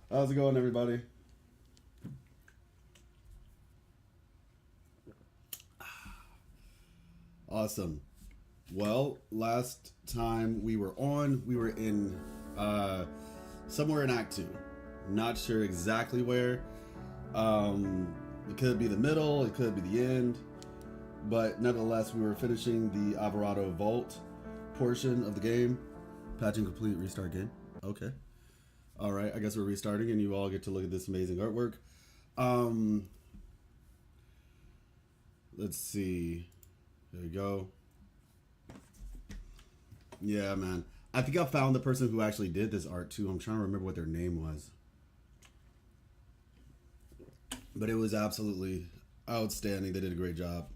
How's it going, everybody? Awesome. Well, last time we were on, we were in somewhere in Act 2. Not sure exactly where. It could be the middle, it could be the end. But nonetheless, we were finishing the Alvarado Vault portion of the game. Patching complete, restart game. Okay. Alright, I guess we're restarting and you all get to look at this amazing artwork. Let's see. There we go. Yeah, man. I think I found the person who actually did this art too. I'm trying to remember what their name was. But it was absolutely outstanding. They did a great job.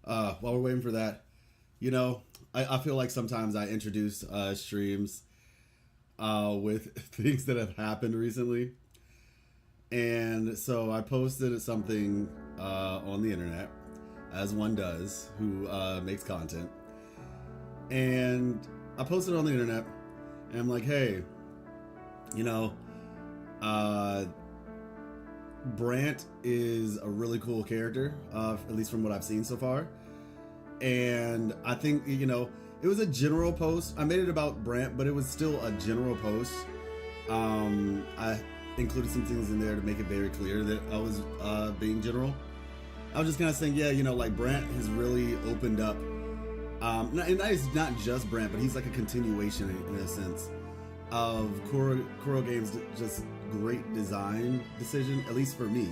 While we're waiting for that, you know, I feel like sometimes I introduce streams with things that have happened recently. And so I posted something on the internet, as one does who makes content. And I posted it on the internet, and I'm like, hey, you know, Brant is a really cool character, at least from what I've seen so far. And I think, you know, it was a general post. I made it about Brant, but it was still a general post. I included some things in there to make it very clear that I was being general. I was just kind of saying, yeah, you know, like Brant has really opened up. And that is not just Brant, but he's like a continuation in a sense of Kuro Games' just great design decision, at least for me,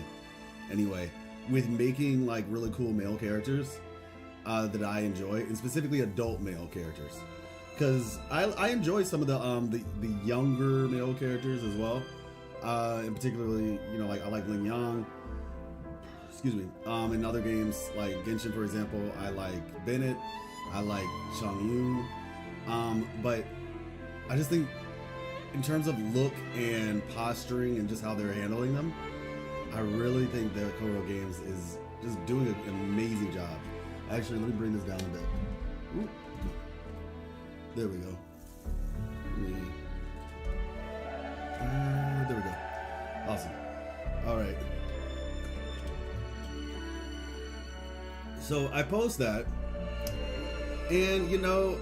anyway, with making like really cool male characters that I enjoy, and specifically adult male characters, because I enjoy some of the younger male characters as well, and particularly, you know, like I like Lin Yang. Excuse me. In other games like Genshin, for example, I like Bennett. I like Shang Yun. But I just think in terms of look and posturing and just how they're handling them, I really think that Kuro Games is just doing an amazing job. Actually, let me bring this down a bit. Ooh. There we go. There we go. Awesome. All right. So I post that, and you know,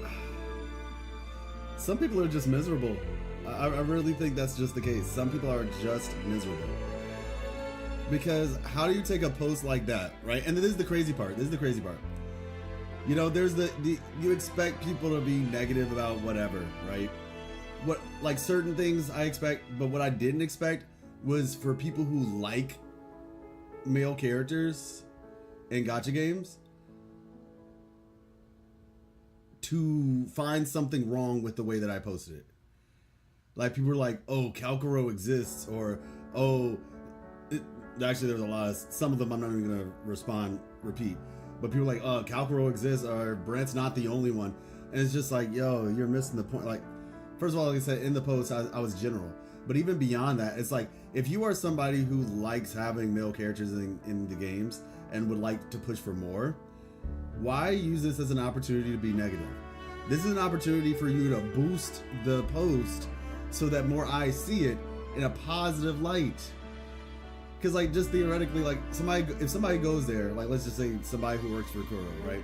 some people are just miserable. I really think that's just the case. Some people are just miserable. Because how do you take a post like that, right? And this is the crazy part. This is the crazy part. You know, there's the you expect people to be negative about whatever, right? What, like certain things I expect, but what I didn't expect was for people who like male characters in gacha games to find something wrong with the way that I posted it. Like people were like, "Oh, Kuro exists," or "Oh," actually, there's a lot of some of them I'm not even gonna repeat. But people are like, Kuro exists, or Brant's not the only one. And it's just like, yo, you're missing the point. Like, first of all, like I said, in the post, I was general. But even beyond that, it's like, if you are somebody who likes having male characters in the games and would like to push for more, why use this as an opportunity to be negative? This is an opportunity for you to boost the post so that more eyes see it in a positive light. Because, like, just theoretically, like, if somebody goes there, like, let's just say somebody who works for Kuro, right?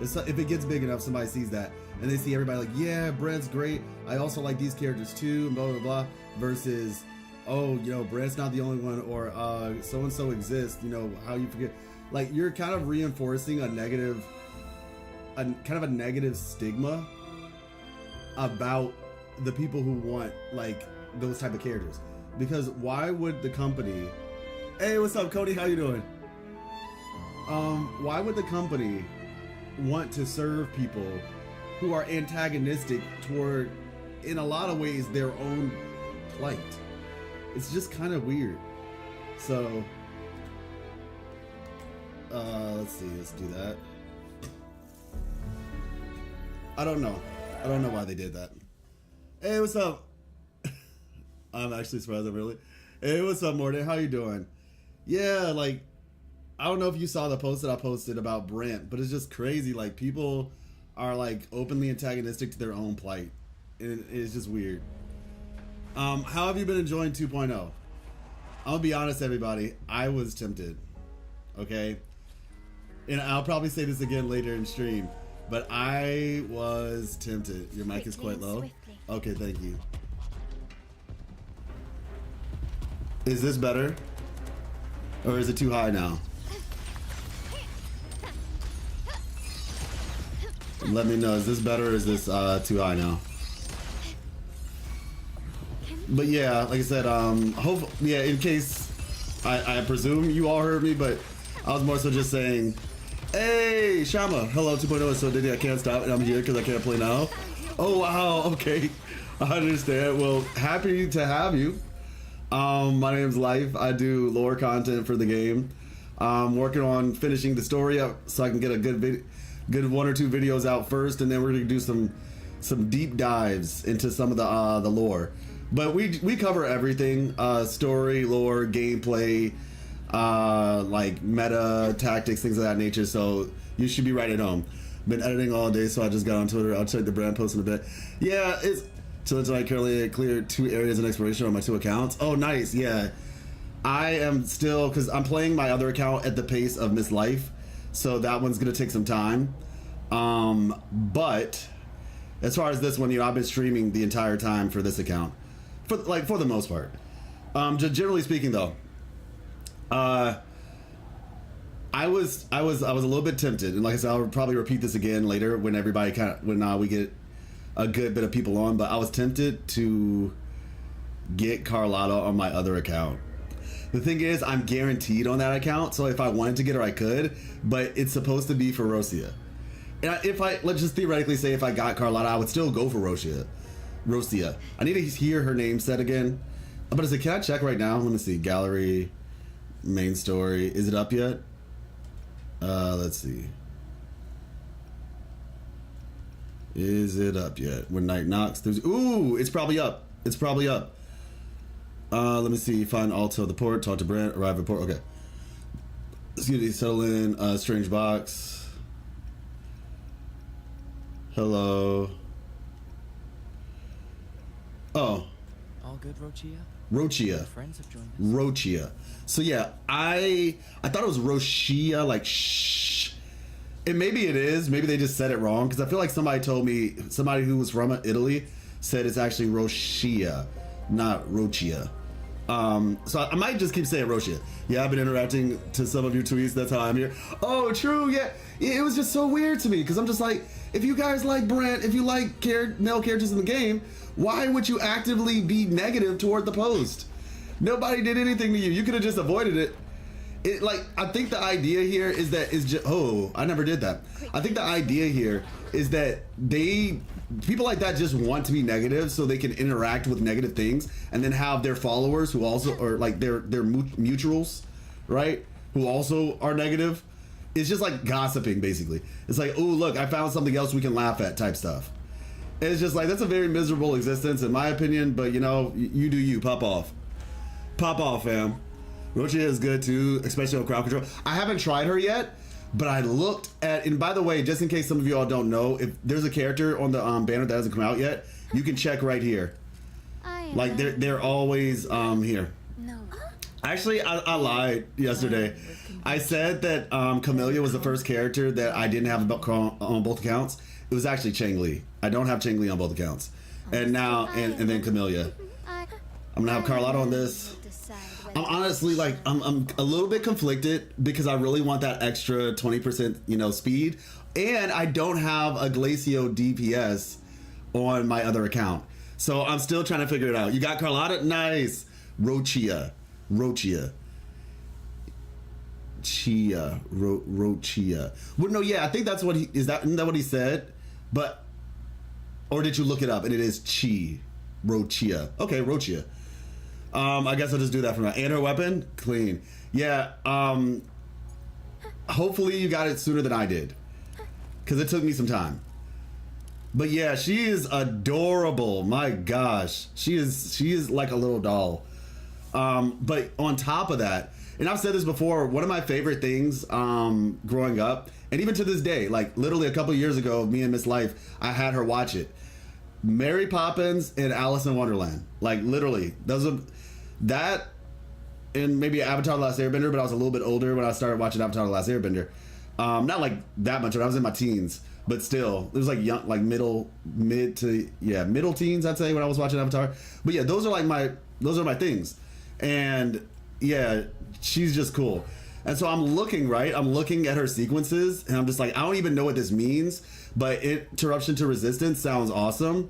If it gets big enough, somebody sees that, and they see everybody like, yeah, Brant's great, I also like these characters too, and blah, blah, blah, versus, oh, you know, Brant's not the only one, or so-and-so exists, you know, how you forget. Like, you're kind of reinforcing a negative stigma about the people who want, like, those type of characters. Because why would the company... Hey, what's up, Cody? How you doing? Why would the company want to serve people who are antagonistic toward, in a lot of ways, their own plight? It's just kind of weird. So, let's see. Let's do that. I don't know. I don't know why they did that. Hey, what's up? I'm actually surprised. I'm really. Hey, what's up, Morty? How you doing? Yeah, like, I don't know if you saw the post that I posted about Brant, but it's just crazy. Like, people are, like, openly antagonistic to their own plight. And it's just weird. How have you been enjoying 2.0? I'll be honest, everybody. I was tempted. Okay? And I'll probably say this again later in stream, but I was tempted. Your mic is quite low. Okay, thank you. Is this better? Or is it too high now? Let me know. Is this better or is this too high now? But yeah, like I said, yeah, in case I presume you all heard me, but I was more so just saying, hey, Shama, hello 2.0, so Diddy, I can't stop, and I'm here because I can't play now. Oh, wow, okay, I understand. Well, happy to have you. My name's Life. I do lore content for the game. I'm working on finishing the story up so I can get a good 1 or 2 videos out first, and then we're gonna do some deep dives into some of the lore. But we cover everything, story, lore, gameplay, like meta, tactics, things of that nature, so you should be right at home. Been editing all day, so I just got on Twitter. I'll check the brand post in a bit. Yeah, it's till I currently cleared 2 areas in exploration on my 2 accounts. Oh, nice, yeah. I am still, because I'm playing my other account at the pace of Miss Life, so that one's going to take some time. But as far as this one, you know, I've been streaming the entire time for this account. For the most part. Just generally speaking, though, I was a little bit tempted, and like I said, I'll probably repeat this again later when we get a good bit of people on. But I was tempted to get Carlotta on my other account. The thing is, I'm guaranteed on that account, so if I wanted to get her, I could. But it's supposed to be for Rosia, and let's just theoretically say if I got Carlotta, I would still go for Rosia. I need to hear her name said again. But is it? Can I check right now? Let me see. Gallery, main story. Is it up yet? Let's see. Is it up yet? When night knocks, ooh, it's probably up. It's probably up. Let me see. Find Alto at the port. Talk to Brent. Arrive at port. Okay. Excuse me. Settle in. Strange box. Hello. Oh. All good, Rochia? Rochia. Friends have joined us. Rochia. So yeah, I thought it was Rochia, like shh. And maybe it is. Maybe they just said it wrong, because I feel like somebody told me, somebody who was from Italy said it's actually Rochia, not Rochia. So I might just keep saying Rochia. Yeah, I've been interacting to some of your tweets. That's how I'm here. Oh, true. Yeah, it was just so weird to me, because I'm just like, if you guys like Brent, if you like male characters in the game, why would you actively be negative toward the post? Nobody did anything to you. You could have just avoided it. I think the idea here is that oh, I never did that. I think the idea here is that people like that just want to be negative so they can interact with negative things and then have their followers who also are like their mutuals, right? Who also are negative. It's just like gossiping, basically. It's like, oh, look, I found something else we can laugh at type stuff. It's just like, that's a very miserable existence in my opinion, but you know, you do you. Pop off. Pop off, fam. Rochia is good too, especially on crowd control. I haven't tried her yet, but I looked at, and by the way, just in case some of you all don't know, if there's a character on the banner that hasn't come out yet, you can check right here. Like they're always here. No. Actually, I lied yesterday. I said that Camellia was the first character that I didn't have on both accounts. It was actually Chang Li. I don't have Chang Li on both accounts. And now, and then Camellia. I'm gonna have Carlotta on this. I'm honestly like, I'm a little bit conflicted because I really want that extra 20%, you know, speed. And I don't have a Glacio DPS on my other account. So I'm still trying to figure it out. You got Carlotta? Nice. Rochia. Rochia. Well, no, yeah, I think that's what isn't that what he said? But, or did you look it up? And it is Chi. Rochia. Okay, Rochia. I guess I'll just do that for now. And her weapon? Clean. Yeah, hopefully you got it sooner than I did. Because it took me some time. But yeah, she is adorable. My gosh. She is like a little doll. But on top of that, and I've said this before, one of my favorite things growing up, and even to this day, like literally a couple years ago, me and Miss Life, I had her watch it. Mary Poppins and Alice in Wonderland. Like literally, those are that, and maybe Avatar: The Last Airbender. But I was a little bit older when I started watching Avatar: The Last Airbender. Not like that much when I was in my teens, but still, it was like young, like middle teens, I'd say, when I was watching Avatar. But yeah, those are my things, and yeah, she's just cool. And so I'm looking at her sequences, and I'm just like, I don't even know what this means, but Interruption to Resistance sounds awesome.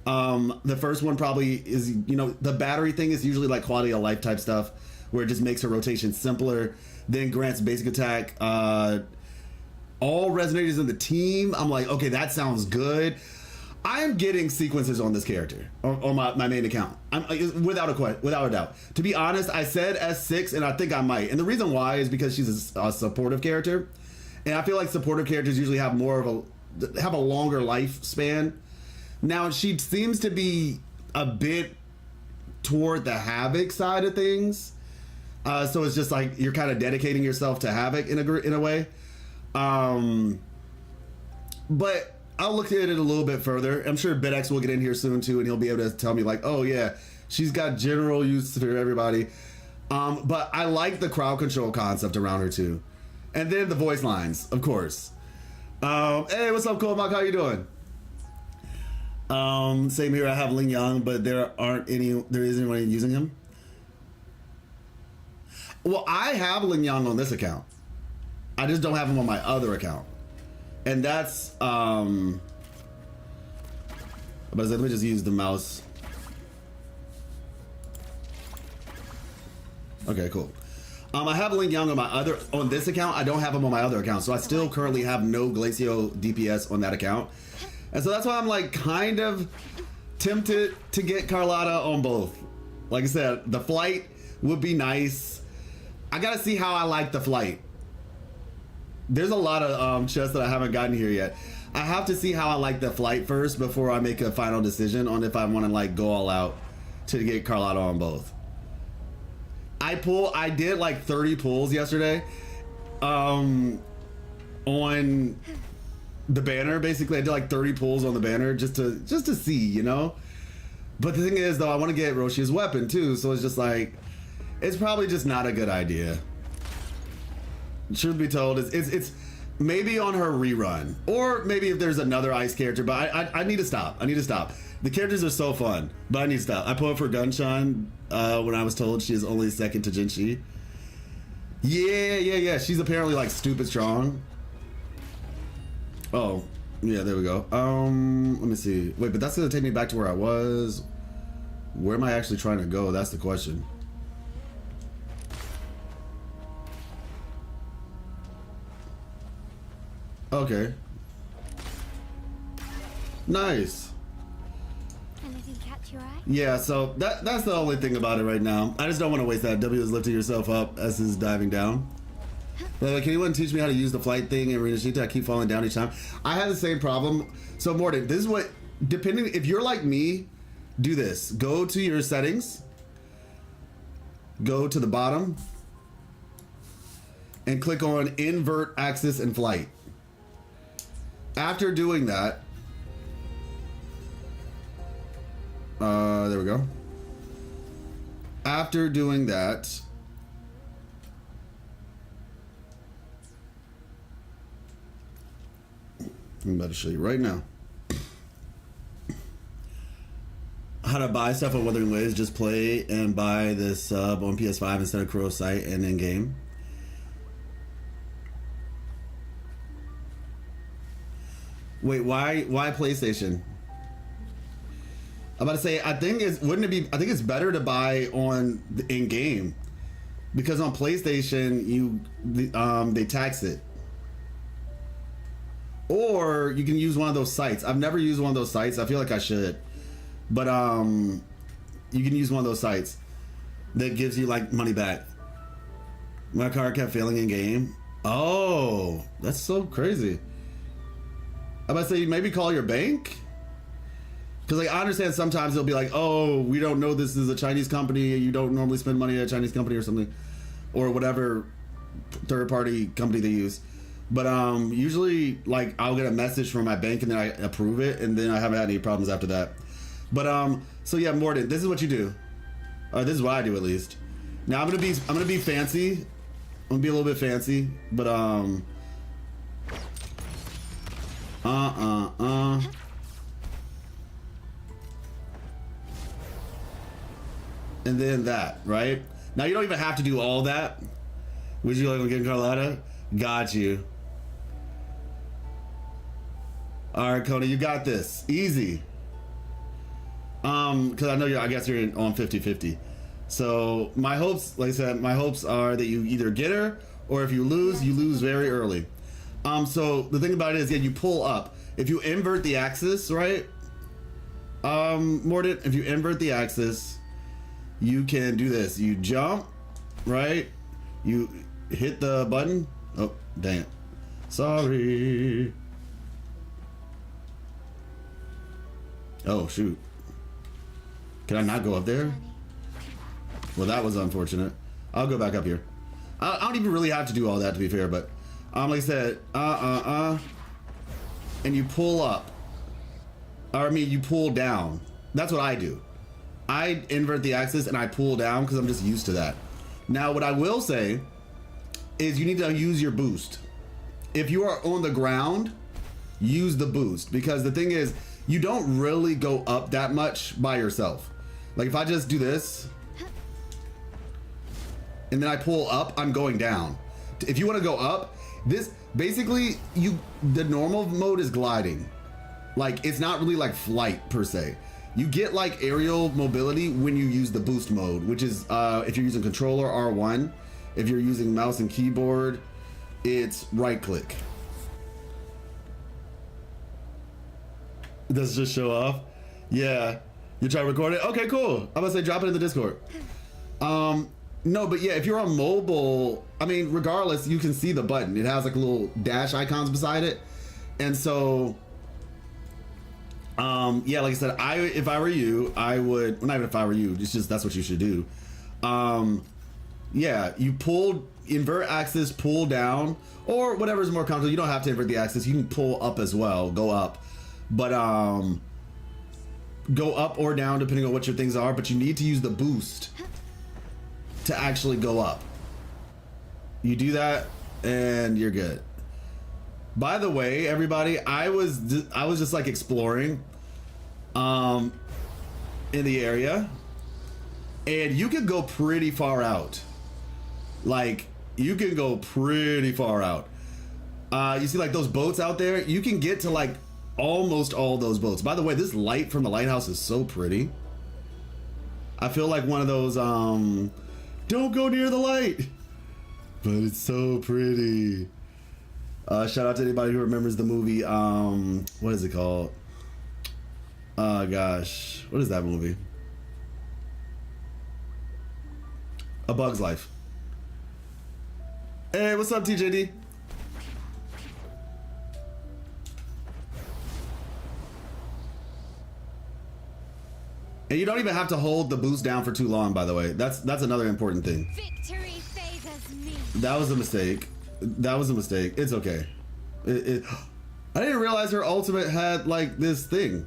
The first one probably is, the battery thing is usually like quality of life type stuff, where it just makes her rotation simpler. Then Grant's basic attack, all resonators in the team. I'm like, okay, that sounds good. I'm getting sequences on this character on my main account. Without a doubt. To be honest, I said S6, and I think I might. And the reason why is because she's a supportive character, and I feel like supportive characters usually have a longer lifespan. Now she seems to be a bit toward the Havoc side of things, so it's just like you're kind of dedicating yourself to Havoc in a way. But I'll look at it a little bit further. I'm sure BitX will get in here soon too, and he'll be able to tell me like, oh yeah, she's got general use for everybody. But I like the crowd control concept around her too. And then the voice lines, of course. Hey, what's up, Cold Mike? How you doing? Same here. I have Ling Yang, but there isn't anyone using him. Well, I have Ling Yang on this account. I just don't have him on my other account. And that's, but let me just use the mouse. Okay, cool. I have Ling Yang on this account. I don't have him on my other account. So I still currently have no Glacio DPS on that account. And so that's why I'm like kind of tempted to get Carlotta on both. Like I said, the flight would be nice. I gotta see how I like the flight. There's a lot of chests that I haven't gotten here yet. I have to see how I like the flight first before I make a final decision on if I want to like go all out to get Carlotta on both. I did like 30 pulls yesterday on the banner. Basically, I did like 30 pulls on the banner just to see, But the thing is, though, I want to get Roshia's weapon too, so it's just like it's probably just not a good idea. Truth be told, it's maybe on her rerun, or maybe if there's another ice character. But I need to stop. The characters are so fun, but I need to stop. I pulled for Gunshine when I was told she is only second to Jinshi. Yeah. She's apparently like stupid strong. Oh, yeah. There we go. Let me see. Wait, but that's gonna take me back to where I was. Where am I actually trying to go? That's the question. Okay. Nice. Anything catch your eye? Yeah, so that's the only thing about it right now. I just don't want to waste that. W is lifting yourself up as is diving down. But can anyone teach me how to use the flight thing in Arena Shita? I keep falling down each time. I have the same problem. So Morton, this is what, depending, if you're like me, do this. Go to your settings. Go to the bottom. And click on invert axis and flight. After doing that, there we go. After doing that, I'm about to show you right now how to buy stuff on Wuthering Waves. Just play and buy this sub on PS5 instead of Kuro's site and in game. Wait, why PlayStation? I'm about to say, I think it's better to buy on the in game, because on PlayStation they tax it. Or you can use one of those sites. I've never used one of those sites. I feel like I should. But you can use one of those sites that gives you like money back. My card kept failing in game. Oh, that's so crazy. I'm about to say, maybe call your bank? Because like I understand sometimes they'll be like, oh, we don't know this is a Chinese company. You don't normally spend money at a Chinese company or something. Or whatever third party company they use. But usually like I'll get a message from my bank and then I approve it, and then I haven't had any problems after that. But so yeah, Morden, this is what you do. This is what I do at least. Now I'm gonna be fancy. I'm gonna be a little bit fancy, but and then that, right? Now you don't even have to do all that. Would you like to get Carlotta? Got you. All right, Cody, you got this. Easy. Because I know I guess you're on 50-50. So my hopes, like I said, my hopes are that you either get her, or if you lose very early. So the thing about it is, yeah, you pull up. If you invert the axis, right? Morden, if you invert the axis, you can do this. You jump, right? You hit the button. Oh, dang it. Sorry. Oh, shoot. Can I not go up there? Well, that was unfortunate. I'll go back up here. I don't even really have to do all that, to be fair, but like I said, and you pull up. Or I mean, you pull down. That's what I do. I invert the axis and I pull down because I'm just used to that. Now, what I will say is you need to use your boost. If you are on the ground, use the boost, because the thing is, you don't really go up that much by yourself. Like if I just do this and then I pull up, I'm going down. If you want to go up, this basically the normal mode is gliding. Like it's not really like flight per se. You get like aerial mobility when you use the boost mode, which is if you're using controller R1. If you're using mouse and keyboard, it's right click. Does it just show off? Yeah. You try to record it? Okay, cool. I'm gonna say drop it in the Discord. No, but yeah, if you're on mobile, I mean, regardless, you can see the button. It has like little dash icons beside it. And so, yeah, like I said, if I were you, I would, well, not even if I were you, it's just, that's what you should do. Yeah, you invert axis, pull down, or whatever is more comfortable. You don't have to invert the axis. You can pull up as well, go up. But go up or down depending on what your things are, but you need to use the boost to actually go up. You do that and you're good. By the way, everybody, I was just like exploring in the area, and you can go pretty far out. Like you can go pretty far out. You see like those boats out there? You can get to like almost all those boats. By the way, this light from the lighthouse is so pretty. I feel like one of those don't go near the light, but it's so pretty. Shout out to anybody who remembers the movie what is it called? Gosh, what is that movie? A Bug's Life. Hey, what's up, TJD? And you don't even have to hold the boost down for too long, by the way. That's another important thing. Victory favors me. That was a mistake. That was a mistake. It's okay. I didn't realize her ultimate had like this thing.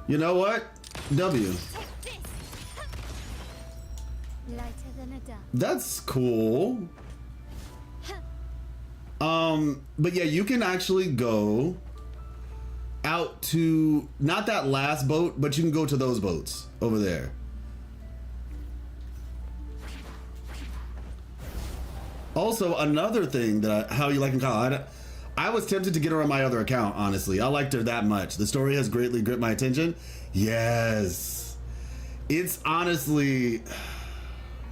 You know what? W. Take this. Lighter than a dove. That's cool. But yeah, you can actually go out to not that last boat, but you can go to those boats over there. Also, another thing that how you like in Kyle, I was tempted to get her on my other account, honestly. I liked her that much. The story has greatly gripped my attention. Yes. It's honestly,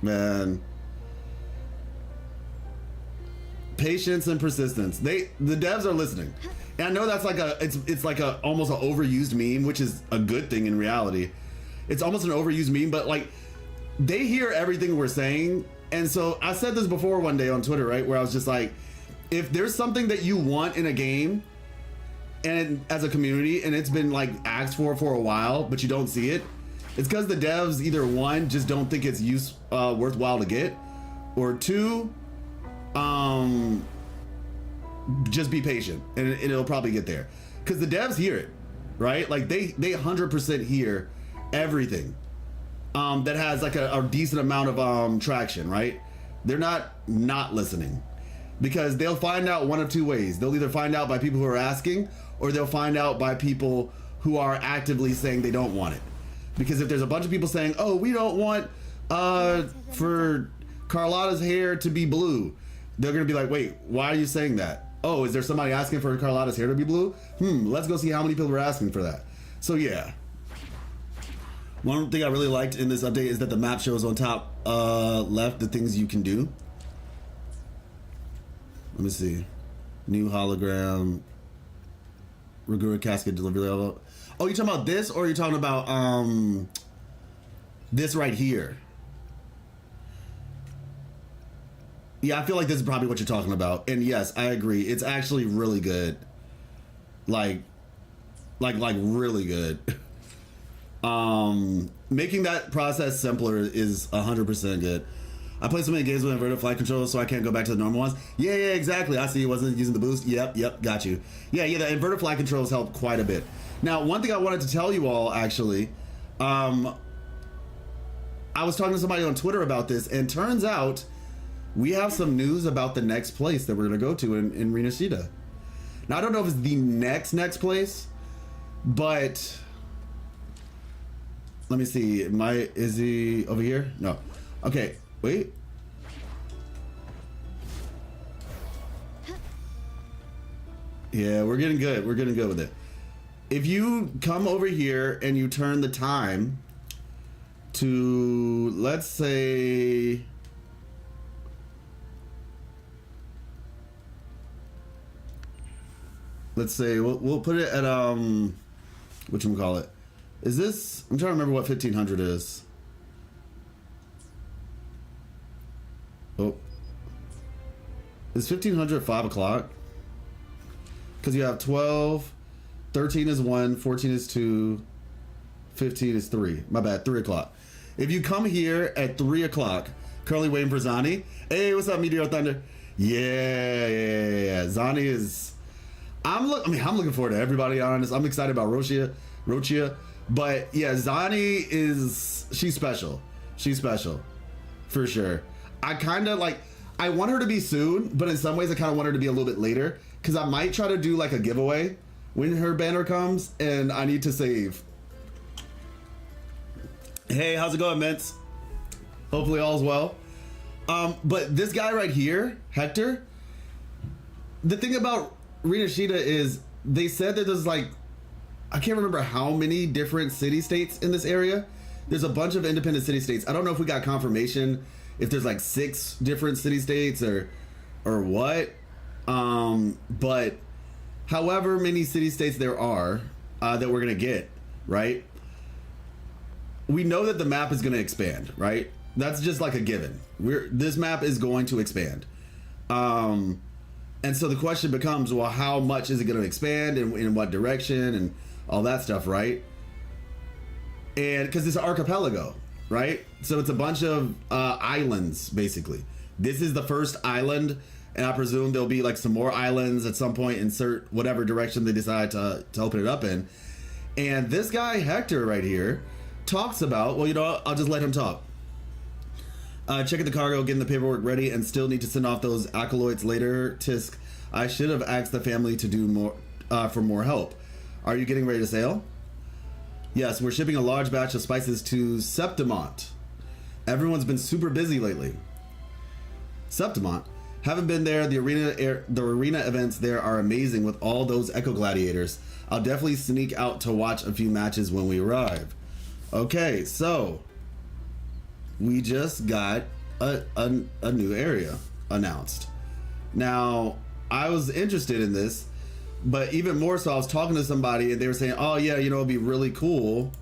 man, patience and persistence. The devs are listening. And I know that's like it's like a almost an overused meme, which is a good thing in reality. It's almost an overused meme, but like they hear everything we're saying. And so I said this before one day on Twitter, right? Where I was just like, if there's something that you want in a game and as a community and it's been like asked for a while, but you don't see it, it's because the devs either one, just don't think it's worthwhile to get, or two, just be patient, and it'll probably get there. Because the devs hear it, right? Like they 100% hear everything that has like a decent amount of traction, right? They're not listening, because they'll find out one of two ways. They'll either find out by people who are asking, or they'll find out by people who are actively saying they don't want it. Because if there's a bunch of people saying, oh, we don't want for Carlotta's hair to be blue, they're gonna be like, wait, why are you saying that? Oh, is there somebody asking for Carlotta's hair to be blue? Let's go see how many people are asking for that. So yeah. One thing I really liked in this update is that the map shows on top left the things you can do. Let me see. New hologram. Regura casket delivery level. Oh, you talking about this, or are you talking about this right here? Yeah, I feel like this is probably what you're talking about. And yes, I agree. It's actually really good. Like really good. Making that process simpler is 100% good. I play so many games with inverted flight controllers, so I can't go back to the normal ones. Yeah, exactly. I see you wasn't using the boost. Yep, got you. Yeah, the inverted flight controls help quite a bit. Now, one thing I wanted to tell you all, actually, I was talking to somebody on Twitter about this, and turns out we have some news about the next place that we're going to go to in Rinashita. Now, I don't know if it's the next place, but let me see. Is he over here? No. Okay, wait. Yeah, we're getting good. We're getting good with it. If you come over here and you turn the time to, let's say, we'll put it at whatchamacallit. Is this, I'm trying to remember what 1500 is. Oh, is 1500 5 o'clock? Because you have 12, 13 is 1, 14 is 2, 15 is 3. My bad, 3 o'clock. If you come here at 3 o'clock, currently waiting for Zani. Hey, what's up, Meteor Thunder? Yeah. Zani is, I'm looking forward to everybody, honest. I'm excited about Rochia. But yeah, Zani she's special. She's special. For sure. I kind of I want her to be soon, but in some ways I kind of want her to be a little bit later, because I might try to do like a giveaway when her banner comes, and I need to save. Hey, how's it going, Mints? Hopefully all's well. But this guy right here, Hector, the thing about Rinashita is they said that there's I can't remember how many different city-states in this area. There's a bunch of independent city-states. I don't know if we got confirmation if there's 6 different city-states or what. But however many city-states there are that we're going to get, right? We know that the map is going to expand, right? That's just like a given. This map is going to expand. And so the question becomes, well, how much is it going to expand, and in what direction, and all that stuff, right? And because it's an archipelago, right? So it's a bunch of islands, basically. This is the first island, and I presume there'll be some more islands at some point, insert whatever direction they decide to open it up in. And this guy, Hector, right here, talks about, well, I'll just let him talk. Checking the cargo, getting the paperwork ready, and still need to send off those acolytes later. Tisk, I should have asked the family to do more for more help. Are you getting ready to sail? Yes, we're shipping a large batch of spices to Septimont. Everyone's been super busy lately. Septimont? Haven't been there. The arena events there are amazing with all those Echo Gladiators. I'll definitely sneak out to watch a few matches when we arrive. Okay, so we just got a new area announced. Now, I was interested in this, but even more so, I was talking to somebody and they were saying, oh yeah, it'd be really cool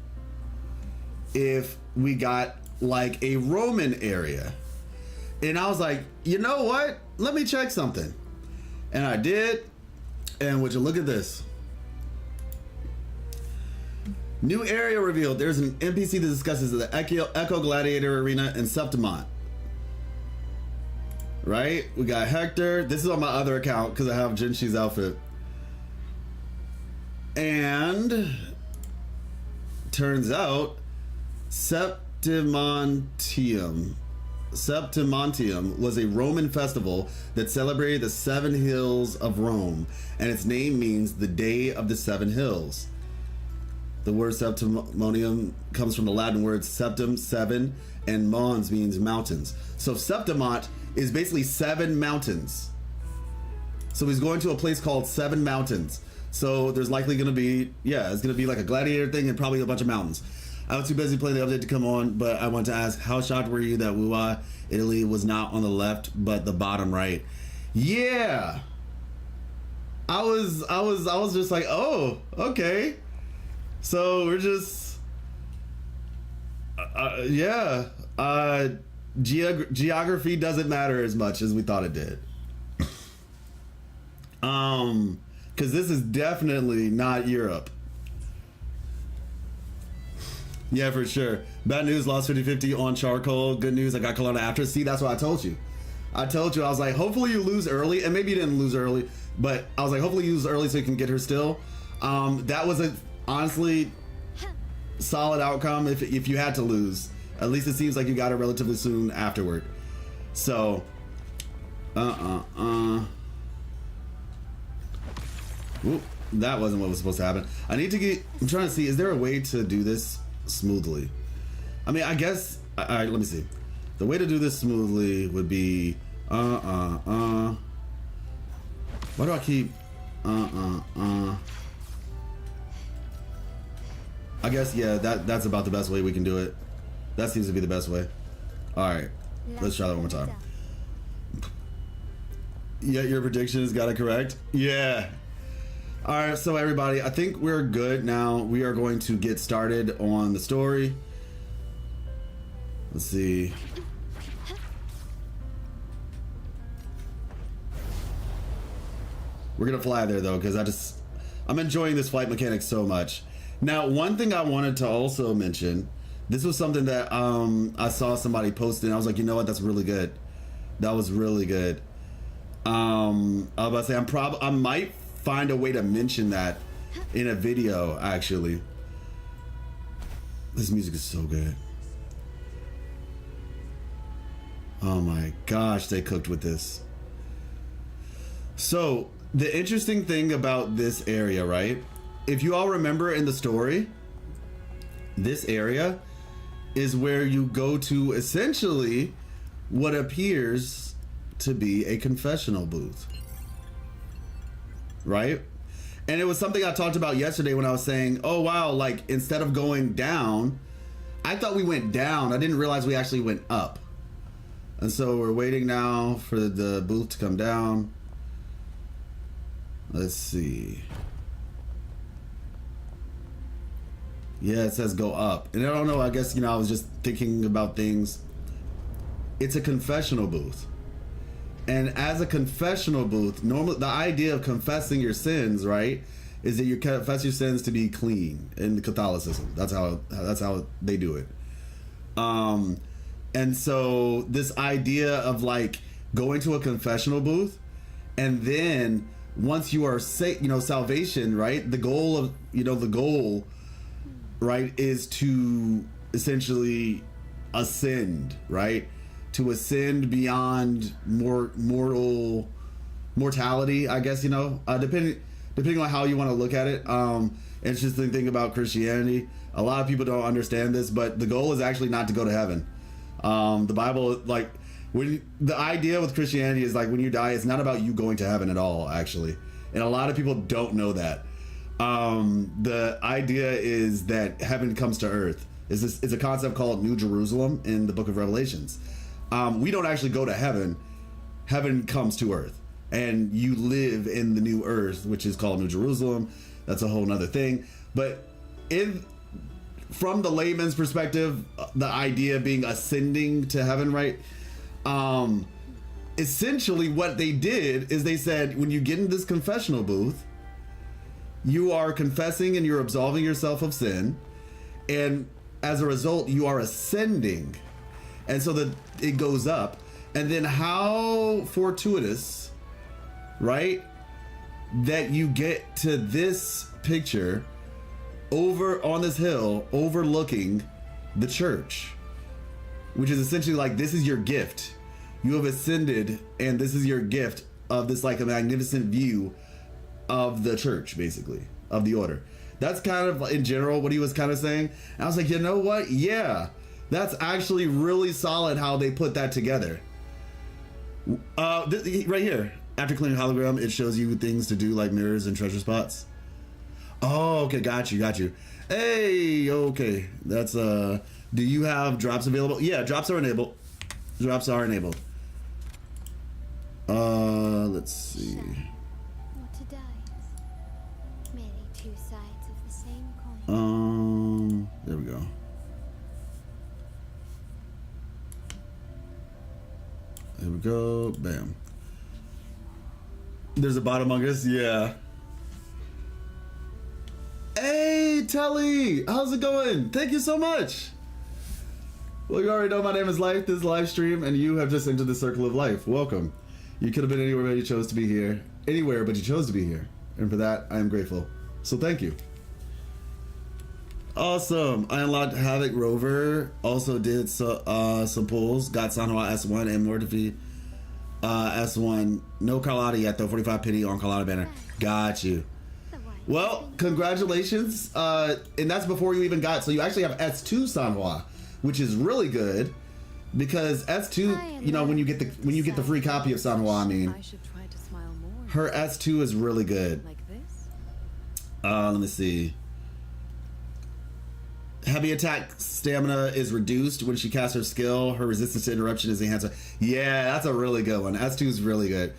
if we got a Roman area. And I was like, you know what? Let me check something. And I did. And would you look at this? New area revealed. There's an NPC that discusses the Echo Gladiator Arena in Septimont. Right? We got Hector. This is on my other account because I have Jinshi's outfit. And turns out Septimontium was a Roman festival that celebrated the 7 hills of Rome, and its name means the Day of the 7 Hills. The word Septimonium comes from the Latin word septum, 7, and mons means mountains. So Septimont is basically 7 mountains. So he's going to a place called 7 Mountains. So there's likely going to be, it's going to be like a gladiator thing and probably a bunch of mountains. I was too busy playing the update to come on, but I want to ask, how shocked were you that Wuha, Italy was not on the left but the bottom right? Yeah, I was just like, oh, okay. So we're just, geography doesn't matter as much as we thought it did. Because this is definitely not Europe. Yeah, for sure. Bad news, lost 50-50 on charcoal. Good news, I got Kelowna after. See, that's what I told you. I was like, hopefully you lose early. And maybe you didn't lose early, but I was like, hopefully you lose early so you can get her still. That was a honestly solid outcome if you had to lose. At least it seems like you got her relatively soon afterward. So, Ooh, that wasn't what was supposed to happen. I'm trying to see, is there a way to do this smoothly? I mean, I guess, all right, let me see. The way to do this smoothly would be, why do I keep, I guess, yeah, that's about the best way we can do it. That seems to be the best way. All right, let's try that one more time. Yeah, your predictions got it correct. Yeah. All right, so everybody, I think we're good now. We are going to get started on the story. Let's see. We're gonna fly there though, because I'm enjoying this flight mechanic so much. Now, one thing I wanted to also mention, this was something that I saw somebody posting. I was like, you know what, that's really good. That was really good. I was about to say, I might find a way to mention that in a video, actually. This music is so good. Oh my gosh, they cooked with this. So, the interesting thing about this area, right? If you all remember in the story, this area is where you go to essentially what appears to be a confessional booth. Right? And it was something I talked about yesterday when I was saying, oh wow, like instead of going down, I thought we went down. I didn't realize we actually went up. And so we're waiting now for the booth to come down. Let's see. Yeah, it says go up. And I don't know, I guess, I was just thinking about things. It's a confessional booth. And as a confessional booth, normally the idea of confessing your sins, right, is that you confess your sins to be clean in Catholicism. That's how they do it. And so this idea of like going to a confessional booth, and then once you are salvation, right? The goal, right, is to essentially ascend, right? To ascend beyond mortality, I guess, depending on how you want to look at it. It's just the thing about Christianity. A lot of people don't understand this, but the goal is actually not to go to heaven. The Bible, like, the idea with Christianity is like when you die, it's not about you going to heaven at all, actually. And a lot of people don't know that. The idea is that heaven comes to earth. It's a concept called New Jerusalem in the book of Revelations. We don't actually go to heaven. Heaven comes to earth, and you live in the new earth, which is called New Jerusalem. That's a whole nother thing. But from the layman's perspective, the idea being ascending to heaven, right? Essentially what they did is they said, when you get in this confessional booth, you are confessing and you're absolving yourself of sin. And as a result, you are ascending. And so that it goes up. And then how fortuitous, right, that you get to this picture over on this hill overlooking the church, which is essentially like, this is your gift. You have ascended, and this is your gift of this, like, a magnificent view of the church, basically, of the order. That's kind of, in general, what he was kind of saying. And I was like, you know what? Yeah, that's actually really solid how they put that together. Right here, after clearing hologram, it shows you things to do like mirrors and treasure spots. Oh, okay, got you. Hey, okay, that's do you have drops available? Yeah, drops are enabled. Let's see. What a dice. Merely two sides of the same coin. There we go. There we go. Bam. There's a bot among us. Yeah. Hey, Telly. How's it going? Thank you so much. Well, you already know my name is Life. This is Livestream, and you have just entered the circle of life. Welcome. You could have been anywhere, but you chose to be here. Anywhere, but you chose to be here. And for that, I am grateful. So thank you. Awesome. I unlocked Havoc Rover. Also did some pulls. Got Sanhua S1 and Mortifi S1. No Carlotta yet, though. 45 pity on Carlotta banner. Got you. Well, congratulations. And that's before you even got. So you actually have S2 Sanhua, which is really good. Because S2, you know, when you get the free copy of Sanhua, I mean, I should try to smile more. her S2 is really good. Like this? Let me see. Heavy attack stamina is reduced when she casts her skill. Her resistance to interruption is enhanced. Yeah, that's a really good one. S2 is really good.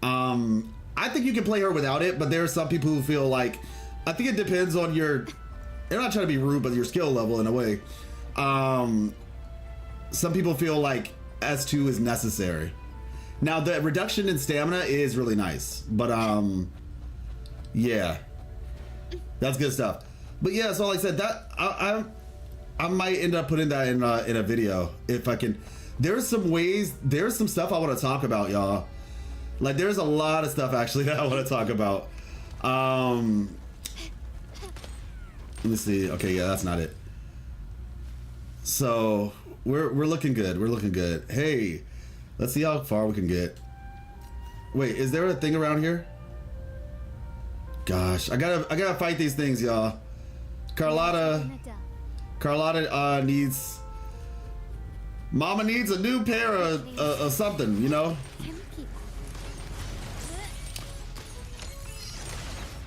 I think you can play her without it, but there are some people who feel like, I think it depends on your, they're not trying to be rude, but your skill level in a way. Some people feel like S2 is necessary. Now, the reduction in stamina is really nice, but yeah, that's good stuff. But yeah, so like I said, that I might end up putting that in a video if I can. There's some stuff I want to talk about, y'all. Like, there's a lot of stuff actually that I want to talk about. Let me see. Okay, yeah, that's not it. So we're looking good. We're looking good. Hey, let's see how far we can get. Wait, is there a thing around here? Gosh, I gotta fight these things, y'all. Carlotta needs. Mama needs a new pair of something, you know.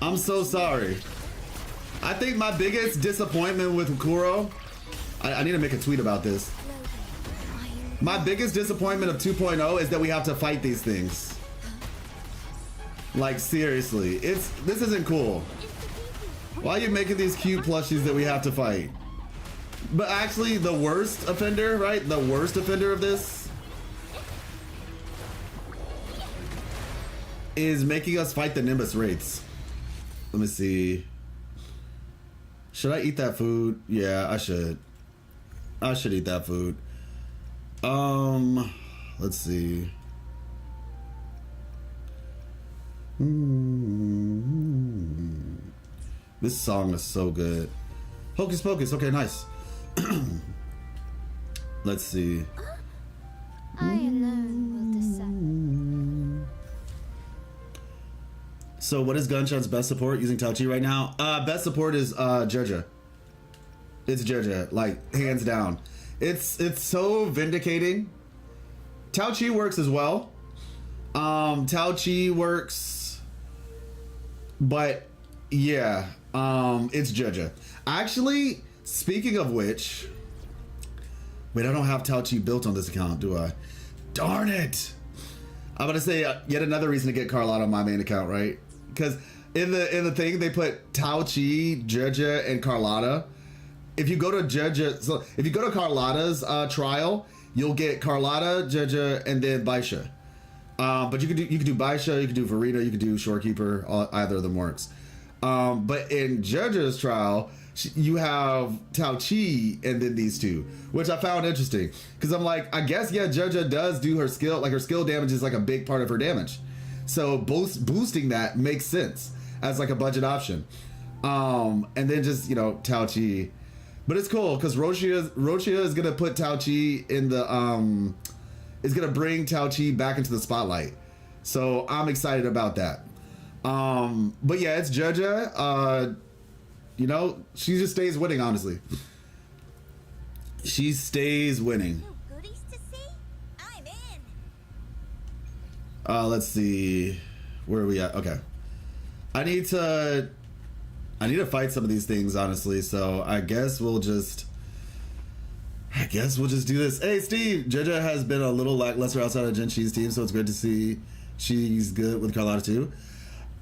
I'm so sorry. I think my biggest disappointment with Kuro, I need to make a tweet about this. My biggest disappointment of 2.0 is that we have to fight these things. Like, seriously, this isn't cool. Why are you making these cute plushies that we have to fight? But actually, the worst offender, right? The worst offender of this is making us fight the Nimbus Wraiths. Let me see. Should I eat that food? Yeah, I should. I should eat that food. Let's see. This song is so good. Hocus Pocus. Okay, nice. Let's see. I alone will decide. So what is Gunshot's best support using Tao Chi right now? Best support is Jeja. It's Jeja, like, hands down. It's so vindicating. Tao Chi works as well. Tao Chi works, but yeah, it's Jeja. Actually, speaking of which, wait, I don't have Tao Chi built on this account, do I? Darn it! I'm gonna say yet another reason to get Carlotta on my main account, right? Because in the thing they put Tao Chi, Jeja, and Carlotta. If you go to Jeja, so if you go to Carlotta's trial, you'll get Carlotta, Jeja, and then Baisha. But you could do Baisha, you could do Verita, you could do Shorekeeper. Either of them works. But in Jeja's trial, you have Tao Chi and then these two, which I found interesting because I'm like, I guess yeah, Jojo does do her skill, like her skill damage is like a big part of her damage, so boosting that makes sense as like a budget option. And then just Tao Chi, but it's cool because Rochia is gonna put Tao Chi in the is gonna bring Tao Chi back into the spotlight, so I'm excited about that. But yeah, it's Jojo. She just stays winning, honestly. She stays winning. Goodies to see? I'm in. Let's see. Where are we at? Okay. I need to fight some of these things, honestly, so I guess we'll just do this. Hey, Steve! Jojo has been a little lackluster outside of Jin-Chi's team, so it's great to see she's good with Carlotta too.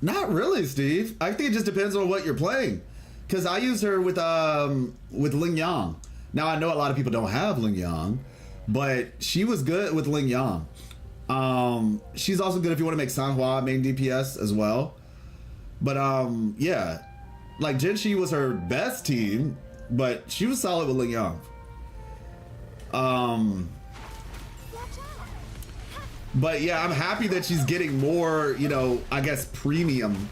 Not really, Steve. I think it just depends on what you're playing. Because I use her with Ling Yang. Now I know a lot of people don't have Ling Yang, but she was good with Ling Yang. She's also good if you want to make Sanhua main DPS as well. But yeah, like Jinshi was her best team, but she was solid with Ling Yang. But yeah, I'm happy that she's getting more, I guess premium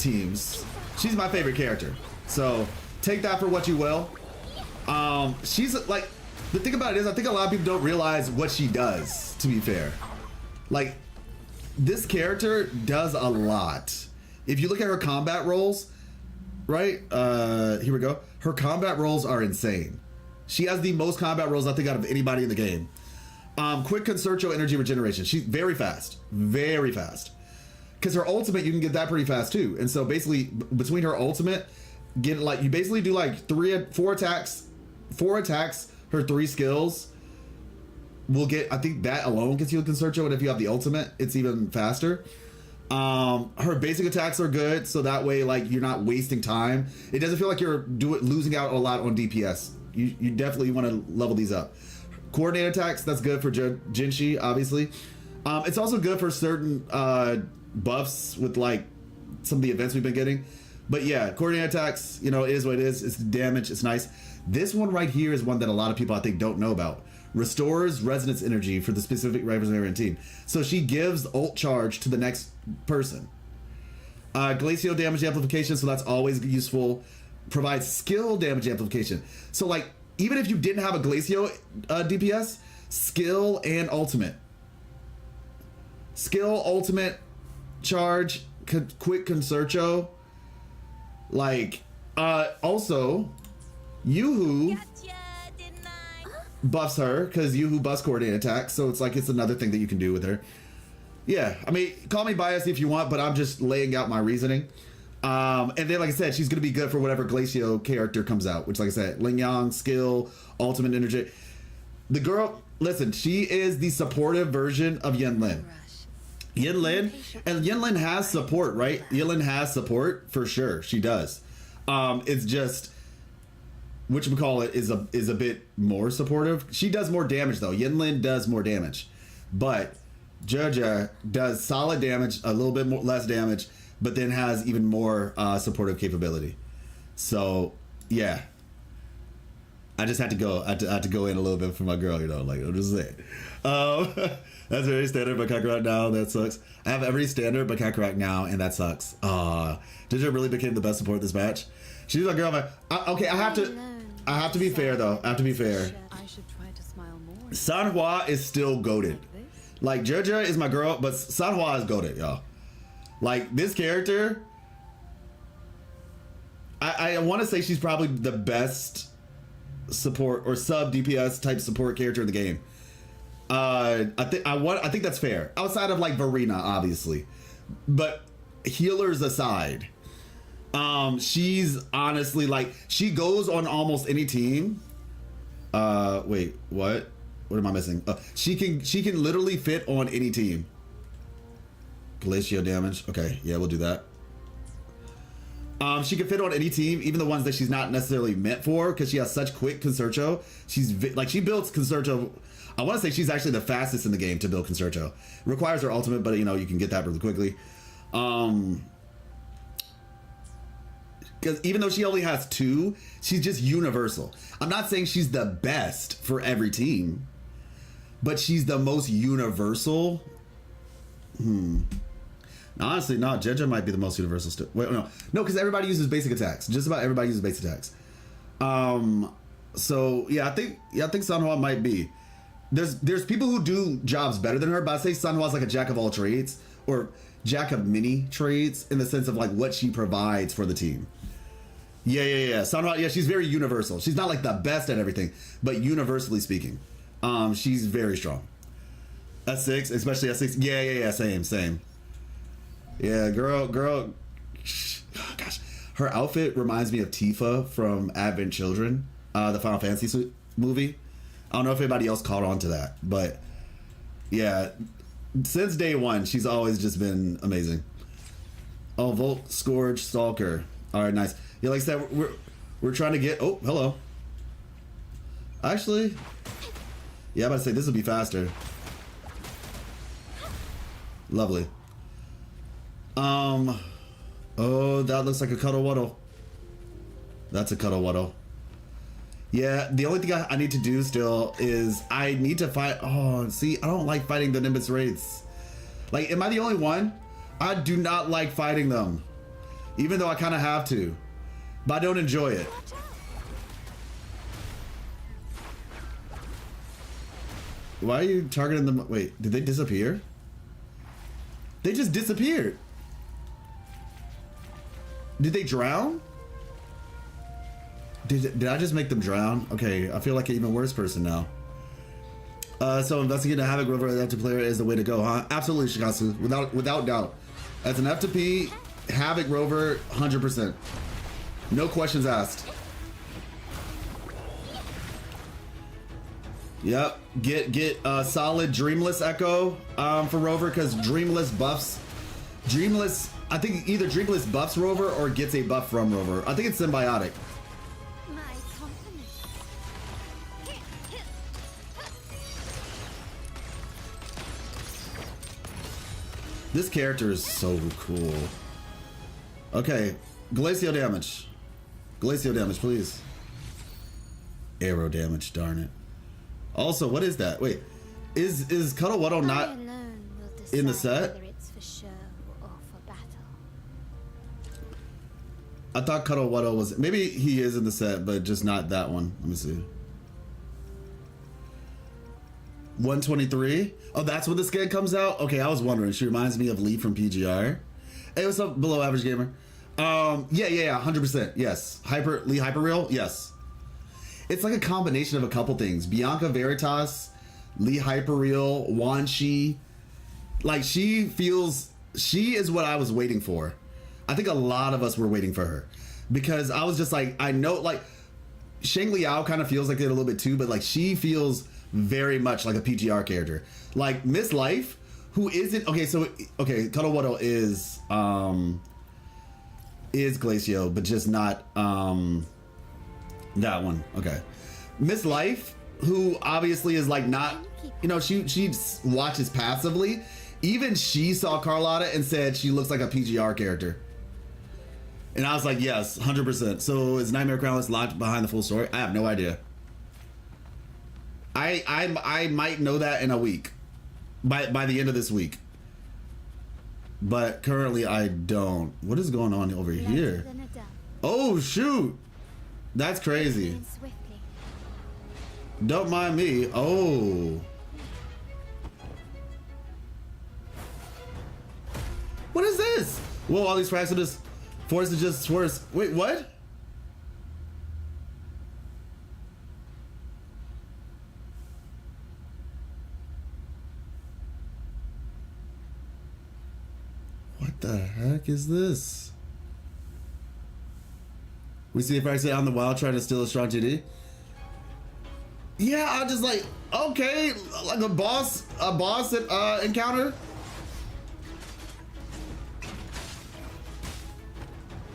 teams. She's my favorite character, so take that for what you will. She's like, the thing about it is, I think a lot of people don't realize what she does, to be fair. Like, this character does a lot. If you look at her combat rolls, right? Here we go. Her combat rolls are insane. She has the most combat rolls, I think, out of anybody in the game. Quick Concerto energy regeneration. She's very fast. Very fast. Because her ultimate, you can get that pretty fast too. And so basically, between her ultimate, you basically do like four attacks, her 3 skills will get, I think that alone gets you a Concerto, and if you have the ultimate, it's even faster. Her basic attacks are good, so that way like you're not wasting time. It doesn't feel like you're losing out a lot on DPS. You definitely want to level these up. Coordinate attacks, that's good for Jinshi, obviously. It's also good for certain buffs with like some of the events we've been getting. But yeah, coordinate attacks, it is what it is. It's damage, it's nice. This one right here is one that a lot of people I think don't know about. Restores resonance energy for the specific Revolutionary team. So she gives ult charge to the next person. Glacial damage amplification, so that's always useful. Provides skill damage amplification. So like, even if you didn't have a Glacial DPS, skill and ultimate. Skill, ultimate, charge, quick Concerto. Like, also, Yoo-Hoo buffs her, because Yoo-Hoo buffs coordinate attacks, so it's like, it's another thing that you can do with her. Yeah, I mean, call me biased if you want, but I'm just laying out my reasoning. And then, like I said, she's going to be good for whatever Glacio character comes out, which, like I said, Ling Yang, skill, ultimate energy. The girl, listen, she is the supportive version of Yen Lin. Yen Lin, and Yen Lin has support, right? Yen Lin has support, for sure, she does. It's just, whatchamacallit is a bit more supportive. She does more damage, though. Yen Lin does more damage. But Jojo does solid damage, a little bit more, less damage, but then has even more supportive capability. So yeah, I just had to go. I had to go in a little bit for my girl, like I'm just saying. That's very standard, but Kakarot now, that sucks. I have every standard but Kakarot now, and that sucks. Jojo really became the best support this match. She's my girl, man. Okay, I have to be fair though. I have to be fair. I should try to smile more. Sanhua is still goated. Like, Jojo is my girl, but Sanhua is goated, y'all. Like, this character, I want to say she's probably the best support or sub DPS type support character in the game. I think that's fair. Outside of like Verena, obviously, but healers aside, she's honestly like, she goes on almost any team. Wait, what? What am I missing? She can literally fit on any team. Glacial damage. Okay, yeah, we'll do that. She can fit on any team, even the ones that she's not necessarily meant for, because she has such quick Concerto. She builds Concerto. I want to say she's actually the fastest in the game to build Concerto. Requires her ultimate, but you can get that really quickly. Because even though she only has 2, she's just universal. I'm not saying she's the best for every team, but she's the most universal. Honestly, no, Jeja might be the most universal still. Wait, no, because everybody uses basic attacks. Just about everybody uses basic attacks. So yeah, I think Sanhua might be. There's people who do jobs better than her, but I say Sanhua's like a jack of all trades, or jack of many trades, in the sense of like what she provides for the team. Yeah. Sanhua, yeah, she's very universal. She's not like the best at everything, but universally speaking, she's very strong. S6, especially S6. Yeah, same. Yeah, girl. Gosh, her outfit reminds me of Tifa from Advent Children, the Final Fantasy movie. I don't know if anybody else caught on to that, but yeah, since day one, she's always just been amazing. Oh, Volt, Scourge, Stalker. All right, nice. Yeah, like I said, we're trying to get. Oh, hello. Actually, yeah, I'm about to say this will be faster. Lovely. Oh, that looks like a Cuddle Wuddle. That's a Cuddle Wuddle. Yeah, the only thing I need to do still is I need to fight. Oh, see, I don't like fighting the Nimbus Wraiths. Like, am I the only one? I do not like fighting them, even though I kind of have to, but I don't enjoy it. Why are you targeting them? Wait, did they disappear? They just disappeared. Did they drown? Did I just make them drown? Okay, I feel like an even worse person now. So investigating a Havoc Rover as F2 player is the way to go, huh? Absolutely, Shikasu, without doubt. As an F2P, Havoc Rover, 100%. No questions asked. Yep, get a solid Dreamless Echo for Rover, because Dreamless buffs. I think either Dreamless buffs Rover or gets a buff from Rover. I think it's symbiotic. My compliments. This character is so cool. Okay, Glacial damage. Glacial damage, please. Arrow damage, darn it. Also, what is that? Wait, is Cuddle Wuddle not in the set? Whether it's for show or for battle. I thought Cuddle Wuddle was, maybe he is in the set, but just not that one. Let me see. 123. Oh, that's when the skin comes out. Okay, I was wondering. She reminds me of Lee from PGR. Hey, what's up, Below Average Gamer? Yeah, 100%. Yes, Lee Hyperreal. Yes. It's like a combination of a couple things. Bianca Veritas, Lee Hyperreal, Wan Shi. Like, she is what I was waiting for. I think a lot of us were waiting for her. Because I was just like, I know, like, Shang Liao kind of feels like it a little bit too, but like, she feels very much like a PGR character. Like, Miss Life, who isn't, okay, Cuddle Wuddle is Glacio, but just not, that one. Okay. Miss Life, who obviously is like not, you know, she watches passively. Even she saw Carlotta and said she looks like a PGR character. And I was like, yes, 100%. So is Nightmare Crownless locked behind the full story? I have no idea. I might know that in a week. By the end of this week. But currently I don't. What is going on over here? Oh, shoot. That's crazy. Don't mind me. Oh. What is this? Whoa, all these fracks are just forced to just force. Wait, what? What the heck is this? We see if I say on the wild trying to steal a strong GD. Yeah, I just like, okay, like a boss encounter.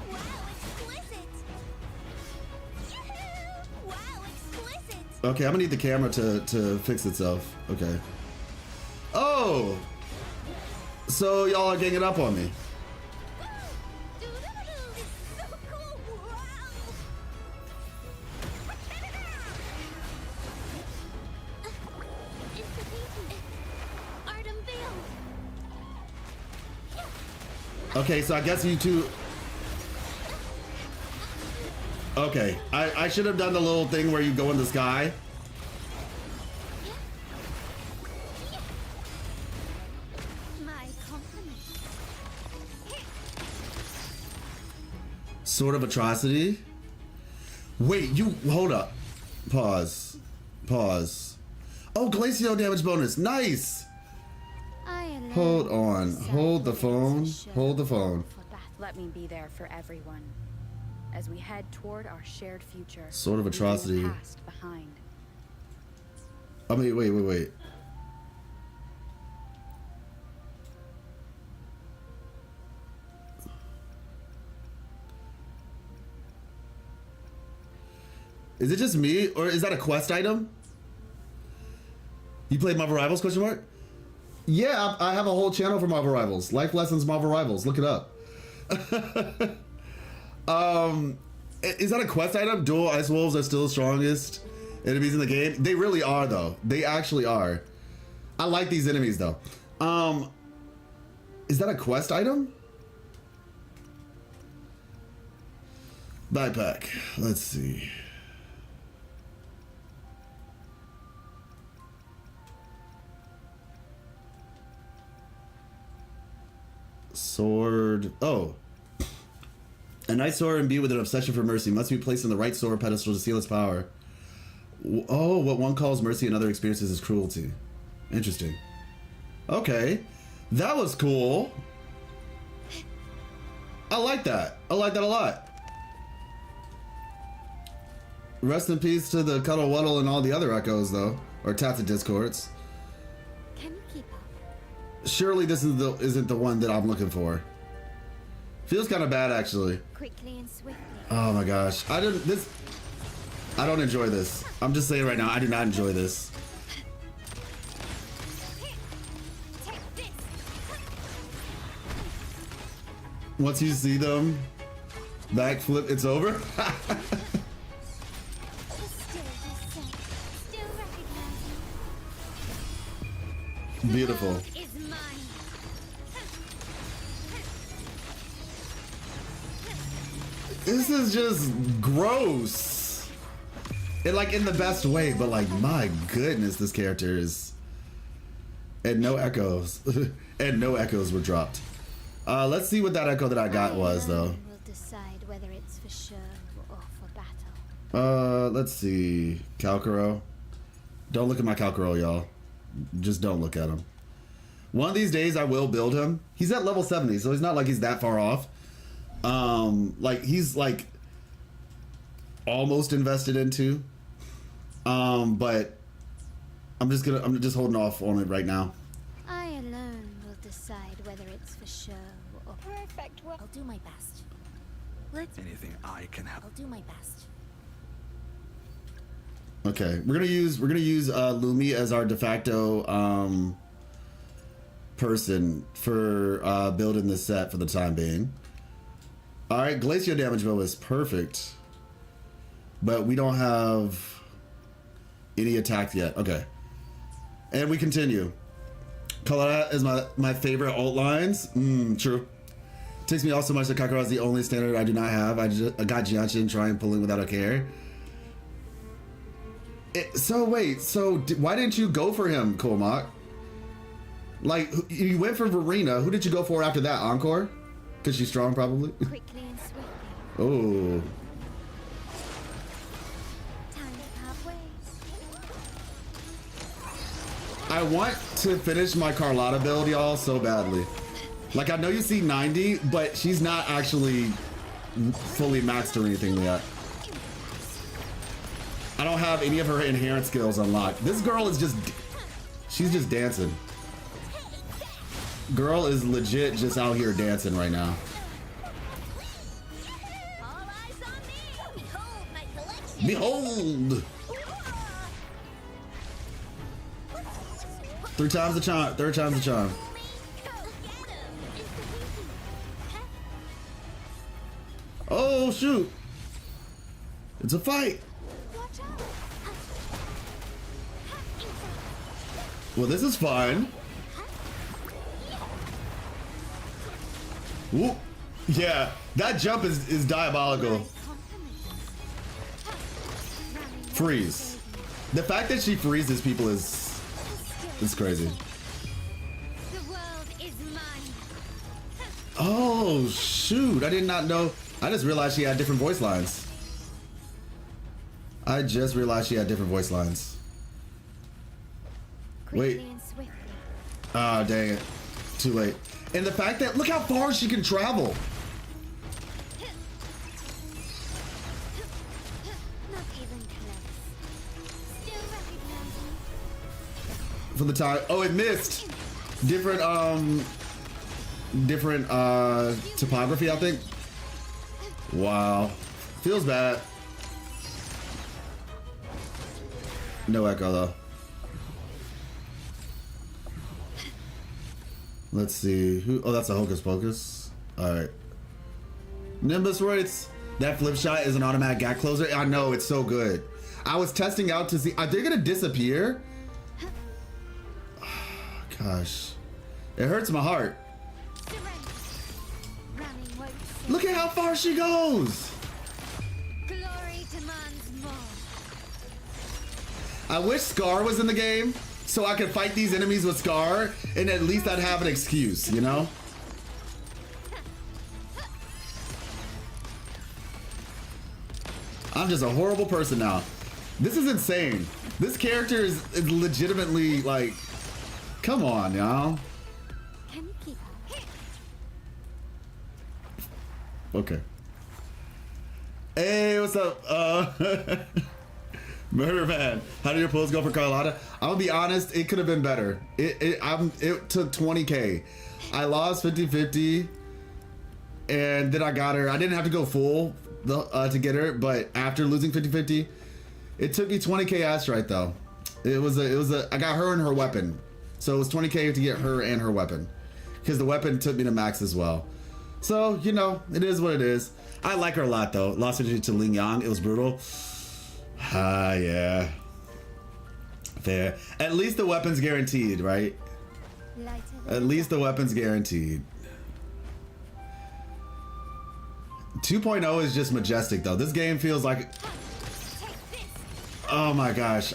Wow, exquisite! Wow, exquisite! Okay, I'm gonna need the camera to fix itself. Okay. Oh, so y'all are ganging up on me. It's so cool! Okay, so I guess you two. Okay, I should have done the little thing where you go in the sky. My compliments. Sword of Atrocity. Wait, you hold up. Pause. Pause. Oh, Glacio damage bonus. Nice. I alone Hold on. decide Hold the whether it's phone. for show Hold the phone. or for battle. Let me be there for everyone as we head toward our shared future. Sword of leaving the Atrocity. past behind. I mean, wait. Is it just me, or is that a quest item? You played Marvel Rivals, question mark? Yeah, I have a whole channel for Marvel Rivals. Life Lessons Marvel Rivals. Look it up. Is that a quest item? Dual Ice Wolves are still the strongest enemies in the game. They really are, though. They actually are. I like these enemies, though. Is that a quest item? Backpack. Let's see. Sword. Oh. A night sword imbued with an obsession for mercy must be placed on the right sword pedestal to seal its power. Oh, what one calls mercy and other experiences is cruelty. Interesting. Okay. That was cool. I like that. I like that a lot. Rest in peace to the Cuddle Wuddle and all the other echoes, though. Or Tata Discords. Can you keep up? Surely this isn't the one that I'm looking for. Feels kind of bad, actually. Quickly and swiftly. Oh my gosh. I don't enjoy this. I'm just saying right now, I do not enjoy this. Take this. Once you see them backflip, it's over. Still the same. Still recognizing. Beautiful. The world is mine. This is just gross. And like in the best way, but like my goodness, this character is. And no echoes. And no echoes were dropped. Let's see what that echo that I got was, though. Will decide whether it's for show or for battle. Let's see. Kuro. Don't look at my Kuro, y'all. Just don't look at him. One of these days I will build him. He's at level 70, so he's not like he's that far off. Like he's like almost invested into. But I'm just holding off on it right now. I alone will decide whether it's for show or perfect. I'll do my best. Let's. Anything I can help. I'll do my best. Okay, we're gonna use Lumi as our de facto person for building this set for the time being. All right, Glacio damage bow is perfect, but we don't have any attack yet. Okay, and we continue. Colorado is my favorite alt lines. True. Takes me off so much that Kakura is the only standard I do not have. I got Jianchin trying pulling without a care. Why didn't you go for him, Kolmak? Like, you went for Verena. Who did you go for after that? Encore? Because she's strong, probably? Quickly and swiftly. Oh. Time to part ways. I want to finish my Carlotta build, y'all, so badly. Like, I know you see 90, but she's not actually fully maxed or anything yet. I don't have any of her inherent skills unlocked. This girl is she's just dancing. Girl is legit just out here dancing right now. All eyes on me. Behold my collection. Behold! 3 times the charm, 3rd time's the charm. Oh shoot! It's a fight! Watch out. Well, this is fun. Whoop. Yeah, that jump is diabolical. Freeze. The fact that she freezes people is crazy. The world is mine. Oh shoot, I did not know. I just realized she had different voice lines. I just realized she had different voice lines. Wait. Quickly and swiftly. Ah, dang it. Too late. And the fact that, look how far she can travel. Not even close. Still recognizing. For the time. Oh, it missed. Different topography, I think. Wow. Feels bad. No echo though. Let's see who. Oh, that's a Hocus Pocus. All right. Nimbus rates. That flip shot is an automatic gap closer. I know, it's so good. I was testing out to see, are they gonna disappear? Gosh, it hurts my heart. Running won't save. Look at how far she goes. Glory demands more. I wish Scar was in the game so I could fight these enemies with Scar and at least I'd have an excuse, you know? I'm just a horrible person now. This is insane. This character is legitimately like, come on, y'all. Can you keep up? Okay. Hey, what's up? Murder Man, how did your pulls go for Carlotta? I'm gonna be honest, it could have been better. It took 20K. I lost 50-50 and then I got her. I didn't have to go full to get her, but after losing 50-50, it took me 20K ass right though. It was I got her and her weapon. So it was 20K to get her and her weapon. Because the weapon took me to max as well. So, you know, it is what it is. I like her a lot though. Lost 50 to Ling Yang, it was brutal. Ah, yeah. Fair. At least the weapon's guaranteed, right? Lighter than At least the weapon's guaranteed. 2.0 is just majestic though. This game feels like, oh my gosh.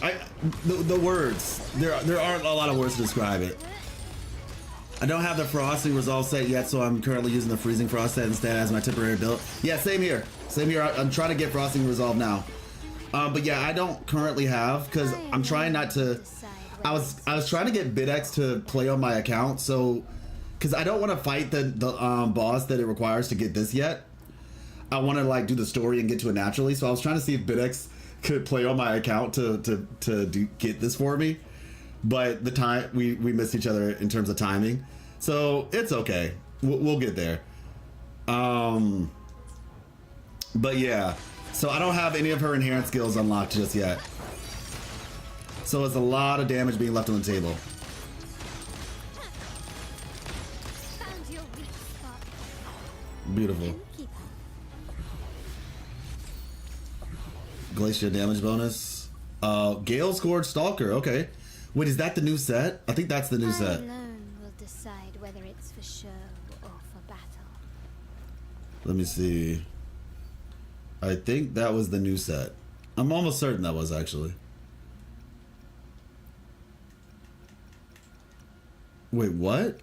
The words. There aren't a lot of words to describe it. I don't have the frosting resolve set yet, so I'm currently using the freezing frost set instead as my temporary build. Yeah, same here. Same here. I'm trying to get frosting resolve now. But yeah, I don't currently have because I'm trying not to. I was trying to get BitX to play on my account, so because I don't want to fight the boss that it requires to get this yet. I want to like do the story and get to it naturally. So I was trying to see if BitX could play on my account to get this for me. But the time we missed each other in terms of timing, so it's okay. We'll get there. But yeah. So I don't have any of her inherent skills unlocked just yet. So it's a lot of damage being left on the table. found your weak spot. Beautiful. Can you keep up? Glacier damage bonus. Gale scored Stalker. Okay. Wait, is that the new set? I think that's the new I set. alone will decide whether it's for show or for battle. Let me see. I think that was the new set. I'm almost certain that was actually. Wait, what?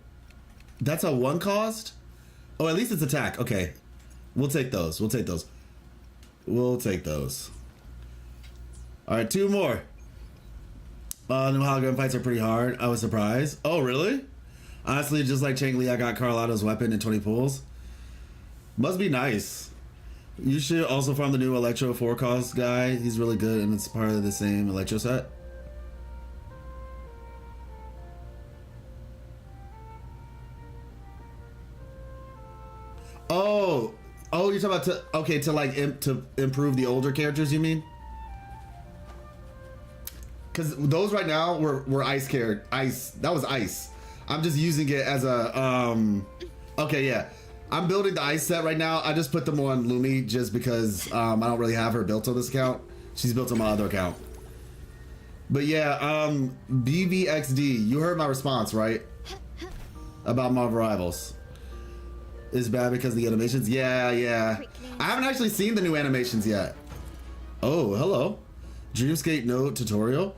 That's a 1 cost? Oh, at least it's attack. Okay. We'll take those. We'll take those. We'll take those. All right, 2 more. New hologram fights are pretty hard. I was surprised. Oh, really? Honestly, just like Chang Li, I got Carlotta's weapon in 20 pulls. Must be nice. You should also farm the new Electro 4 cost guy. He's really good and it's part of the same Electro set. Oh, you're talking about to improve the older characters, you mean? Because those right now were ice character. Ice. That was ice. I'm just using it as a okay, yeah. I'm building the ice set right now. I just put them on Lumi just because I don't really have her built on this account. She's built on my other account. But yeah, BVXD, you heard my response, right? About Marvel Rivals. is bad because of the animations. Yeah. I haven't actually seen the new animations yet. Oh, hello. Dreamscape node tutorial.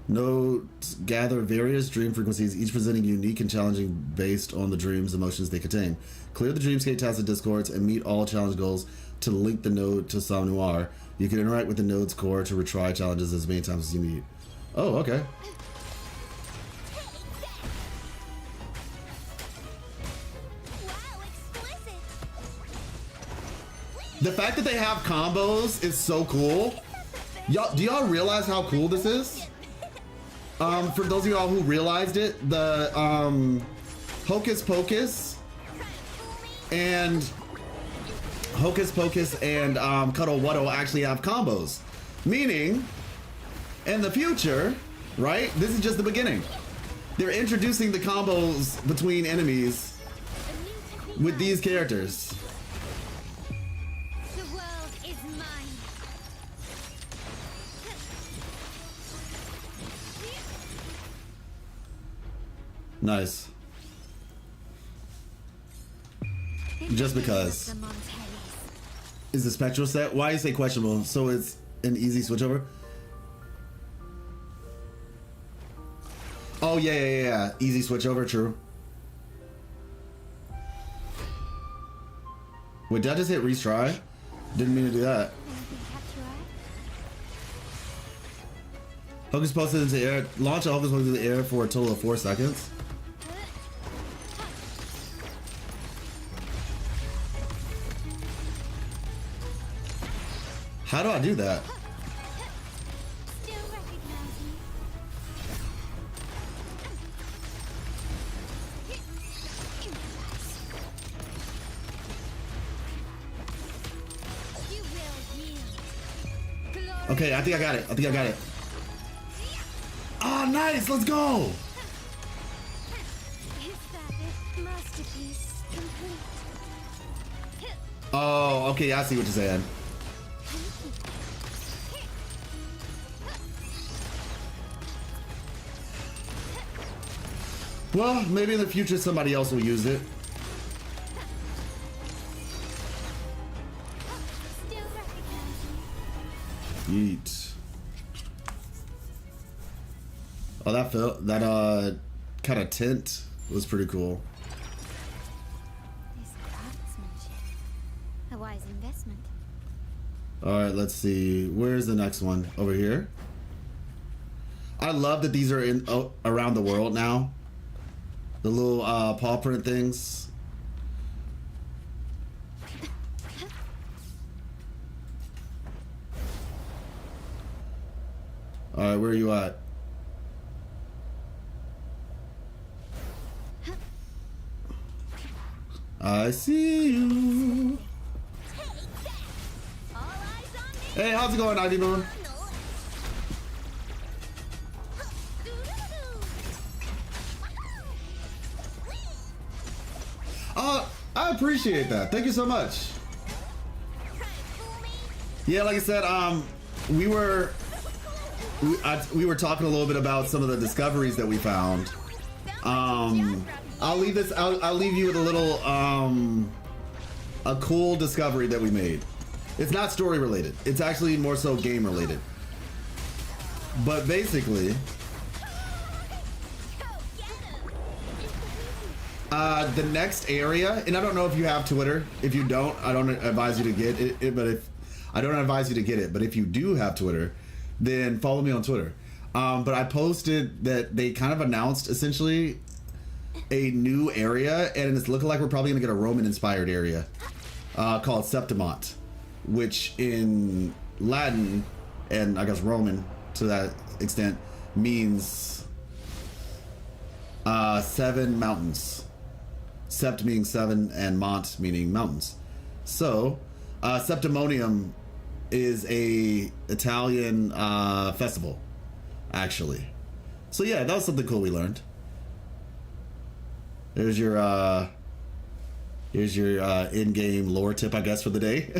Nodes gather various dream frequencies, each presenting unique and challenging based on the dreams emotions they contain. Clear the Dreamscape task of discords and meet all challenge goals to link the node to Som Noir. You can interact with the node's core to retry challenges as many times as you need. Oh, okay. The fact that they have combos is so cool. Y'all, do y'all realize how cool this is? For those of y'all who realized it, the Hocus Pocus and Cuddle Wuddle actually have combos. Meaning, in the future, right? This is just the beginning. They're introducing the combos between enemies with these characters. The world is mine. Nice. Just because. Is the spectral set? Why you say questionable? So it's an easy switchover? Oh yeah. Easy switchover, true. Wait, did I just hit retry? Didn't mean to do that. Hocus Pocus into the air. Launch a Hocus Pocus into the air for a total of 4 seconds. How do I do that? Still recognize me. You will yield. Glory. Okay, I think I got it. Oh, nice. Let's go. Is that it? Masterpiece complete. Oh, okay. I see what you're saying. Well, maybe in the future somebody else will use it. Still recognize me. Yeet. Oh, that kind of tint was pretty cool. This craftsmanship. A wise investment. All right, let's see. Where's the next one? Over here. I love that these are in around the world now. The little paw print things. All right, where are you at? I see you. Hey, how's it going, Ivy Moon? I appreciate that. Thank you so much. Yeah, like I said, we were talking a little bit about some of the discoveries that we found. I'll leave you with a little a cool discovery that we made. It's not story related. It's actually more so game related. But basically, the next area, and I don't know if you have Twitter. If you don't, I don't advise you to get it. But if you do have Twitter, then follow me on Twitter. But I posted that they kind of announced essentially a new area, and it's looking like we're probably gonna get a Roman-inspired area called Septimont, which in Latin and I guess Roman to that extent means 7 mountains. Sept meaning 7 and mont meaning mountains. So Septimonium is a Italian festival, actually. So yeah, that was something cool we learned. Here's your in-game lore tip, I guess, for the day.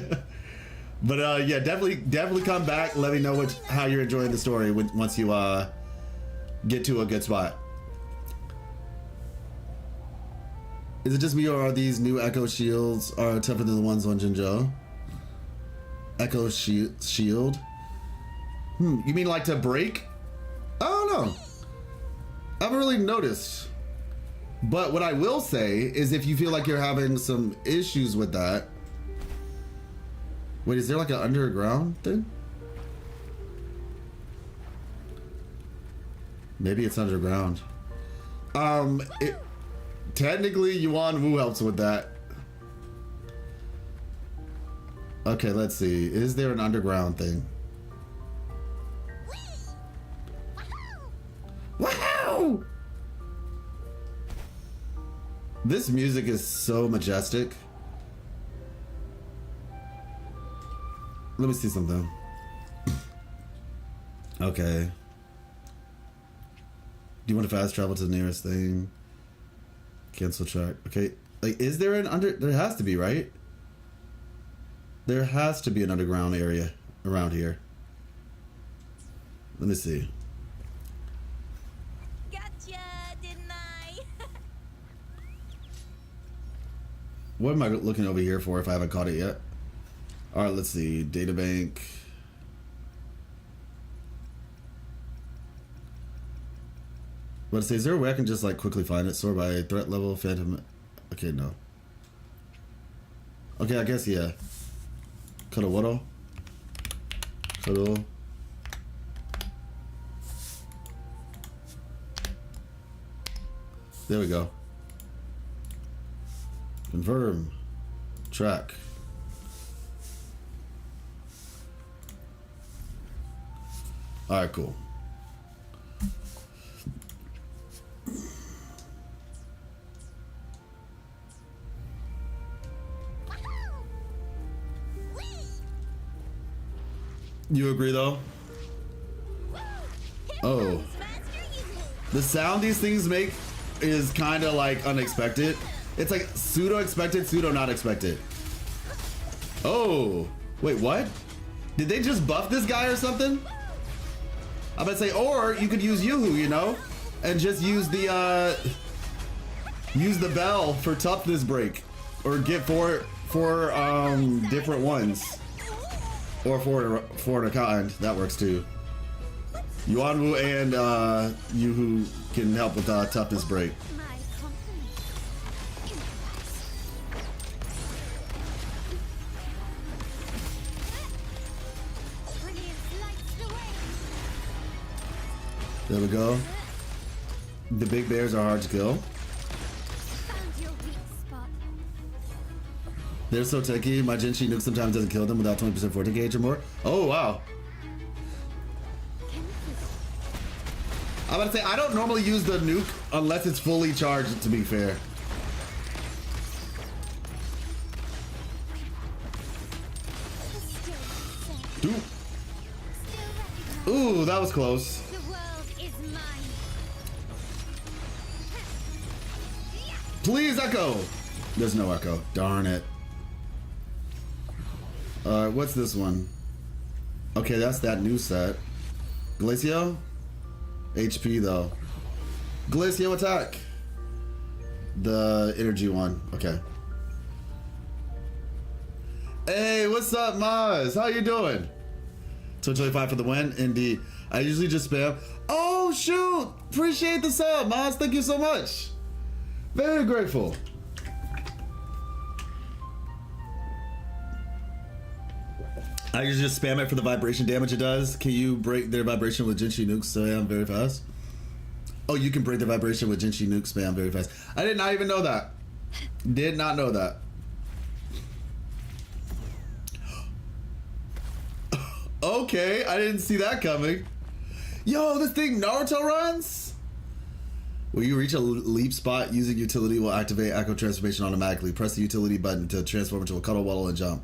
But yeah, definitely come back. Let me know how you're enjoying the story once you get to a good spot. Is it just me or are these new Echo shields are tougher than the ones on Jinzhou? Echo shield? You mean like to break? I don't know. I haven't really noticed. But what I will say is if you feel like you're having some issues with that. Wait, is there like an underground thing? Maybe it's underground. Technically Yuan Wu helps with that. Okay, let's see. Is there an underground thing? Wow! This music is so majestic. Let me see something. Okay. Do you want to fast travel to the nearest thing? Cancel track. Okay. Like, is there an there has to be, right? There has to be an underground area around here. Let me see. Gotcha, didn't I? What am I looking over here for if I haven't caught it yet? All right, let's see. Databank. Let's see. Is there a way I can just like quickly find it? Sort by threat level, phantom. Okay, no. Okay, I guess yeah. Kuro. Kuro. There we go. Confirm. Track. All right, cool. You agree though? Oh. The sound these things make is kind of like unexpected. It's like pseudo expected, pseudo not expected. Oh. Wait, what? Did they just buff this guy or something? I'm about to say, or you could use Yoo-Hoo, you know? And just use the bell for toughness break. Or get four different ones. Or for an accountant, that works too. Yuan Wu and Yoo-Hoo can help with toughness break. There we go. The big bears are hard to kill. They're so techy. My Jinshi nuke sometimes doesn't kill them without 20% forte gauge or more. Oh, wow. I'm about to say, I don't normally use the nuke unless it's fully charged, to be fair. Ooh, that was close. Please echo. There's no echo. Darn it. What's this one? Okay, that's that new set. Glacio? HP though. Glacio attack. The energy one. Okay. Hey, what's up, Maz? How you doing? 225 for the win. Indeed. I usually just spam. Oh shoot! Appreciate the sub, Maz. Thank you so much. Very grateful. I usually just spam it for the vibration damage it does. Can you break their vibration with Jinshi Nuke spam very fast? Oh, you can break the vibration with Jinshi Nuke spam very fast. I did not even know that. Did not know that. Okay, I didn't see that coming. Yo, this thing Naruto runs? When you reach a leap spot, using utility will activate Echo Transformation automatically. Press the utility button to transform into a cuddle waddle and jump.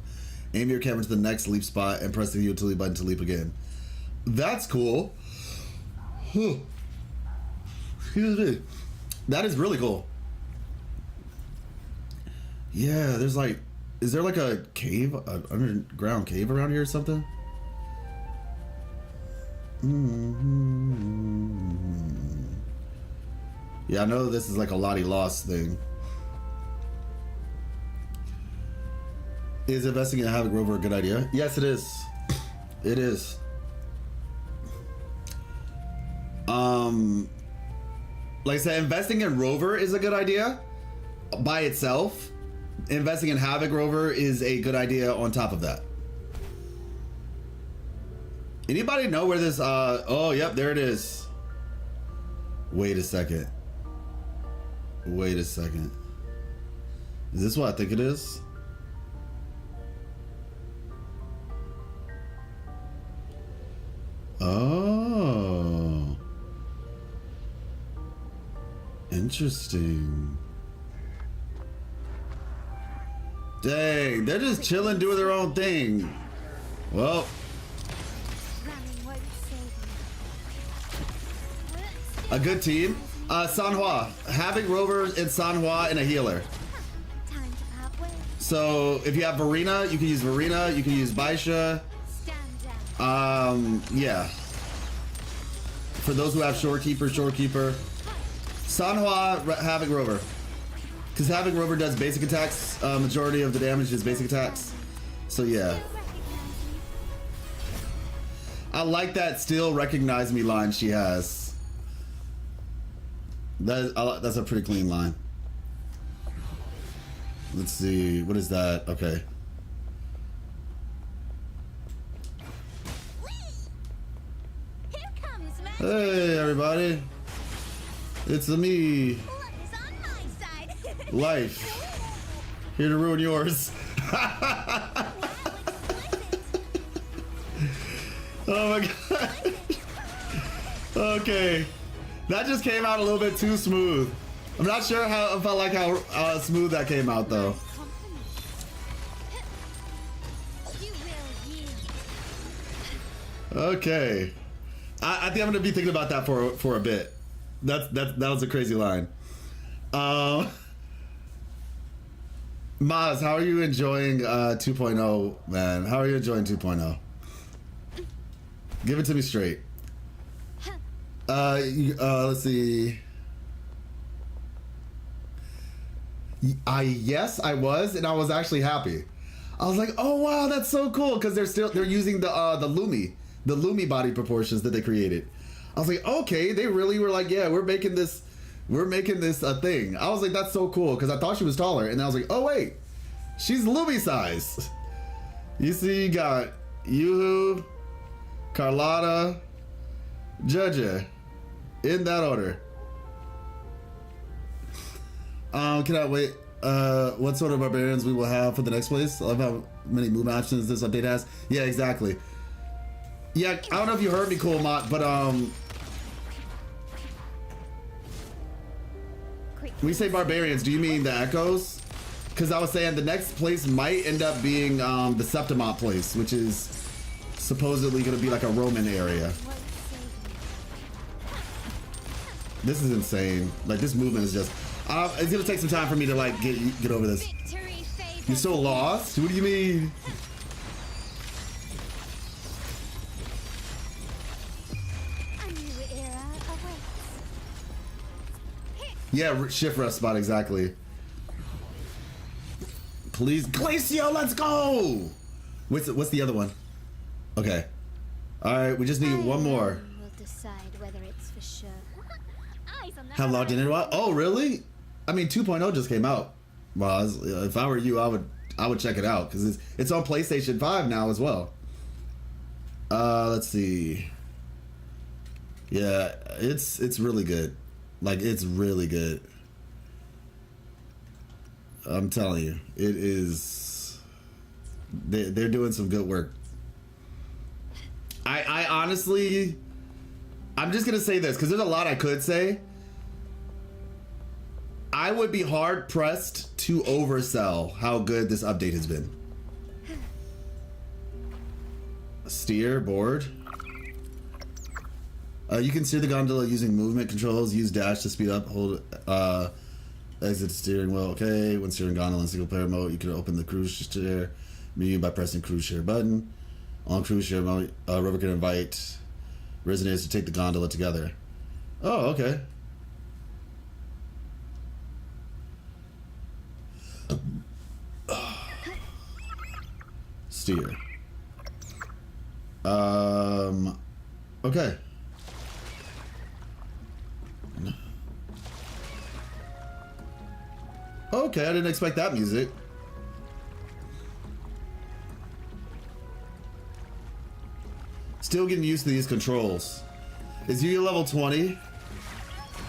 Aim your camera to the next leap spot and press the utility button to leap again. That's cool. Excuse me. That is really cool. Yeah, there's like, is there like a cave, an underground cave around here or something? Yeah, I know this is like a Lottie Lost thing. Is investing in Havoc Rover a good idea? Yes, it is. It is. Like I said, investing in Rover is a good idea by itself. Investing in Havoc Rover is a good idea on top of that. Anybody know where this, oh, yep, there it is. Wait a second. Wait a second. Is this what I think it is? Oh. Interesting. Dang, they're just chilling, doing their own thing. Well. Running won't save A good team. Sanhua. Having Rover and Sanhua and a healer. you. Time to part ways. So if you have Verena, you can use Verena, you can use Baisha. Stand down. Yeah. For those who have Shorekeeper, Shorekeeper. Sanhua, Havoc Rover. Because Havoc Rover does basic attacks. Majority of the damage is basic attacks. So yeah. I like that still recognize me line she has. That's a pretty clean line. Let's see. What is that? Okay. Here comes Matt. Hey, everybody. It's me, Luck is on my side. Life. Here to ruin yours. Oh my god. Okay. That just came out a little bit too smooth. I'm not sure if I like how smooth that came out though. You will yield. Okay. I think I'm gonna be thinking about that for a bit. That was a crazy line. Maz, how are you enjoying 2.0, man? How are you enjoying 2.0? Give it to me straight. Let's see. Yes, I was, and I was actually happy. I was like, oh wow, that's so cool, because they're using the Lumi body proportions that they created. I was like, okay, they really were like, yeah, we're making this a thing. I was like, that's so cool, because I thought she was taller, and I was like, oh wait, she's Lumi size. You see, you got Yuhu, Carlotta, Judge, in that order. Cannot wait. What sort of barbarians we will have for the next place? I love how many move options this update has. Yeah, exactly. Yeah, I don't know if you heard me, Cool Mott, but when you say barbarians, do you mean the echoes? Because I was saying the next place might end up being the Septimont place, which is supposedly going to be like a Roman area. This is insane. Like, this movement is just... it's going to take some time for me to, like, get over this. You're so lost? What do you mean? A new era awaits. Yeah, shift rest spot, exactly. Please, Glacio, let's go! What's the other one? Okay. Alright, we just need one more. We'll decide whether it's for sure. Eyes on that. Have logged in a while? Oh, really? I mean, 2.0 just came out. Well, if I were you, I would check it out because it's on PlayStation 5 now as well. Let's see. Yeah, it's really good. Like, it's really good. I'm telling you, it is. They're doing some good work. I honestly, I'm just gonna say this because there's a lot I could say. I would be hard pressed to oversell how good this update has been. Steer board. You can steer the gondola using movement controls. Use dash to speed up. Hold exit steering wheel. Okay. When steering gondola in single player mode, you can open the cruise share menu by pressing cruise share button. On cruise share mode, Rover can invite residents to take the gondola together. Oh, okay. steer. Okay. Okay, I didn't expect that music. Still getting used to these controls. Is you level 20? When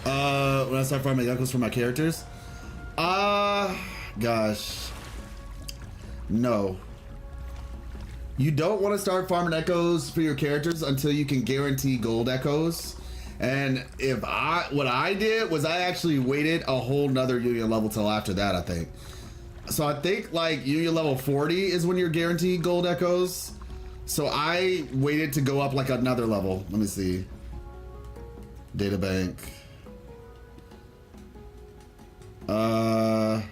I start farming echoes for my characters? Gosh. No. You don't want to start farming echoes for your characters until you can guarantee gold echoes. And what I did was I actually waited a whole nother union level till after that, I think. So I think like union level 40 is when you're guaranteed gold echoes. So I waited to go up like another level. Let me see. Data bank. And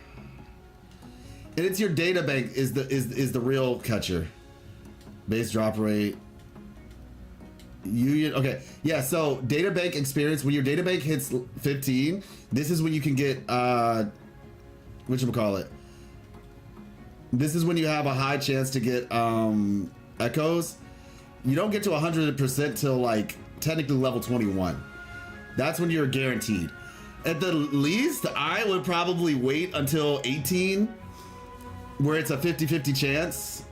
it's your data bank is the real catcher. Base drop rate. Union. Okay. Yeah. So data bank experience. When your data bank hits 15, this is when you can get whatchamacallit. This is when you have a high chance to get echoes. You don't get to 100% till like technically level 21. That's when you're guaranteed. At the least, I would probably wait until 18, where it's a 50-50 chance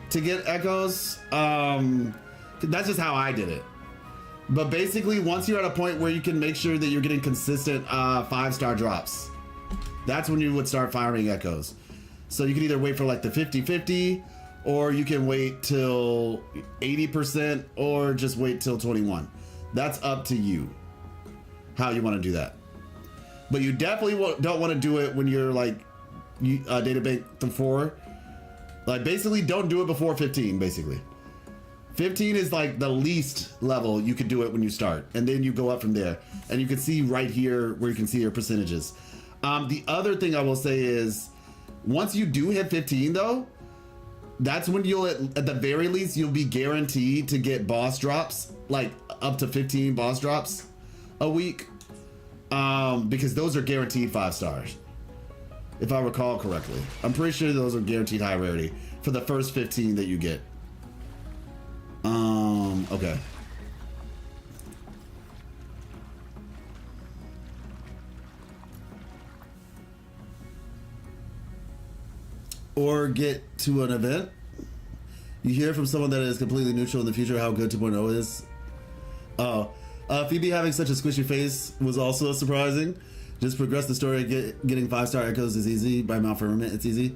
to get echoes. That's just how I did it. But basically, once you're at a point where you can make sure that you're getting consistent 5-star drops, that's when you would start firing echoes. So you can either wait for like the 50-50, or you can wait till 80%, or just wait till 21. That's up to you, how you want to do that. But you definitely don't want to do it when you're like data bank to 4. Like basically, don't do it before 15. Basically, 15 is like the least level you could do it when you start, and then you go up from there. And you can see right here where you can see your percentages. The other thing I will say is, once you do hit 15 though, that's when you'll at the very least you'll be guaranteed to get boss drops, like up to 15 boss drops a week, because those are guaranteed 5 stars, if I recall correctly. I'm pretty sure those are guaranteed high rarity for the first 15 that you get. Okay. Or get to an event. You hear from someone that is completely neutral in the future how good 2.0 is. Oh, Phoebe having such a squishy face was also surprising. Just progress the story. Getting 5-star echoes is easy. By Mount Firmament, it's easy.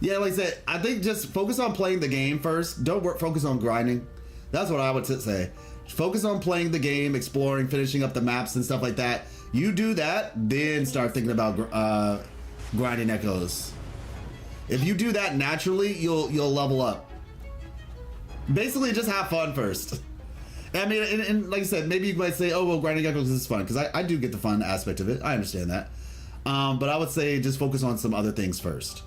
Yeah, like I said, I think just focus on playing the game first. Don't focus on grinding. That's what I would say. Focus on playing the game, exploring, finishing up the maps and stuff like that. You do that, then start thinking about grinding echoes. If you do that naturally, you'll level up. Basically, just have fun first. I mean, and like I said, maybe you might say, oh, well, grinding echoes is fun, because I do get the fun aspect of it. I understand that. But I would say just focus on some other things first.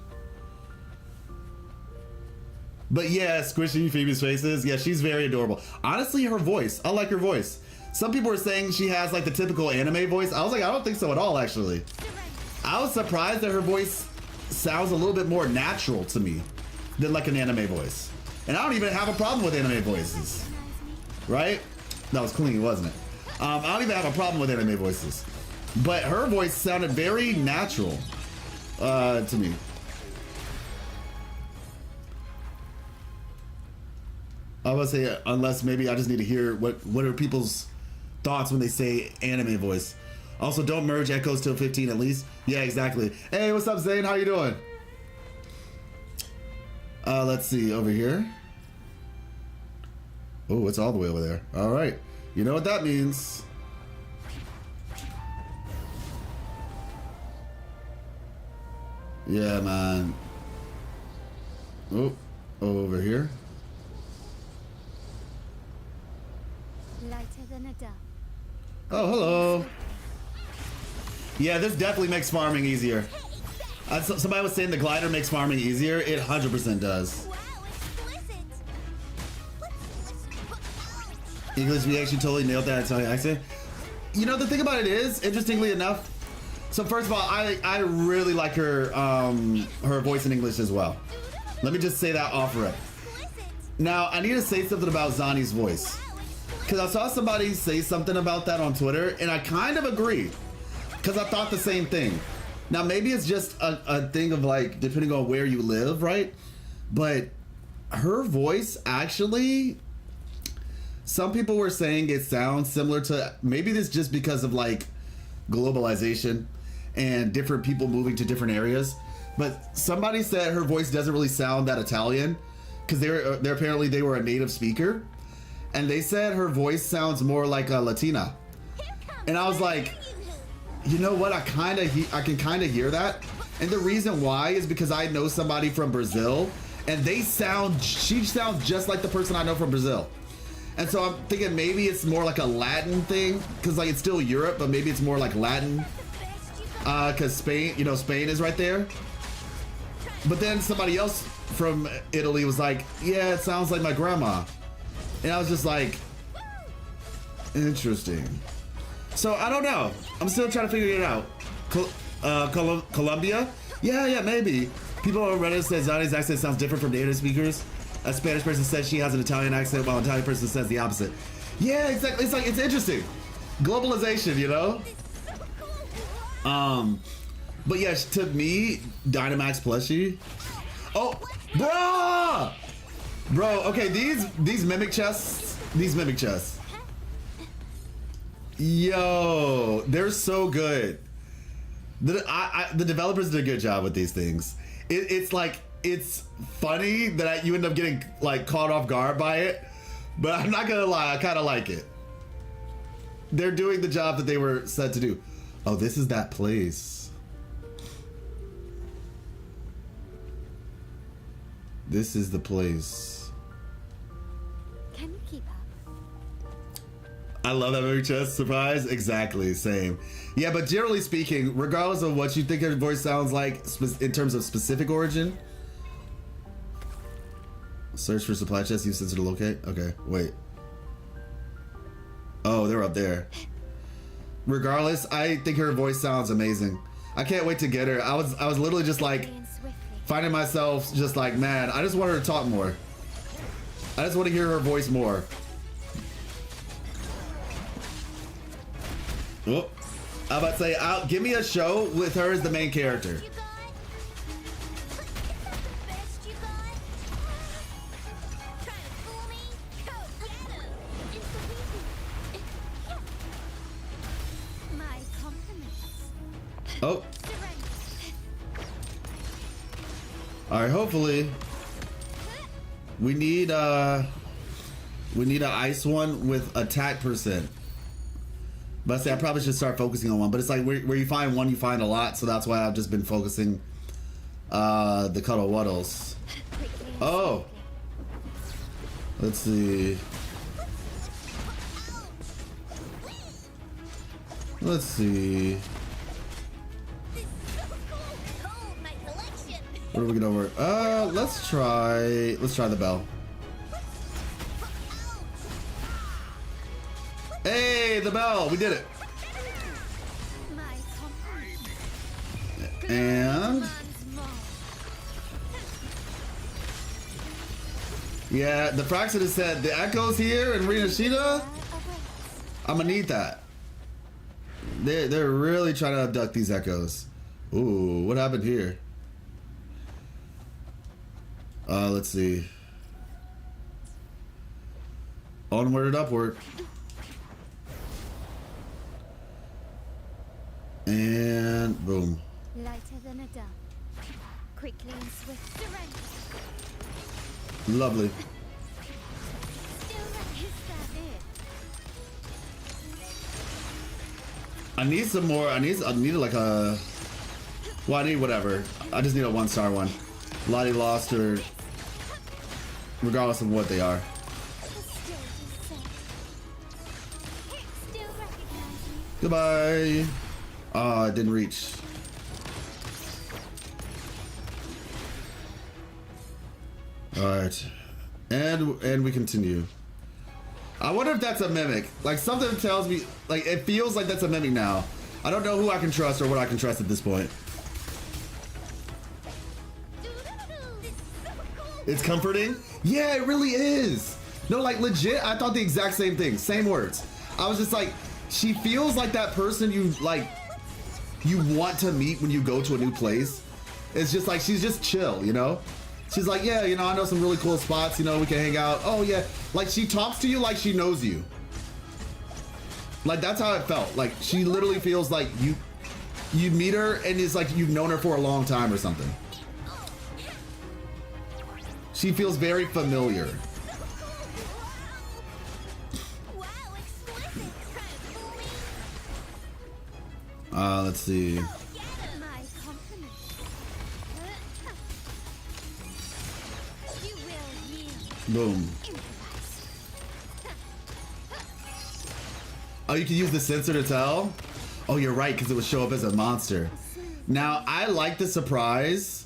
But yeah, squishy Phoebe's faces. Yeah, she's very adorable. Honestly, her voice. I like her voice. Some people are saying she has like the typical anime voice. I was like, I don't think so at all, actually. I was surprised that her voice sounds a little bit more natural to me than like an anime voice. And I don't even have a problem with anime voices. Right? That was clean, wasn't it? I don't even have a problem with anime voices. But her voice sounded very natural to me. I would say, unless maybe I just need to hear what are people's thoughts when they say anime voice. Also, don't merge echoes till 15 at least. Yeah, exactly. Hey, what's up, Zane? How you doing? Let's see, over here. Oh, it's all the way over there. All right. You know what that means. Yeah, man. Oh, over here. Lighter than a dove. Oh, hello. Yeah, this definitely makes farming easier. Somebody was saying the glider makes farming easier. It 100% does. Wow, explicit. English, we actually totally nailed that accent. You know, the thing about it is, interestingly enough, so first of all, I really like her her voice in English as well. Let me just say that off rip. Now, I need to say something about Zani's voice. Because I saw somebody say something about that on Twitter, and I kind of agree. Because I thought the same thing. Now, maybe it's just a thing of like, depending on where you live, right? But her voice actually, some people were saying it sounds similar to, maybe this just because of like globalization and different people moving to different areas. But somebody said her voice doesn't really sound that Italian because they're apparently they were a native speaker, and they said her voice sounds more like a Latina. And I was like, you know what? I can kind of hear that, and the reason why is because I know somebody from Brazil, and she sounds just like the person I know from Brazil. And so I'm thinking maybe it's more like a Latin thing, because like it's still Europe, but maybe it's more like Latin, because Spain, you know, Spain is right there. But then somebody else from Italy was like, yeah, it sounds like my grandma. And I was just like, interesting. So I don't know. I'm still trying to figure it out. Colombia? Yeah, maybe. People on Reddit said Zani's accent sounds different from native speakers. A Spanish person says she has an Italian accent, while an Italian person says the opposite. Yeah, exactly. It's like, it's interesting. Globalization, you know? But yeah, to me, Dynamax plushie. Oh, bro. Okay, these mimic chests. Yo, they're so good. The developers did a good job with these things. It's like, it's funny that you end up getting like caught off guard by it, but I'm not gonna lie, I kind of like it. They're doing the job that they were set to do. Oh, this is that place. This is the place. Can you keep up? I love that movie chest. Surprise. Exactly. Same. Yeah, but generally speaking, regardless of what you think her voice sounds like in terms of specific origin. Search for supply chest. Use sensor to locate. Okay, wait. Oh, they're up there. Regardless, I think her voice sounds amazing. I can't wait to get her. I was literally just like finding myself just like, man, I just want her to talk more. I just want to hear her voice more. Oh, I'm about to say, give me a show with her as the main character. Oh. All right, hopefully we need an ice one with attack percent. But I say I probably should start focusing on one, but it's like where you find one, you find a lot, so that's why I've just been focusing the Cuddle Wuddles. Oh. Let's see. Let's see. What are we gonna work? Let's try the bell. Hey, the bell, we did it. And yeah, the Fraxon has said the echoes here in Rinashita. I'm gonna need that. They're really trying to abduct these echoes. Ooh, what happened here? Let's see. Onward and upward. And boom. Lighter than a dove. Quickly and swift. Surrender. Lovely. I need some more. I need like a. Well, I need whatever. I just need a 1-star one. Lottie lost her. Regardless of what they are. Goodbye. Oh, it didn't reach. All right, and we continue. I wonder if that's a mimic. Like something tells me, like it feels like that's a mimic now. I don't know who I can trust or what I can trust at this point. It's comforting. Yeah, it really is. No, like legit, I thought the exact same thing. Same words. I was just like, she feels like that person you want to meet when you go to a new place. It's just like, she's just chill, you know? She's like, yeah, you know, I know some really cool spots, you know, we can hang out. Oh yeah, like she talks to you like she knows you. Like that's how it felt. Like she literally feels like you meet her and it's like you've known her for a long time or something. She feels very familiar. Wow, explicit. Trying to fool me? Let's see. Get 'em. My compliments. You will yield. Boom. Oh, you can use the sensor to tell? Oh, you're right, because it would show up as a monster. Now, I like the surprise,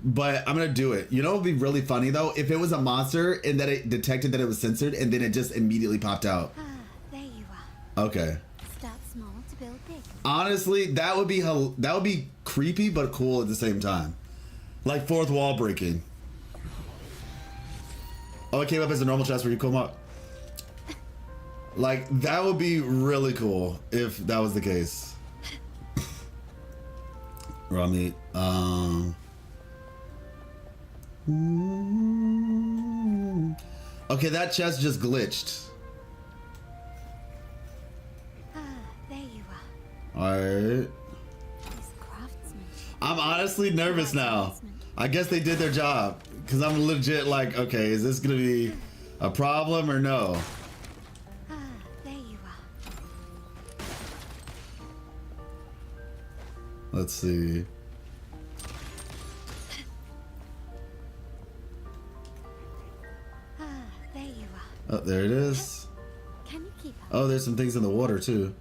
but I'm gonna do it. You know what would be really funny though? If it was a monster and that it detected that it was censored and then it just immediately popped out. Ah, there you are. Okay. Start small to build big. Honestly, that would be creepy but cool at the same time. Like fourth wall breaking. Oh, it came up as a normal chest where you come up. Like, that would be really cool if that was the case. Raw meat. Okay, that chest just glitched. Ah, there you are. Alright. This craftsmanship. I'm honestly nervous now. I guess they did their job. Because I'm legit like, okay, is this going to be a problem or no? Ah, there you are. Let's see. Ah, there you are. Oh, there it is. Can you keep up? Oh, there's some things in the water too.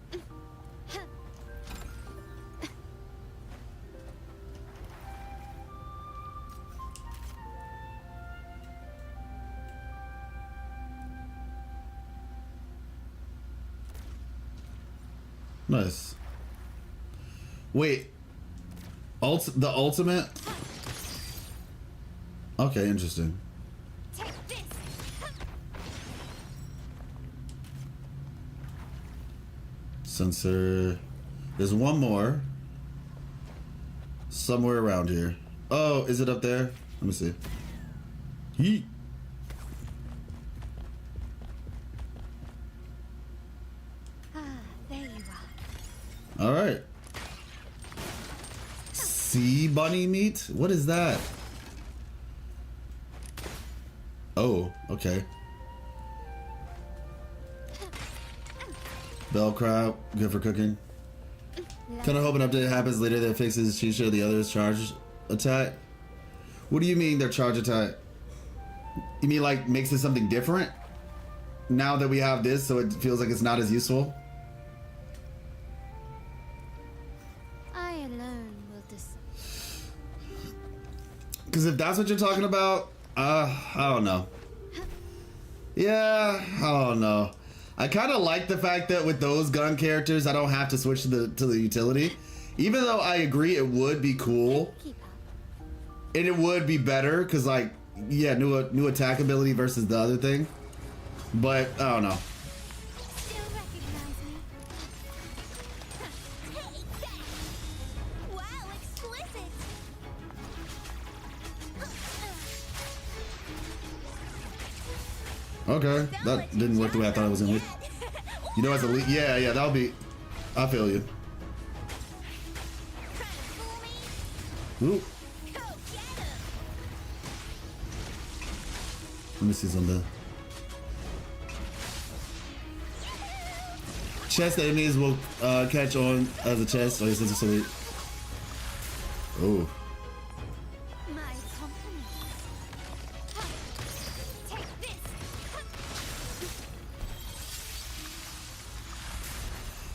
Nice. Wait. The ultimate? Okay, interesting. Take this. Sensor. There's one more. Somewhere around here. Oh, is it up there? Let me see. Yeet. Ah, there you are. All right. Sea bunny meat? What is that? Oh, okay. Bell crab, good for cooking. Kind of hope an update happens later that fixes Shisha or the other's charge attack. What do you mean their charge attack? You mean like makes it something different? Now that we have this, so it feels like it's not as useful? I alone will decide. Because if that's what you're talking about, I don't know. Yeah, I don't know. I kind of like the fact that with those gun characters, I don't have to switch to the utility. Even though I agree it would be cool. Keep up. And it would be better, because like, yeah, new attack ability versus the other thing. But, I don't know. Still recognize me? Take that. Wow, explicit. Okay, that didn't work the way I thought it was going to. You know, as a lead, yeah, that'll be, I feel you. Trying to fool me? Ooh, Go get 'em. let me see something. Chest enemies will catch on as a chest. Oh, yes, this is so weird. Oh. My compliments. Take this.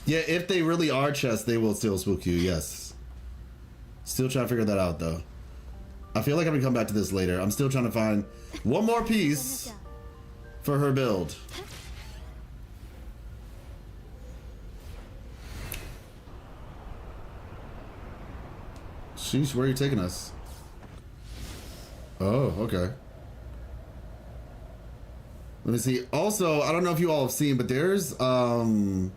Yeah, if they really are chests, they will still spook you, yes. Still trying to figure that out, though. I feel like I'm gonna come back to this later. I'm still trying to find one more piece for her build. Sheesh, where are you taking us? Oh, okay. Let me see. Also, I don't know if you all have seen, but there's where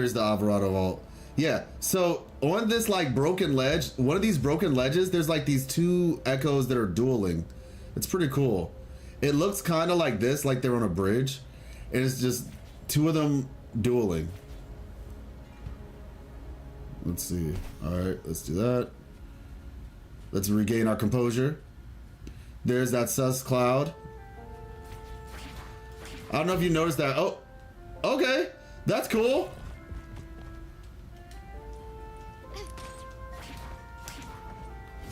is the Alvarado vault? Yeah. So on this like broken ledge, one of these broken ledges, there's like these two echoes that are dueling. It's pretty cool. It looks kind of like this, like they're on a bridge, and it's just two of them dueling. Let's see. All right, let's do that. Let's regain our composure. There's that sus cloud. I don't know if you noticed that. Oh, okay. That's cool.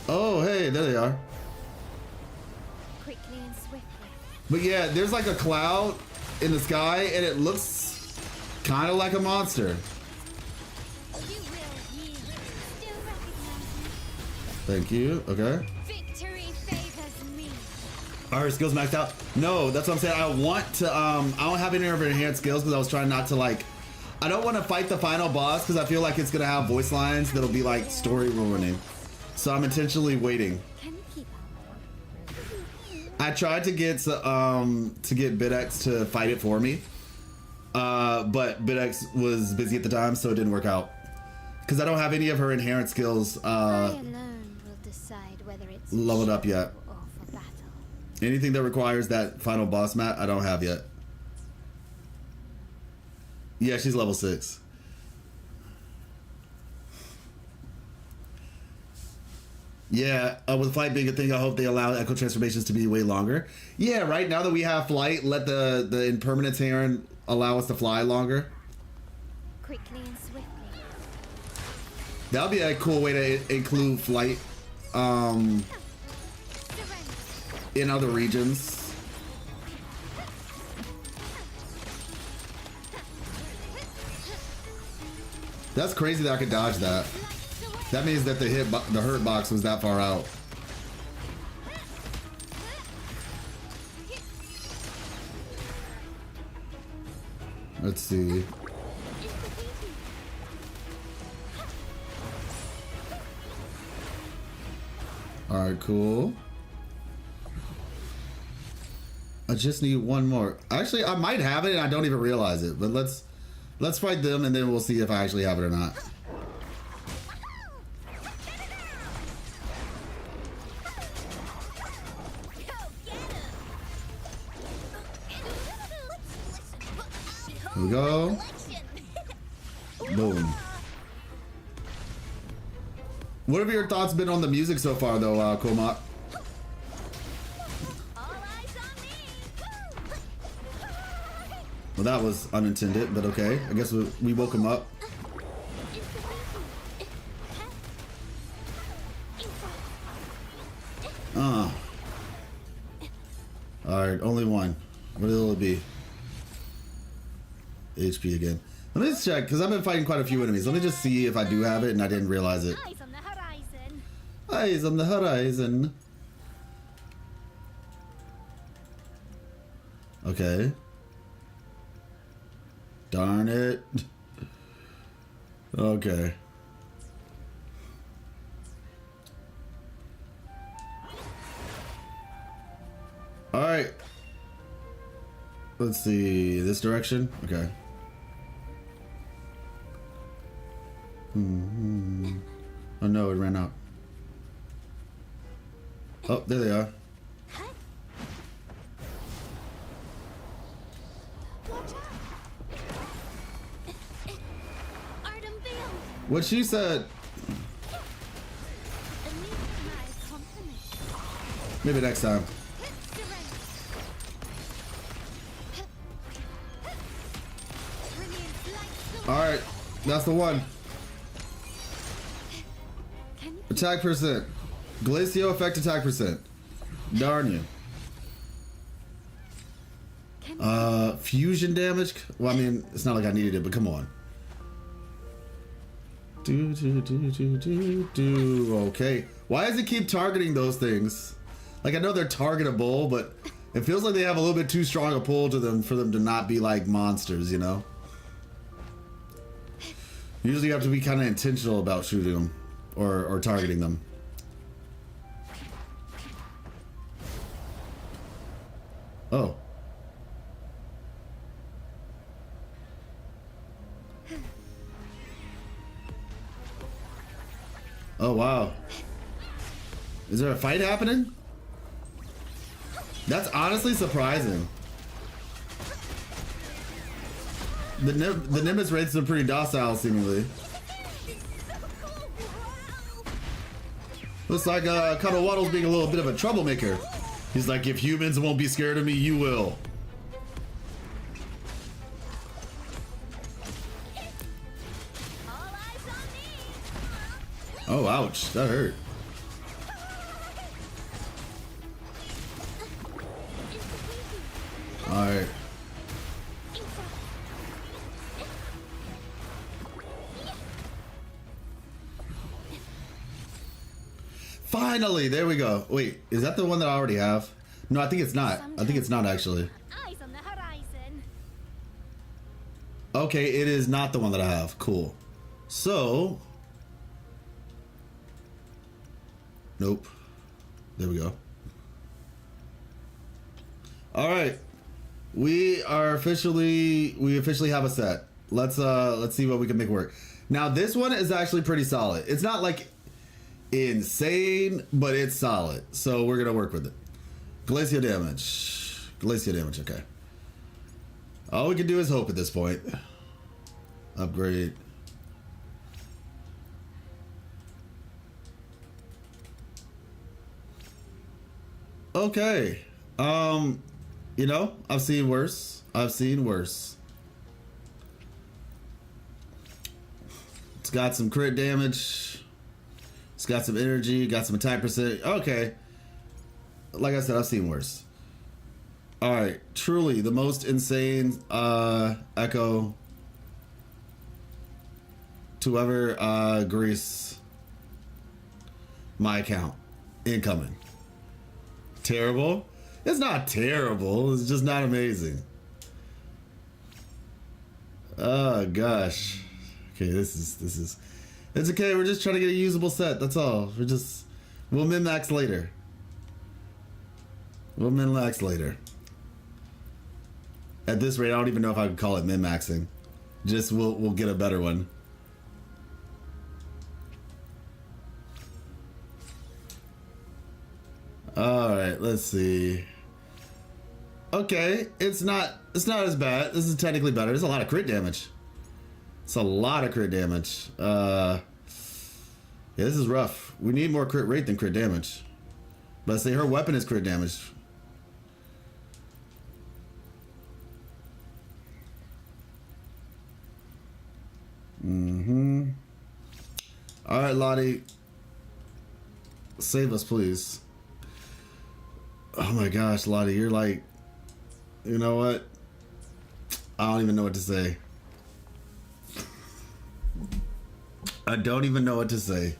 Oh, hey, there they are. Quickly and swiftly. But yeah, there's like a cloud in the sky, and it looks kind of like a monster. You will yield. Still recognize me. Thank you. Okay. Victory favors me. Are her skills maxed out? No, that's what I'm saying. I want to, I don't have any of her enhanced skills because I was trying not to like, I don't want to fight the final boss because I feel like it's going to have voice lines that'll be like story ruining. So I'm intentionally waiting. Can you keep up? I tried to get BitX to fight it for me, but BitX was busy at the time, so it didn't work out. Because I don't have any of her inherent skills I alone will decide whether it's leveled up yet. or for battle. Anything that requires that final boss mat, I don't have yet. Yeah, she's level 6. Yeah, with flight being a thing, I hope they allow echo transformations to be way longer. Yeah, right now that we have flight, let the impermanence Heron allow us to fly longer. Quickly and swiftly. That would be a cool way to include flight in other regions. That's crazy that I could dodge that. That means that the hurt box was that far out. Let's see. All right, cool. I just need one more. Actually, I might have it and I don't even realize it, but let's fight them and then we'll see if I actually have it or not. Here we go. Boom. What have your thoughts been on the music so far, though, Komat? Well, that was unintended, but okay. I guess we woke him up. Alright, only one. What will it be? HP again. Let me just check, because I've been fighting quite a few enemies. Let me just see if I do have it and I didn't realize it. Eyes on the horizon. Eyes on the horizon. Okay. Darn it. Okay. Alright. Let's see. This direction? Okay. Oh no, it ran out. Oh, there they are. What she said. Maybe next time. Alright, that's the one. Attack percent. Glacio effect attack percent. Darn you. Fusion damage? Well, I mean, it's not like I needed it, but come on. Okay. Why does it keep targeting those things? Like, I know they're targetable, but it feels like they have a little bit too strong a pull to them for them to not be like monsters, you know? Usually you have to be kind of intentional about shooting them or targeting them. Oh. Oh, wow. Is there a fight happening? That's honestly surprising. The Nimbus rates are pretty docile, seemingly. Looks like Cuddle Waddle's being a little bit of a troublemaker. He's like, if humans won't be scared of me, you will. Oh, ouch. That hurt. Alright. Finally, there we go. Wait, is that the one that I already have? No, I think it's not. I think it's not actually. Eyes on the horizon. Okay, it is not the one that I have. Cool. So, nope. There we go. All right, we officially have a set. Let's see what we can make work. Now this one is actually pretty solid. It's not like insane, but it's solid. So we're gonna work with it. Glacial damage. Glacial damage. Okay. All we can do is hope at this point. Upgrade. Okay. You know, I've seen worse. I've seen worse. It's got some crit damage. It's got some energy. Got some attack percent. Okay. Like I said, I've seen worse. All right. Truly the most insane echo to ever grease my account. Incoming. Terrible. It's not terrible. It's just not amazing. Oh gosh. Okay, this is. It's okay. We're just trying to get a usable set. That's all. We'll min-max later. We'll min-max later. At this rate, I don't even know if I could call it min-maxing. Just we'll get a better one. All right. Let's see. Okay, it's not as bad. This is technically better. There's a lot of crit damage. It's a lot of crit damage. Yeah, this is rough. We need more crit rate than crit damage. But I say her weapon is crit damage. Mm-hmm. All right, Lottie. Save us, please. Oh my gosh, Lottie, you're like, you know what? I don't even know what to say. I don't even know what to say.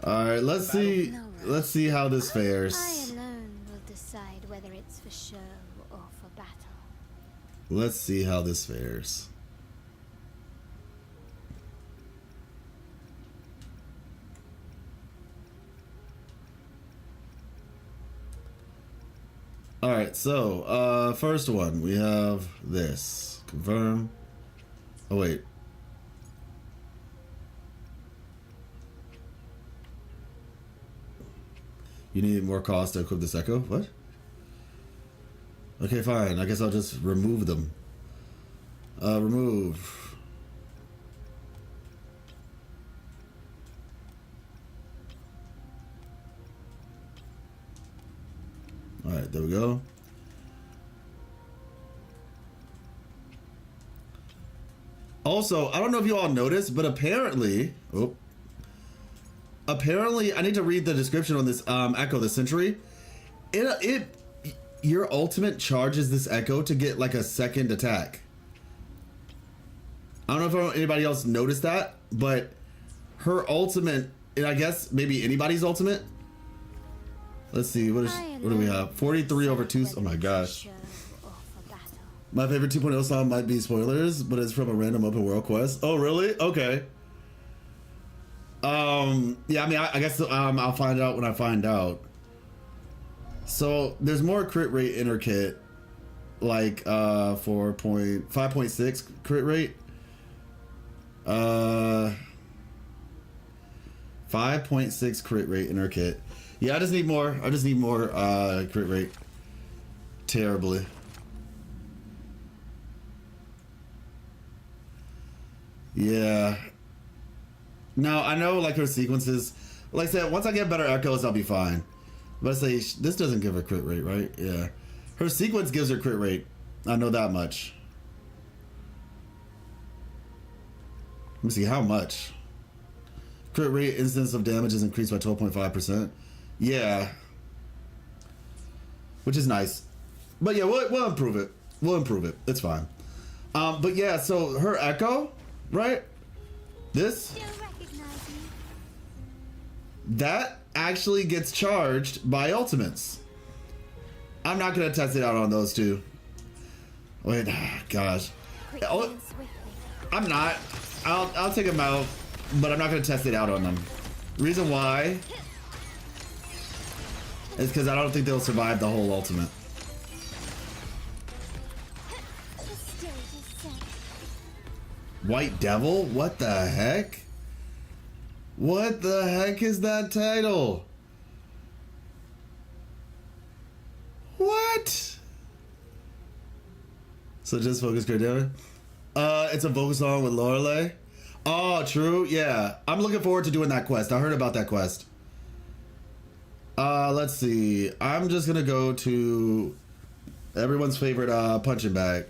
All right, let's see. Let's see how this fares. I alone will decide whether it's for show or for battle. Let's see how this fares. All right, so first one, we have this. Confirm. Oh, wait. You need more cost to equip this echo? What? Okay, fine. I guess I'll just remove them. Remove. All right, there we go. Also, I don't know if you all noticed, but apparently, I need to read the description on this Echo the Century. Your ultimate charges this Echo to get like a second attack. I don't know if anybody else noticed that, but her ultimate, and I guess maybe anybody's ultimate. Let's see, what do we have? 43 over 2. Oh my gosh. My favorite 2.0 song might be spoilers, but it's from a random open world quest. Oh, really? Okay. Yeah, I mean, I guess I'll find out when I find out. So there's more crit rate in her kit, like 5.6 crit rate. 5.6 crit rate in her kit. Yeah, I just need more. I just need more crit rate. Terribly. Yeah. Now, I know, like, her sequences... Like I said, once I get better echoes, I'll be fine. But I say, this doesn't give her crit rate, right? Yeah. Her sequence gives her crit rate. I know that much. Let me see, how much? Crit rate instance of damage is increased by 12.5%. Yeah. Which is nice. But yeah, we'll improve it. We'll improve it. It's fine. But yeah, so her echo, right? This... Still recognize me? That actually gets charged by ultimates. I'm not gonna test it out on those two. Wait, gosh. Quickly Oh, and swiftly. I'm not. I'll take them out, but I'm not gonna test it out on them. Reason why is because I don't think they'll survive the whole ultimate. The stage is set. White Devil? What the heck? What the heck is that title? What? So just focus crit damage? It's a vocal song with Lorelei. Oh, true. Yeah. I'm looking forward to doing that quest. I heard about that quest. Let's see. I'm just gonna go to everyone's favorite punching bag.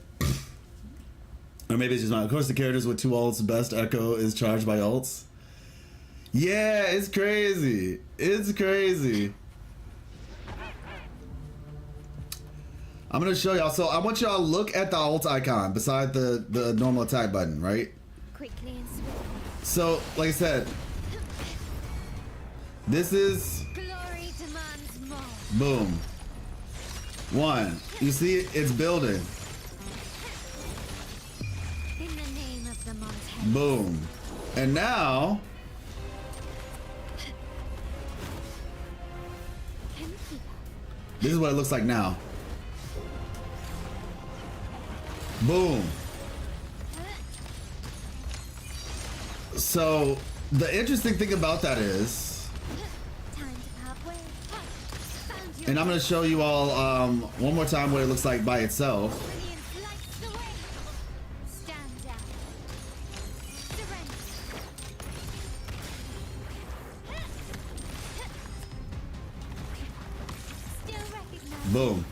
Or maybe it's just mine. Of course, the characters with 2 ults, best echo is charged by ults. Yeah, it's crazy. It's crazy. I'm gonna show y'all. So I want y'all to look at the ult icon beside the normal attack button, right? Quickly and swiftly. So, like I said, this is Glory demands more. boom. 1. You see it's building. In the name of the Montana. Boom. And now Can keep up. this is what it looks like now. Boom. So the interesting thing about that is, Time to part ways. Found you. and I'm gonna show you all one more time what it looks like by itself. Brilliance lights the way. Stand down. Surrender. Still recognize. Boom.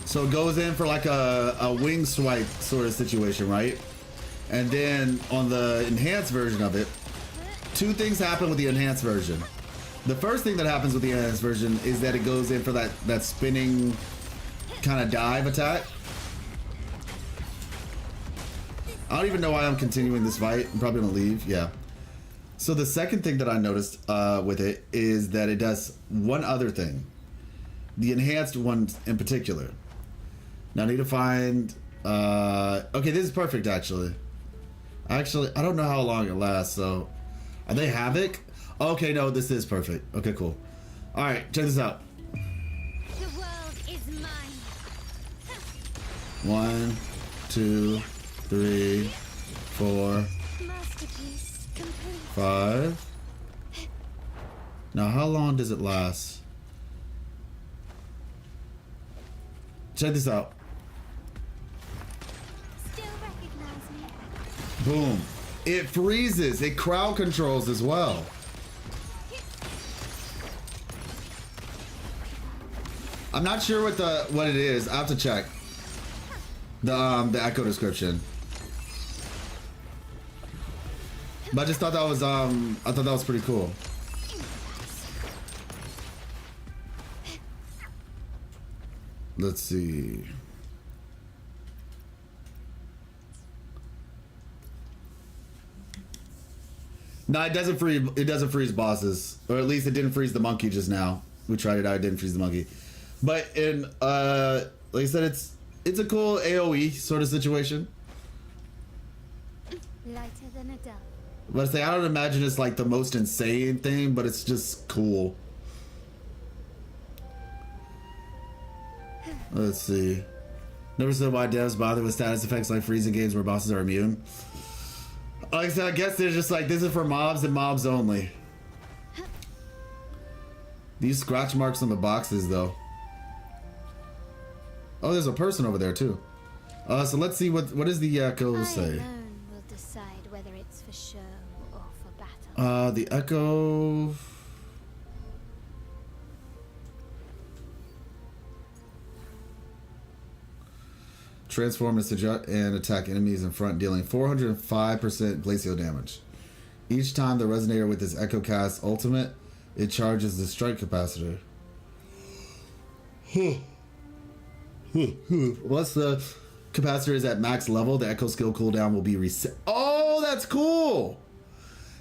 So it goes in for like a wing swipe sort of situation, right? And then on the enhanced version of it, 2 things happen with the enhanced version. The first thing that happens with the enhanced version is that it goes in for that spinning kind of dive attack. I don't even know why I'm continuing this fight. I'm probably gonna leave. Yeah. So the second thing that I noticed with it is that it does one other thing. The enhanced one in particular. Now I need to find... okay, this is perfect, actually. I don't know how long it lasts, so... Are they Havoc? Okay, no, this is perfect. Okay, cool. Alright, check this out. The world is mine. 1, 2, 3, 4, Masterpiece complete. 5. Now, how long does it last? Check this out. Still recognize me. Boom. It freezes. It crowd controls as well. I'm not sure what it is. I have to check the echo description. But I just thought that was I thought that was pretty cool. Let's see. No, it doesn't freeze. It doesn't freeze bosses, or at least it didn't freeze the monkey just now. We tried it out. It didn't freeze the monkey. But in like I said, it's a cool AOE sort of situation. Lighter than a dove. But I say I don't imagine it's like the most insane thing, but it's just cool. Let's see. Never said why devs bother with status effects like freezing games where bosses are immune. Like, so I guess they're just like, this is for mobs and mobs only. These scratch marks on the boxes, though. Oh, there's a person over there, too. So let's see, what does the echo say? I alone will decide whether it's for show or for battle. The echo... Transform and attack enemies in front, dealing 405% glacial damage. Each time the resonator with this echo casts ultimate, it charges the strike capacitor. Once the capacitor is at max level, the echo skill cooldown will be reset. Oh, that's cool!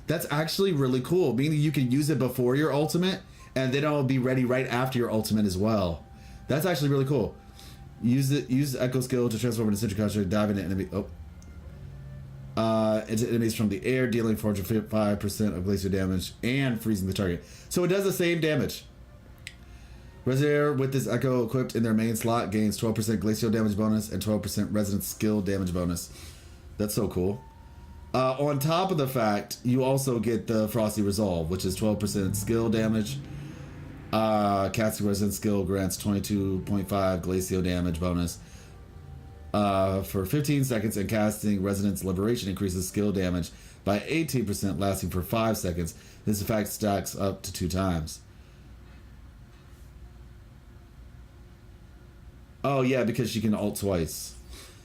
That's actually really cool, meaning you can use it before your ultimate, and then it'll be ready right after your ultimate as well. That's actually really cool. Use the echo skill to transform into central construct, dive into enemy. Into enemies from the air, dealing 405% of glacial damage and freezing the target. So it does the same damage. Resonator with this echo equipped in their main slot gains 12% glacial damage bonus and 12% resident skill damage bonus. That's so cool. On top of the fact, you also get the Frosty Resolve, which is 12% skill damage. Casting Resident Skill grants 22.5 glacial damage bonus for 15 seconds, and casting Resonance Liberation increases skill damage by 18%, lasting for 5 seconds. This effect stacks up to 2 times. Oh yeah, because she can ult twice.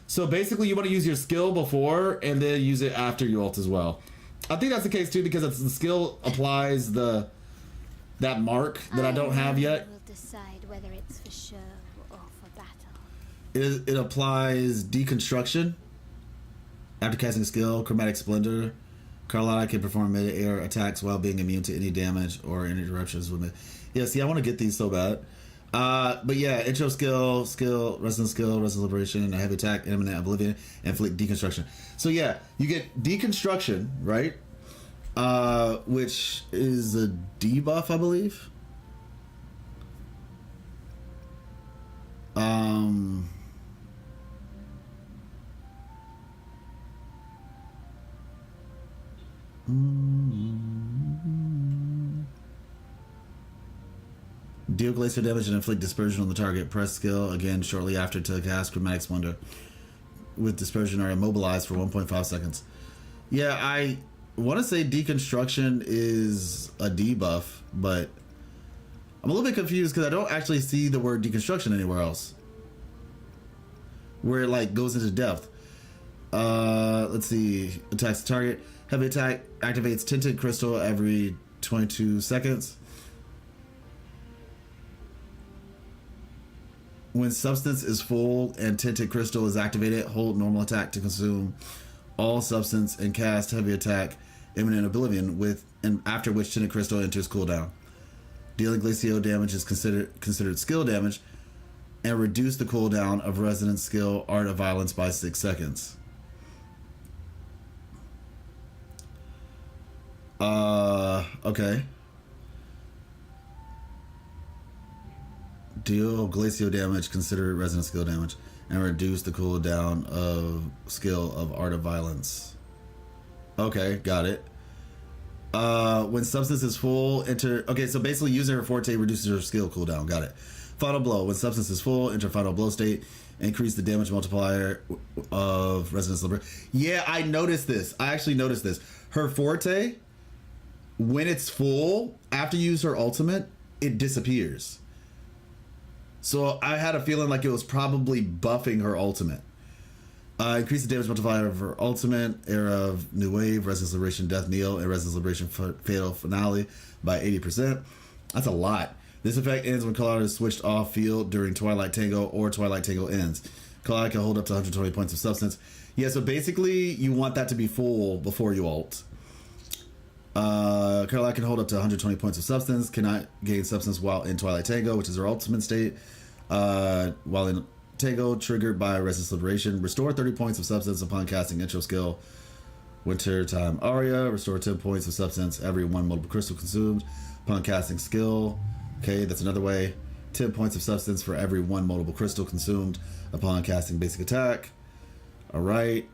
So basically you want to use your skill before and then use it after you ult as well. I think that's the case too, because the skill applies that mark that I don't have yet. Will decide whether it's for show or for battle. It applies deconstruction after casting a skill. Chromatic Splendor. Carlotta can perform mid-air attacks while being immune to any damage or any interruptions with it. Yeah, see, I want to get these so bad. But yeah, intro skill, resonance liberation, a heavy attack, imminent oblivion, and flick deconstruction. So yeah, you get deconstruction, right? Which is a debuff, I believe. Deal glacial damage and inflict dispersion on the target. Press skill again shortly after to cast Chromatic Splendor. With dispersion are immobilized for 1.5 seconds. Yeah, I want to say deconstruction is a debuff, but I'm a little bit confused because I don't actually see the word deconstruction anywhere else where it like goes into depth. Let's see. Attacks the target. Heavy attack activates tinted crystal every 22 seconds. When substance is full and tinted crystal is activated, hold normal attack to consume all substance and cast heavy attack imminent oblivion and after which tinted crystal enters cooldown. Dealing glacial damage is considered skill damage, and reduce the cooldown of resonant skill Art of Violence by 6 seconds. Okay. Deal glacial damage, consider resonant skill damage, and reduce the cooldown of skill of Art of Violence. Okay, got it. When substance is full, enter. Okay, so basically using her forte reduces her skill cooldown. Got it. Final blow. When substance is full, enter final blow state. Increase the damage multiplier of resonance liberation. Yeah, I noticed this. I actually noticed this. Her forte, when it's full, after you use her ultimate, it disappears. So I had a feeling like it was probably buffing her ultimate. Increase the damage multiplier of her ultimate, Era of New Wave, Resonance Liberation, Death Kneel, and Resonance Liberation Fatal Finale by 80%. That's a lot. This effect ends when Colada is switched off field during Twilight Tango or Twilight Tango ends. Colada can hold up to 120 points of substance. Yeah, so basically you want that to be full before you ult. Carlotta can hold up to 120 points of substance, cannot gain substance while in Twilight Tango, which is her ultimate state. While in Tango, triggered by Resonance Liberation, restore 30 points of substance upon casting intro skill. Winter Time Aria, restore 10 points of substance every 1 multiple crystal consumed upon casting skill. Okay, that's another way. 10 points of substance for every 1 multiple crystal consumed upon casting basic attack. Alright.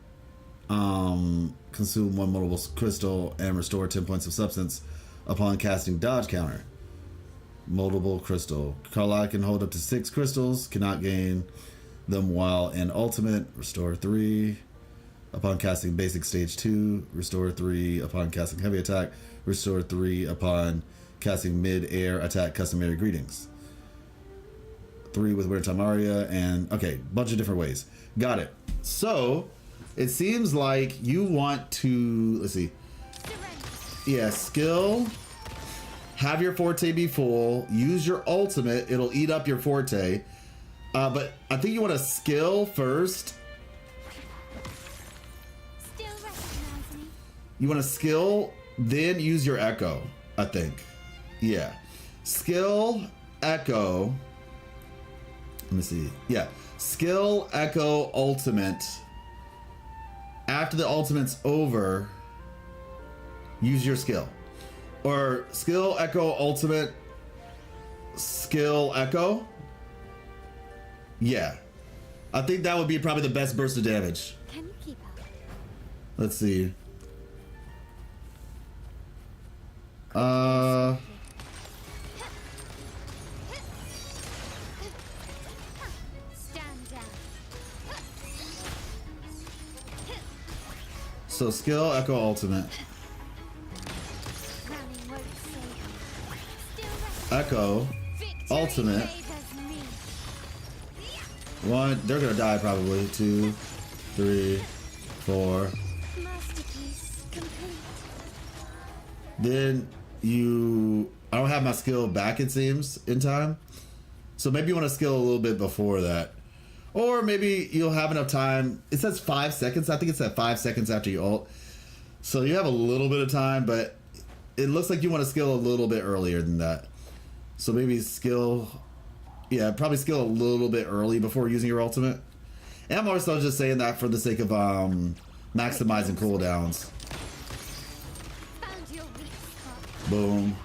Consume 1 multiple crystal and restore 10 points of substance upon casting dodge counter. Multiple crystal. Carlisle can hold up to 6 crystals, cannot gain them while in ultimate. Restore 3 upon casting basic stage 2. Restore 3 upon casting heavy attack. Restore 3 upon casting mid-air attack customary greetings. 3 with Wintertime Aria, and okay, bunch of different ways. Got it. So it seems like you want to, let's see. Yeah, skill. Have your forte be full. Use your ultimate. It'll eat up your forte. But I think you want to skill first. Still recognize me. You want to skill, then use your echo, I think. Yeah. Skill, echo. Let me see. Yeah. Skill, echo, ultimate. After the ultimate's over, use your skill. Or skill, echo, ultimate, skill, echo. Yeah. I think that would be probably the best burst of damage. Can you keep up? Let's see. Stand down. So skill, echo, ultimate. Running won't save me. Still Echo, victory ultimate. favors me. 1, they're gonna die probably. 2, 3, 4. Masterpiece complete. Then I don't have my skill back, it seems, in time. So maybe you want to skill a little bit before that. Or maybe you'll have enough time. It says 5 seconds. I think it said 5 seconds after you ult. So you have a little bit of time, but it looks like you want to skill a little bit earlier than that. So maybe skill, yeah, probably skill a little bit early before using your ultimate. And I'm also just saying that for the sake of maximizing cooldowns. Found your weak spot. Boom.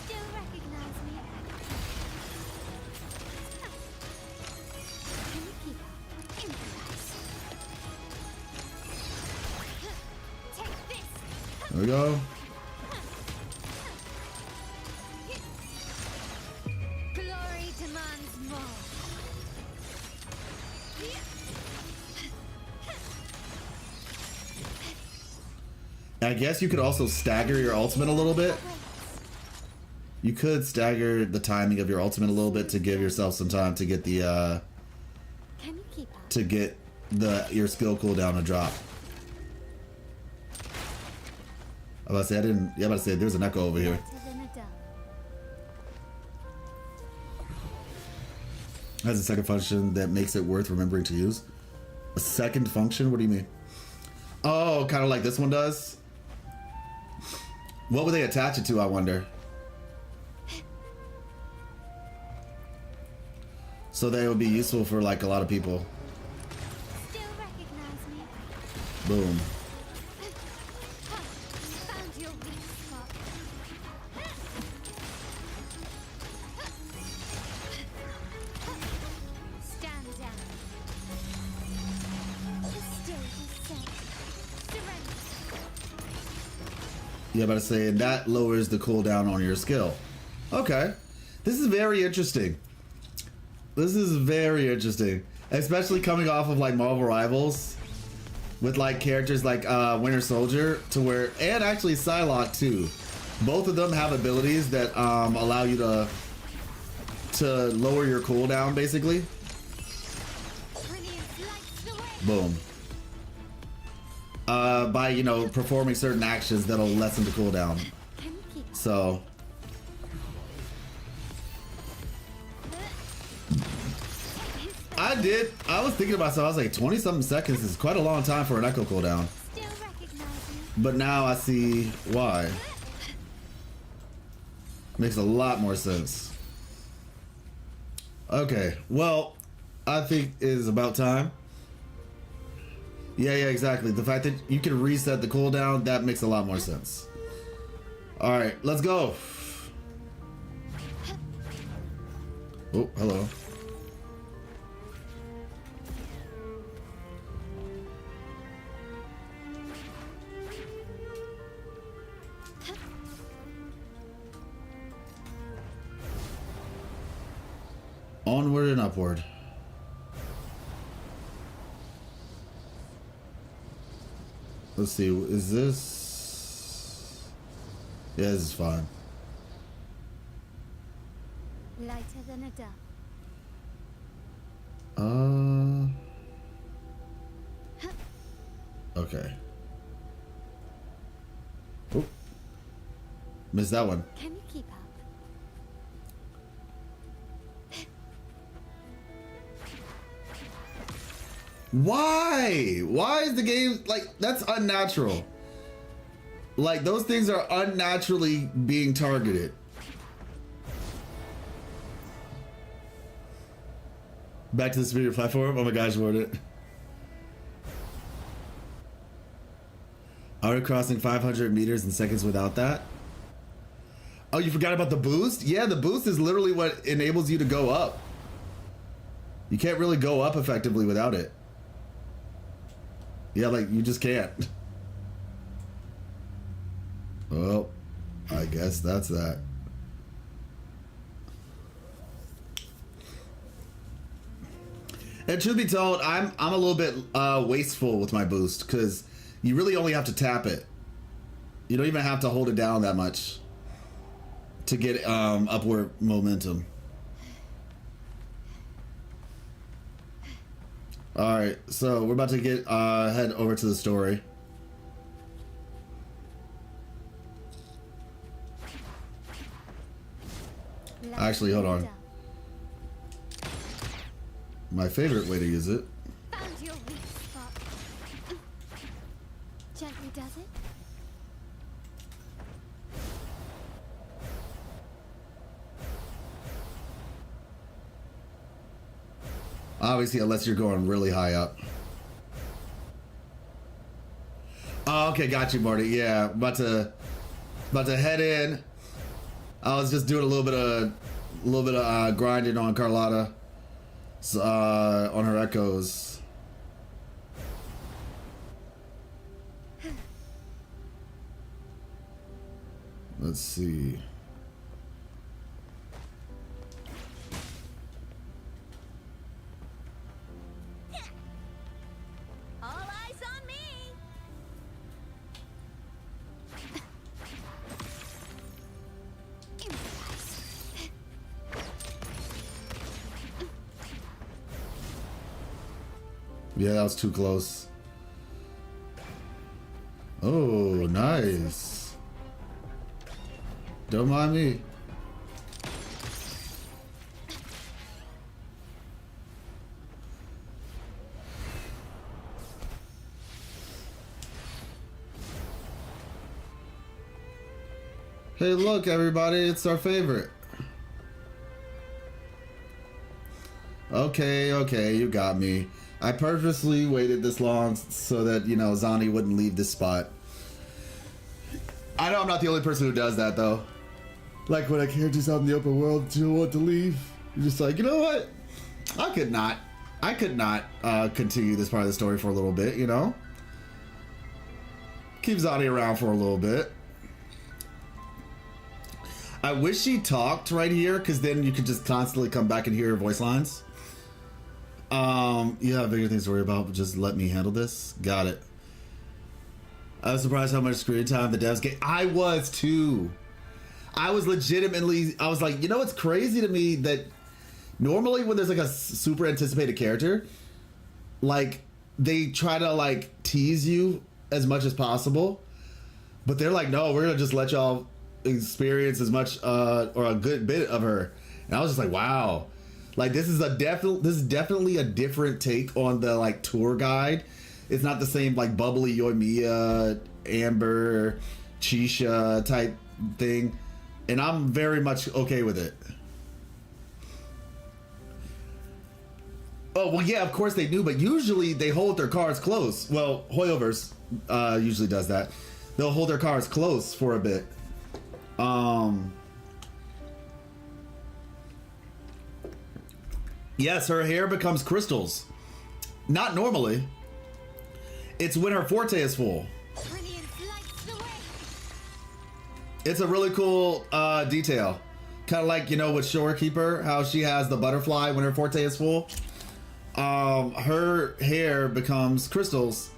Still recognize me. Can you keep up? Improvise. Take this. There we go. Glory demands more. I guess you could also stagger your ultimate a little bit. You could stagger the timing of your ultimate a little bit to give yourself some time to get the Can you keep up? to get your skill cooldown to drop. I was about to say I'm about to say there's an echo over here. Better than a dull. Has a second function that makes it worth remembering to use. A second function? What do you mean? Oh, kind of like this one does. What would they attach it to, I wonder? So they would be useful for like a lot of people. Still recognize me. Boom. Found your weak spot. Stand down. Still the same. Surrender. Yeah, about to say, and that lowers the cooldown on your skill. Okay. This is very interesting. This is very interesting. Especially coming off of like Marvel Rivals with like characters like Winter Soldier to where, and actually Psylocke too. Both of them have abilities that allow you to lower your cooldown basically. Brilliant lights the way. Boom. By, you know, performing certain actions that'll lessen the cooldown. Can you keep up? So I was thinking about myself, I was like 20 something seconds is quite a long time for an echo cooldown. Still recognize me. But now I see why. Makes a lot more sense. Okay, well, I think it is about time. Yeah, exactly. The fact that you can reset the cooldown, that makes a lot more sense. Alright, let's go. Oh, hello. Onward and upward. Let's see, is this... Yeah, this is fine. Lighter than a dove. Okay. Oop. Missed that one. Can you keep up? Why? Why is the game like that's unnatural? Like those things are unnaturally being targeted. Back to the superior platform. Oh my gosh, word it. Are we crossing 500 meters in seconds without that? Oh, you forgot about the boost? Yeah, the boost is literally what enables you to go up. You can't really go up effectively without it. Yeah, like you just can't. Well, I guess that's that. And truth be told, I'm a little bit wasteful with my boost because you really only have to tap it. You don't even have to hold it down that much to get upward momentum. All right, so we're about to get head over to the story. Actually, hold on. My favorite way to use it. Found your weak spot. Gently does it. Obviously, unless you're going really high up. Oh, okay, got you, Marty. Yeah, about to head in. I was just doing a little bit of grinding on Carlotta, on her echoes. Let's see. All eyes on me. Yeah, that was too close. Oh, nice. Don't mind me. Hey, look, everybody, it's our favorite. Okay, you got me. I purposely waited this long so that, you know, Zani wouldn't leave this spot. I know I'm not the only person who does that, though. Like, when a character's out in the open world, you don't want to leave. You're just like, you know what? I could not continue this part of the story for a little bit, you know? Keep Zani around for a little bit. I wish she talked right here, because then you could just constantly come back and hear her voice lines. You have bigger things to worry about, but just let me handle this. Got it. I was surprised how much screen time the devs get. I was too. I was like, you know what's crazy to me? That normally when there's like a super anticipated character, like they try to like tease you as much as possible, but they're like, no, we're gonna just let y'all experience as much or a good bit of her. And I was just like, wow. Like this is definitely a different take on the like tour guide. It's not the same like bubbly Yoimiya, Amber, Chisha type thing, and I'm very much okay with it. Oh well, yeah, of course they do, but usually they hold their cards close. Well, Hoyoverse usually does that. They'll hold their cards close for a bit. Yes, her hair becomes crystals. Not normally. It's when her forte is full. Brilliant lights the way. It's a really cool detail. Kind of like, you know, with Shorekeeper, how she has the butterfly when her forte is full. Her hair becomes crystals.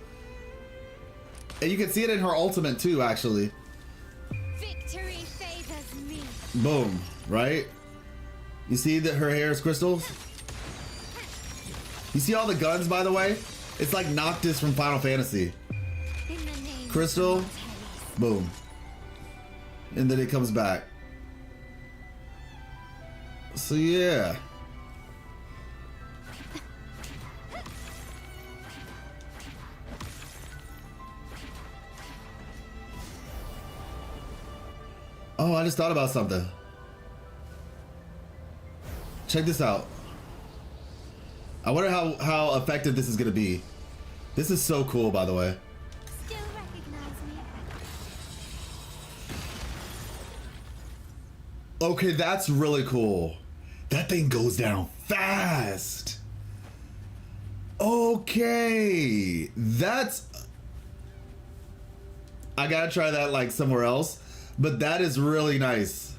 And you can see it in her ultimate too, actually. Victory favors me. Boom, right? You see that her hair is crystals? You see all the guns, by the way? It's like Noctis from Final Fantasy. In the name Crystal, of Mortalis. boom. And then it comes back. So yeah. Oh, I just thought about something. Check this out. I wonder how effective this is gonna be. This is so cool, by the way. Still recognize me. Okay, that's really cool. That thing goes down fast. Okay, that's... I gotta try that like somewhere else, but that is really nice.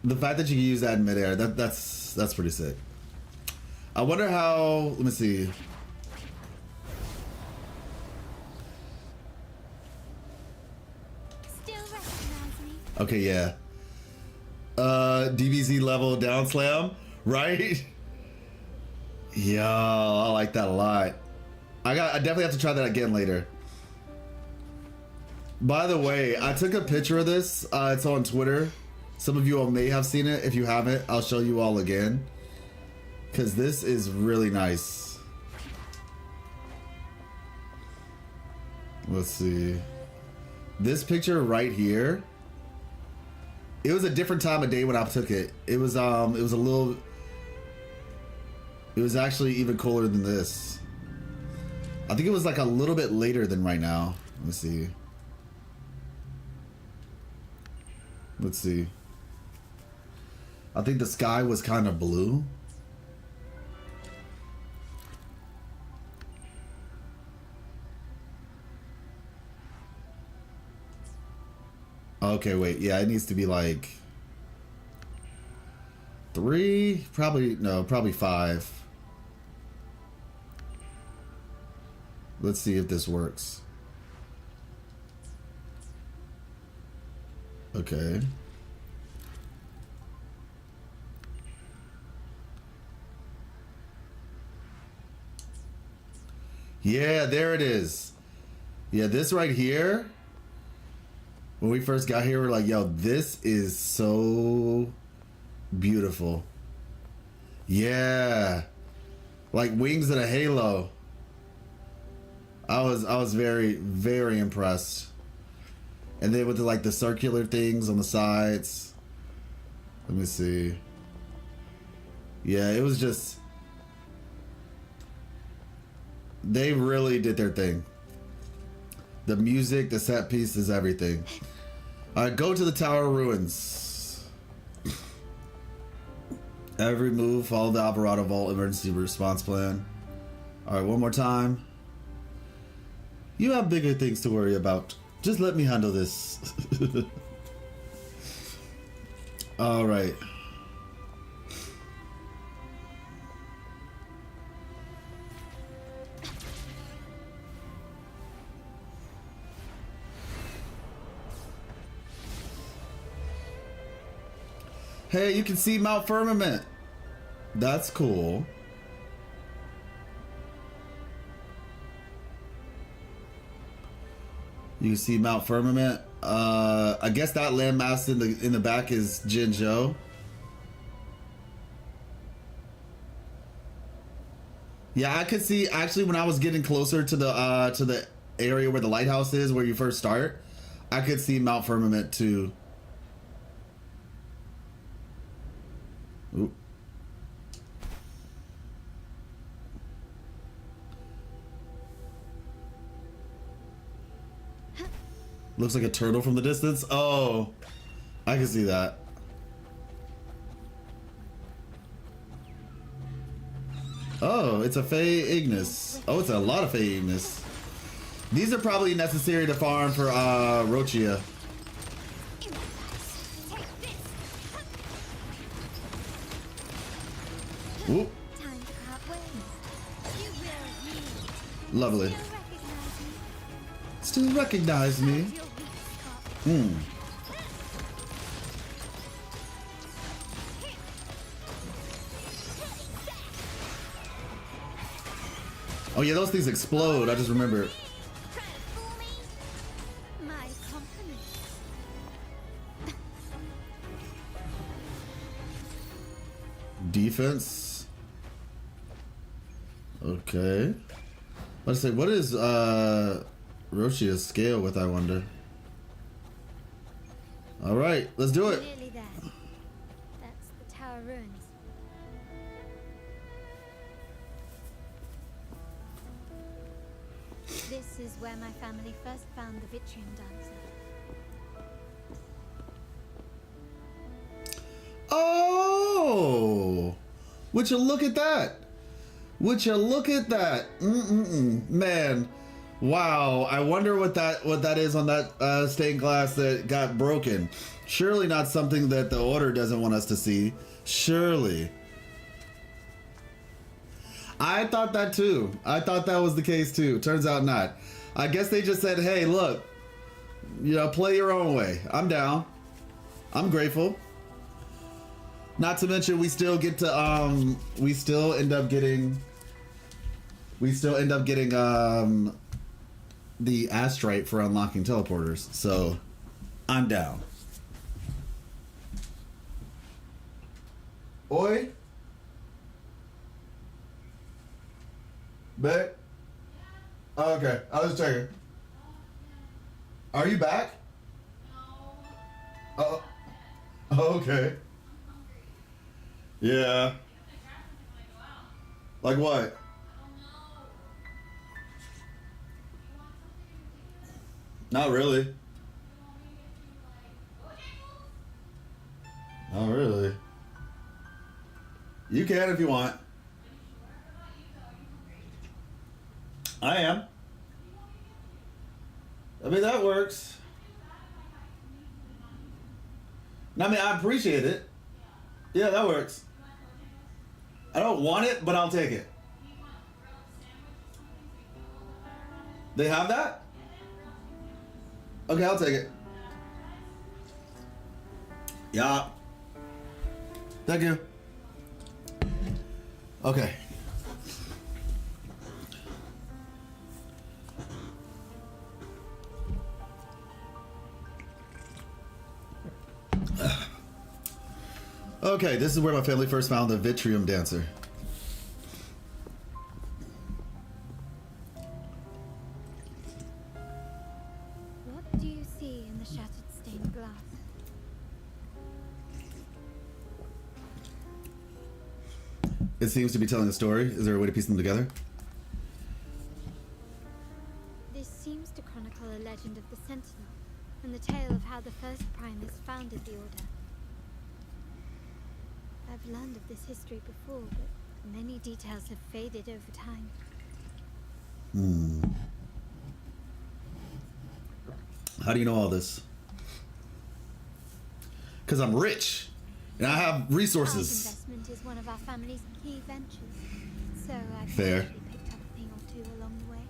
The fact that you can use that in midair, that's pretty sick. I wonder how, let me see. Still recognize me. Okay, yeah. DBZ level down slam, right? Yeah, I like that a lot. I definitely have to try that again later. By the way, I took a picture of this. It's on Twitter. Some of you all may have seen it. If you haven't, I'll show you all again. Because this is really nice. Let's see. This picture right here. It was a different time of day when I took it. It was a little... It was actually even cooler than this. I think it was like a little bit later than right now. Let me see. Let's see. I think the sky was kind of blue. Okay, wait. Yeah, it needs to be like 3, probably 5. Let's see if this works. Okay. Yeah, there it is. Yeah, this right here. When we first got here, we're like, yo, this is so beautiful. Yeah. Like wings and a halo. I was very, very impressed. And then with the circular things on the sides. Let me see. Yeah, it was just... They really did their thing. The music, the set pieces, everything. Alright, go to the Tower of Ruins. Every move, follow the Alvarado Vault emergency response plan. Alright, one more time. You have bigger things to worry about. Just let me handle this. Alright. Hey, you can see Mount Firmament. That's cool. You can see Mount Firmament. I guess that landmass in the back is Jinzhou. Yeah, I could see actually when I was getting closer to the area where the lighthouse is, where you first start. I could see Mount Firmament too. Ooh. Looks like a turtle from the distance. Oh, I can see that. Oh, it's a Fey Ignis. Oh, it's a lot of Fey Ignis. These are probably necessary to farm for Rochia. Whoop. Time to part ways. You will yield. Lovely. Still recognize me? Still recognize me? Your weak spot. Oh yeah, those things explode. I just remember. Trying to fool me? My compliments. Defense. Okay. Let's say, what is Roshia's scale with, I wonder? All right, let's do it. Nearly there. That's the tower ruins. This is where my family first found the Vitrium dancer. Oh! Would you look at that? Would you look at that? Man, wow! I wonder what that is on that stained glass that got broken. Surely not something that the Order doesn't want us to see. Surely. I thought that too. I thought that was the case too. Turns out not. I guess they just said, "Hey, look, you know, play your own way." I'm down. I'm grateful. Not to mention, we still get to we still end up getting the astrite for unlocking teleporters. So, I'm down. Oi. Babe? Oh, okay, I was checking. Are you back? No. Oh, okay. Yeah. Like what? Not really. Not really. You can if you want. I am. I mean, that works. I mean, I appreciate it. Yeah, that works. I don't want it, but I'll take it. They have that? Okay, I'll take it. Yeah. Thank you. Okay. Okay, this is where my family first found the Vitrium dancer. What do you see in the shattered stained glass? It seems to be telling a story. Is there a way to piece them together? This seems to chronicle a legend of the Sentinel and the tale of how the first Primus founded the Order. I've learned of this history before, but many details have faded over time. How do you know all this? Because I'm rich and I have Art resources. investment is one of our family's key ventures, so I've Fair. actually picked up a thing or two along the way.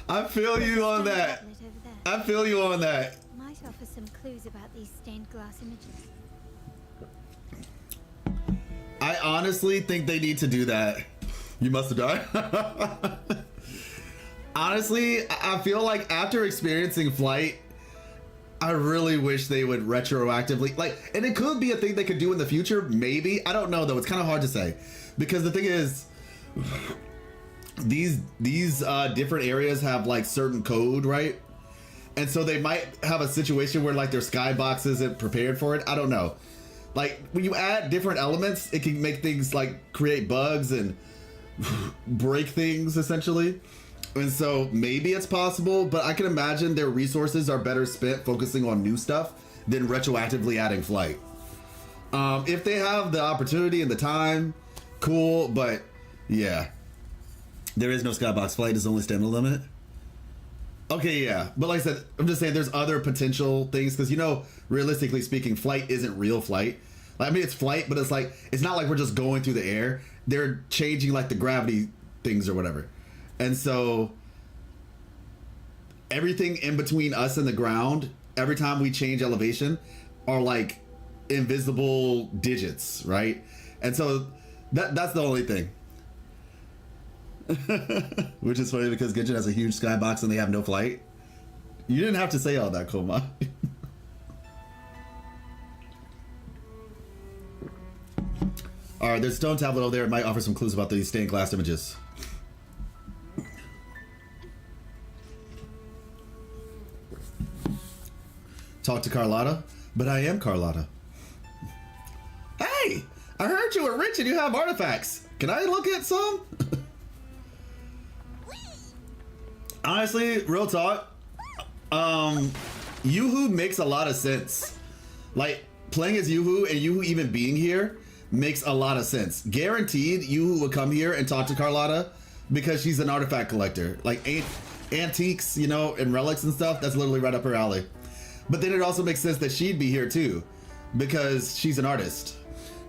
I feel you on Stone that. tablet over there I feel you on that. might offer some clues about these stained glass images. I honestly think they need to do that. You must have died. Honestly, I feel like after experiencing flight, I really wish they would retroactively, like, and it could be a thing they could do in the future, maybe. I don't know though, it's kind of hard to say. Because the thing is, these different areas have like certain code, right? And so they might have a situation where like their skybox isn't prepared for it. I don't know. Like when you add different elements, it can make things like create bugs and break things essentially. And so maybe it's possible, but I can imagine their resources are better spent focusing on new stuff than retroactively adding flight. If they have the opportunity and the time, cool, but yeah. There is no skybox flight, it's only standard limit. Okay, yeah, but like I said, I'm just saying there's other potential things because, you know, realistically speaking, flight isn't real flight. Like, I mean, it's flight, but it's like it's not like we're just going through the air. They're changing like the gravity things or whatever, and so everything in between us and the ground, every time we change elevation, are like invisible digits, right? And so that's the only thing. Which is funny because Genshin has a huge skybox and they have no flight. You didn't have to say all that, Koma. Alright, there's a stone tablet over there. It might offer some clues about these stained glass images. Talk to Carlotta? But I am Carlotta. Hey! I heard you were rich and you have artifacts. Can I look at some? Honestly, real talk, Yoo-Hoo makes a lot of sense. Like, playing as Yoo-Hoo and Yoo-Hoo even being here makes a lot of sense. Guaranteed, Yoo-Hoo would come here and talk to Carlotta because she's an artifact collector. Like, antiques, you know, and relics and stuff, that's literally right up her alley. But then it also makes sense that she'd be here too because she's an artist.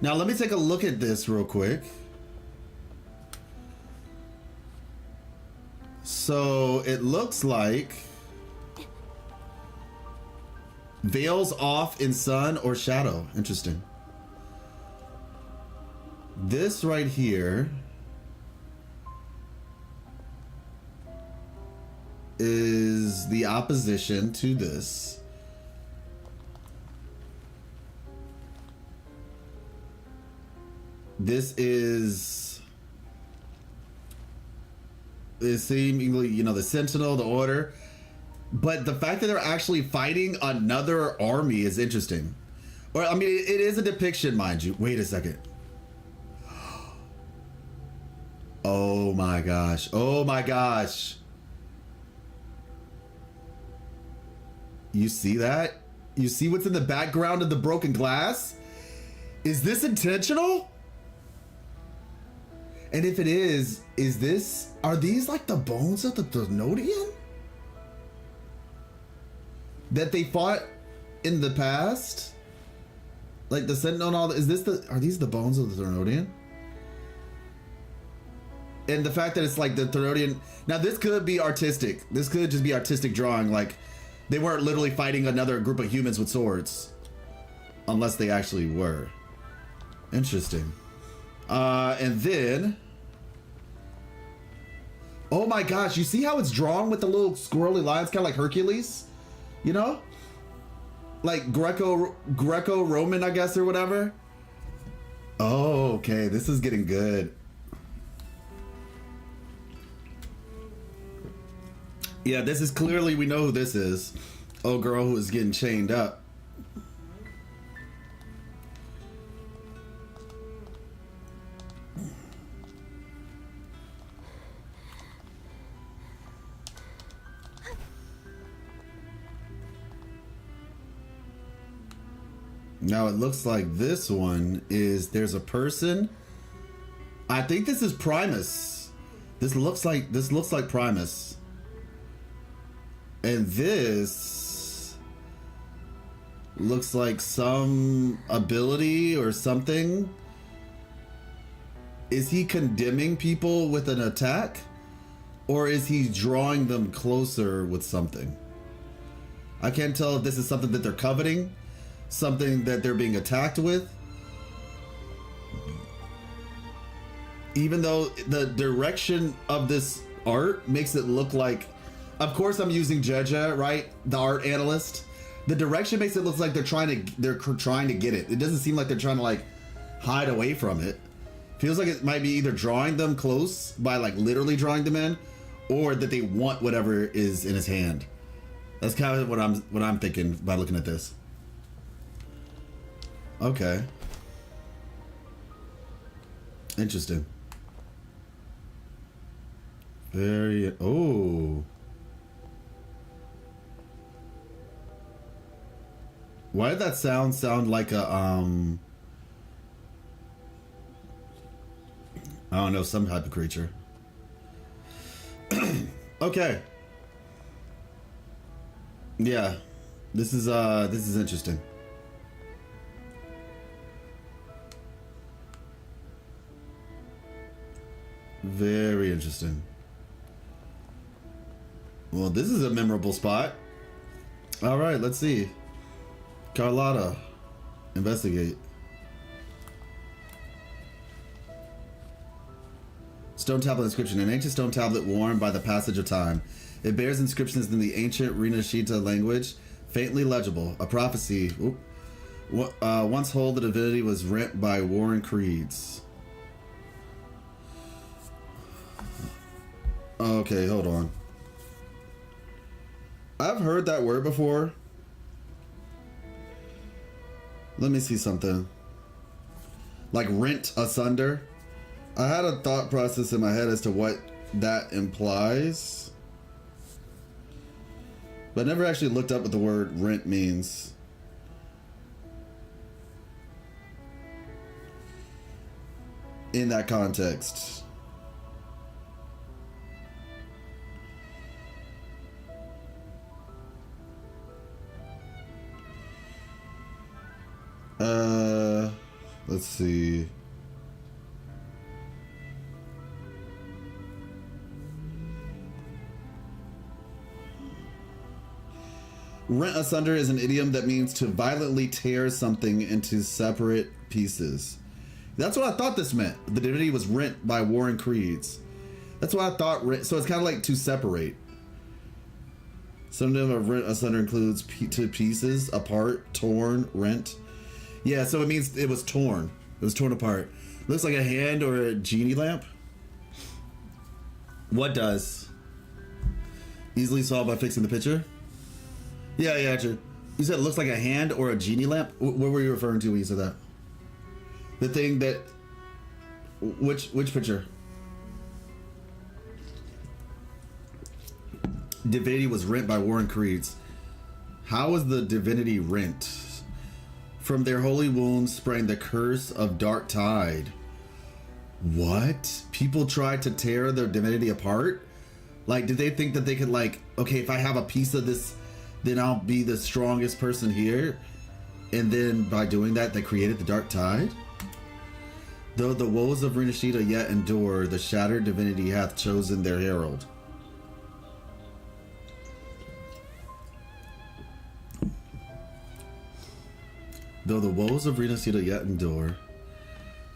Now, let me take a look at this real quick. So it looks like veils off in sun or shadow. Interesting. This right here is the opposition to this. This is seemingly, you know, the Sentinel, the Order, but the fact that they're actually fighting another army is interesting. Or, I mean, it is a depiction, mind you. Wait a second. Oh my gosh. Oh my gosh. You see that? You see what's in the background of the broken glass? Is this intentional? And if it is are these like the bones of the Thenodian? That they fought in the past? Like the Sentinel and all that, are these the bones of the Thenodian? And the fact that it's like the Thenodian, now this could be artistic. This could just be artistic drawing, like they weren't literally fighting another group of humans with swords. Unless they actually were. Interesting. And then, oh my gosh, you see how it's drawn with the little squirrely lines, kind of like Hercules, you know, like Greco-Roman, I guess, or whatever. Oh, okay, this is getting good. Yeah, this is clearly, we know who this is. Oh, girl who is getting chained up. Now it looks like this one is, there's a person. I think this is Primus. This looks like Primus. And this looks like some ability or something. Is he condemning people with an attack? Or is he drawing them closer with something? I can't tell if this is something that they're coveting, something that they're being attacked with. Even though the direction of this art makes it look like, of course I'm using Jeja, right? The art analyst. The direction makes it look like they're trying to get it. It doesn't seem like they're trying to like hide away from it. Feels like it might be either drawing them close by like literally drawing them in, or that they want whatever is in his hand. That's kind of what I'm thinking by looking at this. Okay. Interesting. Very, oh. Why did that sound like a, I don't know, some type of creature. Okay. Yeah, this is interesting. Very interesting. Well, this is a memorable spot. All right, let's see. Carlotta, investigate. Stone tablet inscription. An ancient stone tablet worn by the passage of time. It bears inscriptions in the ancient Rinashita language, faintly legible. A prophecy. Once whole, the divinity was rent by warring creeds. Okay, hold on. I've heard that word before. Let me see something. Like rent asunder. I had a thought process in my head as to what that implies, but I never actually looked up what the word rent means. In that context. Let's see. Rent asunder is an idiom that means to violently tear something into separate pieces. That's what I thought this meant. The divinity was rent by warring creeds. That's what I thought. So it's kind of like to separate. Synonym of rent asunder includes to pieces, apart, torn, rent. Yeah, so it means it was torn. It was torn apart. Looks like a hand or a genie lamp. What does? Easily solved by fixing the picture? Yeah, true. You said it looks like a hand or a genie lamp? What were you referring to when you said that? The thing that... Which picture? Divinity was rent by warring creeds. How was the divinity rent? From their holy wounds sprang the curse of dark tide. What? People tried to tear their divinity apart? Like, did they think that they could, like, okay, if I have a piece of this, then I'll be the strongest person here? And then by doing that, they created the dark tide? Though the woes of Rinashita yet endure, the shattered divinity hath chosen their herald. Though the woes of Rinashita yet endure,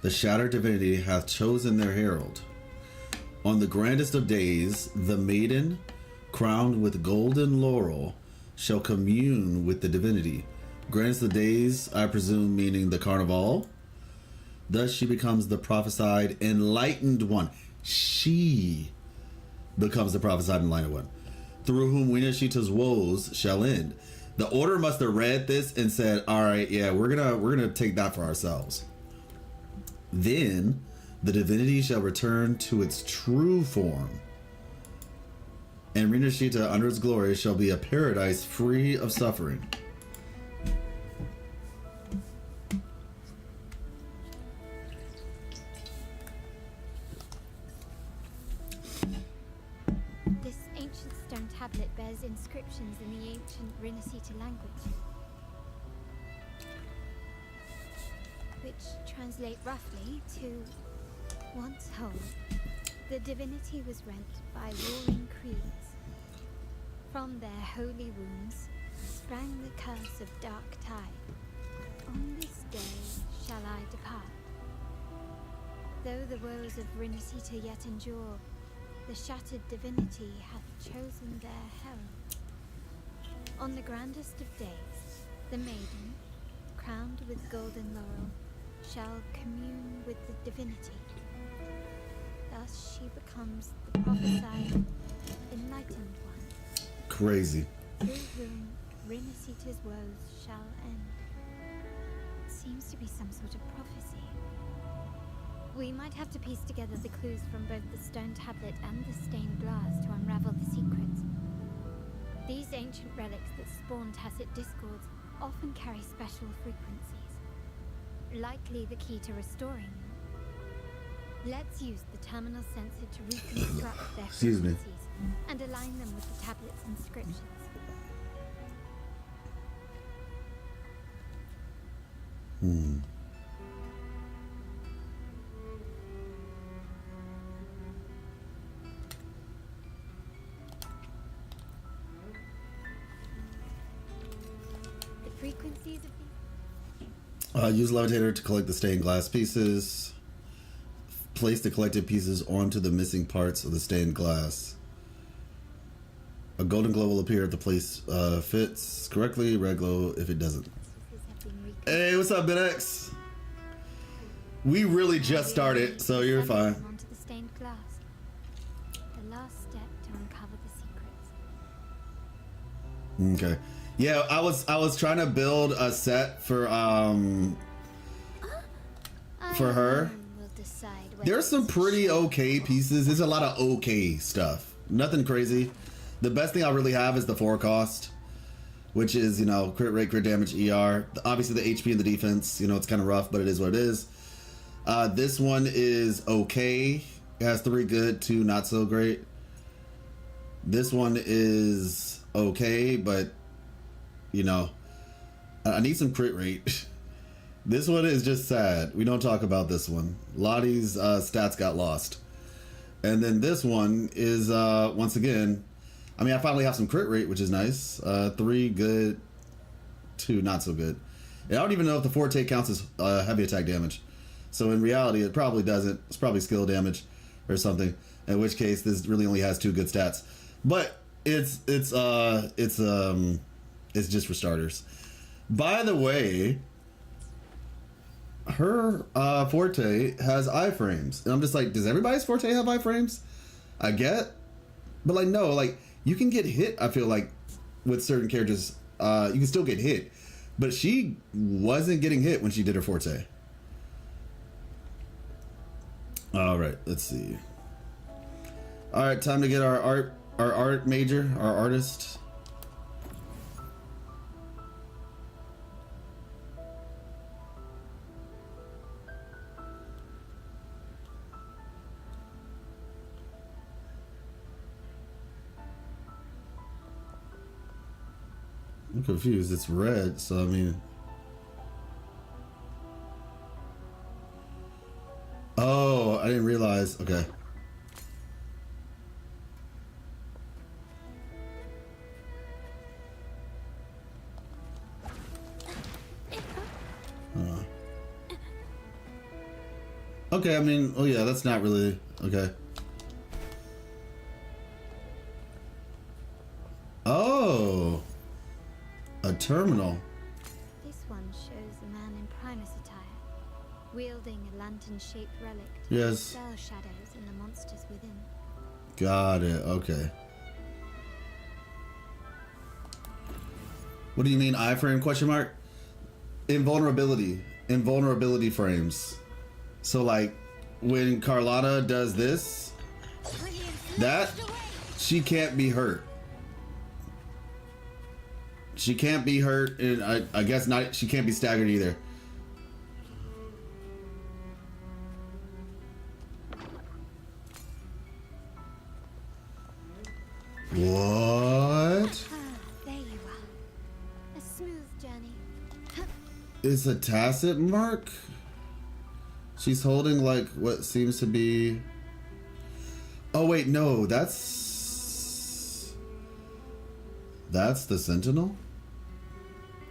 the shattered divinity hath chosen their herald. On the grandest of days, the maiden, crowned with golden laurel, shall commune with the divinity. Grandest of days, I presume, meaning the Carnival. Thus she becomes the prophesied enlightened one. She becomes the prophesied enlightened one, through whom Rinashita's woes shall end. The order must have read this and said, all right, yeah, we're gonna take that for ourselves. Then the divinity shall return to its true form, and Rinashita under its glory shall be a paradise free of suffering. This ancient stone tablet bears inscriptions in the ancient Rinashita language, which translate roughly to, once whole, the divinity was rent by warring creeds. From their holy wounds sprang the curse of dark tide. On this day shall I depart. Though the woes of Rinashita yet endure, the shattered divinity hath chosen their herald. On the grandest of days, the maiden, crowned with golden laurel, shall commune with the divinity. Thus she becomes the prophesied enlightened one. Crazy. Through whom Rinashita's woes shall end. Seems to be some sort of prophecy. We might have to piece together the clues from both the stone tablet and the stained glass to unravel the secrets. These ancient relics that spawn tacit discords often carry special frequencies, likely the key to restoring them. Let's use the terminal sensor to reconstruct their frequencies and align them with the tablet's inscriptions. The frequencies of these. Use levitator to collect the stained glass pieces. Place the collected pieces onto the missing parts of the stained glass. A golden glow will appear if the place fits correctly. Red glow if it doesn't. Hey, what's up, BitX? We really just started, so you're fine. Onto the stained glass. The last step to uncover the secrets. Okay. Yeah, I was trying to build a set for her. Will decide There's some pretty okay pieces. There's a lot of okay stuff. Nothing crazy. The best thing I really have is the 4 cost, which is, you know, crit rate, crit damage, ER. Obviously the HP and the defense, you know, it's kind of rough, but it is what it is. This one is okay. It has 3 good, 2 not so great. This one is okay, but, you know, I need some crit rate. This one is just sad. We don't talk about this one. Lottie's stats got lost. And then this one is, once again, I mean, I finally have some crit rate, which is nice. 3 good, 2 not so good. And I don't even know if the forte counts as heavy attack damage. So in reality, it probably doesn't. It's probably skill damage or something. In which case, this really only has 2 good stats. But it's just for starters. By the way, her forte has iframes, and I'm just like, does everybody's forte have iframes? I get, but like, no, like, you can get hit. I feel like with certain characters, you can still get hit, but she wasn't getting hit when she did her forte. All right, let's see. All right, time to get our art major, our artist. I'm confused. It's red, so I mean. Oh, I didn't realize. Okay. Okay, I mean, oh yeah, that's not really okay. Oh. A terminal. This one shows a man in Primus attire, wielding a lantern-shaped relic to Yes. dispel shadows and the monsters within. Got it. Okay. What do you mean iframe question mark? Invulnerability. Invulnerability frames. So like when Carlotta does this, that she can't be hurt. She can't be hurt, and I guess not. She can't be staggered either. What? Ah, there you are. A smooth journey. It's a tacit mark? She's holding like what seems to be... Oh wait, no, that's the Sentinel?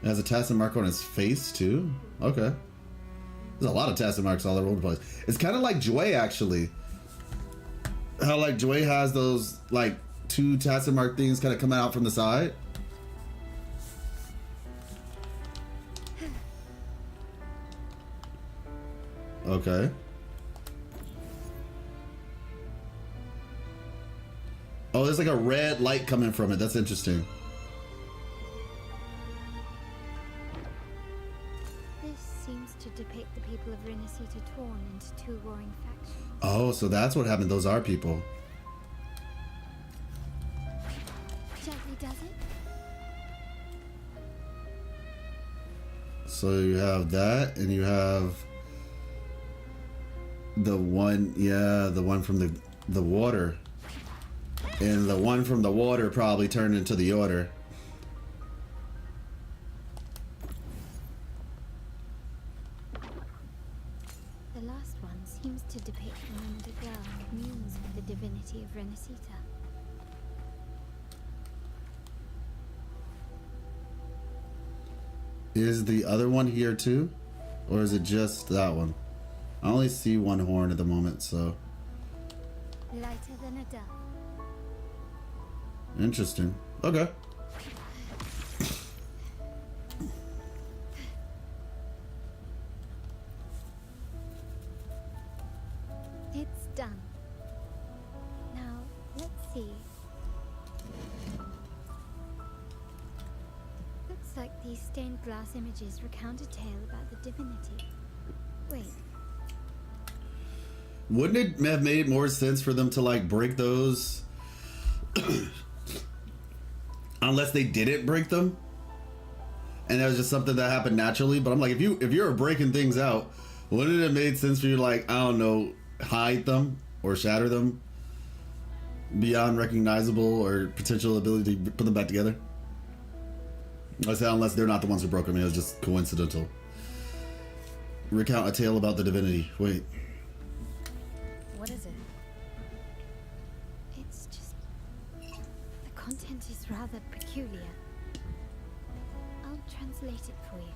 It has a tacit mark on his face too? Okay. There's a lot of tacit marks all over the place. It's kind of like Jue actually. How like Jue has those like 2 tacit mark things kind of coming out from the side. Okay. Oh, there's like a red light coming from it. That's interesting. This seems to depict the people of Rinasita torn into 2 warring factions. Oh, so that's what happened. Those are people. Gently does it? So you have that, and you have the one, yeah, the one from the water. And the one from the water probably turned into the order. The last one seems to depict an older girl who communes with the divinity of Renacita. Is the other one here too? Or is it just that one? I only see one horn at the moment, so. Lighter than a dove. Interesting. Okay. It's done. Now, let's see. Looks like these stained glass images recount a tale about the divinity. Wait, Wouldn't it have made more sense for them to like break those unless they didn't break them? And that was just something that happened naturally. But I'm like, if you're breaking things out, wouldn't it have made sense for you to like, I don't know, hide them or shatter them beyond recognizable or potential ability to put them back together? I say unless they're not the ones who broke them, it was just coincidental. Recount a tale about the divinity. Wait. What is it? it's just... the content is rather peculiar. I'll translate it for you.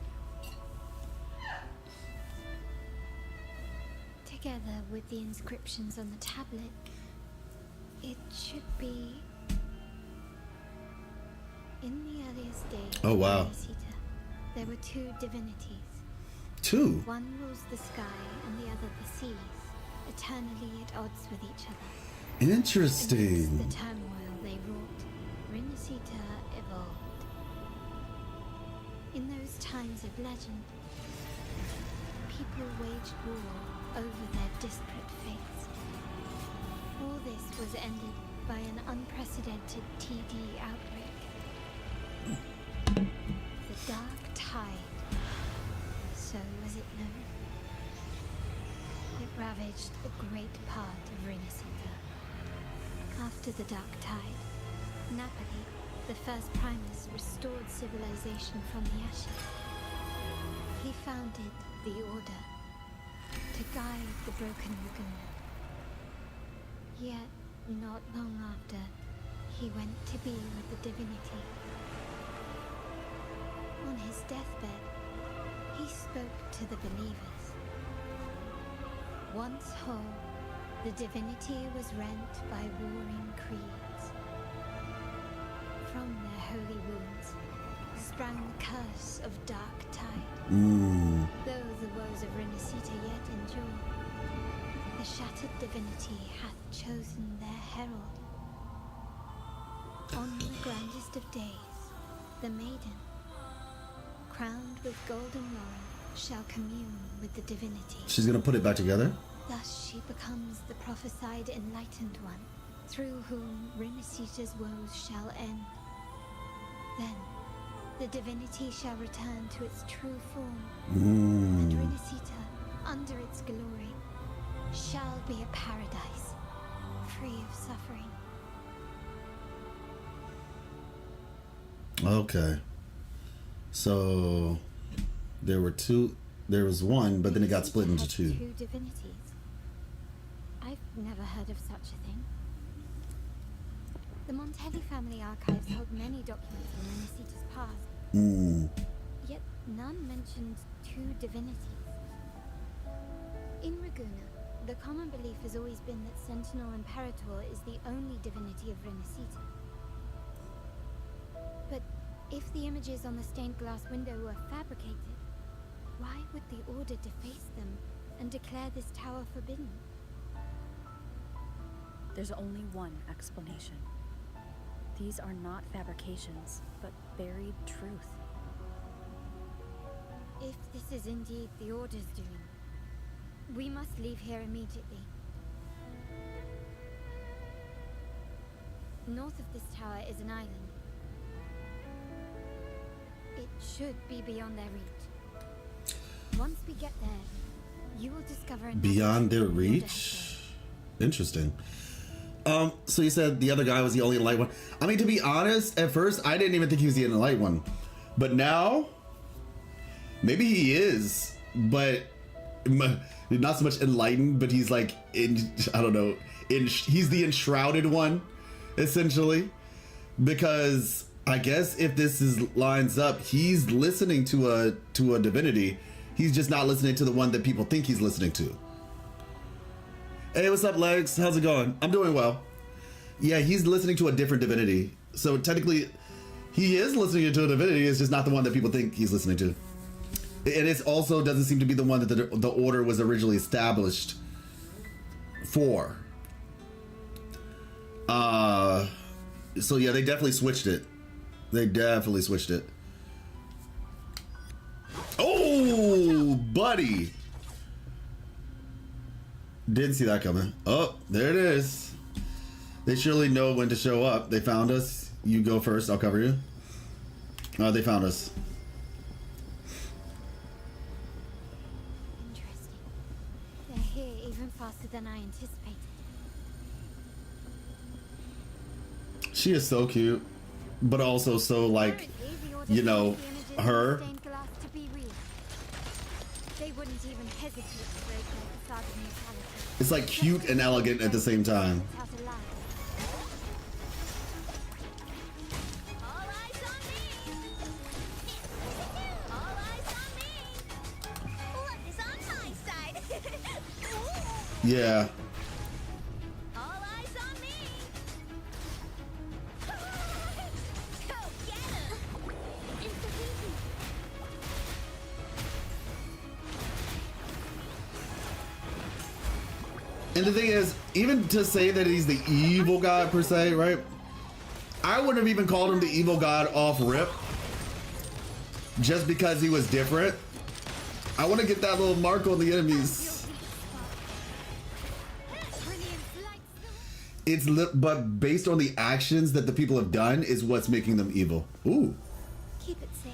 Together with the inscriptions on the tablet, it should be... In the earliest days Oh, wow. of Renacita, there were two divinities. Two. One rules the sky and the other the seas, eternally at odds with each other. Interesting. Amidst the turmoil they wrought, Renacita evolved. In those times of legend, people waged war over their disparate fates. All this was ended by an unprecedented TD outbreak. The Dark Tide, so was it known. It ravaged a great part of Renacita. After the Dark Tide, Napoli, the first Primus, restored civilization from the ashes. He founded the Order to guide the broken Laguna. Yet, not long after, he went to be with the divinity. On his deathbed, he spoke to the believers. Once whole, the divinity was rent by warring creeds. From their holy wounds sprang the curse of Dark Tide. Though the woes of Renacita yet endure, the shattered divinity hath chosen their herald. On the grandest of days, the maiden, crowned with golden laurel, shall commune with the divinity. She's gonna put it back together? Thus she becomes the prophesied enlightened one, through whom Renacita's woes shall end. Then, the divinity shall return to its true form, and Renacita, under its glory, shall be a paradise, free of suffering. Okay. So there were two. There was one, but then it got split into two. Two divinities. I've never heard of such a thing. The Montelli family archives hold many documents from Renacita's past, yet none mentioned two divinities. In Raguna, the common belief has always been that Sentinel Imperator is the only divinity of Renacita. But if the images on the stained glass window were fabricated, why would the Order deface them and declare this tower forbidden? There's only one explanation. These are not fabrications, but buried truth. If this is indeed the Order's doing, we must leave here immediately. North of this tower is an island. It should be beyond their reach. Once we get there, you will discover another Beyond their Order reach? Interesting. So you said the other guy was the only light one. I mean, to be honest, at first I didn't even think he was the light one. But now, maybe he is. But not so much enlightened, but he's like I don't know, he's the enshrouded one, essentially, because I guess if this lines up, he's listening to a divinity. He's just not listening to the one that people think he's listening to. Hey, what's up, Legs? How's it going? I'm doing well. Yeah, he's listening to a different divinity. So technically, he is listening to a divinity. It's just not the one that people think he's listening to. And it also doesn't seem to be the one that the order was originally established for. So yeah, they definitely switched it. Oh, buddy. Didn't see that coming. Oh, there it is. They surely know when to show up. They found us. You go first. I'll cover you. They found us. Interesting. They're here even faster than I anticipated. She is so cute, but also so like, Apparently, the Order you know, believes the images in her. stained glass to be real. They wouldn't even hesitate to break their facade of neutrality. It's like cute and elegant at the same time. How to lie. All eyes on me. All eyes on me. Luck is on my side. Ooh. Yeah. All eyes on me. Go get him. It's the easy. And the thing is, even to say that he's the evil god per se, right? I wouldn't have even called him the evil god off rip. Just because he was different. I want to get that little mark on the enemies. But based on the actions that the people have done is what's making them evil. Ooh. Keep it safe.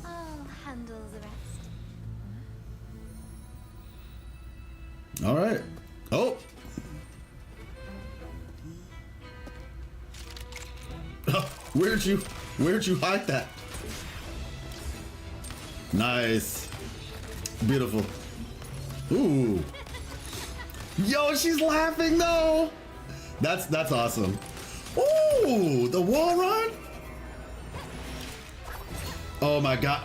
I'll handle the rest. All right. Oh. Where'd you hide that? Nice. Beautiful. Ooh. Yo, she's laughing though. That's awesome. Ooh, the wall run. Oh my god.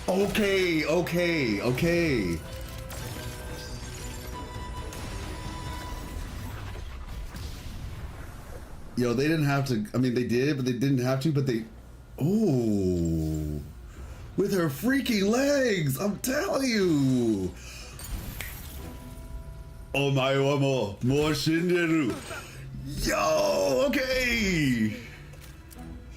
Okay. Yo, they didn't have to. I mean, they did, but they didn't have to. But they. Oh, with her freaky legs! I'm telling you. Oh my, more shinderu. Yo, okay.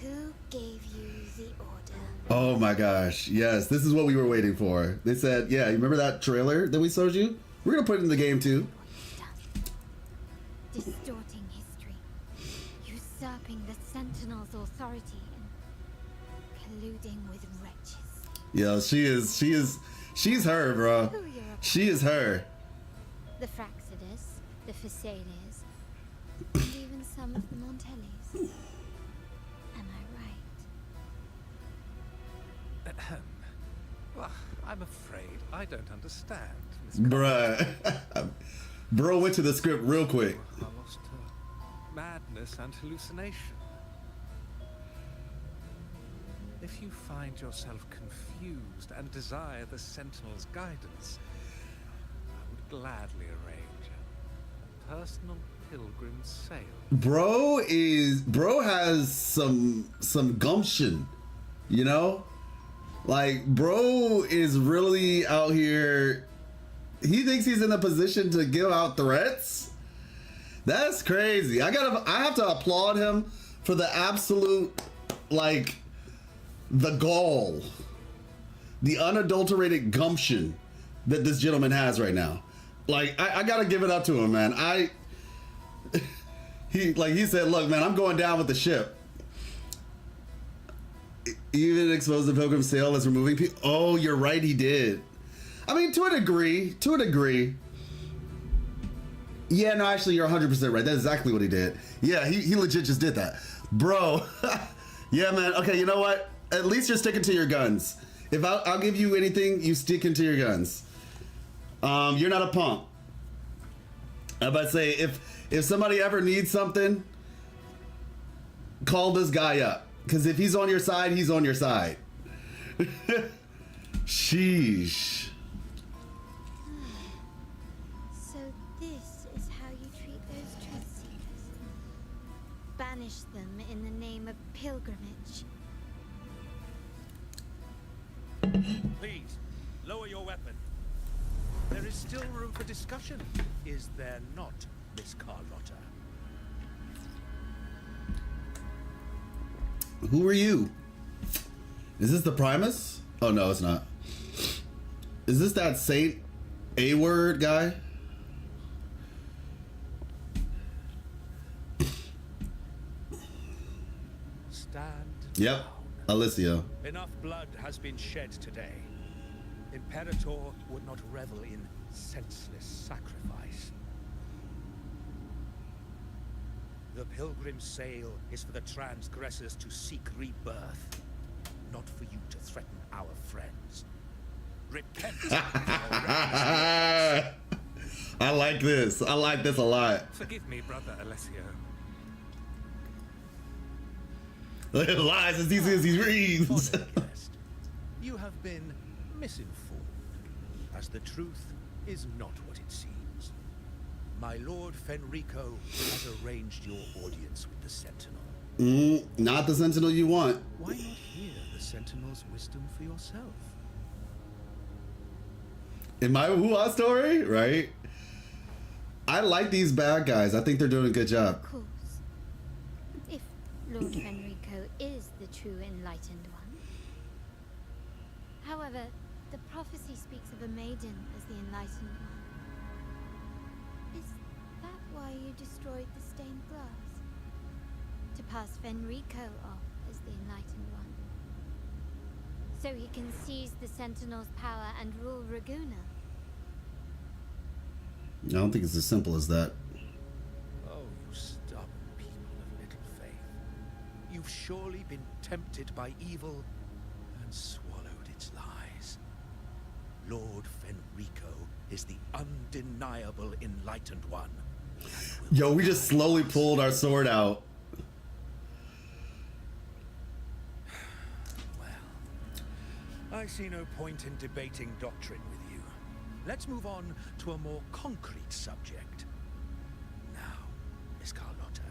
Who gave you the order? Oh my gosh, yes, this is what we were waiting for. They said, yeah, you remember that trailer that we showed you? We're gonna put it in the game too. Distorting history, usurping the Sentinel's authority, and colluding with wretches. Yeah, she's her, bro. Who you're a She is her. The Fraxidus, the Facades, and even some of the Montellis. Am I right? Well, I'm afraid I don't understand, Miss Bruh. Bro went to the script real quick. I lost to madness and hallucination. If you find yourself confused and desire the Sentinel's guidance, I would gladly arrange a personal pilgrim sail. Bro has some gumption, you know? Like, bro is really out here. He thinks he's in a position to give out threats. That's crazy. I have to applaud him for the absolute, like, the gall, the unadulterated gumption that this gentleman has right now. Like, I gotta give it up to him, man. He said, look, man, I'm going down with the ship. Even exposed the pilgrim sail as removing people. Oh, you're right, he did. I mean, to a degree. Yeah, no, actually, you're 100% right. That's exactly what he did. Yeah, he legit just did that. Bro. Yeah, man. Okay, you know what? At least you're sticking to your guns. If I'll give you anything, you stick into your guns. You're not a punk. I'm about to say, if somebody ever needs something, call this guy up. Because if he's on your side, he's on your side. Sheesh. So this is how you treat those truth seekers. Banish them in the name of pilgrimage. Please, lower your weapon. There is still room for discussion, is there not, Miss Carlotta? Who are you? Is this the Primus? Oh no, it's not. Is this that Saint A-word guy? Stand Yep, Alicia. Enough blood has been shed today. Imperator would not revel in senseless sacrifice. The pilgrim's sail is for the transgressors to seek rebirth, not for you to threaten our friends. Repent. I like this. I like this a lot. Forgive me, brother Alessio. Lies as easy as he reads. Honored guest, you have been misinformed, as the truth is not what it seems. My Lord Fenrico has arranged your audience with the Sentinel. Not the Sentinel you want. Why not hear the Sentinel's wisdom for yourself? In my hoo-ha story, right? I like these bad guys. I think they're doing a good job. Of course. If Lord Fenrico is the true enlightened one. However, the prophecy speaks of a maiden as the enlightened one. Is that why you destroyed the stained glass? To pass Fenrico off as the enlightened one? So he can seize the Sentinel's power and rule Raguna? I don't think it's as simple as that. Oh, you stubborn people of little faith. You've surely been tempted by evil and swallowed its lies. Lord Fenrico is the undeniable enlightened one. Yo, we just slowly pulled our sword out. Well, I see no point in debating doctrine with you. Let's move on to a more concrete subject. Now, Miss Carlotta,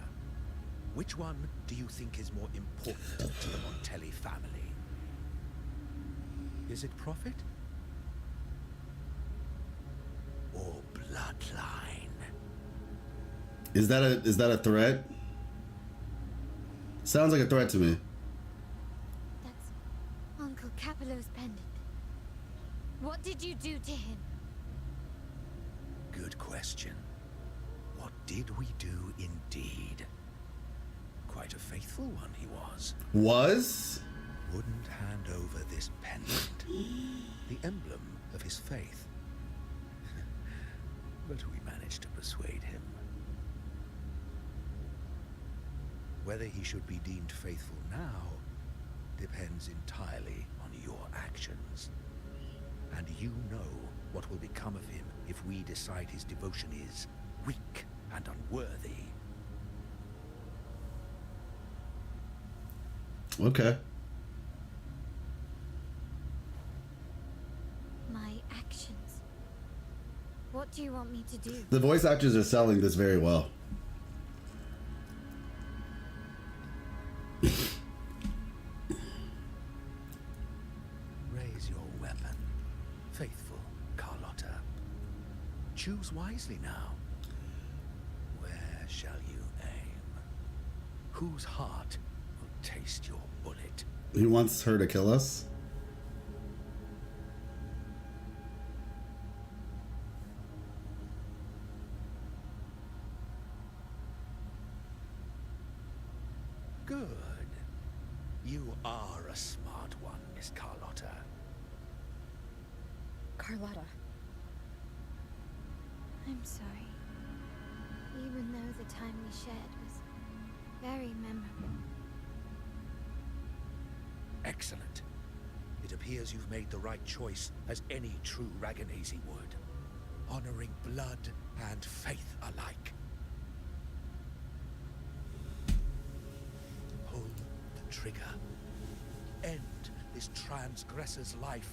which one do you think is more important to the Montelli family? Is it profit? Or bloodline? Is that a threat? Sounds like a threat to me. That's Uncle Capello's pendant. What did you do to him? Good question. What did we do indeed? Quite a faithful one he was. Was? Wouldn't hand over this pendant, the emblem of his faith. But we managed to persuade him. Whether he should be deemed faithful now depends entirely on your actions. And you know what will become of him if we decide his devotion is weak and unworthy. Okay. My actions. What do you want me to do? The voice actors are selling this very well. Raise your weapon, faithful Carlotta. Choose wisely now. Where shall you aim? Whose heart will taste your bullet? He wants her to kill us? Good. You are a smart one, Miss Carlotta. Carlotta. I'm sorry. Even though the time we shared was very memorable. Excellent. It appears you've made the right choice, as any true Raganese would. Honoring blood and faith alike. Pull the trigger. End this transgressor's life.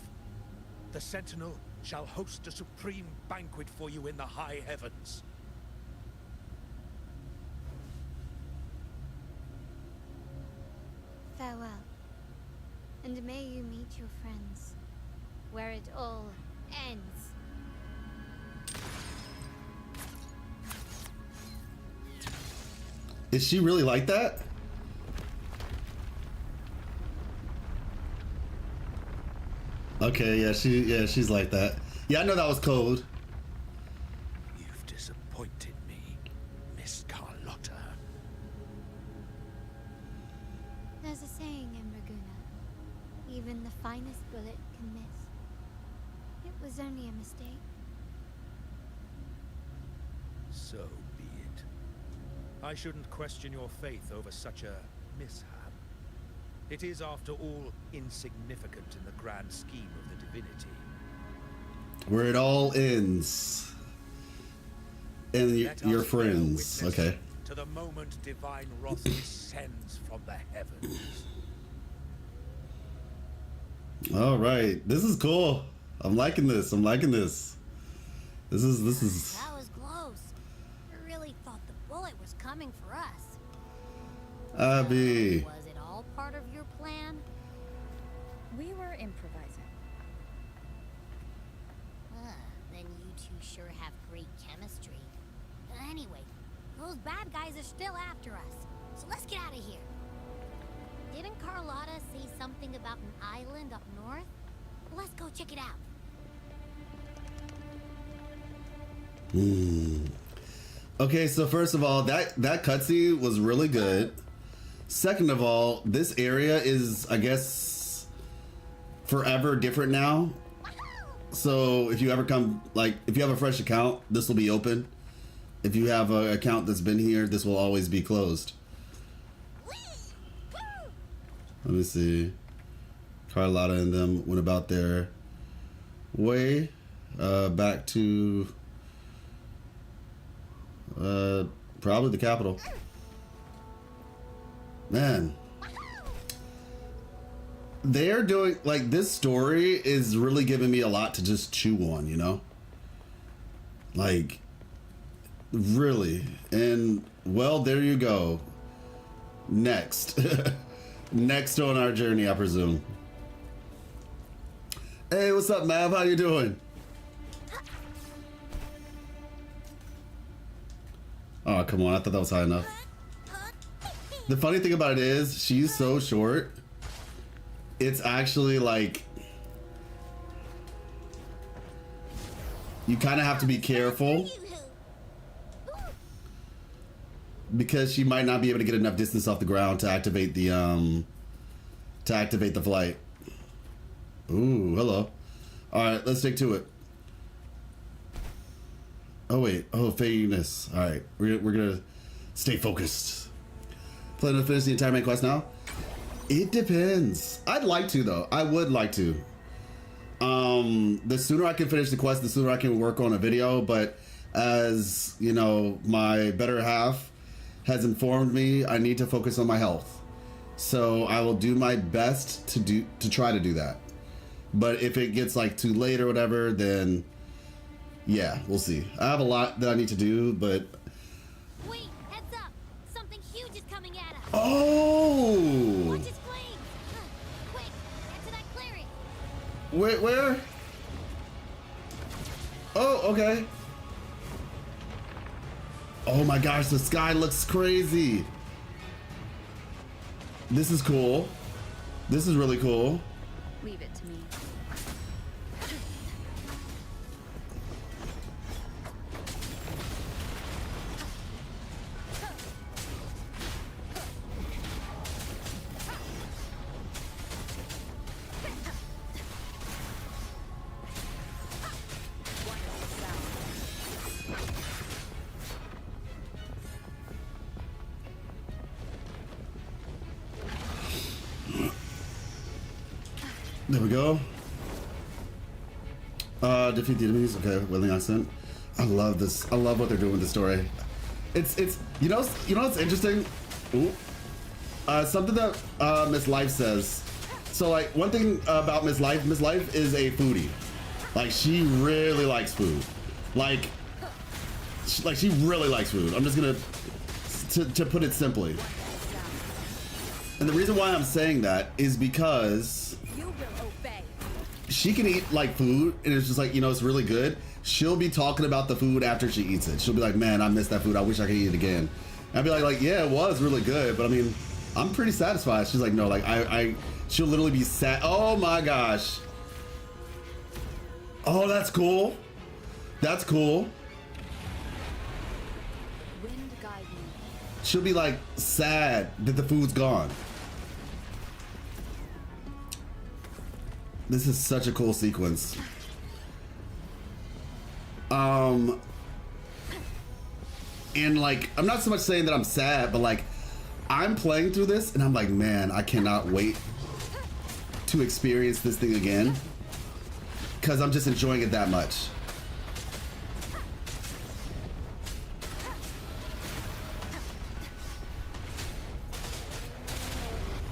The Sentinel shall host a supreme banquet for you in the high heavens. Farewell. And may you meet your friends, where it all ends. Is she really like that? Okay, yeah, she's like that. Yeah, I know that was cold. You've disappointed me, Miss Carlotta. There's a saying in Raguna, even the finest bullet can miss. It was only a mistake. So be it. I shouldn't question your faith over such a mishap. It is, after all, insignificant in the grand scheme of the divinity. Where it all ends. And Let your us bear friends. witness Okay. to the moment divine wrath descends from the heavens. All right. This is cool. I'm liking this. I'm liking this. This is That was close. I really thought the bullet was coming for us. Abby. Was it all part of your plan? We were improvising. Then you two sure have great chemistry. Anyway, those bad guys are still after us. So let's get out of here. Didn't Carlotta say something about an island up north? Let's go check it out. Okay, so first of all, that cutscene was really good. Second of all, this area is, I guess, forever different now. So if you ever come, like, if you have a fresh account, this will be open. If you have an account that's been here, this will always be closed. Let me see. Carlotta and them went about their way back to probably the capital. Man, they're doing, like, this story is really giving me a lot to just chew on, you know? Like, really. And, well, there you go. Next. Next on our journey, I presume. Hey, what's up, Mav? How you doing? Oh, come on. I thought that was high enough. The funny thing about it is, she's so short. It's actually like, you kind of have to be careful because she might not be able to get enough distance off the ground to activate the flight. Ooh, hello. All right, let's stick to it. Oh wait, oh, fairness. All right, we're gonna stay focused. Plan to finish the entire main quest now? It depends. I'd like to, though. I would like to. The sooner I can finish the quest, the sooner I can work on a video. But as you know, my better half has informed me, I need to focus on my health. So I will do my best to try to do that. But if it gets like too late or whatever, then yeah, we'll see. I have a lot that I need to do, but. Wait, heads up! Something huge is coming at us! Oh! Watch its flames! Quick, get to that clearing! Wait, where? Oh, okay. Oh my gosh, the sky looks crazy. This is cool. This is really cool. Leave it to me. There we go. Defeat the enemies. Okay, willing accent. I love this. I love what they're doing with the story. It's you know what's interesting? Ooh. Something that Miss Life says. So like one thing about Miss Life is a foodie. Like she really likes food. Like she really likes food. I'm just gonna to put it simply. And the reason why I'm saying that is because she can eat like food and it's just like, you know, it's really good. She'll be talking about the food after she eats it. She'll be like, man, I miss that food. I wish I could eat it again. And I'd be like, yeah, it was really good. But I mean, I'm pretty satisfied. She's like, no, like she'll literally be sad. Oh my gosh. Oh, that's cool. That's cool. Wind guide me. She'll be like sad that the food's gone. This is such a cool sequence. And like, I'm not so much saying that I'm sad, but like, I'm playing through this and I'm like, man, I cannot wait to experience this thing again because I'm just enjoying it that much.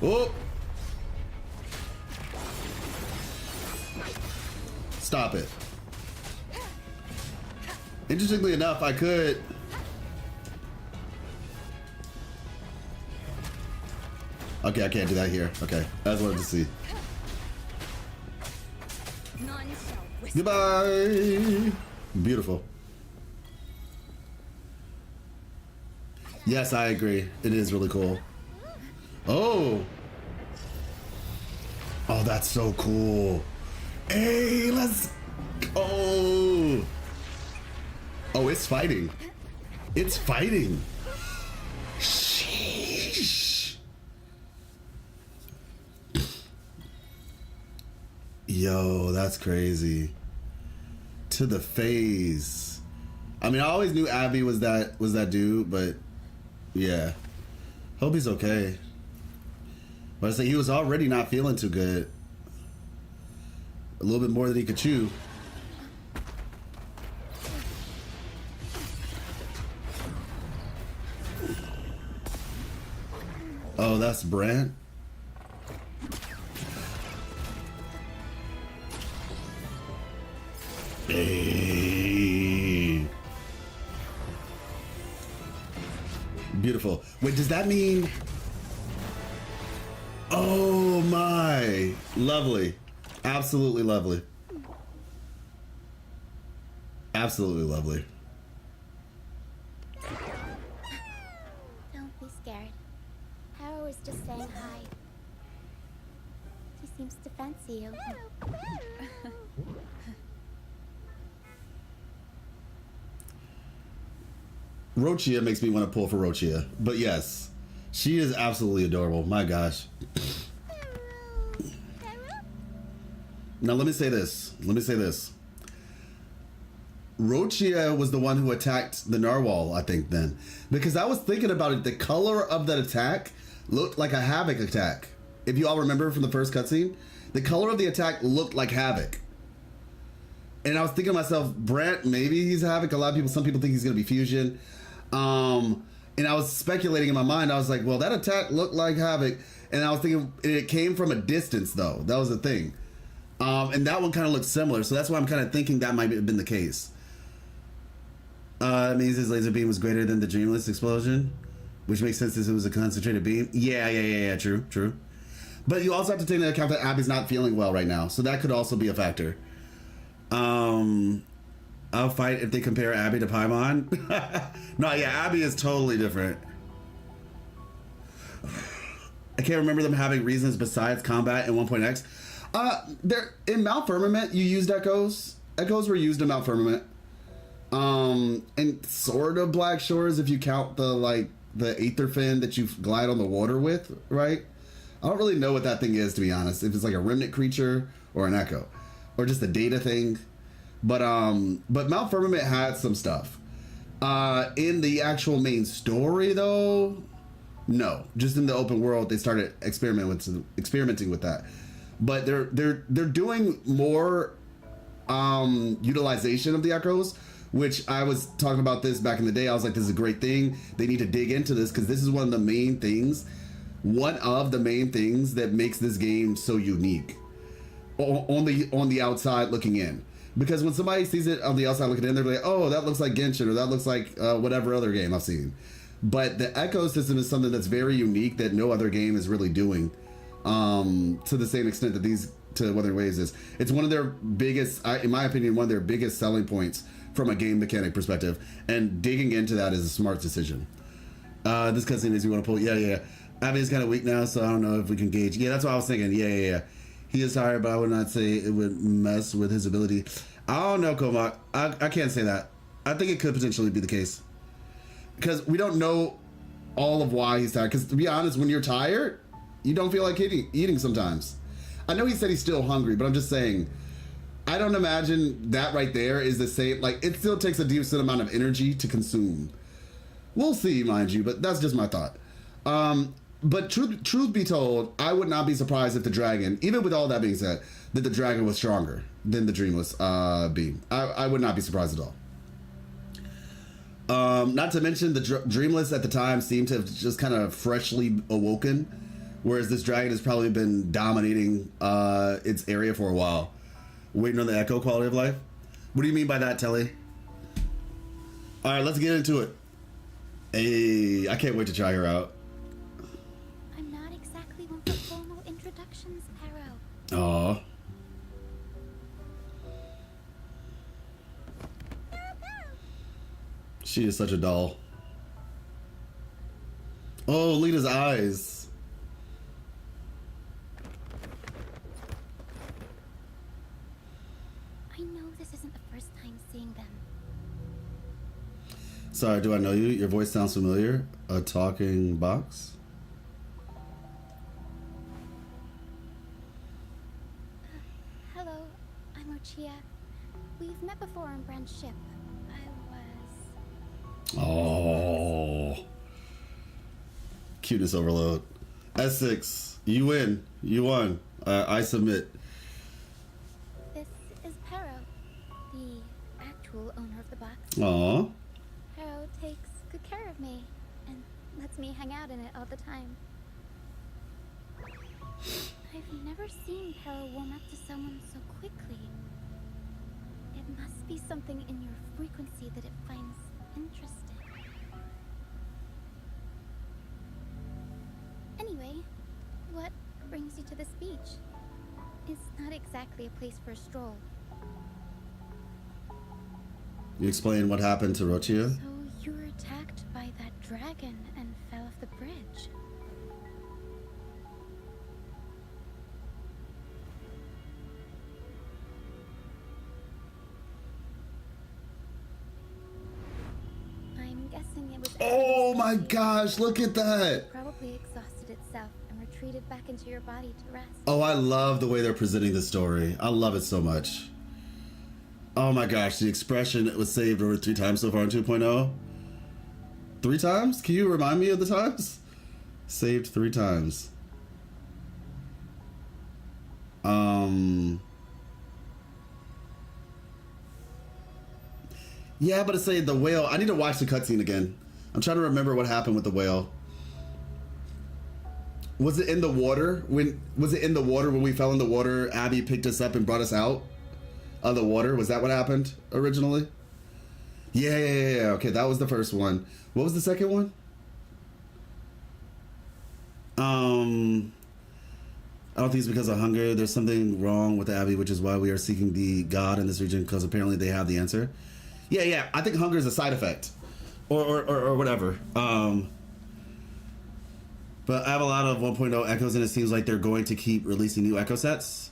Oh! Stop it. Interestingly enough, I could... Okay, I can't do that here. Okay, I just wanted to see. Goodbye! Beautiful. Yes, I agree. It is really cool. Oh! Oh, that's so cool. Hey, let's... Oh! Oh, it's fighting. It's fighting. Sheesh. Yo, that's crazy. To the face. I mean, I always knew Abby was that dude, but yeah. Hope he's okay. But I say he was already not feeling too good. A little bit more than he could chew. Oh, that's Brant. Hey. Beautiful. Wait, does that mean... Oh my. Lovely. Absolutely lovely. Absolutely lovely. Don't be scared. Kuro was just saying hi. She seems to fancy you. Rochia makes me want to pull for Rochia. But yes, she is absolutely adorable. My gosh. Now let me say this. Rochia was the one who attacked the narwhal, I think, then. Because I was thinking about it, the color of that attack looked like a Havoc attack. If you all remember from the first cutscene, the color of the attack looked like Havoc. And I was thinking to myself, Brant, maybe he's Havoc. Some people think he's going to be Fusion. And I was speculating in my mind. I was like, well, that attack looked like Havoc. And I was thinking, it came from a distance, though. That was the thing. And that one kind of looked similar. So that's why I'm kind of thinking that might have been the case. It means his laser beam was greater than the Dreamless explosion, which makes sense since it was a concentrated beam. Yeah, true. But you also have to take into account that Abby's not feeling well right now, so that could also be a factor. I'll fight if they compare Abby to Paimon. No, yeah, Abby is totally different. I can't remember them having reasons besides combat in 1.x. There in Mount Firmament, you used echoes. Echoes were used in Mount Firmament. And sort of Black Shores if you count the Aether Fin that you glide on the water with, right? I don't really know what that thing is, to be honest. If it's like a remnant creature or an echo, or just a data thing. But Mount Firmament had some stuff. In the actual main story, though, no. Just in the open world, they started experimenting with that. but they're doing more utilization of the echoes, which I was talking about this back in the day. I was like, this is a great thing. They need to dig into this because this is one of the main things that makes this game so unique on the outside looking in. Because when somebody sees it on the outside looking in, they're like, oh, that looks like Genshin, or that looks like whatever other game I've seen. But the echo system is something that's very unique that no other game is really doing to the same extent that Wuthering Waves is. It's one of their biggest, in my opinion, one of their biggest selling points from a game mechanic perspective. And digging into that is a smart decision. This cutscene is you want to pull. Yeah. Abby is kind of weak now, so I don't know if we can gauge. Yeah, that's what I was thinking. Yeah. He is tired, but I would not say it would mess with his ability. I don't know, Komak. I can't say that. I think it could potentially be the case. Because we don't know all of why he's tired. Because to be honest, when you're tired, you don't feel like eating sometimes. I know he said he's still hungry, but I'm just saying, I don't imagine that right there is the same. Like, it still takes a decent amount of energy to consume. We'll see, mind you, but that's just my thought. But truth be told, I would not be surprised if the dragon, even with all that being said, that the dragon was stronger than the Dreamless beam. I would not be surprised at all. Not to mention the Dreamless at the time seemed to have just kind of freshly awoken, whereas this dragon has probably been dominating its area for a while. Waiting on the echo quality of life? What do you mean by that, Telly? All right, let's get into it. Hey, I can't wait to try her out. I'm not exactly one for formal introductions, Pero. Aww. She is such a doll. Oh, Lita's eyes. I know this isn't the first time seeing them. Sorry, do I know you? Your voice sounds familiar. A talking box? Hello, I'm Ochia. We've met before on Brand's ship. Oh. Cuteness overload. S6, you win. You won. I submit. This is Pero, the actual owner of the box. Aw. Pero takes good care of me and lets me hang out in it all the time. I've never seen Pero warm up to someone so quickly. It must be something in your frequency that it finds interesting. Anyway, what brings you to this beach? It's not exactly a place for a stroll. You explain what happened to Rochia? So you were attacked by that dragon and fell off the bridge. I'm guessing it was... Oh my gosh, look at that! Probably exhausted itself and retreated back into your body to rest. Oh, I love the way they're presenting the story. I love it so much. Oh my gosh, the expression was saved over 3 times so far in 2.0. 3 times? Can you remind me of the times? Saved 3 times. Yeah, but it's saying the whale. I need to watch the cutscene again. I'm trying to remember what happened with the whale. Was it in the water? Was it in the water when we fell in the water? Abby picked us up and brought us out of the water. Was that what happened originally? Yeah. Okay, that was the first one. What was the second one? I don't think it's because of hunger. There's something wrong with Abby, which is why we are seeking the god in this region, because apparently they have the answer. Yeah. I think hunger is a side effect, or whatever. But I have a lot of 1.0 echoes, and it seems like they're going to keep releasing new echo sets.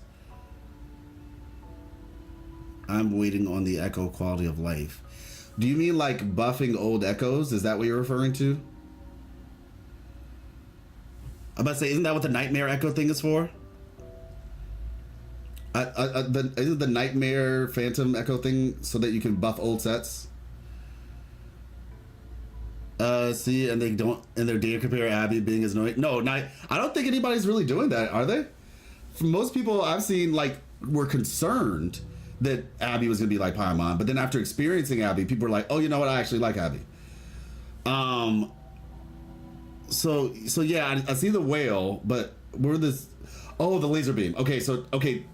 I'm waiting on the echo quality of life. Do you mean like buffing old echoes? Is that what you're referring to? I'm about to say, isn't that what the Nightmare Echo thing is for? Isn't the Nightmare Phantom Echo thing so that you can buff old sets? See, and they don't, and their data compare Abby being as annoying. No, I don't think anybody's really doing that, are they? most people I've seen like were concerned that Abby was gonna be like Paimon, but then after experiencing Abby, people were like, "Oh, you know what? I actually like Abby." So yeah, I see the whale, but where this? Oh, the laser beam. Okay,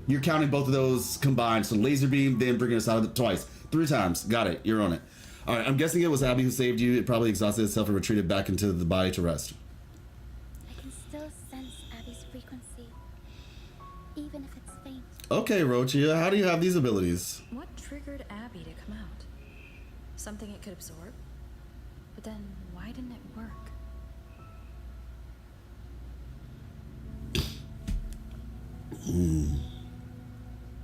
you're counting both of those combined. So laser beam, then bringing us out of it twice, 3 times. Got it. You're on it. All right. I'm guessing it was Abby who saved you. It probably exhausted itself and retreated back into the body to rest. I can still sense Abby's frequency, even if it's faint. Okay, Rochia, how do you have these abilities? What triggered Abby to come out? Something it could absorb? But then, why didn't it work?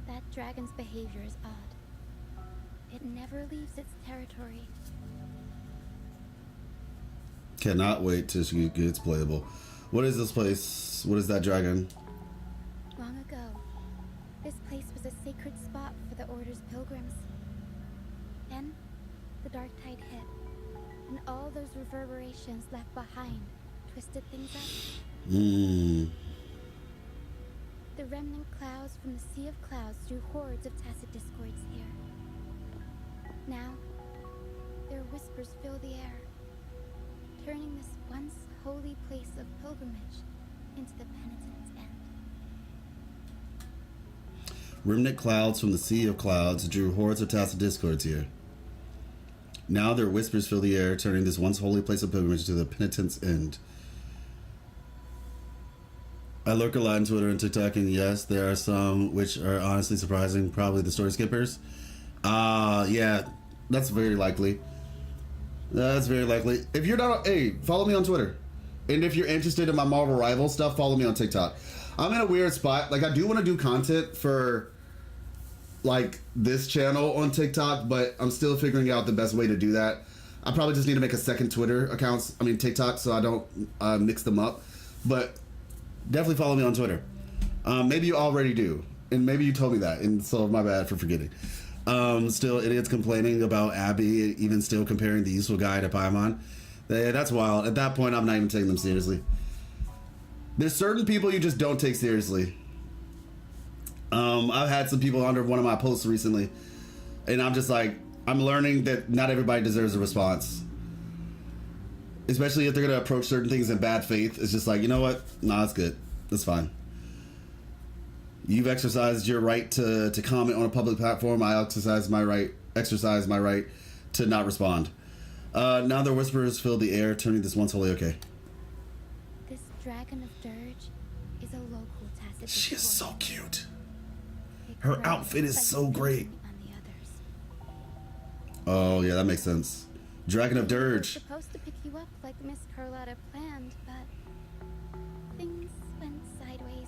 That dragon's behavior is odd. It never leaves its territory. Cannot wait till she gets playable. What is this place? What is that dragon? Long ago, this place was a sacred spot for the Order's pilgrims. Then, the dark tide hit, and all those reverberations left behind twisted things up. The remnant clouds from the Sea of Clouds drew hordes of tacit discords here. Now, their whispers fill the air, turning this once holy place of pilgrimage into the penitent's end. Remnant clouds from the Sea of Clouds drew hordes of tacit discords here. Now their whispers fill the air, turning this once holy place of pilgrimage to the penitent's end. I lurk a lot on Twitter and TikTok, and yes, there are some which are honestly surprising. Probably the story skippers. Yeah, that's very likely. That's very likely. If you're not, hey, follow me on Twitter. And if you're interested in my Marvel Rival stuff, follow me on TikTok. I'm in a weird spot. Like, I do want to do content for, like, this channel on TikTok, but I'm still figuring out the best way to do that. I probably just need to make a second TikTok, so I don't mix them up. But definitely follow me on Twitter. Maybe you already do, and maybe you told me that, and so my bad for forgetting. Still, idiots complaining about Abby, even still comparing the useful guy to Paimon. That's wild. At that point, I'm not even taking them seriously. There's certain people you just don't take seriously. I've had some people under one of my posts recently, and I'm just like, I'm learning that not everybody deserves a response. Especially if they're going to approach certain things in bad faith. It's just like, you know what? Nah, it's good. That's fine. You've exercised your right to comment on a public platform. I exercise my right to not respond. Now their whispers fill the air, turning this once holy okay. This dragon of dirge is a local tacit. She is so cute. It Her grows outfit is so great. on the others. Oh, yeah, that makes sense. Dragon of We were Dirge. supposed to pick you up like Miss Carlotta planned, but things went sideways.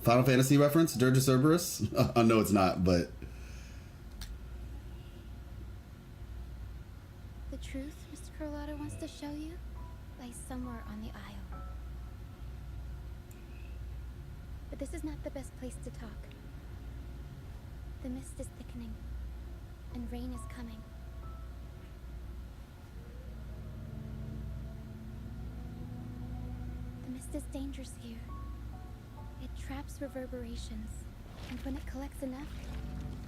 Final Fantasy reference? Dirge of Cerberus? No, it's not, but... The truth Miss Carlotta wants to show you lies somewhere on the aisle. But this is not the best place to talk. The mist is thickening, and rain is coming. The mist is dangerous here. It traps reverberations, and when it collects enough,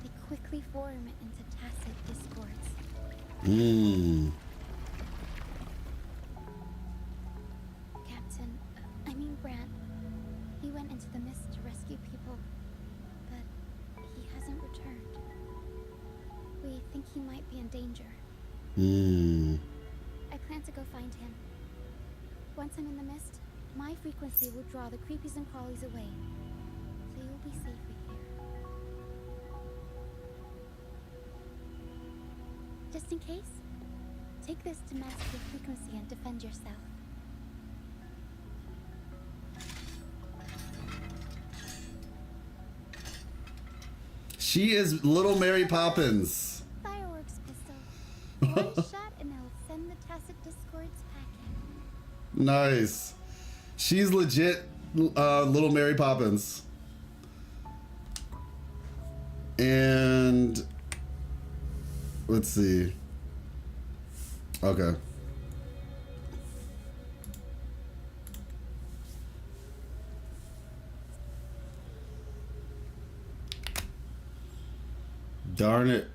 they quickly form into tacit discords. Captain, Brant, he went into the mist to rescue people, but he hasn't returned. We think he might be in danger. I plan to go find him. Once I'm in the mist, my frequency will draw the creepies and crawlies away, so you'll be safe with here. Just in case, take this to mask your frequency and defend yourself. She is Little Mary Poppins. Fireworks pistol. One shot and it'll send the tacit discords packing. Nice. She's legit Little Mary Poppins. And let's see. Okay. Darn it.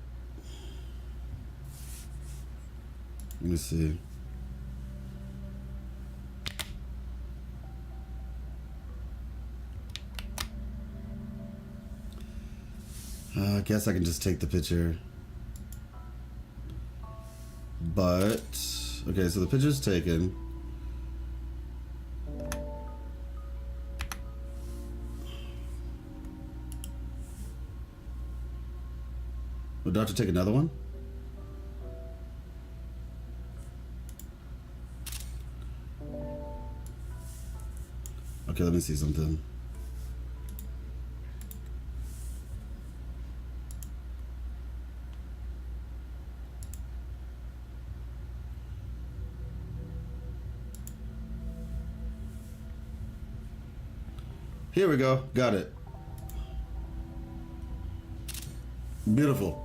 Let me see. I guess I can just take the picture. But, okay, so the picture's taken. Would Doctor take another one? Okay, let me see something. Here we go. Got it. Beautiful.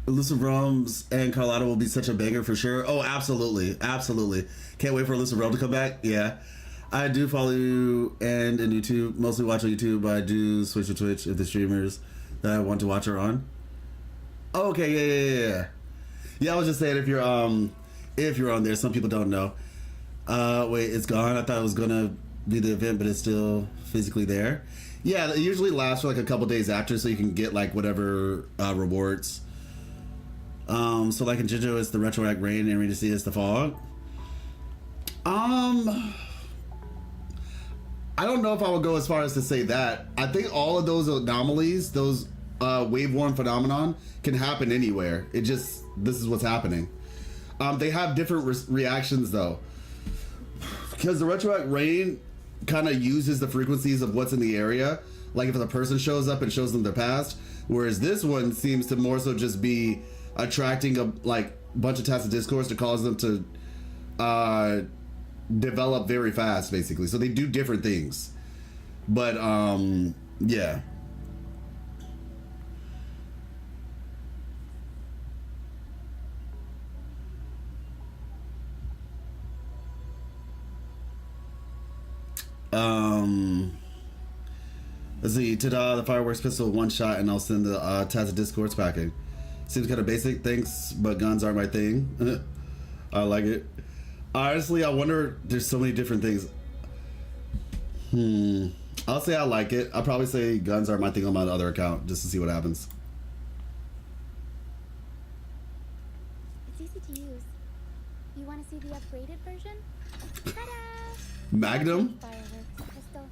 Elusive Realms and Carlotta will be such a banger for sure. Oh, absolutely. Absolutely. Can't wait for Elusive Realm to come back. Yeah. I do follow you and in YouTube. Mostly watch on YouTube, but I do switch to Twitch if the streamers that I want to watch are on. Oh, okay, yeah. Yeah, I was just saying if you're on there, some people don't know. Wait, it's gone. I thought it was gonna be the event, but it's still physically there. Yeah, it usually lasts for like a couple days after, so you can get like whatever rewards. So like in Jinjo, it's the Retroact Rain, and Rain to See is the Fog. I don't know if I would go as far as to say that. I think all of those anomalies, those wave-worn phenomenon, can happen anywhere. It just, this is what's happening. They have different reactions though, because the Retroact Rain kind of uses the frequencies of what's in the area, like if a person shows up and shows them their past, whereas this one seems to more so just be attracting a bunch of tacit discourse to cause them to develop very fast, basically. So they do different things, but yeah. Let's see. Ta-da! The fireworks pistol, one shot, and I'll send the tacit discourse packing. Seems kind of basic, thanks, but guns aren't my thing. I like it. Honestly, I wonder, there's so many different things. I'll say I like it. I'll probably say guns aren't my thing on my other account, just to see what happens. It's easy to use. You want to see the upgraded version? Ta-da! Magnum? Fireworks pistol.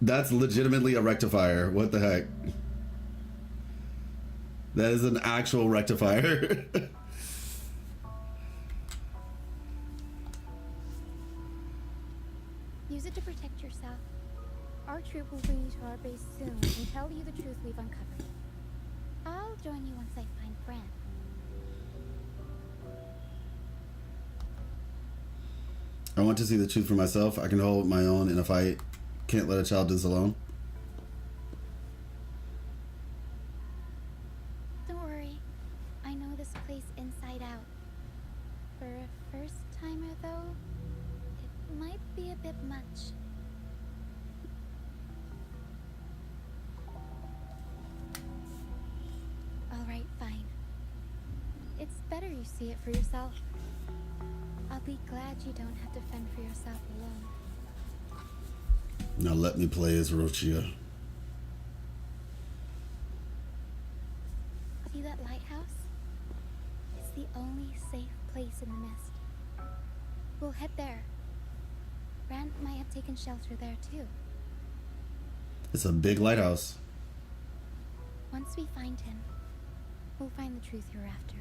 That's legitimately a rectifier. What the heck? That is an actual rectifier. Use it to protect yourself. Our troop will bring you to our base soon and tell you the truth we've uncovered. I'll join you once I find Fran. I want to see the truth for myself. I can hold my own in a fight. Can't let a child do this alone. Don't worry. I know this place inside out. For a first timer, though, it might be a bit much. Alright, fine. It's better you see it for yourself. I'll be glad you don't have to fend for yourself alone. Now let me play as Rochia. See that lighthouse? It's the only safe place in the mist. We'll head there. Rand might have taken shelter there too. It's a big lighthouse. Once we find him, we'll find the truth you're after.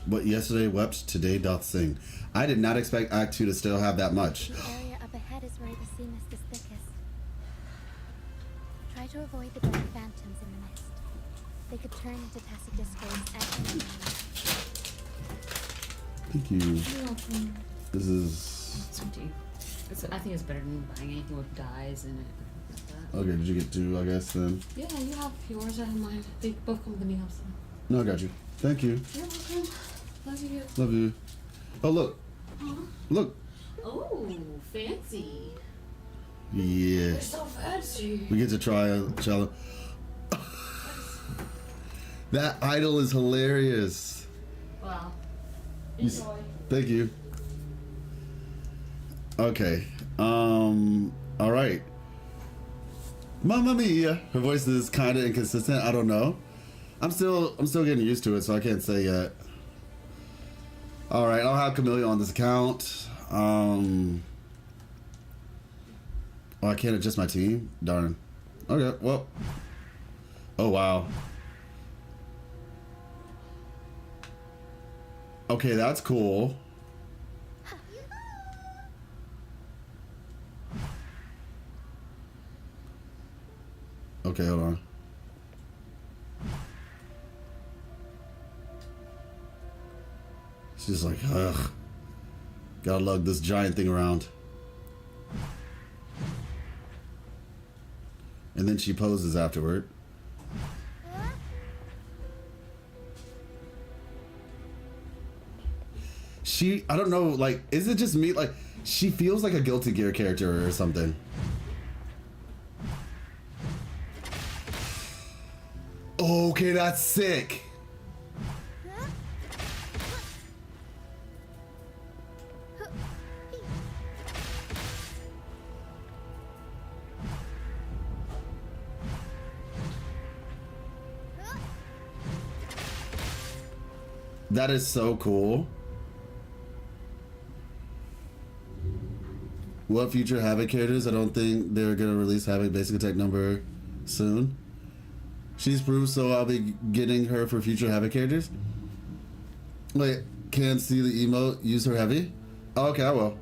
But yesterday wept, today doth sing. I did not expect Act 2 to still have that much. The area up ahead is where the sea mist is thickest. Try to avoid the dark phantoms in the mist. They could turn into tacit discourse at any moment. Thank you. You're welcome. This is... I think it's better than buying anything with dyes in it. Like that. Okay, did you get two, I guess, then? Yeah, you have yours, I have mine. They both come with the meals. No, I got you. Thank you. You're welcome. Love you. Love you. Oh, look. Huh? Look. Oh, fancy. Yeah. They're so fancy. We get to try a challenge. That idol is hilarious. Wow. You Enjoy. Thank you. Okay. All right. Mamma mia. Her voice is kind of inconsistent. I don't know. I'm still getting used to it, so I can't say yet. All right. I'll have Camellia on this account. Oh, I can't adjust my team? Darn. Okay, well. Oh, wow. Okay, that's cool. Okay, hold on. She's like, ugh. Gotta lug this giant thing around. And then she poses afterward. I don't know, like, is it just me? Like, she feels like a Guilty Gear character or something. Okay, that's sick. That is so cool. What future Havoc characters? I don't think they're gonna release Havoc basic attack number soon. She's proved, so I'll be getting her for future Havoc characters. Wait, can't see the emote. Use her heavy. Oh, okay, I will.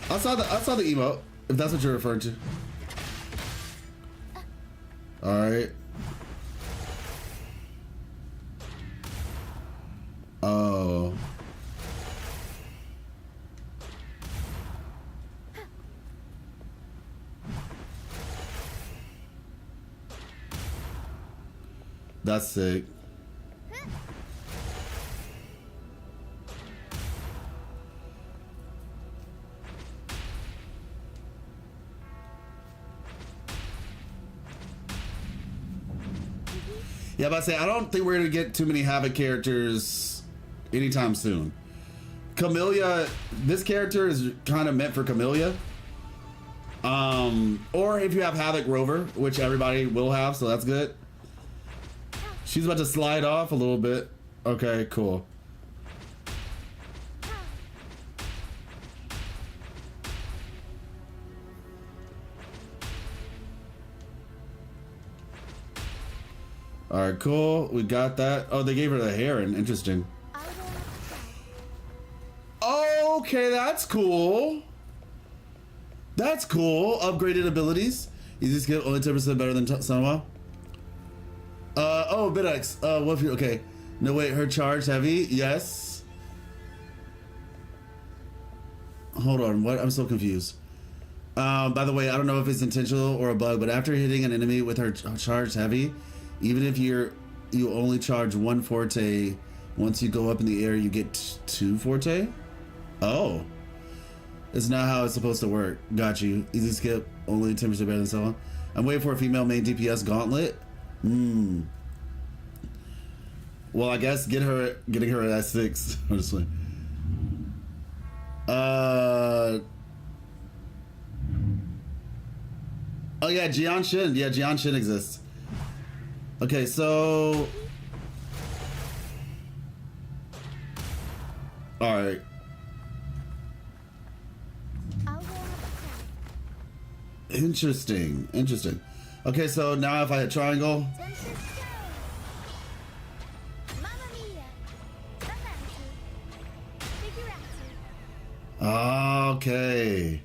I saw the emote. If that's what you're referring to. All right. Oh. That's sick. Yeah, but I say I don't think we're gonna get too many Havoc characters anytime soon. Camellia, this character is kind of meant for Camellia. Or if you have Havoc Rover, which everybody will have, so that's good. She's about to slide off a little bit. Okay, cool. All right, cool. We got that. Oh, they gave her the Heron. Interesting. Okay, that's cool. That's cool. Upgraded abilities. Easy skill, only 10% better than Sunwa. Oh, Bidex. What if you, okay. No, wait, her charge heavy? Yes. Hold on, what? I'm so confused. By the way, I don't know if it's intentional or a bug, but after hitting an enemy with her charge heavy, even if you only charge 1 forte, once you go up in the air, you get 2 forte? Oh. It's not how it's supposed to work. Got you. Easy skip, only 10% better than someone. I'm waiting for a female main DPS gauntlet. Well, I guess getting her at S6, honestly. Oh yeah, Jian Shin. Yeah, Jian Shin exists. Okay, so all right. Interesting. Okay, so now if I hit triangle. Okay.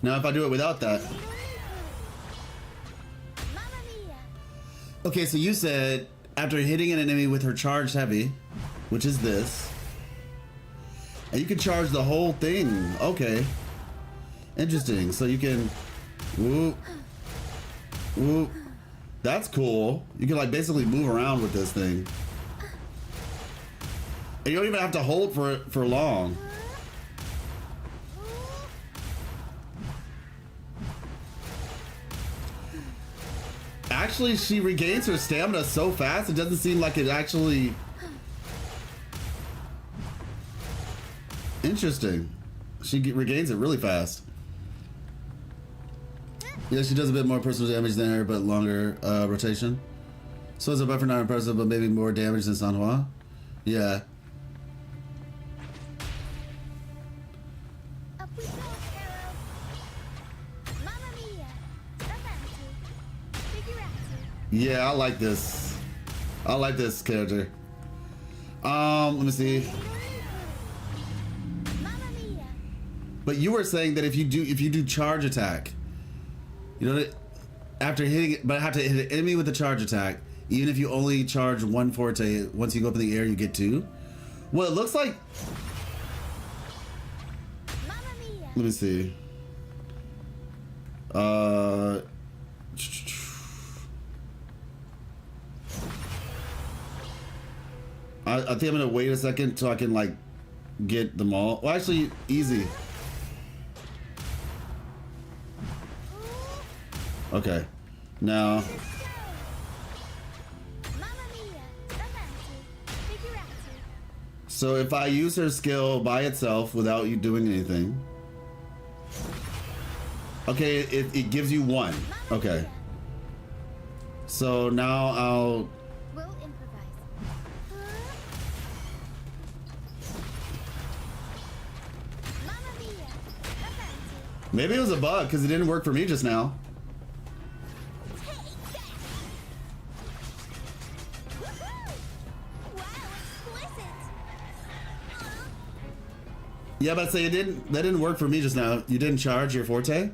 Now if I do it without that. Okay, so you said after hitting an enemy with her charged heavy, which is this, and you can charge the whole thing. Okay. Interesting. So you can Whoop. Whoop. That's cool. You can like basically move around with this thing. And you don't even have to hold for long. Actually, she regains her stamina so fast, it doesn't seem like it actually... Interesting. She regains it really fast. Yeah, she does a bit more personal damage than her, but longer rotation. So it's a buffer, not impressive, but maybe more damage than San Juan. Yeah. Up we go, Arrow. Mamma mia. Avanti. Figurati. Yeah, I like this. I like this character. Let me see. Mamma mia. But you were saying that if you do charge attack, you know, after hitting it, but I have to hit an enemy with a charge attack, even if you only charge one forte, once you go up in the air, you get two. Well, it looks like. Mamma mia. Let me see. I think I'm gonna wait a second so I can like get them all. Well, actually, easy. Okay. Now. Mamma mia. Avanti. Figurati. So if I use her skill by itself without you doing anything. Okay, it gives you one. Okay. So now I'll. We'll improvise. Mamma mia. Avanti. Maybe it was a bug because it didn't work for me just now. Yeah, but say that didn't work for me just now. You didn't charge your forte?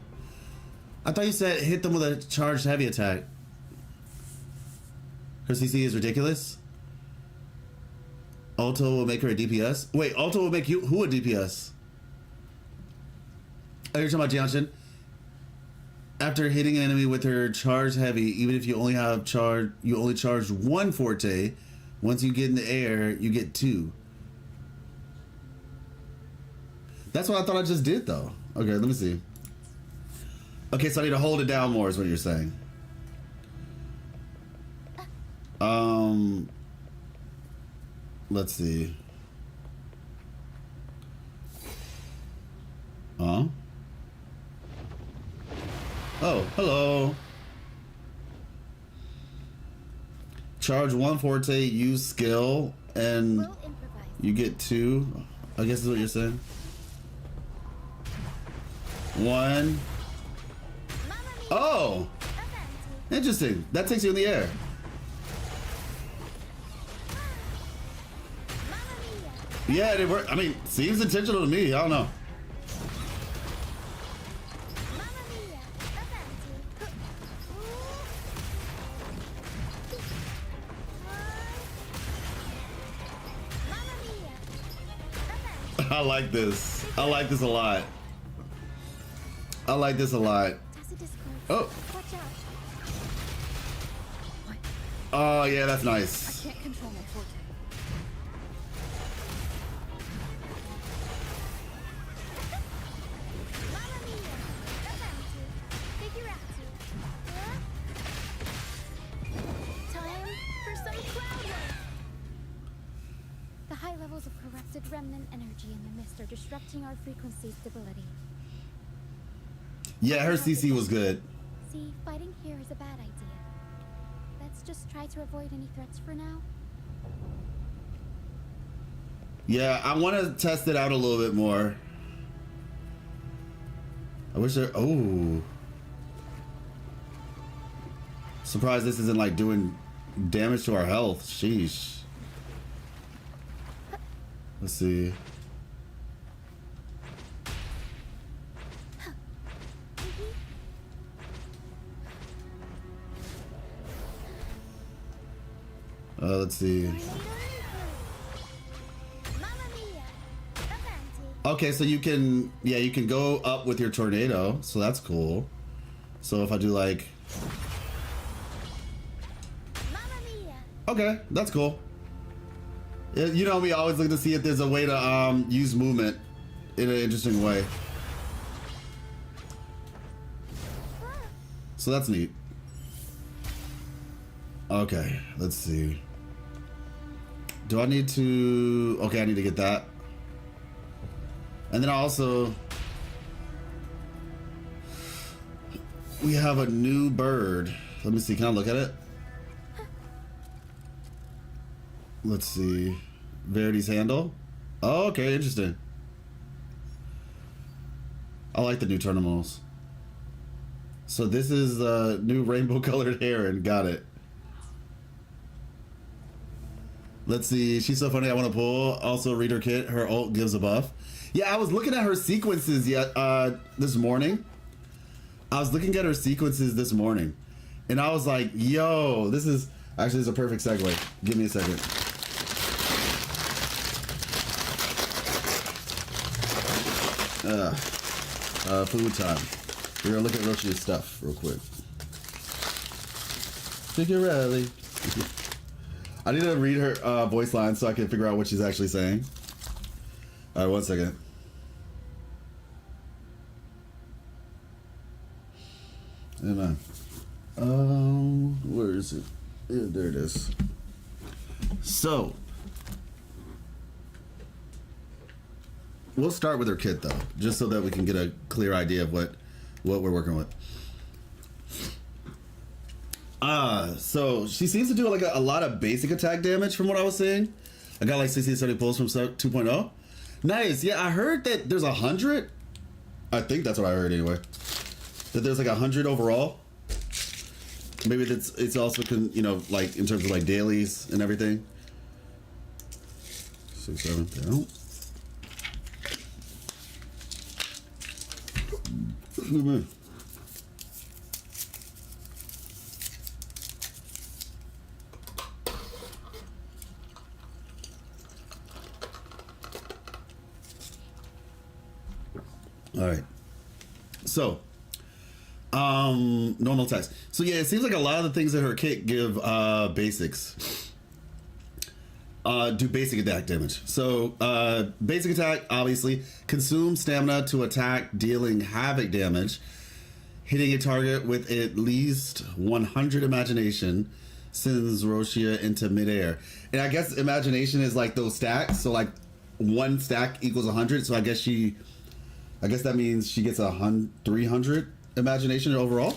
I thought you said hit them with a charged heavy attack. Her CC is ridiculous. Alto will make her a DPS. Wait, Alto will make you who a DPS? Oh, you're talking about Jianshin? After hitting an enemy with her charged heavy, even if you only charge one forte, once you get in the air, you get two. That's what I thought I just did, though. Okay, let me see. Okay, so I need to hold it down more is what you're saying. Let's see. Oh, hello. Charge one forte, use skill, and We'll improvise. you get two. I guess is what you're saying. One. Mamma mia. Oh, Avanti. interesting. That takes you in the air. Mamma mia. Yeah, it worked. I mean, seems intentional to me. I don't know. Mamma mia. Avanti. Mamma mia. Avanti. I like this. I like this a lot. I like this a lot. Tacit discord. Oh. Watch out. Oh, yeah, that's nice. Can't control my forte. Mamma mia. Avanti. Figurati. Time for some cloud work. The high levels of corrupted remnant energy in the mist are disrupting our frequency stability. Yeah, her CC was good. See, fighting here is a bad idea. Let's just try to avoid any threats for now. Yeah, I want to test it out a little bit more. I wish there. Oh. Surprised this isn't like doing damage to our health. Sheesh. Let's see. Let's see. Mamma mia. Avanti. Okay, so you can, yeah, you can go up with your tornado, so that's cool. So if I do like, Mamma mia! okay, that's cool. Yeah, you know me, I always look to see if there's a way to use movement in an interesting way. So that's neat. Okay, let's see. Do I need to... Okay, I need to get that. And then I also... We have a new bird. Let me see, can I look at it? Let's see. Verity's handle. Oh, okay, interesting. I like the new terminals. So this is the new rainbow colored heron. Got it. Let's see. She's so funny. I want to pull. Also, reader kit. Her ult gives a buff. Yeah, I was looking at her sequences this morning. I was looking at her sequences this morning, and I was like, "Yo, this is a perfect segue." Give me a second. Food time. We're gonna look at Rochi's stuff real quick. Figurelli. I need to read her voice line so I can figure out what she's actually saying. All right, one second. Amen. Where is it? Yeah, there it is. So, we'll start with her kit though, just so that we can get a clear idea of what we're working with. So she seems to do like a lot of basic attack damage from what I was seeing. I got like 60 to 70 pulls from 2.0. Nice. Yeah, I heard that there's 100. I think that's what I heard anyway. That there's like 100 overall. Maybe it's also like in terms of like dailies and everything. 6, 7 down. Oh, man. All right. So, normal attacks. So yeah, it seems like a lot of the things that her kit give basics. Do basic attack damage. So basic attack, obviously, consume stamina to attack, dealing havoc damage, hitting a target with at least 100 imagination, sends Rochia into midair. And I guess imagination is like those stacks. So like one stack equals 100. So I guess that means she gets 300 imagination overall.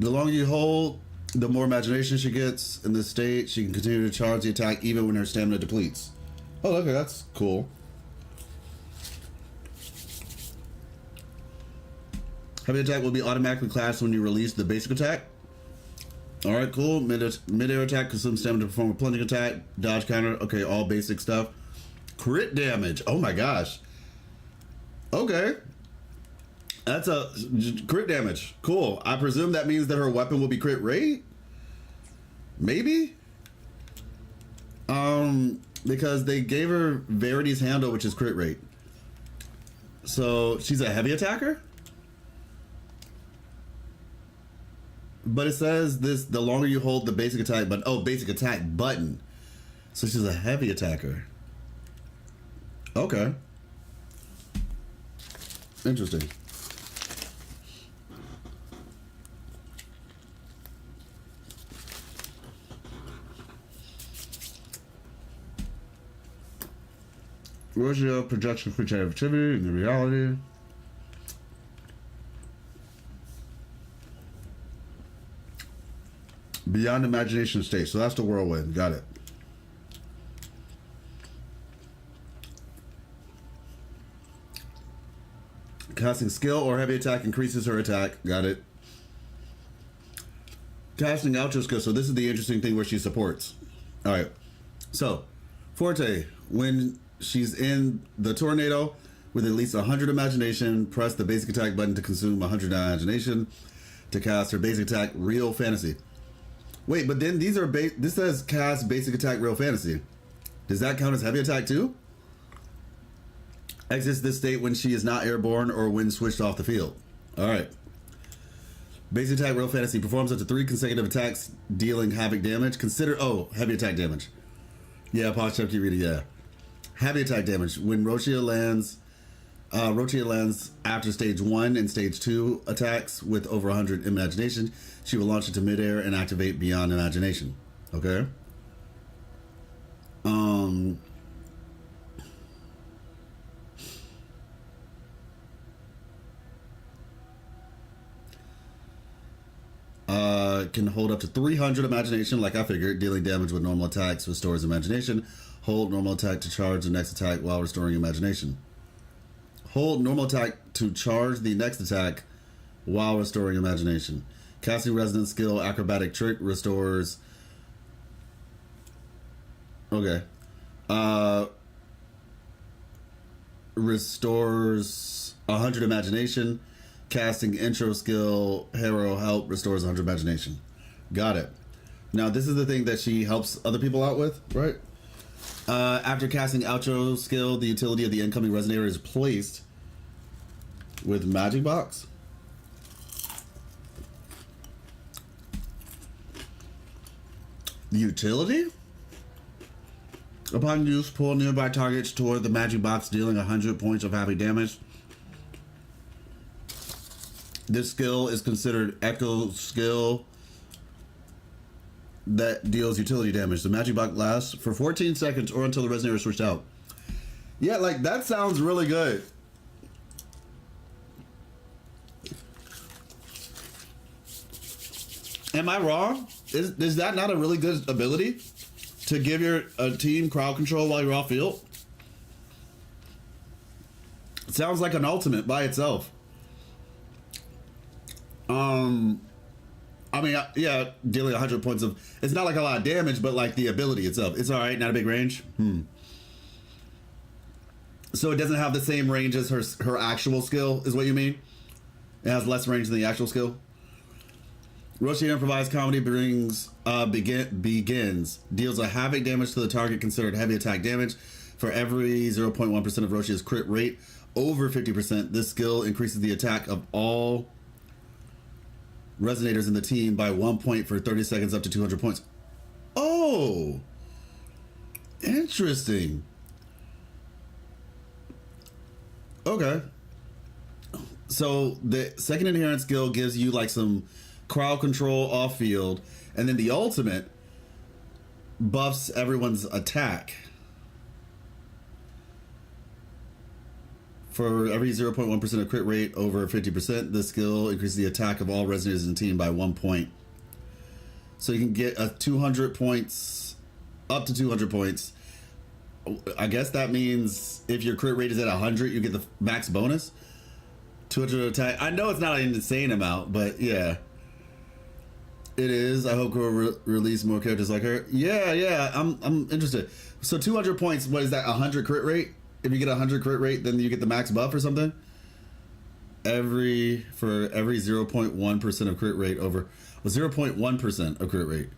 The longer you hold, the more imagination she gets. In this state, she can continue to charge the attack even when her stamina depletes. Oh, okay, that's cool. Heavy attack will be automatically classed when you release the basic attack. Alright, cool. Mid-air attack, consume stamina to perform a plunging attack. Dodge counter. Okay, all basic stuff. Crit damage. Oh my gosh. Okay. That's a crit damage. Cool. I presume that means that her weapon will be crit rate? Maybe? Because they gave her Verity's handle, which is crit rate. So she's a heavy attacker? But it says the longer you hold the basic attack button. Oh, basic attack button. So she's a heavy attacker. Okay. Interesting. Rochia projection creature activity in the reality. Beyond imagination state. So that's the whirlwind. Got it. Casting skill or heavy attack increases her attack. Got it. Casting outro skill. So this is the interesting thing where she supports. All right. So, Forte. When she's in the tornado with at least 100 imagination, press the basic attack button to consume 100 imagination to cast her basic attack Real Fantasy. Wait, but then these are this says cast basic attack Real Fantasy. Does that count as heavy attack too? Exits this state when she is not airborne or when switched off the field. All right. Basic attack, real fantasy. Performs up to 3 consecutive attacks, dealing havoc damage. Consider, heavy attack damage. Yeah, pause, check, keep reading, yeah. Heavy attack damage. When Rochia lands after stage 1 and stage 2 attacks with over 100 imagination, she will launch into midair and activate beyond imagination. Okay? Can hold up to 300 imagination, like I figured. Dealing damage with normal attacks restores imagination. Hold normal attack to charge the next attack while restoring imagination. Hold normal attack to charge the next attack while restoring imagination. Casting resonance skill, acrobatic trick restores. Okay. Restores 100 imagination. Casting intro skill, hero help restores 100 imagination. Got it. Now this is the thing that she helps other people out with, right? After casting outro skill, the utility of the incoming resonator is placed with magic box. The utility? Upon use, pull nearby targets toward the magic box, dealing 100 points of heavy damage. This skill is considered echo skill that deals utility damage. The magic box lasts for 14 seconds or until the resonator is switched out. Yeah, like that sounds really good. Am I wrong? Is that not a really good ability to give your team crowd control while you're off field? It sounds like an ultimate by itself. I mean, yeah, dealing 100 points of... It's not like a lot of damage, but like the ability itself. It's all right, not a big range. So it doesn't have the same range as her actual skill, is what you mean? It has less range than the actual skill? Roshi improvised comedy begins. Deals a havoc damage to the target considered heavy attack damage. For every 0.1% of Roshi's crit rate over 50%, this skill increases the attack of all resonators in the team by 1 point for 30 seconds up to 200 points. Oh! Interesting. Okay. So the second inherent skill gives you like some crowd control off field, and then the ultimate buffs everyone's attack. For every 0.1% of crit rate over 50%, this skill increases the attack of all resonators in the team by 1 point. So you can get a 200 points, up to 200 points. I guess that means if your crit rate is at 100, you get the max bonus. 200 attack. I know it's not an insane amount, but yeah. It is. I hope Kuro release more characters like her. Yeah, I'm interested. So 200 points, what is that, 100 crit rate? If you get 100 crit rate, then you get the max buff or something? For every 0.1% of crit rate over... Well, 0.1% of crit rate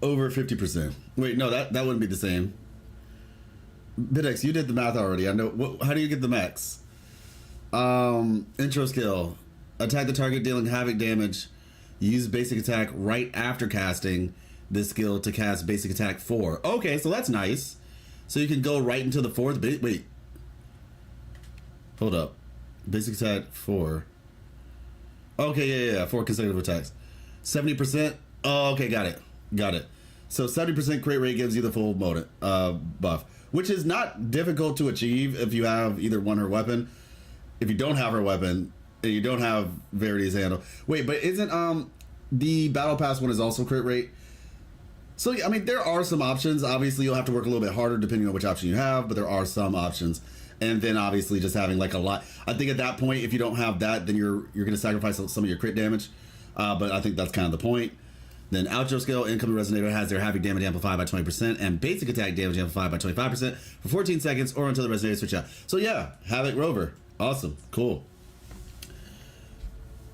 over 50%. Wait, no, that wouldn't be the same. Bidex, you did the math already. I know. How do you get the max? Intro skill. Attack the target dealing havoc damage. Use basic attack right after casting this skill to cast basic attack 4. Okay, so that's nice. So you can go right into the 4th. Wait. Hold up. Basic attack 4. Okay, yeah. 4 consecutive attacks. 70%. Oh, okay, got it. So 70% crit rate gives you the full buff, which is not difficult to achieve if you have either one her weapon. If you don't have her weapon, and you don't have Verity's handle. Wait, but isn't the battle pass one is also crit rate? So I mean, there are some options. Obviously, you'll have to work a little bit harder depending on which option you have, but there are some options. And then obviously just having like a lot. I think at that point, if you don't have that, then you're going to sacrifice some of your crit damage. But I think that's kind of the point. Then outro skill, incoming resonator has their havoc damage amplified by 20% and basic attack damage amplified by 25% for 14 seconds or until the resonator switch out. So yeah, Havoc Rover. Awesome. Cool.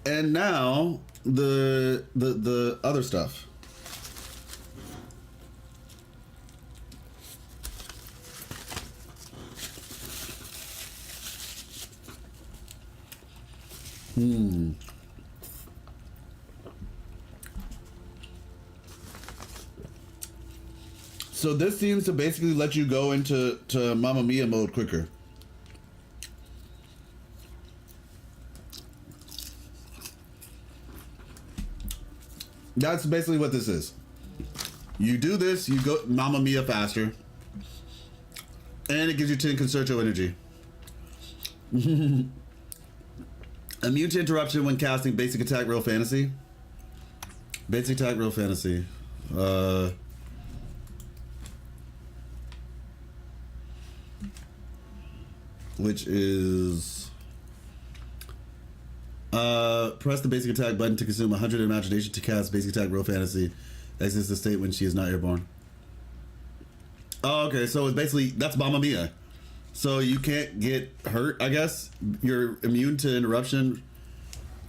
And now the other stuff. So this seems to basically let you go into Mamma Mia mode quicker. That's basically what this is. You do this, you go Mamma Mia faster. And it gives you 10 Concerto energy. Immune to interruption when casting basic attack real fantasy. Basic attack real fantasy. Which is press the basic attack button to consume 100 imagination to cast basic attack real fantasy. Exits the state when she is not airborne. Oh, okay, so it's basically that's Mamma Mia. So you can't get hurt, I guess. You're immune to interruption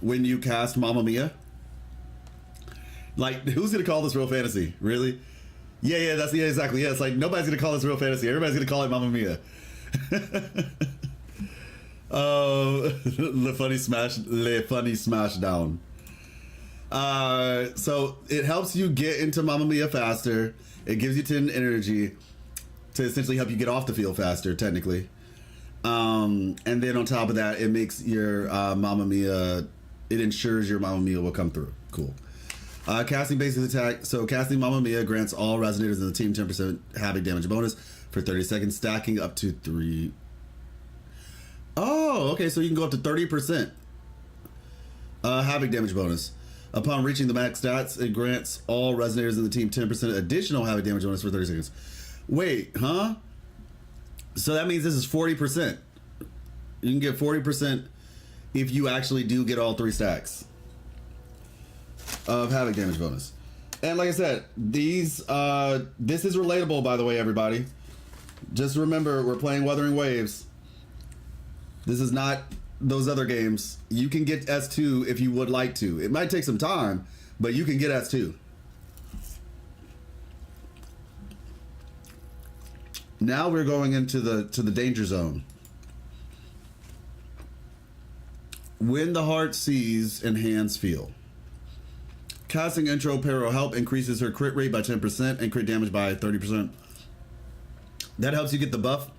when you cast Mamma Mia. Like, who's gonna call this real fantasy? Really? Yeah, exactly. Yeah, it's like nobody's gonna call this real fantasy. Everybody's gonna call it Mamma Mia. Le funny smash down. So it helps you get into Mamma Mia faster. It gives you 10 energy to essentially help you get off the field faster, technically. And then on top of that, it makes your Mamma Mia, it ensures your Mamma Mia will come through. Cool. Casting basic attack. So casting Mamma Mia grants all resonators in the team 10% havoc damage bonus for 30 seconds, stacking up to 3. Oh, okay, so you can go up to 30% havoc damage bonus. Upon reaching the max stats, it grants all resonators in the team 10% additional havoc damage bonus for 30 seconds. Wait, huh? So that means this is 40%. You can get 40% if you actually do get all 3 stacks of havoc damage bonus. And like I said, these this is relatable, by the way, everybody. Just remember, we're playing Wuthering Waves. This is not those other games. You can get S2 if you would like to. It might take some time, but you can get S2. Now we're going into the danger zone. When the heart sees and hands feel. Casting intro Pero help increases her crit rate by 10% and crit damage by 30%. That helps you get the buff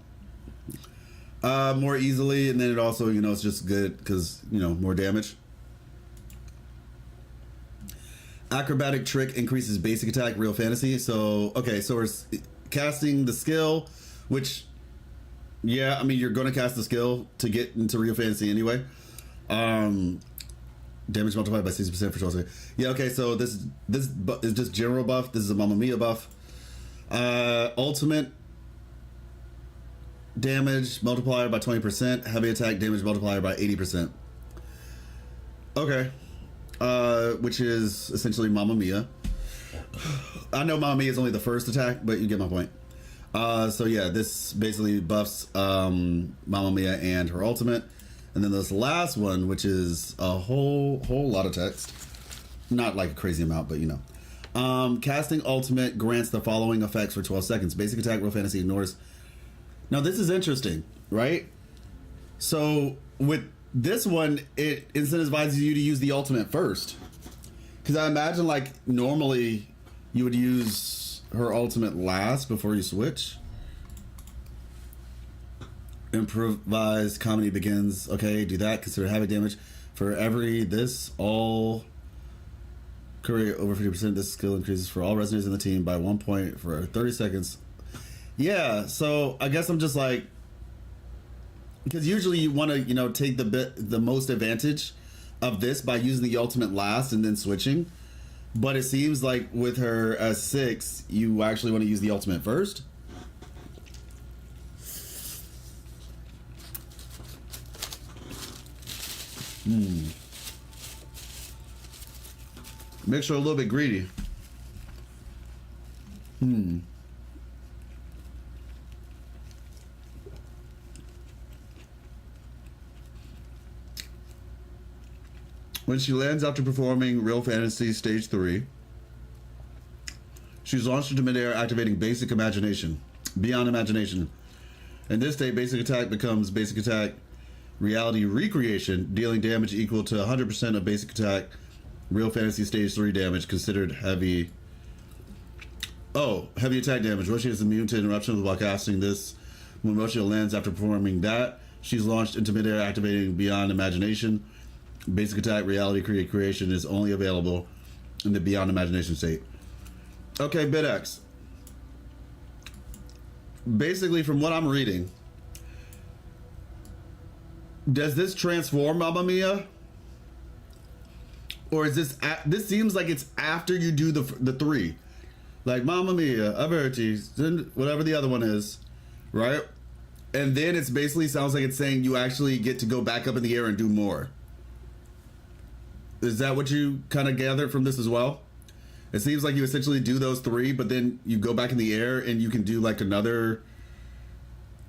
more easily, and then it also, you know, it's just good because, you know, more damage. Acrobatic trick increases basic attack real fantasy. So okay, so we're casting the skill, which, yeah, I mean, you're gonna cast the skill to get into real fantasy anyway. Damage multiplied by 60% for 12 seconds. Yeah, okay, so this is just general buff. This is a Mamma Mia buff. Ultimate damage multiplier by 20%. Heavy attack damage multiplier by 80%. Okay. Which is essentially Mamma Mia. I know Mamma Mia is only the first attack, but you get my point. So yeah, this basically buffs Mamma Mia and her ultimate. And then this last one, which is a whole lot of text. Not like a crazy amount, but you know. Casting ultimate grants the following effects for 12 seconds. Basic attack real fantasy ignores. Now this is interesting, right? So with this one, it incentivizes you to use the ultimate first. Because I imagine, like, normally you would use her ultimate last before you switch. Improvised comedy begins. Okay, do that. Consider havoc damage. For every this, all career over 50%, this skill increases for all resonators in the team by 1 point for 30 seconds. Yeah, so I guess I'm just like, because usually you want to, you know, take the most advantage of this by using the ultimate last and then switching. But it seems like with her as 6, you actually want to use the ultimate first. Makes her a little bit greedy. When she lands after performing Real Fantasy Stage 3, she's launched into midair, activating Basic Imagination. Beyond Imagination. In this state, Basic Attack becomes Basic Attack reality recreation, dealing damage equal to 100% of basic attack. Real fantasy stage 3 damage, considered heavy. Oh, heavy attack damage. Roshi is immune to interruptions while casting this. When Roshi lands after performing that, she's launched into midair, activating Beyond Imagination. Basic attack reality creation is only available in the Beyond Imagination state. Okay, BitX. Basically, from what I'm reading, does this transform Mamma Mia? Or is this... this seems like it's after you do the 3. Like Mamma Mia, Averti, whatever the other one is, right? And then it's basically sounds like it's saying you actually get to go back up in the air and do more. Is that what you kind of gathered from this as well? It seems like you essentially do those 3, but then you go back in the air and you can do like another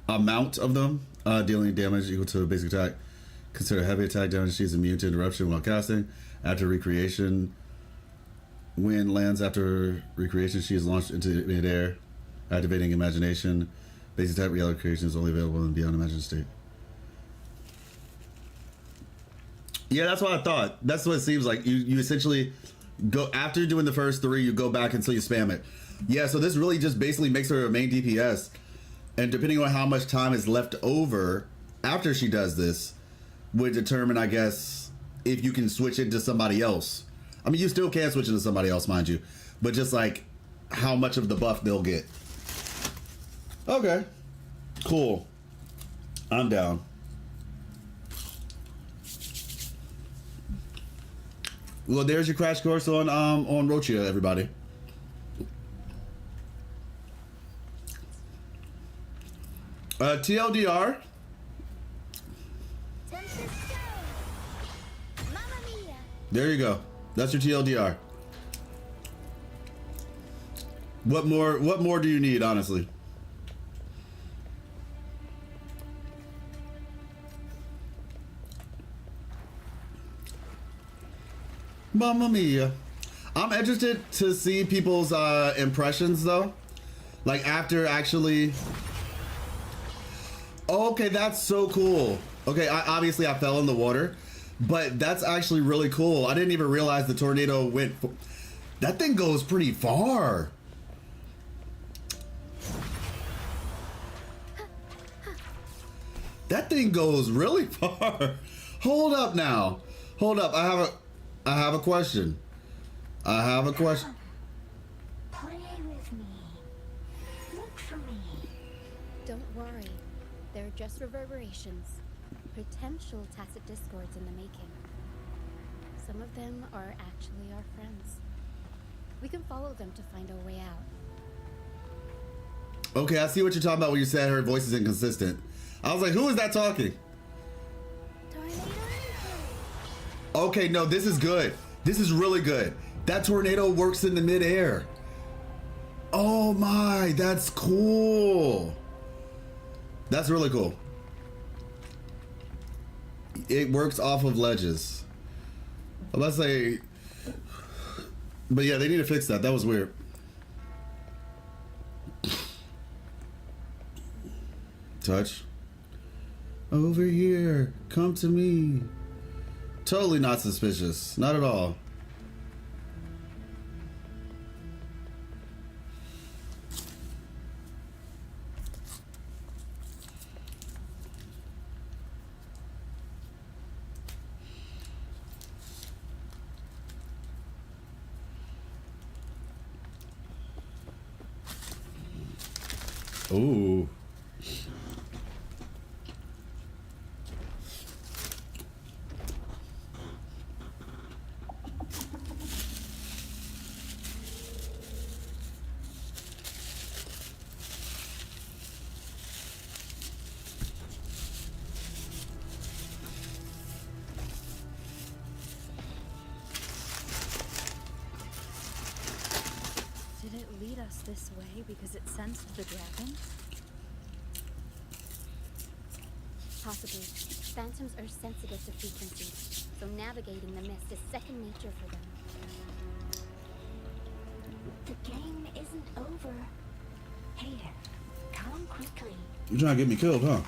amount of them, dealing damage equal to a basic attack. Consider heavy attack damage. She's immune to interruption while casting. After recreation, when lands after recreation, she is launched into midair, activating imagination. Basic attack reality creation is only available in Beyond Imagination state. Yeah, that's what I thought. That's what it seems like. You essentially go after doing the first 3, you go back until you spam it. Yeah, so this really just basically makes her a main DPS. And depending on how much time is left over after she does this, would determine, I guess, if you can switch it to somebody else. I mean, you still can switch it to somebody else, mind you. But just like how much of the buff they'll get. Okay. Cool. I'm down. Well, there's your crash course on Rochia, everybody. TLDR. There you go. That's your TLDR. What more do you need, honestly? Mamma Mia. I'm interested to see people's impressions though. Like after actually... Okay, that's so cool. Okay, obviously I fell in the water, but that's actually really cool. I didn't even realize the tornado went... That thing goes pretty far. That thing goes really far. Hold up now. Hold up. I have a question. Play with me. Look for me. Don't worry. They're just reverberations. Potential tacit discords in the making. Some of them are actually our friends. We can follow them to find our way out. Okay, I see what you're talking about when you said her voice is inconsistent. I was like, who is that talking? Okay, no, this is good. This is really good. That tornado works in the midair. Oh my, that's cool. That's really cool. It works off of ledges. Let's say, but yeah, they need to fix that. That was weird. Touch. Over here, come to me. Totally not suspicious. Not at all. Ooh. Did it lead us this way because it sensed the dragons? Possibly. Phantoms are sensitive to frequency, so navigating the mist is second nature for them. The game isn't over. Hayden, come quickly. You're trying to get me killed, huh?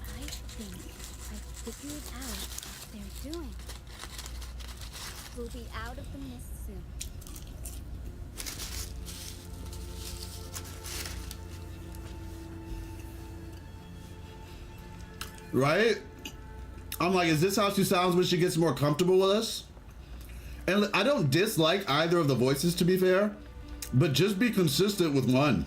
I think I figured out what they're doing. We'll be out of the mist soon. Right? I'm like, is this how she sounds when she gets more comfortable with us? And I don't dislike either of the voices, to be fair, but just be consistent with one.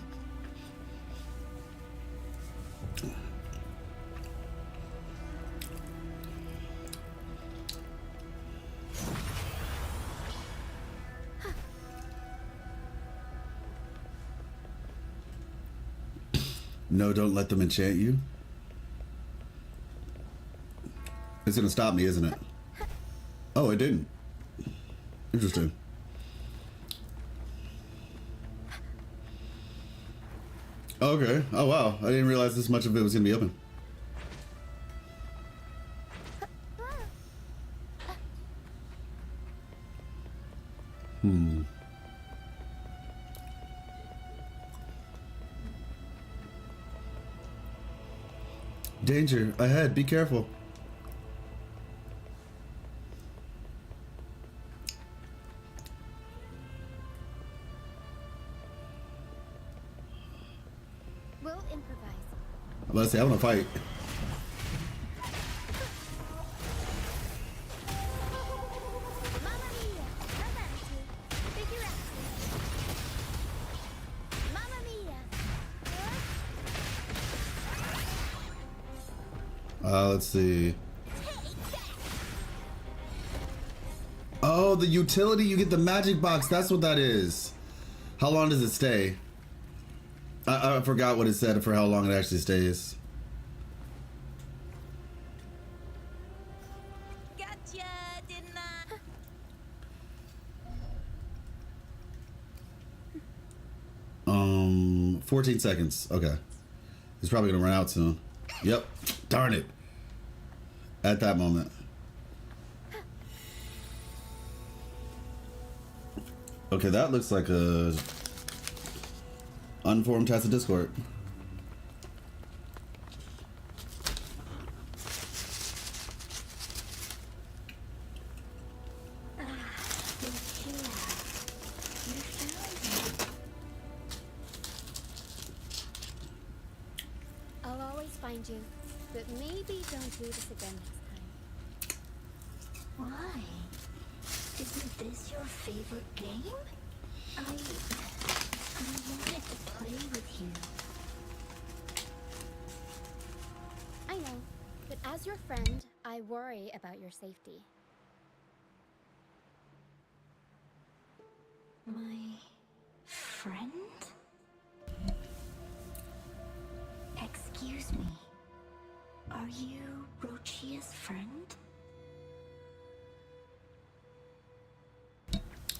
No, don't let them enchant you. It's gonna stop me, isn't it? Oh, it didn't. Interesting. Okay. Oh, wow. I didn't realize this much of it was gonna be open. Danger ahead. Be careful. We'll improvise. I'm about to say, I want to fight. Mamma mia! Romantic. Figurati. Mamma mia! Let's see. Oh, the utility, you get the magic box. That's what that is. How long does it stay? I forgot what it said for how long it actually stays. Gotcha, didn't I? 14 seconds. Okay. It's probably gonna run out soon. Yep. Darn it. At that moment. Okay, that looks like a unformed tacit discord. I'll always find you, but maybe don't do this again next time. Why? Isn't this your favorite game? I wanted to play with you. I know, but as your friend, I worry about your safety. My friend? Excuse me. Are you Rochia's friend?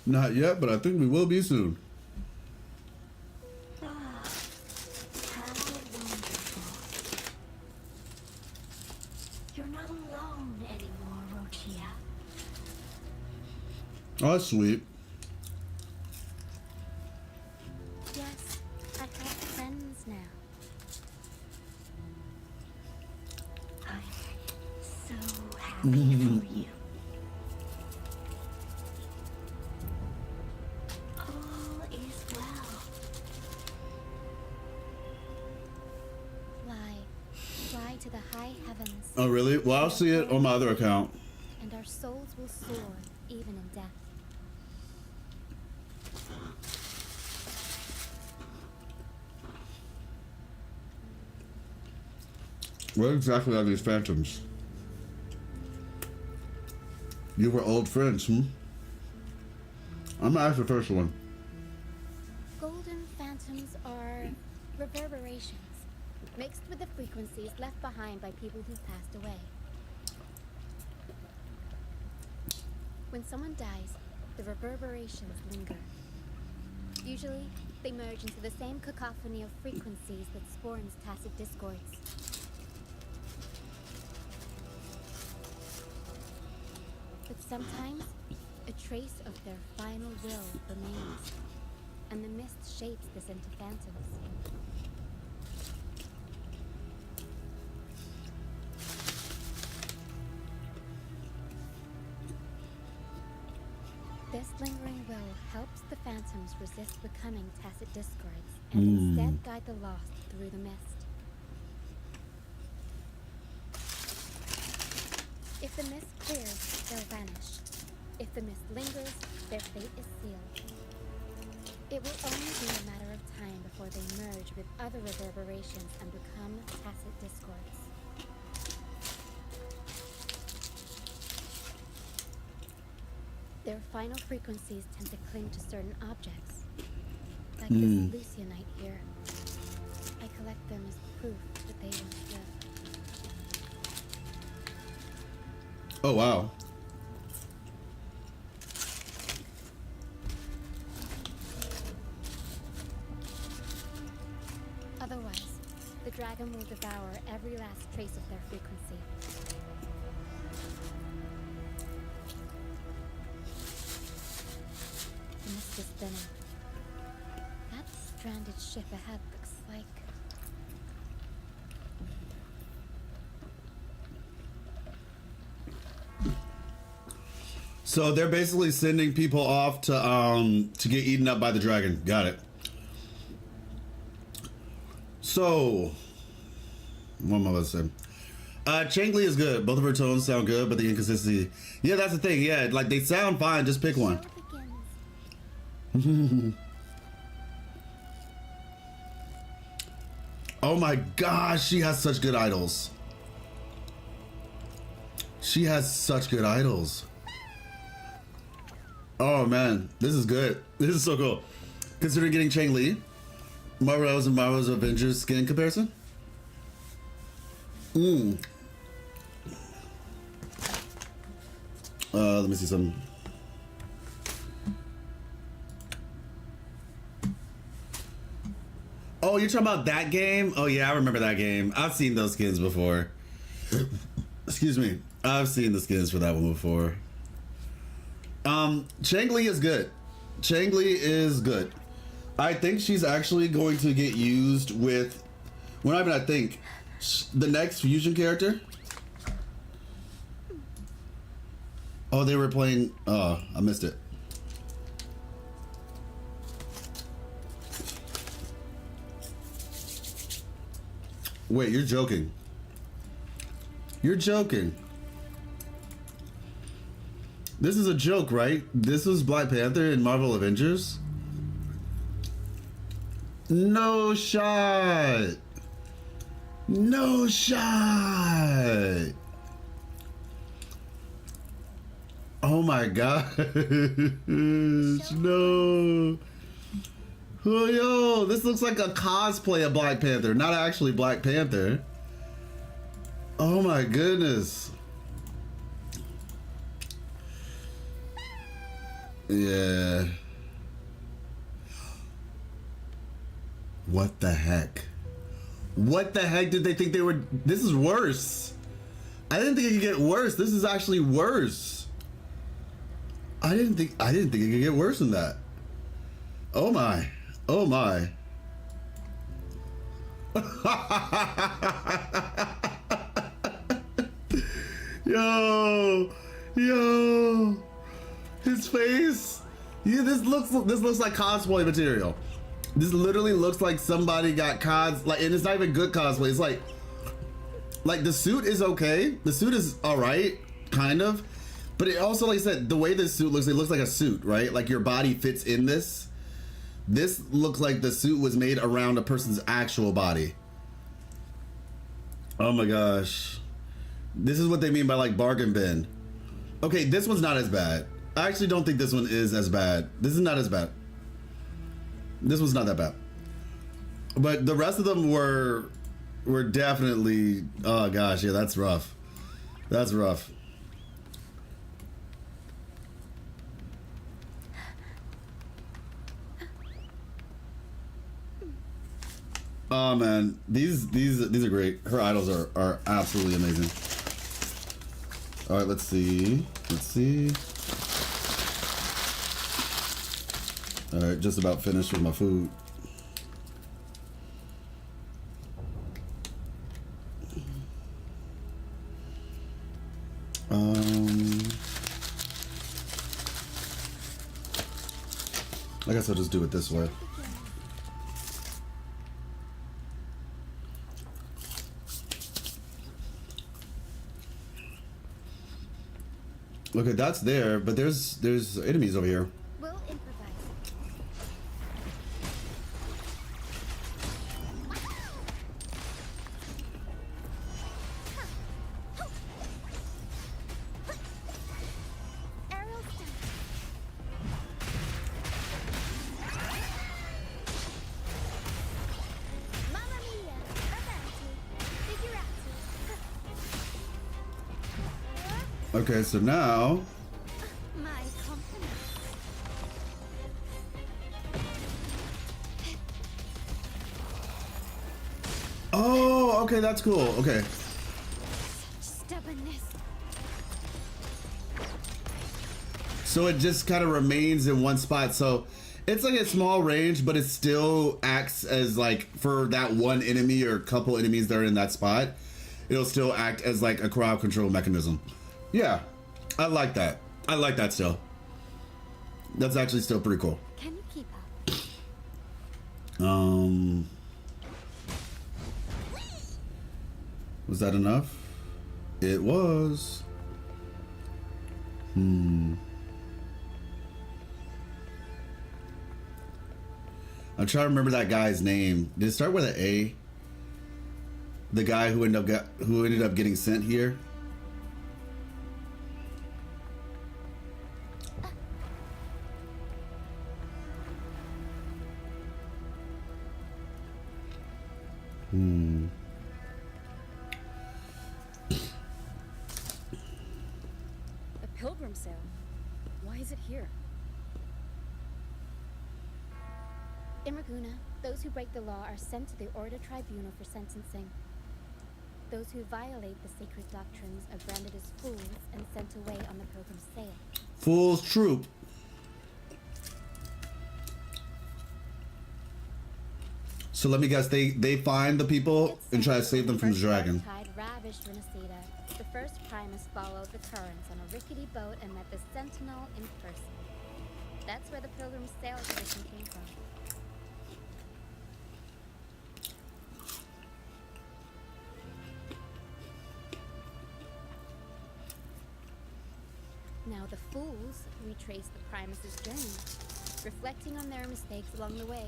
Not yet, but I think we will be soon. Ah, how wonderful. You're not alone anymore, Rochia. Oh, that's sweet. Yes, I have friends now. I'm so happy for you. All is well. Fly to the high heavens. Oh, really? Well, I'll see it on my other account. And our souls will soar, even in death. What exactly are these phantoms? You were old friends, hmm? I'm gonna ask the first one. Golden phantoms are reverberations, mixed with the frequencies left behind by people who've passed away. When someone dies, the reverberations linger. Usually, they merge into the same cacophony of frequencies that spawns tacit discords. But sometimes, a trace of their final will remains, and the mist shapes this into phantoms. This lingering will helps the phantoms resist becoming tacit discords and instead guide the lost through the mist. If the mist clears, they'll vanish. If the mist lingers, their fate is sealed. It will only be a matter of time before they merge with other reverberations and become tacit discords. Their final frequencies tend to cling to certain objects. Like this Lucianite here. I collect them as proof that they once lived. Oh, wow. Otherwise, the dragon will devour every last trace of their frequency. The mist is thinning. That stranded ship ahead looks like... So they're basically sending people off to get eaten up by the dragon. Got it. So, what am I about to say? Changli is good. Both of her tones sound good, but the inconsistency. Yeah, that's the thing. Yeah, like they sound fine. Just pick one. Oh my gosh, she has such good idols. She has such good idols. Oh man, this is good. This is so cool. Considering getting Changli, Marvel's and Marvel's Avengers skin comparison. Let me see something. Oh, you're talking about that game? Oh yeah, I remember that game. I've seen those skins before. Excuse me. I've seen the skins for that one before. Changli is good. Changli is good. I think she's actually going to get used with, well, not even I think, the next fusion character. Oh, they were playing, oh, I missed it. Wait, you're joking. You're joking. This is a joke, right? This was Black Panther in Marvel Avengers? No shot. No shot. Oh my gosh. No. Oh, yo, this looks like a cosplay of Black Panther, not actually Black Panther. Oh my goodness. Yeah. What the heck? What the heck did they think they were? This is worse. I didn't think it could get worse. This is actually worse. I didn't think it could get worse than that. Oh my. Oh my. Yo. Yo. His face. Yeah, this looks like cosplay material. This literally looks like somebody got and it's not even good cosplay. It's like the suit is okay. The suit is all right, kind of. But it also, like I said, the way this suit looks, it looks like a suit, right? Like your body fits in this. This looks like the suit was made around a person's actual body. Oh my gosh. This is what they mean by like bargain bin. Okay, this one's not as bad. I actually don't think this one is as bad. This is not as bad. This one's not that bad. But the rest of them were definitely, oh gosh, yeah, that's rough. That's rough. Oh man, these are great. Her idols are absolutely amazing. All right, let's see. All right, just about finished with my food. I guess I'll just do it this way. Okay, that's there, but there's enemies over here. We'll improvise. Aerial stamp. Mamma mia! Avanti! Figurati! Okay, so now My compliments. oh, okay, that's cool. Okay. Stubbornness. So it just kind of remains in one spot. So it's like a small range, but it still acts as like for that one enemy or couple enemies that are in that spot, it'll still act as like a crowd control mechanism. Yeah, I like that. I like that still. That's actually still pretty cool. Can you keep up? Was that enough? It was. I'm trying to remember that guy's name. Did it start with an A? The guy who ended up getting sent here. A pilgrim sale. Why is it here? In Raguna, those who break the law are sent to the Order Tribunal for sentencing. Those who violate the sacred doctrines are branded as fools and sent away on the pilgrim sale. Fool's troop. So let me guess, they find the people and try to save them from the dragon. Tide ravaged Renacida. The first Primus followed the currents on a rickety boat and met the Sentinel in person. That's where the pilgrim sale tradition came from. Now the fools retrace the Primus' journey, reflecting on their mistakes along the way.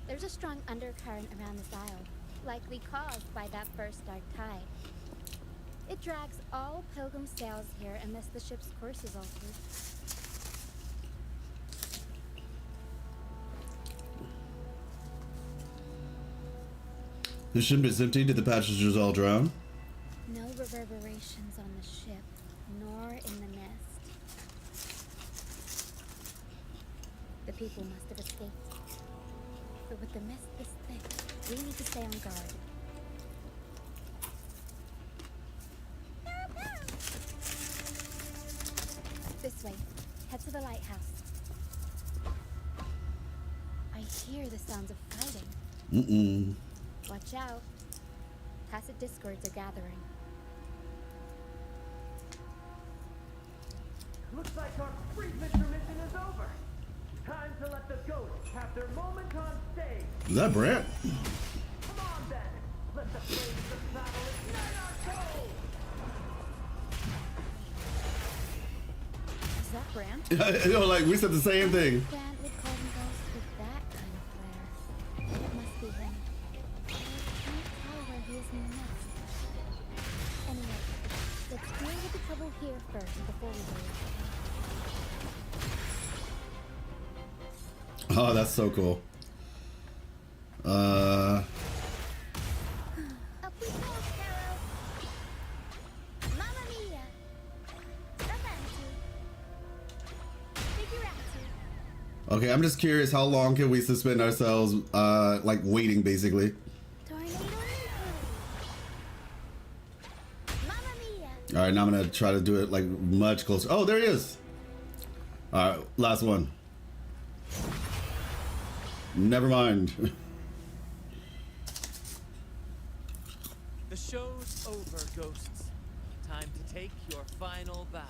There's a strong undercurrent around this isle, likely caused by that first dark tide. It drags all pilgrim sails here unless the ship's course is altered. The ship is empty. Did the passengers all drown? No reverberations on the ship, nor in the nest. The people must have escaped. But with the mist this thick, we need to stay on guard. This way. Head to the lighthouse. I hear the sounds of fighting. Watch out. Tacit discords are gathering. Looks like our brief intermission is over. Time to let the ghosts have their moment on stage. Is that Brant? Come on then. Let the flames of battle ignite our souls. Is that Brand? You know, like we said the same thing. Grant would call them ghosts with that kind of flair. It must be him. I can't tell where he is next. Anyway, let's deal with the trouble here first before we go. Oh, that's so cool. Up we go, Kuro. Mamma mia. Avanti. Figurati. Okay, I'm just curious, how long can we suspend ourselves, like waiting, basically? Tornado influence. Mamma mia. All right, now I'm gonna try to do it like much closer. Oh, there he is. All right, last one. Never mind. The show's over, ghosts. Time to take your final bow.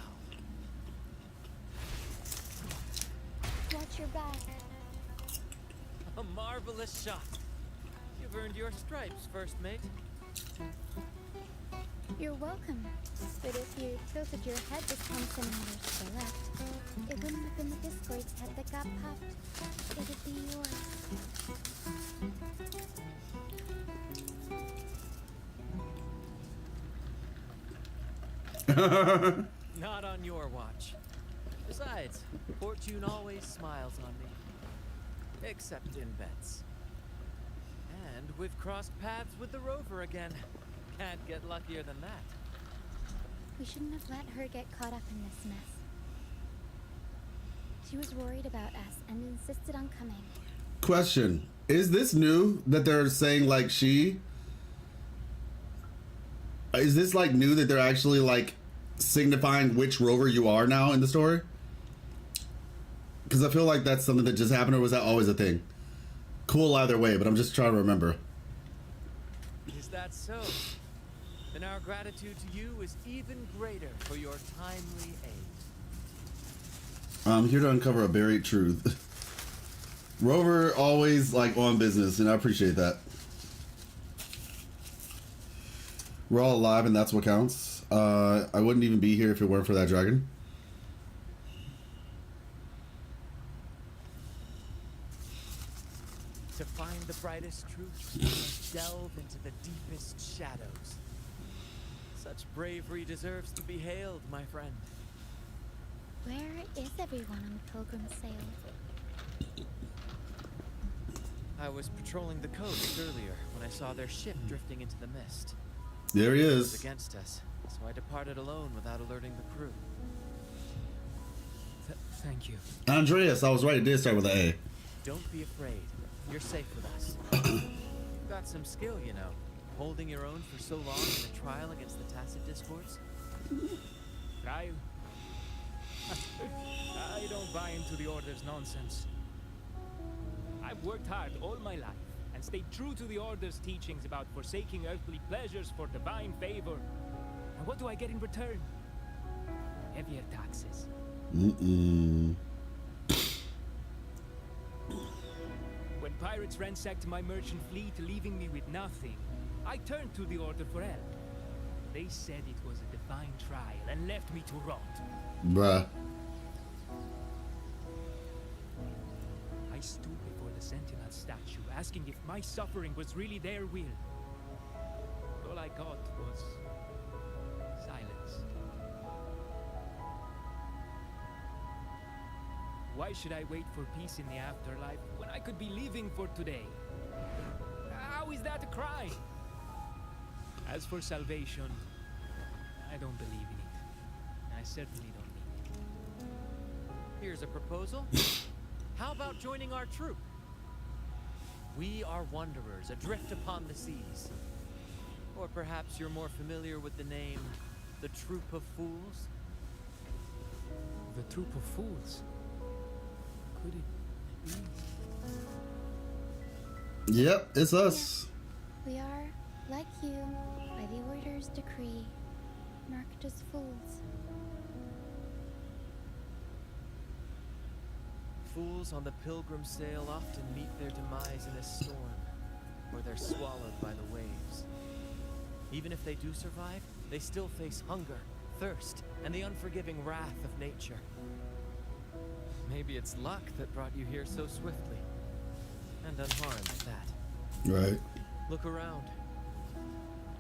Watch your back. A marvelous shot. You've earned your stripes, first mate. You're welcome. But if you tilted your head just 10 centimeters to the left, it wouldn't have been the Discord's head that got popped. It would be yours. Not on your watch. Besides, fortune always smiles on me. Except in bets. And we've crossed paths with the rover again. Can't get luckier than that. We shouldn't have let her get caught up in this mess. She was worried about us and insisted on coming. Question. Is this new that they're saying like she? Is this like new that they're actually like signifying which rover you are now in the story? Because I feel like that's something that just happened, or was that always a thing? Cool either way, but I'm just trying to remember. Is that so? Then our gratitude to you is even greater for your timely aid. I'm here to uncover a buried truth. Rover always like on business, and I appreciate that. We're all alive, and that's what counts. I wouldn't even be here if it weren't for that dragon. To find the brightest truth, you must delve into the deepest shadows. Such bravery deserves to be hailed, my friend. Where is everyone on the Pilgrim sail? I was patrolling the coast earlier when I saw their ship drifting into the mist. There he It was is. against us, so I departed alone without alerting the crew. Thank you. Andreas, I was right. It did start with an A. Don't be afraid. You're safe with us. You've got some skill, you know. Holding your own for so long in a trial against the Tacit Discords. Trial? I don't buy into the Order's nonsense. I've worked hard all my life and stayed true to the Order's teachings about forsaking earthly pleasures for divine favor. And what do I get in return? Heavier taxes. When pirates ransacked my merchant fleet, leaving me with nothing, I turned to the Order for help. They said it was a divine trial and left me to rot. Bruh. I stood before the Sentinel statue, asking if my suffering was really their will. All I got was silence. Why should I wait for peace in the afterlife when I could be living for today? How is that a crime? As for salvation, I don't believe in it. And I certainly don't need it. Here's a proposal. How about joining our troop? We are wanderers, adrift upon the seas. Or perhaps you're more familiar with the name, the Troop of Fools? The Troop of Fools? Could it be? Yep, it's us. We are, like you, by the Order's decree, marked as fools. Fools on the pilgrim sail often meet their demise in a storm, or they're swallowed by the waves. Even if they do survive, they still face hunger, thirst, and the unforgiving wrath of nature. Maybe it's luck that brought you here so swiftly, and unharmed at that. Right. Look around.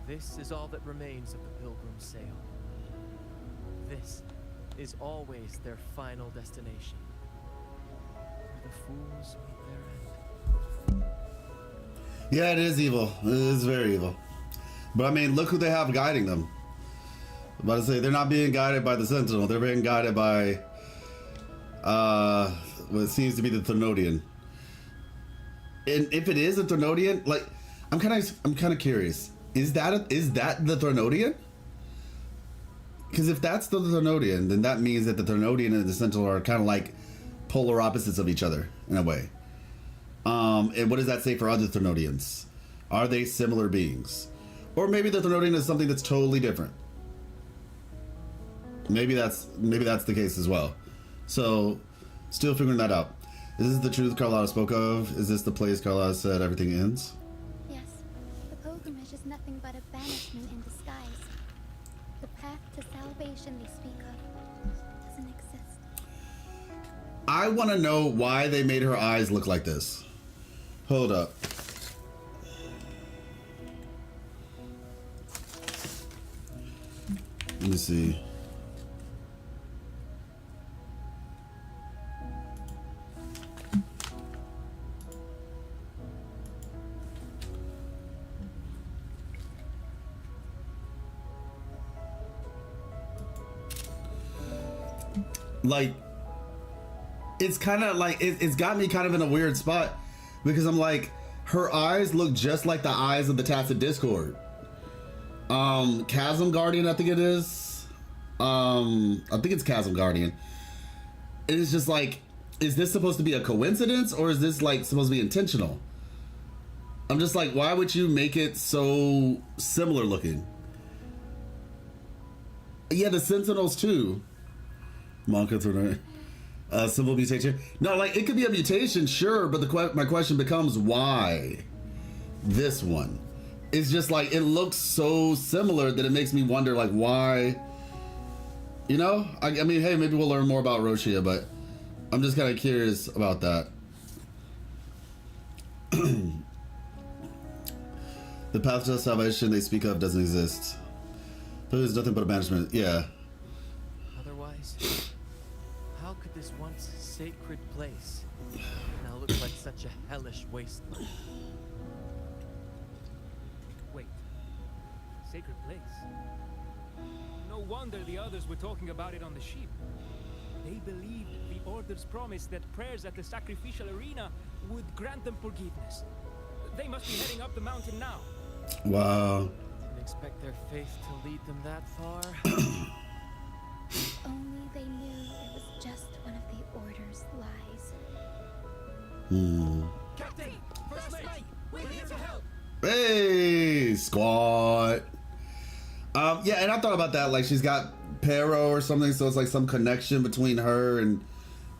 This is all that remains of the pilgrim sail. This is always their final destination. The fools meet their end. Yeah, it is evil. It is very evil. But I mean, look who they have guiding them. I'm about to say, they're not being guided by the Sentinel. They're being guided by what seems to be the Thermodian. And if it is a Thermodian, like, I'm kind of curious. Is that the Thermodian? Because if that's the Thermodian, then that means that the Thermodian and the Sentinel are kind of like polar opposites of each other in a way. And what does that say for other Thermodians? Are they similar beings? Or maybe the Thermodian is something that's totally different. Maybe that's the case as well. So, still figuring that out. Is this the truth Carlotta spoke of? Is this the place Carlotta said everything ends? Yes, the pilgrimage is nothing but a banishment in disguise. The path to salvation they speak of doesn't exist. I want to know why they made her eyes look like this. Hold up. Let me see. Like, it's kind of like it's got me kind of in a weird spot because I'm like, her eyes look just like the eyes of the Tacit Discord. Chasm Guardian, I think it is. I think it's Chasm Guardian. It is just like, is this supposed to be a coincidence or is this like supposed to be intentional? I'm just like, why would you make it so similar looking? Yeah, the Sentinels too. Monka through simple mutation. No, like it could be a mutation, sure, but my question becomes why this one? It's just like it looks so similar that it makes me wonder, like why. You know, I mean, hey, maybe we'll learn more about Roshia, but I'm just kind of curious about that. The path to salvation they speak of doesn't exist. There's nothing but a banishment. Yeah. Otherwise, how could this once sacred place now look like such a hellish wasteland? Wait. Sacred place? No wonder the others were talking about it on the ship. They believed the Order's promise that prayers at the sacrificial arena would grant them forgiveness. They must be heading up the mountain now. Wow. Didn't expect their faith to lead them that far. Only they knew it was just one of the Order's lies. Captain! First mate! We're here to help! Hey, squad. Yeah, and I thought about that. Like, she's got Pero or something, so it's like some connection between her and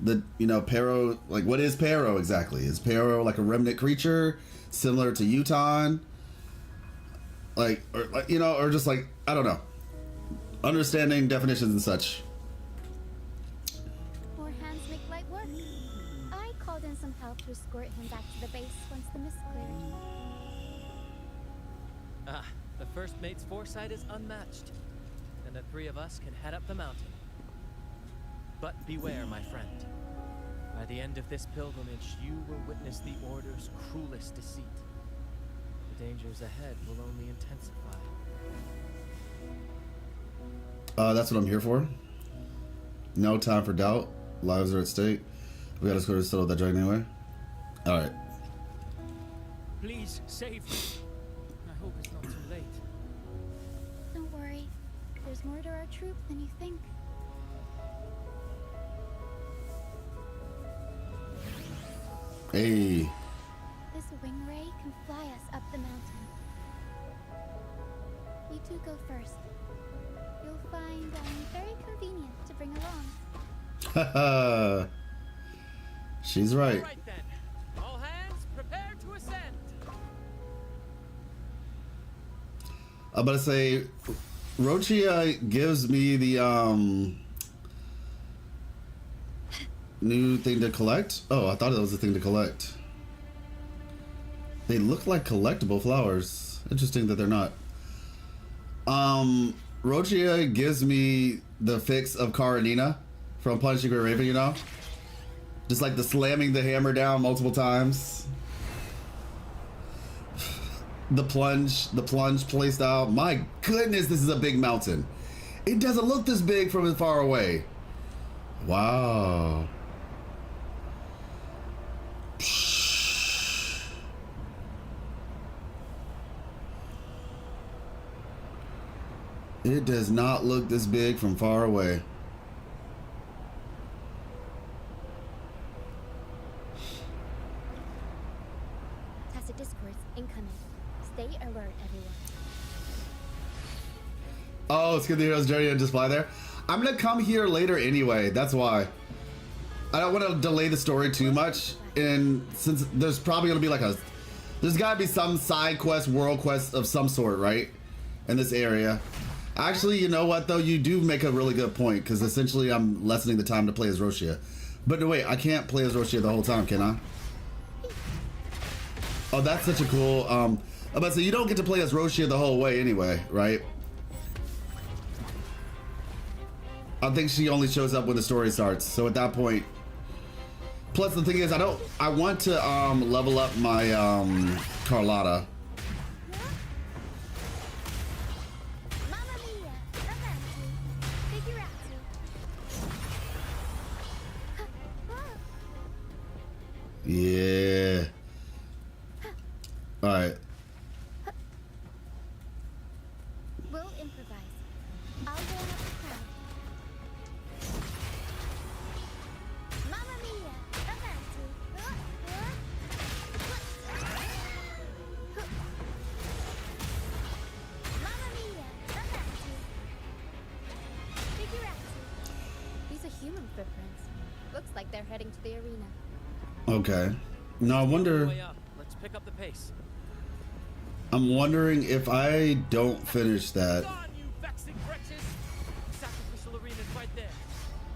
the, you know, Pero. Like, what is Pero exactly? Is Pero like a remnant creature similar to Uton? Like, or like, you know, or just like, I don't know. Understanding definitions and such. More hands make light work. I called in some help to escort him back to the base once the mist cleared. Ah, the first mate's foresight is unmatched, and the three of us can head up the mountain. But beware, my friend. By the end of this pilgrimage, you will witness the Order's cruelest deceit. The dangers ahead will only intensify. That's what I'm here for. No time for doubt. Lives are at stake. We gotta sort of settle that joint anyway. All right. Please save me. I hope it's not too late. Don't worry. There's more to our troop than you think. Hey. This wing ray can fly us up the mountain. You two go first. You'll find very convenient to bring along. Haha. She's right. All right then. All hands, prepare to ascend. I'm about to say, Rochia gives me the new thing to collect. Oh, I thought it was the thing to collect. They look like collectible flowers. Interesting that they're not. Rochia gives me the fix of Karenina from Punishing Great Raven, you know? Just like the slamming the hammer down multiple times. The plunge playstyle. My goodness, this is a big mountain. It doesn't look this big from far away. Wow. It does not look this big from far away. Tacit discourse incoming. Stay alert, everyone. Oh, skip the hero's journey and just fly there. I'm gonna come here later anyway. That's why. I don't want to delay the story too much, and since there's probably gonna be like there's gotta be some side quest, world quest of some sort, right? In this area. Actually, you know what though? You do make a really good point, because essentially I'm lessening the time to play as Roshia. But no, wait, I can't play as Roshia the whole time, can I? Oh, that's such a cool, I'm about to say, you don't get to play as Roshia the whole way anyway, right? I think she only shows up when the story starts, so at that point. Plus the thing is, I want to level up my Carlotta. Yeah. All right. We'll improvise. I'll go up the crowd. Mamma mia! Avanti! Mamma mia! Avanti! Figurati. These are human footprints. Looks like they're heading to the arena. Okay. Now I wonder. Way up. Let's pick up the pace. I'm wondering if I don't finish that. On, you vexing wretches! Sacrificial arena's right there.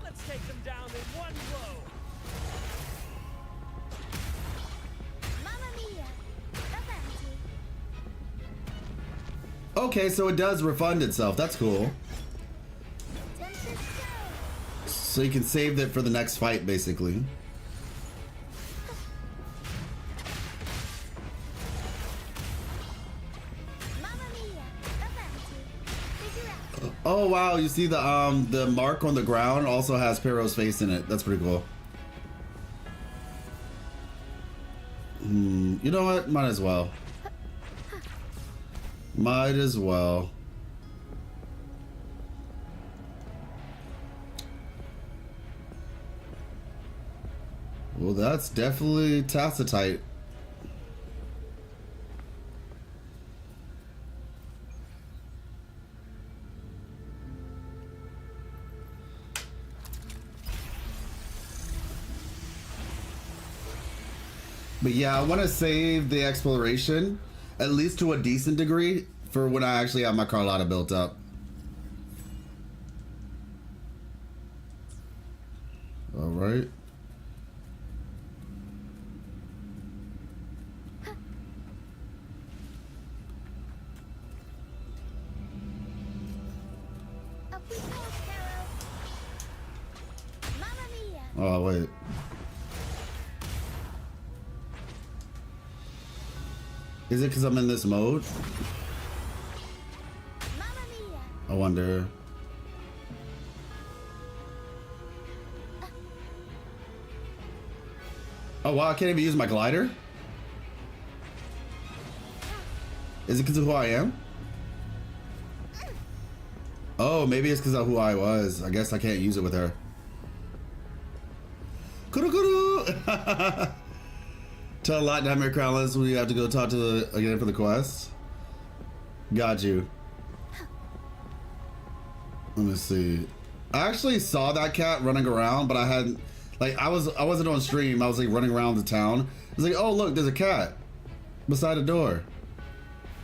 Let's take them down in one blow. Mamma mia! Avanti! Okay, so it does refund itself. That's cool. So you can save it for the next fight, basically. Oh wow, you see the mark on the ground also has Pierrot's face in it. That's pretty cool. You know what? Might as well. Might as well. Well, that's definitely Tacitite. But yeah, I want to save the exploration, at least to a decent degree, for when I actually have my Carlotta built up. All right. Oh, wait. Is it because I'm in this mode? I wonder. Oh wow, I can't even use my glider? Is it because of who I am? Oh, maybe it's because of who I was. I guess I can't use it with her. Kuro Kuro! Tell Lot Nightmare Crownless we have to go talk to the again for the quest. Got you. Let me see. I actually saw that cat running around, but I hadn't I wasn't on stream. I was like running around the town. I was like, oh look, there's a cat beside the door.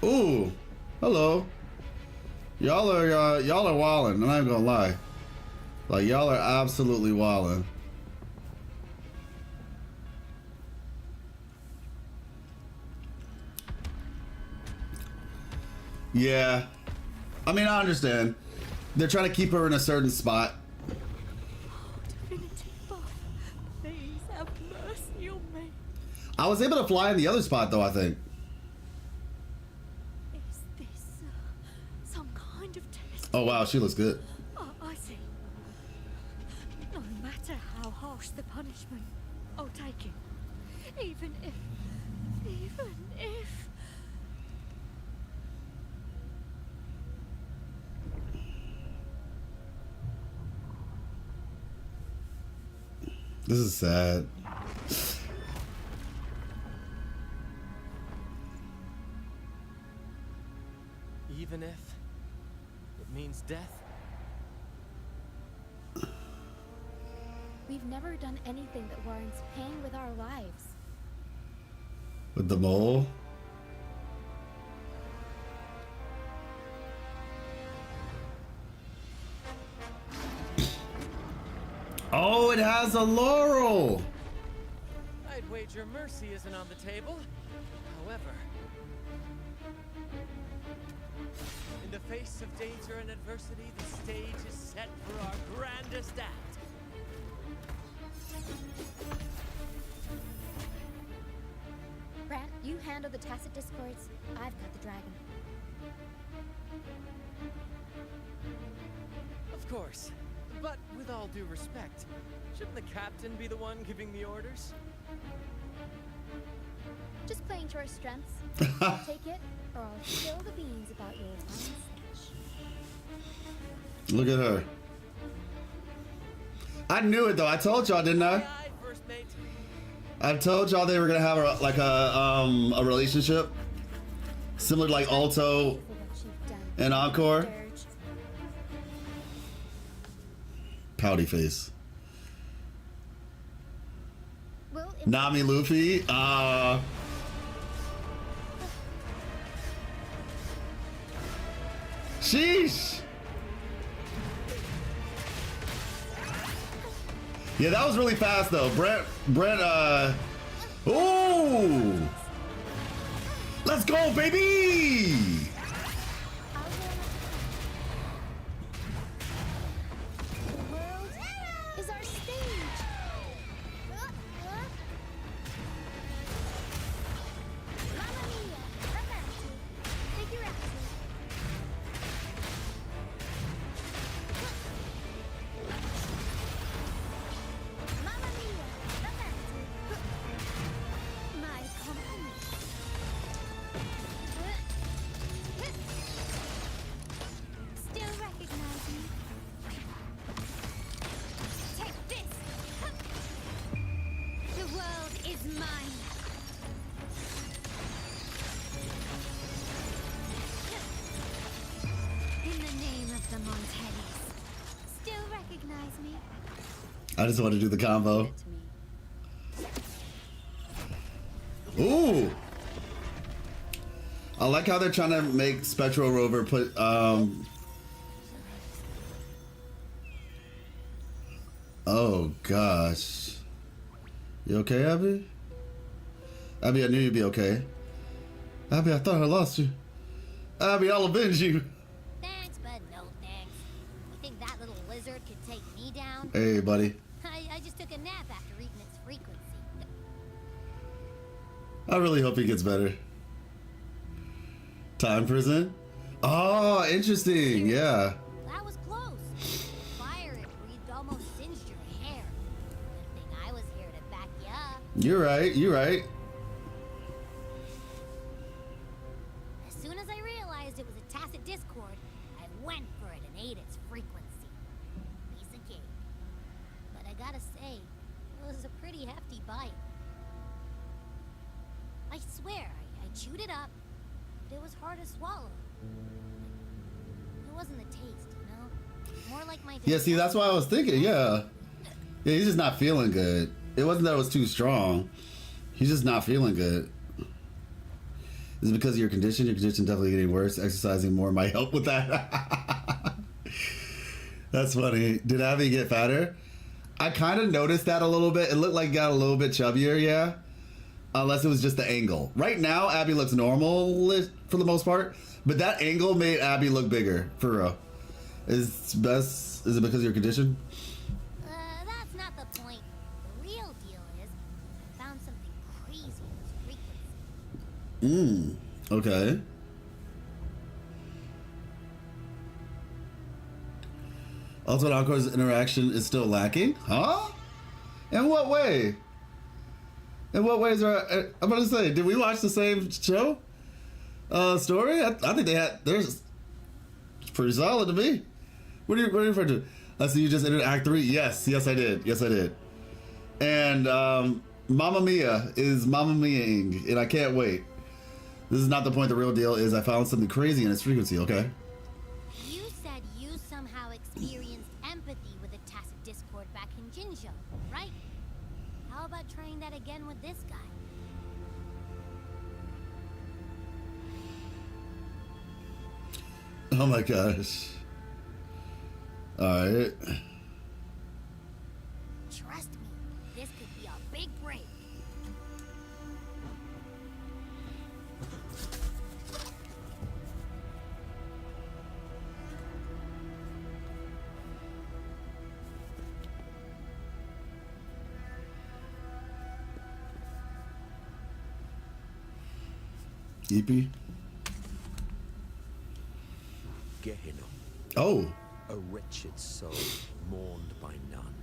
Ooh, hello. Y'all are wildin'. I'm not even gonna lie. Like y'all are absolutely wildin'. Yeah, I mean, I understand. They're trying to keep her in a certain spot. Please have mercy on me. I was able to fly in the other spot, though, I think. Is this some kind of test? Oh, wow, she looks good. I see. No matter how harsh the punishment, I'll take it. Even if... This is sad. Even if it means death? We've never done anything that warrants paying with our lives. With the mole? Oh, it has a laurel! I'd wager mercy isn't on the table. However, in the face of danger and adversity, the stage is set for our grandest act. Brant, you handle the tacit discords. I've got the dragon. Of course. But with all due respect, shouldn't the captain be the one giving the orders? Just playing to our strengths. I'll take it, or I'll spill the beans about your wine stash. Look at her. I knew it though. I told y'all, didn't I? Aye, first mate. I told y'all they were gonna have a relationship similar to like Alto and Encore. Pouty face. Nami Luffy. Sheesh. Yeah, that was really fast though. Brent, ooh! Let's go, baby! The world is our stage. Mamma mia, avanti, figurati. Mamma mia, avanti. My compliments. Still recognize me? Take this! The world is mine! In the name of the Montellis, still recognize me? I just want to do the combo. Ooh! I like how they're trying to make Spectral Rover put, oh gosh. You okay, Abby? Abby, I knew you'd be okay. Abby, I thought I lost you. Abby, I'll avenge you. Thanks, but no thanks. You think that little lizard could take me down? Hey, buddy. I just took a nap after eating its frequency. I really hope he gets better. Time prison? Oh, interesting. Yeah. That was close. Fire it breathed almost singed your hair. Good thing I was here to back you up. You're right. You're right. As soon as I realized it was a tacit discord, I went for it and ate its frequency. Piece of cake. But I gotta say, it was a pretty hefty bite. I swear, I chewed it up, but it was hard to swallow. It wasn't the taste, you know? More like my Yeah, see, that's what I was thinking. Yeah. Yeah, he's just not feeling good. It wasn't that it was too strong. He's just not feeling good. Is it because of your condition? Your condition definitely getting worse. Exercising more might help with that. That's funny. Did Abby get fatter? I kind of noticed that a little bit. It looked like it got a little bit chubbier, yeah. Unless it was just the angle. Right now, Abby looks normal for the most part. But that angle made Abby look bigger, for real. Is it because of your condition? That's not the point. The real deal is, I found something crazy with frequency. Okay. Ultimate Encore's interaction is still lacking? Huh? In what way? In what ways are... I'm about to say, did we watch the same show? Story? I think they had... It's pretty solid to me. What are you referring to? I see you just entered Act 3. Yes, I did. Yes, I did. And Mamma Mia is Mamma Mia-ing, and I can't wait. This is not the point. The real deal is I found something crazy in its frequency, okay? You said you somehow experienced empathy with a tacit discord back in Jinzhou. right? How about trying that again with this guy? Oh my gosh. Alright. Trust me, this could be a big break. EP? Gehenna. Oh. A wretched soul, mourned by none.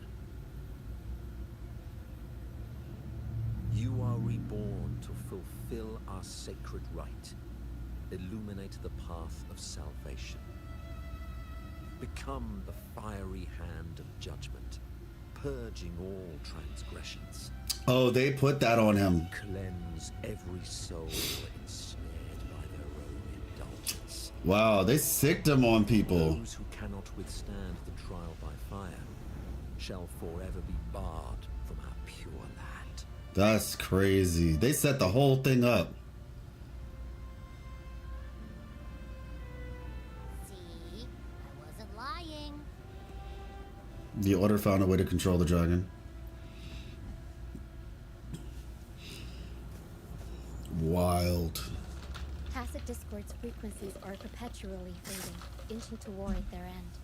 You are reborn to fulfill our sacred rite. Illuminate the path of salvation. Become the fiery hand of judgment, purging all transgressions. Oh, they put that on him. Cleanse every soul ensnared by their own indulgence. Wow, they sicked him on people. Those who cannot withstand the trial by fire shall forever be barred from our pure land. That's crazy. They set the whole thing up. See, I wasn't lying. The Order found a way to control the dragon. Wild. Tacit Discord's frequencies are perpetually fading, inching toward their end.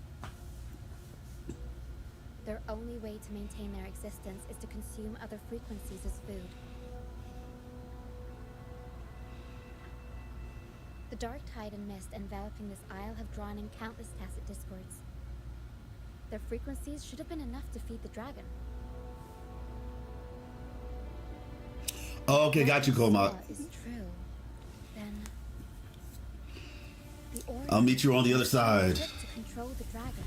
Their only way to maintain their existence is to consume other frequencies as food. The dark tide and mist enveloping this isle have drawn in countless Tacit Discords. Their frequencies should have been enough to feed the dragon. Oh, okay, got you, Koma. Is true, then the I'll meet you on the other side. to control the dragon,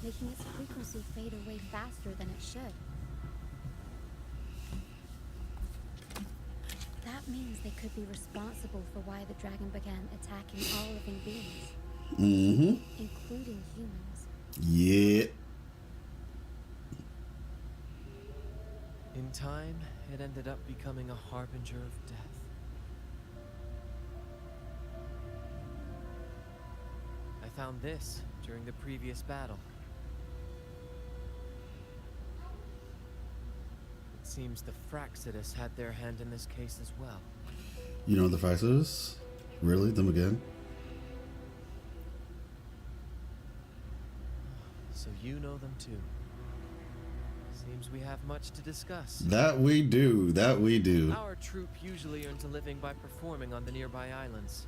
making its frequency fade away faster than it should. That means they could be responsible for why the dragon began attacking all living beings, including humans. Yeah. In time, it ended up becoming a harbinger of death. I found this during the previous battle. It seems the Fraxidus had their hand in this case as well. You know the Fraxidus? Really? Them again? So you know them too. Seems we have much to discuss. That we do. That we do. Our troop usually earns a living by performing on the nearby islands.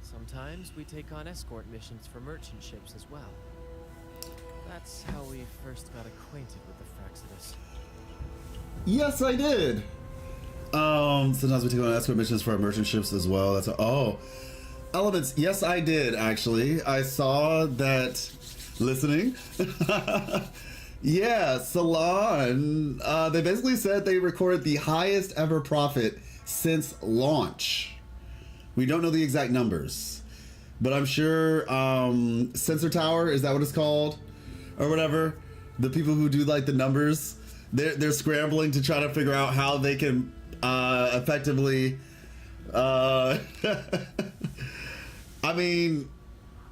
Sometimes we take on escort missions for merchant ships as well. That's how we first got acquainted with the Fraxidus. Yes, I did. Sometimes we take on escort missions for our merchant ships as well. That's elements. Yes, I did actually. I saw that. Listening. Yeah, Salon. They basically said they recorded the highest ever profit since launch. We don't know the exact numbers, but I'm sure Sensor Tower, is that what it's called, or whatever? The people who do like the numbers, they're scrambling to try to figure out how they can effectively. I mean,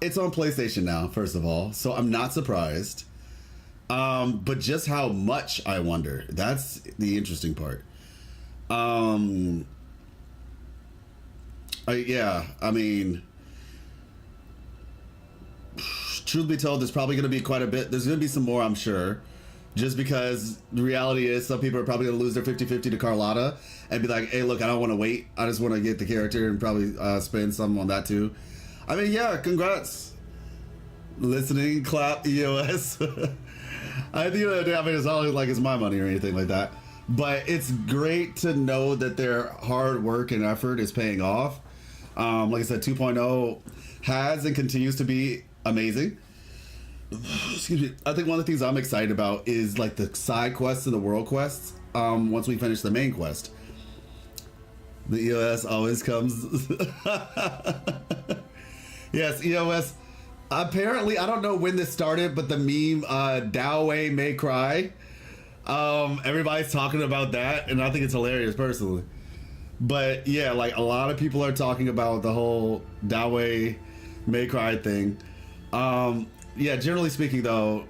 it's on PlayStation now, first of all, so I'm not surprised. But just how much, I wonder. That's the interesting part. Yeah, I mean, truth be told, there's probably going to be quite a bit. There's going to be some more, I'm sure. Just because the reality is some people are probably going to lose their 50-50 to Carlotta and be like, hey, look, I don't want to wait. I just want to get the character and probably spend some on that too. I mean, yeah, congrats. Listening, clap, EOS. I think I mean, it's not like it's my money or anything like that. But it's great to know that their hard work and effort is paying off. Like I said, 2.0 has and continues to be amazing. Excuse me. I think one of the things I'm excited about is like the side quests and the world quests. Once we finish the main quest, the EOS always comes. Yes, EOS. Apparently, I don't know when this started, but the meme "Dao Wei May Cry" Everybody's talking about that, and I think it's hilarious personally. But yeah, like a lot of people are talking about the whole Dawei May Cry thing. Yeah, generally speaking though,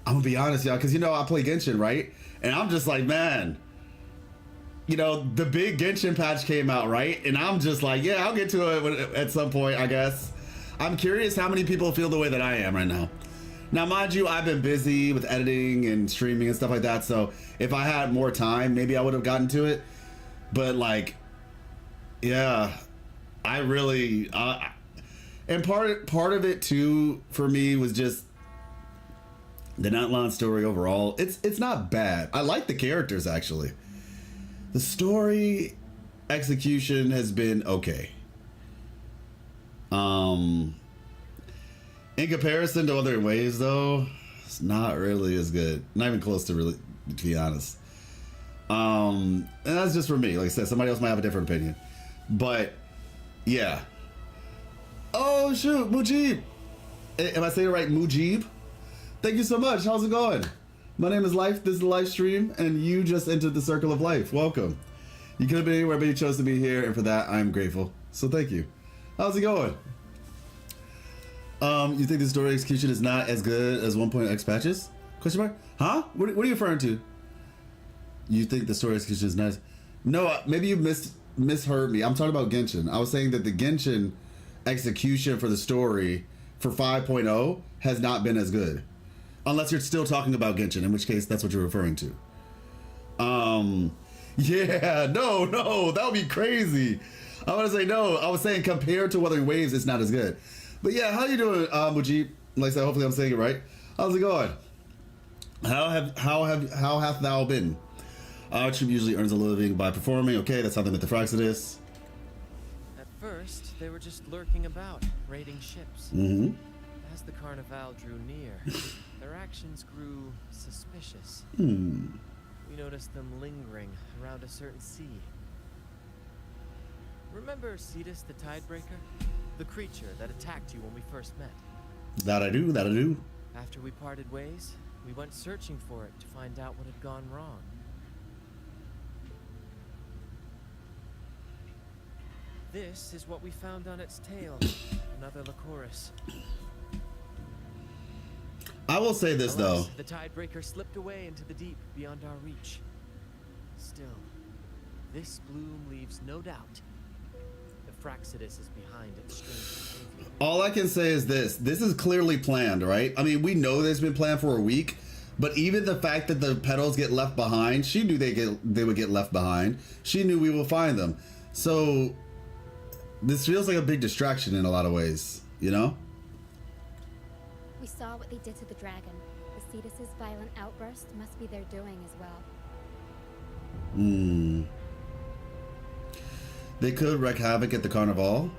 I'm gonna be honest, y'all, because you know I play Genshin, right? And I'm just like, man, you know, the big Genshin patch came out, right? And I'm just like, yeah, I'll get to it at some point, I guess. I'm curious how many people feel the way that I am right now. Now, mind you, I've been busy with editing and streaming and stuff like that, so if I had more time, maybe I would have gotten to it. But like, yeah, I really, and part of it too for me was just the Natlan story overall. It's not bad. I like the characters actually. The story execution has been okay. In comparison to other ways, though, it's not really as good. Not even close to really, to be honest. And that's just for me. Like I said, somebody else might have a different opinion. But, yeah. Oh, shoot, Mujib. Am I saying it right? Mujib? Thank you so much. How's it going? My name is Life. This is Livestream, and you just entered the circle of life. Welcome. You could have been anywhere, but you chose to be here, and for that, I'm grateful. So thank you. How's it going? You think the story execution is not as good as 1.x patches? Question mark? Huh? What are you referring to? You think the story execution is nice? No, maybe you misheard me. I'm talking about Genshin. I was saying that the Genshin execution for the story for 5.0 has not been as good. Unless you're still talking about Genshin, in which case that's what you're referring to. Yeah, no, that would be crazy. I want to say no. I was saying compared to Wuthering Waves, it's not as good. But yeah, how you doing, Mujib? Like I said, hopefully I'm saying it right. How's it going? How hath thou been? Our troop usually earns a living by performing. Okay, that's how they met the Fraxidus. At first, they were just lurking about, raiding ships. Mm-hmm. As the Carnival drew near, their actions grew suspicious. Hmm. We noticed them lingering around a certain sea. Remember Cetus the Tidebreaker? The creature that attacked you when we first met. That I do. After we parted ways, we went searching for it to find out what had gone wrong. This is what we found on its tail. Another Lycoris. I will say this though. The Tidebreaker slipped away into the deep beyond our reach. Still, this bloom leaves no doubt. The Fraxidus is behind its strange behavior. All I can say is this is clearly planned, right? I mean, we know this has been planned for a week, but even the fact that the petals get left behind, she knew they would get left behind. She knew we will find them. So this feels like a big distraction in a lot of ways, you know? We saw what they did to the dragon. The Cetus's violent outburst must be their doing as well. They could wreak havoc at the Carnival.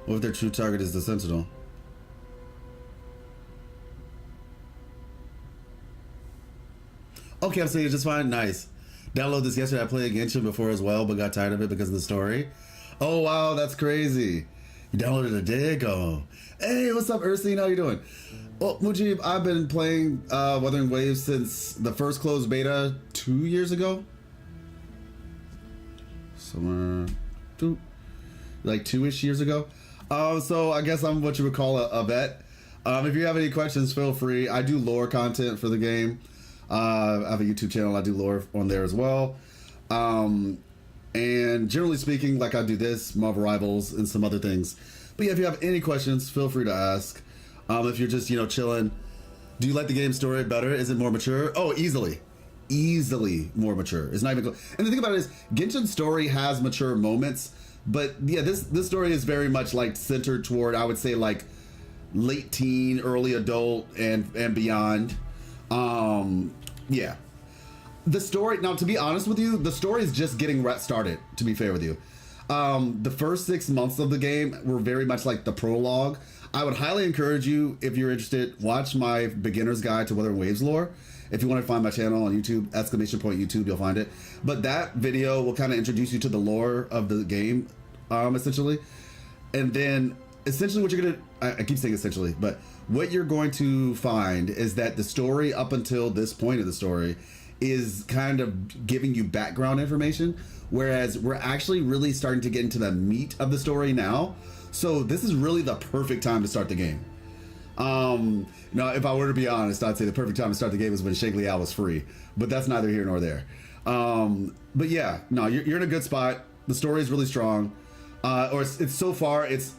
What if their true target is the Sentinel? Okay, I'm saying it's just fine. Nice. Download this yesterday. I played Genshin before as well, but got tired of it because of the story. Oh, wow, that's crazy. You downloaded a day ago. Hey, what's up, Ursine? How you doing? Well, Mujib, I've been playing Wuthering Waves since the first closed beta 2 years ago. Somewhere, like 2-ish years ago. So I guess I'm what you would call a vet. If you have any questions, feel free. I do lore content for the game. I have a YouTube channel. I do lore on there as well. And generally speaking, like I do this, Marvel Rivals, and some other things. But yeah, if you have any questions, feel free to ask. If you're just, chilling, do you like the game story better? Is it more mature? Oh, easily more mature. It's not even close. And the thing about it is, Genshin's story has mature moments, but yeah, this story is very much like centered toward, I would say, like late teen, early adult, and beyond. Yeah. The story, now to be honest with you, the story is just getting started, to be fair with you. The first 6 months of the game were very much like the prologue. I would highly encourage you, if you're interested, watch my beginner's guide to Wuthering Waves lore. If you want to find my channel on YouTube, !YouTube, you'll find it. But that video will kind of introduce you to the lore of the game, essentially. And then essentially what you're gonna, I keep saying essentially, but what you're going to find is that the story up until this point of the story is kind of giving you background information, whereas we're actually really starting to get into the meat of the story now. So this is really the perfect time to start the game. Now, if I were to be honest, I'd say the perfect time to start the game was when Shake Liao was free, but that's neither here nor there. But yeah, no, you're in a good spot. The story is really strong. Or it's so far, if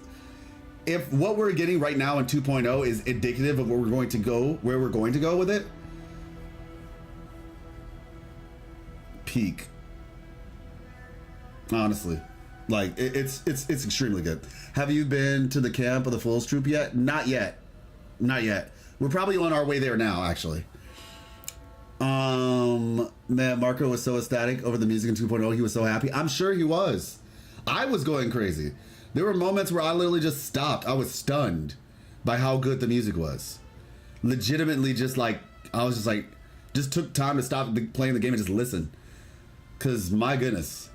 what we're getting right now in 2.0 is indicative of where we're going to go with it, peak. Honestly, like it's extremely good. Have you been to the camp of the Fool's Troop yet? Not yet. We're probably on our way there now, actually. Man, Marco was so ecstatic over the music in 2.0. He was so happy. I'm sure he was. I was going crazy. There were moments where I literally just stopped. I was stunned by how good the music was. Legitimately, just like, I was just like, just took time to stop playing the game and just listen. Because, my goodness.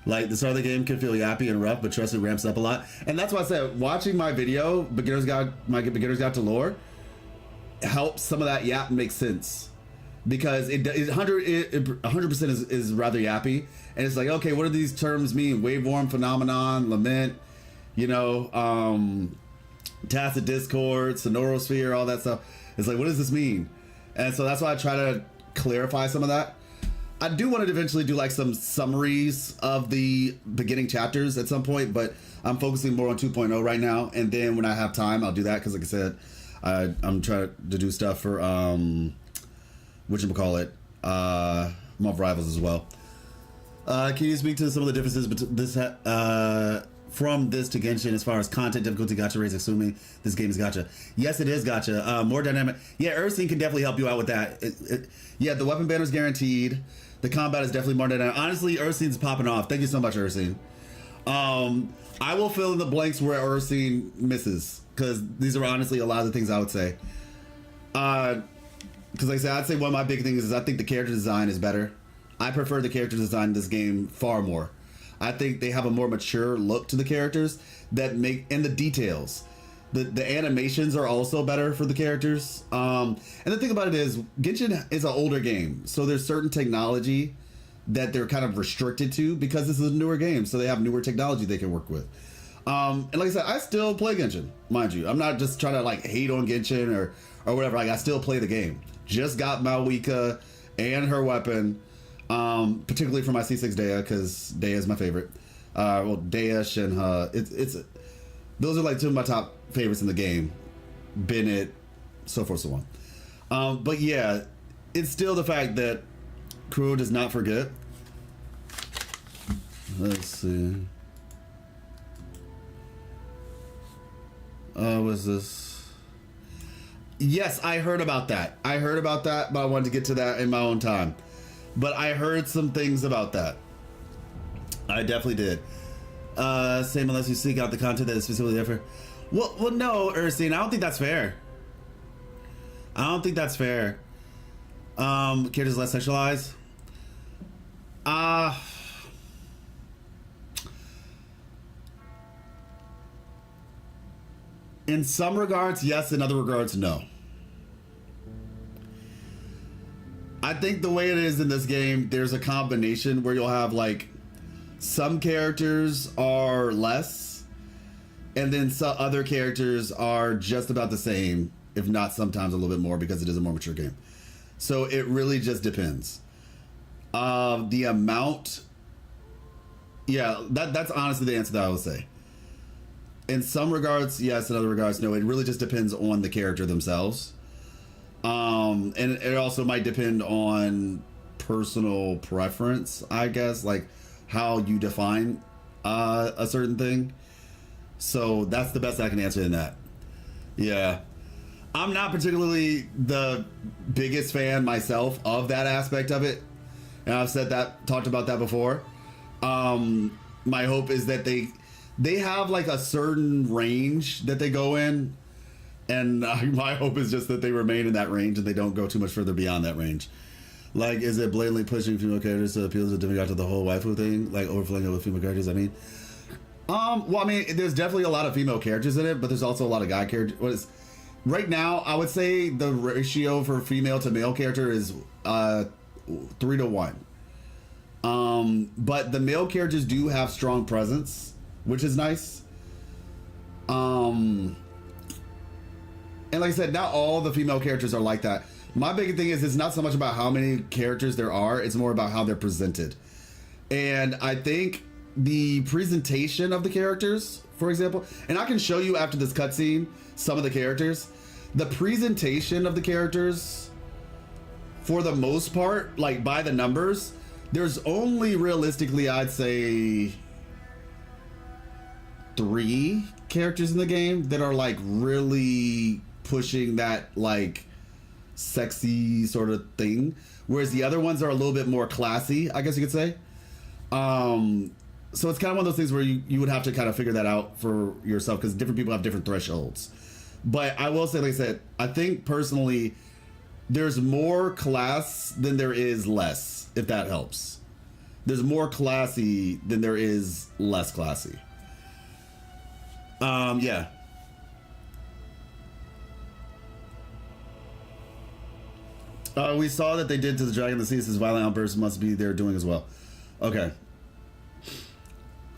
Like, the start of the game can feel yappy and rough, but trust it ramps up a lot. And that's why I said, watching my video, my Beginner's Guide to Lore, helps some of that yap make sense. Because it 100% is rather yappy. And it's like, okay, what do these terms mean? Waveform, phenomenon, lament, tacit discord, sonorosphere, all that stuff. It's like, what does this mean? And so that's why I try to clarify some of that. I do want to eventually do like some summaries of the beginning chapters at some point, but I'm focusing more on 2.0 right now. And then when I have time, I'll do that. Because like I said, I'm trying to do stuff for, whatchamacallit, Mob Rivals as well. Can you speak to some of the differences from this to Genshin as far as content difficulty gacha rates, assuming this game is gacha? Yes, it is gacha. More dynamic. Yeah, Ursine can definitely help you out with that. Yeah, the weapon banner is guaranteed. The combat is definitely more dynamic. Honestly, Ursine's popping off. Thank you so much, Ursine. I will fill in the blanks where Ursine misses, because these are honestly a lot of the things I would say. Because like I said, I'd say one of my big things is I think the character design is better. I prefer the character design in this game far more. I think they have a more mature look to the characters and the details. The animations are also better for the characters. And the thing about it is, Genshin is an older game, so there's certain technology that they're kind of restricted to because this is a newer game, so they have newer technology they can work with. And like I said, I still play Genshin, mind you. I'm not just trying to like hate on Genshin or whatever. Like, I still play the game. Just got Malwika and her weapon, particularly for my C6 Dea, because Dea is my favorite. Well, Dea, Shenhe, those are like two of my top favorites in the game. Bennett, so forth, so on. But yeah, it's still the fact that Kuro does not forget. Let's see. What's this? Yes, I heard about that. But I wanted to get to that in my own time. But I heard some things about that. I definitely did. Same unless you seek out the content that is specifically different. Well, no, Ursine, I don't think that's fair. Characters less sexualized. In some regards, yes. In other regards, no. I think the way it is in this game, there's a combination where you'll have like some characters are less, and then some other characters are just about the same, if not sometimes a little bit more, because it is a more mature game. So it really just depends. The amount, yeah, that's honestly the answer that I would say. In some regards, yes. In other regards, no. It really just depends on the character themselves. And it also might depend on personal preference, I guess, like how you define a certain thing. So that's the best I can answer in that. Yeah. I'm not particularly the biggest fan myself of that aspect of it. And I've talked about that before. My hope is that they have like a certain range that they go in. And my hope is just that they remain in that range and they don't go too much further beyond that range. Like, is it blatantly pushing female characters to appeal to demographic to the whole waifu thing? Like, overflowing it with female characters, I mean? Well, I mean, there's definitely a lot of female characters in it, but there's also a lot of guy characters. Right now, I would say the ratio for female to male character is 3 to 1. But the male characters do have strong presence, which is nice. And like I said, not all the female characters are like that. My big thing is it's not so much about how many characters there are, it's more about how they're presented. And I think the presentation of the characters, for example, and I can show you after this cutscene some of the characters. The presentation of the characters, for the most part, like by the numbers, there's only realistically, I'd say, 3 characters in the game that are like really pushing that like sexy sort of thing, whereas the other ones are a little bit more classy, I guess you could say. So it's kind of one of those things where you would have to kind of figure that out for yourself, because different people have different thresholds. But I will say, like I said, I think personally there's more class than there is less, if that helps. There's more classy than there is less classy. Yeah. We saw that they did to the Dragon of the Seas. This violent outbursts must be their doing as well. Okay.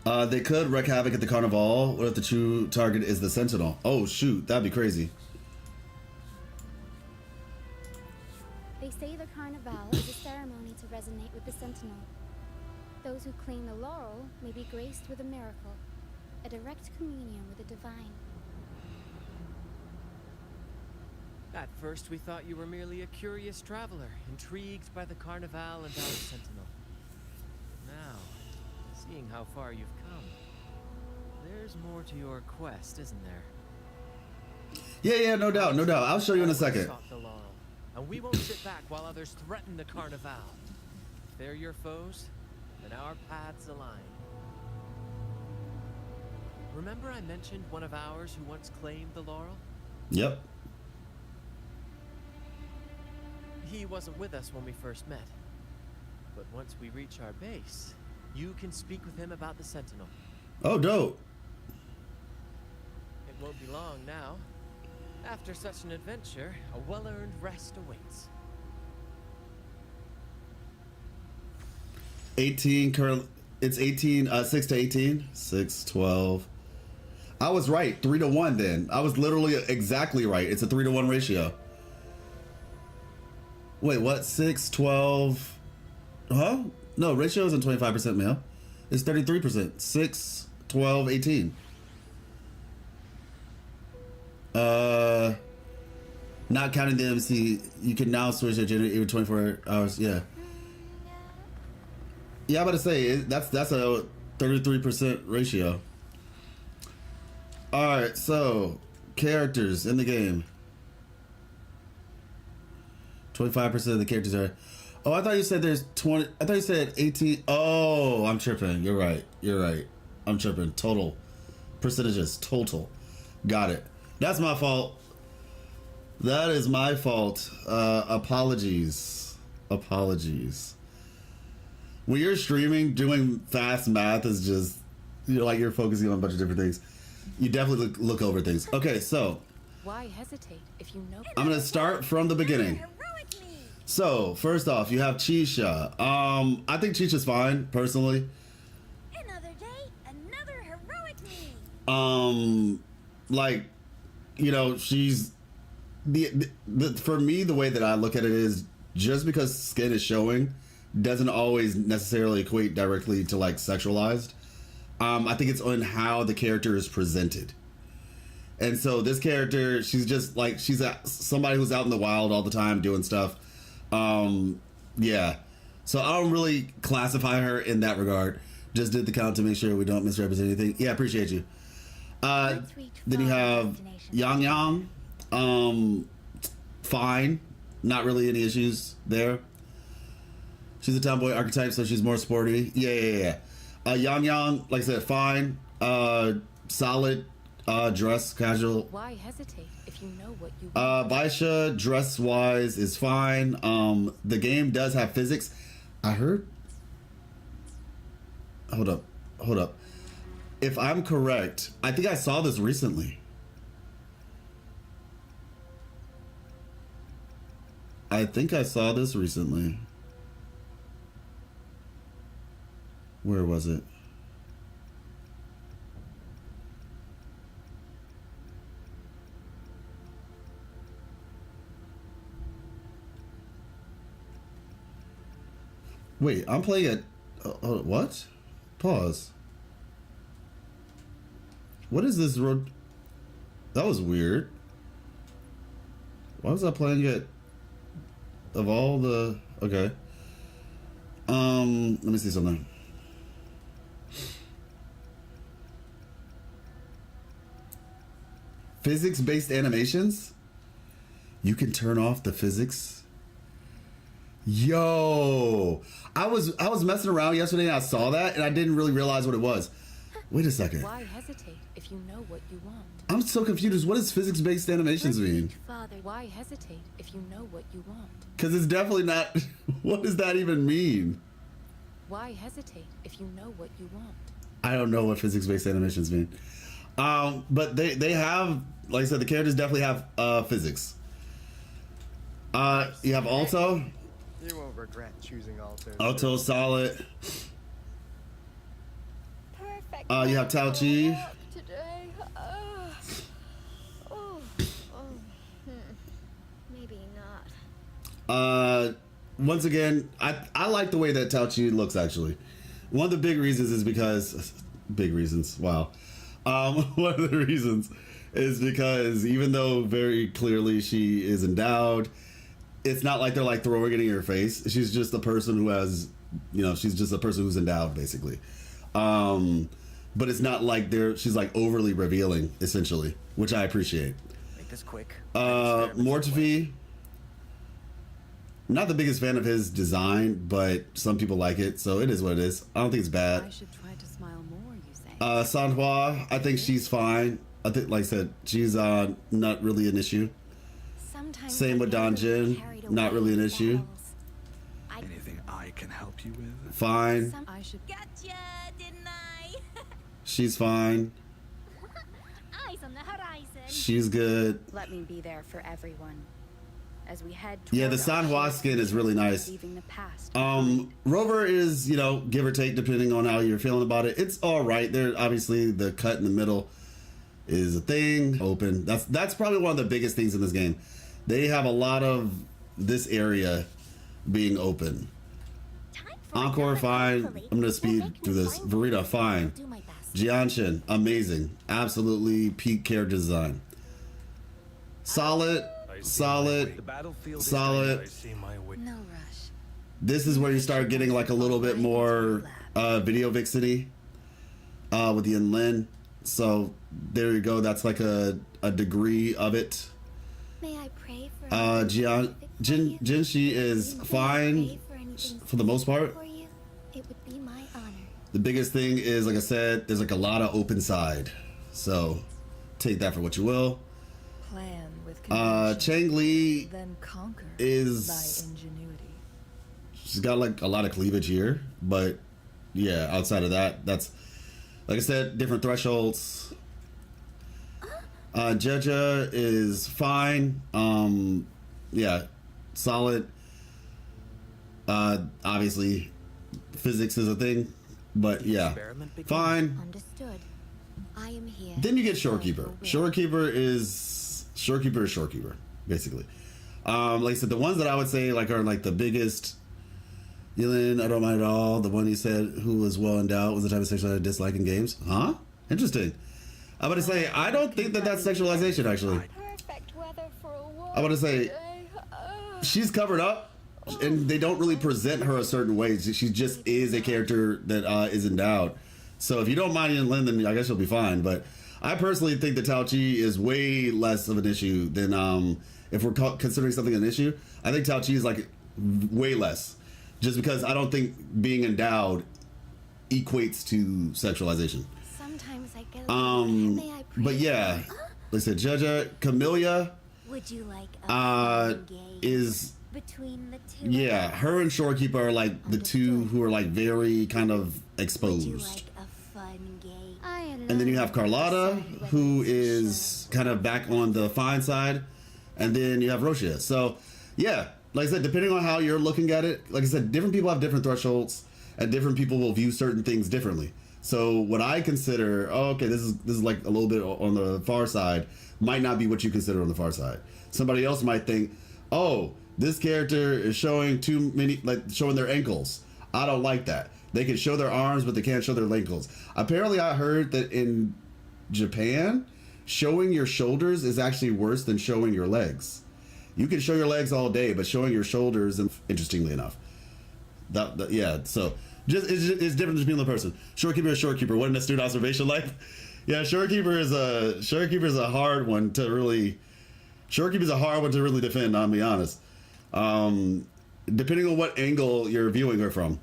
They could wreak havoc at the Carnival. What if the true target is the Sentinel? Oh shoot, that'd be crazy. They say the Carnival is a ceremony to resonate with the Sentinel. Those who claim the laurel may be graced with a miracle, a direct communion with the divine. At first we thought you were merely a curious traveler, intrigued by the Carnival and our Sentinel. Now, seeing how far you've come, there's more to your quest, isn't there? Yeah, no doubt. I'll show you in a second. Sought the laurel, and we won't sit back while others threaten the Carnival. If they're your foes, then our paths align. Remember I mentioned one of ours who once claimed the laurel? Yep. He wasn't with us when we first met. But once we reach our base, you can speak with him about the Sentinel. Oh, dope. It won't be long now. After such an adventure, a well-earned rest awaits. 18 current. It's 18. 6 to 18. 6, 12. I was right. 3 to 1. Then I was literally exactly right. It's a 3 to 1 ratio. Wait, what? 6, 12. Huh? No, ratio isn't 25% male. It's 33%. 6, 12, 18. Not counting the MC, you can now switch your gender every 24 hours. Yeah. Yeah, I'm about to say that's a 33% ratio. All right, so characters in the game. 25% of the characters are. Oh, I thought you said there's 20. I thought you said 18. Oh, I'm tripping. You're right. I'm tripping. Total percentages. Total. Got it. That's my fault. That is my fault. Apologies. When you're streaming, doing fast math is just, you're focusing on a bunch of different things. You definitely look over things. Okay, so. Why hesitate if you know? I'm gonna start from the beginning. So, first off, you have Chisha. I think Chisha's fine, personally. Another day, another heroic me. She's for me, the way that I look at it is just because skin is showing doesn't always necessarily equate directly to sexualized. I think it's on how the character is presented. And so this character, she's just she's somebody who's out in the wild all the time doing stuff. Yeah. So I don't really classify her in that regard. Just did the count to make sure we don't misrepresent anything. Yeah, appreciate you. Then you have Yang. Fine. Not really any issues there. She's a tomboy archetype, so she's more sporty. Yeah. Yang, like I said, fine. Solid. Dress, casual. Why hesitate if you know what you want? Baisha, dress-wise, is fine. The game does have physics. I heard. Hold up. if I'm correct, I think I saw this recently. I think I saw this recently. Where was it? Wait, I'm playing it. What? Pause. What is this road? That was weird. Why was I playing it? Of all the... Okay. Let me see something. Physics-based animations? You can turn off the physics? Yo! I was messing around yesterday and I saw that and I didn't really realize what it was. Wait a second. Why hesitate if you know what you want? I'm so confused. What does physics-based animations mean? Father, why hesitate if you know what you want? Because it's definitely not... What does that even mean? Why hesitate if you know what you want? I don't know what physics-based animations mean. But they have, like I said, the characters definitely have physics. You have Alto. You won't regret choosing Alto. Alto solid. Perfect. You have Tao Chi. Today. Maybe not. Once again, I like the way that Tao Chi looks, actually. One of the big reasons is because... Big reasons, wow. One of the reasons is because even though very clearly she is endowed, it's not like they're like throwing it in your face. She's just a person who has, she's just a person who's endowed, basically. But it's not like she's like overly revealing, essentially, which I appreciate. Make this quick. Mortifi. Not the biggest fan of his design, but some people like it, so it is what it is. I don't think it's bad. I should try to smile more, you say. Sanhua, I think she's fine. I think, like I said, she's not really an issue. Sometimes Same with Donjin, not really an issue. Anything I can help you with? Fine. I should... Gotcha, didn't I? She's fine. Eyes on the horizon. She's good. Let me be there for everyone. As we head Yeah, the Sanhua skin is really nice. Leaving the past. Rover is, give or take depending on how you're feeling about it. It's all right. There, obviously, the cut in the middle is a thing. Open. That's probably one of the biggest things in this game. They have a lot of this area being open. Encore, fine. I'm gonna speed through this. Verita, fine. Jianshin, amazing. Absolutely peak character design. Solid. Solid. Solid. No rush. This is where you start getting like a little bit more video vixeny with the Lin. So there you go. That's like a degree of it. May I pray for Jinshi is fine for the most part. It would be my honor. The biggest thing is, like I said, there's like a lot of open side. So take that for what you will. Plan with Chang Li then conquer is by ingenuity. She's got like a lot of cleavage here, but yeah, outside of that, that's like I said, different thresholds. Jeja is fine. Yeah, solid. Obviously, physics is a thing, but yeah, fine. Understood. I am here. Then you get Shorekeeper. Shorekeeper is Shorekeeper, basically. Like I said, the ones that I would say like are like the biggest. Yulin, I don't mind at all. The one you said who was well endowed was the type of sexuality I dislike in games. Huh? Interesting. I'm about to say I don't think that that's sexualization actually. Perfect weather for a walk. I'm about to say she's covered up, and they don't really present her a certain way. She just is a character that is endowed. So if you don't mind Yulin, then I guess you'll be fine. But I personally think that Tao Chi is way less of an issue than if we're considering something an issue. I think Tao Chi is like way less. Just because I don't think being endowed equates to sexualization. Sometimes I get but yeah, like I said, Jeja, Camellia Would you like a is between the two? Yeah, her and Shorekeeper are like the two who are like very kind of exposed. Would you like a fun game? I And then you have Carlotta, who is kind of back on the fine side. And then you have Roshia. So, yeah, like I said, depending on how you're looking at it, like I said, different people have different thresholds, and different people will view certain things differently. So what I consider, oh, okay, this is like a little bit on the far side, might not be what you consider on the far side. Somebody else might think, oh, this character is showing too many, like showing their ankles. I don't like that. They can show their arms, but they can't show their ankles. Apparently, I heard that in Japan, showing your shoulders is actually worse than showing your legs. You can show your legs all day, but showing your shoulders, interestingly enough, yeah. So it's different between the person. Shorekeeper is shorekeeper. What an astute observation! Like, yeah, shorekeeper is a hard one to really. Shorekeeper is a hard one to really defend. I'll be honest. Depending on what angle you're viewing her from.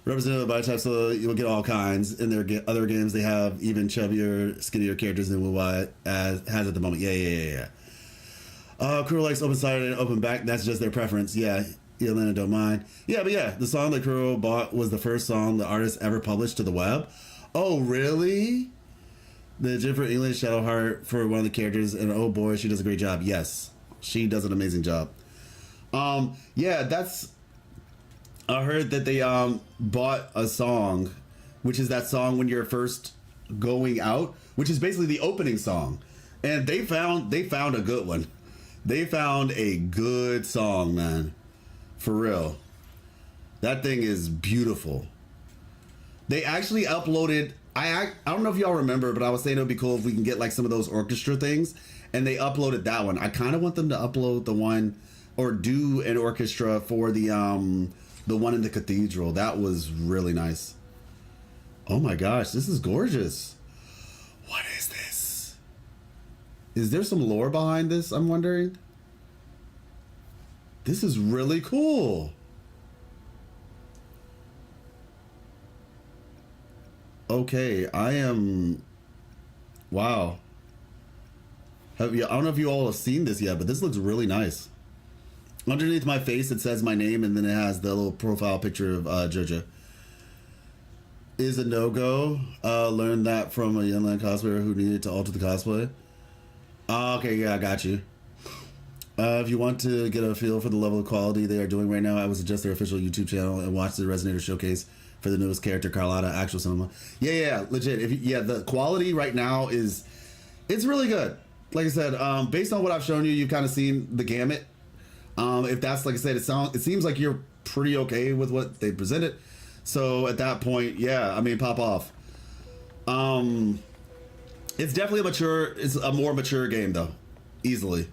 Represented by types, so you'll get all kinds. In their other games, they have even chubbier, skinnier characters than what has at the moment. Yeah. Kuro likes open-sided and open back. That's just their preference. Yeah, Elena don't mind. Yeah, but yeah, the song that Kuro bought was the first song the artist ever published to the web. Oh, really? The Jennifer English Shadowheart for one of the characters, and oh boy, she does a great job. Yes, she does an amazing job. Yeah, that's... I heard that they bought a song, which is that song when you're first going out, which is basically the opening song, and they found a good one. They found a good song, man, for real. That thing is beautiful. They actually uploaded. I don't know if y'all remember, but I was saying it would be cool if we can get like some of those orchestra things, and they uploaded that one. I kind of want them to upload the one or do an orchestra for the one in the cathedral. That was really nice. Oh my gosh, this is gorgeous. What is this? Is there some lore behind this? I'm wondering. This is really cool. Okay, I am... Wow. I don't know if you all have seen this yet, but this looks really nice. Underneath my face, it says my name, and then it has the little profile picture of Jojo. Is a no-go. Learned that from a Yunlan cosplayer who needed to alter the cosplay. Okay, yeah, I got you. If you want to get a feel for the level of quality they are doing right now, I would suggest their official YouTube channel and watch the Resonator Showcase for the newest character, Carlotta, actual cinema. Yeah, legit. The quality right now it's really good. Like I said, based on what I've shown you, you've kind of seen the gamut. If that's, like I said, it seems like you're pretty okay with what they presented. So at that point, yeah, I mean, pop off. It's definitely it's a more mature game though, easily.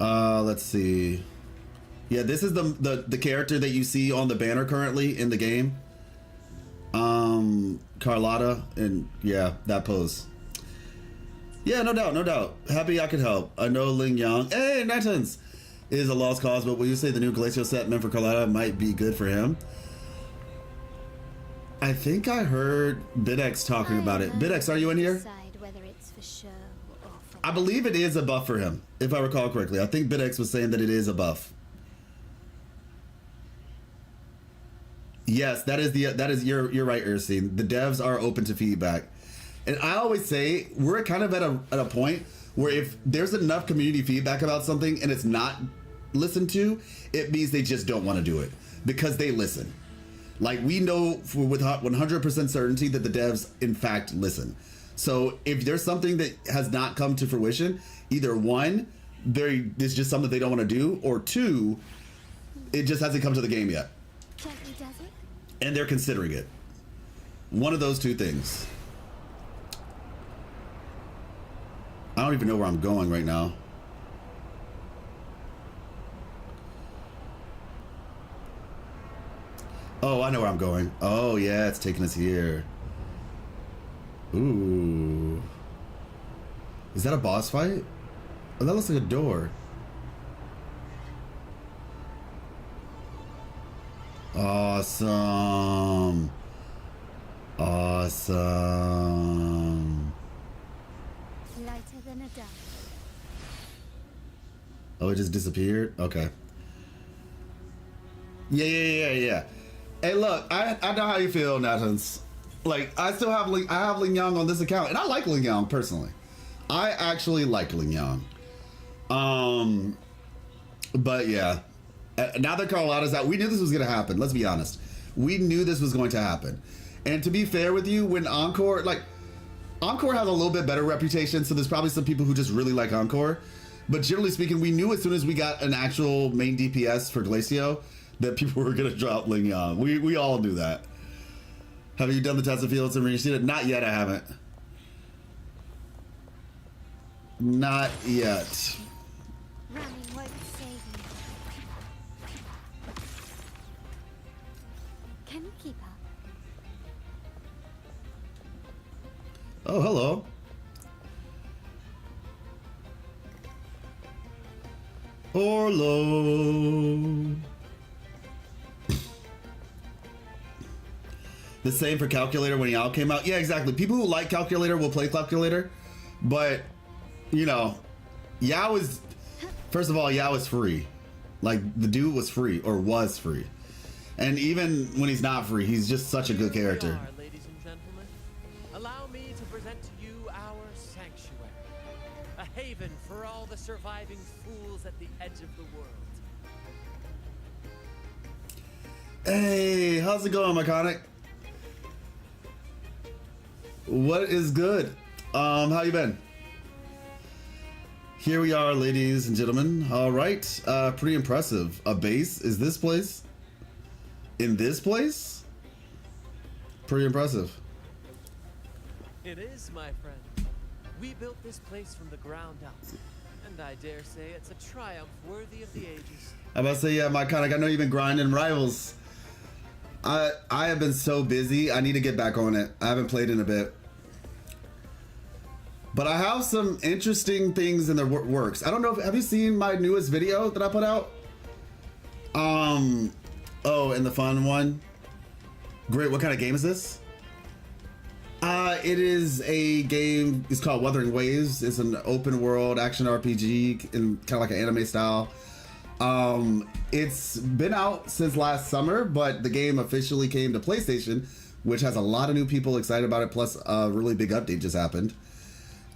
Let's see. Yeah, this is the character that you see on the banner currently in the game. Carlotta, and yeah, that pose. Yeah, no doubt. Happy I could help. I know Ling Yang, hey, Nightons, is a lost cause, but will you say the new Glacial set meant for Carlotta might be good for him? I think I heard Bidex talking about it. Bidex, are you in here? I believe it is a buff for him, if I recall correctly. I think Bidex was saying that it is a buff. Yes, you're right, Ursine. The devs are open to feedback. And I always say we're kind of at a point where if there's enough community feedback about something and it's not listened to, it means they just don't want to do it because they listen. Like, we know with 100% certainty that the devs in fact listen. So if there's something that has not come to fruition, either one, it's just something they don't want to do, or two, it just hasn't come to the game yet. And they're considering it. One of those two things. I don't even know where I'm going right now. Oh, I know where I'm going. Oh, yeah, it's taking us here. Ooh. Is that a boss fight? Oh, that looks like a door. Awesome. Awesome. Lighter than a dove. Oh, it just disappeared? Okay. Yeah. Hey, look, I know how you feel, Natans. Like, I still have I have Ling Yang on this account, and I like Ling Yang personally. I actually like Ling Yang. But yeah, now that Carlotta's out, we knew this was going to happen. Let's be honest. We knew this was going to happen. And to be fair with you, when Encore, like, Encore has a little bit better reputation, so there's probably some people who just really like Encore. But generally speaking, we knew as soon as we got an actual main DPS for Glacio that people were going to drop Ling Yang. We all knew that. Have you done the test of fields and seen it? Not yet, I haven't. Not yet. Running won't save you. Can you keep up? Oh, hello. Orlo. The same for Calculator when Yao came out. Yeah, exactly. People who like Calculator will play Calculator, but you know, Yao is, first of all, Yao is free. Like, the dude was free, or was free. And even when he's not free, he's just such a good character. Here we are, ladies and gentlemen. Allow me to present to you our sanctuary, a haven for all the surviving fools at the edge of the world. Hey, how's it going, Myconic? What is good? How you been? Here we are, ladies and gentlemen. All right, pretty impressive. A base is this place? In this place? Pretty impressive. It is, my friend. We built this place from the ground up, and I dare say it's a triumph worthy of the ages. I'm about to say, yeah, Myconic, I know you've been grinding Rivals. I have been so busy. I need to get back on it. I haven't played in a bit. But I have some interesting things in the works. I don't know if, have you seen my newest video that I put out? Oh, and the fun one. Great, what kind of game is this? It is a game, it's called Wuthering Waves. It's an open world action RPG in kind of like an anime style. It's been out since last summer, but the game officially came to PlayStation, which has a lot of new people excited about it, plus a really big update just happened.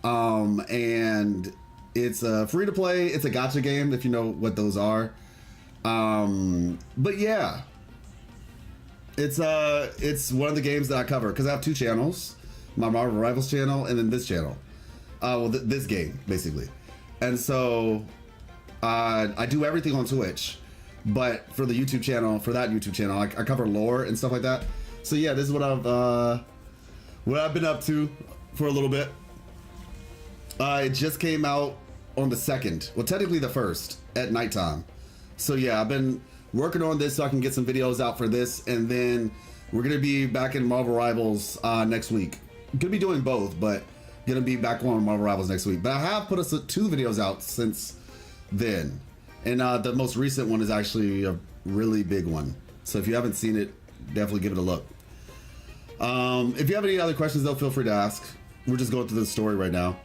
And it's free to play. It's a gacha game, if you know what those are. But yeah, it's one of the games that I cover because I have two channels, my Marvel Rivals channel and then this channel. Well, this game basically. And so I do everything on Twitch, but for the YouTube channel, for that YouTube channel, I cover lore and stuff like that. So yeah, this is what I've been up to for a little bit. It just came out on the 2nd. Well, technically the 1st at nighttime. So yeah, I've been working on this so I can get some videos out for this, and then we're gonna be back in Marvel Rivals next week. I'm gonna be doing both, but gonna be back on Marvel Rivals next week. But I have put us 2 videos out since then, and the most recent one is actually a really big one. So if you haven't seen it, definitely give it a look. If you have any other questions, though, feel free to ask. We're just going through the story right now.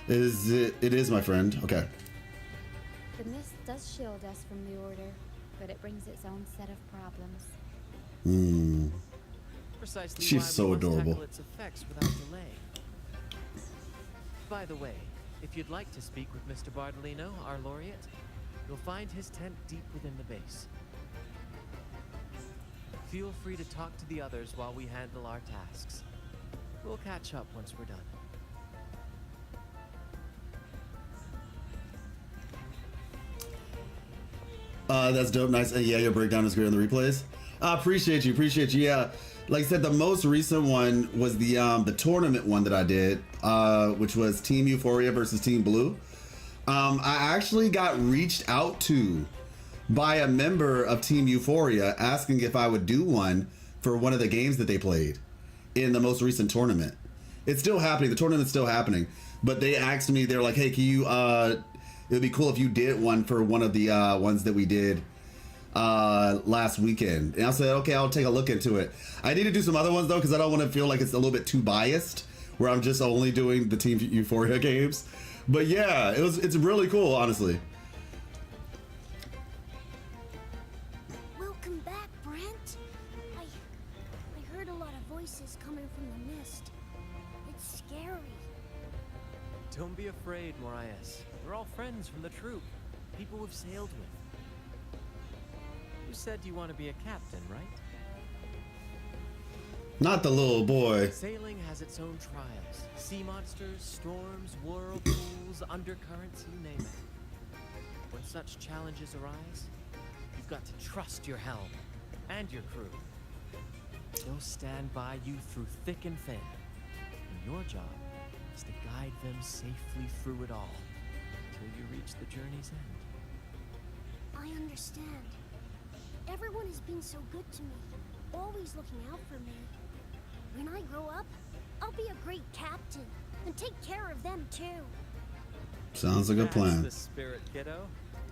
It is, my friend. Okay. The mist does shield us from the Order, but it brings its own set of problems. Precisely She's why we so must adorable. tackle its effects without delay. By the way, if you'd like to speak with Mr. Bardolino, our laureate, you'll find his tent deep within the base. Feel free to talk to the others while we handle our tasks. We'll catch up once we're done. That's dope. Nice. And yeah, your breakdown is great on the replays. Appreciate you. Yeah. Like I said, the most recent one was the tournament one that I did, which was Team Euphoria versus Team Blue. I actually got reached out to by a member of Team Euphoria asking if I would do one for one of the games that they played in the most recent tournament. It's still happening. The tournament's still happening. But they asked me, they're like, hey, can you, it would be cool if you did one for one of the ones that we did last weekend. And I said, okay, I'll take a look into it. I need to do some other ones, though, because I don't want to feel like it's a little bit too biased, where I'm just only doing the Team Euphoria games. But yeah, it's really cool, honestly. Welcome back, Brent. I heard a lot of voices coming from Don't be afraid, Morias. We're all friends from the troop. People we've sailed with. You said you want to be a captain, right? Not the little boy. Sailing has its own trials. Sea monsters, storms, whirlpools, undercurrents, you name it. When such challenges arise, you've got to trust your helm and your crew. They'll stand by you through thick and thin. And your job is to guide them safely through it all till you reach the journey's end. I understand. Everyone has been so good to me, always looking out for me. When I grow up, I'll be a great captain and take care of them too. Sounds like a plan. That's the spirit, kiddo.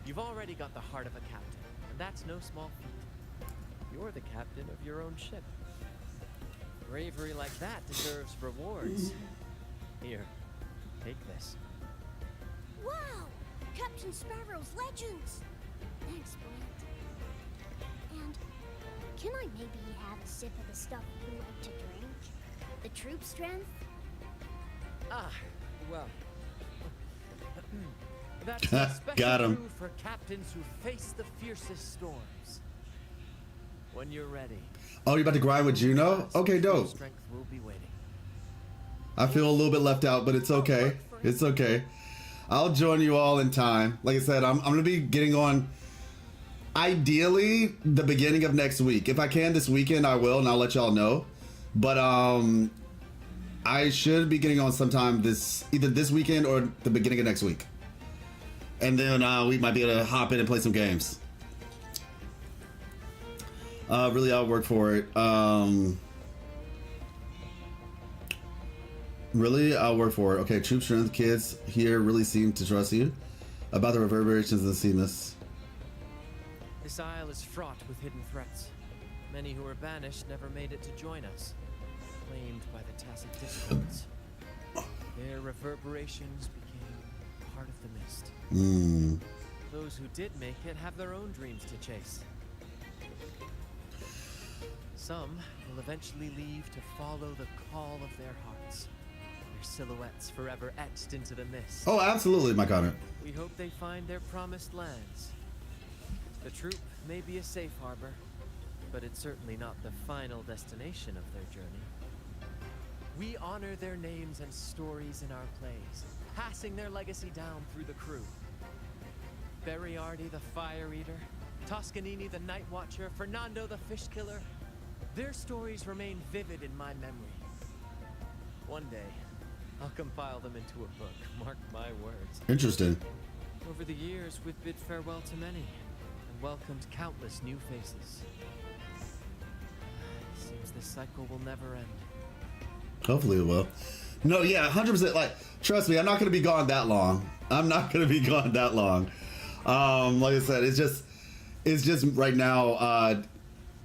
You've already got the heart of a captain, and that's no small feat. You're the captain of your own ship. Bravery like that deserves rewards. Here, take this. Wow! Captain Sparrow's legends! Thanks, Brent. And can I maybe have a sip of the stuff you like to drink? The troop strength? Ah, well. That's a special Got him. brew for captains who face the fiercest storms. When you're ready. Oh, you about to grind with Juno? Okay, dope. Strength will be waiting. I feel a little bit left out, but it's okay. It's okay. I'll join you all in time. Like I said, I'm gonna be getting on ideally the beginning of next week. If I can this weekend, I will, and I'll let y'all know. But I should be getting on sometime either this weekend or the beginning of next week. And then we might be able to hop in and play some games. Really, I'll work for it. Really, I'll work for it. Okay, troop strength. Kids here really seem to trust you. About the reverberations of the Seamus. This isle is fraught with hidden threats. Many who were banished never made it to join us, claimed by the tacit discords. Their reverberations became part of the mist. Those who did make it have their own dreams to chase. Some will eventually leave to follow the call of their hearts, their silhouettes forever etched into the mist. Oh, absolutely, my Connor. We hope they find their promised lands. The troop may be a safe harbor, but it's certainly not the final destination of their journey. We honor their names and stories in our plays, passing their legacy down through the crew. Beriardi the Fire Eater, Toscanini the Night Watcher, Fernando the Fish Killer. Their stories remain vivid in my memory. One day, I'll compile them into a book, mark my words. Interesting. Over the years, we've bid farewell to many, and welcomed countless new faces. Seems this cycle will never end. Hopefully it will. No, yeah, 100%. Like, trust me, I'm not going to be gone that long. I'm not going to be gone that long. Like I said, it's just right now,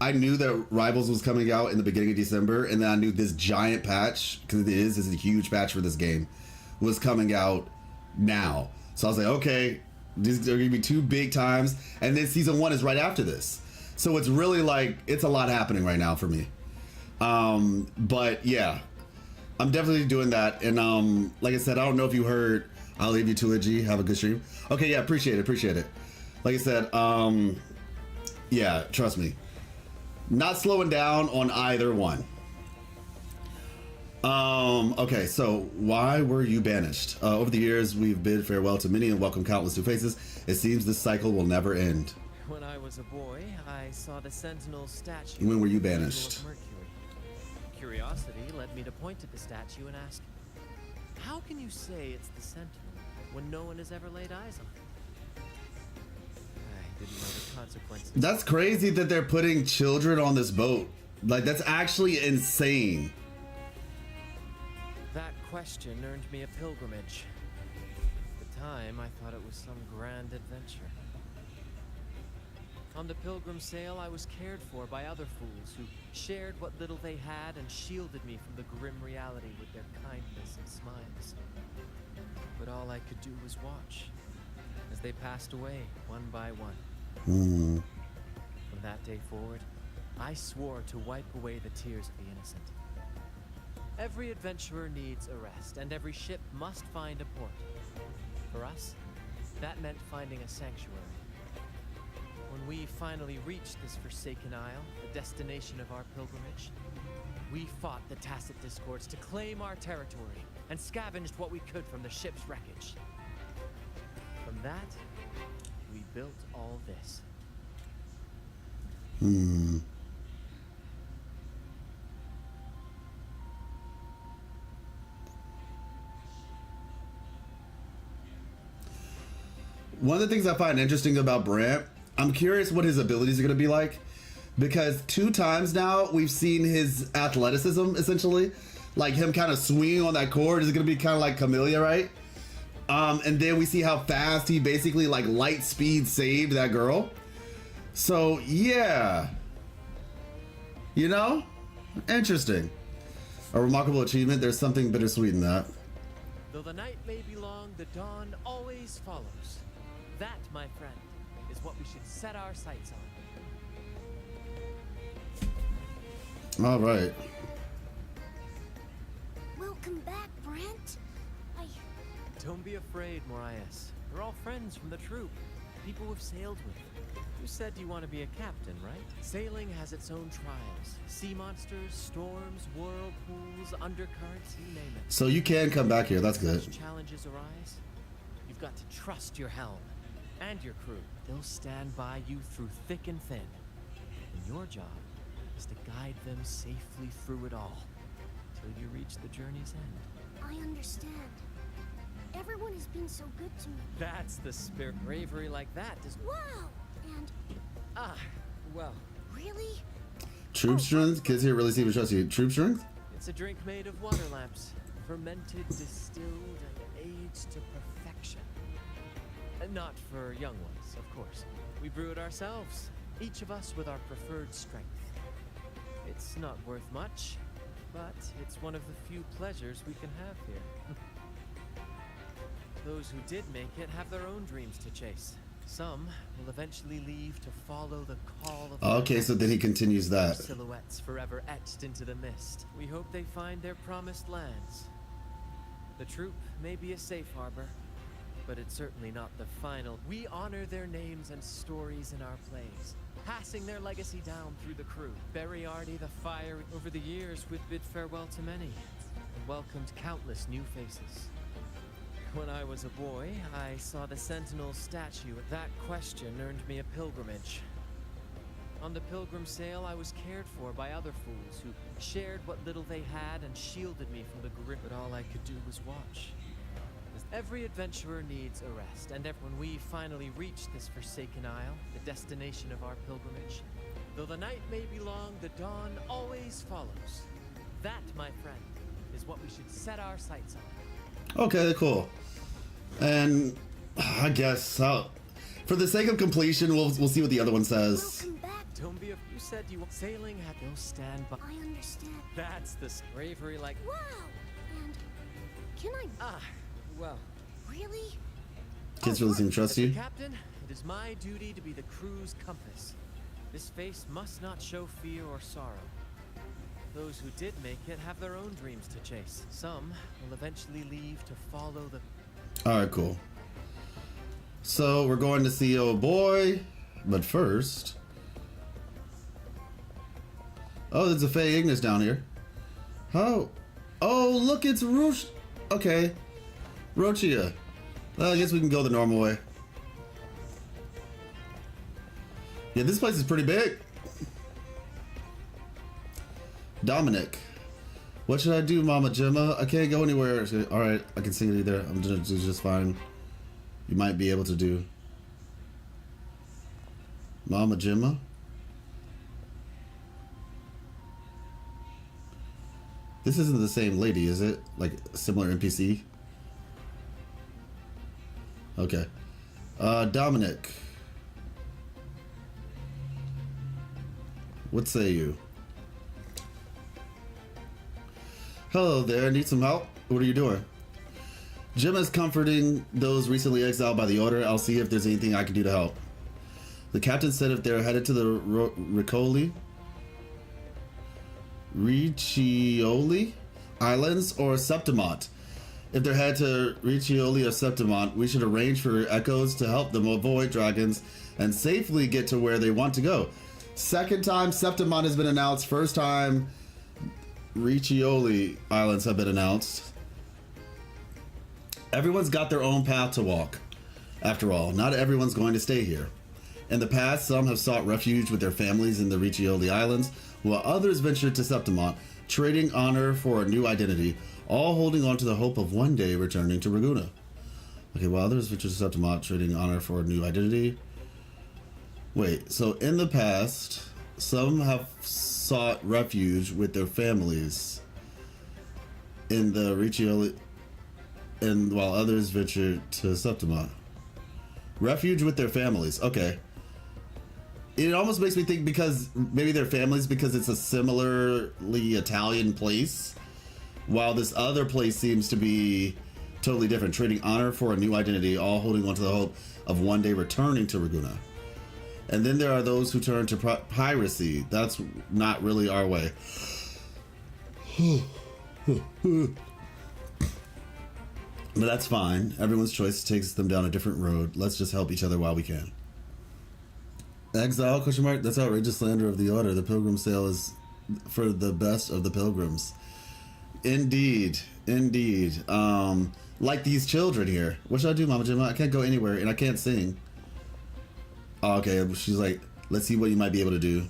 I knew that Rivals was coming out in the beginning of December, and then I knew this giant patch, because this is a huge patch for this game, was coming out now. So I was like, okay, these are going to be 2 big times, and then Season 1 is right after this. So it's really like, it's a lot happening right now for me. But yeah, I'm definitely doing that. And like I said, I don't know if you heard, I'll leave you to it, G. Have a good stream. Okay, yeah, appreciate it. Like I said, yeah, trust me. Not slowing down on either one. Okay, so why were you banished? Over the years, we've bid farewell to many and welcomed countless new faces. It seems this cycle will never end. When I was a boy, I saw the Sentinel statue. When were you banished? Curiosity led me to point at the statue and ask, how can you say it's the Sentinel when no one has ever laid eyes on it? I didn't know the consequences. That's crazy that they're putting children on this boat. Like, that's actually insane. That question earned me a pilgrimage. At the time, I thought it was some grand adventure. On the pilgrim sail, I was cared for by other fools who shared what little they had and shielded me from the grim reality with their kindness and smiles. But all I could do was watch as they passed away one by one. From that day forward, I swore to wipe away the tears of the innocent. Every adventurer needs a rest, and every ship must find a port. For us, that meant finding a sanctuary. When we finally reached this Forsaken Isle, the destination of our pilgrimage, we fought the Tacit Discords to claim our territory and scavenged what we could from the ship's wreckage. From that, we built all this. One of the things I find interesting about Brant, I'm curious what his abilities are going to be like, because 2 times now we've seen his athleticism, essentially, like him kind of swinging on that cord is going to be kind of like Camellia, right? And then we see how fast he basically like light speed saved that girl. So yeah, you know, interesting. A remarkable achievement. There's something bittersweet in that. Though the night may be long, the dawn always follows. That, my friend, is what we should set our sights on. All right. Welcome back, Brent. Don't be afraid, Marias. We're all friends from the troop. People we've sailed with. You said you want to be a captain, right? Sailing has its own trials. Sea monsters, storms, whirlpools, undercurrents, you name it. So you can come back here. That's good. Such challenges arise, you've got to trust your helm and your crew. They'll stand by you through thick and thin. And your job is to guide them safely through it all, till you reach the journey's end. I understand. Everyone has been so good to me. That's the spirit. Bravery like that is... Wow! And... well... Really? Troop strength? Kids here really seem to trust you. Troop strength? It's a drink made of water lamps. Fermented, distilled, and aged to perfection. Not for young ones, of course. We brew it ourselves, each of us with our preferred strength. It's not worth much, but it's one of the few pleasures we can have here. Those who did make it have their own dreams to chase. Some will eventually leave to follow the call of... Okay, so then he continues that. Silhouettes forever etched into the mist. We hope they find their promised lands. The troop may be a safe harbor, but it's certainly not the final. We honor their names and stories in our plays, passing their legacy down through the crew. Beriardi the Fiery. Over the years, we've bid farewell to many and welcomed countless new faces. When I was a boy, I saw the Sentinel's statue. That question earned me a pilgrimage. On the pilgrim sail, I was cared for by other fools who shared what little they had and shielded me from the grip. But all I could do was watch. Every adventurer needs a rest, and when we finally reach this Forsaken Isle, the destination of our pilgrimage, though the night may be long, the dawn always follows. That, my friend, is what we should set our sights on. Okay, cool. And I guess for the sake of completion, we'll see what the other one says. Welcome back. Don't be you said you sailing had no stand by. I understand. That's the bravery like. Wow! And can I? Well. Really? Kids really seem to trust you. Captain, it is my duty to be the crew's compass. This face must not show fear or sorrow. Those who did make it have their own dreams to chase. Some will eventually leave to follow the... Alright, cool. So, we're going to see old boy, but first... Oh, there's a Faye Ignis down here. Oh, look, it's Roosh. Okay. Rochia. Well, I guess we can go the normal way. Yeah, this place is pretty big. Dominic. What should I do, Mama Gemma? I can't go anywhere. Alright, I can sing it either. I'm gonna do just fine. You might be able to do. Mama Gemma? This isn't the same lady, is it? Like, similar NPC? Okay. Dominic. What say you? Hello there, need some help? What are you doing? Gemma's comforting those recently exiled by the Order. I'll see if there's anything I can do to help. The captain said if they're headed to the Riccioli Islands or Septimont. If they're headed to Riccioli or Septimont, we should arrange for echoes to help them avoid dragons and safely get to where they want to go. Second time Septimont has been announced. First time Riccioli Islands have been announced. Everyone's got their own path to walk. After all, not everyone's going to stay here. In the past, some have sought refuge with their families in the Riccioli Islands, while others ventured to Septimont, trading honor for a new identity, all holding on to the hope of one day returning to Ragunna. Okay, while others ventured to Septimont, trading honor for a new identity. Wait, so in the past, some have sought refuge with their families in the Riccioli, and while others ventured to Septimont. Refuge with their families, okay. It almost makes me think because maybe their families, because it's a similarly Italian place, while this other place seems to be totally different, trading honor for a new identity, all holding on to the hope of one day returning to Ragunna. And then there are those who turn to piracy. That's not really our way. But that's fine. Everyone's choice takes them down a different road. Let's just help each other while we can. Exile, question mark? That's outrageous slander of the order. The pilgrim sale is for the best of the pilgrims. Indeed. Indeed. Like these children here. What should I do, Mama Gemma? I can't go anywhere and I can't sing. Oh, okay. She's like, let's see what you might be able to do.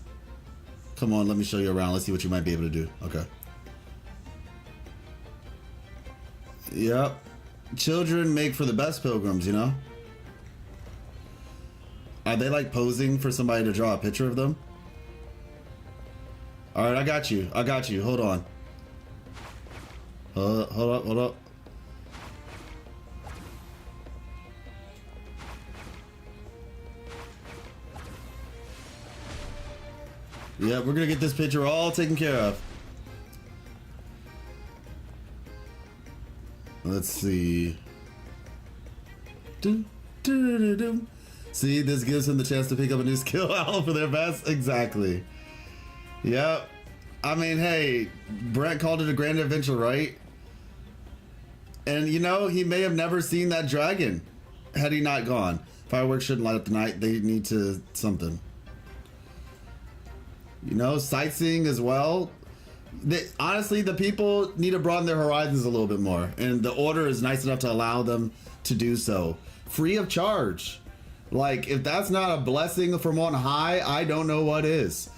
Come on, let me show you around. Let's see what you might be able to do. Okay. Yep. Children make for the best pilgrims, you know? Are they like posing for somebody to draw a picture of them? Alright, I got you. I got you. Hold on. Hold up. Yeah, we're gonna get this picture all taken care of. Let's see. See, this gives him the chance to pick up a new skill out for their best. Exactly. Yep. I mean, hey, Brent called it a grand adventure, right? And you know, he may have never seen that dragon had he not gone. Fireworks shouldn't light up the night. They need to something. You know, sightseeing as well. Honestly, the people need to broaden their horizons a little bit more. And the order is nice enough to allow them to do so. Free of charge. Like, if that's not a blessing from on high, I don't know what is.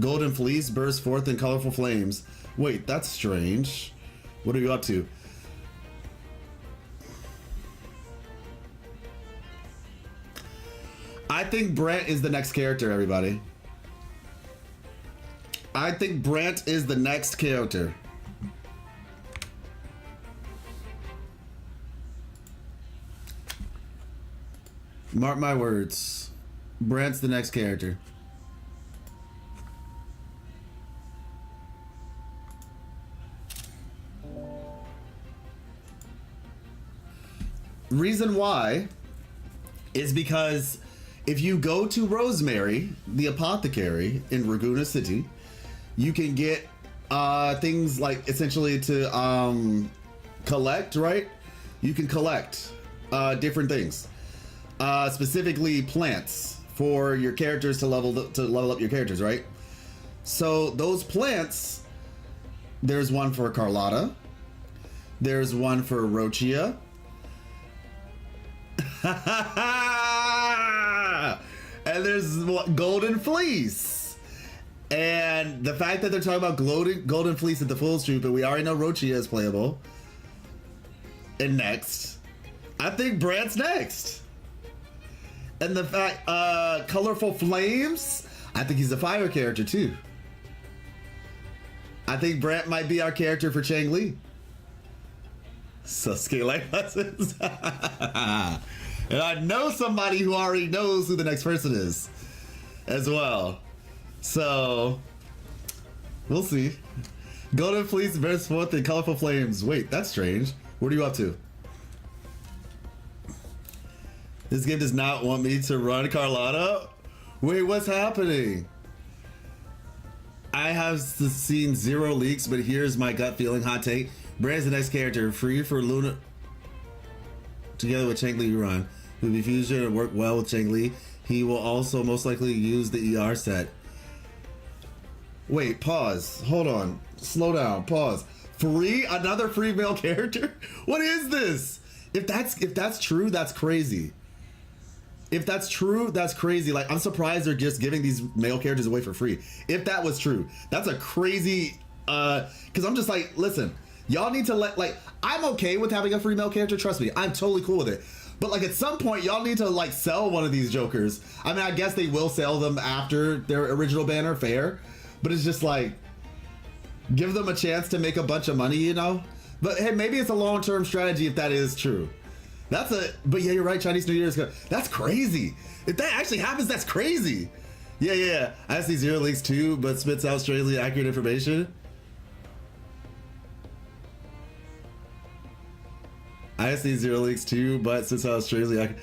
Golden Fleece bursts forth in colorful flames. Wait, that's strange. What are you up to? I think Brent is the next character, everybody. I think Brent is the next character. Mark my words. Brent's the next character. Reason why is because if you go to Rosemary, the apothecary in Ragunna City, you can get things like essentially to collect, right? You can collect different things, specifically plants for your characters to level up your characters, right? So those plants, there's one for Carlotta, there's one for Rochia, and there's Golden Fleece. And the fact that they're talking about Golden Fleece at the full troop, and we already know Rochia is playable. And next, I think Brant's next. And the fact, Colorful Flames, I think he's a fire character too. I think Brant might be our character for Chang Li. Sasuke life lessons. And I know somebody who already knows who the next person is as well. So, we'll see. Golden Fleece bursts forth in colorful flames. Wait, that's strange. What are you up to? This game does not want me to run Carlotta? Wait, what's happening? I have seen 0 leaks, but here's my gut feeling hot take. Brand's the next character. Free for Luna. Together with Cheng Li Run, who will be fusion and work well with Cheng Li. He will also most likely use the ER set. Wait, pause. Hold on. Slow down. Pause. Free? Another free male character? What is this? If that's true, that's crazy. If that's true, that's crazy. Like, I'm surprised they're just giving these male characters away for free. If that was true, that's a crazy, because I'm just like, listen, y'all need to like, I'm okay with having a free male character, trust me, I'm totally cool with it. But like at some point, y'all need to like sell one of these Jokers. I mean, I guess they will sell them after their original banner, fair. But it's just like, give them a chance to make a bunch of money, you know? But hey, maybe it's a long-term strategy if that is true. But yeah, you're right, Chinese New Year is good. That's crazy. If that actually happens, that's crazy. Yeah. I see zero links too, but spits out strangely accurate information. I see zero links too, but spits out strangely accurate.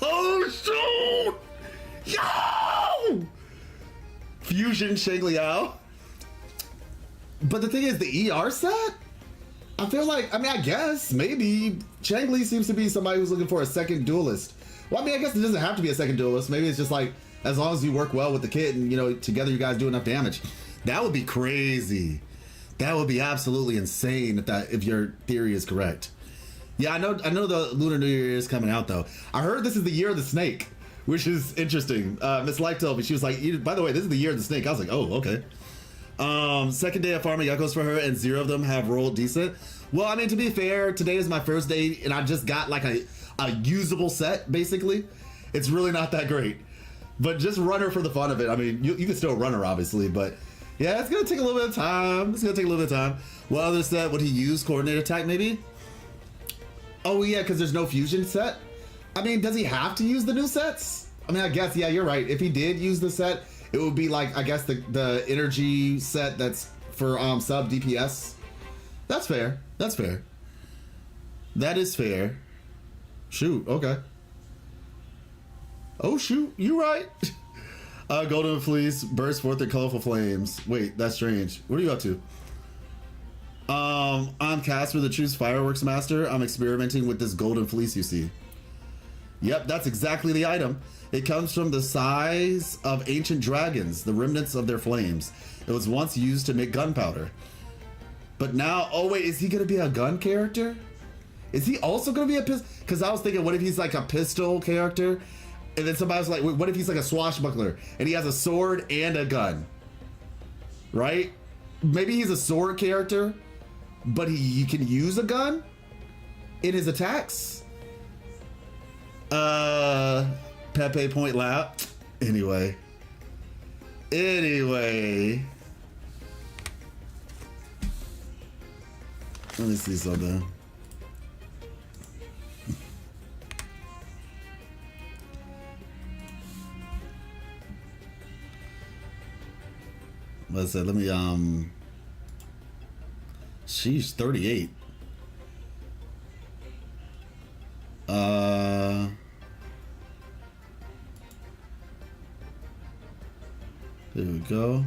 Oh, shoot! Yo! Fusion Sheng Liao. But the thing is, the ER set? I feel like, I mean, I guess, maybe. Cheng Li seems to be somebody who's looking for a second duelist. Well, I mean, I guess it doesn't have to be a second duelist. Maybe it's just like, as long as you work well with the kid and, you know, together you guys do enough damage. That would be crazy. That would be absolutely insane if your theory is correct. Yeah, I know the Lunar New Year is coming out, though. I heard this is the year of the snake, which is interesting. Miss Light told me, she was like, by the way, this is the year of the snake. I was like, oh, okay. Second day of farming Yuckos for her, and 0 of them have rolled decent. Well, I mean, to be fair, today is my first day, and I just got like a usable set, basically. It's really not that great. But just run her for the fun of it. I mean, you can still run her, obviously, but yeah, it's gonna take a little bit of time. What other set would he use? Coordinate attack, maybe? Oh, yeah, because there's no fusion set? I mean, does he have to use the new sets? I mean, I guess, yeah, you're right. If he did use the set, it would be like, I guess, the energy set that's for sub DPS. That's fair. That is fair. Shoot, okay. Oh, shoot, you right. Golden Fleece bursts forth in colorful flames. Wait, that's strange. What are you up to? I'm Casper, the True's Fireworks Master. I'm experimenting with this Golden Fleece you see. Yep, that's exactly the item. It comes from the size of ancient dragons, the remnants of their flames. It was once used to make gunpowder. But now, oh wait, is he gonna be a gun character? Is he also gonna be a pistol? Because I was thinking, what if he's like a pistol character? And then somebody was like, what if he's like a swashbuckler and he has a sword and a gun? Right? Maybe he's a sword character, but he can use a gun in his attacks? Pepe Point Lap. Anyway. Let me see something. Let's say, let me, she's 38. There we go.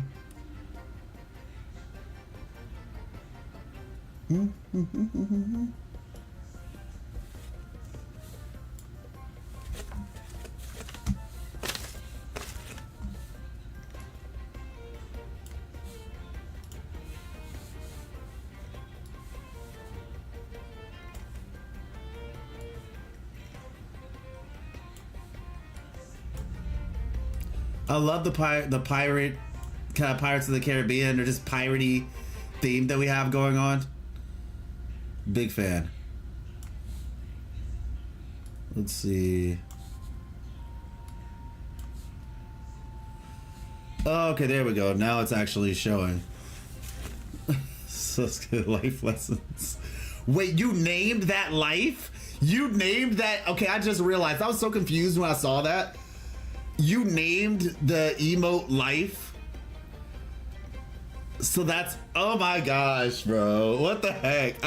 I love the pirate kind of Pirates of the Caribbean or just piratey theme that we have going on. Big fan. Let's see. Oh, okay, there we go. Now it's actually showing. So it's good. Life lessons. Wait, you named that life? You named that? Okay, I just realized. I was so confused when I saw that. You named the emote life? So that's, oh my gosh, bro. What the heck?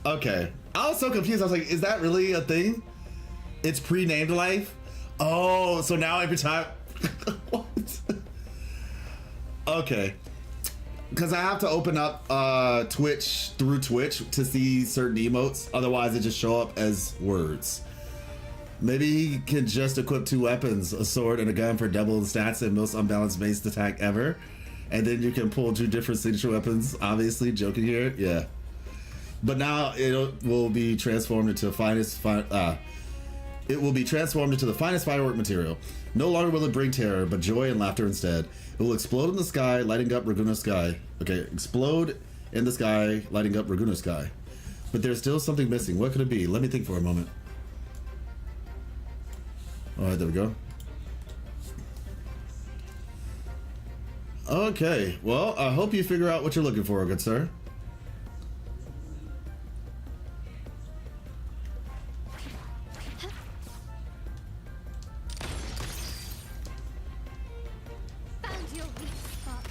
Okay. I was so confused. I was like, is that really a thing? It's pre-named life? Oh, so now every time. What? Okay. because I have to open up Twitch through Twitch to see certain emotes. Otherwise, they just show up as words. Maybe he can just equip 2 weapons, a sword and a gun for double the stats and most unbalanced based attack ever. And then you can pull 2 different signature weapons, obviously, joking here, yeah. But now it will be transformed into the finest firework material. No longer will it bring terror, but joy and laughter instead. It will explode in the sky, lighting up Raguna's sky. Okay, explode in the sky, lighting up Raguna's sky. But there's still something missing. What could it be? Let me think for a moment. All right, there we go. Okay, well, I hope you figure out what you're looking for, good sir. Found your weak spot.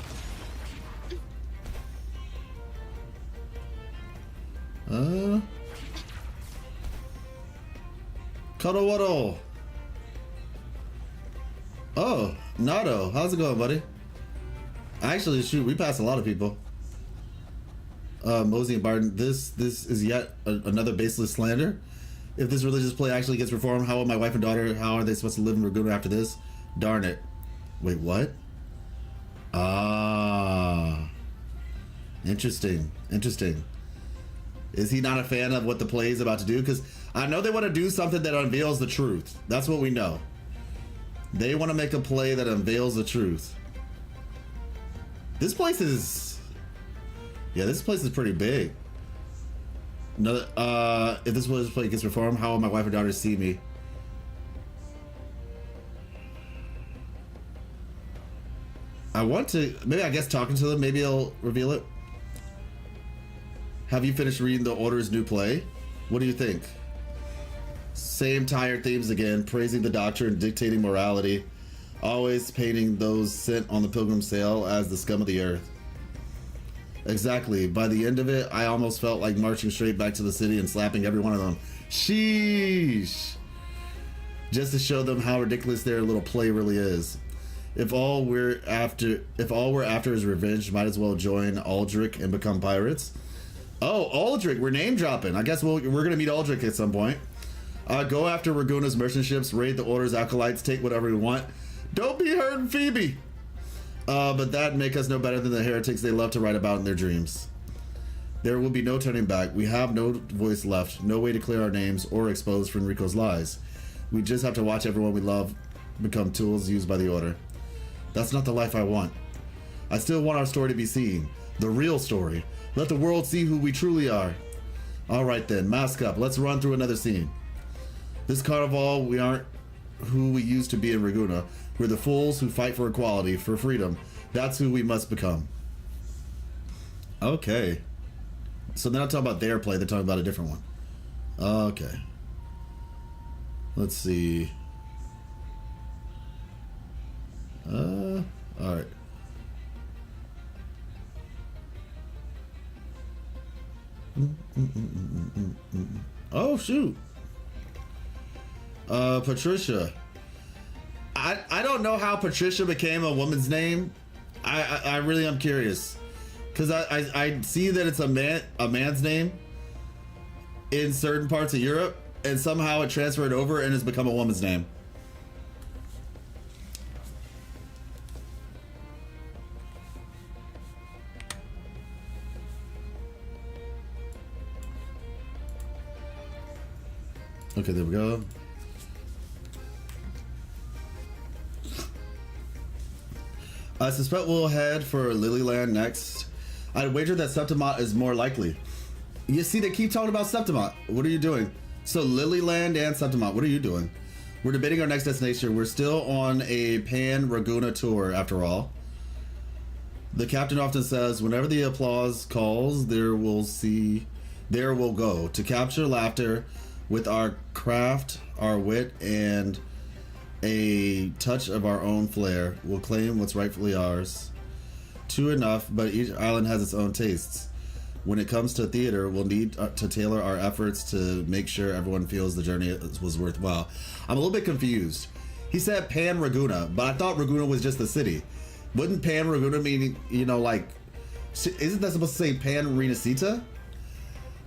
Kuro. Oh, Nado, how's it going, buddy? Actually, shoot, we passed a lot of people. Mosey and Barton, this is yet another baseless slander. If this religious play actually gets reformed, how will my wife and daughter, how are they supposed to live in Raguna after this? Darn it. Wait, what? Ah. Interesting. Interesting. Is he not a fan of what the play is about to do? Because I know they want to do something that unveils the truth. That's what we know. They want to make a play that unveils the truth. This place is... Yeah, this place is pretty big. Another, if this play gets reformed, how will my wife and daughter see me? I want to... Maybe, I guess, talking to them, maybe I'll reveal it. Have you finished reading the Order's new play? What do you think? Same tired themes again, praising the doctor and dictating morality. Always painting those sent on the pilgrim sail as the scum of the earth. Exactly. By the end of it, I almost felt like marching straight back to the city and slapping every one of them. Sheesh! Just to show them how ridiculous their little play really is. If all we're after is revenge, might as well join Aldrich and become pirates. Oh, Aldrich, we're name dropping. I guess we're gonna meet Aldrich at some point. Go after Raguna's merchant ships, raid the Order's acolytes, take whatever we want. Don't be hurting Phoebe. But that'd make us no better than the heretics they love to write about in their dreams. There will be no turning back. We have no voice left, no way to clear our names or expose Fenrico's lies. We just have to watch everyone we love become tools used by the Order. That's not the life I want. I still want our story to be seen. The real story. Let the world see who we truly are. All right then, mask up. Let's run through another scene. This Carnival, we aren't who we used to be in Raguna. We're the fools who fight for equality, for freedom. That's who we must become. Okay. So they're not talking about their play, they're talking about a different one. Okay. Let's see. Alright. Oh, shoot. Patricia. I don't know how Patricia became a woman's name. I really am curious. Because I see that it's a man's name in certain parts of Europe, and somehow it transferred over and has become a woman's name. Okay, there we go. I suspect we'll head for Lilyland next. I'd wager that Septimat is more likely. You see, they keep talking about Septimat. What are you doing? So Lilyland and Septimat, what are you doing? We're debating our next destination. We're still on a Pan-Raguna tour, after all. The captain often says, whenever the applause calls, there we'll go. To capture laughter with our craft, our wit, and a touch of our own flair, we'll claim what's rightfully ours. True enough, but each island has its own tastes. When it comes to theater, we'll need to tailor our efforts to make sure everyone feels the journey was worthwhile. I'm a little bit confused. He said Pan Raguna, but I thought Raguna was just the city. Wouldn't Pan Raguna mean, you know, like Isn't that supposed to say Pan Renacita?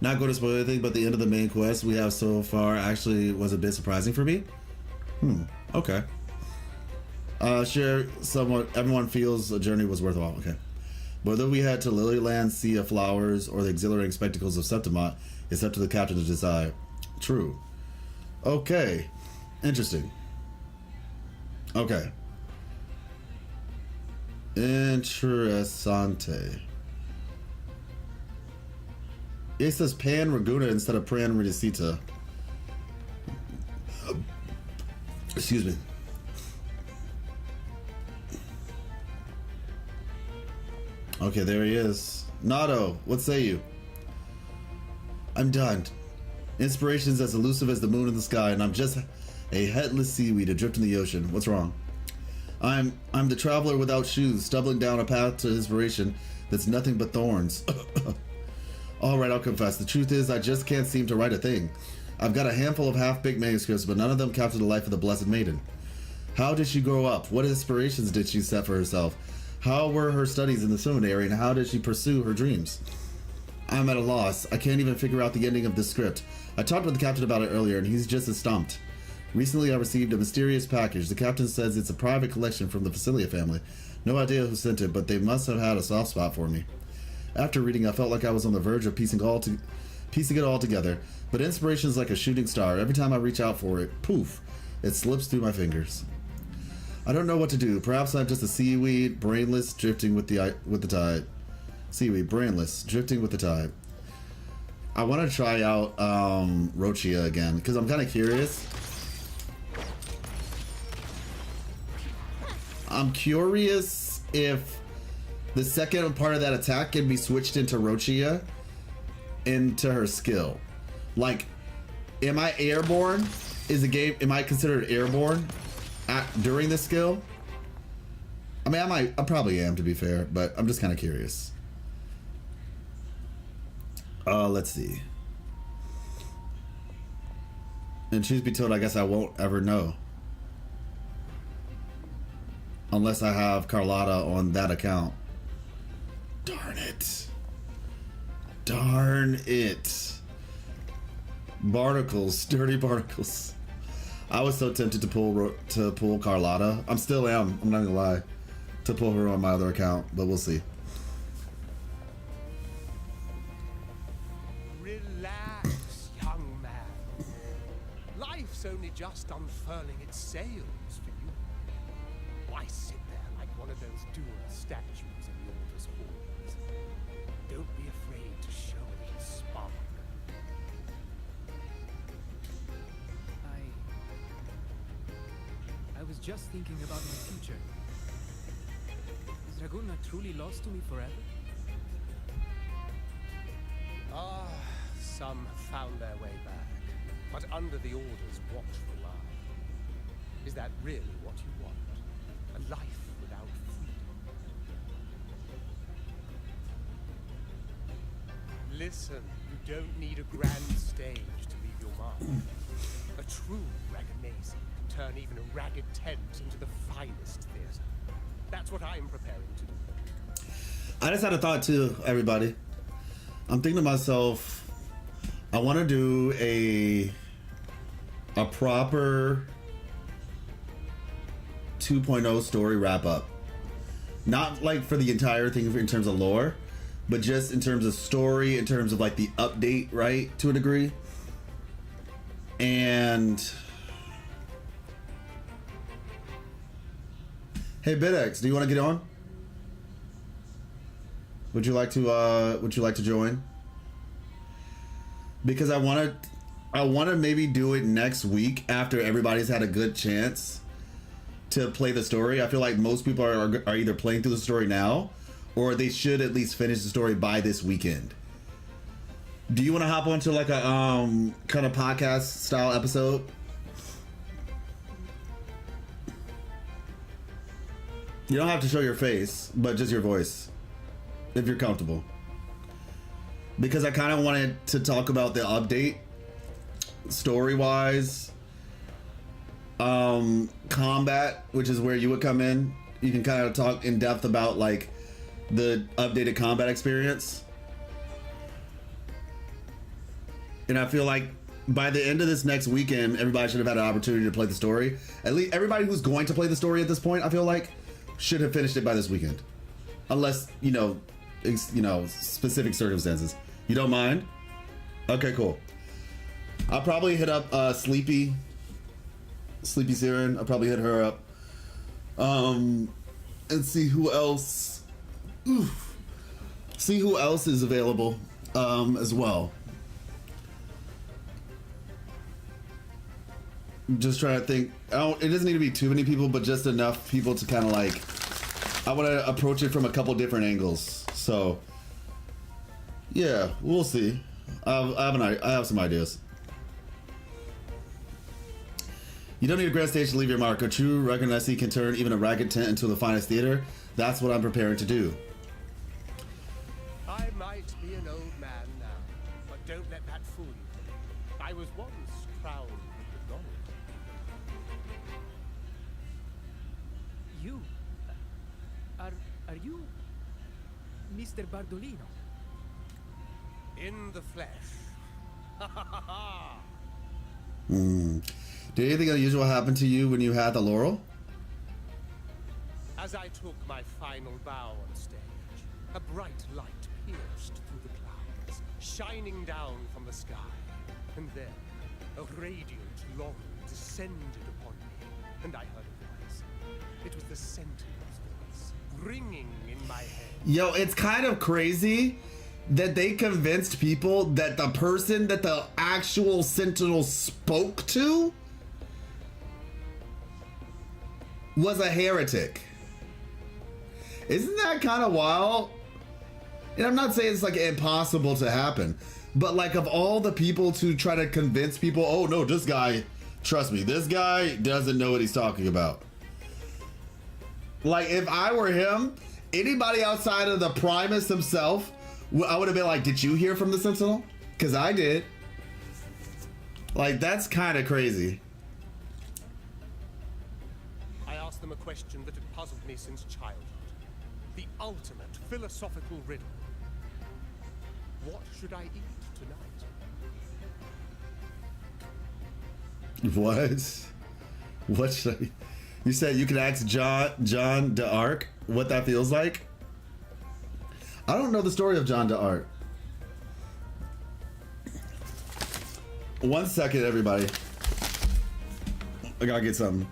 Not going to spoil anything, but the end of the main quest we have so far actually was a bit surprising for me. Okay. Sure, somewhat everyone feels the journey was worthwhile. Okay. Whether we head to Lilyland, Sea of Flowers, or the exhilarating spectacles of Septimont, it's up to the captain to decide. True. Okay. Interesting. Okay. Interessante. It says Pan Raguna instead of Pan Renacita. Excuse me. Okay, there he is. Nado, what say you? I'm done. Inspiration's as elusive as the moon in the sky, and I'm just a headless seaweed adrift in the ocean. What's wrong? I'm the traveler without shoes, stumbling down a path to inspiration that's nothing but thorns. Alright, I'll confess. The truth is, I just can't seem to write a thing. I've got a handful of half-baked manuscripts, but none of them capture the life of the Blessed Maiden. How did she grow up? What inspirations did she set for herself? How were her studies in the seminary, and how did she pursue her dreams? I'm at a loss. I can't even figure out the ending of this script. I talked with the captain about it earlier, and he's just as stumped. Recently, I received a mysterious package. The captain says it's a private collection from the Facilia family. No idea who sent it, but they must have had a soft spot for me. After reading, I felt like I was on the verge of piecing it all together. But inspiration is like a shooting star. Every time I reach out for it, poof, it slips through my fingers. I don't know what to do. Perhaps I'm just a seaweed, brainless, drifting with the tide. Seaweed, brainless, drifting with the tide. I want to try out Rochia again, because I'm kind of curious. I'm curious if the second part of that attack can be switched into Rochia, into her skill. Like, am I airborne? Am I considered airborne during the skill? I mean, I probably am, to be fair, but I'm just kind of curious. Let's see. And truth be told, I guess I won't ever know. Unless I have Carlotta on that account. Darn it. Darn it. Barnacles, dirty barnacles. I was so tempted to pull Carlotta. I still am, I'm not gonna lie. To pull her on my other account, but we'll see. Relax, young man. Life's only just unfurling its sails for you. Why sit there like one of those dual statues in the Order's halls? Don't be afraid to show a little spark. I was just thinking about my future. Is Raguna truly lost to me forever? Ah, some found their way back, but under the Order's watchful eye. Is that really what you want? A life without freedom? Listen, you don't need a grand stage to leave your mark. A true Ragamuzi can turn even a ragged tent into the finest theater. That's what I'm preparing to do. I just had a thought too, everybody. I'm thinking to myself, I want to do a proper 2.0 story wrap up. Not like for the entire thing in terms of lore, but just in terms of story, in terms of like the update, right? To a degree. And hey, BitX, do you want to get on? Would you like to join? Because I want to maybe do it next week after everybody's had a good chance to play the story. I feel like most people are either playing through the story now, or they should at least finish the story by this weekend. Do you want to hop onto like a kind of podcast style episode? You don't have to show your face, but just your voice, if you're comfortable. Because I kind of wanted to talk about the update, story-wise, combat, which is where you would come in. You can kind of talk in depth about like the updated combat experience. And I feel like by the end of this next weekend, everybody should have had an opportunity to play the story. At least everybody who's going to play the story at this point, I feel like, should have finished it by this weekend. Unless, specific circumstances. You don't mind? Okay, cool. I'll probably hit up Sleepy Siren. I'll probably hit her up. And see who else. See who else is available as well. Just trying to think. It doesn't need to be too many people, but just enough people to kind of like. I want to approach it from a couple different angles. So, yeah, we'll see. I have some ideas. You don't need a grand stage to leave your mark. A true Reconnaissance can turn even a ragged tent into the finest theater. That's what I'm preparing to do. I might be an old man now, but don't let that fool you. I was once crowned with the knowledge. You? Are you Mr. Bardolino? In the flesh. Ha ha ha ha! Did anything unusual happen to you when you had the laurel? As I took my final bow on stage, a bright light pierced through the clouds, shining down from the sky. And then, a radiant laurel descended upon me, and I heard a voice. It was the Sentinel's voice, ringing in my head. Yo, it's kind of crazy that they convinced people that the person that the actual Sentinel spoke to was a heretic. Isn't that kind of wild? And I'm not saying it's like impossible to happen, but like of all the people to try to convince people, oh no, this guy, trust me, this guy doesn't know what he's talking about. Like if I were him, anybody outside of the Primus himself, I would have been like, did you hear from the Sentinel? Because I did. Like that's kind of crazy. I asked them a question that had puzzled me since childhood. The ultimate philosophical riddle. What should I eat tonight? What should I... You said you could ask John d'Arc what that feels like? I don't know the story of John d'Arc. 1 second, everybody. I gotta get something.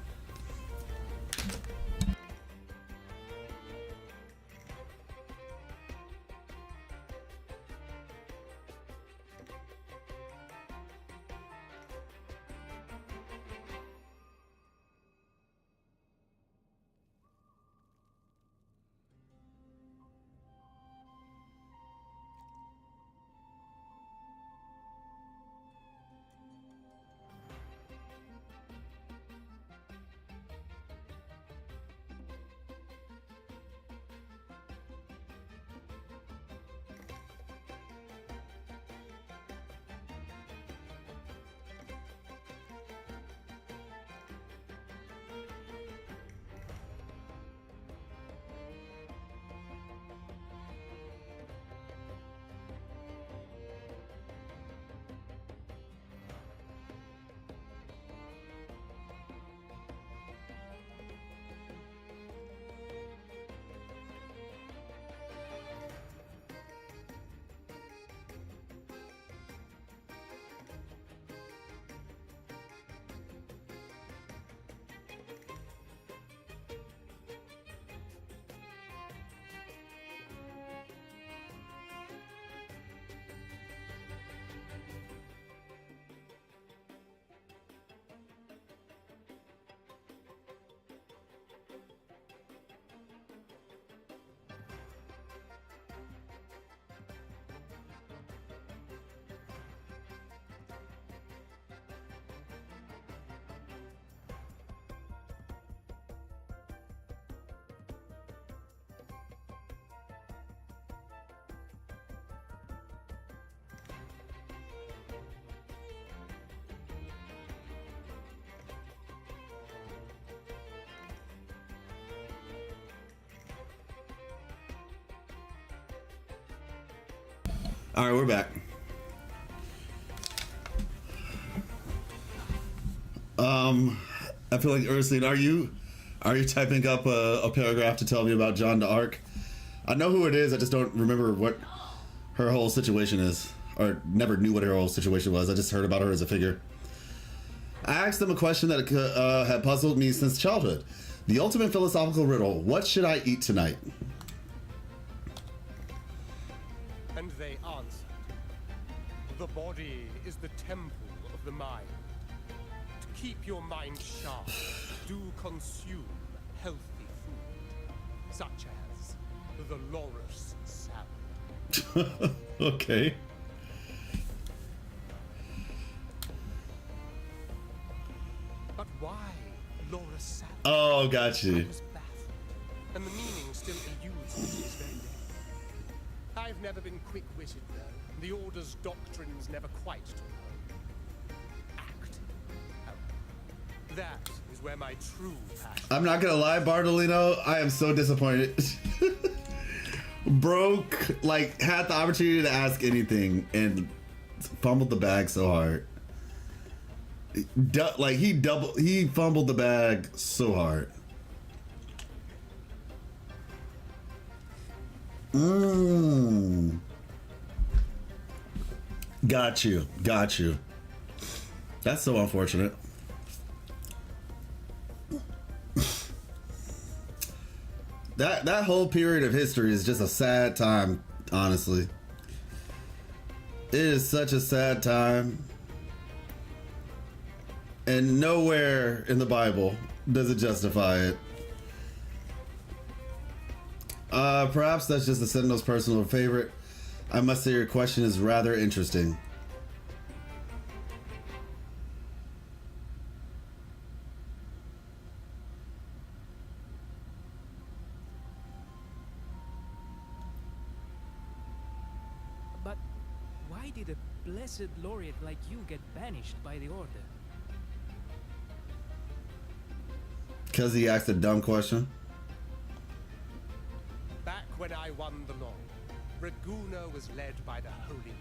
All right, we're back. I feel like Ursine, are you typing up a paragraph to tell me about John d'Arc? I know who it is. I just don't remember what her whole situation is, or never knew what her whole situation was. I just heard about her as a figure. I asked them a question that had puzzled me since childhood. The ultimate philosophical riddle: what should I eat tonight? And they answered, the body is the temple of the mind. To keep your mind sharp, do consume healthy food, such as the loris salad. Okay. But why loris salad? Oh, got you. I was baffled, and the meaning still eludes me to this very day. I've never been quick-witted, though. The Order's doctrines never quite took hold. Acting, however, that is where my true passion... I'm not gonna lie, Bartolino, I am so disappointed. Broke, like, had the opportunity to ask anything and fumbled the bag so hard. He fumbled the bag so hard. Got you. That's so unfortunate. That whole period of history is just a sad time, honestly. It is such a sad time. And nowhere in the Bible does it justify it. Perhaps that's just the Sentinel's personal favorite. I must say your question is rather interesting. But why did a blessed laureate like you get banished by the Order? Because he asked a dumb question. Back when I won the law, Reguna was led by the Holy Maiden.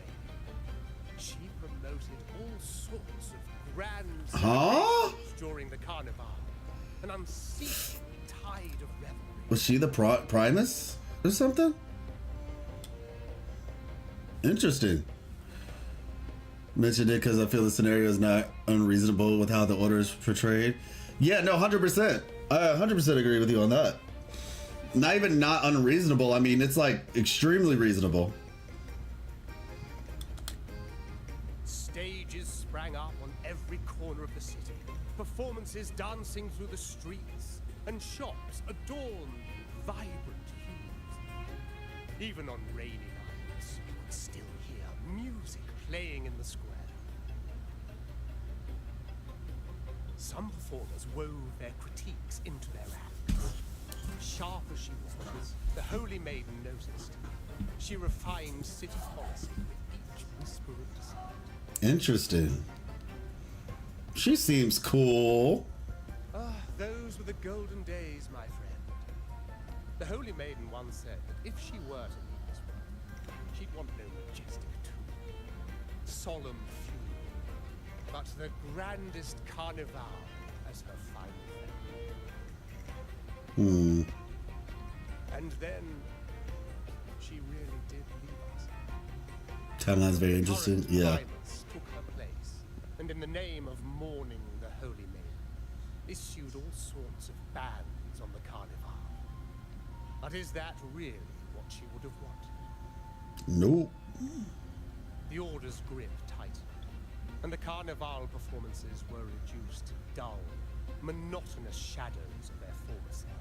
She promoted all sorts of grand celebrations during the Carnival, an unceasing tide of revelry. Was she the Primus or something? Interesting. Mentioned it because I feel the scenario is not unreasonable with how the Order is portrayed. Yeah, no, 100%. I 100% agree with you on that. Not even not unreasonable. I mean, it's like extremely reasonable. Stages sprang up on every corner of the city. Performances dancing through the streets, and shops adorned with vibrant hues. Even on rainy nights, you could still hear music playing in the square. Some performers wove their critiques into their acts. Sharp as she was, the Holy Maiden noticed. She refined city policy with each whisper of dissent. Interesting. She seems cool. Those were the golden days, my friend. The Holy Maiden once said that if she were to lead this world, she'd want no majestic tomb, solemn funeral, but the grandest Carnival as her final thing. And then she really did leave us. Timeline's very interesting. Yeah. Climax took her place, and in the name of mourning the Holy Maiden, issued all sorts of bans on the Carnival. But is that really what she would have wanted? Nope. The Order's grip tightened, and the Carnival performances were reduced to dull, monotonous shadows of their former selves.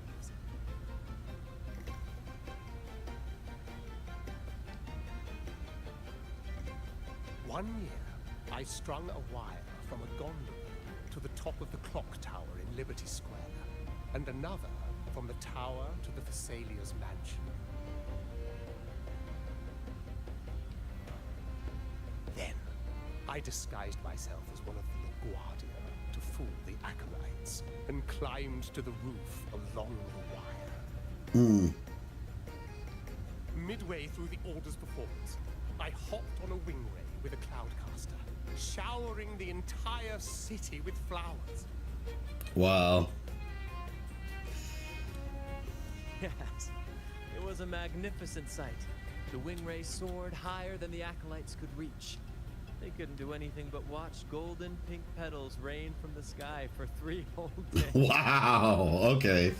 One year, I strung a wire from a gondola to the top of the clock tower in Liberty Square, and another from the tower to the Thessalia's mansion. Then, I disguised myself as one of the LaGuardia to fool the acolytes, and climbed to the roof along the wire. Midway through the Order's performance, I I hopped on a wing ray with a cloudcaster, showering the entire city with flowers. Wow. Yes, it was a magnificent sight. The wingray soared higher than the acolytes could reach. They couldn't do anything but watch golden pink petals rain from the sky for 3 whole days. Wow. Okay.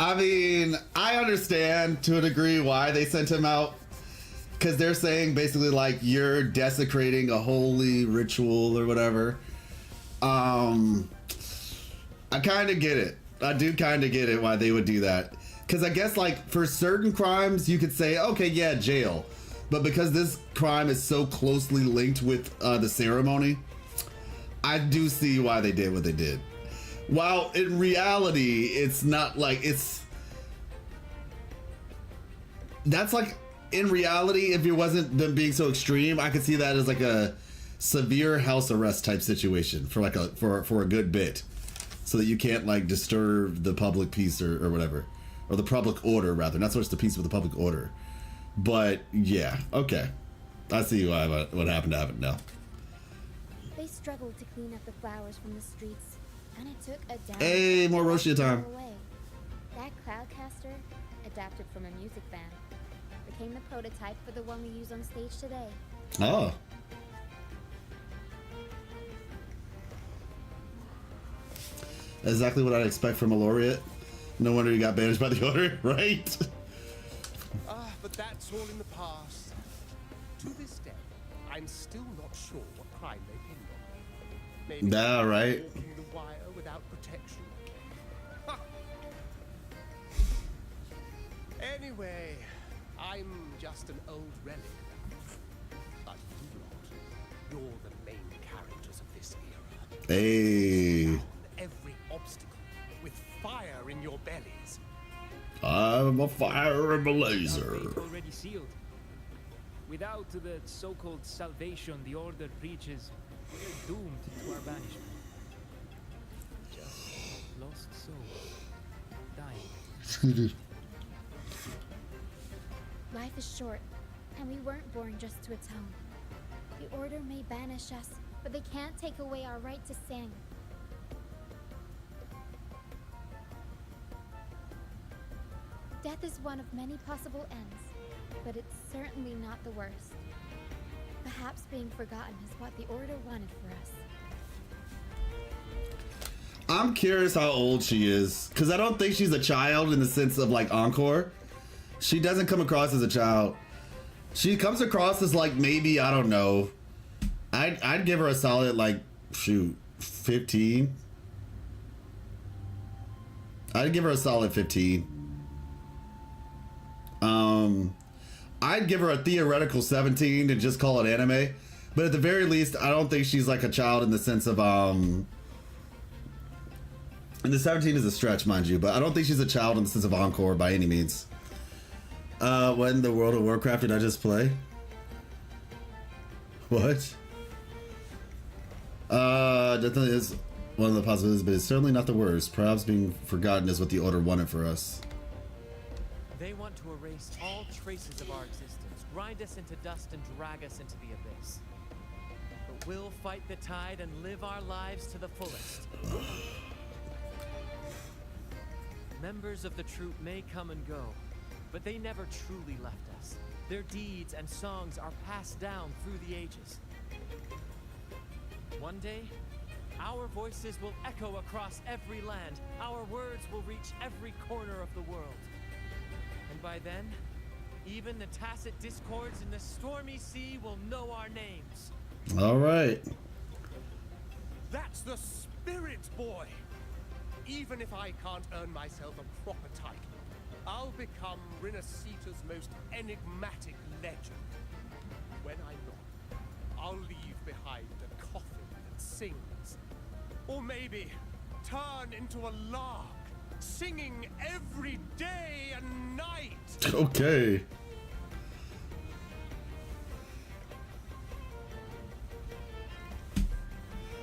I mean, I understand to a degree why they sent him out. Because they're saying basically like you're desecrating a holy ritual or whatever. I kind of get it. I do kind of get it why they would do that. Because I guess like for certain crimes you could say, okay, yeah, jail. But because this crime is so closely linked with the ceremony, I do see why they did what they did. While in reality, it's not like that's like, in reality, if it wasn't them being so extreme, I could see that as like a severe house arrest type situation for like for a good bit, so that you can't like disturb the public peace or whatever, or the public order rather. Not so much the peace, but the public order. But yeah, okay, I see why what happened to happen now. They struggled to clean up the flowers from the streets, and it took a down. Hey, more Roshia time. That cloudcaster, adapted from a music band, became the prototype for the one we use on stage today. Oh. Exactly what I'd expect from a laureate. No wonder you got banished by the order, right? But that's all in the past. To this day, I'm still not sure what crime they pinned on me. Maybe right. Walking the wire without protection. Ha! Anyway, I'm just an old relic. But you lot, you're the main characters of this era. Hey. Every obstacle with fire in your bellies. I'm a fire and a laser. Already sealed. Without the so-called salvation the Order preaches, we're doomed to our banishment. Just lost souls, dying. Life is short, and we weren't born just to atone. The Order may banish us, but they can't take away our right to sing. Death is one of many possible ends, but it's certainly not the worst. Perhaps being forgotten is what the Order wanted for us. I'm curious how old she is, because I don't think she's a child in the sense of like Encore. She doesn't come across as a child. She comes across as like maybe, I don't know. I'd give her a solid like, shoot, 15. I'd give her a solid 15. I'd give her a theoretical 17 and just call it anime. But at the very least, I don't think she's like a child in the sense of, and the 17 is a stretch, mind you, but I don't think she's a child in the sense of Encore by any means. What in the World of Warcraft did I just play? What? Definitely is one of the possibilities, but it's certainly not the worst. Perhaps being forgotten is what the Order wanted for us. They want to erase all traces of our existence, grind us into dust and drag us into the abyss. But we'll fight the tide and live our lives to the fullest. Members of the troupe may come and go, but they never truly left us. Their deeds and songs are passed down through the ages. One day, our voices will echo across every land. Our words will reach every corner of the world. And by then, even the tacit discords in the stormy sea will know our names. All right. That's the spirit, boy. Even if I can't earn myself a proper title, I'll become Rinasita's most enigmatic legend. When I'm not, I'll leave behind a coffin that sings. Or maybe turn into a lark, singing every day and night. Okay.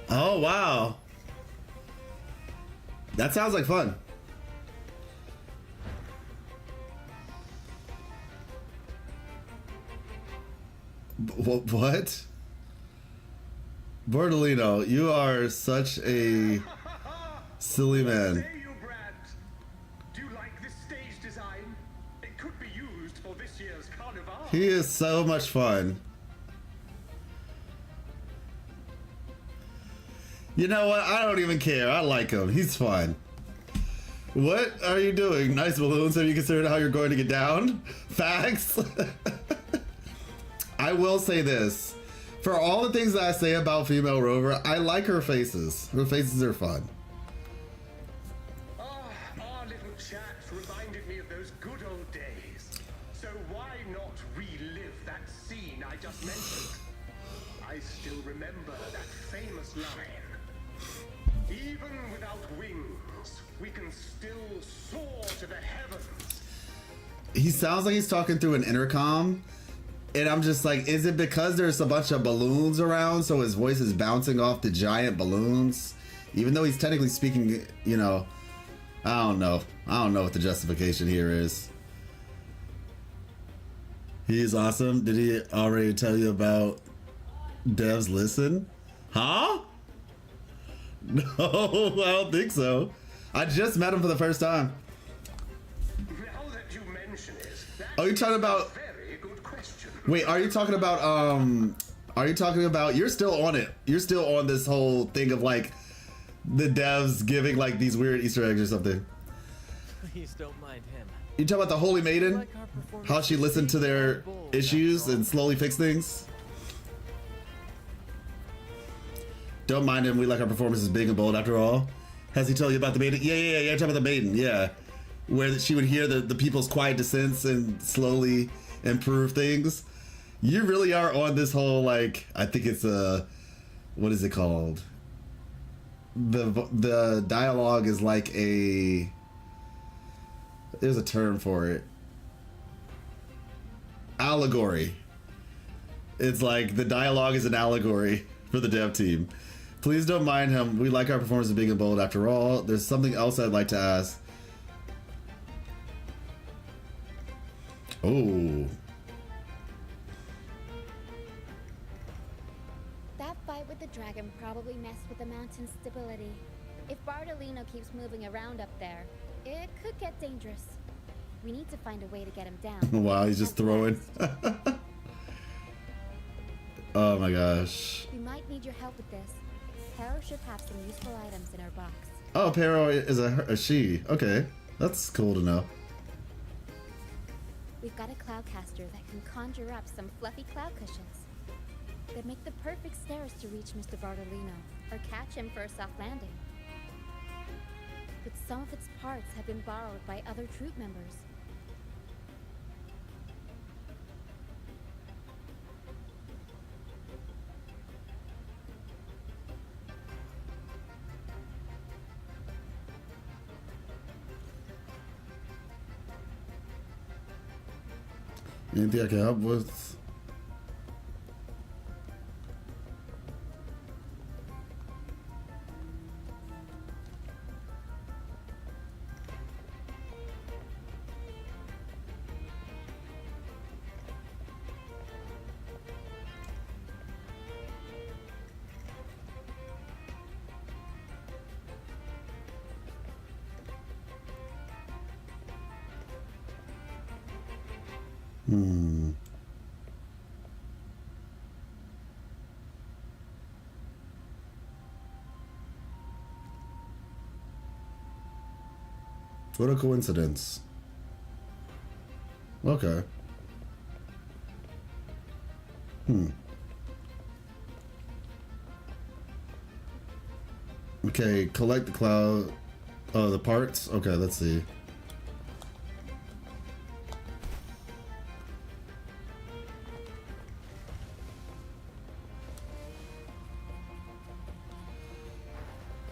Oh, wow. That sounds like fun. What? Bordolino, you are such a silly man. Say you, Brad. Do you like this stage design? It could be used for this year's Carnival. He is so much fun. You know what? I don't even care. I like him. He's fun. What are you doing? Nice balloons. Have you considered how you're going to get down? Facts. I will say this. For all the things that I say about female Rover, I like her faces. Her faces are fun. Our little chat reminded me of those good old days. So why not relive that scene I just mentioned? I still remember that famous line. Even without wings, we can still soar to the heavens. He sounds like he's talking through an intercom. And I'm just like, is it because there's a bunch of balloons around, so his voice is bouncing off the giant balloons? Even though he's technically speaking, you know, I don't know. I don't know what the justification here is. He's awesome. Did he already tell you about Devs Listen? Huh? No, I don't think so. I just met him for the first time. Now that you mention it, Oh, you're talking about... Wait, are you talking about, you're still on it. You're still on this whole thing of like the devs giving like these weird Easter eggs or something. Please don't mind him. You talking about the Holy Maiden? How she listened to their issues and slowly fixed things? Don't mind him. We like our performances big and bold after all. Has he told you about the Maiden? Yeah. You're talking about the Maiden, yeah. Where she would hear the people's quiet dissents and slowly improve things. You really are on this whole, like, I think it's what is it called? The dialogue is like there's a term for it. Allegory. It's like the dialogue is an allegory for the dev team. Please don't mind him. We like our performances big and bold after all. There's something else I'd like to ask. Oh. That fight with the dragon probably messed with the mountain's stability. If Bardolino keeps moving around up there, it could get dangerous. We need to find a way to get him down. Wow, he's just throwing. Oh my gosh. We might need your help with this. Pero should have some useful items in her box. Oh, Pero is a she. Okay, that's cool to know. We've got a cloudcaster that can conjure up some fluffy cloud cushions. They'd make the perfect stairs to reach Mr. Bardolino, or catch him for a soft landing. But some of its parts have been borrowed by other troop members. Anything I can help with? What a coincidence. Okay. Okay, collect the cloud. Oh, the parts? Okay, let's see.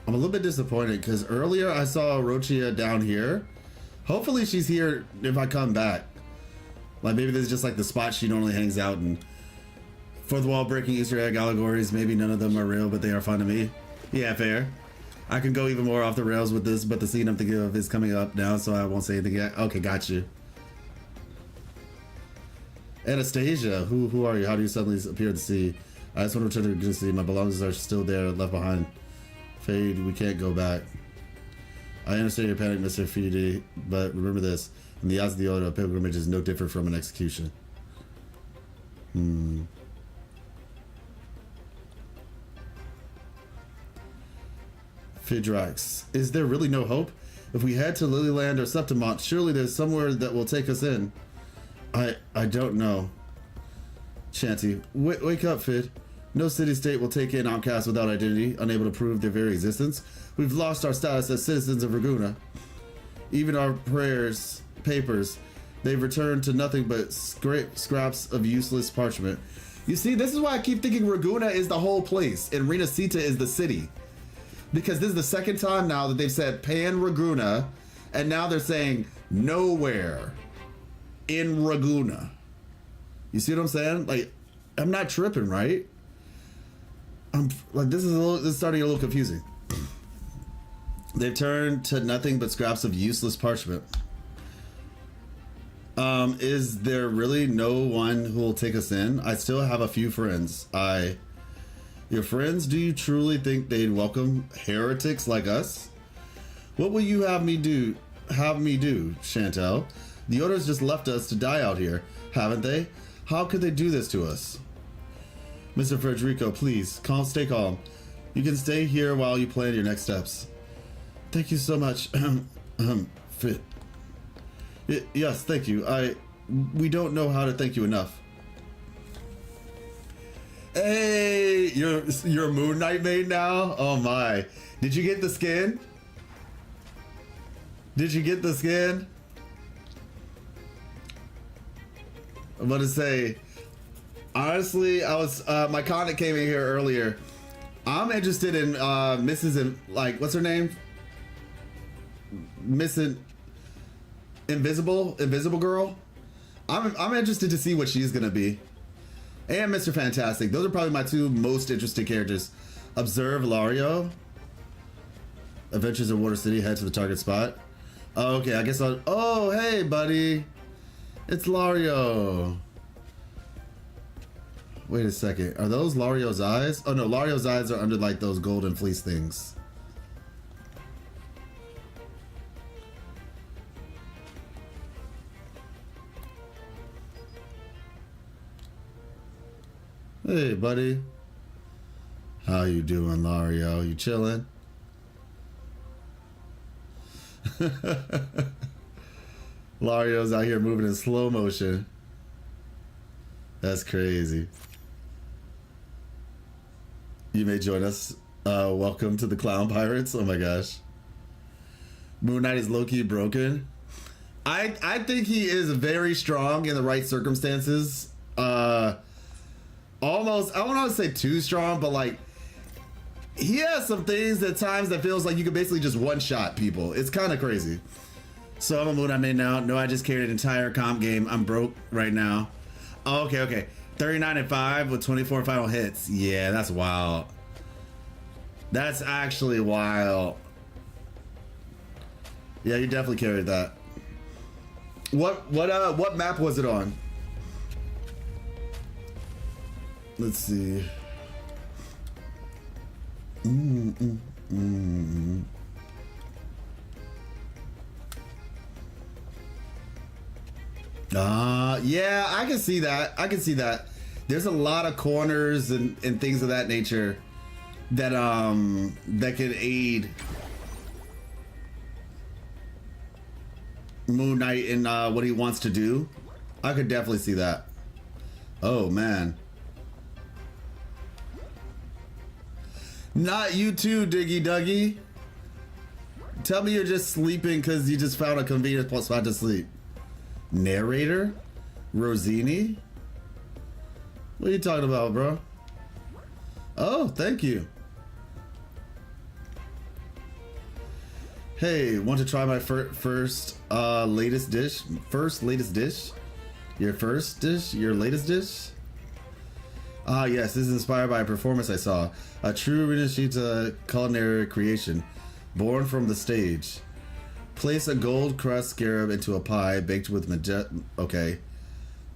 I'm a little bit disappointed because earlier I saw Rochia down here. Hopefully she's here if I come back. Like maybe this is just like the spot she normally hangs out in. Fourth wall breaking Easter egg allegories. Maybe none of them are real, but they are fun to me. Yeah, fair. I can go even more off the rails with this, but the scene I'm thinking of is coming up now, so I won't say anything yet. Okay, got you. Anastasia, who are you? How do you suddenly appear at the sea? I just want to return to the sea. My belongings are still there, left behind. Fade, we can't go back. I understand your panic, Mr. Feedy, but remember this. In the eyes of the Order, a pilgrimage is no different from an execution. Fidrax, is there really no hope? If we head to Lilyland or Septimont, surely there's somewhere that will take us in. I don't know. Shanty, wake up, Fid. No city-state will take in outcasts without identity, unable to prove their very existence. We've lost our status as citizens of Raguna. Even our papers, they've returned to nothing but scraps of useless parchment. You see, this is why I keep thinking Raguna is the whole place and Renacita is the city. Because this is the second time now that they've said Pan Raguna, and now they're saying nowhere in Raguna. You see what I'm saying? Like, I'm not tripping, right? I'm like, this is starting a little confusing. They've turned to nothing but scraps of useless parchment. Is there really no one who will take us in? I still have a few friends. Your friends? Do you truly think they'd welcome heretics like us? What will you have me do, Chantel? The Order's just left us to die out here, haven't they? How could they do this to us? Mr. Federico, please, stay calm. You can stay here while you plan your next steps. Thank you so much. Yes, thank you. We don't know how to thank you enough. Hey, you're a Moon Knight maid now? Oh my. Did you get the skin? Did you get the skin? I'm about to say, honestly, I was, my comment came in here earlier. I'm interested in Mrs. like, what's her name? Invisible Girl. I'm interested to see what she's gonna be. And Mr. Fantastic. Those are probably my two most interesting characters. Observe Lario. Adventures in Water City. Head to the target spot. Oh, okay, I guess I'll... Oh, hey, buddy. It's Lario. Wait a second. Are those Lario's eyes? Oh, no. Lario's eyes are under, like, those golden fleece things. Hey, buddy. How you doing, Lario? You chilling? Lario's out here moving in slow motion. That's crazy. You may join us. Welcome to the Clown Pirates. Oh my gosh. Moon Knight is low-key broken. I think he is very strong in the right circumstances. Almost, I don't want to say too strong, but like, he has some things at times that feels like you could basically just one-shot people. It's kind of crazy. So I'm a Moon Knight main now. No, I just carried an entire comp game. I'm broke right now. Oh, okay. 39-5 with 24 final hits. Yeah, that's wild. That's actually wild. Yeah, you definitely carried that. What map was it on? Let's see. Yeah, I can see that. There's a lot of corners and things of that nature that that could aid Moon Knight in what he wants to do. I could definitely see that. Oh man. Not you too, Diggy Duggy. Tell me you're just sleeping because you just found a convenient spot to sleep. Narrator? Rosini? What are you talking about, bro? Oh, thank you. Hey, want to try my first latest dish? Latest dish? Your first dish? Your latest dish? Ah, yes, this is inspired by a performance I saw. A true Renashita culinary creation, born from the stage. Place a gold crust scarab into a pie baked with okay.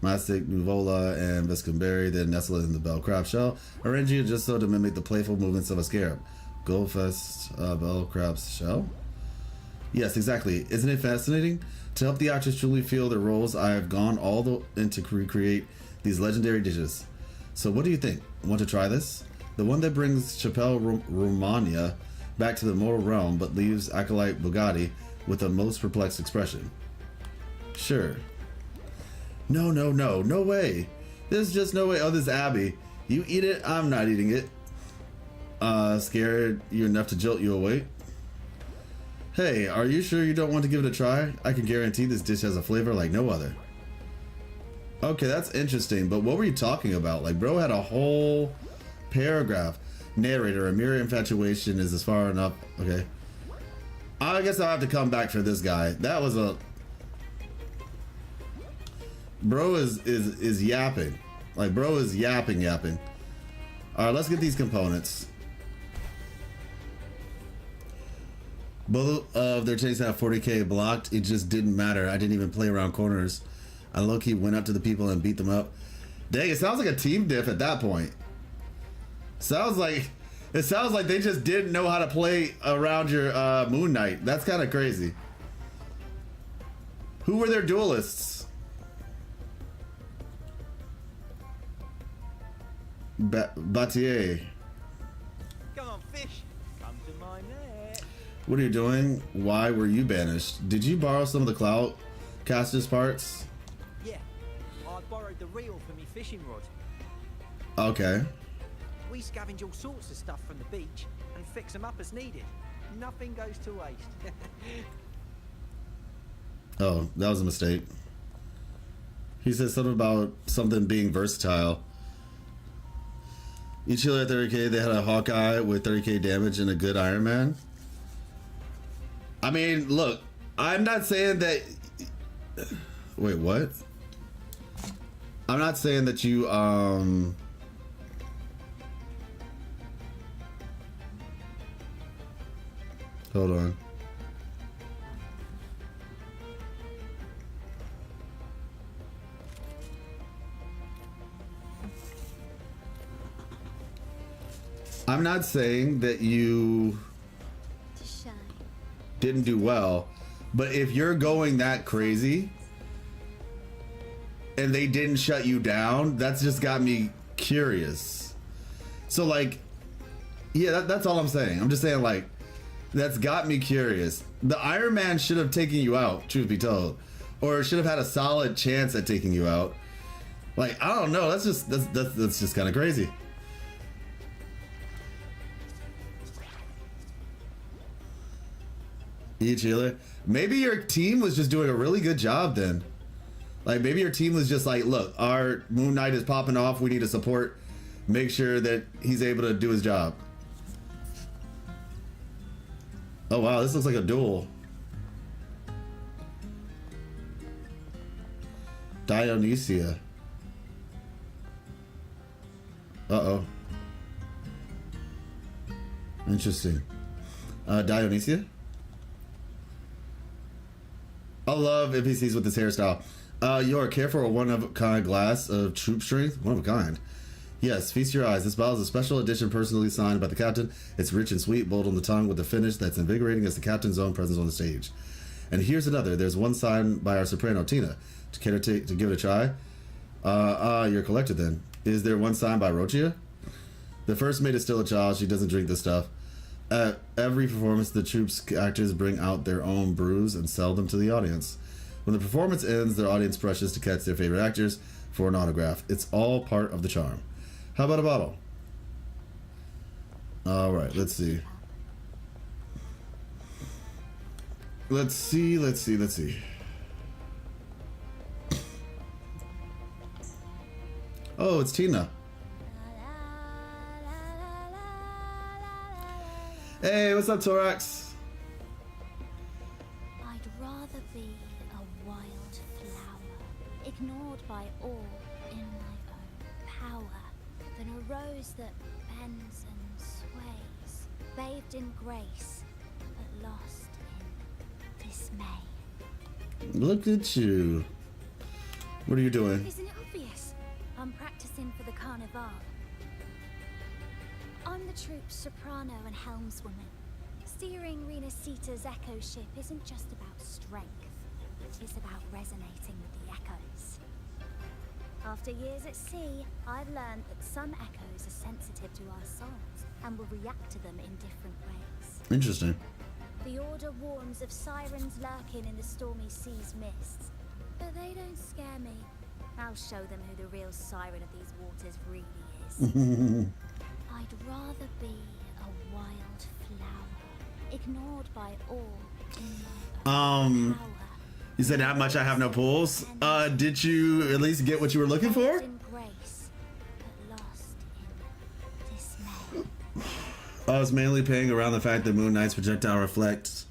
Mastic, Nuvola, and Viscumberry, then nestle in the bell crab shell, arranging it just so to mimic the playful movements of a scarab. Goldfest bell crab's shell? Yes, exactly. Isn't it fascinating? To help the actors truly feel their roles, I have gone all the into recreate these legendary dishes. So what do you think? Want to try this? The one that brings Chapelle Romania back to the mortal realm, but leaves Acolyte Bugatti with a most perplexed expression. Sure. No way. There's just no way. Oh, this Abby. You eat it, I'm not eating it. Scared you enough to jolt you awake? Hey, are you sure you don't want to give it a try? I can guarantee this dish has a flavor like no other. Okay, that's interesting, but what were you talking about? Like, bro had a whole paragraph. Narrator, a mere infatuation is as far enough. Okay. I guess I'll have to come back for this guy. That was a... Bro is yapping. Like, bro is yapping. Alright, let's get these components. Both of their tanks have 40k blocked. It just didn't matter. I didn't even play around corners. I low-key went up to the people and beat them up. Dang, it sounds like a team diff at that point. It sounds like they just didn't know how to play around your Moon Knight. That's kind of crazy. Who were their duelists? Batier. Come on, fish. Come to my net. What are you doing? Why were you banished? Did you borrow some of the Cloud Caster's parts? Yeah, I borrowed the reel for me fishing rod. Okay. We scavenge all sorts of stuff from the beach and fix them up as needed. Nothing goes to waste. Oh, that was a mistake. He said something about something being versatile. Each healer at 30k, they had a Hawkeye with 30k damage and a good Iron Man. I mean, look, I'm not saying that... Wait, what? I'm not saying that you, Hold on. I'm not saying that you didn't do well, but if you're going that crazy and they didn't shut you down, that's just got me curious. So like, yeah, that's all I'm saying. I'm just saying, like, that's got me curious. The Iron Man should have taken you out, truth be told, or should have had a solid chance at taking you out. Like, I don't know. That's just kind of crazy. Each healer. Maybe your team was just doing a really good job then. Like, maybe your team was just like, look, our Moon Knight is popping off. We need to support, make sure that he's able to do his job. Oh wow, this looks like a duel. Dionysia. Uh-oh. Interesting. Dionysia? I love NPCs with this hairstyle. You're care for a one-of-a-kind glass of troop strength? One of a kind. Yes, feast your eyes. This bottle is a special edition personally signed by the captain. It's rich and sweet, bold on the tongue with a finish that's invigorating as the captain's own presence on the stage. And here's another. There's one signed by our soprano, Tina. To care to give it a try? You're collected then. Is there one signed by Rochia? The first mate is still a child. She doesn't drink this stuff. At every performance, the troupe's actors bring out their own brews and sell them to the audience. When the performance ends, their audience rushes to catch their favorite actors for an autograph. It's all part of the charm. How about a bottle? All right, let's see. Let's see. Oh, it's Tina. Hey, what's up, Torax? I'd rather be a wild flower, ignored by all in my own power, than a rose that bends and sways, bathed in grace, but lost in dismay. Look at you. What are you doing? Isn't it obvious? I'm practicing for the Carnival. I'm the troupe's soprano and helmswoman. Steering Rena Sita's echo ship isn't just about strength. It's about resonating with the echoes. After years at sea, I've learned that some echoes are sensitive to our songs and will react to them in different ways. Interesting. The Order warns of sirens lurking in the stormy sea's mists, but they don't scare me. I'll show them who the real siren of these waters really is. I'd rather be a wild flower, ignored by all in my own power. You said that much I have no pulls. Did you at least get what you were looking for? In grace, but lost in dismay. I was mainly paying around the fact that Moon Knight's projectile reflects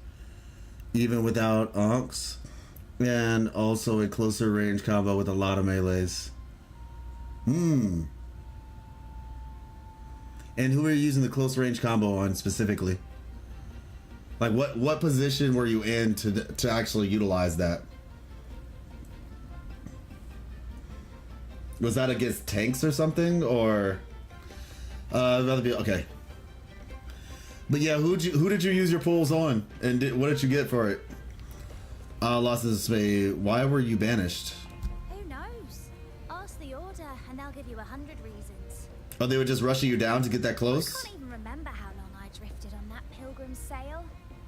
even without onks, and also a closer range combo with a lot of melees. And who are you using the close range combo on specifically? Like what position were you in to actually utilize that? Was that against tanks or something, or I'd rather be okay. But yeah, who did you use your pulls on, and what did you get for it? Lost as a spade. Why were you banished? Who knows? Ask the Order, and they'll give you 100 reasons. Oh, they were just rushing you down to get that close? I can't even remember how long I drifted on that pilgrim's sail,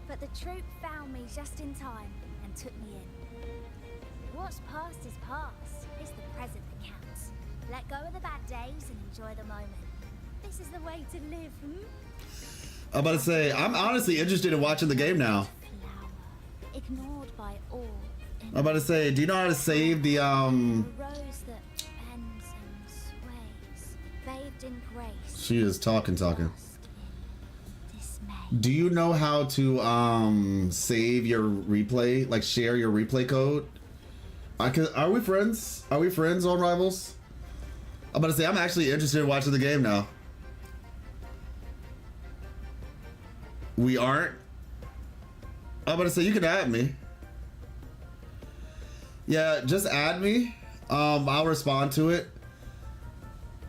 but the troop found me just in time and took me in. What's past is past. It's the present that counts. Let go of the bad days and enjoy the moment. This is the way to live, I'm about to say, I'm honestly interested in watching the game now. Flower, ignored by all. I'm about to say, do you know how to save the A rose that bends and sways, bathed in grace. She is talking. Do you know how to save your replay, like share your replay code? Are we friends? Are we friends on Rivals? I'm about to say, I'm actually interested in watching the game now. We aren't? I'm about to say, you can add me. Yeah, just add me. I'll respond to it.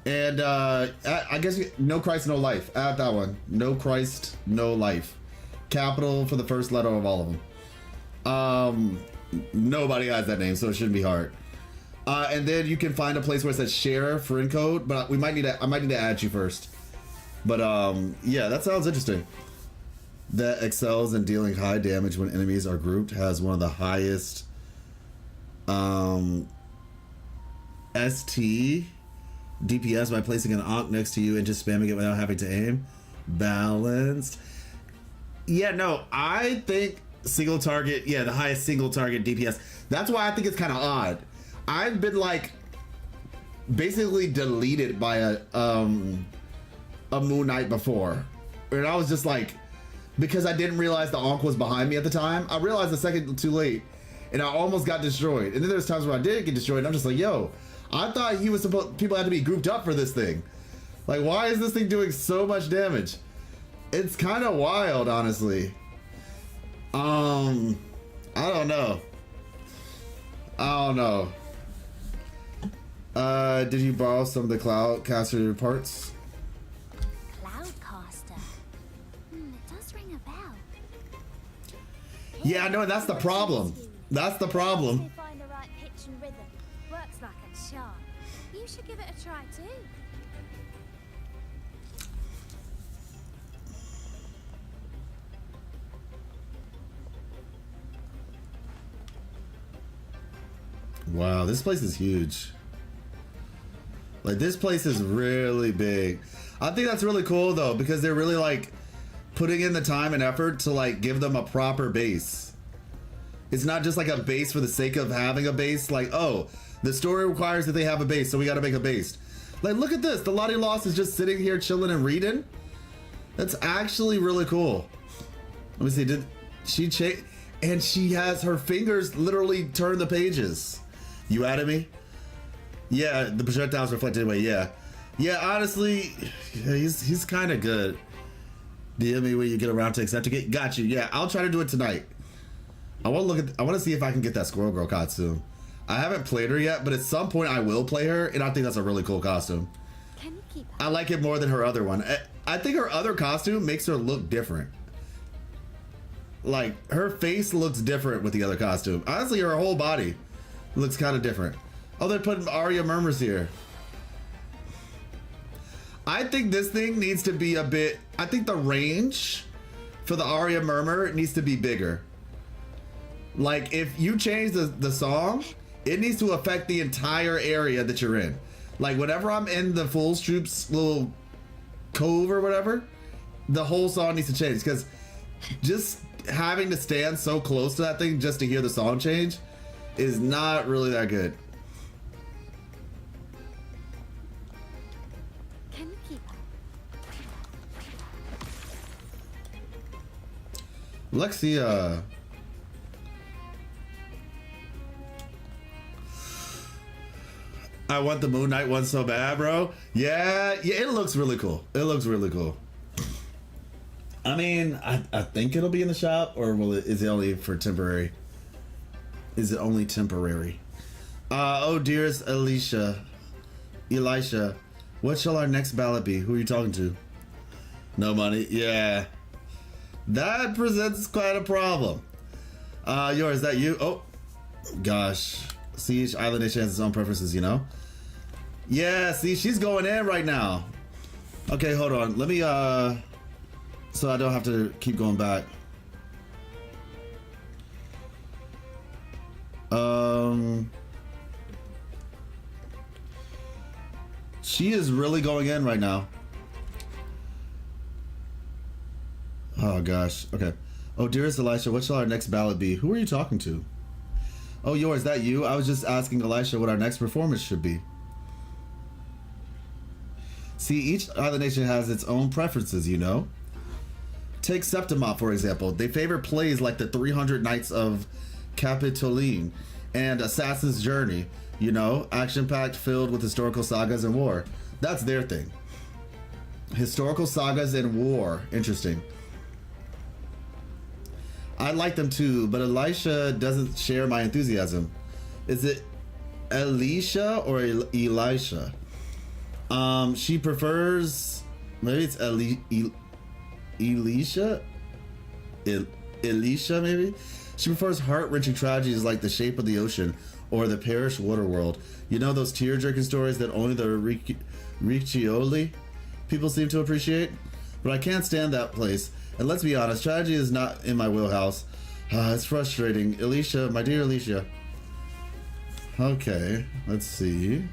And I guess no Christ, no life. Add that one. No Christ, no life. Capital for the first letter of all of them. Nobody has that name, so it shouldn't be hard. And then you can find a place where it says share friend code, but I might need to add you first. But yeah, that sounds interesting. That excels in dealing high damage when enemies are grouped, has one of the highest ST DPS by placing an Ankh next to you and just spamming it without having to aim. Balanced. Yeah, no, I think single target, the highest single target DPS. That's why I think it's kind of odd. I've been like basically deleted by a Moon Knight before. And I was just like, because I didn't realize the Ankh was behind me at the time. I realized a second too late and I almost got destroyed. And then there's times where I didn't get destroyed and I'm just like, yo, I thought he was supposed, people had to be grouped up for this thing. Like, why is this thing doing so much damage? It's kind of wild, honestly. I don't know. Did you borrow some of the Cloudcaster parts? Cloudcaster? It does ring a bell. Yeah, no, that's the problem. That's the problem. You find the right pitch and rhythm. Works like a charm. You should give it a try too. Wow, this place is huge. Like, this place is really big. I think that's really cool though, because they're really like putting in the time and effort to like give them a proper base. It's not just like a base for the sake of having a base. Like, oh, the story requires that they have a base, so we got to make a base. Like, look at this. The Lottie Lost is just sitting here chilling and reading. That's actually really cool. Let me see. Did she change? And she has her fingers literally turn the pages. You added me? Yeah, the projectiles reflected anyway. Yeah. Honestly, he's kind of good. DM me when you get around to accept it. Got you. Yeah, I'll try to do it tonight. I want to see if I can get that Squirrel Girl costume. I haven't played her yet, but at some point I will play her, and I think that's a really cool costume. Can you keep I like it more than her other one. I think her other costume makes her look different. Like, her face looks different with the other costume. Honestly, her whole body looks kind of different. Oh, they're putting Arya Murmurs here. I think this thing needs to be a bit... I think the range for the Arya Murmur needs to be bigger. Like, if you change the song, it needs to affect the entire area that you're in. Like, whenever I'm in the Fool's Troop's little cove or whatever, the whole song needs to change. Because just having to stand so close to that thing just to hear the song change is not really that good. Can you keep up? Lexia. I want the Moon Knight one so bad, bro. Yeah, it looks really cool. It looks really cool. I mean, I think it'll be in the shop, or is it only for temporary? Is it only temporary? Oh, dearest Elisha, what shall our next ballot be? Who are you talking to? No money? Yeah. That presents quite a problem. Is that you? Oh, gosh. See, each island nation has its own preferences, you know? Yeah, see, she's going in right now. Okay, hold on. Let me, so I don't have to keep going back. She is really going in right now. Oh, gosh. Okay. Oh, dearest Elisha, what shall our next ballot be? Who are you talking to? Oh, is that you? I was just asking Elisha what our next performance should be. See, each island nation has its own preferences, you know? Take Septimont, for example. They favor plays like the 300 Nights of Capitoline and Assassin's Journey, you know? Action-packed, filled with historical sagas and war. That's their thing. Historical sagas and war. Interesting. I like them too, but Elisha doesn't share my enthusiasm. Is it Elisha or Elisha? She prefers... Maybe it's Elisha? Elisha, maybe? She prefers heart-wrenching tragedies like The Shape of the Ocean or The Parish Waterworld. You know, those tear-jerking stories that only the Riccioli people seem to appreciate? But I can't stand that place. And let's be honest, tragedy is not in my wheelhouse. It's frustrating. Elisha, my dear Elisha. Okay, let's see.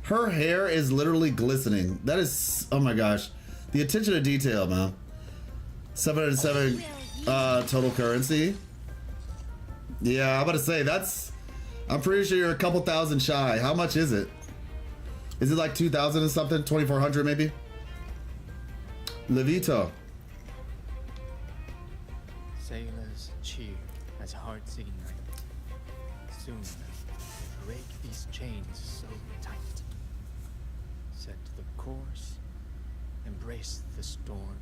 Her hair is literally glistening. That is, oh my gosh. The attention to detail, man. 707 total currency. Yeah, I'm about to say, I'm pretty sure you're a couple thousand shy. How much is it? Is it like 2,000 and something? 2,400 maybe? Levito. Sailors cheer as hearts ignite. Soon, break these chains so tight. Set the course, embrace the storm.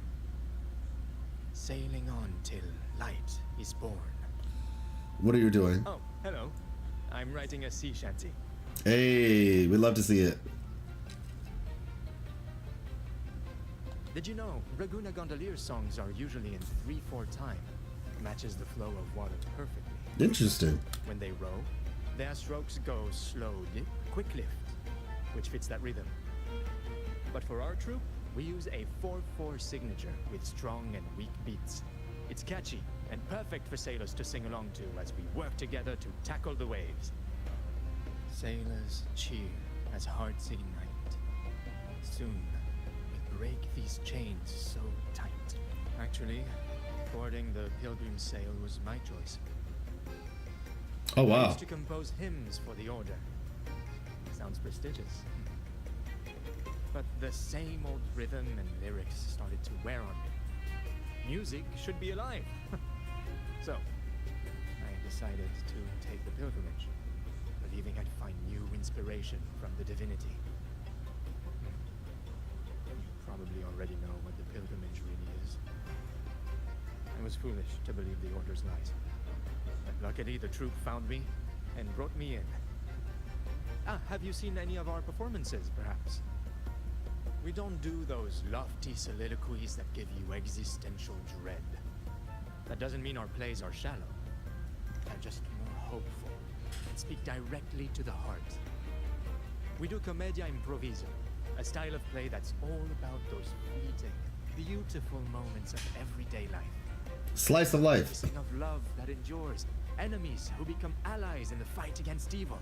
Sailing on till light is born. What are you doing? Oh, hello. I'm writing a sea shanty. Hey, we'd love to see it. Did you know Raguna Gondolier's songs are usually in 3/4 time? Matches the flow of water perfectly. Interesting. When they row, their strokes go slow dip, quick lift, which fits that rhythm. But for our troupe, we use a 4/4 signature with strong and weak beats. It's catchy and perfect for sailors to sing along to as we work together to tackle the waves. Sailors cheer as hearts ignite. Soon, we break these chains so tight. Actually, boarding the Pilgrim's Sail was my choice. Oh, wow. I used to compose hymns for the order. Sounds prestigious. But the same old rhythm and lyrics started to wear on me. Music should be alive. So, I decided to take the pilgrimage, believing I'd find new inspiration from the divinity. You probably already know what the pilgrimage really is. I was foolish to believe the Order's lies. But luckily, the troop found me and brought me in. Have you seen any of our performances, perhaps? We don't do those lofty soliloquies that give you existential dread. That doesn't mean our plays are shallow. They're just more hopeful and speak directly to the heart. We do commedia improvisa, a style of play that's all about those fleeting, beautiful moments of everyday life. Slice of life. We sing of love that endures, enemies who become allies in the fight against evil.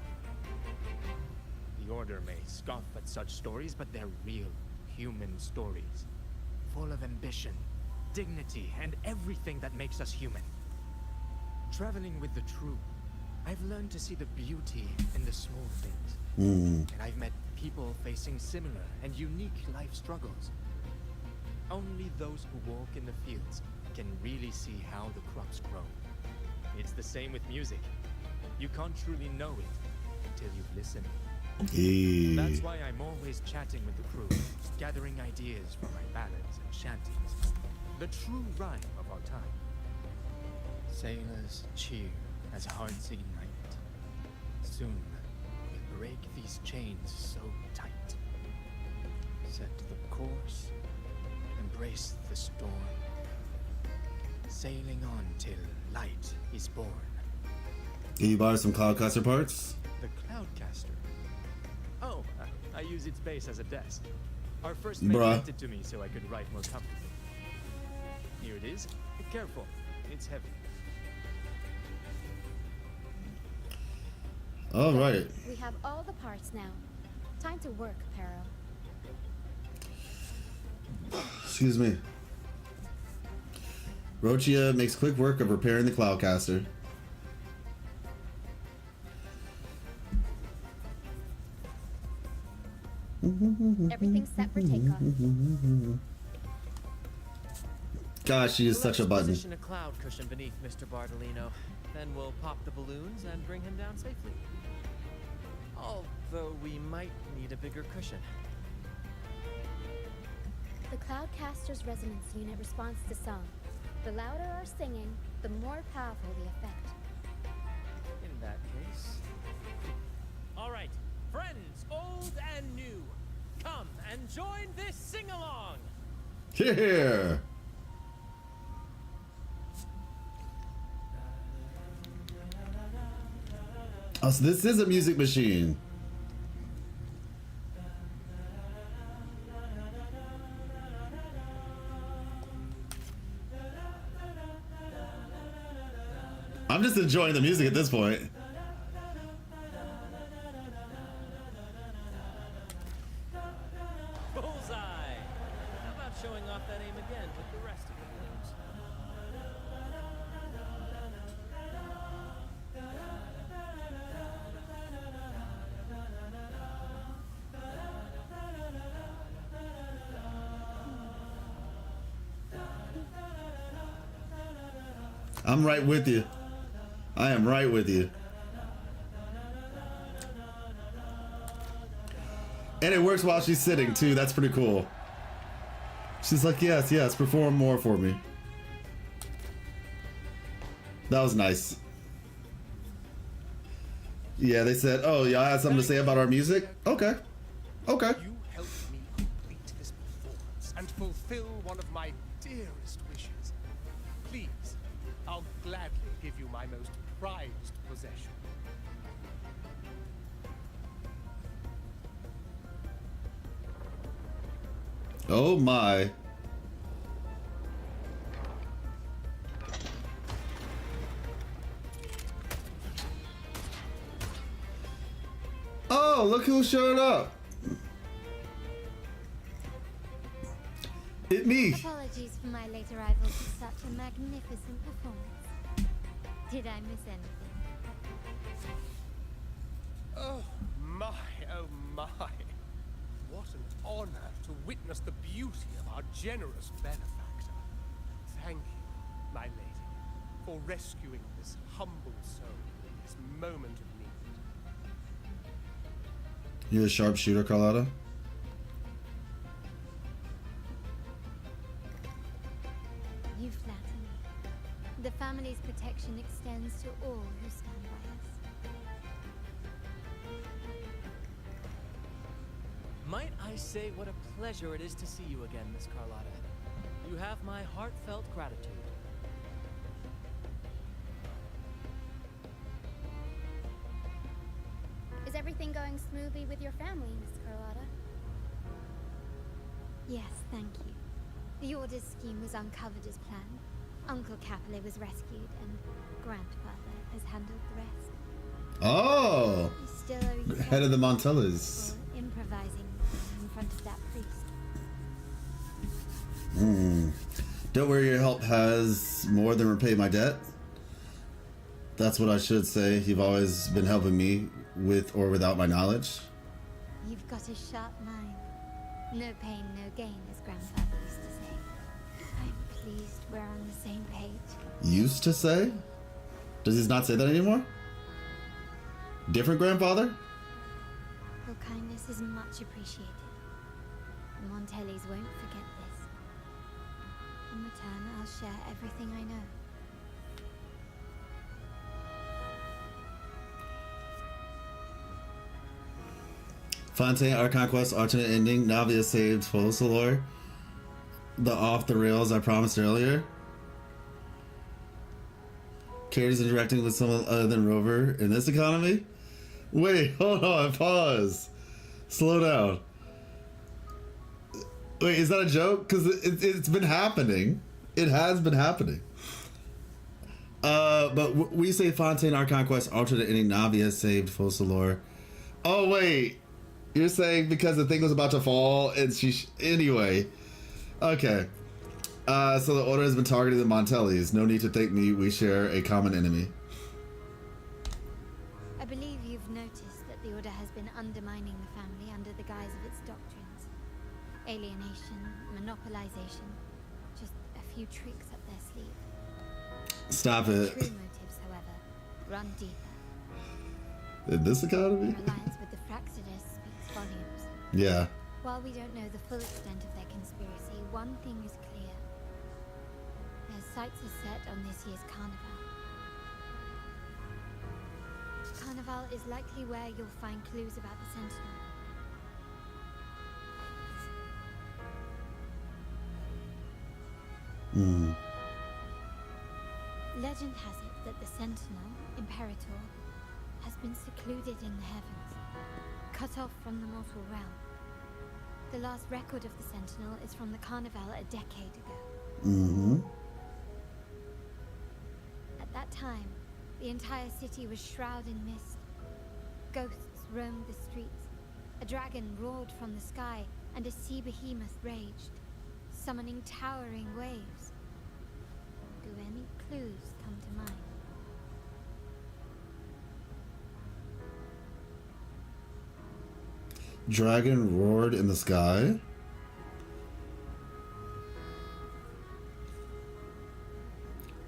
The Order may scoff at such stories, but they're real, human stories, full of ambition, dignity, and everything that makes us human. Traveling with the troop, I've learned to see the beauty in the small things. And I've met people facing similar and unique life struggles. Only those who walk in the fields can really see how the crops grow. It's the same with music. You can't truly know it until you've listened. That's why I'm always chatting with the crew, gathering ideas for my ballads and shanties. The true rhyme of our time. Sailors cheer as hearts ignite. Soon we'll break these chains so tight. Set the course, embrace the storm. Sailing on till light is born. Can you buy some Cloudcaster parts? The Cloudcaster? Oh, I use its base as a desk. Our first mate lent it to me so I could write more comfortably. Here it is. Be careful, it's heavy. All right. We have all the parts now. Time to work, Pero. Excuse me. Rochia makes quick work of repairing the Cloudcaster. Everything's set for takeoff. Gosh, she is such a button. Position a cloud cushion beneath Mr. Bartolino. Then we'll pop the balloons and bring him down safely. Although we might need a bigger cushion. The Cloudcaster's resonance unit responds to song. The louder our singing, the more powerful the effect. In that case... All right, friends, old and new, come and join this sing-along. Here. Oh, so this is a music machine. I'm just enjoying the music at this point. Bullseye! How about showing off that aim again with the rest of the balloons? I'm right with you. I am right with you. And it works while she's sitting too. That's pretty cool. She's like, yes, yes, perform more for me. That was nice. Yeah, they said, oh, y'all had something to say about our music? Okay. Okay. You helped me complete this performance and fulfill one of my dearest wishes. Please, I'll gladly give you my most prized possession. Oh my. Oh, look who showed up. It's me. Apologies for my late arrival to such a magnificent performance. Did I miss anything? Oh my, oh my. What an honor to witness the beauty of our generous benefactor. Thank you, my lady, for rescuing this humble soul in this moment of need. You're a sharpshooter, Carlotta? You flatter me. The family's protection extends to all who stand by us. Might I say what a pleasure it is to see you again, Miss Carlotta. You have my heartfelt gratitude. Is everything going smoothly with your family, Miss Carlotta? Yes, thank you. The Order's scheme was uncovered as planned. Uncle Capital was rescued, and Grandfather has handled the rest. Oh! You still owe you Head of the Montellas. for improvising in front of that priest. Don't worry, your help has more than repaid my debt. That's what I should say. You've always been helping me with or without my knowledge. You've got a sharp mind. No pain, no gain, as Grandfather used to say. I'm pleased we're on the same page. Used to say? Does he not say that anymore? Different grandfather? Your kindness is much appreciated. The Montellis won't forget this. In return, I'll share everything I know. Fontaine, our conquest, alternate ending, Navia saved Focalor. The off the rails I promised earlier. Katie's interacting with someone other than Rover in this economy? Wait, hold on, pause. Slow down. Wait, is that a joke? Because it's been happening. It has been happening. But we say Fontaine, our conquest, alternate ending, Navia saved Focalor. Oh, wait. You're saying because the thing was about to fall and she... Anyway. Okay. So the Order has been targeting the Montellis. No need to thank me. We share a common enemy. I believe you've noticed that the Order has been undermining the family under the guise of its doctrines. Alienation, monopolization, just a few tricks up their sleeve. Stop it. True motives, however, run deeper. In this economy? Their alliance with the Fraxidus speaks volumes. Yeah. While we don't know the full extent of their conspiracy, one thing is clear. Their sights are set on this year's Carnival. Carnival is likely where you'll find clues about the Sentinel. Legend has it that the Sentinel, Imperator, has been secluded in the heavens, cut off from the mortal realm. The last record of the Sentinel is from the Carnival a decade ago. At that time, the entire city was shrouded in mist. Ghosts roamed the streets. A dragon roared from the sky, and a sea behemoth raged, summoning towering waves. Do any clues come to mind? Dragon roared in the sky.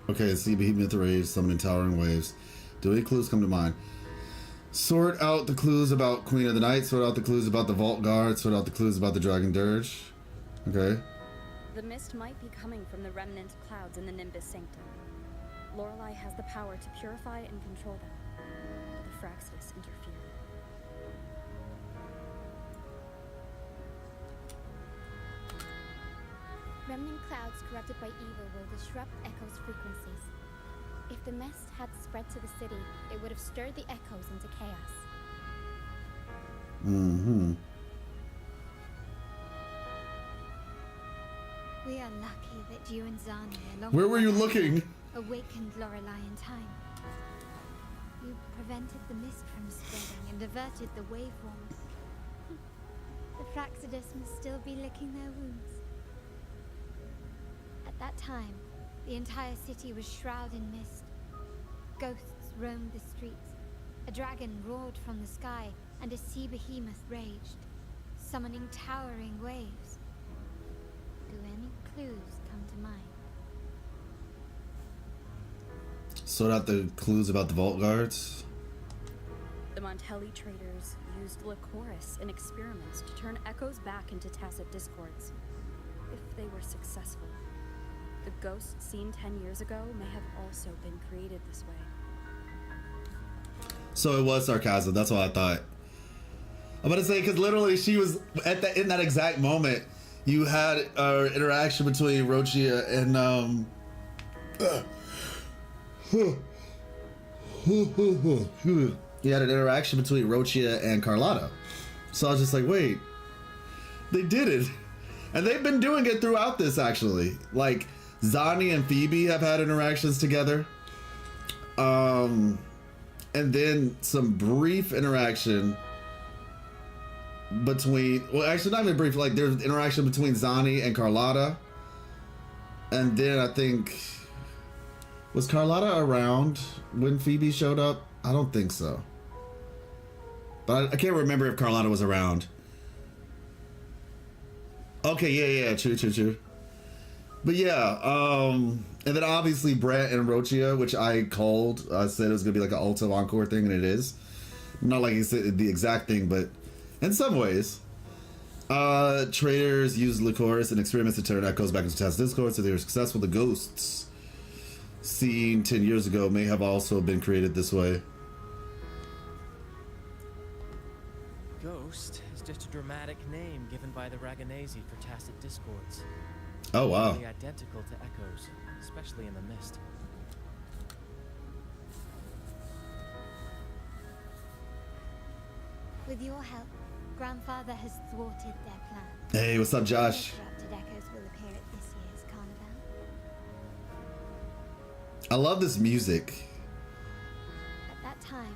Okay, sea behemoth rage, summoning towering waves. Do any clues come to mind? Sort out the clues about Queen of the Night, sort out the clues about the Vault Guard, sort out the clues about the Dragon Dirge. Okay. The mist might be coming from the remnant clouds in the Nimbus Sanctum. Lorelei has the power to purify and control them. But the Fraxidus interfere. Remnant clouds corrupted by evil will disrupt Echo's frequencies. If the mist had spread to the city, it would have stirred the Echoes into chaos. We are lucky that you and Zani, along Where with were you others, looking? awakened Lorelei in time. You prevented the mist from spreading and averted the wave wall. The Fraxidus must still be licking their wounds. At that time, the entire city was shrouded in mist. Ghosts roamed the streets. A dragon roared from the sky, and a sea behemoth raged, summoning towering waves. Do any clues come to mind? sort out the clues about the vault guards. The Montelli traders used Lycoris in experiments to turn echoes back into tacit discords. If they were successful, the ghosts seen 10 years ago may have also been created this way. So it was sarcasm. That's what I thought. I'm about to say, because literally she was in that exact moment. You had an interaction between Rochia and you had an interaction between Rochia and Carlotta. So I was just like, wait, they did it. And they've been doing it throughout this, actually. Like, Zani and Phoebe have had interactions together. And then some brief interaction between, well, actually not even brief, like there's interaction between Zani and Carlotta. And then I think, was Carlotta around when Phoebe showed up? I don't think so. But I can't remember if Carlotta was around. Okay, yeah, true. But yeah, and then obviously Brett and Rochia, which I called, I said it was gonna be like an Ulta Encore thing, and it is. Not like he said the exact thing, but in some ways. Traders used Lycoris in experiments to turn echoes back into tacit discord, so they were successful. The ghosts seen 10 years ago may have also been created this way. Ghost is just a dramatic name given by the Raganesi for tacit discords. Oh wow. Nearly identical to echoes, especially in the mist. With your help, Grandfather has thwarted their plan. Hey, what's up, Josh? Corrupted echoes will appear at this year's Carnival. I love this music. At that time,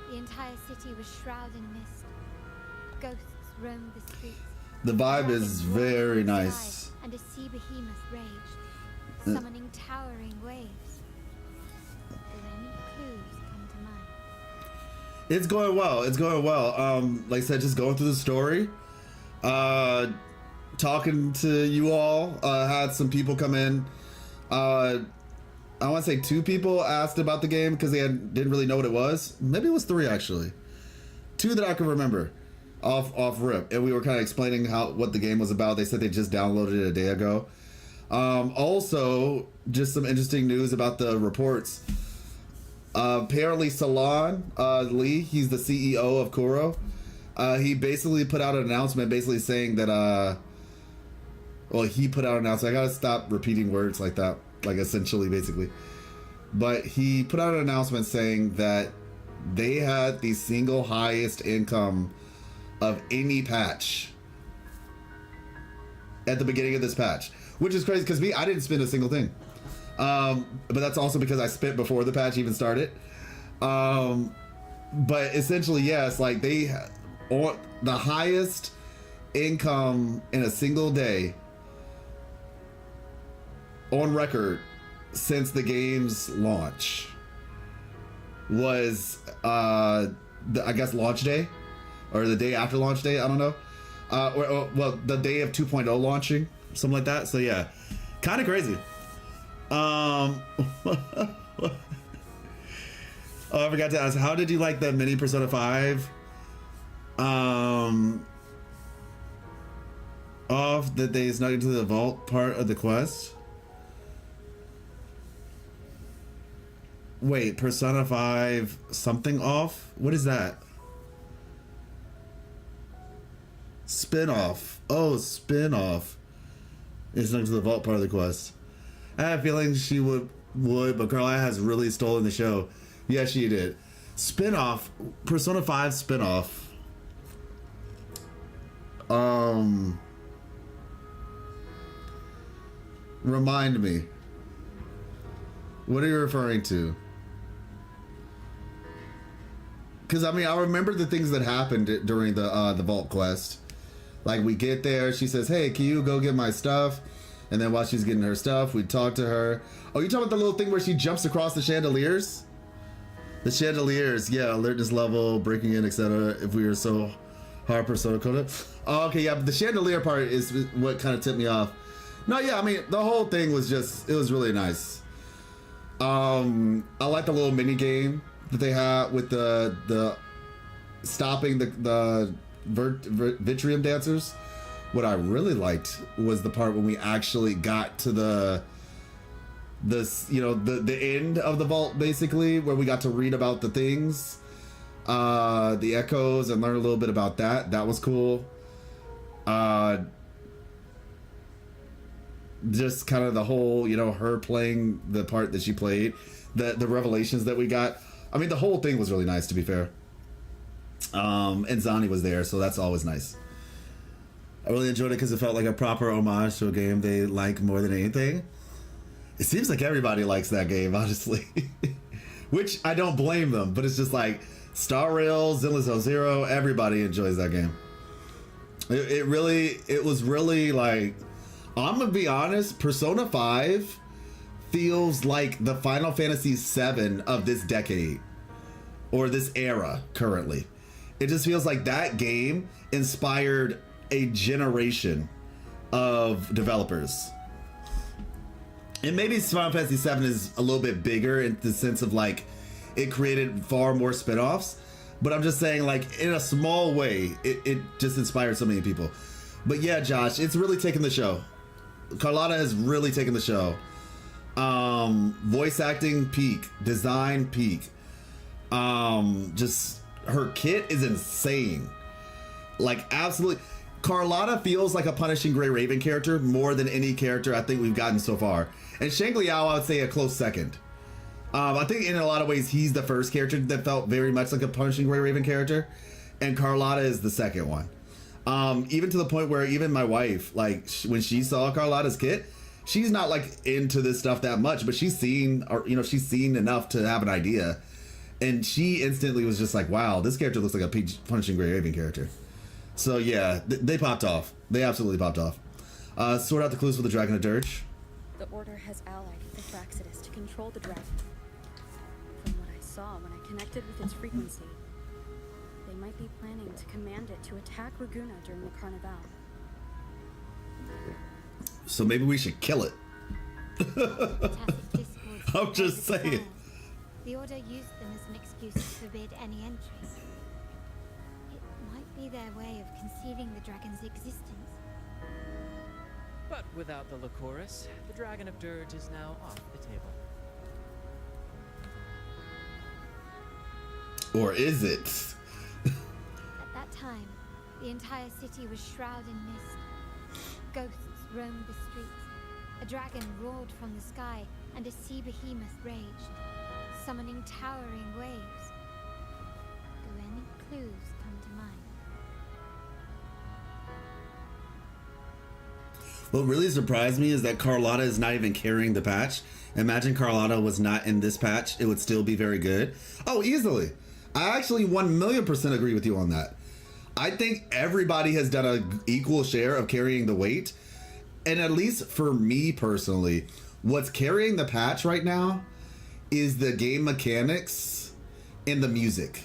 the entire city was shrouded in mist. Ghosts roamed the streets. The vibe is very nice. And a sea behemoth raged, summoning towering waves. Do any clues come to mind? It's going well. Like I said, just going through the story, talking to you all, had some people come in. I want to say 2 people asked about the game because they didn't really know what it was. Maybe it was 3 actually. 2 that I can remember off rip, and we were kind of explaining what the game was about. They said they just downloaded it a day ago. Also, just some interesting news about the reports. Apparently Salon Lee, he's the CEO of Kuro. He basically put out an announcement basically saying that he put out an announcement. I gotta stop repeating words like that, like essentially basically. But he put out an announcement saying that they had the single highest income of any patch at the beginning of this patch, which is crazy because I didn't spend a single thing. But that's also because I spent before the patch even started. But essentially, yes, like they on the highest income in a single day on record since the game's launch was I guess launch day or the day after launch day. I don't know. Well, the day of 2.0 launching, something like that. So yeah, kind of crazy. Oh, I forgot to ask, how did you like the mini Persona 5 off that they snuck into the vault part of the quest? Wait, Persona 5 something off? What is that? Spin-off. Oh, spin-off. It's snuck into the vault part of the quest. I have a feeling she would, but Carla has really stolen the show. Yeah, she did. Spin-off. Persona 5 spin-off. Remind me. What are you referring to? Because, I mean, I remember the things that happened during the vault quest. Like, we get there, she says, hey, can you go get my stuff? And then while she's getting her stuff, we talk to her. Oh, you talking about the little thing where she jumps across the chandeliers? The chandeliers, yeah, alertness level, breaking in, etc. If we were so hard Persona coded. Oh, okay, yeah, but the chandelier part is what kind of tipped me off. No, yeah, I mean, the whole thing was just, it was really nice. I like the little mini game that they had with the stopping the Vitrium dancers. What I really liked was the part when we actually got to the end of the vault, basically, where we got to read about the things, the echoes, and learn a little bit about that. That was cool. Just kind of the whole, her playing the part that she played, the revelations that we got. I mean, the whole thing was really nice, to be fair. And Zani was there, so that's always nice. I really enjoyed it because it felt like a proper homage to a game they like more than anything. It seems like everybody likes that game, honestly. Which I don't blame them, but it's just like Star Rail, Zenless Zone Zero, everybody enjoys that game. It was really like, I'm gonna be honest, Persona 5 feels like the Final Fantasy VII of this decade, or this era currently. It just feels like that game inspired a generation of developers. And maybe Final Fantasy VII is a little bit bigger in the sense of like it created far more spin-offs, but I'm just saying, like, in a small way, it just inspired so many people. But yeah, Josh, it's really taken the show. Carlotta has really taken the show. Voice acting peak, design peak. Just her kit is insane. Like, absolutely. Carlotta feels like a Punishing Gray Raven character more than any character I think we've gotten so far. And Shang Liao, I would say, a close second. I think in a lot of ways he's the first character that felt very much like a Punishing Gray Raven character, and Carlotta is the second one. Even to the point where even my wife, like, when she saw Carlotta's kit, she's not like into this stuff that much, but she's seen enough to have an idea, and she instantly was just like, wow, this character looks like a Punishing Gray Raven character. So yeah, they popped off. They absolutely popped off. Sort out the clues for the Dragon of Dirge. The Order has allied with the Thraxidus to control the dragon. From what I saw when I connected with its frequency, they might be planning to command it to attack Raguna during the Carnival. So maybe we should kill it. I'm just saying. The Order used them as an excuse to forbid any entry. It might be their way of concealing the dragon's existence. But without the Lycoris, the Dragon of Dirge is now off the table. Or is it? At that time, the entire city was shrouded in mist. Ghosts roamed the streets. A dragon roared from the sky, and a sea behemoth raged, summoning towering waves. Do any clues come to mind? What really surprised me is that Carlotta is not even carrying the patch. Imagine Carlotta was not in this patch, it would still be very good. Oh, easily. I actually 1,000,000% agree with you on that. I think everybody has done an equal share of carrying the weight. And at least for me personally, what's carrying the patch right now is the game mechanics and the music.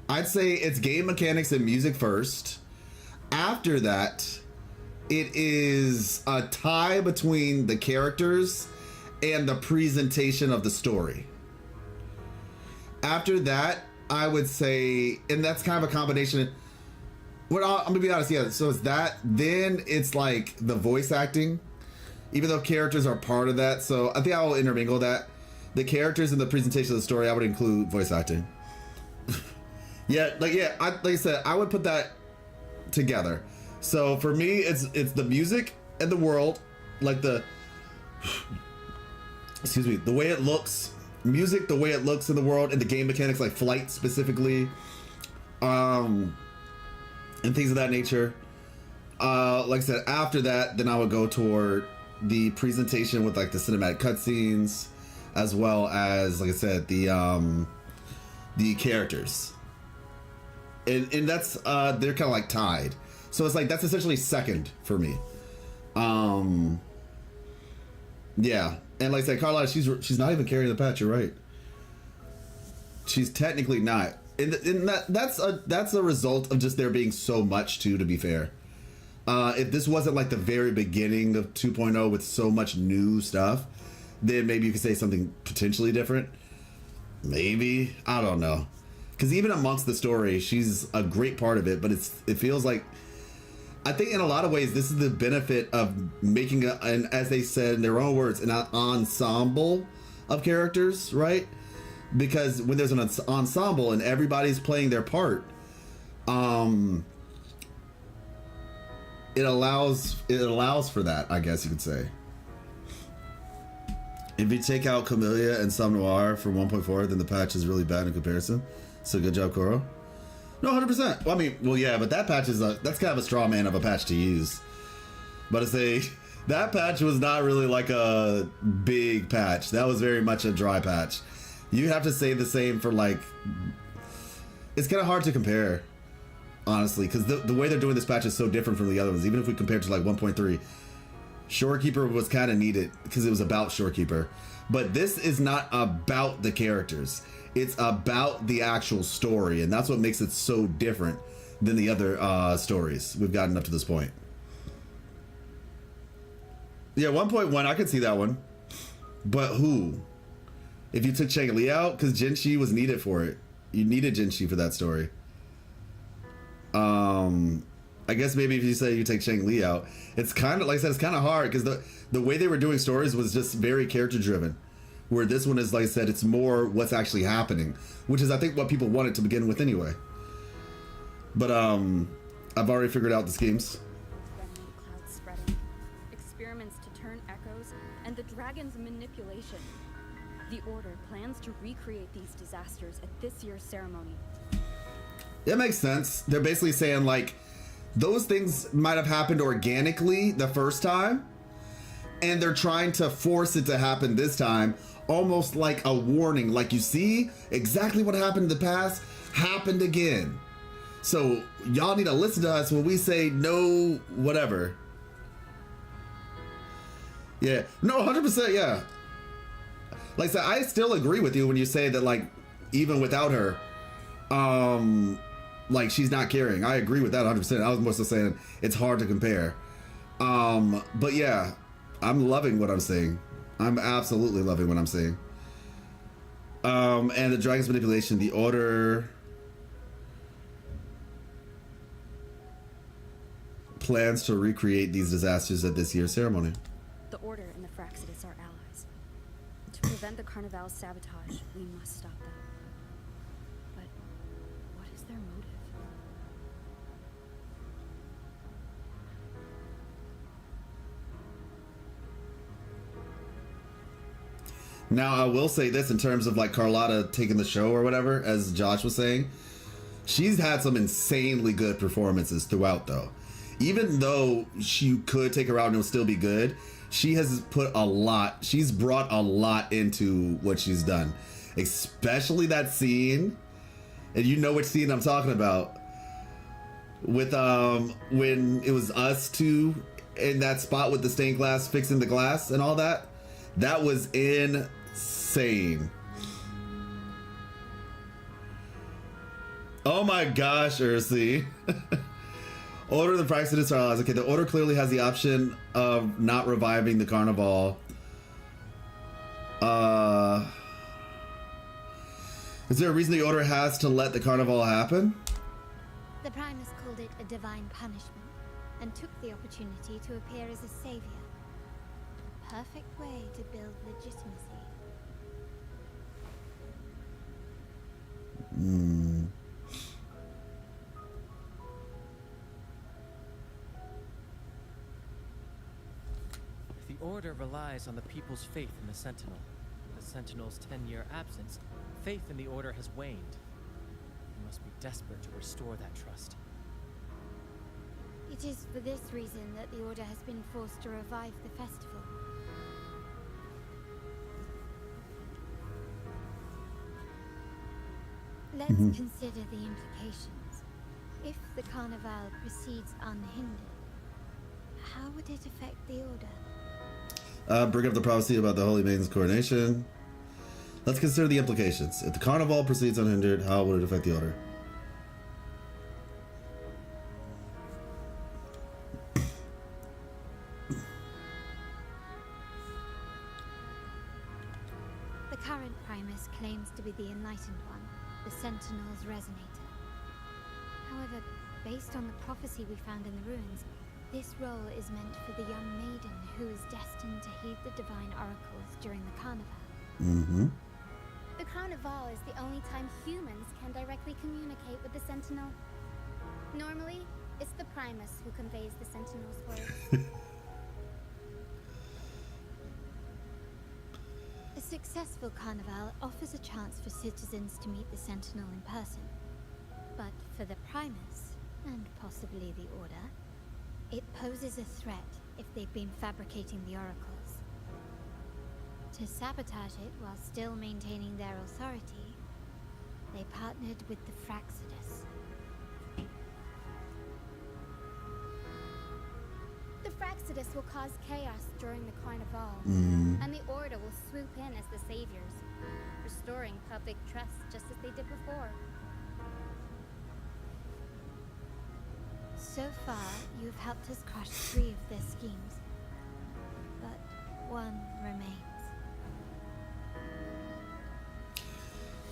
I'd say it's game mechanics and music first. After that, it is a tie between the characters and the presentation of the story. After that, I would say, and that's kind of a combination. Well, I'm gonna be honest, yeah. So it's that. Then it's like the voice acting, even though characters are part of that. So I think I will intermingle that. The characters and the presentation of the story, I would include voice acting. Like I said, I would put that together. So for me, it's the music and the world, like the way it looks, music, the way it looks in the world, and the game mechanics, like flight specifically, and things of that nature. Like I said, after that, then I would go toward the presentation with like the cinematic cutscenes, as well as, like I said, the characters, and that's they're kind of like tied. So it's like that's essentially second for me. Yeah, and like I said, Carlotta, she's not even carrying the patch. You're right. She's technically not, and that's a result of just there being so much too. To be fair, if this wasn't like the very beginning of 2.0 with so much new stuff, then maybe you could say something potentially different. Maybe. I don't know. Because even amongst the story, she's a great part of it, but it feels like, I think in a lot of ways, this is the benefit of making and as they said in their own words, an ensemble of characters, right? Because when there's an ensemble and everybody's playing their part, it allows for that, I guess you could say. If you take out Camellia and Some Noir from 1.4, then the patch is really bad in comparison. So good job, Kuro. No, 100%. Well, I mean, well, yeah, but that patch is that's kind of a straw man of a patch to use. But I say that patch was not really like a big patch. That was very much a dry patch. You have to say the same for like, it's kind of hard to compare, honestly, because the way they're doing this patch is so different from the other ones. Even if we compare it to like 1.3, Shorekeeper was kind of needed because it was about Shorekeeper. But this is not about the characters. It's about the actual story, and that's what makes it so different than the other stories we've gotten up to this point. Yeah, 1.1, I could see that one. But who? If you took Chang Li out, because Jinshi was needed for it. You needed Jinshi for that story. I guess maybe if you say you take Chang Li out, it's kind of, like I said, it's kind of hard, because the way they were doing stories was just very character driven. Where this one is, like I said, it's more what's actually happening, which is, I think, what people wanted to begin with anyway. But I've already figured out the schemes. Clouds spreading, experiments to turn echoes, and the dragon's manipulation. The Order plans to recreate these disasters at this year's ceremony. It makes sense. They're basically saying, like, those things might have happened organically the first time, and they're trying to force it to happen this time, almost like a warning. Like, you see, exactly what happened in the past happened again. So y'all need to listen to us when we say no, whatever. Yeah, no, 100%, yeah. Like I said, I still agree with you when you say that, like, even without her, like, she's not carrying. I agree with that 100%. I was more so saying it's hard to compare. But yeah, I'm loving what I'm seeing. I'm absolutely loving what I'm seeing. And the dragon's manipulation, the Order plans to recreate these disasters at this year's ceremony. The Order and the Fraxidus are allies. To prevent the Carnival's sabotage, we must stop them. But what is their motive? Now, I will say this in terms of, like, Carlotta taking the show or whatever, as Josh was saying. She's had some insanely good performances throughout, though. Even though you could take her out and it would still be good, she has put a lot, she's brought a lot into what she's done. Especially that scene, and you know which scene I'm talking about, with when it was us two in that spot with the stained glass, fixing the glass and all that. That was insane. Oh my gosh, Ursi. Order of the Praxidus are allies. Okay, the Order clearly has the option of not reviving the Carnival. Is there a reason the Order has to let the Carnival happen? The Primus called it a divine punishment and took the opportunity to appear as a savior. Perfect way to build legitimacy. The Order relies on the people's faith in the Sentinel. The Sentinel's 10-year absence, faith in the Order has waned. We must be desperate to restore that trust. It is for this reason that the Order has been forced to revive the festival. Let's consider the implications. If the Carnival proceeds unhindered, how would it affect the Order? Bring up the prophecy about the Holy Maiden's coronation. Let's consider the implications. If the Carnival proceeds unhindered, how would it affect the Order? The current Primus claims to be the Enlightened One, the Sentinel's Resonator. However, based on the prophecy we found in the ruins, this role is meant for the young maiden who is destined to heed the divine oracles during the Carnival. Mm-hmm. The Carnival is the only time humans can directly communicate with the Sentinel. Normally, it's the Primus who conveys the Sentinel's words. A successful Carnival offers a chance for citizens to meet the Sentinel in person. But for the Primus, and possibly the Order, it poses a threat if they've been fabricating the oracles. To sabotage it while still maintaining their authority, they partnered with the Fraxidus. The Fraxidus will cause chaos during the Carnival, and the Order will swoop in as the saviors, restoring public trust just as they did before. So far, you've helped us crush 3 of their schemes, but one remains.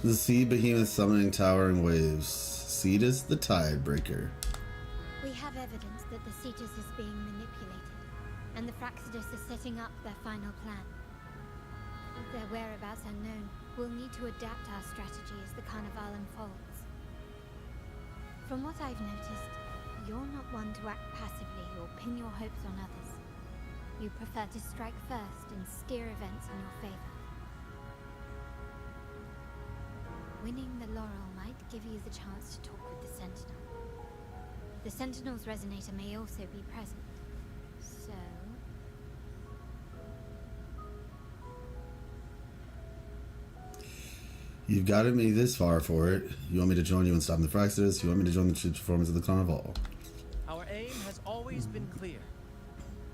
The sea behemoth summoning towering waves. Cetus the Tidebreaker. We have evidence that the Cetus is being manipulated, and the Fraxidus is setting up their final plan. With their whereabouts unknown, we'll need to adapt our strategy as the Carnival unfolds. From what I've noticed, you're not one to act passively or pin your hopes on others. You prefer to strike first and steer events in your favor. Winning the laurel might give you the chance to talk with the Sentinel. The Sentinel's Resonator may also be present, so... You've guided me this far for it. You want me to join you in stopping the Fraxidus? You want me to join the performance of the Carnival? Our aim has always been clear.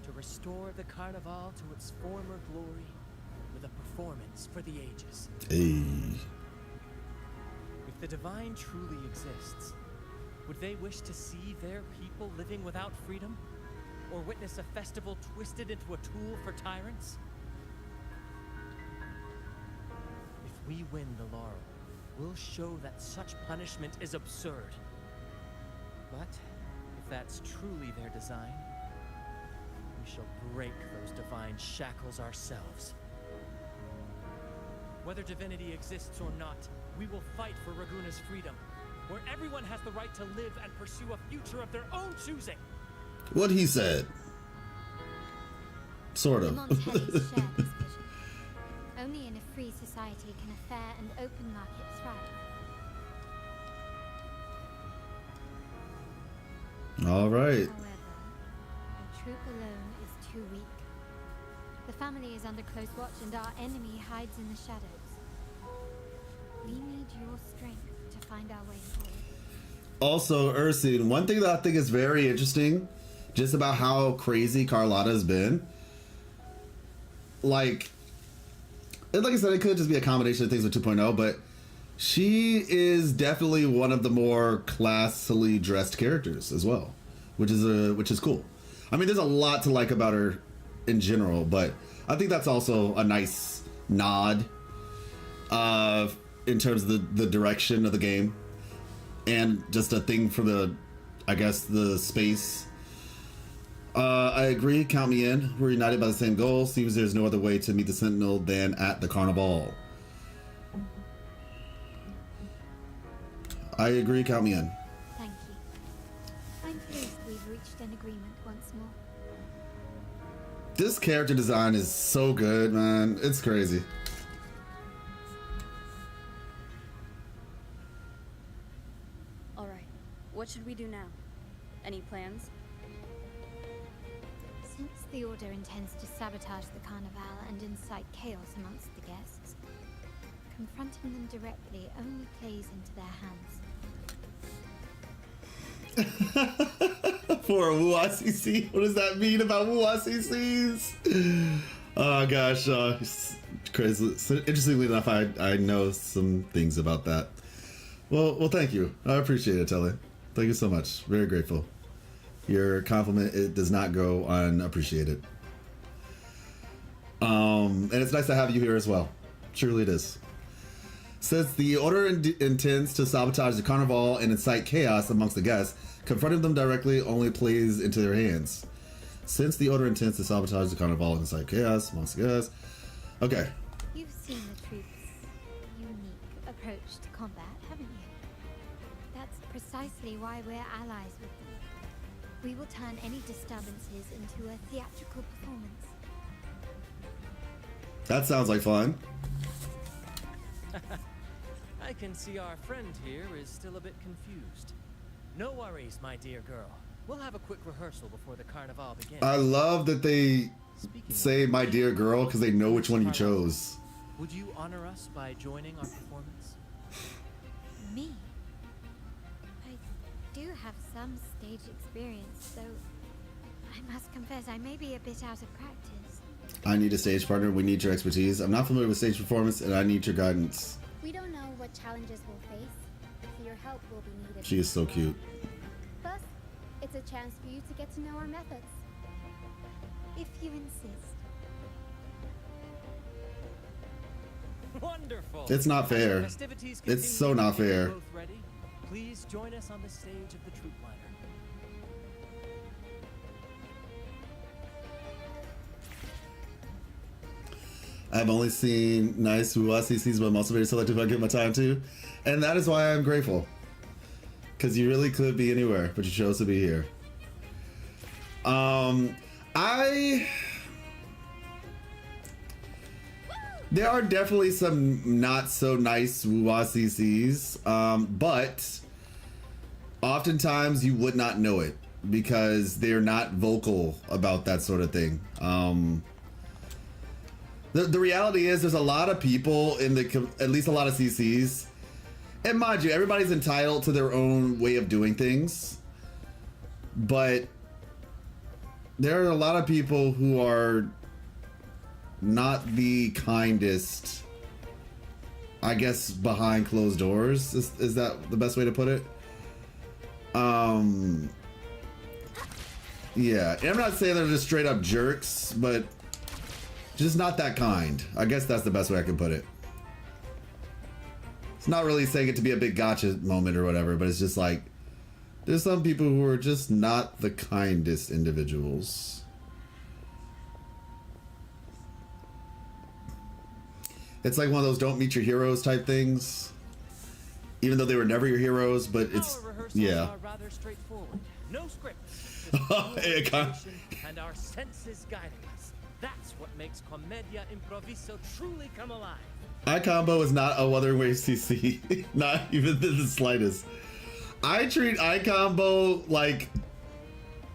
To restore the Carnival to its former glory with a performance for the ages. Hey. If the Divine truly exists, would they wish to see their people living without freedom? Or witness a festival twisted into a tool for tyrants? If we win the laurel, we'll show that such punishment is absurd. But if that's truly their design, we shall break those divine shackles ourselves. Whether divinity exists or not, we will fight for Raguna's freedom, where everyone has the right to live and pursue a future of their own choosing. What he said. Sort of. The Montellis share this vision. Only in a free society can a fair and open market thrive. All right. However, the troop alone is too weak. The family is under close watch and our enemy hides in the shadows. We need your strength to find our way forward. Also, Ursine, one thing that I think is very interesting, just about how crazy Carlotta has been. Like I said, it could just be a combination of things with 2.0, but she is definitely one of the more classily dressed characters as well, which is cool. I mean, there's a lot to like about her in general, but I think that's also a nice nod in terms of the direction of the game, and just a thing for the space. I agree, count me in. We're united by the same goal. Seems there's no other way to meet the Sentinel than at the Carnival. I agree, count me in. Thank you. I'm pleased we've reached an agreement once more. This character design is so good, man. It's crazy. Alright, what should we do now? Any plans? Since the Order intends to sabotage the Carnival and incite chaos amongst the guests, confronting them directly only plays into their hands. For WACC? What does that mean about WACCs? Oh gosh, it's crazy. So, interestingly enough, I know some things about that. Well, thank you. I appreciate it, Telly. Thank you so much. Very grateful. Your compliment, it does not go unappreciated. And it's nice to have you here as well. truly it is. Says the Order intends to sabotage the Carnival and incite chaos amongst the guests. Confronting them directly only plays into their hands. Since the Order intends to sabotage the Carnival and incite chaos amongst the guests. Okay. You've seen the troops' unique approach to combat, haven't you? That's precisely why we're allies with them. We will turn any disturbances into a theatrical performance. That sounds like fun. I can see our friend here is still a bit confused. No worries, my dear girl. We'll have a quick rehearsal before the Carnival begins. I love that they say my dear girl because they know which one you chose. Would you honor us by joining our performance? Me? I do have some stage experience, though I must confess I may be a bit out of practice. I need a stage partner. We need your expertise. I'm not familiar with stage performance, and I need your guidance. We don't know what challenges we'll face, so your help will be needed. She is so cute. Plus, it's a chance for you to get to know our methods. If you insist. Wonderful. It's not fair. It's so not fair. Both ready? Please join us on the stage of the troop liner. I've only seen nice CCs, but I'm also very selective I give my time to. And that is why I'm grateful. Because you really could be anywhere, but you chose to be here. There are definitely some not so nice Wuwa CCs, but oftentimes you would not know it because they're not vocal about that sort of thing. The reality is there's a lot of people in at least a lot of CCs, and mind you, everybody's entitled to their own way of doing things, but there are a lot of people who are not the kindest, I guess, behind closed doors. Is that the best way to put it? Yeah, and I'm not saying they're just straight up jerks, but just not that kind. I guess that's the best way I can put it. It's not really saying it to be a big gotcha moment or whatever, but it's just like, there's some people who are just not the kindest individuals. It's like one of those don't meet your heroes type things. Even though they were never your heroes, but it's, yeah. Are rather straightforward. No script. And our senses guiding us. That's what makes Commedia Improviso truly come alive. iCombo is not a Wuthering Wave CC. Not even the slightest. I treat iCombo like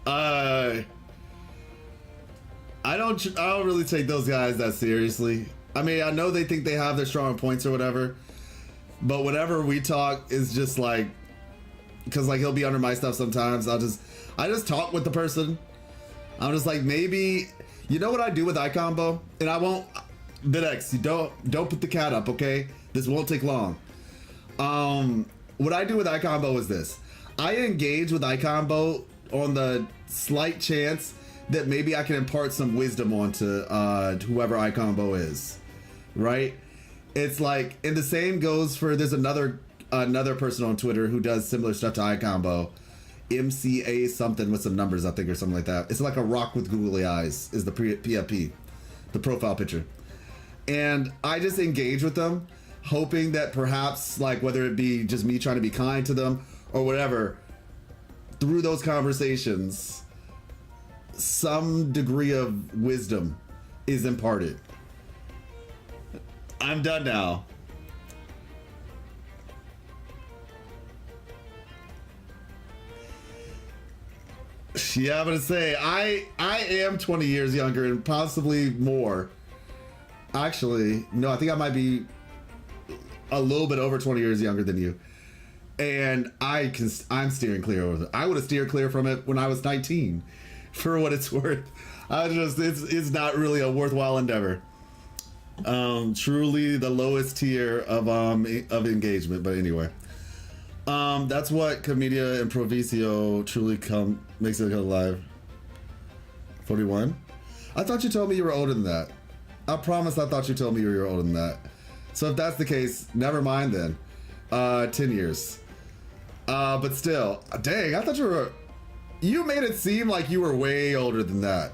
I don't really take those guys that seriously. I mean, I know they think they have their strong points or whatever, but whenever we talk, it's just like, because like he'll be under my stuff sometimes. I just talk with the person. I'm just like, maybe, you know what I do with iCombo? And I won't, Bidex, you don't put the cat up, okay? This won't take long. What I do with iCombo is this. I engage with iCombo on the slight chance that maybe I can impart some wisdom onto whoever iCombo is, right? It's like, and the same goes for, there's another person on Twitter who does similar stuff to iCombo. MCA something with some numbers, I think, or something like that. It's like a rock with googly eyes is the PFP, the profile picture. And I just engage with them, hoping that perhaps, like, whether it be just me trying to be kind to them or whatever, through those conversations, some degree of wisdom is imparted. I'm done now. Yeah, I'm gonna say I am 20 years younger and possibly more. Actually, no, I think I might be a little bit over 20 years younger than you. And I'm steering clear of it. I would have steered clear from it when I was 19, for what it's worth. It's not really a worthwhile endeavor. Truly the lowest tier of engagement, but anyway. That's what Commedia Improviso truly makes it come alive. 41? I thought you told me you were older than that. I promise I thought you told me you were older than that. So if that's the case, never mind then. 10 years. But still, dang, I thought you made it seem like you were way older than that.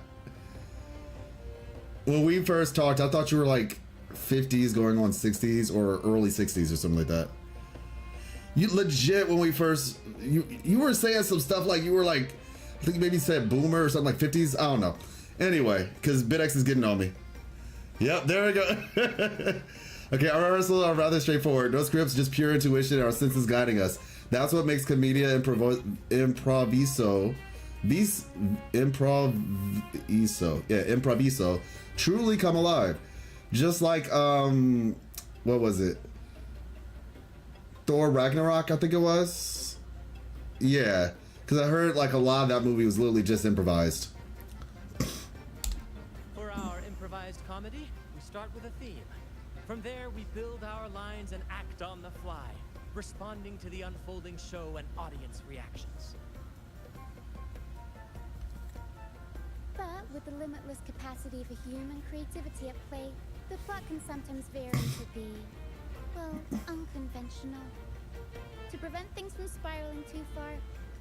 When we first talked, I thought you were like 50s going on 60s or early 60s or something like that. You legit, when we first, you were saying some stuff like you were like, I think you maybe said boomer or something like 50s. I don't know. Anyway, because BitX is getting on me. Yep, there we go. Okay, our rehearsals are rather straightforward. No scripts, just pure intuition and our senses guiding us. That's what makes Comedia Improviso truly come alive. Just like, what was it? Thor Ragnarok, I think it was. Yeah, because I heard like a lot of that movie was literally just improvised. For our improvised comedy, we start with a theme. From there, we build our lines and act on the fly, responding to the unfolding show and audience reactions. But with the limitless capacity for human creativity at play, the plot can sometimes veer into be, well, unconventional. To prevent things from spiraling too far,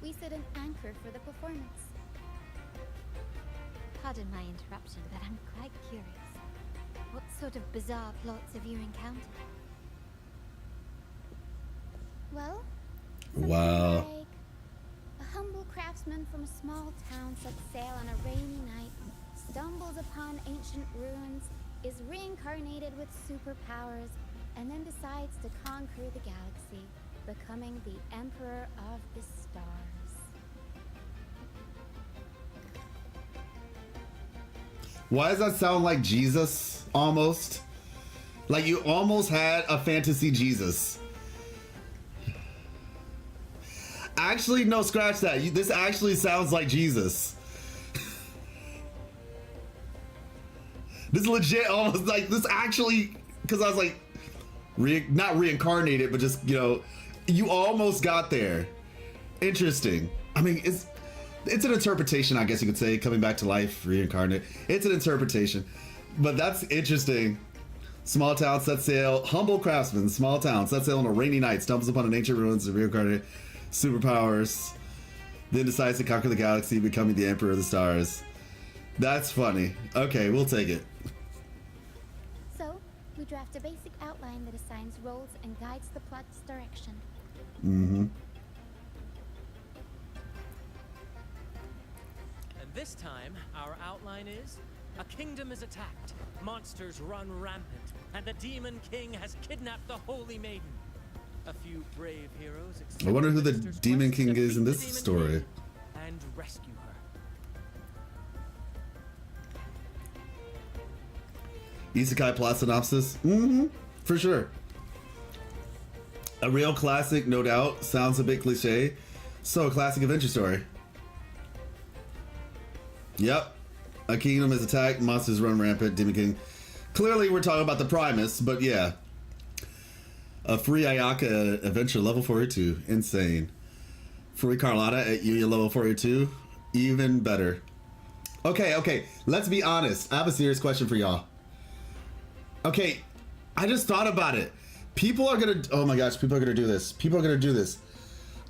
we set an anchor for the performance. Pardon my interruption, but I'm quite curious. What sort of bizarre plots have you encountered? Well, wow. Like a humble craftsman from a small town sets sail on a rainy night, stumbles upon ancient ruins, is reincarnated with superpowers, and then decides to conquer the galaxy, becoming the Emperor of the Stars. Why does that sound like Jesus, almost? Like you almost had a fantasy Jesus. Actually, no, scratch that. This actually sounds like Jesus. This is legit almost like, this actually, because I was like, not reincarnated, but just, you know, you almost got there. Interesting. I mean, it's an interpretation, I guess you could say, coming back to life, reincarnate. It's an interpretation, but that's interesting. Small town set sail, humble craftsman, small town set sail on a rainy night, stumbles upon an ancient ruins of reincarnated superpowers, then decides to conquer the galaxy, becoming the Emperor of the Stars. That's funny. Okay, we'll take it. So, we draft a basic outline that assigns roles and guides the plot's direction. Mm-hmm. This time, our outline is: a kingdom is attacked, monsters run rampant, and the Demon King has kidnapped the Holy Maiden. A few brave heroes I wonder who the Demon King is in this story. And rescue her. Isekai plot synopsis? Mm-hmm, for sure. A real classic, no doubt. Sounds a bit cliche. So, a classic adventure story. Yep. A kingdom is attacked, monsters run rampant, Demon King. Clearly we're talking about the Primus, but yeah. A free Ayaka adventure level 42. Insane. Free Carlotta at Yuya level 42. Even better. Okay. Let's be honest. I have a serious question for y'all. Okay. I just thought about it. People are gonna... Oh my gosh. People are gonna do this.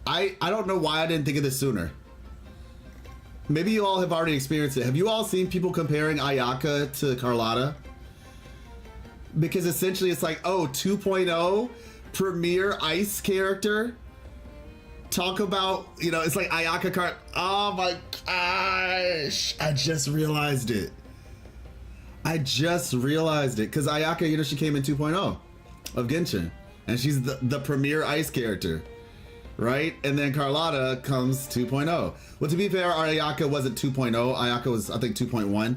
I don't know why I didn't think of this sooner. Maybe you all have already experienced it. Have you all seen people comparing Ayaka to Carlotta? Because essentially it's like, oh, 2.0 premier ice character. Talk about, you know, it's like Ayaka oh my gosh. I just realized it. Because Ayaka, you know, she came in 2.0 of Genshin. And she's the premier ice character. Right? And then Carlotta comes 2.0. Well, to be fair, our Ayaka wasn't 2.0. Ayaka was, I think, 2.1.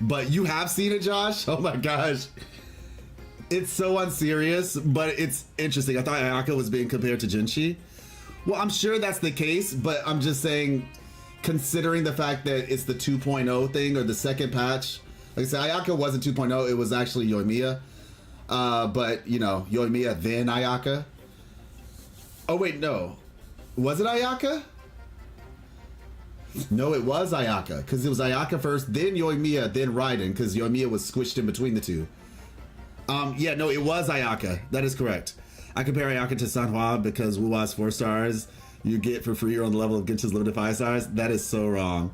But you have seen it, Josh? Oh my gosh. It's so unserious, but it's interesting. I thought Ayaka was being compared to Jinshi. Well, I'm sure that's the case, but I'm just saying, considering the fact that it's the 2.0 thing or the second patch. Like I said, Ayaka wasn't 2.0. It was actually Yoimiya. But, you know, Yoimiya, then Ayaka. Oh wait, no. Was it Ayaka? No, it was Ayaka, because it was Ayaka first, then Yoimiya, then Raiden, because Yoimiya was squished in between the two. Yeah, no, it was Ayaka. That is correct. I compare Ayaka to Sanhua because Wuwa's 4 stars you get for free on the level of Genshin's limited 5 stars. That is so wrong.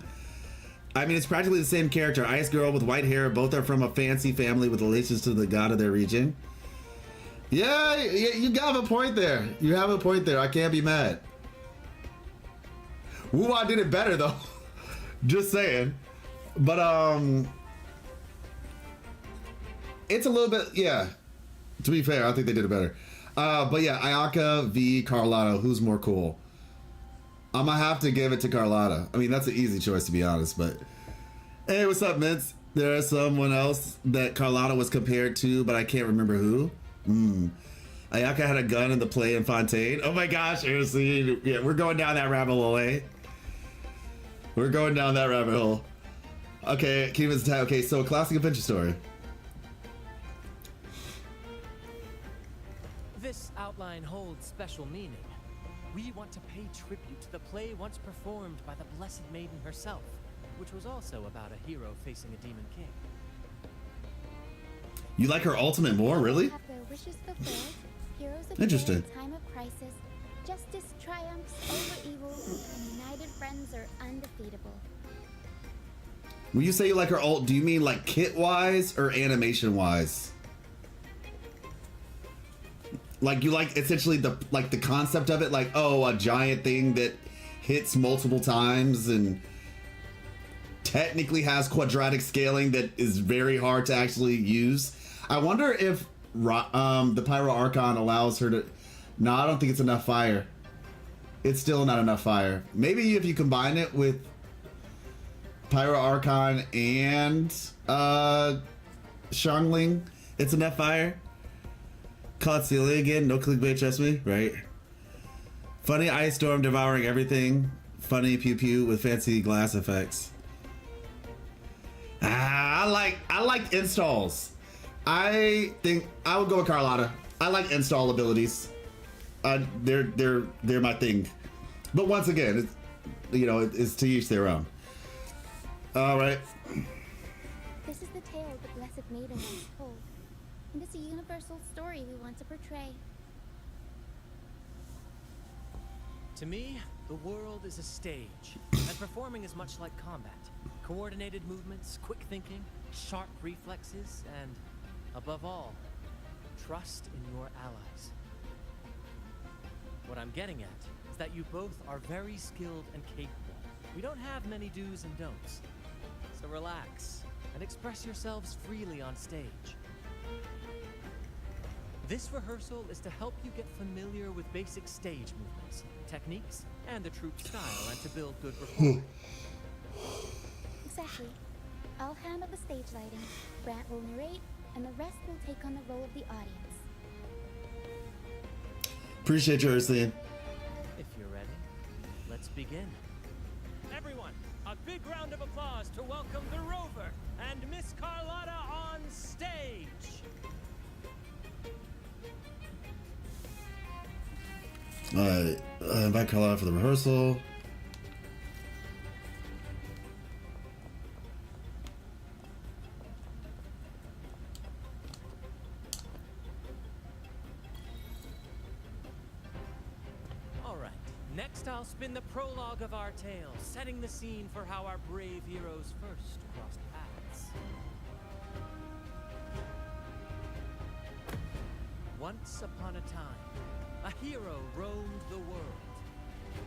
I mean, it's practically the same character. Ice girl with white hair. Both are from a fancy family with relations to the god of their region. Yeah, you have a point there. You have a point there. I can't be mad. Wuwa did it better though. Just saying. But it's a little bit, yeah. To be fair, I think they did it better. But yeah, Ayaka v Carlotta. Who's more cool? I'm gonna have to give it to Carlotta. I mean, that's an easy choice to be honest, but hey, what's up, Mints? There's someone else that Carlotta was compared to, but I can't remember who. Ayaka had a gun in the play in Fontaine. Oh my gosh, seriously. Yeah, we're going down that rabbit hole, eh? We're going down that rabbit hole. Okay, Kingdom's Attack. Okay, so a classic adventure story. This outline holds special meaning. We want to pay tribute to the play once performed by the Blessed Maiden herself, which was also about a hero facing a demon king. You like her ultimate more, really? Have their wishes fulfilled, heroes appear Interesting. in time of crisis, justice triumphs over evil, and united friends are undefeatable. When you say you like her ult, do you mean like kit-wise or animation-wise? Like you like essentially the concept of it, like, oh, a giant thing that hits multiple times and technically has quadratic scaling that is very hard to actually use. I wonder if the Pyro Archon allows her to... No, I don't think it's enough fire. It's still not enough fire. Maybe if you combine it with Pyro Archon and Xiangling, it's enough fire. Caught Celia again, no clickbait, trust me, right? Funny ice storm devouring everything. Funny pew pew with fancy glass effects. I like installs. I think I would go with Carlotta. I like install abilities. They're my thing. But once again, it's, you know, it's to each their own. All right. This is the tale the Blessed Maiden once told, and it's a universal story we want to portray. To me, the world is a stage, and performing is much like combat. Coordinated movements, quick thinking, sharp reflexes, and, above all, trust in your allies. What I'm getting at is that you both are very skilled and capable. We don't have many do's and don'ts. So relax and express yourselves freely on stage. This rehearsal is to help you get familiar with basic stage movements, techniques, and the troupe style, and to build good rapport. Exactly. I'll handle the stage lighting, Brant will narrate, and the rest will take on the role of the audience. Appreciate you, Ursine. If you're ready, let's begin. Everyone, a big round of applause to welcome the Rover and Miss Carlotta on stage. All right, invite Carlotta for the rehearsal. All right, next I'll spin the prologue of our tale, setting the scene for how our brave heroes first crossed paths. Once upon a time, a hero roamed the world.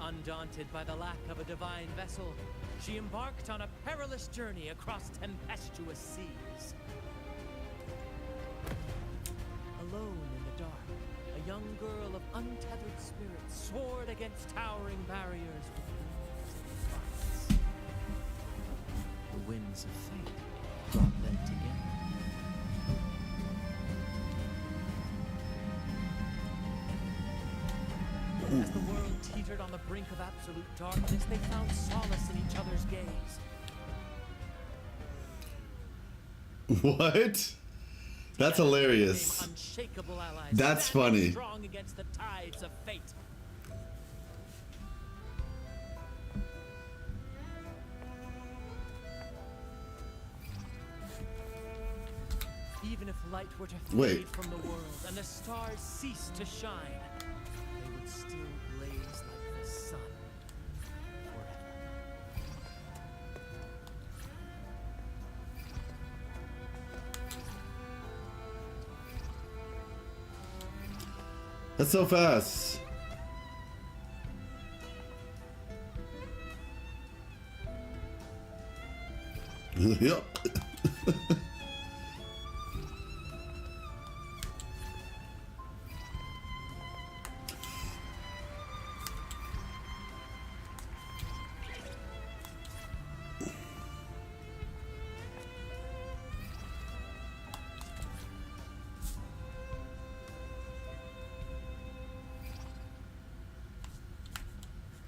Undaunted by the lack of a divine vessel, she embarked on a perilous journey across tempestuous seas. Alone in the dark, a young girl of untethered spirit soared against towering barriers with wings and defiance. The winds of fate brought them together. As the world teetered on the brink of absolute darkness, they found solace in each other's gaze. What? That's hilarious. Unshakable allies, That's funny. Strong against the tides of fate. Even if light were to fade Wait. from the world and the stars cease to shine, they would still blaze like the sun forever. That's so fast. Yep.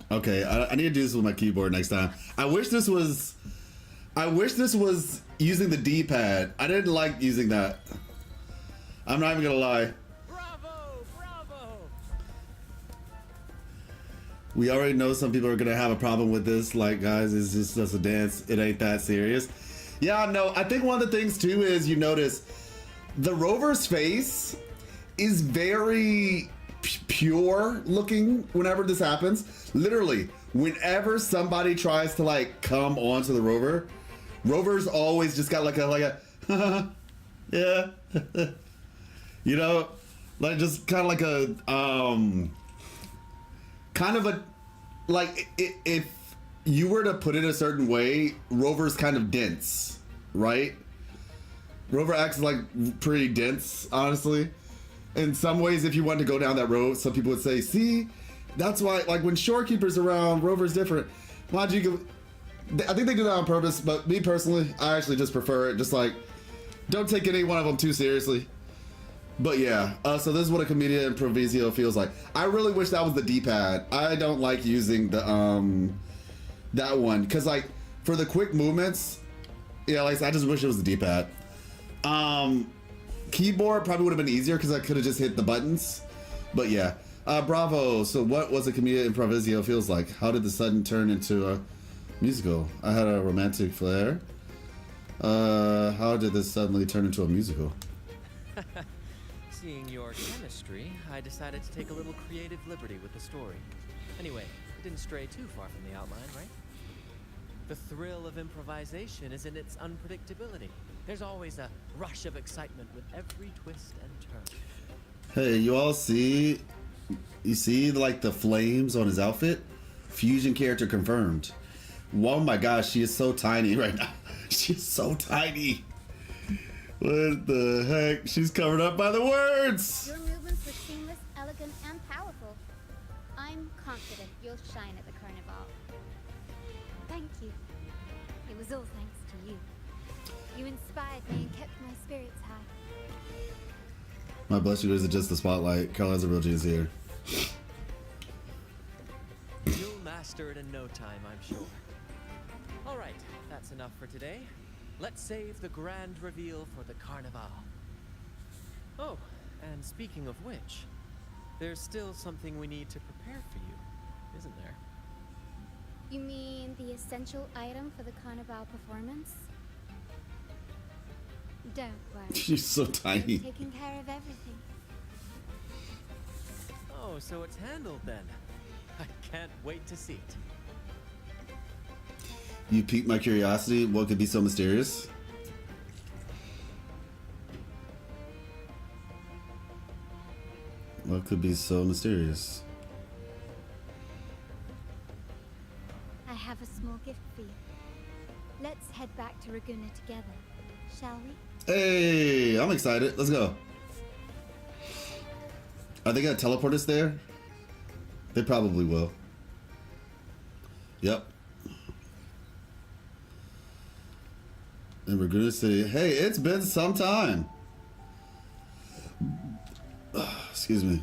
Okay, I need to do this with my keyboard next time. I wish this was using the D-pad. I didn't like using that. I'm not even gonna lie. Bravo! Bravo! We already know some people are gonna have a problem with this. Like, guys, it's just a dance. It ain't that serious. Yeah, no, I think one of the things too is you notice the Rover's face is very pure looking whenever this happens. Literally, whenever somebody tries to like come onto the Rover's always just got like a yeah, you know, like just kind of like a kind of a like if you were to put it a certain way, Rover's kind of dense, right? Rover acts like pretty dense, honestly. In some ways, if you want to go down that road, some people would say, see, that's why, like, when Shorekeeper's around, Rover's different. Why'd you go? I think they do that on purpose, but me personally, I actually just prefer it. Just like, don't take any one of them too seriously. But yeah, so this is what a Comedia Improvisio feels like. I really wish that was the D-pad. I don't like using the, that one. Because, like, for the quick movements, yeah, like, I just wish it was the D-pad. Keyboard probably would have been easier because I could have just hit the buttons. But yeah, bravo. So what was a Comedia Improvisio feels like? How did the sudden turn into a musical? I had a romantic flair. How did this suddenly turn into a musical? Seeing your chemistry, I decided to take a little creative liberty with the story. Anyway, it didn't stray too far from the outline, right? The thrill of improvisation is in its unpredictability. There's always a rush of excitement with every twist and turn. Hey, you all see? You see, like, the flames on his outfit? Fusion character confirmed. Oh my gosh, she is so tiny right now. She's so tiny. What the heck? She's covered up by the words. Your movements were seamless, elegant, and powerful. I'm confident you'll shine at the Carnival. Thank you. It was all thanks to you. You inspired me and kept my spirits high. My blushing isn't just the spotlight. Caroline's a real genius here. You'll master it in no time, I'm sure. All right, that's enough for today. Let's save the grand reveal for the Carnival. Oh, and speaking of which, there's still something we need to prepare for you, isn't there? You mean the essential item for the Carnival performance? Don't worry. She's so tiny. I'm taking care of everything. Oh, so it's handled then. I can't wait to see it. You piqued my curiosity. What could be so mysterious? What could be so mysterious? I have a small gift for you. Let's head back to Raguna together, shall we? Hey, I'm excited. Let's go. Are they gonna teleport us there? They probably will. Yep. And we're gonna say, hey, it's been some time. Excuse me.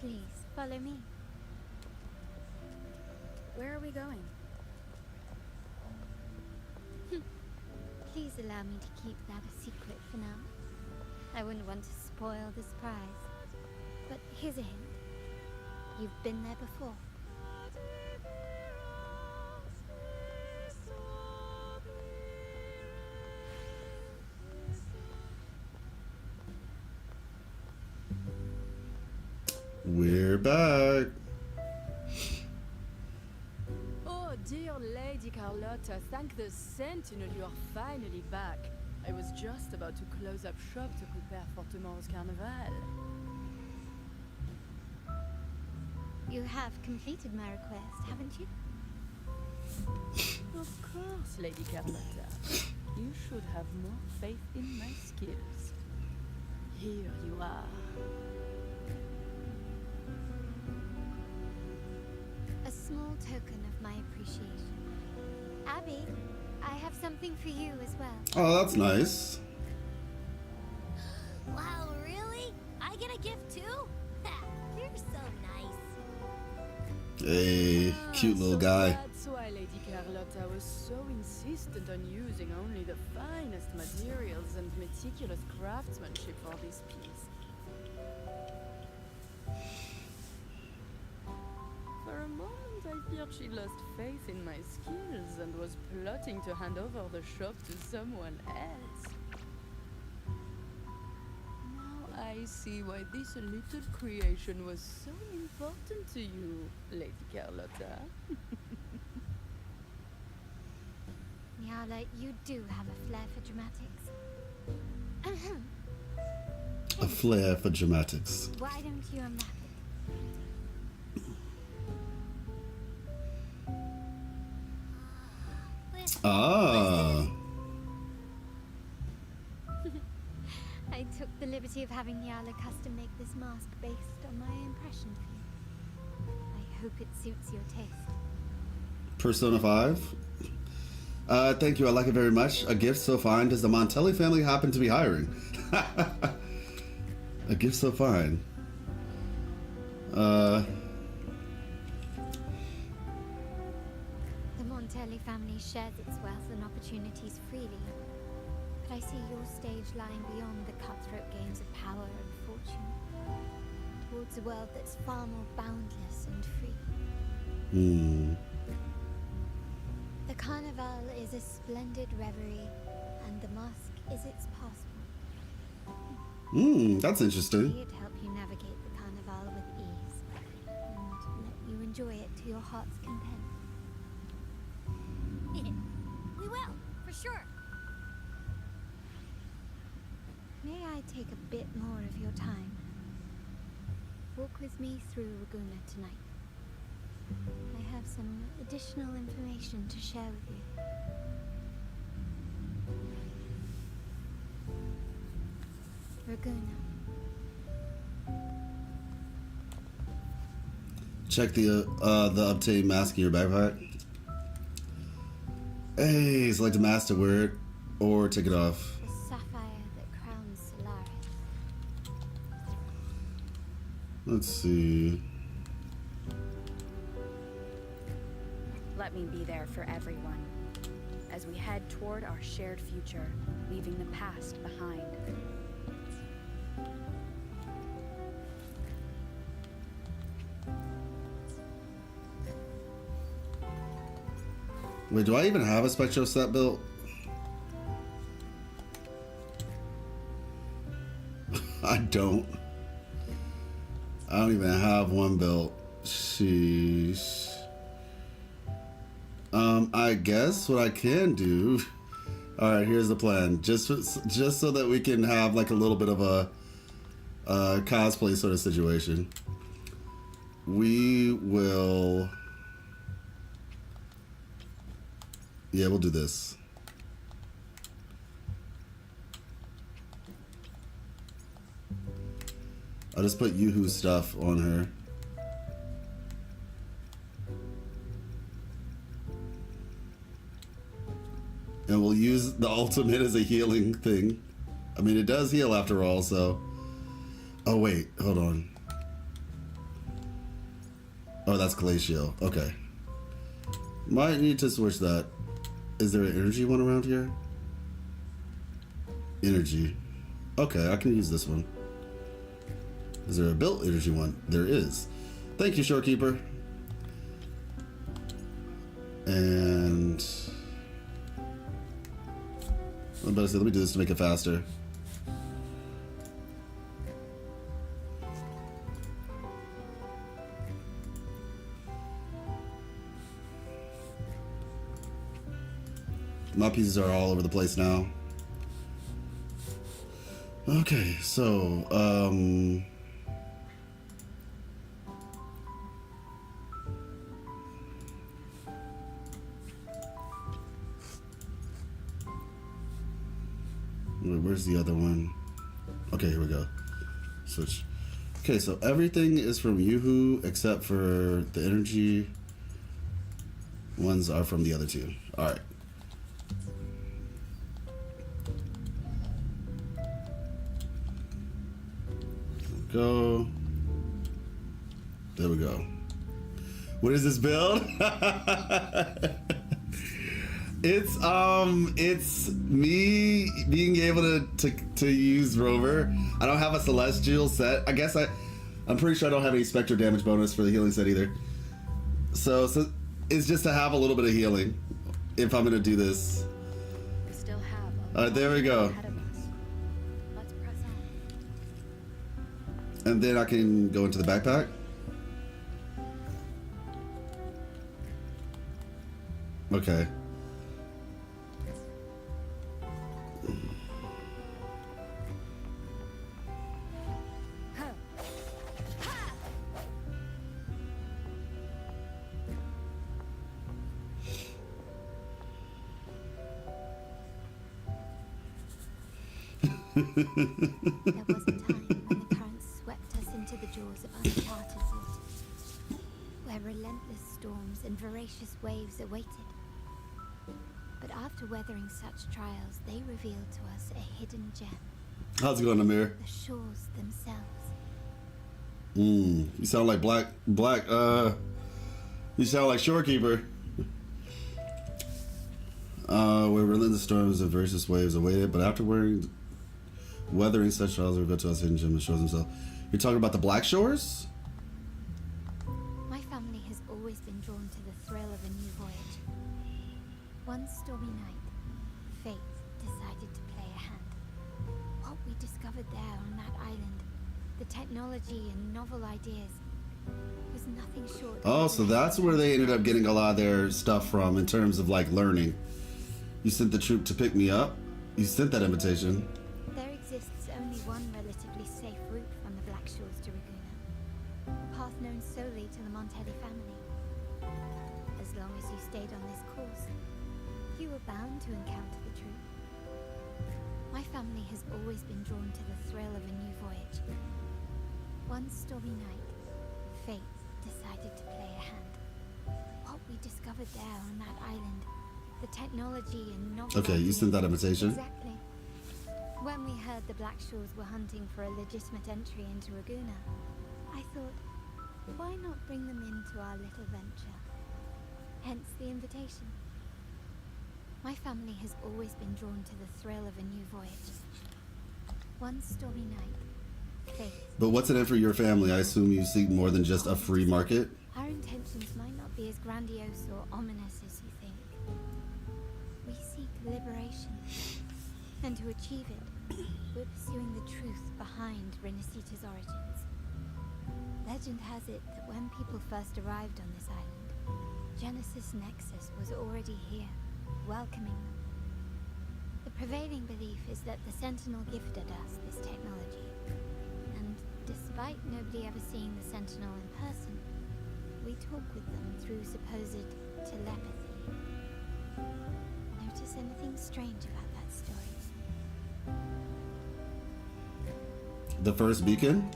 Please, follow me. Where are we going? Please allow me to keep that a secret for now. I wouldn't want to spoil the surprise. But here's a hint. You've been there before. back. Oh, dear Lady Carlotta, thank the Sentinel you are finally back. I was just about to close up shop to prepare for tomorrow's Carnival. You have completed my request, haven't you? Of course, Lady Carlotta. You should have more faith in my skills. Here you are. A small token of my appreciation. Abby, I have something for you as well. Oh, that's nice. Wow, really? I get a gift too? You're so nice. Hey, cute little guy. That's why Lady Carlotta was so insistent on using only the finest materials and meticulous craftsmanship for this piece. For a moment, I feared she lost faith in my skills and was plotting to hand over the shop to someone else. Now I see why this little creation was so important to you, Lady Carlotta. Nyala, you do have a flair for dramatics. A flair for dramatics. Why don't you unwrap it? Ah. I took the liberty of having Nyala custom make this mask based on my impression of you. I hope it suits your taste. Persona 5. Thank you, I like it very much. A gift so fine. Does the Montelli family happen to be hiring? A gift so fine. The Montelli family shares its wealth and opportunities freely. But I see your stage lying beyond the cutthroat games of power and fortune, towards a world that's far more boundless and free. The Carnival is a splendid reverie, and the mask is its passport. That's interesting. May it help you navigate the Carnival with ease, and let you enjoy it to your heart's content. We will, for sure. May I take a bit more of your time? Walk with me through Laguna tonight. I have some additional information to share with you. Laguna. Check the obtained mask in your backpack. Hey, select a mask to wear it or take it off. The sapphire that crowns Solaris. Let's see. Let me be there for everyone as we head toward our shared future, leaving the past behind. Wait, do I even have a Spectro set built? I don't. I don't even have one built. Sheesh. I guess what I can do. All right, here's the plan. Just so that we can have like a little bit of a cosplay sort of situation. We will. Yeah, we'll do this. I'll just put Yoo-Hoo stuff on her. And we'll use the ultimate as a healing thing. I mean, it does heal after all, so... Oh, wait. Hold on. Oh, that's Glacial. Okay. Might need to switch that. Is there an energy one around here? Energy. Okay, I can use this one. Is there a built energy one? There is. Thank you, Shorekeeper. And... I'm about to say, let me do this to make it faster. My pieces are all over the place now. Okay, so, where's the other one? Okay, here we go. Switch. Okay, so everything is from Yoo-Hoo except for the energy ones are from the other two. All right. Go. There we go. What is this build? It's me being able to use Rover. I don't have a celestial set. I guess I'm pretty sure I don't have any spectre damage bonus for the healing set either. So it's just to have a little bit of healing if I'm gonna do this. We still have All right, there we go. ahead of us. Let's press on. And then I can go into the backpack. Okay. There was a time when the currents swept us into the jaws of uncharted waters, where relentless storms and voracious waves awaited. But after weathering such trials, they revealed to us a hidden gem. How's it going, Amir? The shores themselves. You sound like you sound like Shorekeeper. Where relentless storms and voracious waves awaited, but after weathering such trials, reveal to us hidden gem that shows himself. You're talking about the Black Shores? My family has always been drawn to the thrill of a new voyage. One stormy night, fate decided to play a hand. What we discovered there on that island, the technology and novel ideas, was nothing short. Oh, so that's where they ended up getting a lot of their stuff from in terms of like learning. You sent the troop to pick me up? You sent that invitation. There exists only one relatively safe route from the Black Shores to Raguna, a path known solely to the Montelli family. As long as you stayed on this course, you were bound to encounter the truth. My family has always been drawn to the thrill of a new voyage. One stormy night, fate decided to play a hand. What we discovered there on that island, the technology and novel. Okay, you sent that invitation. Exactly. When we heard the Black Shores were hunting for a legitimate entry into Raguna, I thought, why not bring them into our little venture? Hence the invitation. My family has always been drawn to the thrill of a new voyage. One stormy night, fate. But what's it in for your family? I assume you seek more than just a free market? Our intentions might not be as grandiose or ominous as you think. We seek liberation. And to achieve it, we're pursuing the truth behind Renacita's origins. Legend has it that when people first arrived on this island, Genesis Nexus was already here, welcoming them. The prevailing belief is that the Sentinel gifted us this technology. And despite nobody ever seeing the Sentinel in person, we talk with them through supposed telepathy. Notice anything strange about that story? The first beacon?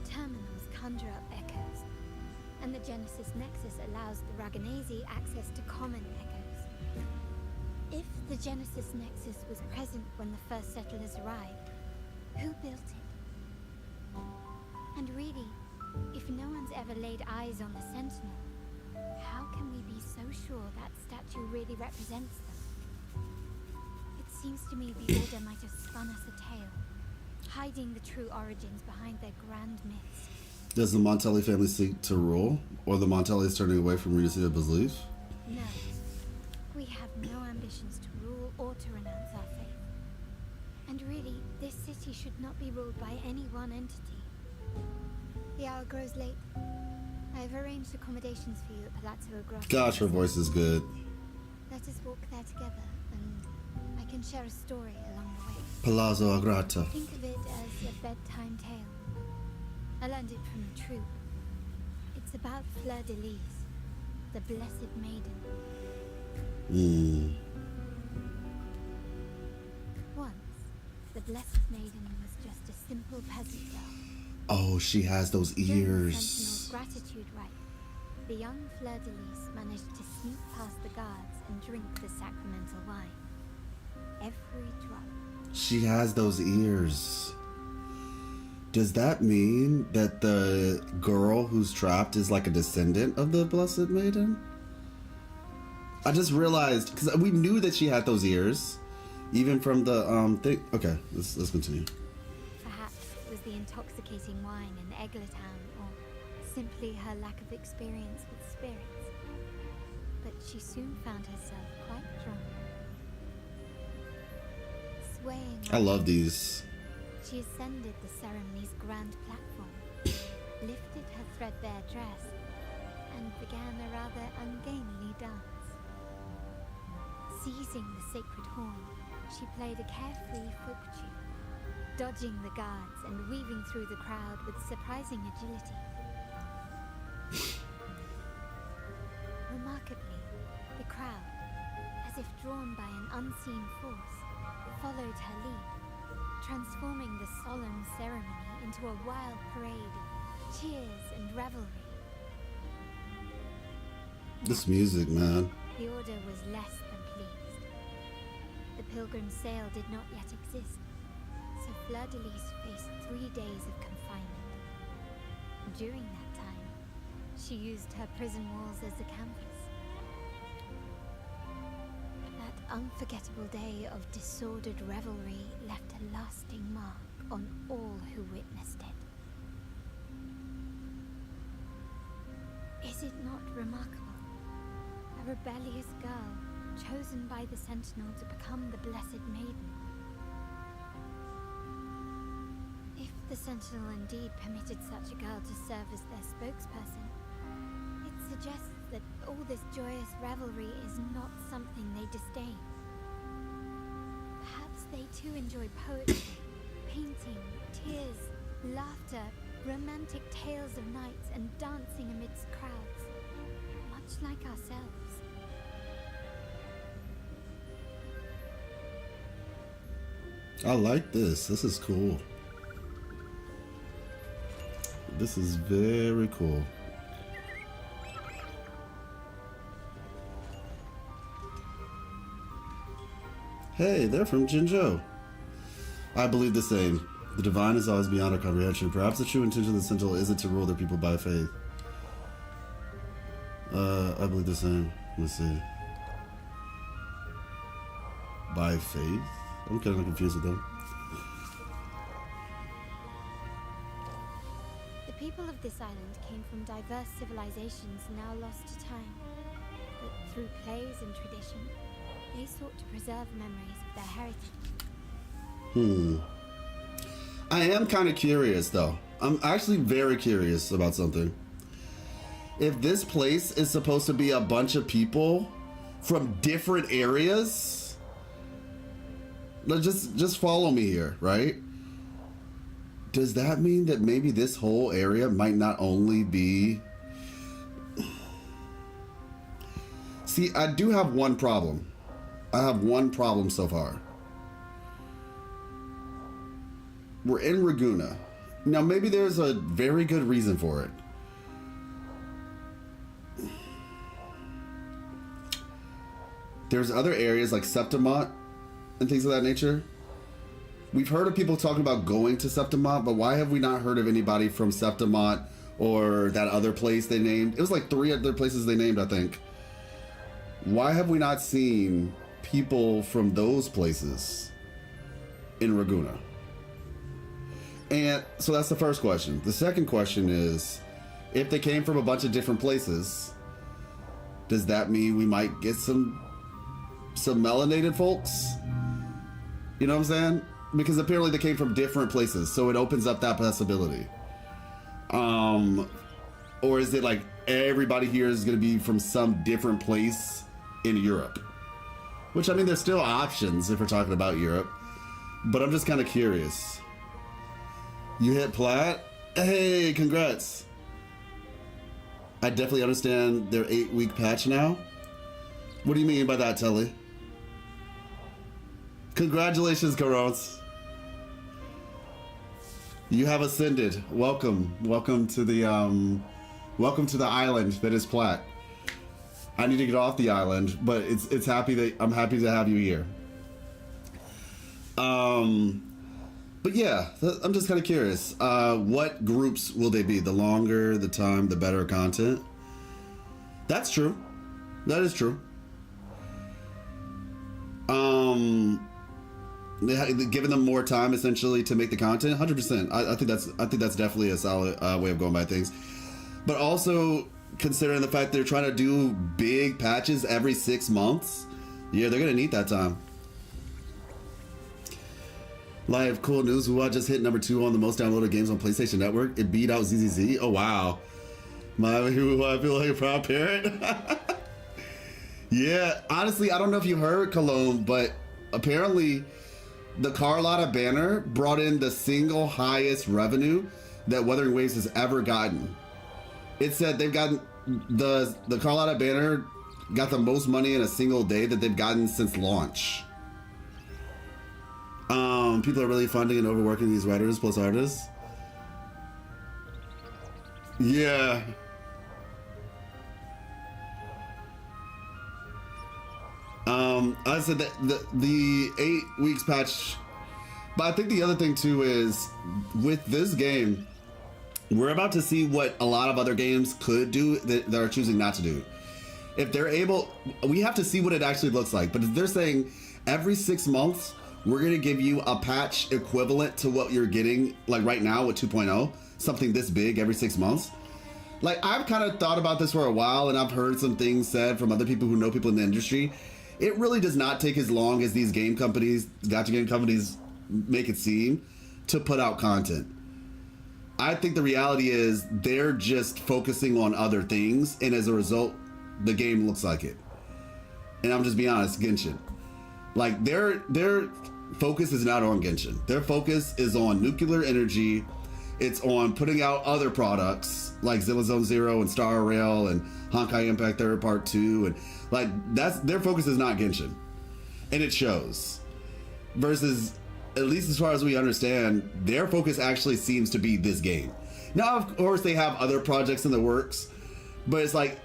Terminals conjure up echoes, and the Genesis Nexus allows the Raganese access to common echoes. If the Genesis Nexus was present when the first settlers arrived, who built it? And really, if no one's ever laid eyes on the Sentinel, how can we be so sure that statue really represents them? It seems to me the Order might have spun us a tale, hiding the true origins behind their grand myths. Does the Montelli family seek to rule? Or the Montellis turning away from Renacita belief? No. We have no ambitions to rule or to renounce our faith. And really, this city should not be ruled by any one entity. The hour grows late. I have arranged accommodations for you at Palazzo Grosso. Gosh, her voice is good. Let us walk there together, and I can share a story along the way. Palazzo Agrata. Think of it as a bedtime tale. I learned it from the troop. It's about Fleur de Lis, the Blessed Maiden. Once, the Blessed Maiden was just a simple peasant girl. Oh, she has those During the ears. Sentinel's gratitude rite, the young Fleur de Lis managed to sneak past the guards and drink the sacramental wine. Every drop. She has those ears. Does that mean that the girl who's trapped is like a descendant of the Blessed Maiden? I just realized, because we knew that she had those ears, even from the thing. Okay, let's continue. Perhaps it was the intoxicating wine in Eglatown, or simply her lack of experience with spirits. But she soon found herself quite drunk. Swaying, I love these. she ascended the ceremony's grand platform, lifted her threadbare dress, and began a rather ungainly dance. Seizing the sacred horn, she played a carefree folk tune, dodging the guards and weaving through the crowd with surprising agility. Remarkably, the crowd, as if drawn by an unseen force, followed her lead, transforming the solemn ceremony into a wild parade of cheers and revelry. This music, man. The order was less than pleased. The pilgrim sale did not yet exist, so Fleur de Lis faced 3 days of confinement. During that time, she used her prison walls as a canvas. That unforgettable day of disordered revelry left a lasting mark on all who witnessed it. Is it not remarkable? A rebellious girl, chosen by the Sentinel to become the Blessed Maiden. If the Sentinel indeed permitted such a girl to serve as their spokesperson, it suggests that all this joyous revelry is not something they disdain. Perhaps they too enjoy poetry, painting, tears, laughter, romantic tales of nights, and dancing amidst crowds, much like ourselves. I like this. This is cool. This is very cool. Hey, they're from Jinzhou. I believe the same. The divine is always beyond our comprehension. Perhaps the true intention of the Sentinel isn't to rule their people by faith. I believe the same. Let's see. By faith? I'm kind of confused with them. The people of this island came from diverse civilizations now lost to time. But through plays and tradition, they sought to preserve memories of their heritage. I am kind of curious, though. I'm actually very curious about something. If this place is supposed to be a bunch of people from different areas, just follow me here, right? Does that mean that maybe this whole area might not only be... See, I do have one problem. I have one problem so far. We're in Raguna. Now, maybe there's a very good reason for it. There's other areas like Septimont and things of that nature. We've heard of people talking about going to Septimont, but why have we not heard of anybody from Septimont or that other place they named? It was like 3 other places they named, I think. Why have we not seen people from those places in Raguna? And so that's the first question. The second question is, if they came from a bunch of different places, does that mean we might get some melanated folks? You know what I'm saying? Because apparently they came from different places, so it opens up that possibility. Or is it like everybody here is going to be from some different place in Europe? Which, I mean, there's still options if we're talking about Europe. But I'm just kind of curious. You hit plat? Hey, congrats. I definitely understand their 8-week patch now. What do you mean by that, Telly? Congratulations, Karos. You have ascended. Welcome. Welcome to the island that is Plat. I need to get off the island, but I'm happy to have you here. But yeah, I'm just kind of curious. What groups will they be? The longer the time, the better content. That's true. That is true. Giving them more time essentially to make the content, 100%. I think that's definitely a solid way of going by things. But also considering the fact they're trying to do big patches every 6 months, yeah, they're gonna need that time. Live cool news. Who just hit number 2 on the most downloaded games on PlayStation Network. It beat out ZZZ. Oh wow, I feel like a proud parent. Yeah, honestly, I don't know if you heard, Cologne, but apparently the Carlotta banner brought in the single highest revenue that Wuthering Waves has ever gotten. It said they've gotten the Carlotta banner got the most money in a single day that they've gotten since launch. People are really funding and overworking these writers plus artists. Yeah. I said that the 8 weeks patch, but I think the other thing too is with this game, we're about to see what a lot of other games could do that they're choosing not to do. If they're able, we have to see what it actually looks like. But if they're saying every 6 months, we're going to give you a patch equivalent to what you're getting like right now with 2.0, something this big every 6 months. Like, I've kind of thought about this for a while, and I've heard some things said from other people who know people in the industry. It really does not take as long as these game companies, gacha game companies, make it seem to put out content. I think the reality is they're just focusing on other things, and as a result, the game looks like it. And I'm just being honest, Genshin. Like, their focus is not on Genshin. Their focus is on nuclear energy. It's on putting out other products like Zilla Zone Zero and Star Rail and Honkai Impact 3rd Part 2, and like that's their focus is not Genshin, and it shows. Versus, at least as far as we understand, their focus actually seems to be this game. Now, of course, they have other projects in the works, but it's like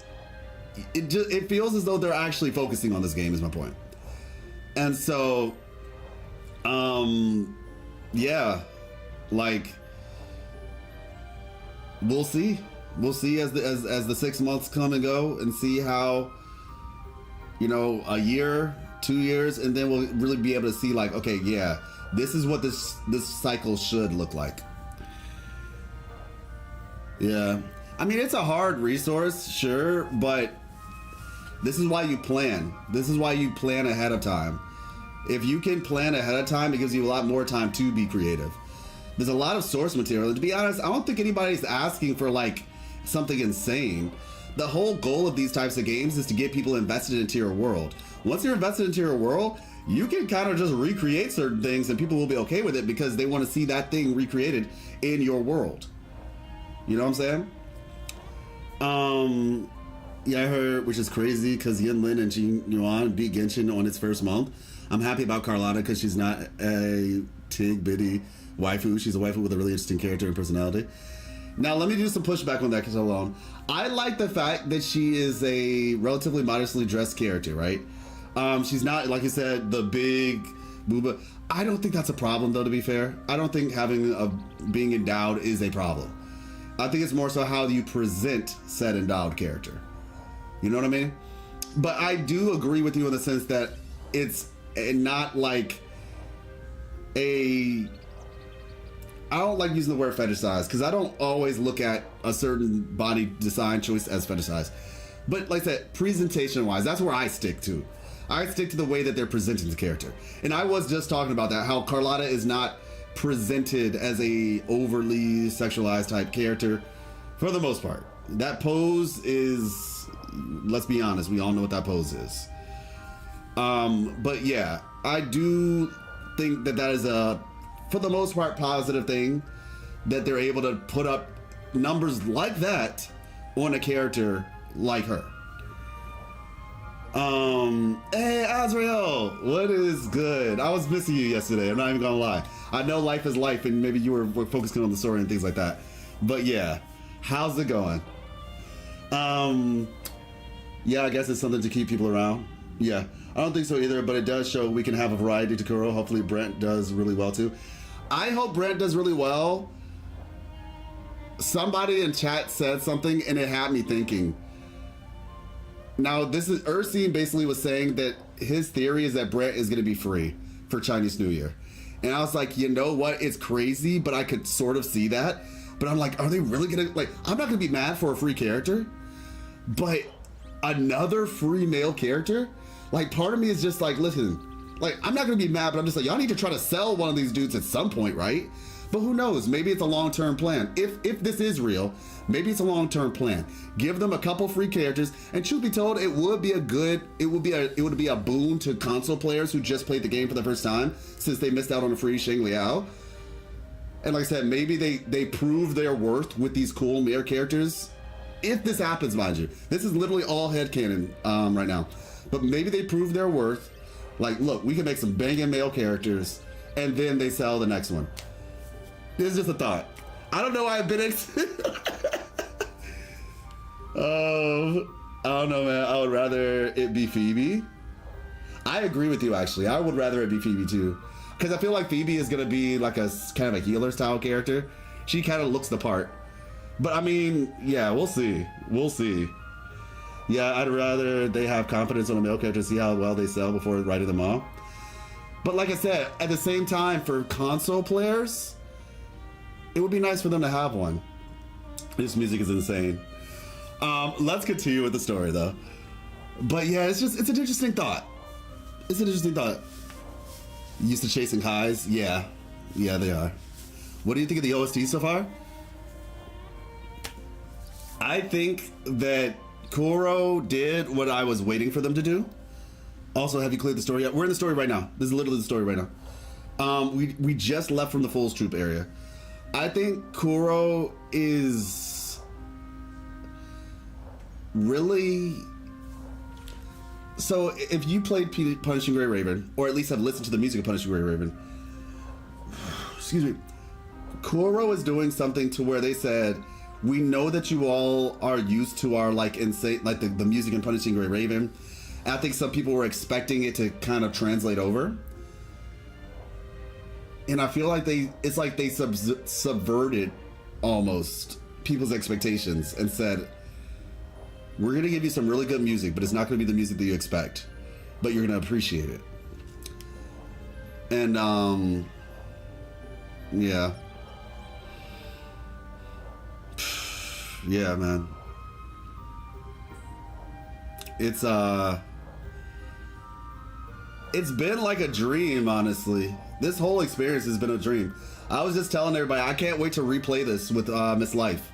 it feels as though they're actually focusing on this game. Is my point. And so, yeah, like. We'll see. We'll see as the 6 months come and go, and see how, you know, a year, 2 years, and then we'll really be able to see like, okay, yeah, this is what this cycle should look like. Yeah, I mean, it's a hard resource, sure, but this is why you plan. This is why you plan ahead of time. If you can plan ahead of time, it gives you a lot more time to be creative. There's a lot of source material. And to be honest, I don't think anybody's asking for like something insane. The whole goal of these types of games is to get people invested into your world. Once you're invested into your world, you can kind of just recreate certain things and people will be okay with it because they want to see that thing recreated in your world. You know what I'm saying? Yeah, I heard, which is crazy because Yinlin and Jin Yuan beat Genshin on its first month. I'm happy about Carlotta because she's not a tig bitty waifu. She's a waifu with a really interesting character and personality. Now, let me do some pushback on that because alone. I like the fact that she is a relatively modestly dressed character, right? She's not, like you said, the big booba. I don't think that's a problem, though, to be fair. I don't think being endowed is a problem. I think it's more so how you present said endowed character. You know what I mean? But I do agree with you in the sense that it's not like I don't like using the word fetishized because I don't always look at a certain body design choice as fetishized. But like I said, presentation wise, that's where I stick to. I stick to the way that they're presenting the character. And I was just talking about that, how Carlotta is not presented as a overly sexualized type character for the most part. That pose is, let's be honest, we all know what that pose is. But yeah, I do think that is a, for the most part, positive thing that they're able to put up numbers like that on a character like her. Hey Azrael, what is good? I was missing you yesterday, I'm not even gonna lie. I know life is life and maybe you were focusing on the story and things like that. But yeah, how's it going? Yeah, I guess it's something to keep people around. Yeah, I don't think so either, but it does show we can have a variety to Kuro. Hopefully Brent does really well too. I hope Brent does really well. Somebody in chat said something and it had me thinking. Now, this is Ursine basically was saying that his theory is that Brent is going to be free for Chinese New Year. And I was like, you know what? It's crazy, but I could sort of see that. But I'm like, are they really going to, like, I'm not going to be mad for a free character, but another free male character? Like, part of me is just like, listen, like, I'm not going to be mad, but I'm just like, y'all need to try to sell one of these dudes at some point, right? But who knows? Maybe it's a long-term plan. If this is real, maybe it's a long-term plan. Give them a couple free characters, and truth be told, it would be a boon to console players who just played the game for the first time since they missed out on a free Xing Liao. And like I said, maybe they prove their worth with these cool male characters. If this happens, mind you, this is literally all headcanon right now. But maybe they prove their worth. Like, look, we can make some banging male characters, and then they sell the next one. This is just a thought. I don't know why I've been I don't know, man. I would rather it be Phoebe. I agree with you, actually. I would rather it be Phoebe, too. Because I feel like Phoebe is going to be like a kind of a healer-style character. She kind of looks the part. But, I mean, yeah, we'll see. We'll see. Yeah, I'd rather they have confidence on a male character, see how well they sell before writing them off. But like I said, at the same time, for console players, it would be nice for them to have one. This music is insane. Let's continue with the story, though. But yeah, it's an interesting thought. It's an interesting thought. Used to chasing highs? Yeah. Yeah, they are. What do you think of the OST so far? I think that Kuro did what I was waiting for them to do. Also, have you cleared the story yet? We're in the story right now. This is literally the story right now. We just left from the Fool's Troop area. I think Kuro is really... So, if you played Punishing Gray Raven, or at least have listened to the music of Punishing Gray Raven, excuse me, Kuro is doing something to where they said, we know that you all are used to our like insane, like the music in Punishing Gray Raven. And I think some people were expecting it to kind of translate over. And I feel like it's like they subverted almost people's expectations and said, we're going to give you some really good music, but it's not going to be the music that you expect, but you're going to appreciate it. And, yeah. Yeah, man. It's been like a dream, honestly. This whole experience has been a dream. I was just telling everybody, I can't wait to replay this with Miss Life.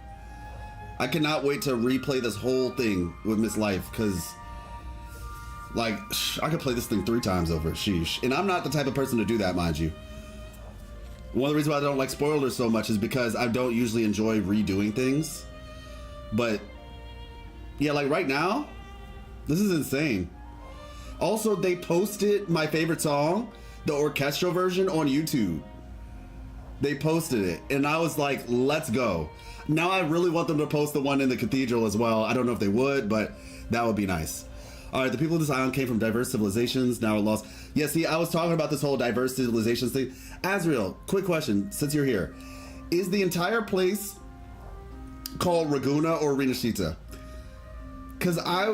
I cannot wait to replay this whole thing with Miss Life, because, like, I could play this thing 3 times over, sheesh. And I'm not the type of person to do that, mind you. One of the reasons why I don't like spoilers so much is because I don't usually enjoy redoing things. But, yeah, like right now, this is insane. Also, they posted my favorite song, the orchestral version, on YouTube. They posted it, and I was like, let's go. Now I really want them to post the one in the cathedral as well. I don't know if they would, but that would be nice. All right, the people of this island came from diverse civilizations, now lost. Yeah, see, I was talking about this whole diverse civilizations thing. Azrael, quick question, since you're here. Is the entire place called Raguna or Rinashita? Because I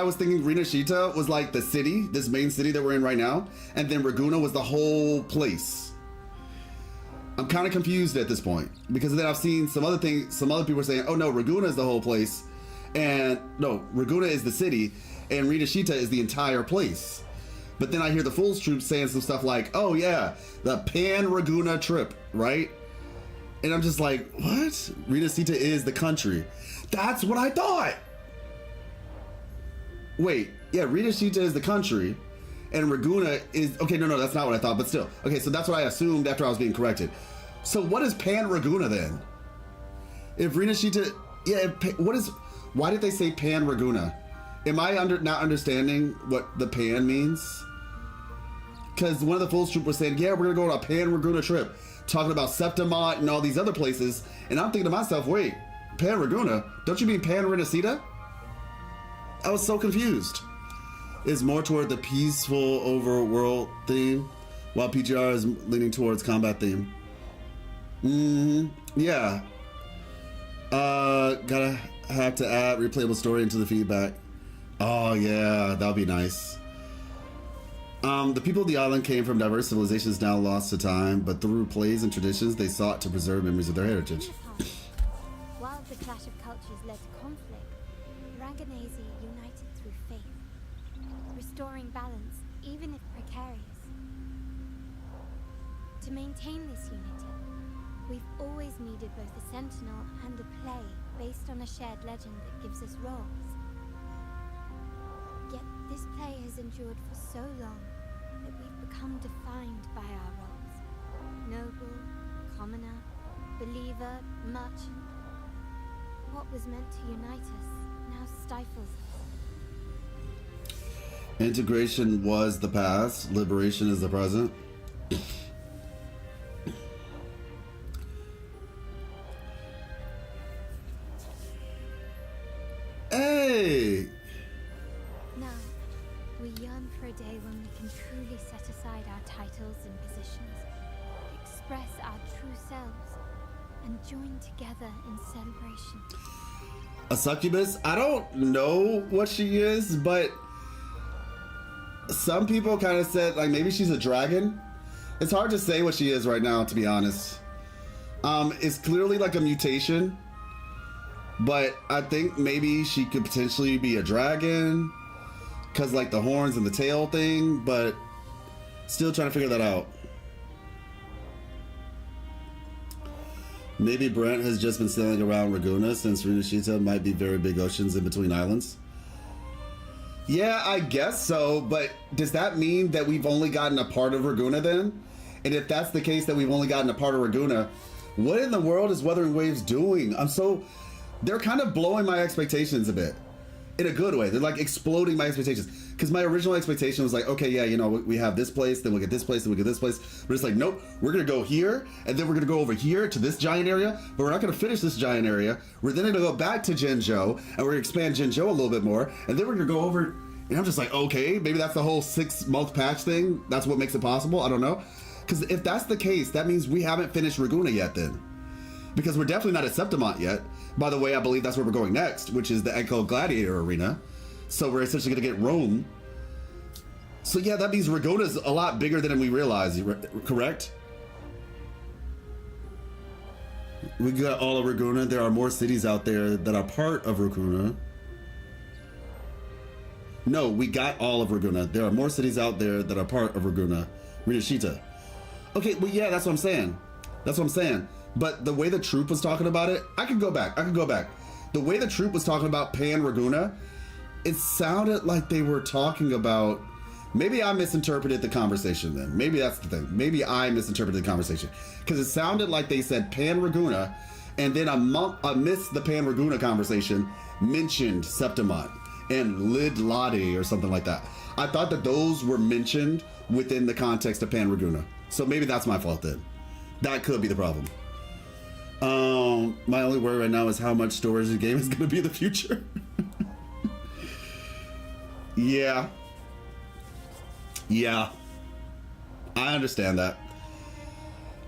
was thinking Rinashita was like the city, this main city that we're in right now, and then Raguna was the whole place. I'm kind of confused at this point, because then I've seen some other people are saying, oh no, Raguna is the whole place, and no, Raguna is the city, and Rinashita is the entire place. But then I hear the Fool's Troop saying some stuff like, oh yeah, the Pan-Raguna trip, right? And I'm just like, what? Rinashita is the country. That's what I thought! Wait, yeah, Rinashita is the country, and Raguna is okay. No, that's not what I thought, but still. Okay, so that's what I assumed after I was being corrected. So what is Pan Raguna then? If Rinashita, yeah, what is? Why did they say Pan Raguna? Am I not understanding what the Pan means? Because one of the Fool's Troop was saying, yeah, we're gonna go on a Pan Raguna trip, talking about Septimont and all these other places, and I'm thinking to myself, wait, Pan Raguna? Don't you mean Pan Rinashita? I was so confused. Is more toward the peaceful overworld theme, while PGR is leaning towards combat theme. Yeah. Gotta have to add replayable story into the feedback. Oh yeah, that'll be nice. The people of the island came from diverse civilizations now lost to time, but through plays and traditions, they sought to preserve memories of their heritage. While the clash of cultures led to conflict, Ranganese united through faith, restoring balance, even if precarious. To maintain this unity, we've always needed both a sentinel and a play based on a shared legend that gives us roles. Yet this play has endured for so long that we've become defined by our roles. Noble, commoner, believer, merchant. What was meant to unite us now stifles us. Integration was the past, liberation is the present. Hey! Now, we yearn for a day when we can truly set aside our titles and positions, express our true selves, and join together in celebration. A succubus? I don't know what she is, but some people kind of said like maybe she's a dragon. It's hard to say what she is right now, to be honest. It's clearly like a mutation, but I think maybe she could potentially be a dragon because like the horns and the tail thing, but still trying to figure that out. Maybe Brent has just been sailing around Raguna since Rinashita might be very big oceans in between islands. Yeah, I guess so, but does that mean that we've only gotten a part of Raguna then? And if that's the case that we've only gotten a part of Raguna, what in the world is Wuthering Waves doing? They're kind of blowing my expectations a bit. In a good way. They're like exploding my expectations. Because my original expectation was like, okay, yeah, you know, we have this place, then we'll get this place, then we'll get this place. But it's like, nope, we're going to go here, and then we're going to go over here to this giant area, but we're not going to finish this giant area. We're then going to go back to Jinzhou, and we're going to expand Jinzhou a little bit more, and then we're going to go over, and I'm just like, okay, maybe that's the whole 6-month patch thing. That's what makes it possible. I don't know. Because if that's the case, that means we haven't finished Raguna yet then. Because we're definitely not at Septimont yet. By the way, I believe that's where we're going next, which is the Echo Gladiator Arena. So we're essentially going to get Rome. So yeah, that means Raguna's a lot bigger than we realize, correct? We got all of Raguna. There are more cities out there that are part of Raguna. No, we got all of Raguna. There are more cities out there that are part of Raguna. Rinashita. Okay, well, yeah, that's what I'm saying. That's what I'm saying. But the way the troop was talking about it, I could go back. The way the troop was talking about Pan Raguna, it sounded like they were talking about, maybe I misinterpreted the conversation then. Maybe that's the thing. Maybe I misinterpreted the conversation. Because it sounded like they said Pan Raguna, and then amidst the Pan Raguna conversation, mentioned Septimont and Lid Ladi or something like that. I thought that those were mentioned within the context of Pan Raguna. So maybe that's my fault then. That could be the problem. My only worry right now is how much storage the game is going to be in the future. Yeah. I understand that.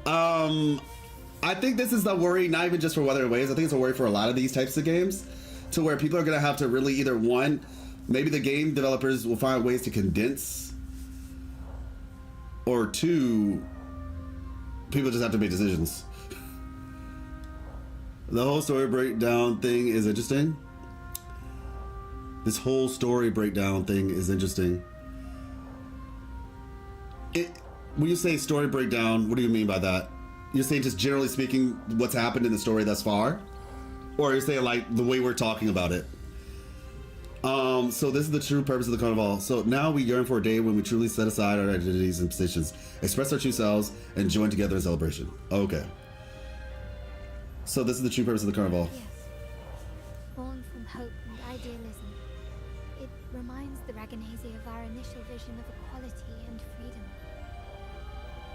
I think this is the worry, not even just for Wuthering Waves. I think it's a worry for a lot of these types of games, to where people are going to have to really either, one, maybe the game developers will find ways to condense, or two, people just have to make decisions. The whole story breakdown thing is interesting. This whole story breakdown thing is interesting. When you say story breakdown, what do you mean by that? You're saying just generally speaking what's happened in the story thus far? Or you're saying like the way we're talking about it? So this is the true purpose of the Carnival. So now we yearn for a day when we truly set aside our identities and positions, express our true selves, and join together in celebration. Okay. So this is the true purpose of the Carnival. Yes. Born from hope and idealism. It reminds the Raganese of our initial vision of equality and freedom.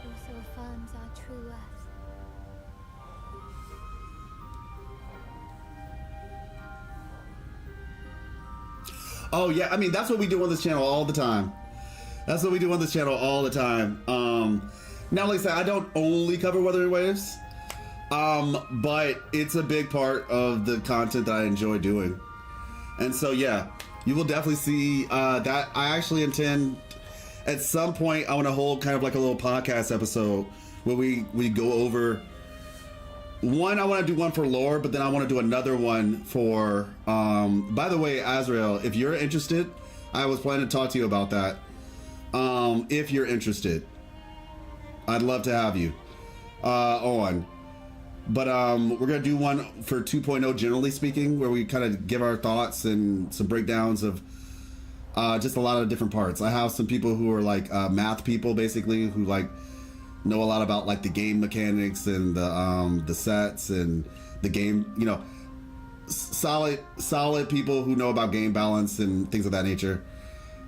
It also affirms our true worth. Oh yeah, I mean that's what we do on this channel all the time. That's what we do on this channel all the time. Now, like I said, I don't only cover Wuthering Waves, but it's a big part of the content that I enjoy doing. And so yeah, you will definitely see that. I actually intend at some point I want to hold kind of like a little podcast episode where we go over one. I want to do one for lore, but then I want to do another one for by the way, Azrael, if you're interested, I was planning to talk to you about that. If you're interested, I'd love to have you on. But we're gonna do one for 2.0, generally speaking, where we kind of give our thoughts and some breakdowns of just a lot of different parts. I have some people who are like math people, basically, who like know a lot about like the game mechanics and the sets and the game, you know, solid people who know about game balance and things of that nature,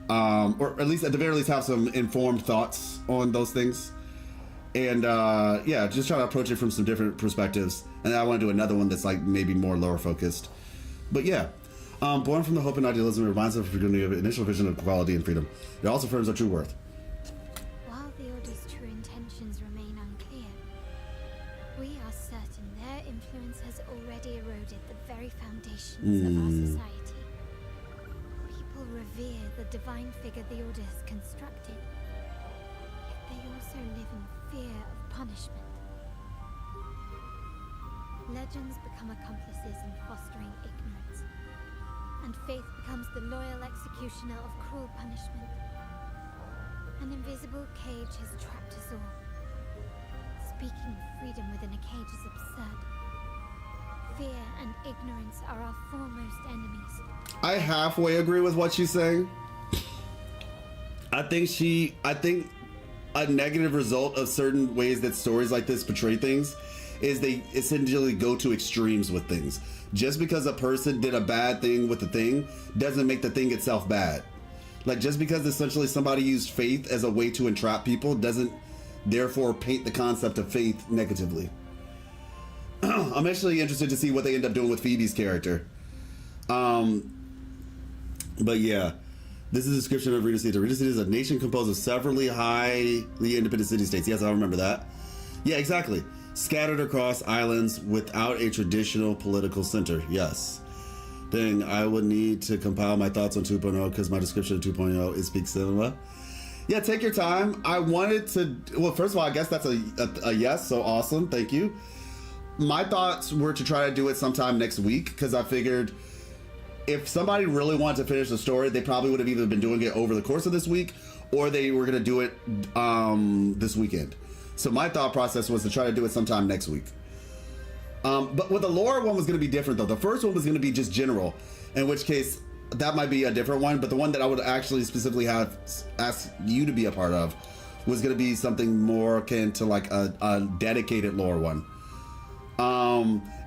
or at least at the very least have some informed thoughts on those things. And yeah, just try to approach it from some different perspectives. And I want to do another one that's like maybe more lore focused. But yeah, born from the hope and idealism, it reminds us of the initial vision of equality and freedom. It also affirms our true worth. While the Order's true intentions remain unclear, we are certain their influence has already eroded the very foundations of our society. People revere the divine figure the Order has constructed, yet they also live in fear of punishment. Legends become accomplices in fostering ignorance, and faith becomes the loyal executioner of cruel punishment. An invisible cage has trapped us all. Speaking of freedom within a cage is absurd. Fear and ignorance are our foremost enemies. I halfway agree with what she's saying. I think a negative result of certain ways that stories like this portray things is they essentially go to extremes with things. Just because a person did a bad thing with the thing doesn't make the thing itself bad. Like, just because essentially somebody used faith as a way to entrap people doesn't therefore paint the concept of faith negatively. I'm actually interested to see what they end up doing with Phoebe's character. But yeah, this is a description of Rita City. Rita City is a nation composed of severally highly independent city-states. Yes, I remember that. Yeah, exactly. Scattered across islands without a traditional political center. Yes. Dang, I would need to compile my thoughts on 2.0 because my description of 2.0 is peak cinema. Yeah, take your time. I wanted to... Well, first of all, I guess that's a yes, so awesome. Thank you. My thoughts were to try to do it sometime next week because I figured if somebody really wanted to finish the story, they probably would have either been doing it over the course of this week or they were going to do it this weekend. So my thought process was to try to do it sometime next week. But with the lore one was going to be different though. The first one was going to be just general, in which case that might be a different one. But the one that I would actually specifically have asked you to be a part of was going to be something more akin to like a dedicated lore one.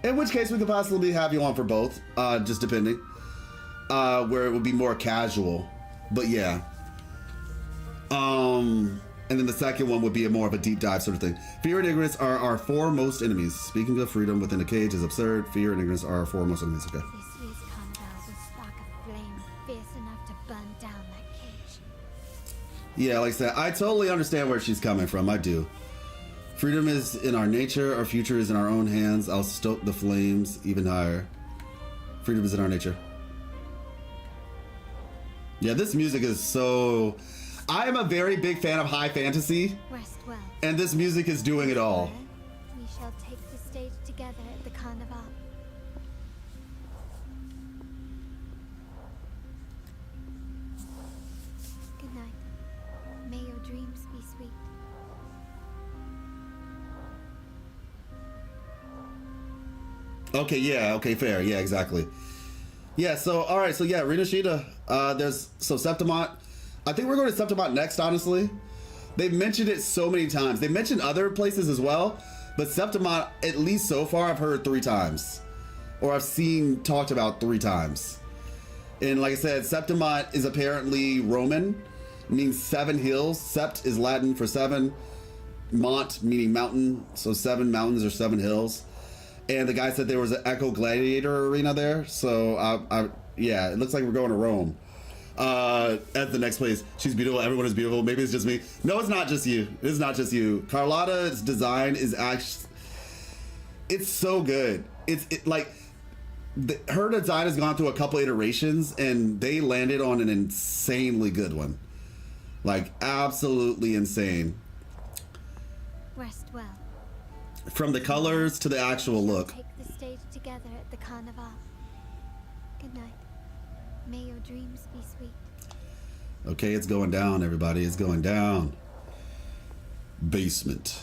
In which case we could possibly have you on for both, just depending. Where it would be more casual, but yeah. And then the second one would be more of a deep dive sort of thing. Fear and ignorance are our foremost enemies. Speaking of freedom within a cage is absurd. Fear and ignorance are our foremost enemies. Okay. This year's Carnival will spark a flame fierce enough to burn down that cage. Yeah, like I said, I totally understand where she's coming from. I do. Freedom is in our nature. Our future is in our own hands. I'll stoke the flames even higher. Freedom is in our nature. Yeah, this music is so... I am a very big fan of high fantasy. Rest well. And this music is doing it all. We shall take the stage together at the Carnival. Good night. May your dreams be sweet. Okay, yeah, okay, fair. Yeah, exactly. Yeah, so all right, so yeah, Rinoshita. There's Septimont. I think we're going to Septimont next, honestly. They've mentioned it so many times. They mentioned other places as well, but Septimont, at least so far, I've heard 3 times. Or I've seen talked about 3 times. And like I said, Septimont is apparently Roman, means 7 hills. Sept is Latin for 7. Mont meaning mountain, so 7 mountains or 7 hills. And the guy said there was an Echo Gladiator arena there, so yeah, it looks like we're going to Rome. At the next place. She's beautiful, everyone is beautiful. Maybe it's just me. No, it's not just you. It's not just you. Carlotta's design is actually, it's so good. Her design has gone through a couple iterations and they landed on an insanely good one. Like, absolutely insane. Rest well. From the colors to the actual look. Take the stage together at the Carnival. Good night. May your dreams be sweet. Okay, it's going down, everybody. It's going down. Basement.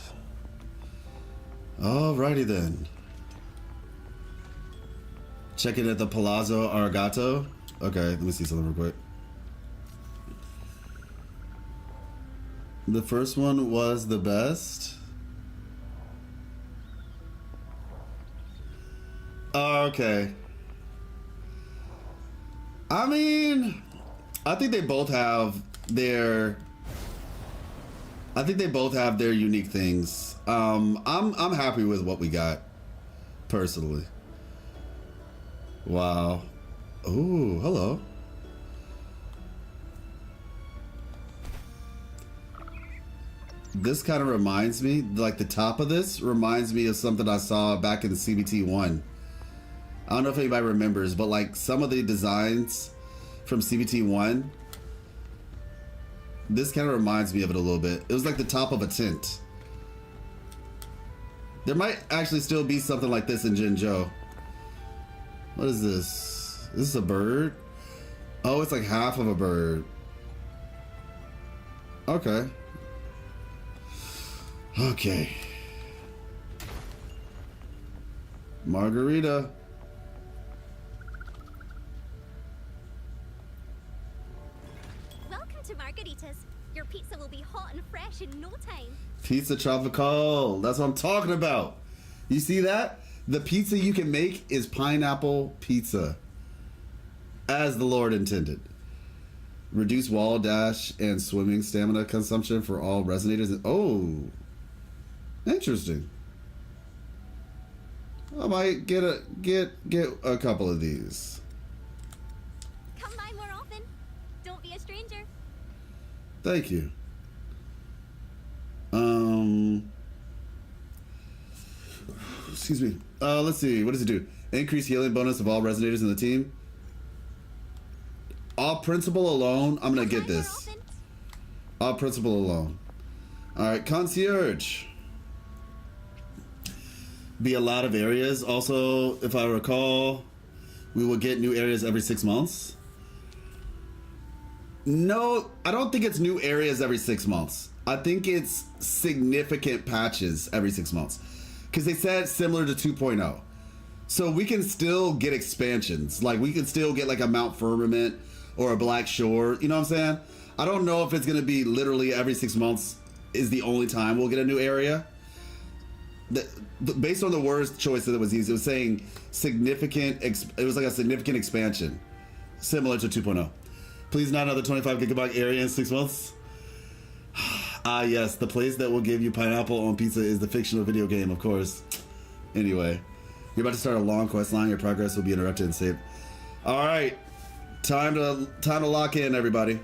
Alrighty then. Check it at the Palazzo Argato. Okay, let me see something real quick. The first one was the best. Okay. I mean, I think they both have their unique things. I'm happy with what we got, personally. Wow. Ooh, hello. This kind of reminds me, like the top of this reminds me of something I saw back in the CBT 1. I don't know if anybody remembers, but like some of the designs from CBT 1, this kind of reminds me of it a little bit. It was like the top of a tent. There might actually still be something like this in Jinzhou. What is this? Is this a bird? Oh, it's like half of a bird. Okay. Okay. Margarita. Welcome to Margaritas. Your pizza will be hot and fresh in no time. Pizza Tropical. That's what I'm talking about. You see that? The pizza you can make is pineapple pizza. As the Lord intended. Reduce wall dash and swimming stamina consumption for all resonators. Oh. Interesting. I might get a couple of these. Come by more often. Don't be a stranger. Thank you. Excuse me. Let's see. What does it do? Increase healing bonus of all resonators in the team. All principle alone. I'm gonna get this. All principle alone. All right, concierge. Be a lot of areas. Also, if I recall, we will get new areas every 6 months. No, I don't think it's new areas every 6 months. I think it's significant patches every 6 months. Because they said similar to 2.0. So we can still get expansions. Like, we can still get like a Mount Firmament or a Black Shore. You know what I'm saying? I don't know if it's going to be literally every 6 months is the only time we'll get a new area. Based on the word choice that it was used, it was saying significant. It was like a significant expansion, similar to 2.0. Please, not another 25 gigabyte area in 6 months. Ah, yes, the place that will give you pineapple on pizza is the fictional video game, of course. Anyway, you're about to start a long quest line. Your progress will be interrupted and saved. All right, time to lock in, everybody.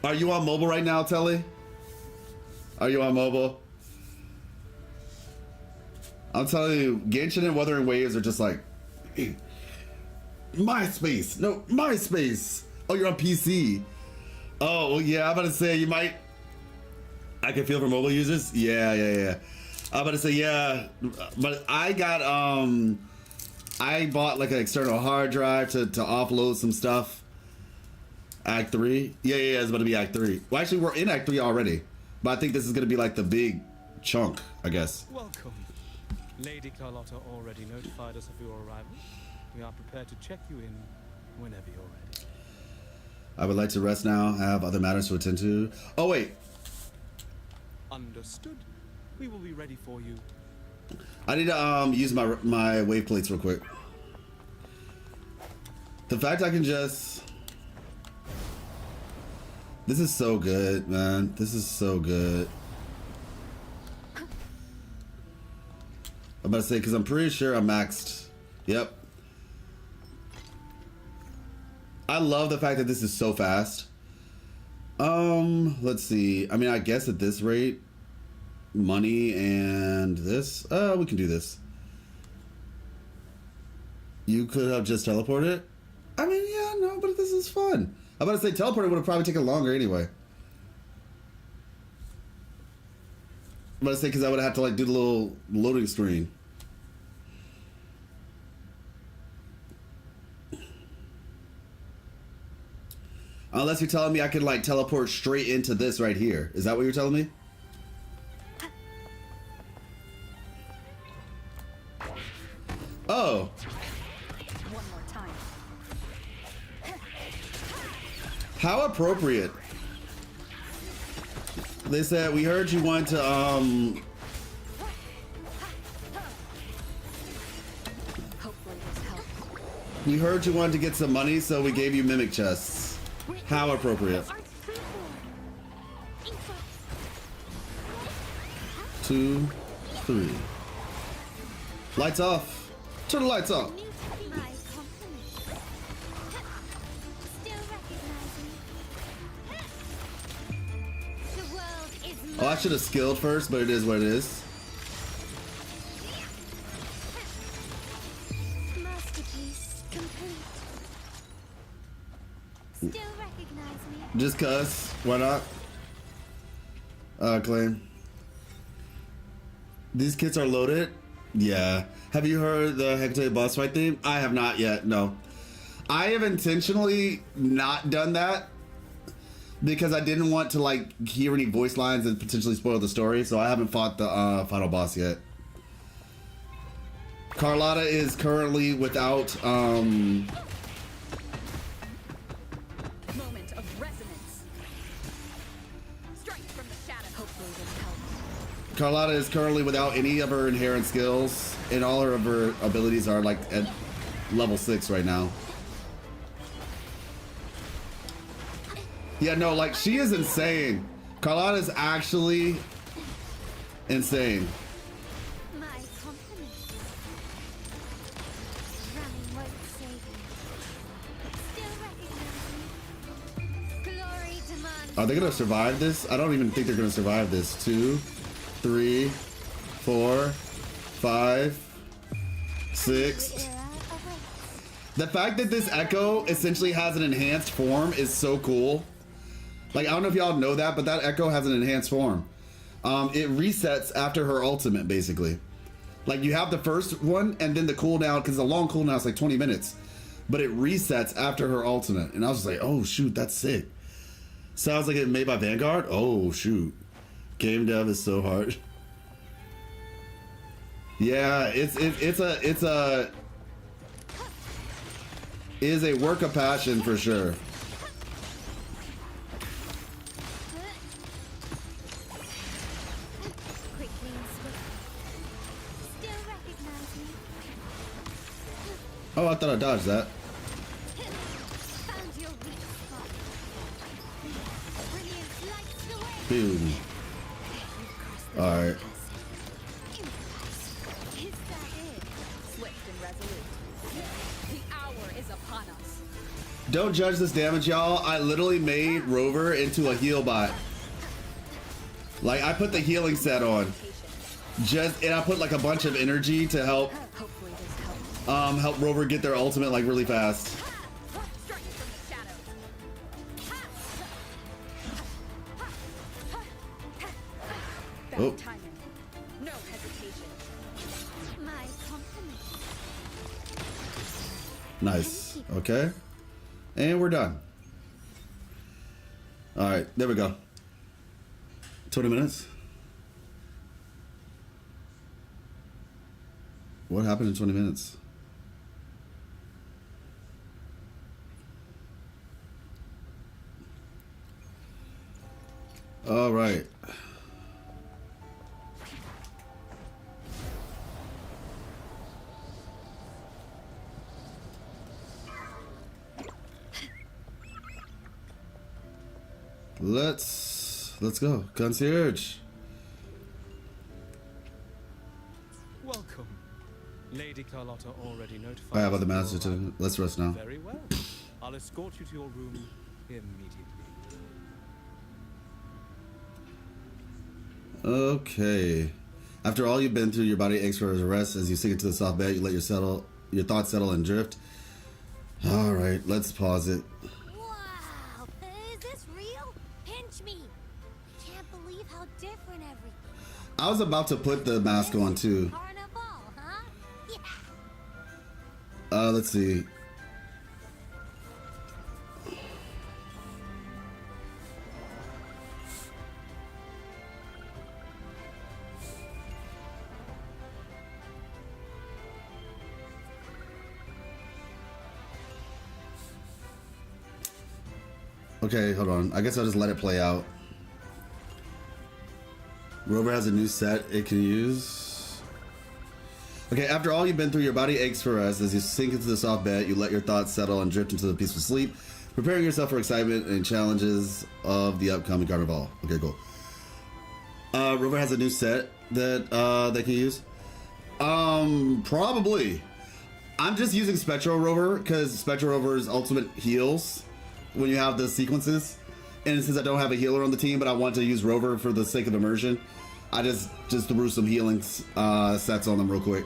Are you on mobile right now, Telly? Are you on mobile? I'm telling you, Genshin and Wuthering Waves are just like MySpace. No, MySpace. Oh, you're on PC. Oh, yeah, I'm about to say you might. I can feel for mobile users. Yeah. I'm about to say, yeah, but I got I bought like an external hard drive to offload some stuff. Act 3? Yeah, it's about to be Act 3. Well, actually, we're in Act 3 already. But I think this is going to be like the big chunk, I guess. Welcome. Lady Carlotta already notified us of your arrival. We are prepared to check you in whenever you're ready. I would like to rest now. I have other matters to attend to. Oh, wait. Understood. We will be ready for you. I need to use my wave plates real quick. The fact I can just... This is so good, man. This is so good. I'm about to say, because I'm pretty sure I'm maxed. Yep. I love the fact that this is so fast. Let's see. I mean, I guess at this rate, money and this, we can do this. You could have just teleported. I mean, yeah, no, but this is fun. I'm about to say teleporting would have probably taken longer anyway. I'm about to say, because I would have to like do the little loading screen. Unless you're telling me I could like teleport straight into this right here. Is that what you're telling me? Oh. One more time. How appropriate. They said, we heard you want to, Hopefully this helps. we heard you wanted to get some money, so we gave you mimic chests. How appropriate. 2, 3. Lights off. Turn the lights off. Oh, I should have skilled first, but it is what it is. Masterpiece complete. Still recognize me? Just cuz. Why not? Claim. These kits are loaded? Yeah. Have you heard the Hecate boss fight theme? I have not yet, no. I have intentionally not done that because I didn't want to like hear any voice lines and potentially spoil the story, so I haven't fought the final boss yet. Carlotta is currently without Moment of resonance. Strike from the shadow. Hopefully this helps. Carlotta is currently without any of her inherent skills, and all of her abilities are like at level 6 right now. Yeah, no, like she is insane. Carlotta is actually insane. My compliments. Running won't save you. Still recognize me. Glory demands. Are they gonna survive this? I don't even think they're gonna survive this. 2, 3, 4, 5, 6. The fact that this Echo essentially has an enhanced form is so cool. Like, I don't know if y'all know that, but that Echo has an enhanced form. It resets after her ultimate, basically. Like, you have the first one, and then the cooldown, because the long cooldown is like 20 minutes. But it resets after her ultimate. And I was just like, oh, shoot, that's sick. Sounds like it made by Vanguard? Oh, shoot. Game dev is so hard. Yeah, it is a work of passion for sure. Oh, I thought I dodged that. Boom. Alright. Don't judge this damage, y'all. I literally made Rover into a heal bot. Like, I put the healing set on. And I put like a bunch of energy to help help Rover get their ultimate like really fast. Oh. No hesitation. Nice. Okay. And we're done. All right, there we go. 20 minutes. What happened in 20 minutes? All right. Let's go. Concierge. Welcome. Lady Carlotta already notified. I have other masters too. Let's rest now. Very well. I'll escort you to your room immediately. Okay. After all you've been through, your body aches for a rest. As you sink into the soft bed, you let your thoughts settle and drift. All right, let's pause it. Wow, is this real? Pinch me. I can't believe how different everything is. I was about to put the mask on too. Carnival, huh? Yeah. Let's see. Okay, hold on. I guess I'll just let it play out. Rover has a new set it can use. Okay, after all you've been through, your body aches for rest. As you sink into the soft bed, you let your thoughts settle and drift into the peaceful sleep, preparing yourself for excitement and challenges of the upcoming Carnival. Okay, cool. Rover has a new set that they can use. Probably. I'm just using Spectral Rover because Spectral Rover's ultimate heals when you have the sequences, and since I don't have a healer on the team, but I want to use Rover for the sake of immersion, I just threw some healing sets on them real quick.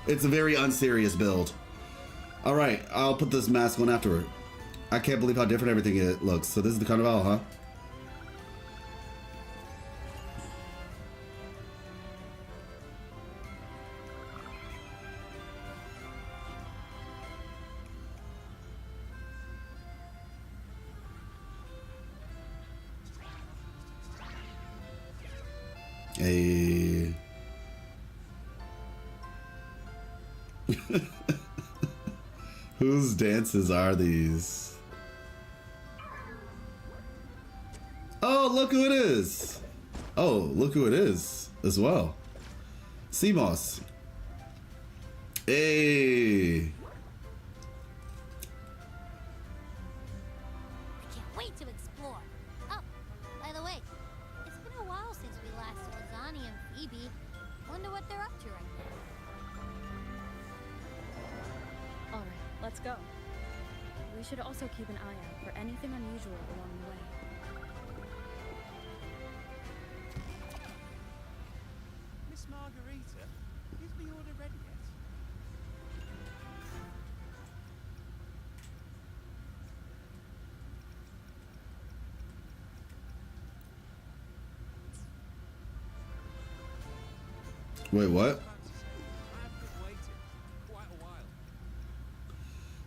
It's a very unserious build. All right, I'll put this mask on afterward. I can't believe how different everything looks. So this is the Carnival, huh? Hey. Whose dances are these? Oh, look who it is. Oh, look who it is as well. Seamoss. Hey. I can't wait to explore. Oh, by the way, it's been a while since we last saw Zani and Phoebe. Wonder what they're up to right now. All right, let's go. We should also keep an eye out for anything unusual along the way. Miss Margarita, is the order ready yet? Wait, what?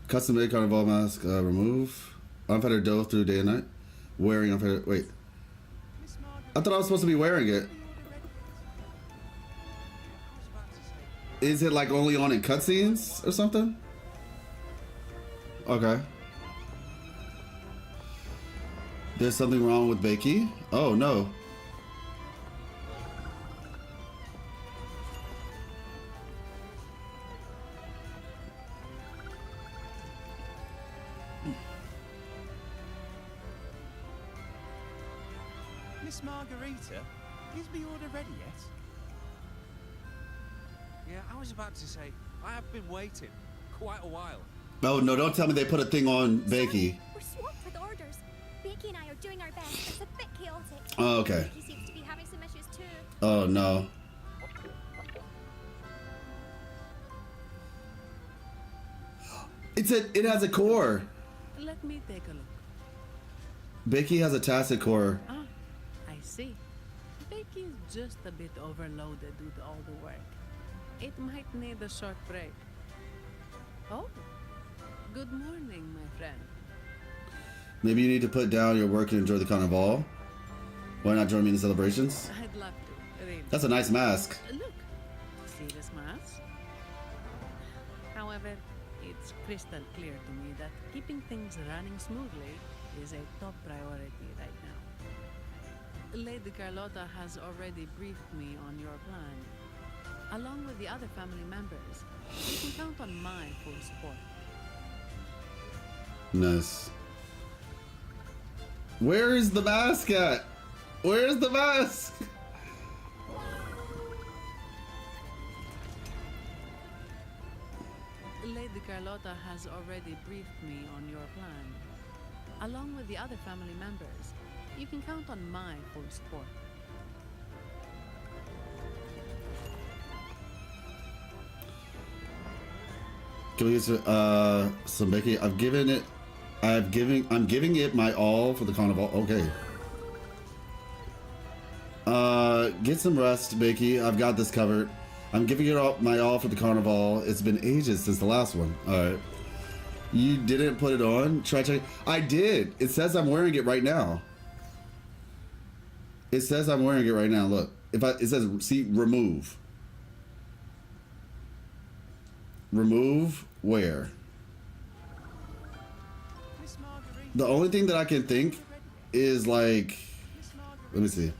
Custom made Carnival mask, remove. Unfettered dove through day and night. Wearing unfettered, wait. I thought I was supposed to be wearing it. Is it like only on in cutscenes or something? Okay. There's something wrong with Becky? Oh no. Miss Margarita, is the order ready yet? Yeah, I was about to say, I have been waiting quite a while. Oh no, don't tell me they put a thing on Becky. We're swamped with orders. Becky and I are doing our best. It's a bit chaotic. Oh, okay. Becky seems to be having some issues too. Oh no. It has a core. Let me take a look. Becky has a tacit core. Ah, I see. Becky is just a bit overloaded with all the work. It might need a short break. Oh, good morning, my friend. Maybe you need to put down your work and enjoy the Carnival. Why not join me in the celebrations? I'd love to, really. That's a nice mask. Look, see this mask? However, it's crystal clear to me that keeping things running smoothly is a top priority right now. Lady Carlotta has already briefed me on your plan. Along with the other family members, you can count on my full support. Nice. Where is the mask at? Where's the mask? Lady Carlotta has already briefed me on your plan. Along with the other family members, you can count on my full support. Can we use some Becky? I'm giving it my all for the carnival. Okay. Get some rest, Becky. I've got this covered. I'm giving it my all for the carnival. It's been ages since the last one. All right. You didn't put it on? Try. I did. It says I'm wearing it right now. It says I'm wearing it right now. Look. It says, see, remove. Remove where? The only thing that I can think is like, let me see.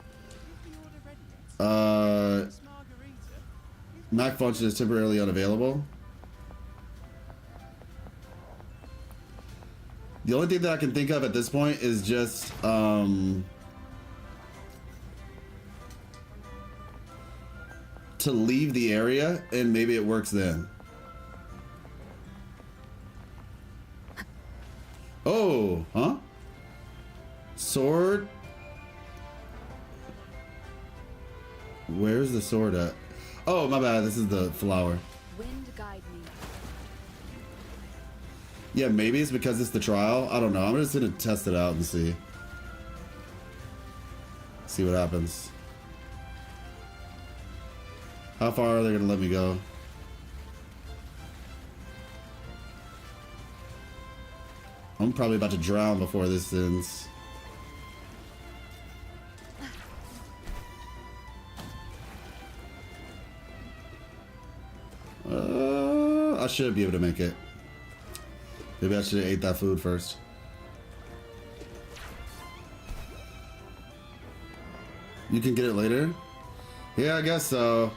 Mac function is temporarily unavailable. The only thing that I can think of at this point is just to leave the area, and maybe it works then. Oh, huh? Sword? Where's the sword at? Oh, my bad. This is the flower. Wind guide me. Yeah, maybe it's because it's the trial. I don't know. I'm just gonna test it out and see. See what happens. How far are they gonna let me go? I'm probably about to drown before this ends. I should be able to make it. Maybe I should have ate that food first. You can get it later? Yeah, I guess so.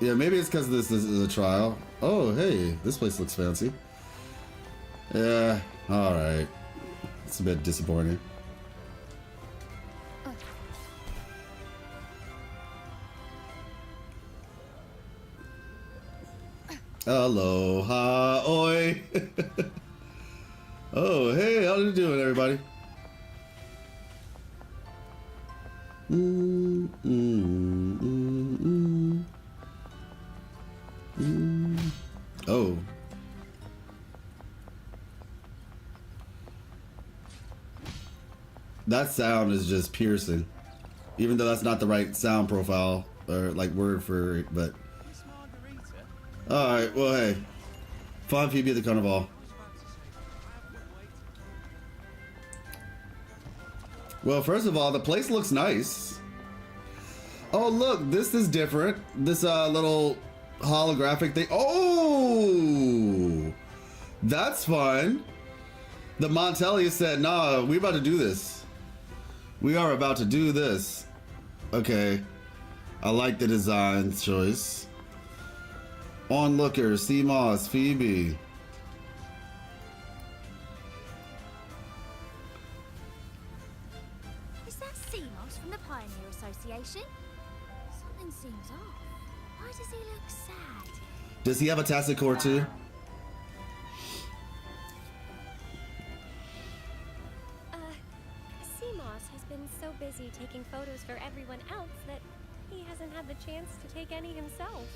Yeah, maybe it's because this is a trial. Oh, hey, this place looks fancy. Yeah, alright. It's a bit disappointing. Aloha, oi. Oh, hey, how you doing, everybody? Oh. That sound is just piercing. Even though that's not the right sound profile or like word for it, but alright, well hey. Fun Phoebe at the Carnival. Well, first of all, the place looks nice. Oh look, this is different. This little holographic thing. Oh, that's fun. The Montelli said, nah, we about to do this. We are about to do this. Okay. I like the design choice. Onlooker, Sea Moss, Phoebe. Is that Sea Moss from the Pioneer Association? Something seems off. Why does he look sad? Does he have a tacit core too? Seamoss has been so busy taking photos for everyone else that he hasn't had the chance to take any himself.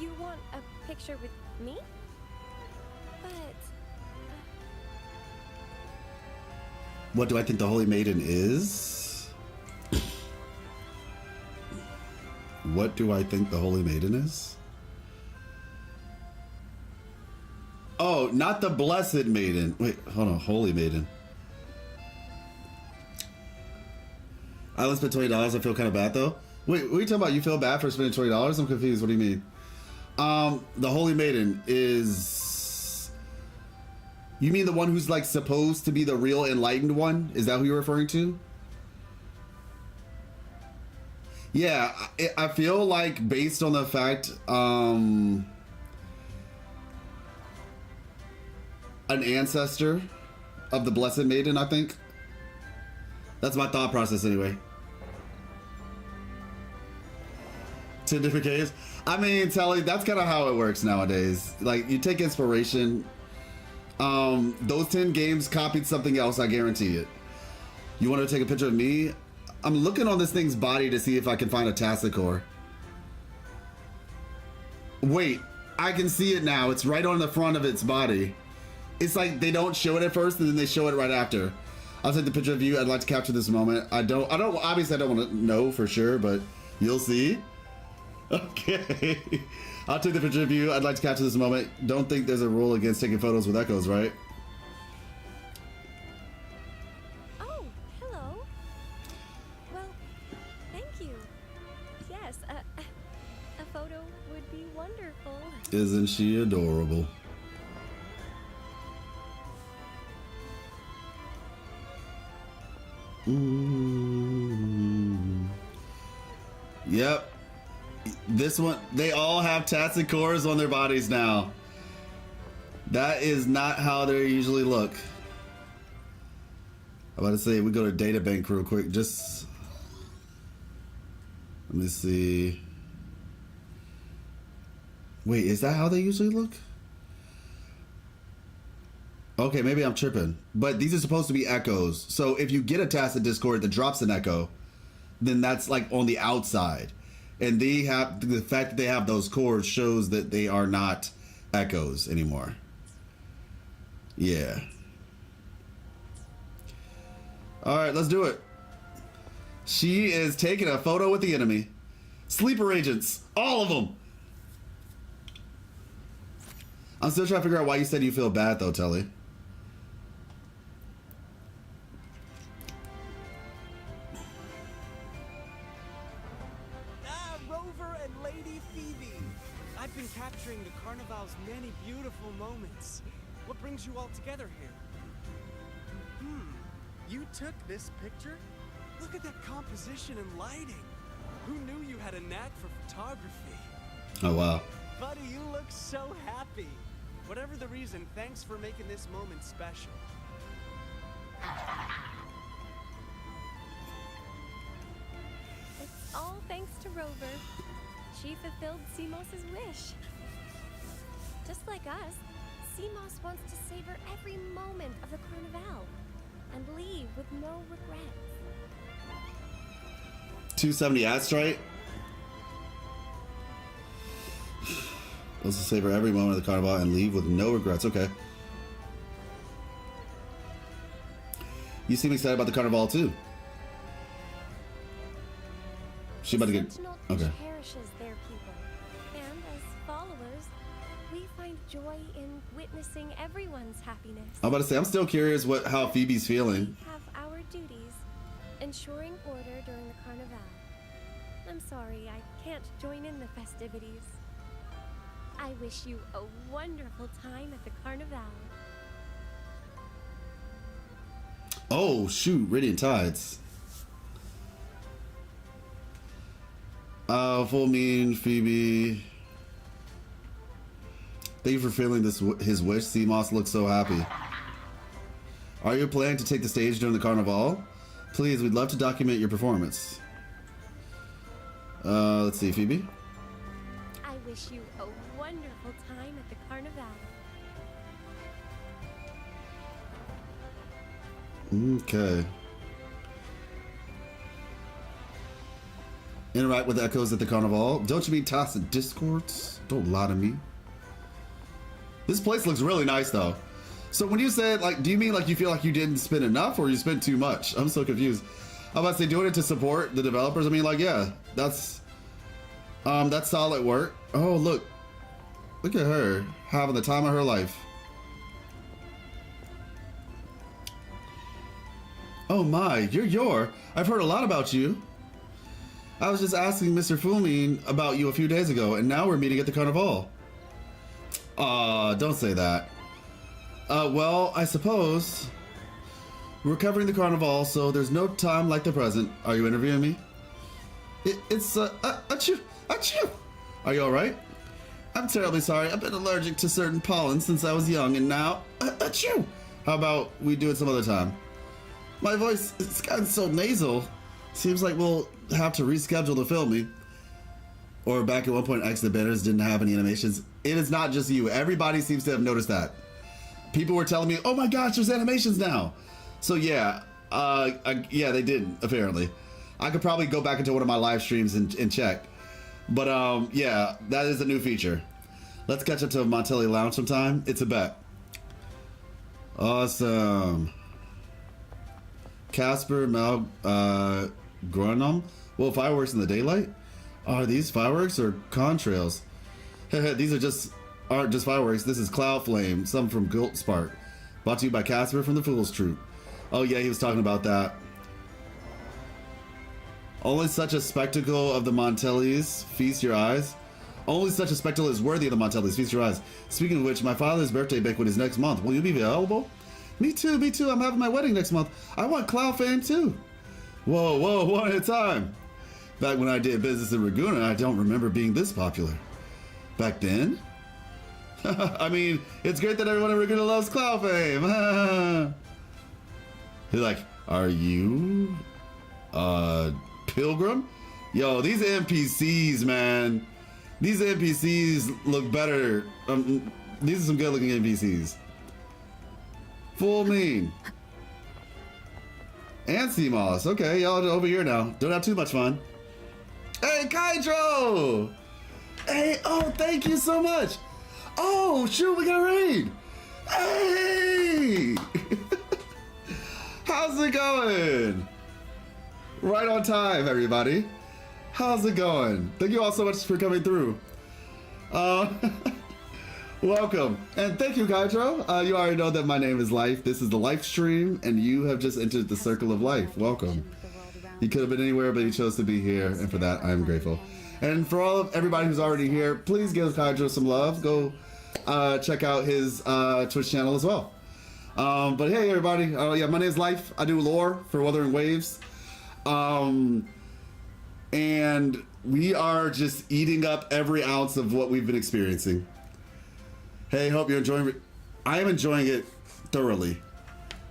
You want a picture with me? But... What do I think the Holy Maiden is? What do I think the Holy Maiden is? Oh, not the Blessed Maiden. Wait, hold on. Holy Maiden. I only spent $20. I feel kind of bad though. Wait, what are you talking about? You feel bad for spending $20? I'm confused. What do you mean? The Holy Maiden is... You mean the one who's like supposed to be the real enlightened one? Is that who you're referring to? Yeah, I feel like based on the fact, an ancestor of the Blessed Maiden, I think. That's my thought process anyway. 10 different caves. I mean, Telly, that's kind of how it works nowadays. Like, you take inspiration. Those 10 games copied something else, I guarantee it. You want to take a picture of me? I'm looking on this thing's body to see if I can find a Tassicore. Wait, I can see it now. It's right on the front of its body. It's like they don't show it at first and then they show it right after. I'll take the picture of you. I'd like to capture this moment. Obviously I don't want to know for sure, but you'll see. Okay. I'll take the picture of you. I'd like to capture this moment. Don't think there's a rule against taking photos with echoes, right? Oh, hello. Well, thank you. Yes, a photo would be wonderful. Isn't she adorable? Ooh. Yep. This one, they all have Tassicores on their bodies now. That is not how they usually look. I'm about to say, we go to data bank real quick. Just let me see. Wait, is that how they usually look? Okay, maybe I'm tripping. But these are supposed to be echoes. So if you get a Tacit Discord that drops an echo, then that's like on the outside. And they have the fact that they have those cores shows that they are not echoes anymore. Yeah. All right, let's do it. She is taking a photo with the enemy. Sleeper agents, all of them. I'm still trying to figure out why you said you feel bad though, Telly. Capturing the Carnival's many beautiful moments. What brings you all together here? You took this picture? Look at that composition and lighting. Who knew you had a knack for photography? Oh, wow. Buddy, you look so happy. Whatever the reason, thanks for making this moment special. It's all thanks to Rover. She fulfilled Seamos's wish. Just like us, Seamos wants to savor every moment of the Carnival and leave with no regrets. 270 ad strike. Let's savor every moment of the Carnival and leave with no regrets. Okay. You seem excited about the Carnival too. She about to get... Okay. Cherishes their people, and as followers, we find joy in witnessing everyone's happiness. I'm about to say, I'm still curious how Phoebe's feeling. We have our duties, ensuring order during the Carnival. I'm sorry, I can't join in the festivities. I wish you a wonderful time at the Carnival. Oh, shoot, Radiant Tides. Full mean, Phoebe. Thank you for feeling his wish. Seamos looks so happy. Are you planning to take the stage during the Carnival? Please, we'd love to document your performance. Let's see, Phoebe. I wish you a wonderful time at the Carnival. Okay. Interact with echoes at the Carnival. Don't you mean Tacit Discords? Don't lie to me. This place looks really nice though. So when you said, like, do you mean like you feel like you didn't spend enough or you spent too much? I'm so confused. I'm about to say doing it to support the developers. I mean, like, yeah, that's solid work. Oh, look at her having the time of her life. Oh my, you're Yor. I've heard a lot about you. I was just asking Mr. Fulmin about you a few days ago, and now we're meeting at the Carnival. Don't say that. Well, I suppose we're covering the Carnival, so there's no time like the present. Are you interviewing me? It's achoo. Are you alright? I'm terribly sorry. I've been allergic to certain pollen since I was young, and now, achoo. How about we do it some other time? My voice has gotten so nasal. Seems like we'll have to reschedule the filming. Or back at one point, X the Banners didn't have any animations. It is not just you. Everybody seems to have noticed that. People were telling me, oh my gosh, there's animations now. So yeah, yeah, they didn't, apparently. I could probably go back into one of my live streams and check. But yeah, that is a new feature. Let's catch up to Montelli Lounge sometime. It's a bet. Awesome. Casper Mal Gronum. Well, fireworks in the daylight? Are these fireworks or contrails? These aren't just fireworks. This is Cloud Flame, some from Gilt Spark. Brought to you by Casper from the Fool's Troop. Oh yeah, he was talking about that. Only such a spectacle of the Montellis, feast your eyes. Only such a spectacle is worthy of the Montellis, feast your eyes. Speaking of which, my father's birthday banquet is next month. Will you be available? Me too. I'm having my wedding next month. I want Cloud Fame too. Whoa, one at a time. Back when I did business in Raguna, I don't remember being this popular. Back then? I mean, it's great that everyone in Raguna loves Cloud Fame. He's like, are you Pilgrim? Yo, these NPCs, man. These NPCs look better. These are some good looking NPCs. Full mean. And CMOS. Okay, y'all over here now. Don't have too much fun. Hey, Kydro! Hey, oh, thank you so much. Oh, shoot, we got a raid. Hey! How's it going? Right on time, everybody. How's it going? Thank you all so much for coming through. Welcome. And thank you, Kydro. You already know that my name is Life. This is the Livestream, and you have just entered the circle of life. Welcome. He could have been anywhere, but he chose to be here, and for that, I am grateful. And for all of everybody who's already here, please give Kydro some love. Go check out his Twitch channel as well. But hey, everybody. Yeah, my name is Life. I do lore for Wuthering Waves. And we are just eating up every ounce of what we've been experiencing. Hey, hope you're enjoying it. I am enjoying it thoroughly.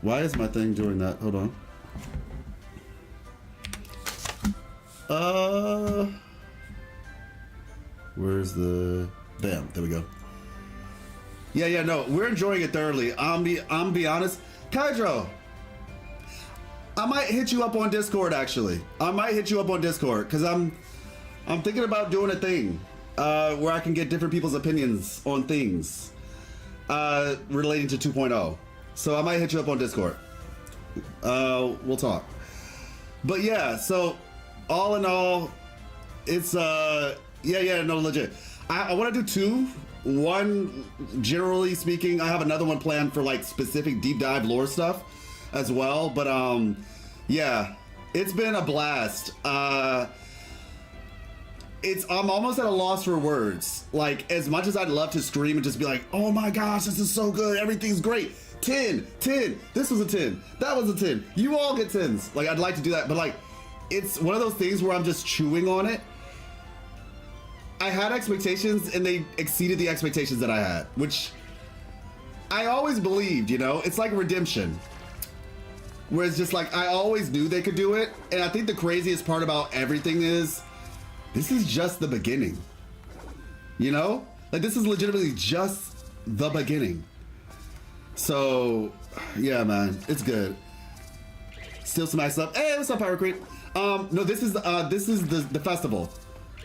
Why is my thing doing that? Hold on. Where's the... Bam, there we go. Yeah, no, we're enjoying it thoroughly. I'm be honest. Kydro, I might hit you up on Discord, actually. I might hit you up on Discord, because I'm thinking about doing a thing where I can get different people's opinions on things relating to 2.0. So I might hit you up on Discord. We'll talk. But yeah, so all in all, it's yeah, no, legit. I want to do two. One, generally speaking, I have another one planned for like specific deep dive lore stuff as well. But yeah, it's been a blast. I'm almost at a loss for words. Like, as much as I'd love to scream and just be like, oh my gosh, this is so good, everything's great. 10, this was a 10, that was a 10. You all get 10s. Like, I'd like to do that, but like, it's one of those things where I'm just chewing on it. I had expectations and they exceeded the expectations that I had, which I always believed, you know? It's like Redemption. Where it's just like, I always knew they could do it. And I think the craziest part about everything is, this is just the beginning. You know? Like, this is legitimately just the beginning. So, yeah, man, it's good. Still some nice stuff. Hey, what's up, Pirate Creek? No, this is the festival.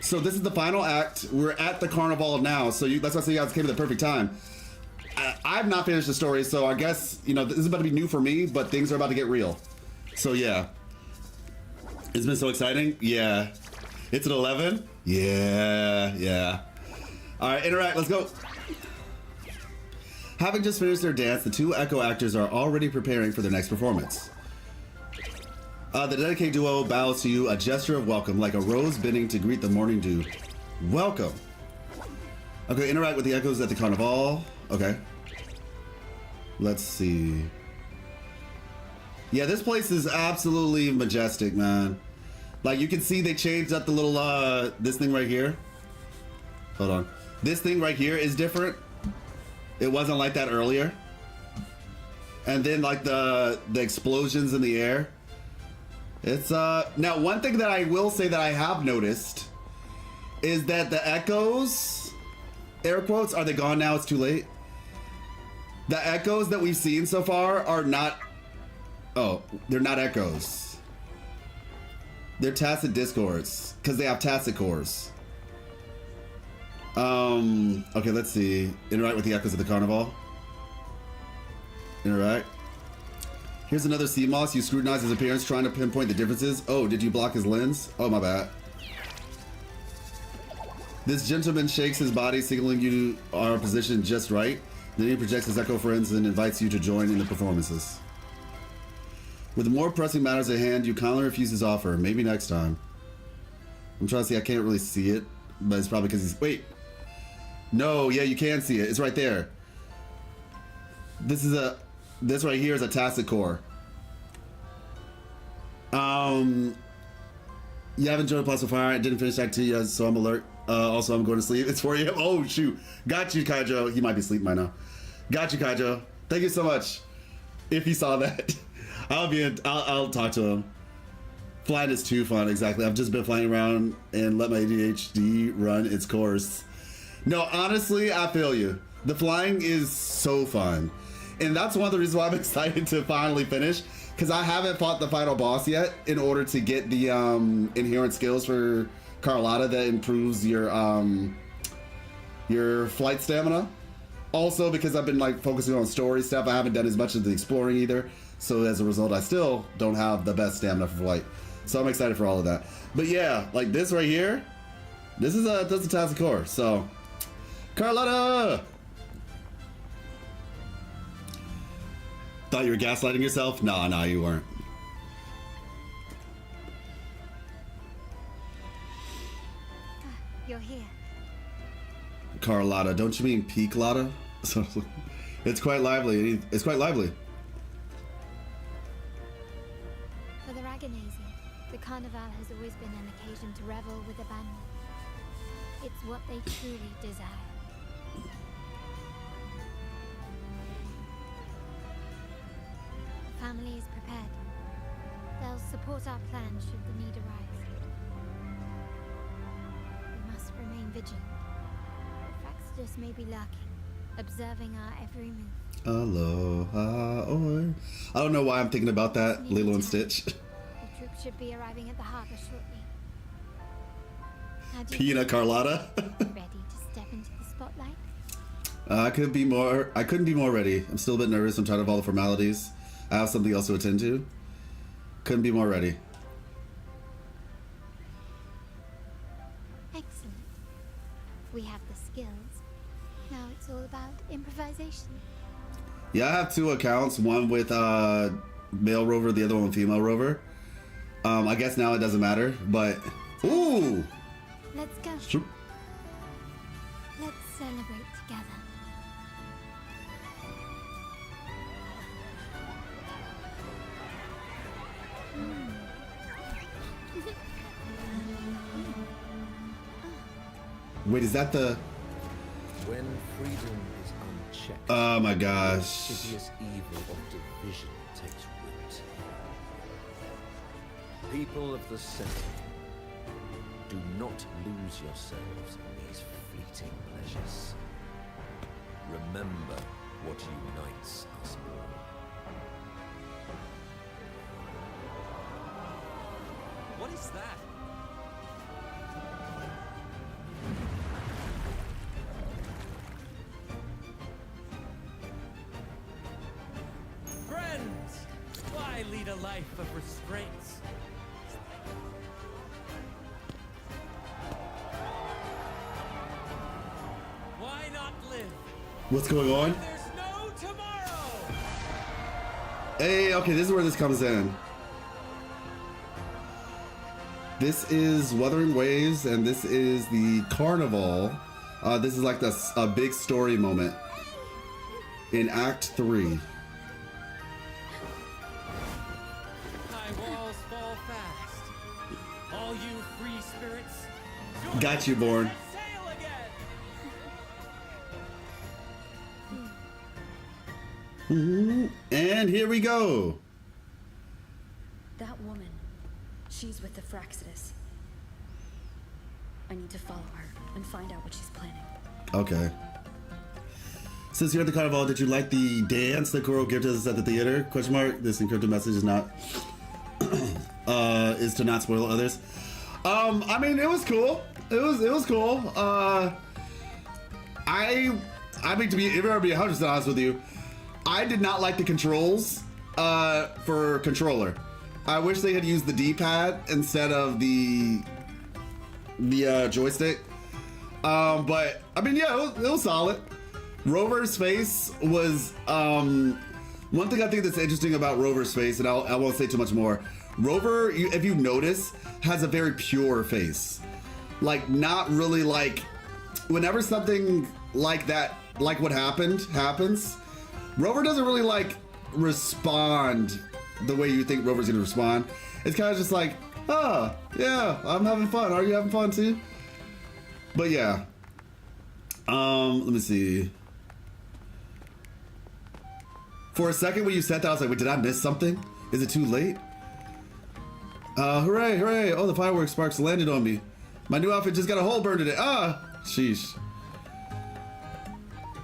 So this is the final act. We're at the Carnival now, so that's why I say you guys came at the perfect time. I've not finished the story, so I guess, you know, this is about to be new for me, but things are about to get real. So yeah. It's been so exciting. Yeah. It's at 11. Yeah. All right, interact, let's go. Having just finished their dance, the two Echo actors are already preparing for their next performance. The dedicated duo bows to you, a gesture of welcome, like a rose bending to greet the morning dew. Welcome. Okay, interact with the echoes at the Carnival. Okay. Let's see. Yeah, this place is absolutely majestic, man. Like, you can see they changed up the little, this thing right here. Hold on. This thing right here is different. It wasn't like that earlier. And then, like, the explosions in the air. It's, now, one thing that I will say that I have noticed is that the echoes, air quotes, are they gone now? It's too late. The echoes that we've seen so far are not, oh, they're not echoes. They're tacit discords, because they have tacit cores. Okay, let's see. Interact with the echoes of the Carnival. Interact. Here's another sea moss. You scrutinize his appearance, trying to pinpoint the differences. Oh, did you block his lens? Oh, my bad. This gentleman shakes his body, signaling you are positioned just right. Then he projects his echo friends and invites you to join in the performances. With more pressing matters at hand, you kindly refuse his offer. Maybe next time. I'm trying to see. I can't really see it, but it's probably because he's... Wait. No, yeah, you can see it. It's right there. This is a... This right here is a tacit core. You haven't enjoyed Plus of Fire. I didn't finish Act 2 yet, so I'm alert. Also, I'm going to sleep. It's 4 a.m. Oh, shoot. Got you, Kaijo. He might be sleeping by now. Got you, Kaijo. Thank you so much. If you saw that, I'll talk to him. Flying is too fun, exactly. I've just been flying around and let my ADHD run its course. No, honestly, I feel you. The flying is so fun. And that's one of the reasons why I'm excited to finally finish, because I haven't fought the final boss yet in order to get the inherent skills for Carlotta that improves your flight stamina. Also, because I've been like focusing on story stuff, I haven't done as much of the exploring either. So as a result, I still don't have the best stamina for flight. So I'm excited for all of that. But yeah, like this right here, this is a tacit core. So Carlotta! Thought you were gaslighting yourself? No, you weren't. You're here. Carlotta, don't you mean Peak Lotta? It's quite lively. It's quite lively. For the Raganazi, the Carnival has always been an occasion to revel with abandon. It's what they truly desire. The family is prepared. They'll support our plan should the need arise. We must remain vigilant. Fraxidus may be lurking, observing our every move. Aloha, oi. I don't know why I'm thinking about that, Lilo and Stitch. The troops should be arriving at the harbor shortly. Pina Carlotta. Ready to step into the spotlight? I couldn't be more ready. I'm still a bit nervous. I'm trying to follow the formalities. I have something else to attend to. Couldn't be more ready. Excellent. We have the skills. Now it's all about improvisation. Yeah, I have 2 accounts. One with male rover, the other one with female rover. I guess now it doesn't matter, but ooh. Let's go. Sure. Let's celebrate together. Wait, is that the... When freedom is unchecked, oh my gosh. the insidious evil of division takes root. People of the center, do not lose yourselves in these fleeting pleasures. Remember what unites us all. What is that? Friends! Why lead a life of restraints? Why not live? What's going on? There's no tomorrow! Hey, okay, this is where this comes in. this is Wuthering Waves, and this is the Carnival. This is like a big story moment in Act 3. High walls fall fast. All you free spirits. Got you, Born. Sail again. And here we go. That woman, she's with the Fraxidus. I need to follow her and find out what she's planning. Okay. Since you're at the Carnival, did you like the dance that Kuro gave us at the theater? Question mark. This encrypted message is not is to not spoil others. I mean, it was cool. It was cool. I mean, to be 100% honest with you, I did not like the controls for controller. I wish they had used the D-pad instead of the joystick. But I mean, yeah, it was solid. Rover's face was one thing I think that's interesting about Rover's face, and I won't say too much more. Rover, if you notice, has a very pure face. Like, not really like, whenever something like that, like what happens, Rover doesn't really like respond the way you think Rover's gonna respond. It's kind of just like, oh, yeah, I'm having fun. Are you having fun too? But yeah. Let me see. For a second when you said that, I was like, wait, did I miss something? Is it too late? Hooray, hooray. Oh, the fireworks sparks landed on me. My new outfit just got a hole burned in it. Ah, sheesh.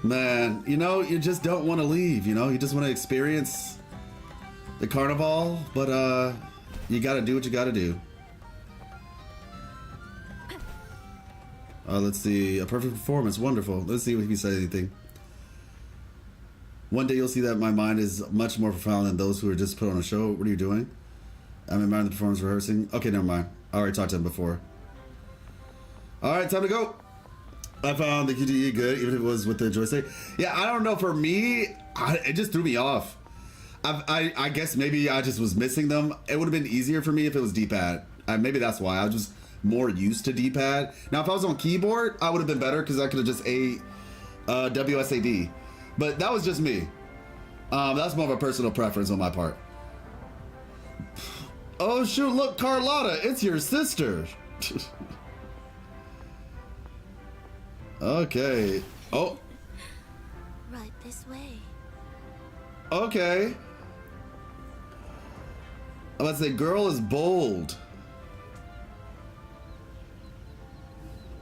Man, you know, you just don't want to leave, you know? You just want to experience the Carnival, but you gotta do what you gotta do. Let's see. A perfect performance. Wonderful. Let's see if he said anything. One day you'll see that my mind is much more profound than those who are just put on a show. What are you doing? I'm admiring the performance rehearsing. Okay, never mind. I already talked to him before. Alright, time to go. I found the QTE good, even if it was with the joystick. Yeah, I don't know. For me, it just threw me off. I guess maybe I just was missing them. It would have been easier for me if it was D-pad. Maybe that's why. I was just more used to D-pad. Now, if I was on keyboard, I would have been better because I could have just WSAD. But that was just me. That's more of a personal preference on my part. Oh shoot, look, Carlotta, it's your sister. Okay. Oh. Right this way. Okay. I'm about to say, girl is bold.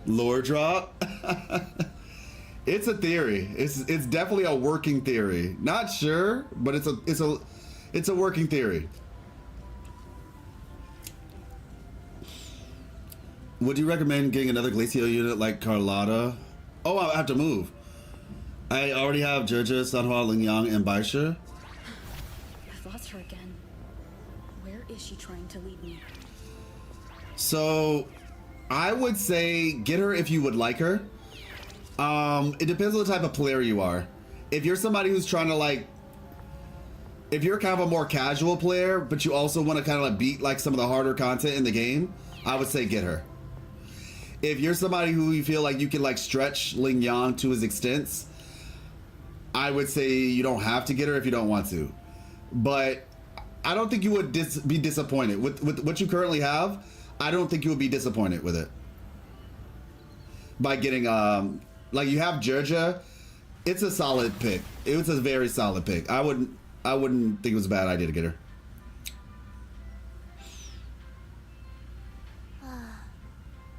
Lore drop. It's a theory. It's definitely a working theory. Not sure, but it's a working theory. Would you recommend getting another glacial unit like Carlotta? Oh, I have to move. I already have Joja, Sanhua, Lingyang, and Baisha. I've lost her again. Where is she trying to lead me? So, I would say get her if you would like her. It depends on the type of player you are. If you're somebody who's trying to like, if you're kind of a more casual player, but you also want to kind of like beat like some of the harder content in the game, I would say get her. If you're somebody who you feel like you can like stretch Ling Yang to his extents, I would say you don't have to get her if you don't want to. But I don't think you would be disappointed with what you currently have. I don't think you would be disappointed with it by getting like you have Joja. It's a solid pick. It was a very solid pick. I wouldn't think it was a bad idea to get her.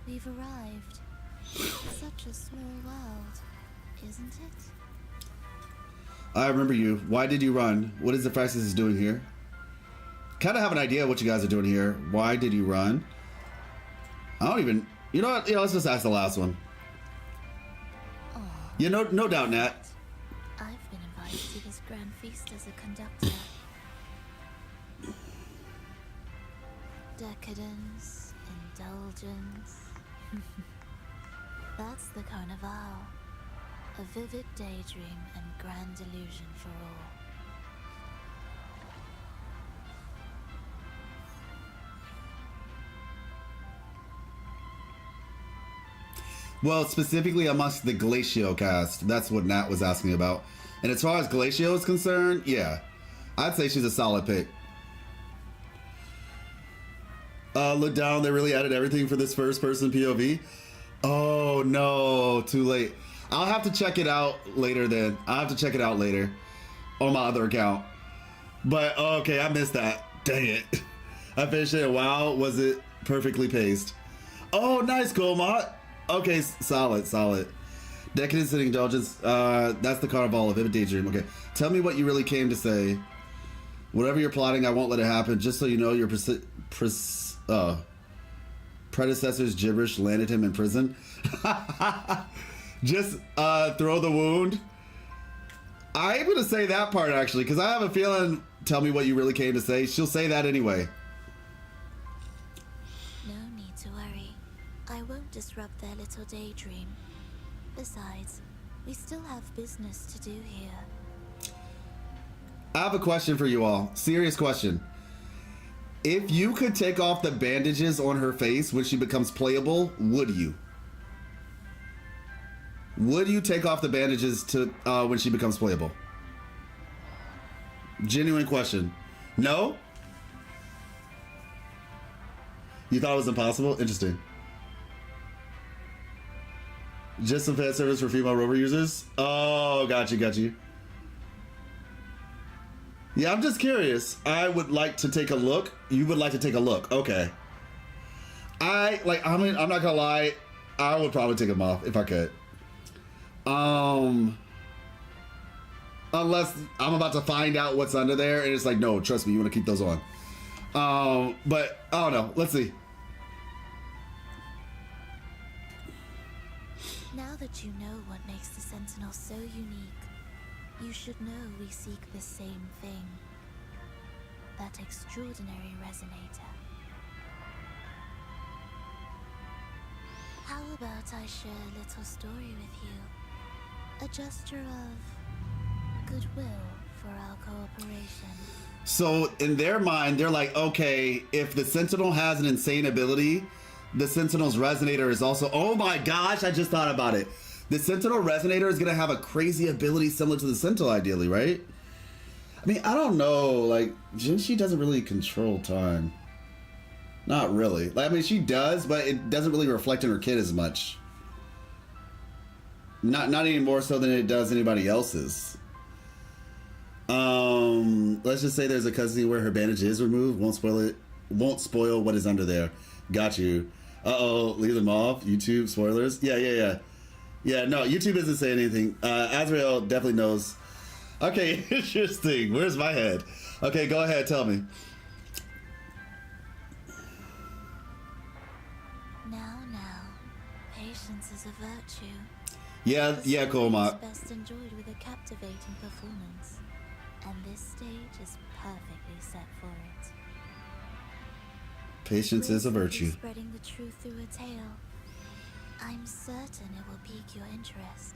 We've arrived. Such a small world, isn't it? I remember you. Why did you run? What is the Fraxidus doing here? Kind of have an idea what you guys are doing here. Why did you run? I don't even... You know what? Yeah, let's just ask the last one. Yeah, no doubt, Nat. I've been invited to this grand feast as a conductor. Decadence, indulgence. That's the Carnival. A vivid daydream and grand illusion for all. Well, specifically amongst the Glacio cast. That's what Nat was asking about. And as far as Glacio is concerned, yeah. I'd say she's a solid pick. Look down, they really added everything for this first person POV. Oh no, too late. I'll have to check it out later then. I'll have to check it out later on my other account. But okay, I missed that. Dang it. I finished it. Wow, was it perfectly paced. Oh, nice, Colmont. Okay, solid. Decadence and Indulgence. That's the Carnival of Vivid Daydream. Okay, tell me what you really came to say. Whatever you're plotting, I won't let it happen. Just so you know, your predecessor's gibberish landed him in prison. Just throw the wound. I'm gonna say that part actually, because I have a feeling. Tell me what you really came to say. She'll say that anyway. No need to worry. I won't disrupt their little daydream. Besides, we still have business to do here. I have a question for you all. Serious question. If you could take off the bandages on her face when she becomes playable, would you? Would you take off the bandages to when she becomes playable? Genuine question. No? You thought it was impossible? Interesting. Just some fan service for female rover users? Oh, got you. Yeah, I'm just curious. I would like to take a look. You would like to take a look. Okay. I'm not gonna lie. I would probably take them off if I could. Unless I'm about to find out what's under there and it's like, no, trust me, you want to keep those on. But I don't know. Let's see. Now that you know what makes the Sentinel so unique, you should know we seek the same thing. That extraordinary resonator. How about I share a little story with you? A gesture of goodwill for our cooperation. So in their mind, they're like, okay, if the Sentinel has an insane ability, the Sentinel's resonator is also, oh my gosh, I just thought about it. The Sentinel resonator is gonna have a crazy ability similar to the Sentinel, ideally, right? I mean, I don't know, like, Jinshi doesn't really control time. Not really. Like, I mean, she does, but it doesn't really reflect on her kid as much. Not any more so than it does anybody else's. Let's just say there's a cutscene where her bandage is removed. Won't spoil what is under there. Got you. Uh-oh, leave them off. YouTube spoilers. Yeah. Yeah, no, YouTube isn't saying anything. Azrael definitely knows. Okay, interesting. Where's my head? Okay, go ahead, tell me. Now, patience is a virtue. Yeah, Colmont. Best enjoyed with a captivating performance, and this stage is perfectly set for it. Patience is a virtue. Spreading the truth through a tale. I'm certain it will pique your interest.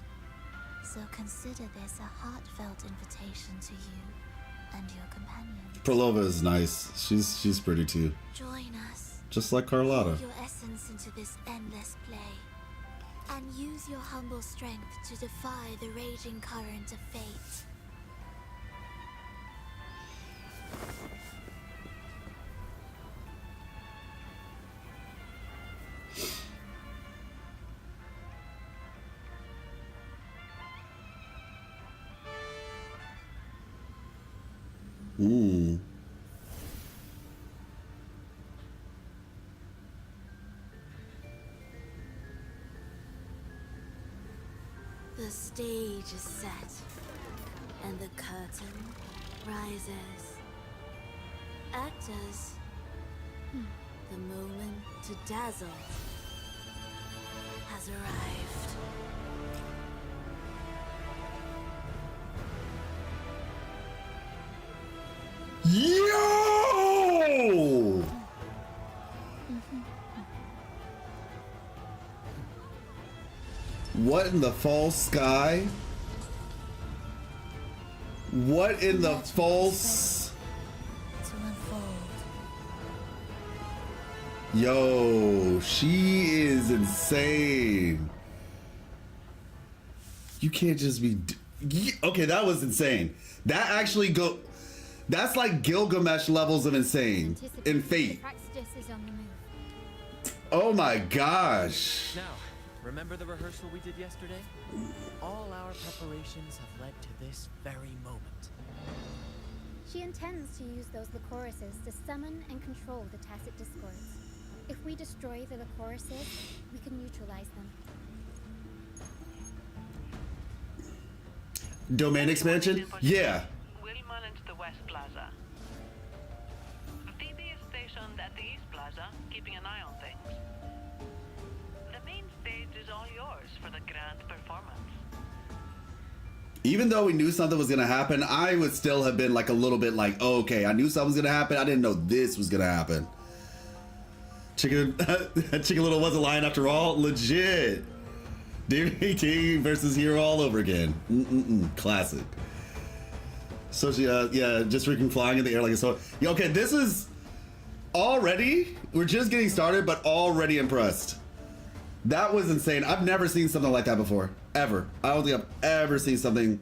So consider this a heartfelt invitation to you and your companion. Prolova is nice. She's pretty too. Join us. Just like Carlotta. Pour your essence into this endless play. And use your humble strength to defy the raging current of fate. Ooh. The stage is set, and the curtain rises. Actors, the moment to dazzle has arrived. Yo! What in the false sky? What in the false? To unfold. Yo, she is insane. You can't just be... Okay, that was insane. That actually go... That's like Gilgamesh levels of insane in Fate. Oh my gosh. Now, remember the rehearsal we did yesterday? All our preparations have led to this very moment. She intends to use those Lycorises to summon and control the Tacet Discords. If we destroy the Lycorises, we can neutralize them. Domain expansion? Yeah. We'll manage the West Plaza. VB is stationed at the East Plaza, keeping an eye on things. The main stage is all yours for the grand performance. Even though we knew something was gonna happen, I would still have been like a little bit like, oh, okay, I knew something was gonna happen. I didn't know this was gonna happen. Chicken Little wasn't lying after all. Legit. Demon King versus Hero all over again. Classic. So she, yeah, just freaking flying in the air like a sword. Yeah, okay, this is already, we're just getting started, but already impressed. That was insane. I've never seen something like that before, ever. I don't think I've ever seen something.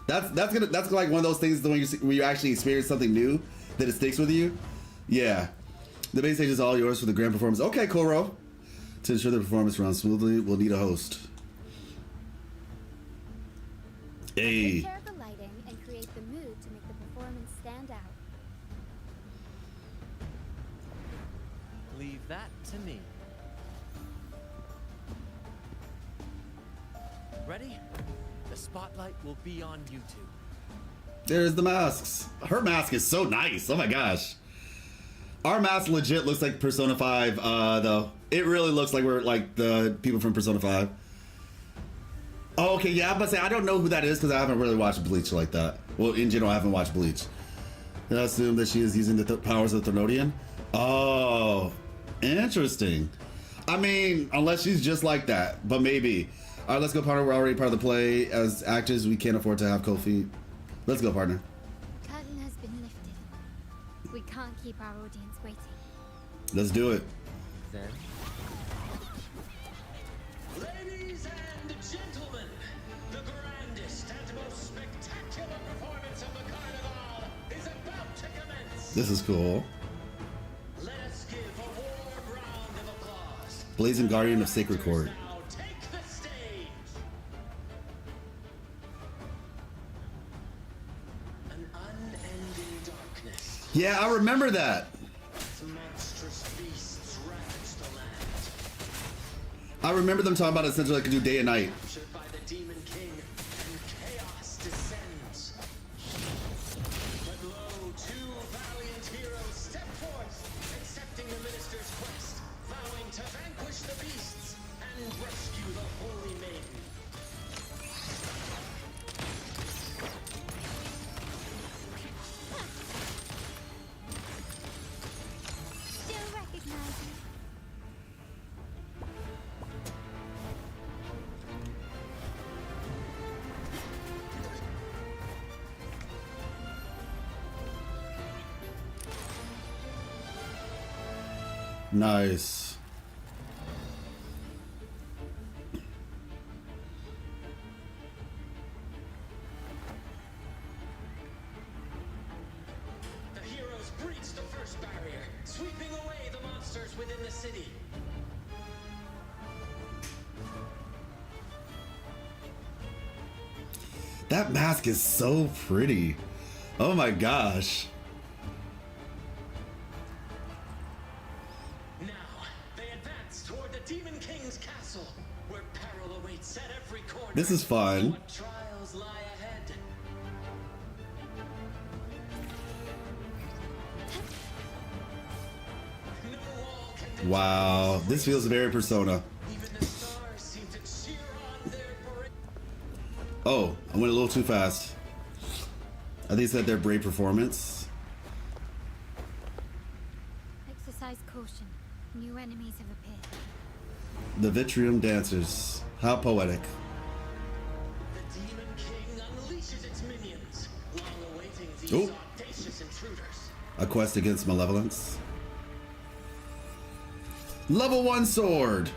That's like one of those things when you actually experience something new that it sticks with you. Yeah, the main stage is all yours for the grand performance. Okay, Kuro. To ensure the performance runs smoothly, we'll need a host. Hey. Take care of the lighting and create the mood to make the performance stand out. Leave that to me. Ready? The spotlight will be on you two. There's the masks. Her mask is so nice. Oh my gosh. Our mask legit looks like Persona 5, though. It really looks like we're like the people from Persona 5. Oh, okay, yeah, I'm about to say, I don't know who that is because I haven't really watched Bleach like that. Well, in general, I haven't watched Bleach. I assume that she is using the powers of Thermodian. Oh, interesting. I mean, unless she's just like that, but maybe. All right, let's go, partner. We're already part of the play. As actors, we can't afford to have cold feet. Let's go, partner. Curtain has been lifted. We can't keep our audience waiting. Let's do it. Then. Ladies and gentlemen, the grandest and most spectacular performance of the Carnival is about to commence. This is cool. Let us give a warm round of applause. Blazing Guardian of Sacred Court. Now take the stage. An unending darkness. Yeah, I remember that. Monstrous beasts ravage the land. I remember them talking about it essentially like do day and night. Captured by the Demon King, and chaos descends. But lo, two valiant heroes step forth, accepting the minister's quest, vowing to vanquish the beasts and rescue the holy maiden. Still recognizing. Nice. The heroes breach the first barrier, sweeping away the monsters within the city. That mask is so pretty. Oh my gosh. Now, they advance toward the Demon King's castle, where peril awaits at every corner. This is fun. What trials lie ahead? Wow, this feels very Persona. Even the stars seem to cheer on their brave. Oh, I went a little too fast. I think it's that their brave performance. Exercise caution. New enemies have appeared. The Vitrium Dancers. How poetic. The Demon King unleashes its minions, long awaiting these Ooh. audacious intruders. A quest against malevolence. Level 1 sword.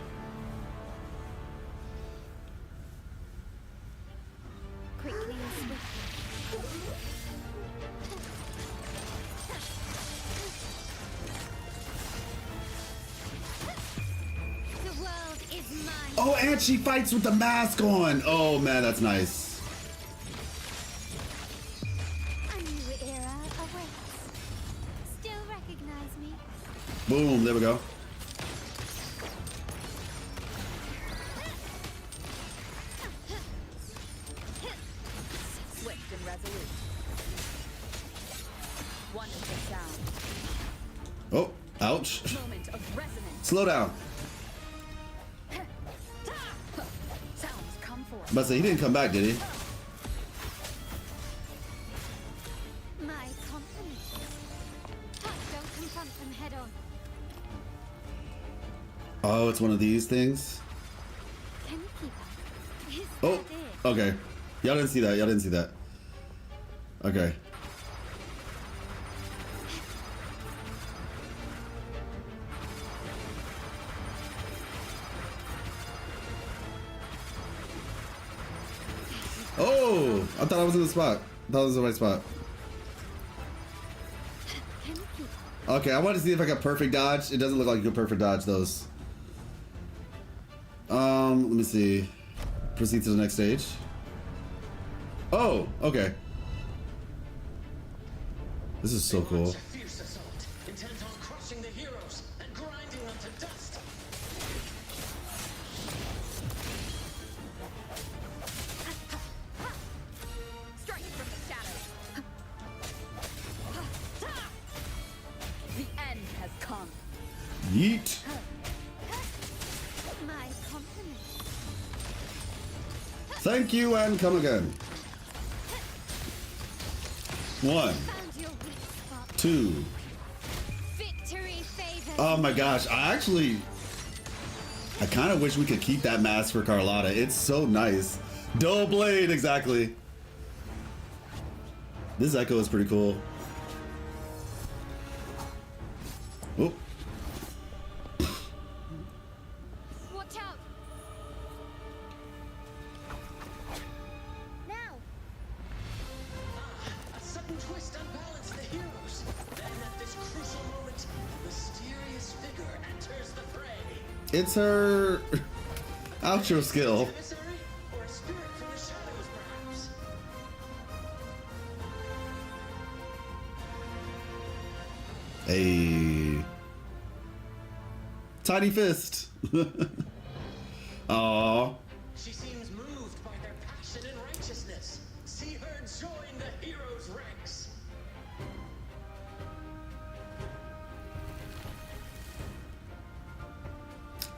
Oh, and she fights with the mask on. Oh man, that's nice. A new era awaits. Still recognize me? Boom, there we go. Swift and resolute. Wonderful sound. Oh, ouch. Moment of resonance. Slow down. Sounds come forth. But say he didn't come back, did he? My compliments. Don't confront them head on. Oh, it's one of these things. Can you keep up? Is Oh, that it? okay. Y'all didn't see that. Y'all didn't see that. Okay. Oh, I thought I was in the spot. I thought it was the right spot. Okay, I wanted to see if I got perfect dodge. It doesn't look like you could perfect dodge those. Let me see. Proceed to the next stage. Oh, okay. This is so cool. Fierce assault, intent on crushing the heroes and grinding them to dust. Strike from the shadows. The end has come. Yeet. My compliments. Thank you and come again. 1, Found your weak spot. 2. Victory favors. Oh my gosh, I kind of wish we could keep that mask for Carlotta. It's so nice. Dull blade, exactly. This echo is pretty cool. Oh. Watch out. Now. A sudden twist unbalanced the heroes. Then at this crucial moment, a mysterious figure enters the fray. It's her outro skill. Emissary or a spirit from the shadows, perhaps? Hey. Tiny fist. Aww. She seems moved by their passion and righteousness. See her join the heroes' ranks.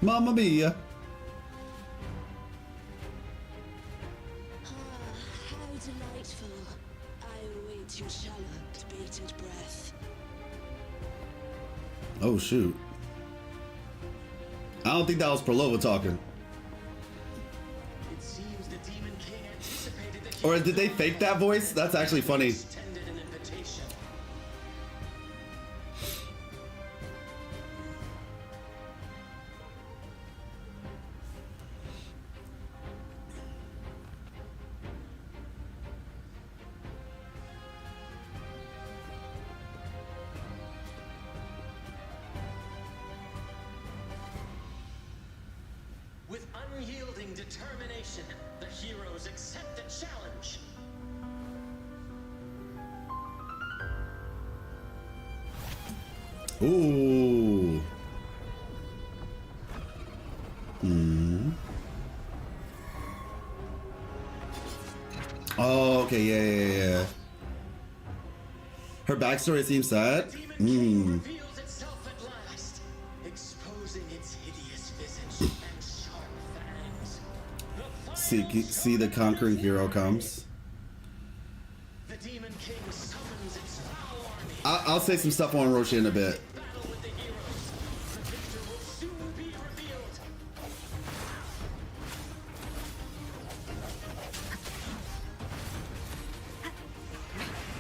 Mamma mia. How delightful. I await your shallow, bated breath. Oh shoot. I don't think that was Perlova talking. It seems the Demon King anticipated the Or did they fake that voice? That's actually funny. extended an invitation. With unyielding determination, the heroes accept the challenge. Ooh. Hmm. Oh, okay, yeah. Her backstory seems sad. Hmm. Reveals itself at last, exposing its hideous visage and sharp fangs. See the conquering hero comes. The Demon King summons its foul army. I'll say some stuff on Roshi in a bit. Battle with the heroes. The victor will soon be revealed.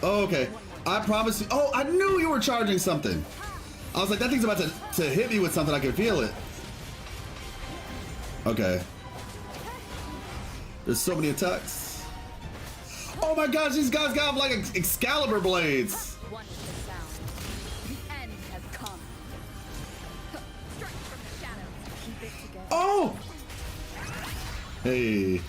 Oh, okay. I promise you. Oh, I knew you were charging something. I was like, that thing's about to hit me with something. I can feel it. Okay. There's so many attacks. Oh my gosh, these guys got like Excalibur blades. Wonderful sound. The end has come. Strike from the shadows. Keep it together. Oh! Hey.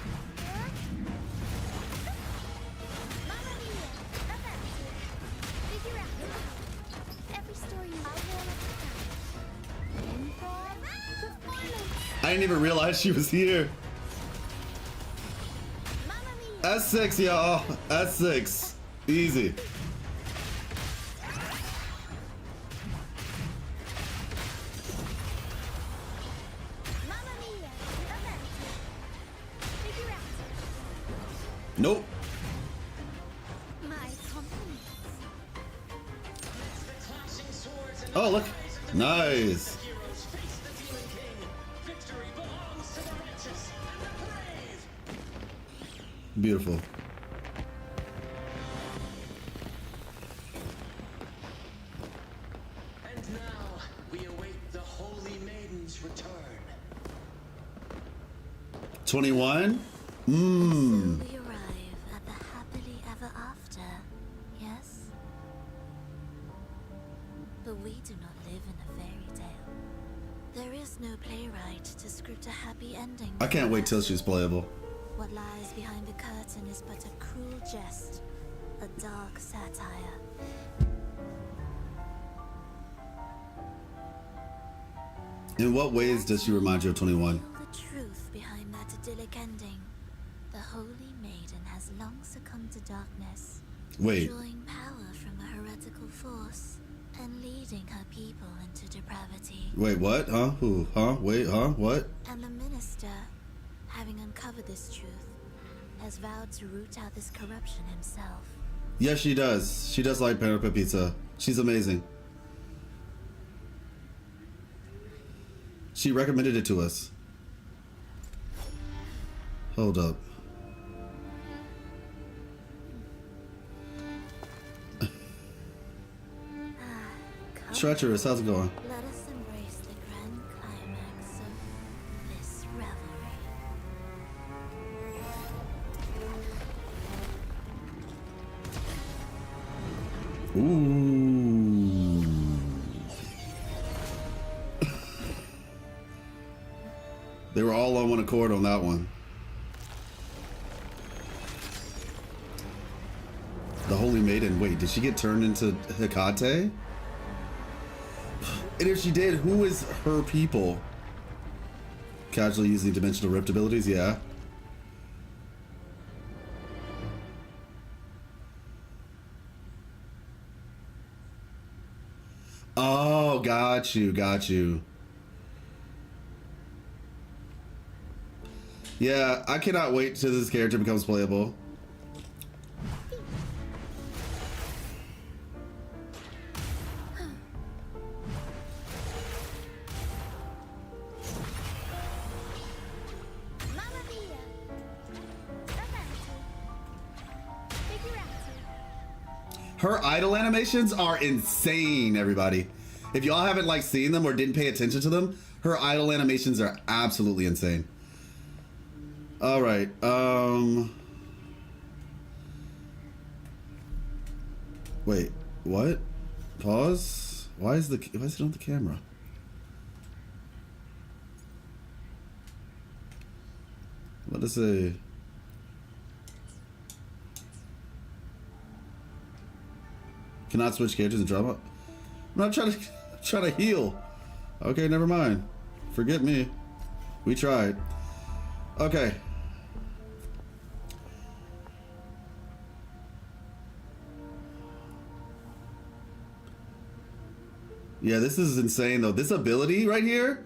I didn't even realize she was here. S6, y'all. S6. Easy. Nope. Oh, look. Nice. Beautiful. And now we await the Holy Maiden's return. 21? So we arrive at the happily ever after, yes? But we do not live in a fairy tale. There is no playwright to script a happy ending. I can't wait till she's playable. What lies behind the curtain is but a cruel jest, a dark satire. In what ways does she remind you of 21? The truth behind that idyllic ending. The Holy Maiden has long succumbed to darkness, Wait. drawing power from a heretical force and leading her people into depravity. Wait, what? Huh? Who? Huh? Wait, huh? What? And the minister, having uncovered this truth, has vowed to root out this corruption himself. Yes, she does. She does like Penelope Pizza. She's amazing. She recommended it to us. Hold up. Treacherous, how's it going? Let us embrace the grand climax of this revelry. Ooh. They were all on one accord on that one. The Holy Maiden. Wait, did she get turned into Hecate? And if she did, who is her people? Casually using dimensional rift abilities? Yeah. Oh, got you, got you. Yeah, I cannot wait till this character becomes playable. Her idol animations are insane, everybody. If y'all haven't like seen them or didn't pay attention to them, her idol animations are absolutely insane. All right. Wait, what? Pause. Why is it on the camera? Let us see. Cannot switch characters in drama. I'm not trying to heal. Okay, never mind. Forget me. We tried. Okay. Yeah, this is insane though. This ability right here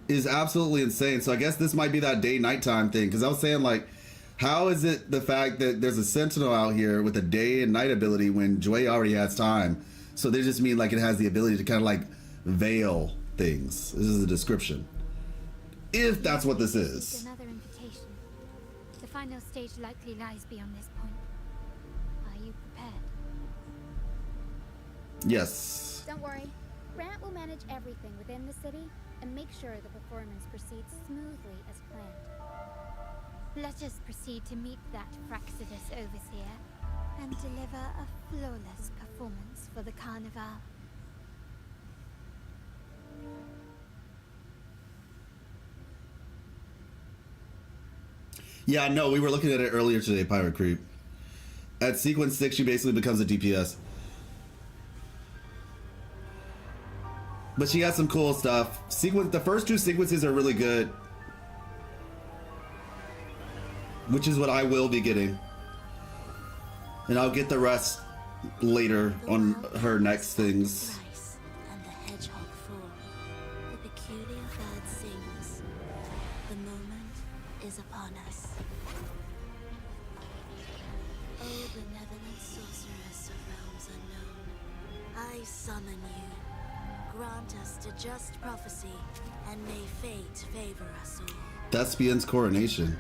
is absolutely insane. So I guess this might be that day nighttime thing. Because I was saying like, how is it the fact that there's a sentinel out here with a day and night ability when Jue already has time? So they just mean like it has the ability to kind of like veil things. This is a description. If that's what this is. Another invitation. The final stage likely lies beyond this point. Are you prepared? Yes. Don't worry. Brant will manage everything within the city and make sure the performance proceeds smoothly as planned. Let us proceed to meet that Fraxidus overseer and deliver a flawless performance for the Carnival. Yeah, no, we were looking at it earlier today, Pirate Creep. At sequence 6, she basically becomes a DPS. But she has some cool stuff. The first 2 sequences are really good. Which is what I will be getting. And I'll get the rest later on her next things. And the hedgehog fall. The peculiar bird sings. The moment is upon us. O benevolent sorceress of realms unknown, I summon you. Grant us a just prophecy, and may fate favor us all. Thespian's coronation.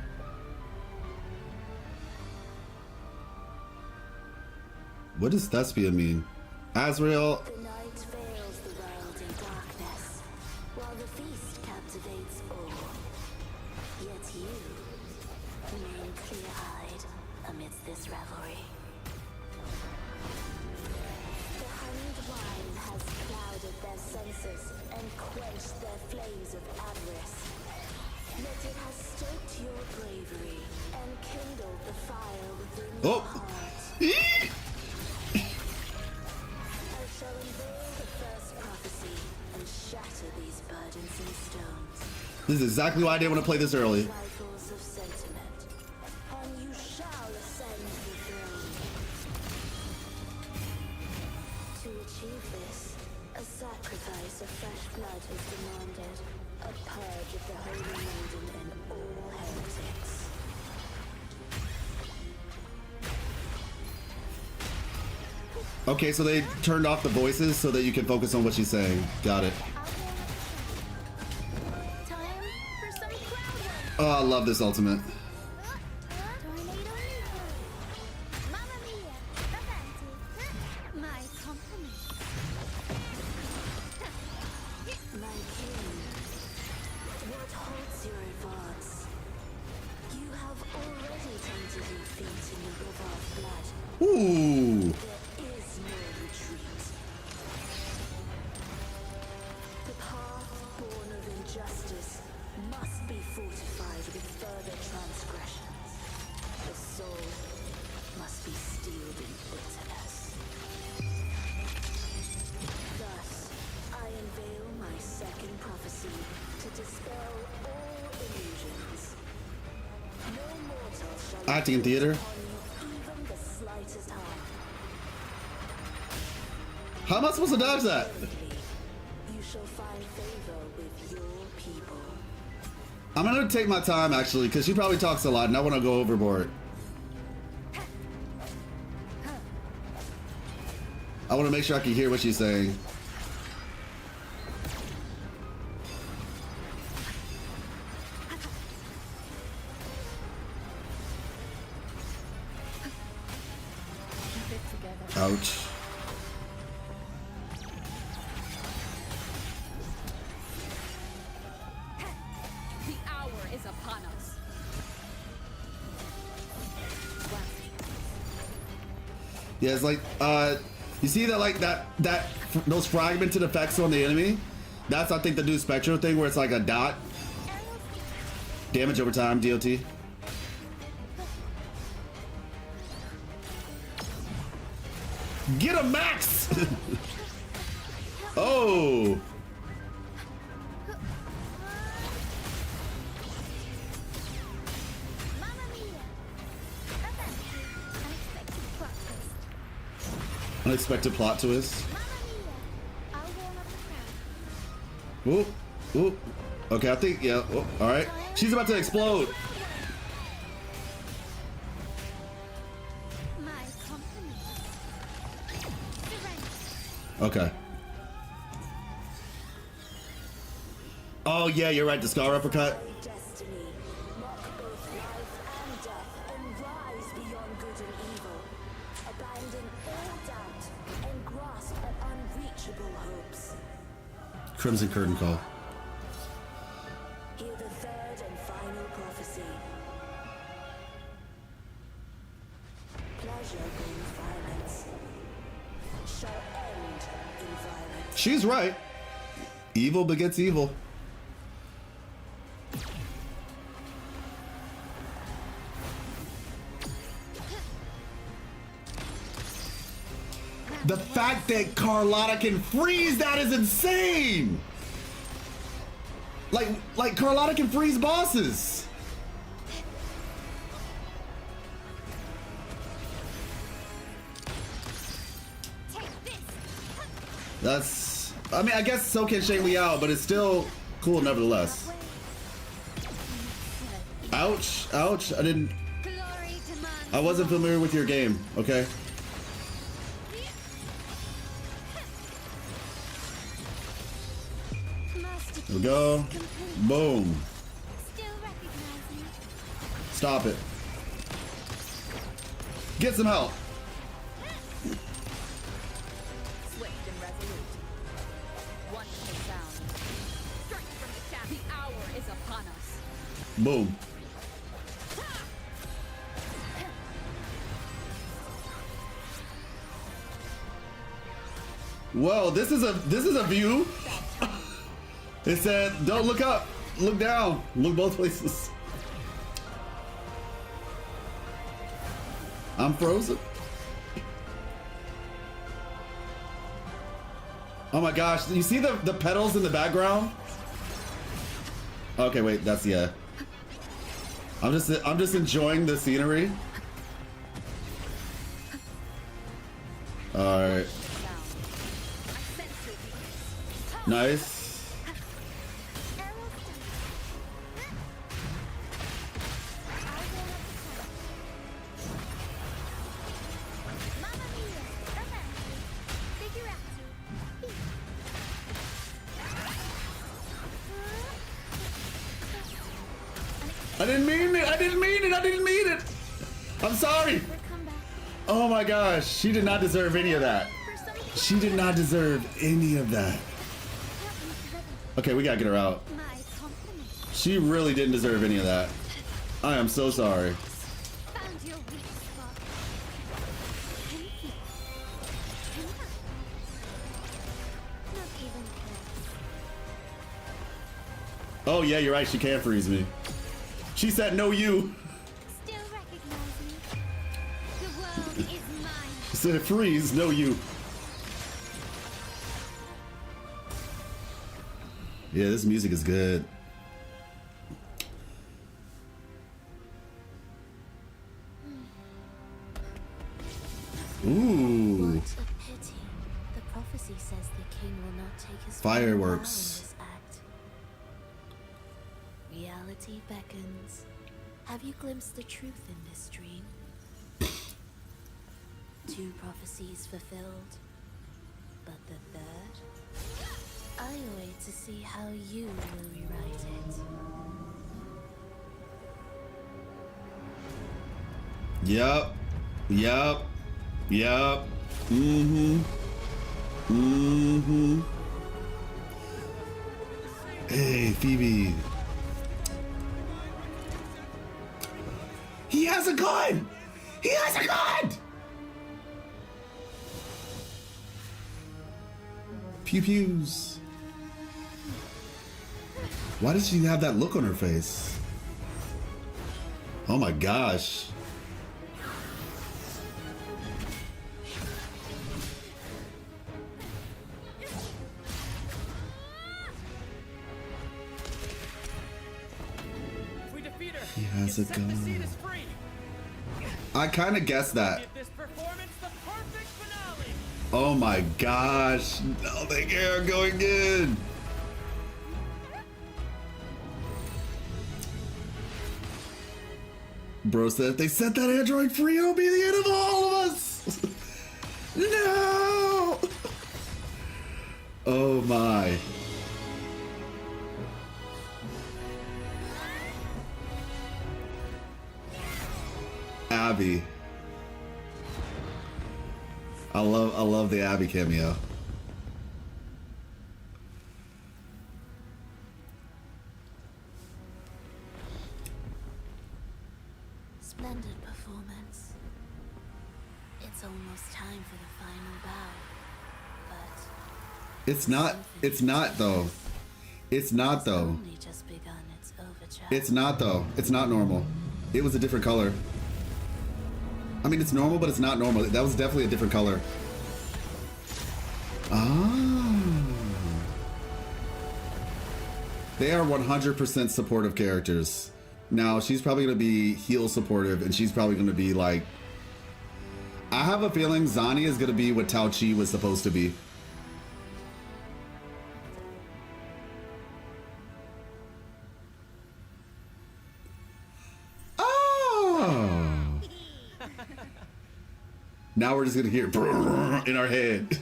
What does Thespian mean? Azrael. The night veils the world in darkness, while the feast captivates all. Yet you remain clear-eyed amidst this revelry. The honeyed wine has clouded their senses and quenched their flames of avarice. Yet it has stoked your bravery and kindled the fire within your heart. I shall unveil the first prophecy and shatter these burdensome stones. This is exactly why I didn't want to play this early. Rifles of sentiment, and you shall ascend the throne. To achieve this, a sacrifice of fresh blood is demanded. A purge of the holy maiden and all heretics. Okay, so they turned off the voices so that you can focus on what she's saying. Got it. Oh, I love this ultimate. My compliments. My king, what holds your advance? You have already tainted your feet in the river of blood. Ooh. There is no retreat. The path born of injustice must be fortified with further transgressions. The soul must be steeled in bitterness. Thus, I unveil my second prophecy to dispel all illusions. No mortal shall Acting in theater. even the slightest harm. How am I supposed to dodge that? You shall find favor with your people. I'm gonna take my time actually, because she probably talks a lot and I want to go overboard. I want to make sure I can hear what she's saying. Ouch. The hour is upon us. Yeah, it's like, you see that, like, those fragmented effects on the enemy? That's, I think, the new Spectral thing where it's like a dot. Damage over time, DOT. Get a max! Oh! Unexpected plot twist. Ooh, ooh. Okay, I think, yeah. Oh, all right. She's about to explode. Okay. Oh, yeah, you're right. The Scar Uppercut. Destiny, mock both life and death, and rise beyond good and evil. Abandon all doubt and grasp at unreachable hopes. Crimson Curtain Call. Hear the third and final prophecy. Pleasure brings violence. Shall end in violence. She's right. Evil begets evil. The fact that Carlotta can freeze that is insane. Like Carlotta can freeze bosses. That's, I mean, I guess so can Shane Li out, but it's still cool nevertheless. Ouch, ouch, I wasn't familiar with your game, okay? Here we go. Boom. Stop it. Get some help. Swift and resolute. Wonderful sound. Strike from the shaft. The hour is upon us. Boom. Whoa, this is a view. It said, don't look up, look down, look both places. I'm frozen. Oh my gosh, you see the pedals in the background? Okay, wait, that's, yeah. I'm just enjoying the scenery. All right. Nice. I didn't mean it. I didn't mean it. I didn't mean it. I'm sorry. Oh my gosh. She did not deserve any of that. She did not deserve any of that. Okay, we gotta get her out. She really didn't deserve any of that. I am so sorry. Oh yeah, you're right. She can freeze me. She said no you. Still recognize me. The world is mine. She said freeze, no you. Yeah, this music is good. Ooh. What a pity. The prophecy says the king will not take his fireworks. part in this act. Reality beckons. Have you glimpsed the truth in this dream? 2 prophecies fulfilled, but the 3rd? I wait to see how you will rewrite it. Yup. Yup. Yup. Mm-hmm. Mm-hmm. Hey, Phoebe. He has a gun! He has a gun! Pew pews. Why does she have that look on her face? Oh my gosh. He has a gun. I kind of guessed that. Oh my gosh. No, they are going in. Bro said if they set that android free, it'll be the end of all of us. No. Oh my. Abby. I love the Abby cameo. Splendid performance. It's almost time for the final bow. But It's not though. It's not though. only just begun its overture. It's not though. It's not normal. It was a different color. I mean, it's normal, but it's not normal. That was definitely a different color. Ah. They are 100% supportive characters. Now, she's probably going to be heel supportive, and she's probably going to be like... I have a feeling Zani is going to be what Tao Chi was supposed to be. Oh! Now we're just going to hear in our head.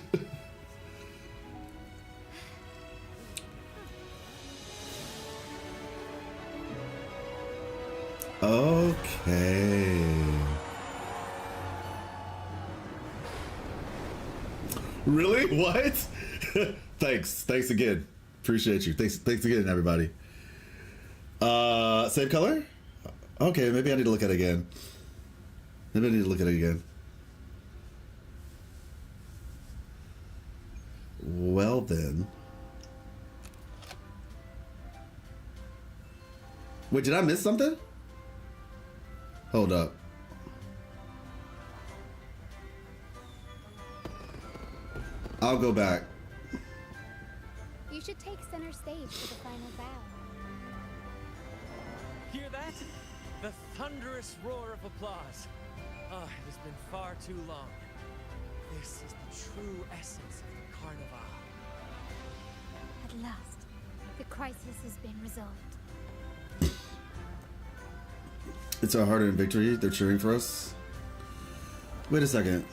Okay. Really? What? Thanks again. Appreciate you. Thanks again, everybody. Same color? Okay, maybe I need to look at it again. Well then. Wait, did I miss something? Hold up. I'll go back. You should take center stage for the final bow. Hear that? The thunderous roar of applause. Oh, it has been far too long. This is the true essence of the Carnival. At last, the crisis has been resolved. It's our hard-earned victory. They're cheering for us. Wait a second.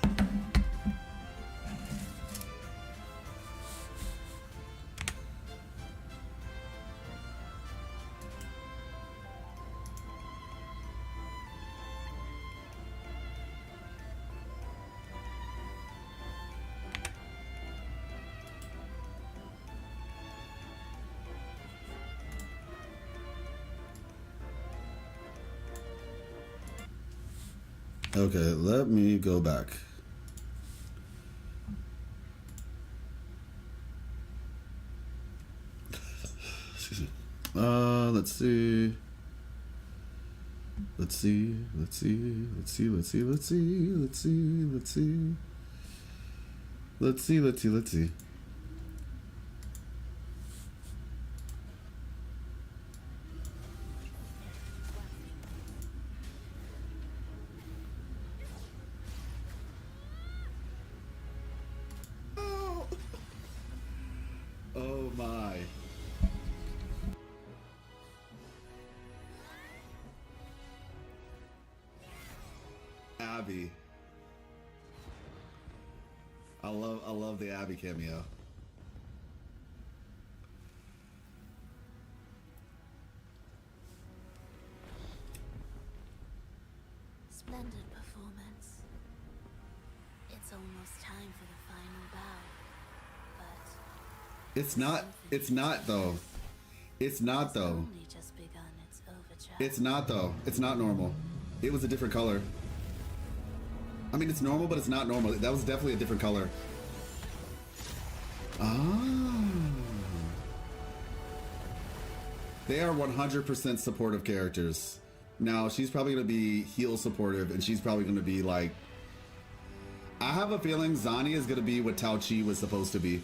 Okay, let me go back. Excuse me. Let's see. Let's see. Oh my. Abby. I love the Abby cameo. Splendid performance. It's almost time for the final bow. But It's not though. It's not though. only just begun its overture. It's not though. It's not normal. It was a different color. I mean, it's normal, but it's not normal. That was definitely a different color. Ah. They are 100% supportive characters. Now, she's probably going to be heel supportive, and she's probably going to be like... I have a feeling Zani is going to be what Tao Chi was supposed to be.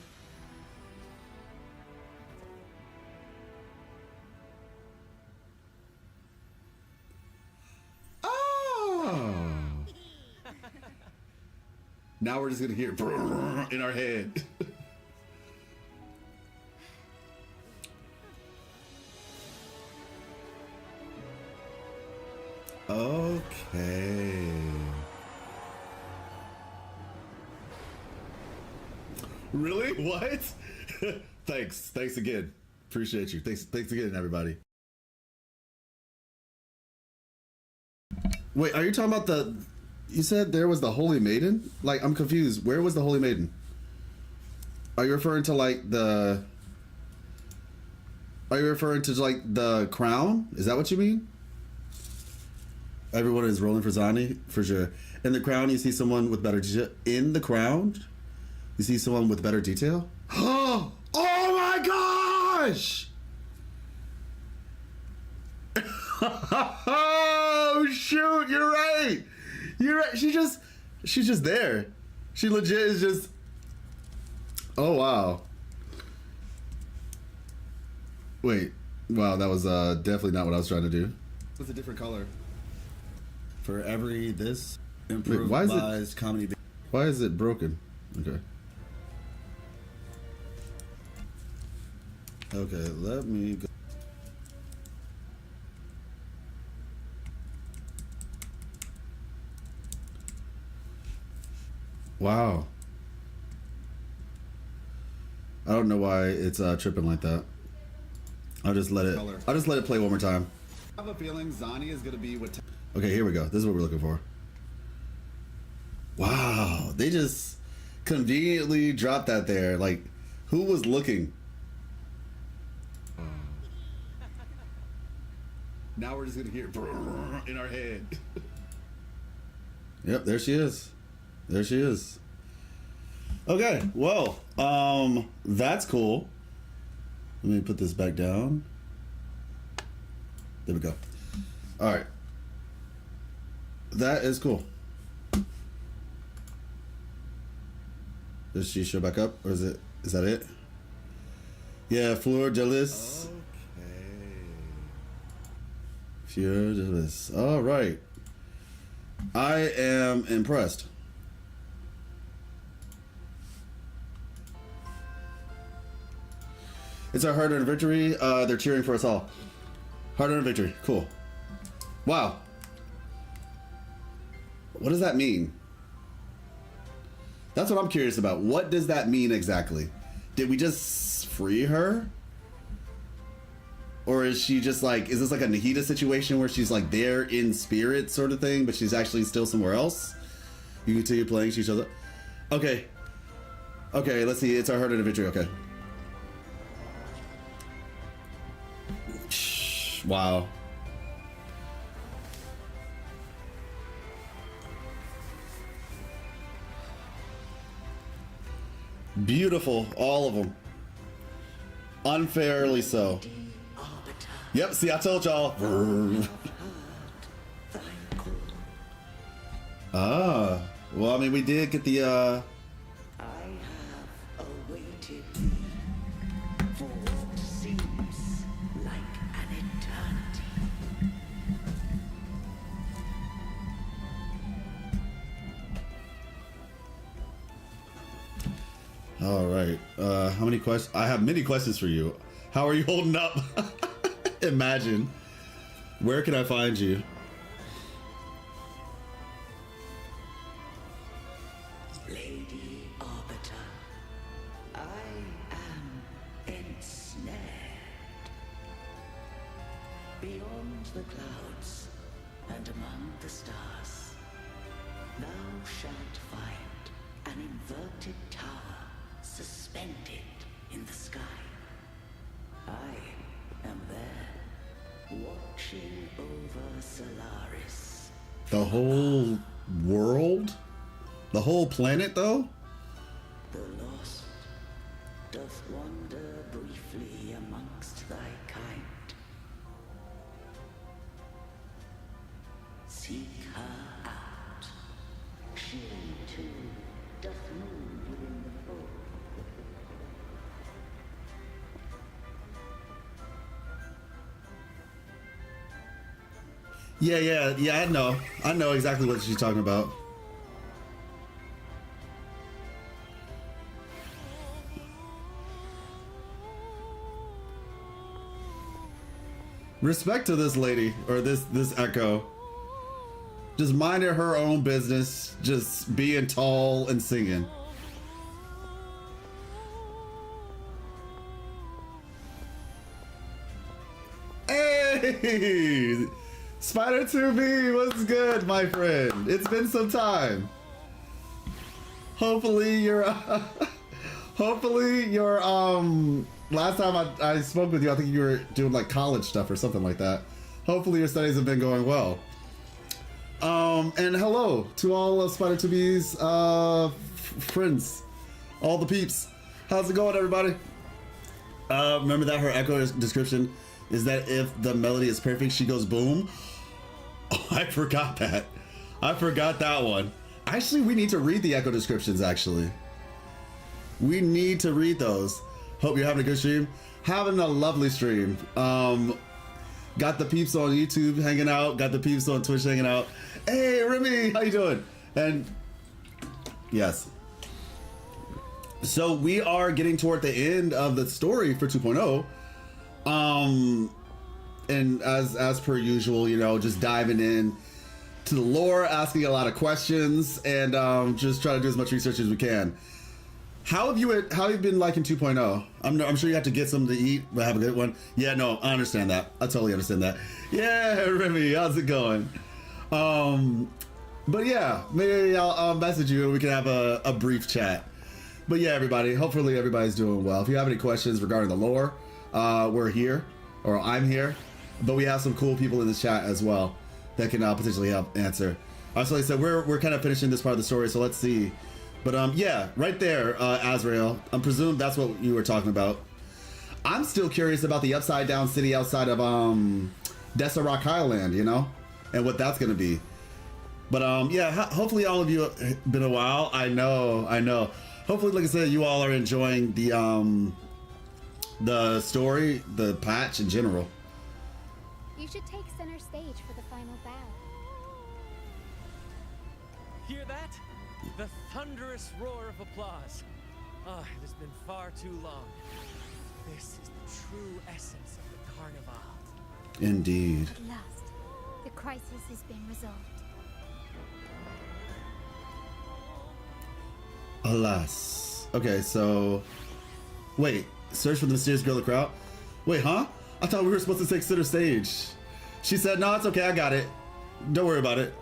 Now we're just gonna hear in our head. Okay. Really? What? Thanks again. Appreciate you. Thanks again, everybody. Wait, are you talking about the... You said there was the Holy Maiden? Like, I'm confused. Where was the Holy Maiden? Are you referring to, like, the... Are you referring to, like, the crown? Is that what you mean? Everyone is rolling for Zani, for sure. In the crown, you see someone with better detail. In the crown, you see someone with better detail? Oh my gosh! Oh, shoot, you're right! You're right. She's just there. She legit is just... Oh, wow. Wait. Wow, that was definitely not what I was trying to do. What's a different color? For every this improvised comedy. Why is it broken? Okay. Okay, let me go. Wow. I don't know why it's tripping like that. I'll just let it play one more time. I have a feeling Zani is gonna be with. Okay, here we go. This is what we're looking for. Wow, they just conveniently dropped that there. Like, who was looking? Now we're just gonna hear in our head. Yep, there she is. There she is. Okay, well, that's cool. Let me put this back down. There we go. All right. That is cool. Does she show back up, or is that it? Yeah, Fleur de Lis. Okay. Fleur de Lis. All right. I am impressed. It's our hard-earned victory. They're cheering for us all. Hard-earned victory. Cool. Wow. What does that mean? That's what I'm curious about. What does that mean exactly? Did we just free her? Or is she just like, is this like a Nahida situation where she's like there in spirit sort of thing, but she's actually still somewhere else? You continue playing, she shows up. Okay. Okay, let's see. It's our hard-earned victory. Okay. Wow. Beautiful, all of them. Unfairly so. Yep, see, I told y'all. Ah, well, I mean, we did get the, all right. How many questions? I have many questions for you. How are you holding up? Imagine. Where can I find you? Lady Arbiter, I am ensnared. Beyond the clouds and among the stars, thou shalt find an inverted tower suspended in the sky. I am there, watching over Solaris. The whole world? The whole planet, though? The lost doth wander briefly amongst thy kind. Seek her out. She, too, doth move within the fold. Yeah, I know exactly what she's talking about. Respect to this lady, or this Echo. Just minding her own business, just being tall and singing. Hey! Spider 2B, what's good, my friend? It's been some time. Hopefully you're last time I spoke with you, I think you were doing like college stuff or something like that. Hopefully your studies have been going well. And hello to all of Spider 2B's friends, all the peeps. How's it going, everybody? Remember that her Echo description is that if the melody is perfect, she goes boom. Oh, I forgot that. I forgot that one. Actually, we need to read the Echo descriptions, actually. We need to read those. Hope you're having a good stream. Having a lovely stream. Got the peeps on YouTube hanging out. Got the peeps on Twitch hanging out. Hey, Remy, how you doing? And yes. So we are getting toward the end of the story for 2.0. And as per usual, you know, just diving in to the lore, asking a lot of questions, and just try to do as much research as we can. How have you been liking 2.0? I'm sure you have to get something to eat, but have a good one. Yeah, no, I understand that. I totally understand that. Yeah, Remy, how's it going? But yeah, maybe I'll message you and we can have a brief chat. But yeah, everybody, hopefully everybody's doing well. If you have any questions regarding the lore, we're here, or I'm here. But we have some cool people in this chat as well that can potentially help answer. So like I said, we're kind of finishing this part of the story, so let's see. But yeah, right there, Azrael. I'm presumed that's what you were talking about. I'm still curious about the upside down city outside of Deserock Highland, you know, and what that's gonna be. But yeah, hopefully all of you have been a while. I know. Hopefully, like I said, you all are enjoying the story, the patch in general. You should take center stage for the final bow. Hear that? The thunderous roar of applause. Ah, it has been far too long. This is the true essence of the Carnival. Indeed. At last, the crisis has been resolved. Alas. Okay, so wait, search for the mysterious girl in the crowd. Wait, huh? I thought we were supposed to take center stage. She said, no, it's okay, I got it. Don't worry about it.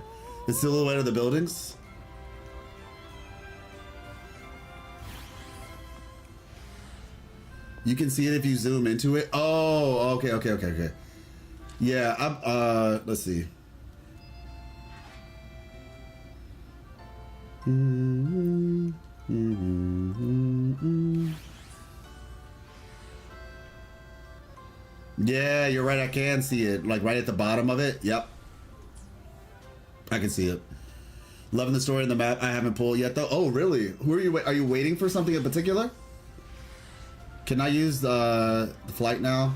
The silhouette of the buildings. You can see it if you zoom into it. Oh, okay. Yeah, let's see. Yeah, you're right. I can see it, like right at the bottom of it. Yep, I can see it. Loving the story in the map. I haven't pulled yet though. Oh, really? Who are you? Are you waiting for something in particular? Can I use the flight now?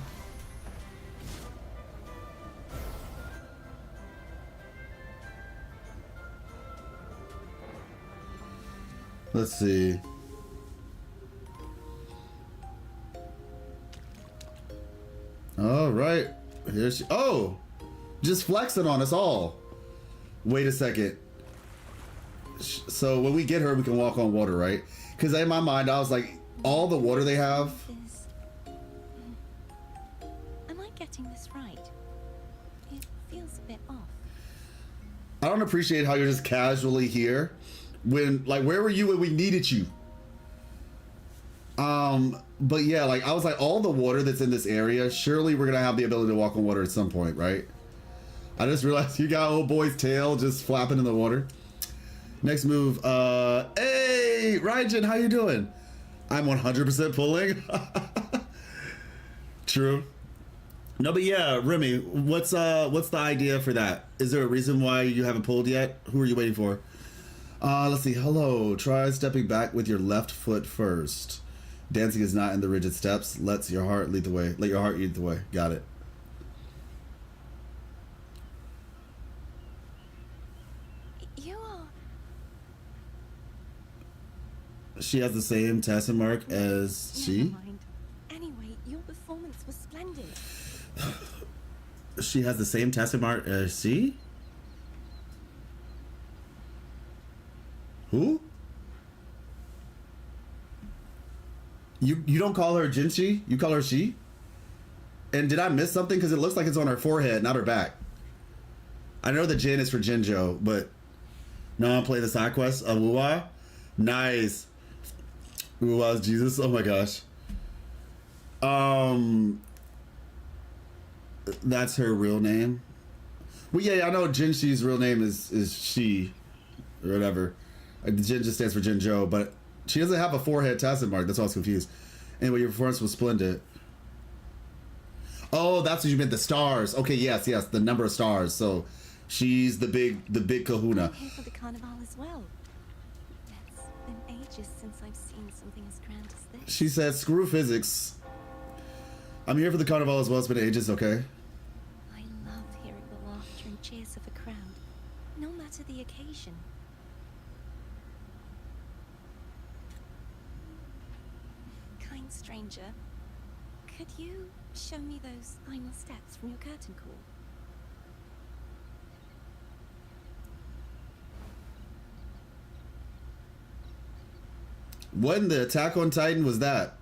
Let's see. All right, here she. Oh, just flexing on us all. Wait a second. So when we get her, we can walk on water, right? Because in my mind, I was like, all the water they have. Am I getting this right? It feels a bit off. I don't appreciate how you're just casually here. When, like, where were you when we needed you? But yeah, like, I was like, all the water that's in this area, surely we're gonna have the ability to walk on water at some point, right? I just realized you got old boy's tail just flapping in the water. Next move, hey, Raijin, how you doing? I'm 100% pulling. True. No, but yeah, Remy, what's the idea for that? Is there a reason why you haven't pulled yet? Who are you waiting for? Let's see. Hello. Try stepping back with your left foot first. Dancing is not in the rigid steps. Let your heart lead the way. Let your heart lead the way. Got it. You are. She has the same Tassin mark as she. Never mind. Anyway, your performance was splendid. She has the same Tassin mark as she. Who? You don't call her Jinchi? You call her she? And did I miss something? Because it looks like it's on her forehead, not her back. I know the Jin is for Jinjo, but no, I'm playing the side quest of Wuwa. Nice. Wuwa's Jesus. Oh my gosh. That's her real name. Well, yeah, I know Jinchi's real name is she, or whatever. Jin just stands for Jinjo, but she doesn't have a forehead Tassin mark. That's why I was confused. Anyway, your performance was splendid. Oh, that's what you meant. The stars. Okay, yes, the number of stars. So she's the big kahuna. I'm here for the Carnival as well. Let's Been ages since I've seen something as grand as this. She said, screw physics. I'm here for the carnival as well. It's been ages, okay? I love hearing the laughter and cheers of a crowd, no matter the occasion. Kind stranger, could you show me those final steps from your curtain call? What in the Attack on Titan was that?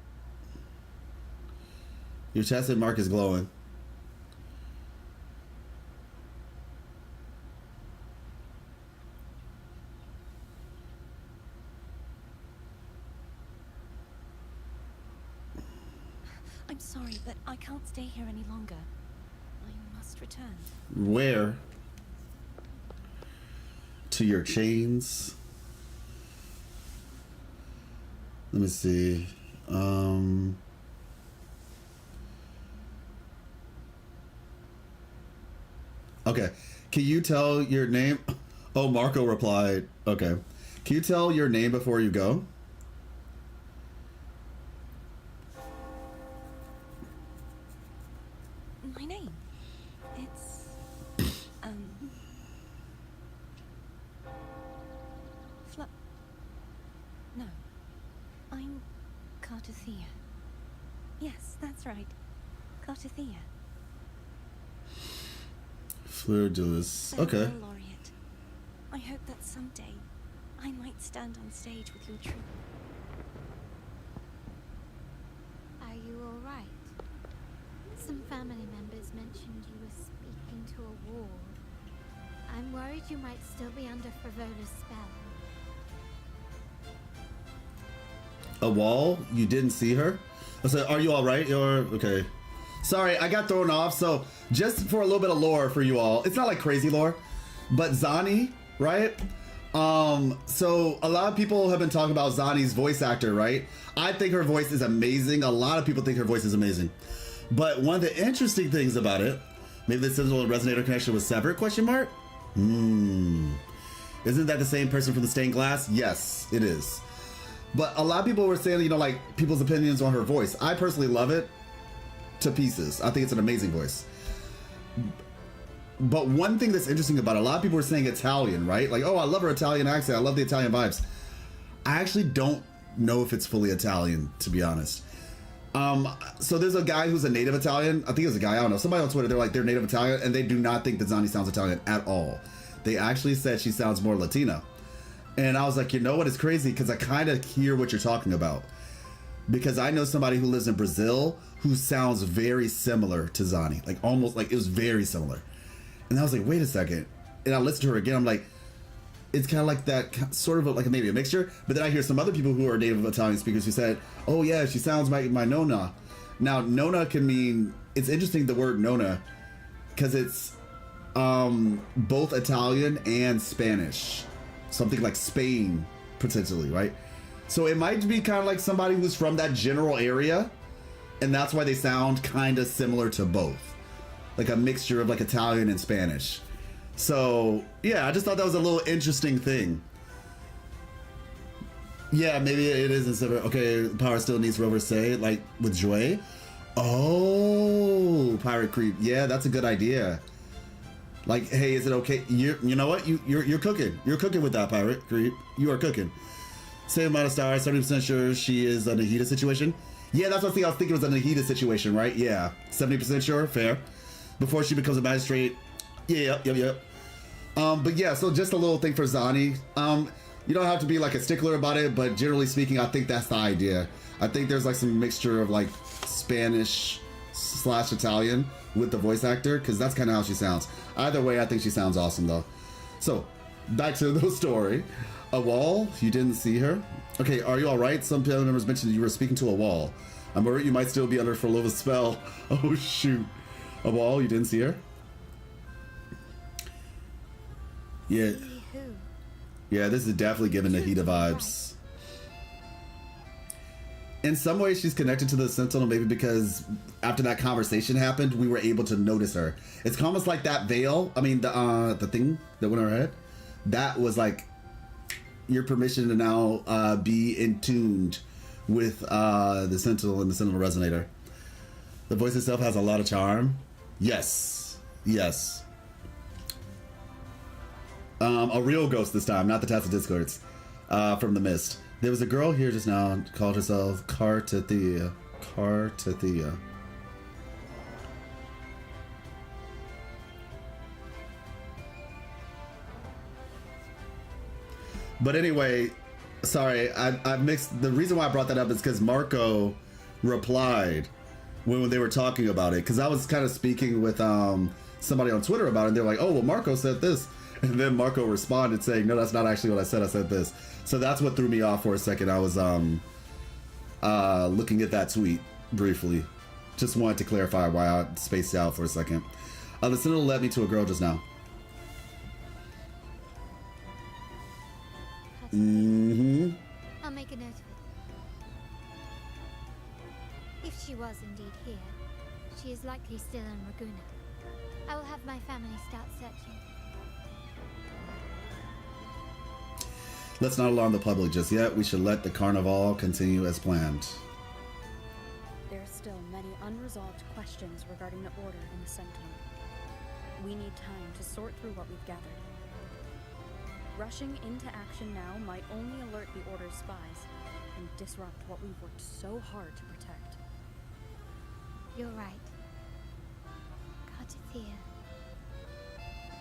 Your chest and mark is glowing. I'm sorry, but I can't stay here any longer. I must return. Where? To your chains? Let me see. Okay. Can you tell your name? Oh, Marco replied. Okay. Can you tell your name before you go? My name? It's... No. I'm Cartothea. Yes, that's right. Cartothea. Fleur-de-Lis. Okay. Farewell, Laureate. I hope that someday I might stand on stage with your troupe. Are you alright? Some family members mentioned you were speaking to a wall. I'm worried you might still be under Frivola's spell. A wall? You didn't see her? I said, are you alright? You're okay. Sorry, I got thrown off. So just for a little bit of lore for you all. It's not like crazy lore, but Zani, right? So a lot of people have been talking about Zani's voice actor, right? I think her voice is amazing. A lot of people think her voice is amazing. But one of the interesting things about it, maybe this is a little resonator connection with Sever, question mark? Isn't that the same person from the stained glass? Yes, it is. But a lot of people were saying, you know, like people's opinions on her voice. I personally love it to pieces. I think it's an amazing voice. But one thing that's interesting about it, a lot of people were saying Italian, right? Like, oh, I love her Italian accent. I love the Italian vibes. I actually don't know if it's fully Italian, to be honest. So there's a guy who's a native Italian. I think it was a guy, I don't know. Somebody on Twitter, they're like, they're native Italian, and they do not think that Zani sounds Italian at all. They actually said she sounds more Latina. And I was like, you know what? It's crazy because I kind of hear what you're talking about. Because I know somebody who lives in Brazil who sounds very similar to Zani. Like almost like it was very similar. And I was like, wait a second. And I listened to her again. I'm like, it's kind of like that sort of like maybe a mixture. But then I hear some other people who are native Italian speakers who said, oh yeah, she sounds like my Nonna. Now, Nonna can mean, it's interesting the word Nonna because it's both Italian and Spanish. Something like Spain, potentially, right? So it might be kind of like somebody who's from that general area, and that's why they sound kind of similar to both. Like a mixture of like Italian and Spanish. So, yeah, I just thought that was a little interesting thing. Yeah, maybe it is instead of, okay, Power still needs Rover say, like with Joy. Oh, Pirate Creep. Yeah, that's a good idea. Like, hey, is it okay? You know what? You're cooking. You're cooking with that, Pirate Creep. You are cooking. Same amount of stars. 70% sure she is a Nahida situation. Yeah, that's what I was thinking was a Nahida situation, right? Yeah, 70% sure. Fair. Before she becomes a magistrate. Yeah, yep. But yeah, so just a little thing for Zani. You don't have to be like a stickler about it, but generally speaking, I think that's the idea. I think there's like some mixture of like Spanish / Italian with the voice actor, because that's kind of how she sounds. Either way, I think she sounds awesome though. So, back to the story. A wall? You didn't see her? Okay, are you alright? Some family members mentioned you were speaking to a wall. I'm worried you might still be under Frivola's spell. Oh shoot. A wall? You didn't see her? Yeah. Yeah, this is definitely giving Nahida vibes. In some ways, she's connected to the Sentinel, maybe because after that conversation happened, we were able to notice her. It's almost like that veil. I mean, the thing that went on her head. That was like your permission to now be in tuned with the Sentinel and the Sentinel Resonator. The voice itself has a lot of charm. Yes. Yes. A real ghost this time, not the Tacit Discords from the Mist. There was a girl here just now called herself Cartithia. Cartithia. But anyway, sorry, I mixed. The reason why I brought that up is because Marco replied when they were talking about it. Because I was kind of speaking with somebody on Twitter about it, and they're like, "Oh, well, Marco said this," and then Marco responded saying, "No, that's not actually what I said. I said this." So that's what threw me off for a second. I was looking at that tweet briefly. Just wanted to clarify why I spaced out for a second. The Sentinel led me to a girl just now. Mm-hmm. I'll make a note of it. If she was indeed here, she is likely still in Raguna. I will have my family start searching. Let's not alarm the public just yet. We should let the Carnival continue as planned. There are still many unresolved questions regarding the Order and the Sentinel. We need time to sort through what we've gathered. Rushing into action now might only alert the Order's spies and disrupt what we've worked so hard to protect. You're right. Cartithia.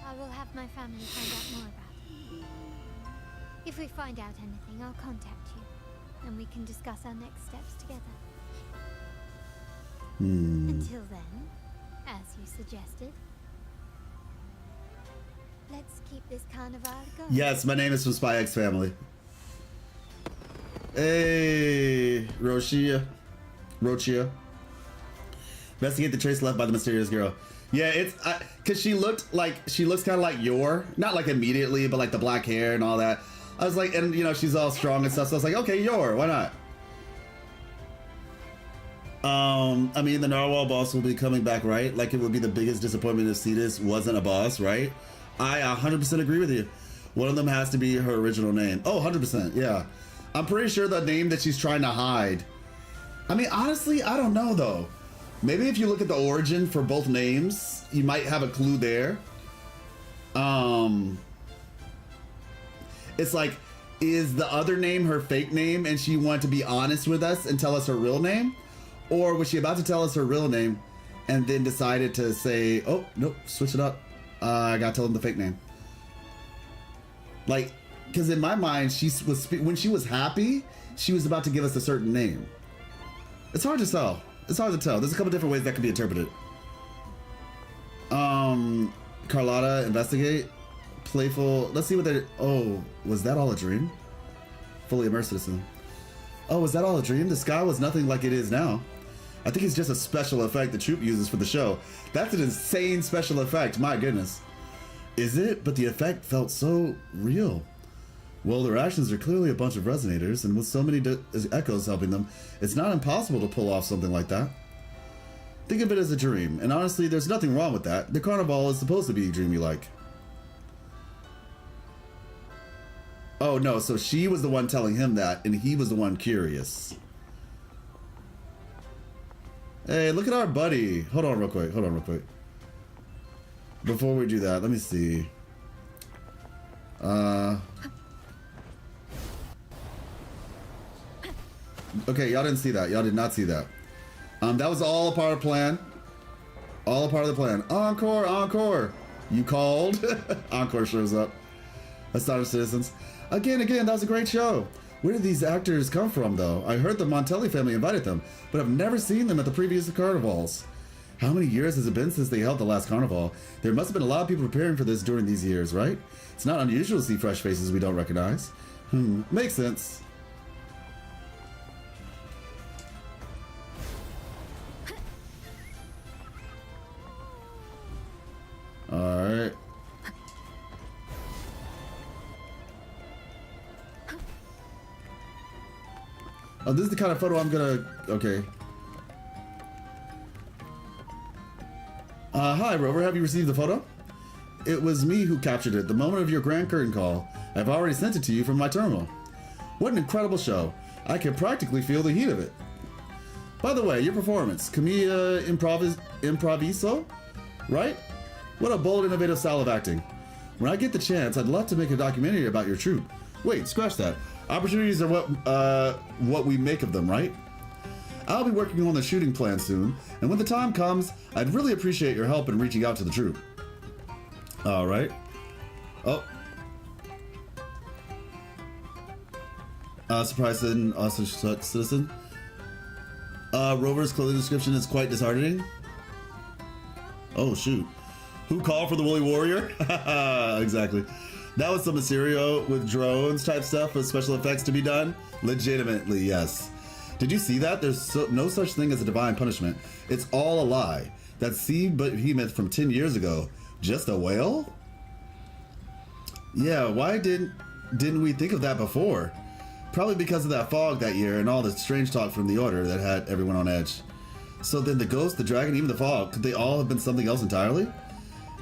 I will have my family find out more about it. If we find out anything, I'll contact you, and we can discuss our next steps together. Until then, as you suggested, let's keep this carnival going. Yes, my name is from Spy X Family. Hey, Rochia. Investigate the trace left by the mysterious girl. Yeah, it's because she looks kind of like Yor, not like immediately, but like the black hair and all that. I was like, and you know, she's all strong and stuff. So I was like, okay, Yor, why not? I mean, the Narwhal boss will be coming back, right? Like, it would be the biggest disappointment if Cetus wasn't a boss, right? I 100% agree with you. One of them has to be her original name. Oh, 100%, yeah. I'm pretty sure the name that she's trying to hide. I mean, honestly, I don't know, though. Maybe if you look at the origin for both names, you might have a clue there. It's like, is the other name her fake name and she wanted to be honest with us and tell us her real name? Or was she about to tell us her real name and then decided to say, oh, nope, switch it up. I gotta tell them the fake name. Like, because in my mind, when she was happy, she was about to give us a certain name. It's hard to tell. It's hard to tell. There's a couple different ways that could be interpreted. Carlotta, investigate. Playful. Let's see what they. Oh, was that all a dream? Fully immersed citizen. Oh, was that all a dream? The sky was nothing like it is now. I think it's just a special effect the troupe uses for the show. That's an insane special effect. My goodness. Is it? But the effect felt so real. Well, their actions are clearly a bunch of resonators, and with so many echoes helping them, it's not impossible to pull off something like that. Think of it as a dream, and honestly, there's nothing wrong with that. The Carnival is supposed to be dreamy-like. Oh, no, so she was the one telling him that, and he was the one curious. Hey, look at our buddy. Hold on real quick. Before we do that, let me see. Okay, y'all didn't see that. Y'all did not see that. That was all a part of the plan. All a part of the plan. Encore. You called. Encore shows up. Astonished citizens. Again, that was a great show. Where did these actors come from, though? I heard the Montelli family invited them, but I've never seen them at the previous carnivals. How many years has it been since they held the last carnival? There must have been a lot of people preparing for this during these years, right? It's not unusual to see fresh faces we don't recognize. Makes sense. Alright. Oh, this is the kind of photo I'm gonna... Okay. Hi, Rover. Have you received the photo? it was me who captured it the moment of your Grand Curtain call. I've already sent it to you from my terminal. What an incredible show. I can practically feel the heat of it. By the way, your performance, Commedia Improviso, right? What a bold, innovative style of acting. When I get the chance, I'd love to make a documentary about your troupe. Wait, scratch that. Opportunities are what we make of them, right? I'll be working on the shooting plan soon, and when the time comes, I'd really appreciate your help in reaching out to the troupe. All right. Oh. Surprise citizen, also citizen. Rover's clothing description is quite disheartening. Oh, shoot. Who called for the Woolly Warrior? Exactly. That was some Mysterio with drones type stuff with special effects to be done. Legitimately, yes. Did you see that? There's no such thing as a divine punishment. It's all a lie. That sea behemoth from 10 years ago. Just a whale? Yeah, why didn't we think of that before? Probably because of that fog that year and all the strange talk from the Order that had everyone on edge. So then the ghost, the dragon, even the fog, could they all have been something else entirely?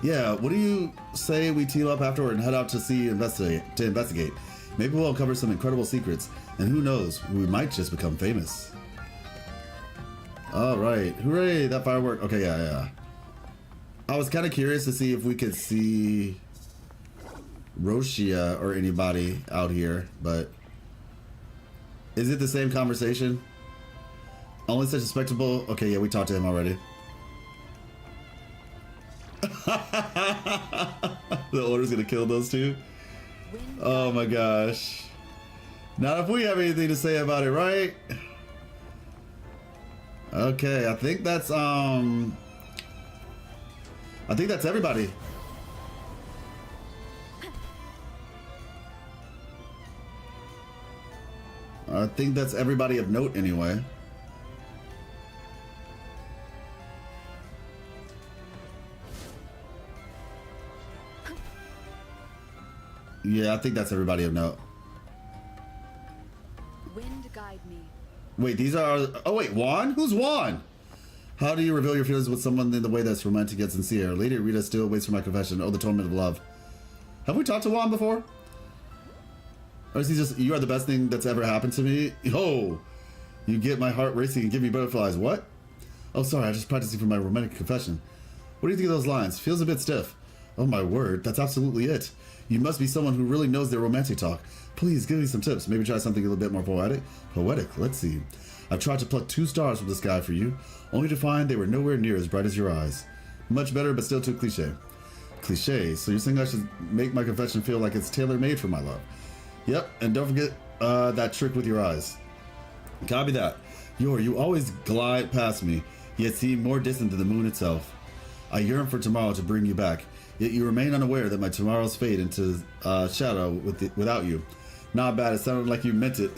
Yeah, what do you say we team up afterward and head out to sea to investigate? Maybe we'll uncover some incredible secrets, and who knows, we might just become famous. All right, hooray, that firework. Okay, yeah. I was kind of curious to see if we could see Roshia or anybody out here, but is it the same conversation? Only such a spectacle. Okay, yeah, we talked to him already. The Order's gonna kill those two. Oh my gosh. Not if we have anything to say about it, right? Okay, I think that's everybody. I think that's everybody of note anyway. Yeah, I think that's everybody of note. Wind guide me. Wait, these are... Oh, wait, Juan? Who's Juan? How do you reveal your feelings with someone in the way that's romantic and sincere? Lady Rita still waits for my confession. Oh, the torment of love. Have we talked to Juan before? Or is he just... You are the best thing that's ever happened to me? Oh, you get my heart racing and give me butterflies. What? Oh, sorry, I was just practicing for my romantic confession. What do you think of those lines? Feels a bit stiff. Oh, my word, that's absolutely it. You must be someone who really knows their romantic talk. Please give me some tips. Maybe try something a little bit more poetic. Let's see. I've tried to pluck 2 stars from the sky for you, only to find they were nowhere near as bright as your eyes. Much better, but still too cliche. Cliche? So you're saying I should make my confession feel like it's tailor-made for my love? Yep, and don't forget that trick with your eyes. Copy that. You always glide past me, yet seem more distant than the moon itself. I yearn for tomorrow to bring you back, yet you remain unaware that my tomorrows fade into shadow without you. Not bad, it sounded like you meant it.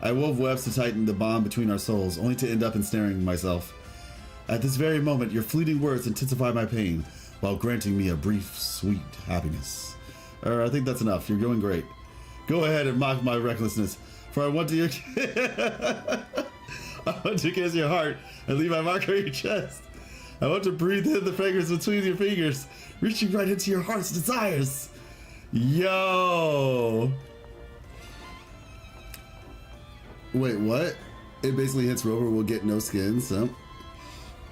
I wove webs to tighten the bond between our souls, only to end up ensnaring myself. At this very moment, your fleeting words intensify my pain, while granting me a brief, sweet happiness. I think that's enough. You're doing great. Go ahead and mock my recklessness, for I want to kiss your heart and leave my mark on your chest. I want to breathe in the fragrance between your fingers, reaching right into your heart's desires. Yo! Wait, what? It basically hits Rover will get no skin, so...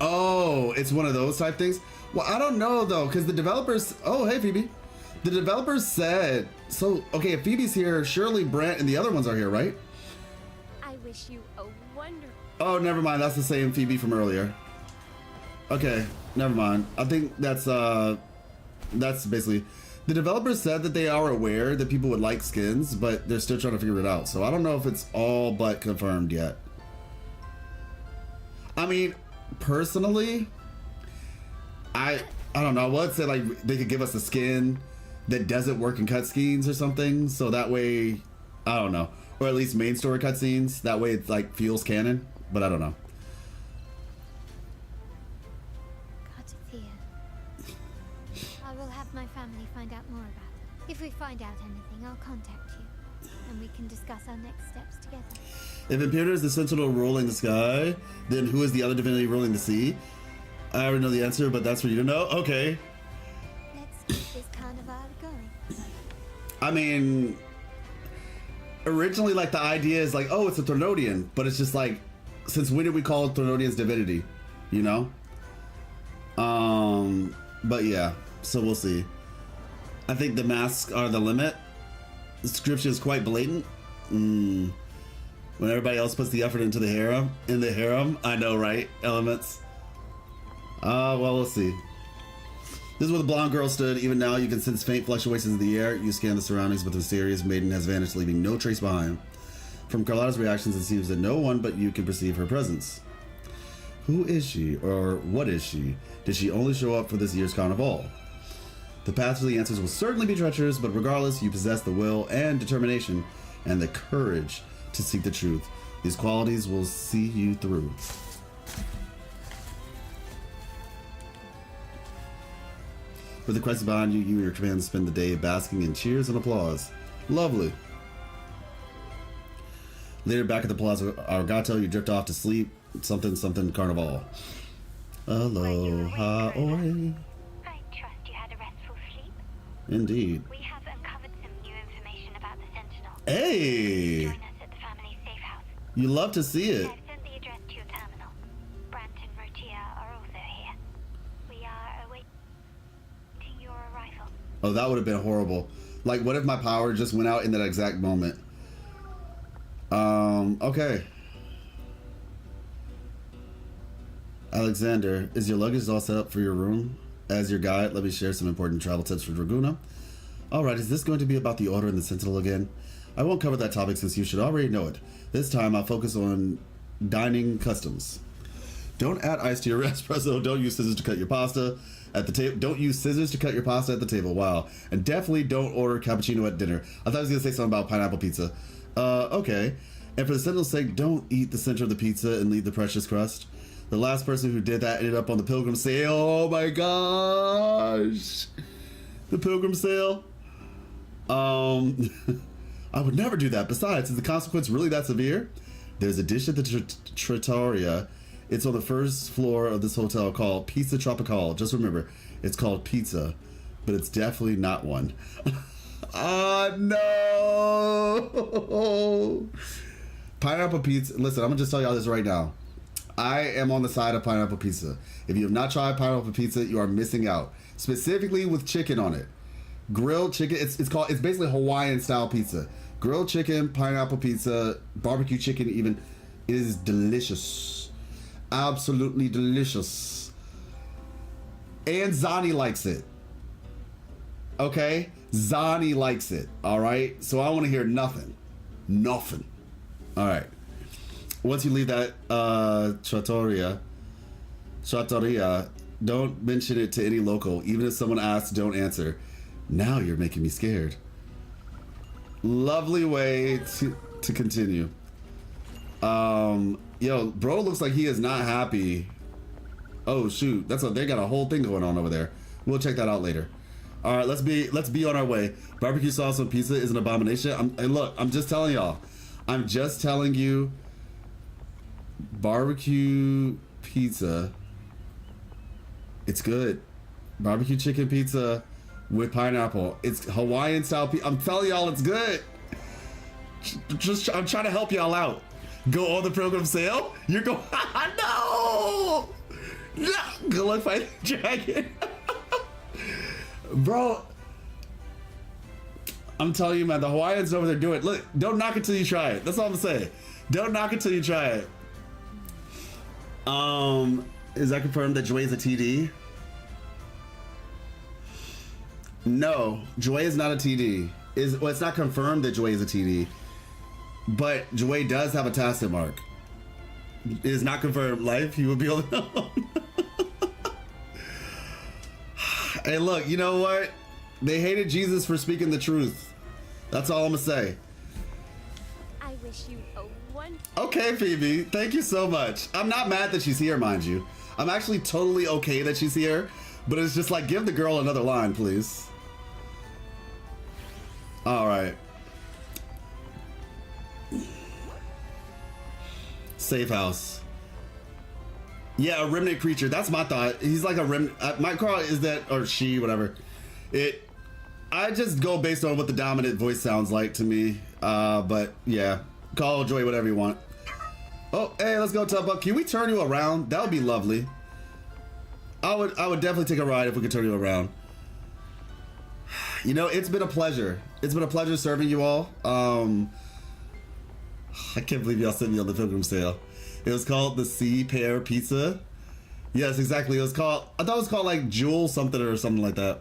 Oh, it's one of those type things? Well, I don't know, though, because the developers... Oh, hey, Phoebe. The developers said... So, okay, if Phoebe's here, surely Brant and the other ones are here, right? I wish you a wonderful... Oh, never mind. That's the same Phoebe from earlier. Okay, never mind. I think that's basically... The developers said that they are aware that people would like skins, but they're still trying to figure it out. So I don't know if it's all but confirmed yet. I mean, personally, I don't know. I would say like they could give us a skin that doesn't work in cutscenes or something. So that way, I don't know. Or at least main story cutscenes. That way it like feels canon, but I don't know. I will have my family find out more about it. If we find out anything, I'll contact you, and we can discuss our next steps together. If Imperator is the sentinel ruling the sky, then who is the other divinity ruling the sea? I already know the answer, but that's for you to know. Okay. Let's I mean, originally, like, the idea is like, oh, it's a Thronodian, but it's just like, since when did we call Thronodians divinity? You know? But yeah, so we'll see. I think the masks are the limit. The description is quite blatant. When everybody else puts the effort into the harem, I know, right? Elements. Well, we'll see. This is where the blonde girl stood. Even now, you can sense faint fluctuations in the air. You scan the surroundings, but the mysterious maiden has vanished, leaving no trace behind. From Carlotta's reactions, it seems that no one but you can perceive her presence. Who is she, or what is she? Did she only show up for this year's Carnival? The path to the answers will certainly be treacherous, but regardless, you possess the will and determination and the courage to seek the truth. These qualities will see you through. With the crest behind you, you and your command spend the day basking in cheers and applause. Lovely. Later, back at the Plaza Argato, you drift off to sleep. Something Carnival. Aloha, oi. I trust you had a restful sleep. Indeed. We have uncovered some new information about the Sentinel. Hey! Join us at the family safe house. You love to see it. I've sent the address to your terminal. Brant and Rotia are also here. We are awaiting your arrival. Oh, that would have been horrible. Like, what if my power just went out in that exact moment? Okay. Alexander, is your luggage all set up for your room? As your guide, let me share some important travel tips for Draguna. Alright, is this going to be about the Order and the Sentinel again? I won't cover that topic since you should already know it. This time, I'll focus on dining customs. Don't add ice to your espresso. Don't use scissors to cut your pasta at the table. Don't use scissors to cut your pasta at the table. Wow. And definitely don't order cappuccino at dinner. I thought I was going to say something about pineapple pizza. Okay. And for the Sentinel's sake, don't eat the center of the pizza and leave the precious crust. The last person who did that ended up on the Pilgrim Sale. Oh my gosh. The Pilgrim Sale. I would never do that. Besides, is the consequence really that severe? There's a dish at the Trattoria. It's on the first floor of this hotel called Pizza Tropical. Just remember, it's called pizza, but it's definitely not one. No. Pineapple pizza. Listen, I'm gonna just tell y'all this right now. I am on the side of pineapple pizza. If you have not tried pineapple pizza, you are missing out. Specifically with chicken on it. Grilled chicken. It's basically Hawaiian style pizza. Grilled chicken, pineapple pizza, barbecue chicken even is delicious. Absolutely delicious. And Zani likes it. Okay? Zani likes it. Alright? So I want to hear nothing. Nothing. Alright. Once you leave that trattoria, don't mention it to any local. Even if someone asks, don't answer. Now you're making me scared. Lovely way to continue. Yo, bro looks like he is not happy. Oh shoot, they got a whole thing going on over there. We'll check that out later. All right, let's be on our way. Barbecue sauce on pizza is an abomination. And look, I'm just telling y'all. I'm just telling you. Barbecue pizza. It's good. Barbecue chicken pizza with pineapple. It's Hawaiian style pizza. I'm telling y'all, it's good. I'm trying to help y'all out. Go on the Pilgrim Sale. You're going. No. Go look fight the dragon. Bro, I'm telling you, man, the Hawaiians over there do it. Look, don't knock it till you try it. That's all I'm saying. Don't knock it till you try it. Is that confirmed that Joy is a TD? No, Joy is not a TD. Well, it's not confirmed that Joy is a TD, but Joy does have a tacit mark. It is not confirmed. Life, you will be alone. Hey, look, you know what? They hated Jesus for speaking the truth. That's all I'm gonna say. I wish you a wonderful. Okay, Phoebe, thank you so much. I'm not mad that she's here, mind you. I'm actually totally okay that she's here, but it's just like, give the girl another line, please. All right. Safe house. Yeah, a remnant creature. That's my thought. He's like a remnant. My call is that, or she, whatever. I just go based on what the dominant voice sounds like to me. But yeah, call Joy whatever you want. Oh, hey, let's go, Tubbuck. Can we turn you around? That would be lovely. I would definitely take a ride if we could turn you around. You know, it's been a pleasure. It's been a pleasure serving you all. I can't believe y'all sent me on the Pilgrim sale. It was called the Sea Pear Pizza. Yes, exactly. It was called, I thought it was called like Jewel something or something like that.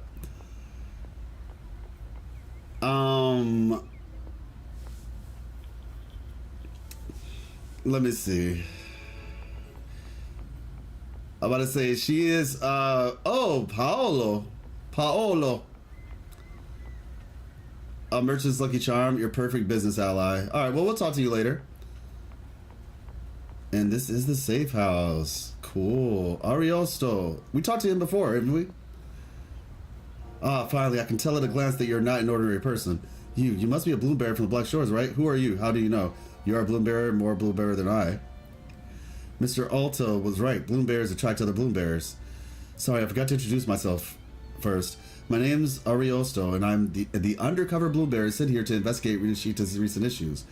Let me see. I'm about to say she is oh, Paolo. A merchant's lucky charm, your perfect business ally. All right, well, we'll talk to you later. And this is the safe house. Cool. Ariosto. We talked to him before, haven't we? Ah, finally, I can tell at a glance that you're not an ordinary person. You must be a Bloombearer from the Black Shores, right? Who are you? How do you know? You are a Bloombearer, more Bloombearer than I. Mr. Alto was right. Bloombearers attract other Bloombearers. Sorry, I forgot to introduce myself first. My name's Ariosto, and I'm the undercover Bloombearer sent here to investigate Rinashita's recent issues.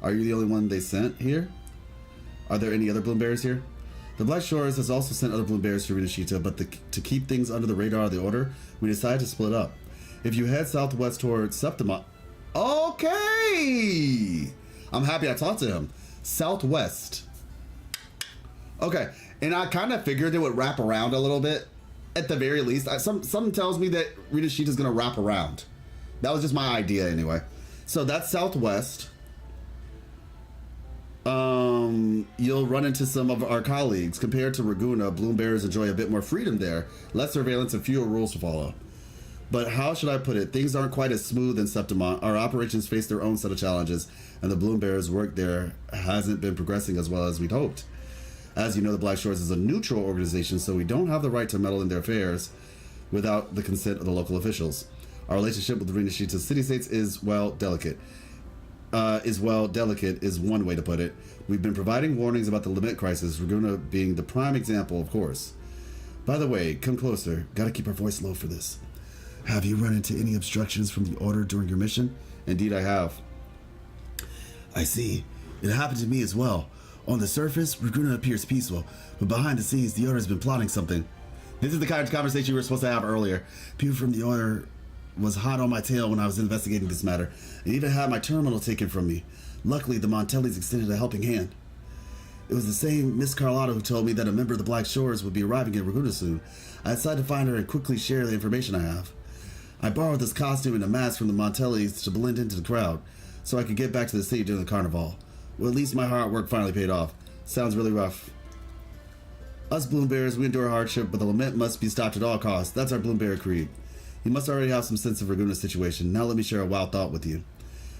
Are you the only one they sent here? Are there any other Bloombearers here? The Black Shores has also sent other Bloombearers to Rinashita, but to keep things under the radar of the Order, we decided to split up. If you head southwest toward Septima... Okay! I'm happy I talked to him. Southwest. Okay, and I kind of figured it would wrap around a little bit. At the very least, something tells me that Rinashita's gonna wrap around. That was just my idea anyway. So that's southwest. You'll run into some of our colleagues. Compared to Raguna, Bloombearers enjoy a bit more freedom there, less surveillance and fewer rules to follow. But how should I put it? Things aren't quite as smooth in Septima. Our operations face their own set of challenges, and the Bloombearers' work there hasn't been progressing as well as we'd hoped. As you know, the Black Shores is a neutral organization, so we don't have the right to meddle in their affairs without the consent of the local officials. Our relationship with the Rinashita city-states is, well, delicate. Delicate is one way to put it. We've been providing warnings about the limit crisis, Raguna being the prime example, of course. By the way, come closer. Gotta keep our voice low for this. Have you run into any obstructions from the Order during your mission? Indeed, I have. I see. It happened to me as well. On the surface, Raguna appears peaceful, but behind the scenes, the Order has been plotting something. This is the kind of conversation we were supposed to have earlier. People from the Order was hot on my tail when I was investigating this matter, and even had my terminal taken from me. Luckily, the Montellis extended a helping hand. It was the same Miss Carlotta who told me that a member of the Black Shores would be arriving in Raguna soon. I decided to find her and quickly share the information I have. I borrowed this costume and a mask from the Montellis to blend into the crowd, so I could get back to the city during the Carnival. Well, at least my hard work finally paid off. Sounds really rough. Us Bloombearers, we endure hardship, but the lament must be stopped at all costs. That's our Bloombearer creed. You must already have some sense of Raguna's situation. Now let me share a wild thought with you.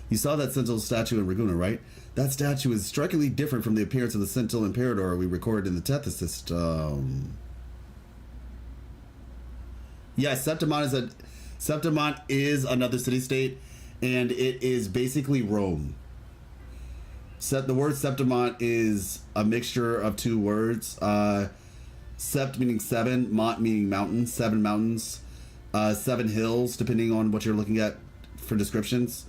You saw that Sentinel statue in Raguna, right? That statue is strikingly different from the appearance of the Sentinel Imperator we recorded in the Tethys system. Yeah, Septimont is another city-state, and it is basically Rome. The word Septimont is a mixture of two words. Sept meaning seven, mont meaning mountain, seven mountains, seven hills, depending on what you're looking at for descriptions.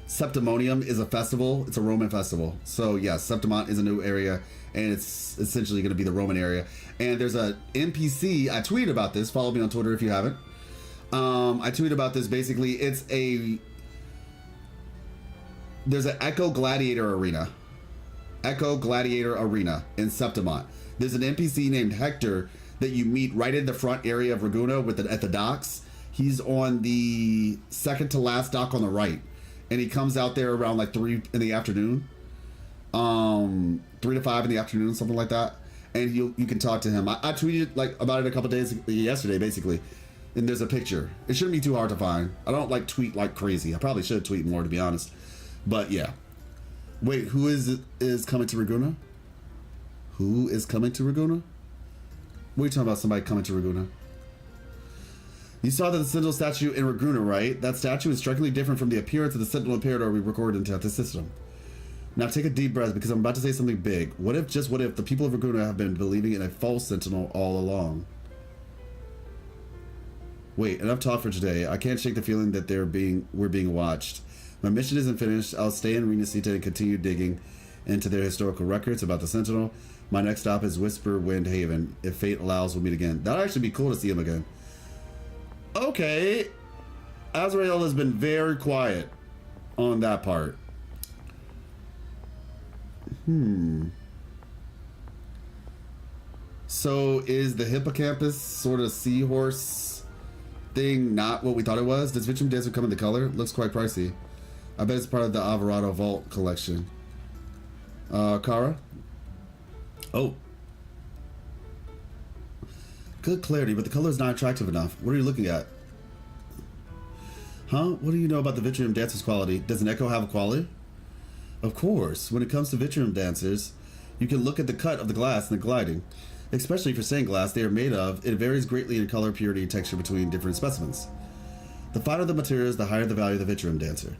Septimonium is a festival. It's a Roman festival. So yeah, Septimont is a new area, and it's essentially going to be the Roman area. And there's a NPC. I tweeted about this. Follow me on Twitter if you haven't. I tweeted about this. Basically, there's an Echo Gladiator Arena in Septimont. There's an NPC named Hector that you meet right in the front area of Raguna at the docks. He's on the second to last dock on the right, and he comes out there around like 3 in the afternoon, 3 to 5 in the afternoon, something like that. And you can talk to him. I tweeted about it a couple days yesterday, basically, and there's a picture. It shouldn't be too hard to find. I don't tweet like crazy. I probably should tweet more, to be honest. But yeah. Wait, who is coming to Raguna? Who is coming to Raguna? What are you talking about? Somebody coming to Raguna? You saw that the Sentinel statue in Raguna, right? That statue is strikingly different from the appearance of the Sentinel Imperator we recorded into the system. Now take a deep breath, because I'm about to say something big. What if the people of Raguna have been believing in a false Sentinel all along? Wait, enough talk for today. I can't shake the feeling that we're being watched. My mission isn't finished. I'll stay in Renacita and continue digging into their historical records about the Sentinel. My next stop is Whisper Wind Haven. If fate allows, we'll meet again. That'd actually be cool to see him again. Okay. Azrael has been very quiet on that part. So is the hippocampus sort of seahorse thing not what we thought it was? Does Vitrum Dancer come in the color? Looks quite pricey. I bet it's part of the Alvarado Vault collection. Kara? Oh. Good clarity, but the color is not attractive enough. What are you looking at? Huh? What do you know about the Vitrium Dancer's quality? Does an echo have a quality? Of course. When it comes to Vitrium Dancers, you can look at the cut of the glass and the gliding. Especially for stained glass they are made of, it varies greatly in color, purity, and texture between different specimens. The finer the materials, the higher the value of the Vitrium Dancer.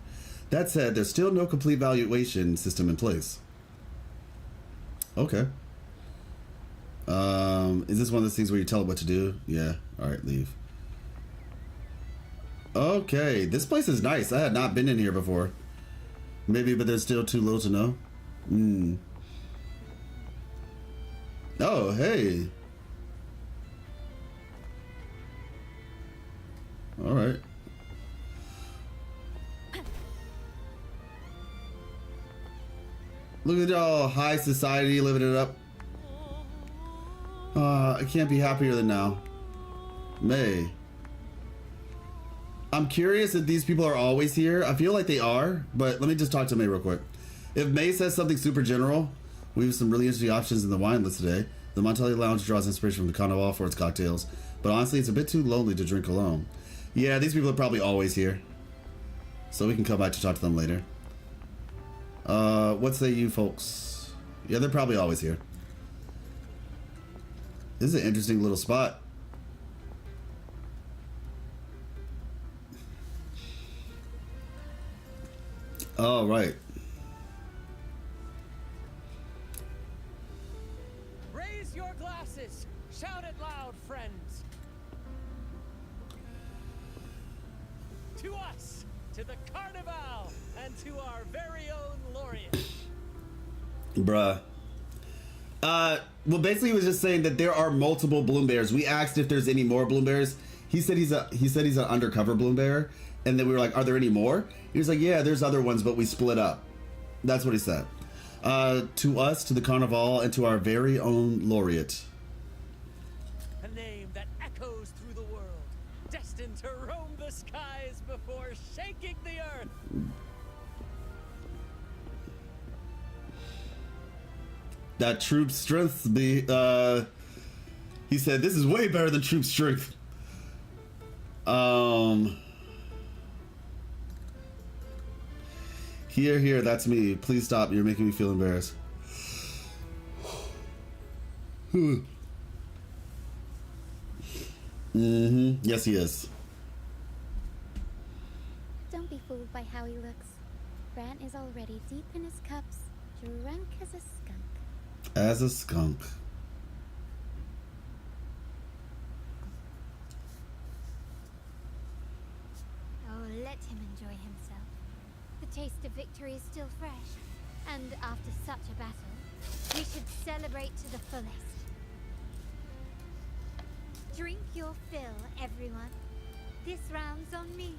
That said, there's still no complete valuation system in place. Okay. Is this one of those things where you tell it what to do? Yeah. Alright, leave. Okay, this place is nice. I had not been in here before. Maybe, but there's still too little to know. Oh, hey. Alright. Look at y'all, high society living it up. I can't be happier than now. May. I'm curious if these people are always here. I feel like they are, but let me just talk to May real quick. If May says something super general, we have some really interesting options in the wine list today. The Montelli Lounge draws inspiration from the Carnival for its cocktails, but honestly, it's a bit too lonely to drink alone. Yeah, these people are probably always here. So we can come back to talk to them later. What say you folks? Yeah, they're probably always here. This is an interesting little spot. All right. Raise your glasses. Shout it loud, friends. To us, to the Carnival, and to our very own laureate. Bruh. Well, basically, he was just saying that there are multiple Bloom Bears. We asked if there's any more Bloom Bears. He said he's an undercover Bloom Bear, and then we were like, "Are there any more?" He was like, "Yeah, there's other ones, but we split up." That's what he said. To us, to the Carnival, and to our very own laureate. A name that echoes through the world, destined to roam the skies before shaking the earth. That troop strength be he said this is way better than troop strength. Here, that's me. Please stop. You're making me feel embarrassed. Yes, he is. Don't be fooled by how he looks. Brant is already deep in his cups, drunk as a skunk. As a skunk. Oh, let him enjoy himself. The taste of victory is still fresh, and after such a battle, we should celebrate to the fullest. Drink your fill, everyone. This round's on me.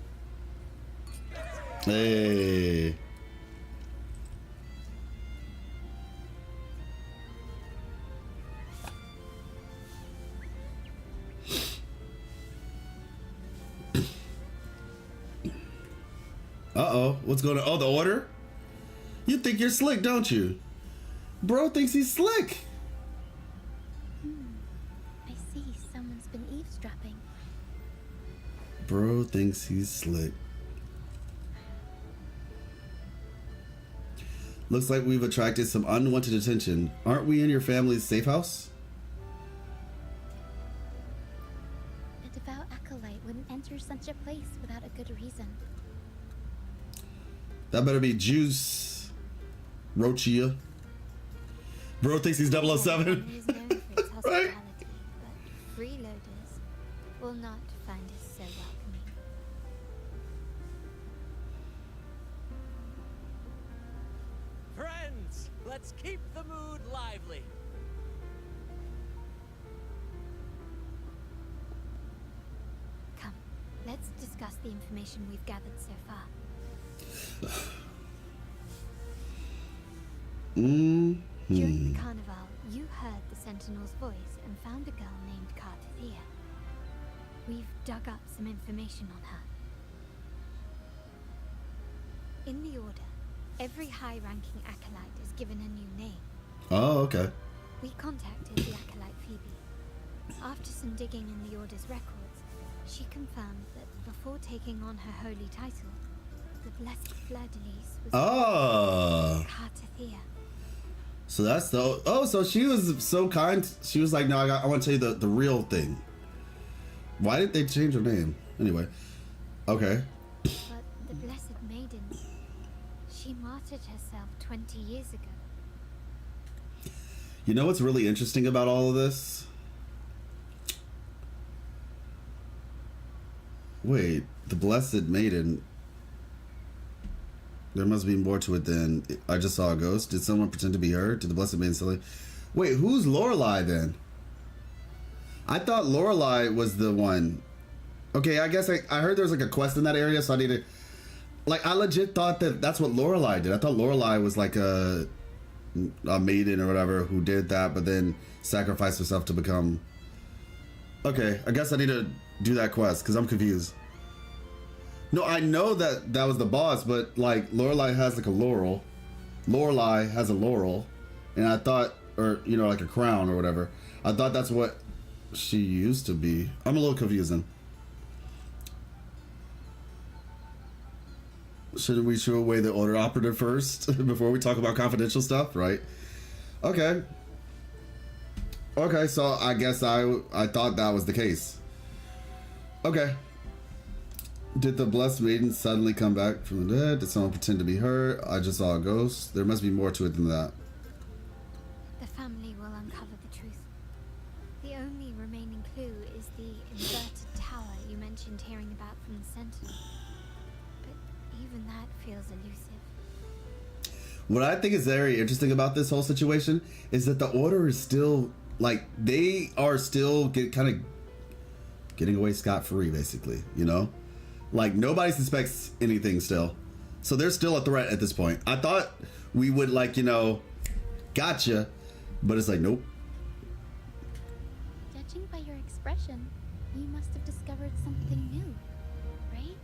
Hey. Uh-oh, what's going on? Oh, the order? You think you're slick, don't you? Bro thinks he's slick. I see someone's been eavesdropping. Bro thinks he's slick. Looks like we've attracted some unwanted attention. Aren't we in your family's safe house? A devout acolyte wouldn't enter such a place without a good reason. That better be Juice. Rochia. Bro thinks he's 007. He is known for its hospitality, but freeloaders will not find his so Let's keep the mood lively. Come, let's discuss the information we've gathered so far. During the carnival, you heard the Sentinel's voice and found a girl named Carnival. We've dug up some information on her. In the Order, every high-ranking acolyte is given a new name. Oh, okay. We contacted the acolyte Phoebe. After some digging in the Order's records, she confirmed that before taking on her holy title, the Blessed Fleur-de-Lis was Carnival. So that's the... Oh, so she was so kind. She was like, no, I want to tell you the real thing. Why did they change her name? Anyway. Okay. But the Blessed Maiden, she martyred herself 20 years ago. You know what's really interesting about all of this? Wait, the Blessed Maiden... There must be more to it than I just saw a ghost. Did someone pretend to be her? Did the Blessed Maiden silly? Wait, who's Lorelei then? I thought Lorelei was the one. Okay, I guess I heard there was like a quest in that area, so I need to... Like, I legit thought that's what Lorelei did. I thought Lorelei was like a maiden or whatever who did that, but then sacrificed herself to become... Okay, I guess I need to do that quest, because I'm confused. No, I know that was the boss, but like Lorelei has like a laurel. Lorelei has a laurel, and I thought, or you know, like a crown or whatever. I thought that's what she used to be. I'm a little confusing. Shouldn't we show away the Order operative first before we talk about confidential stuff, right? Okay. Okay, so I guess I thought that was the case. Okay. Did the Blessed Maiden suddenly come back from the dead? Did someone pretend to be her? I just saw a ghost. There must be more to it than that. The family will uncover the truth. The only remaining clue is the inverted tower you mentioned hearing about from the Sentinel. But even that feels elusive. What I think is very interesting about this whole situation is that the Order is still, like, they are still kind of getting away scot-free, basically, you know? Like, nobody suspects anything still. So they're still a threat at this point. I thought we would, like, you know, gotcha. But it's like, nope. Judging by your expression, you must have discovered something new, right?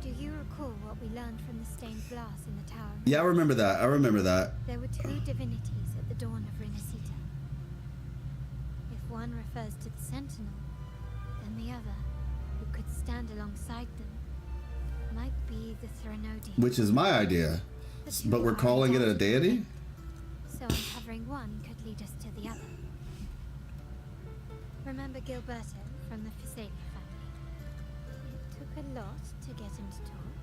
Do you recall what we learned from the stained glass in the tower? Yeah, I remember that. I remember that. There were two divinities at the dawn of Renacita. If one refers to the Sentinel, then the other, who could stand alongside them, might be the Threnodian. Which is my idea. But we're calling it a deity? So uncovering one could lead us to the other. Remember Gilberto from the Fisalia family? It took a lot to get him to talk,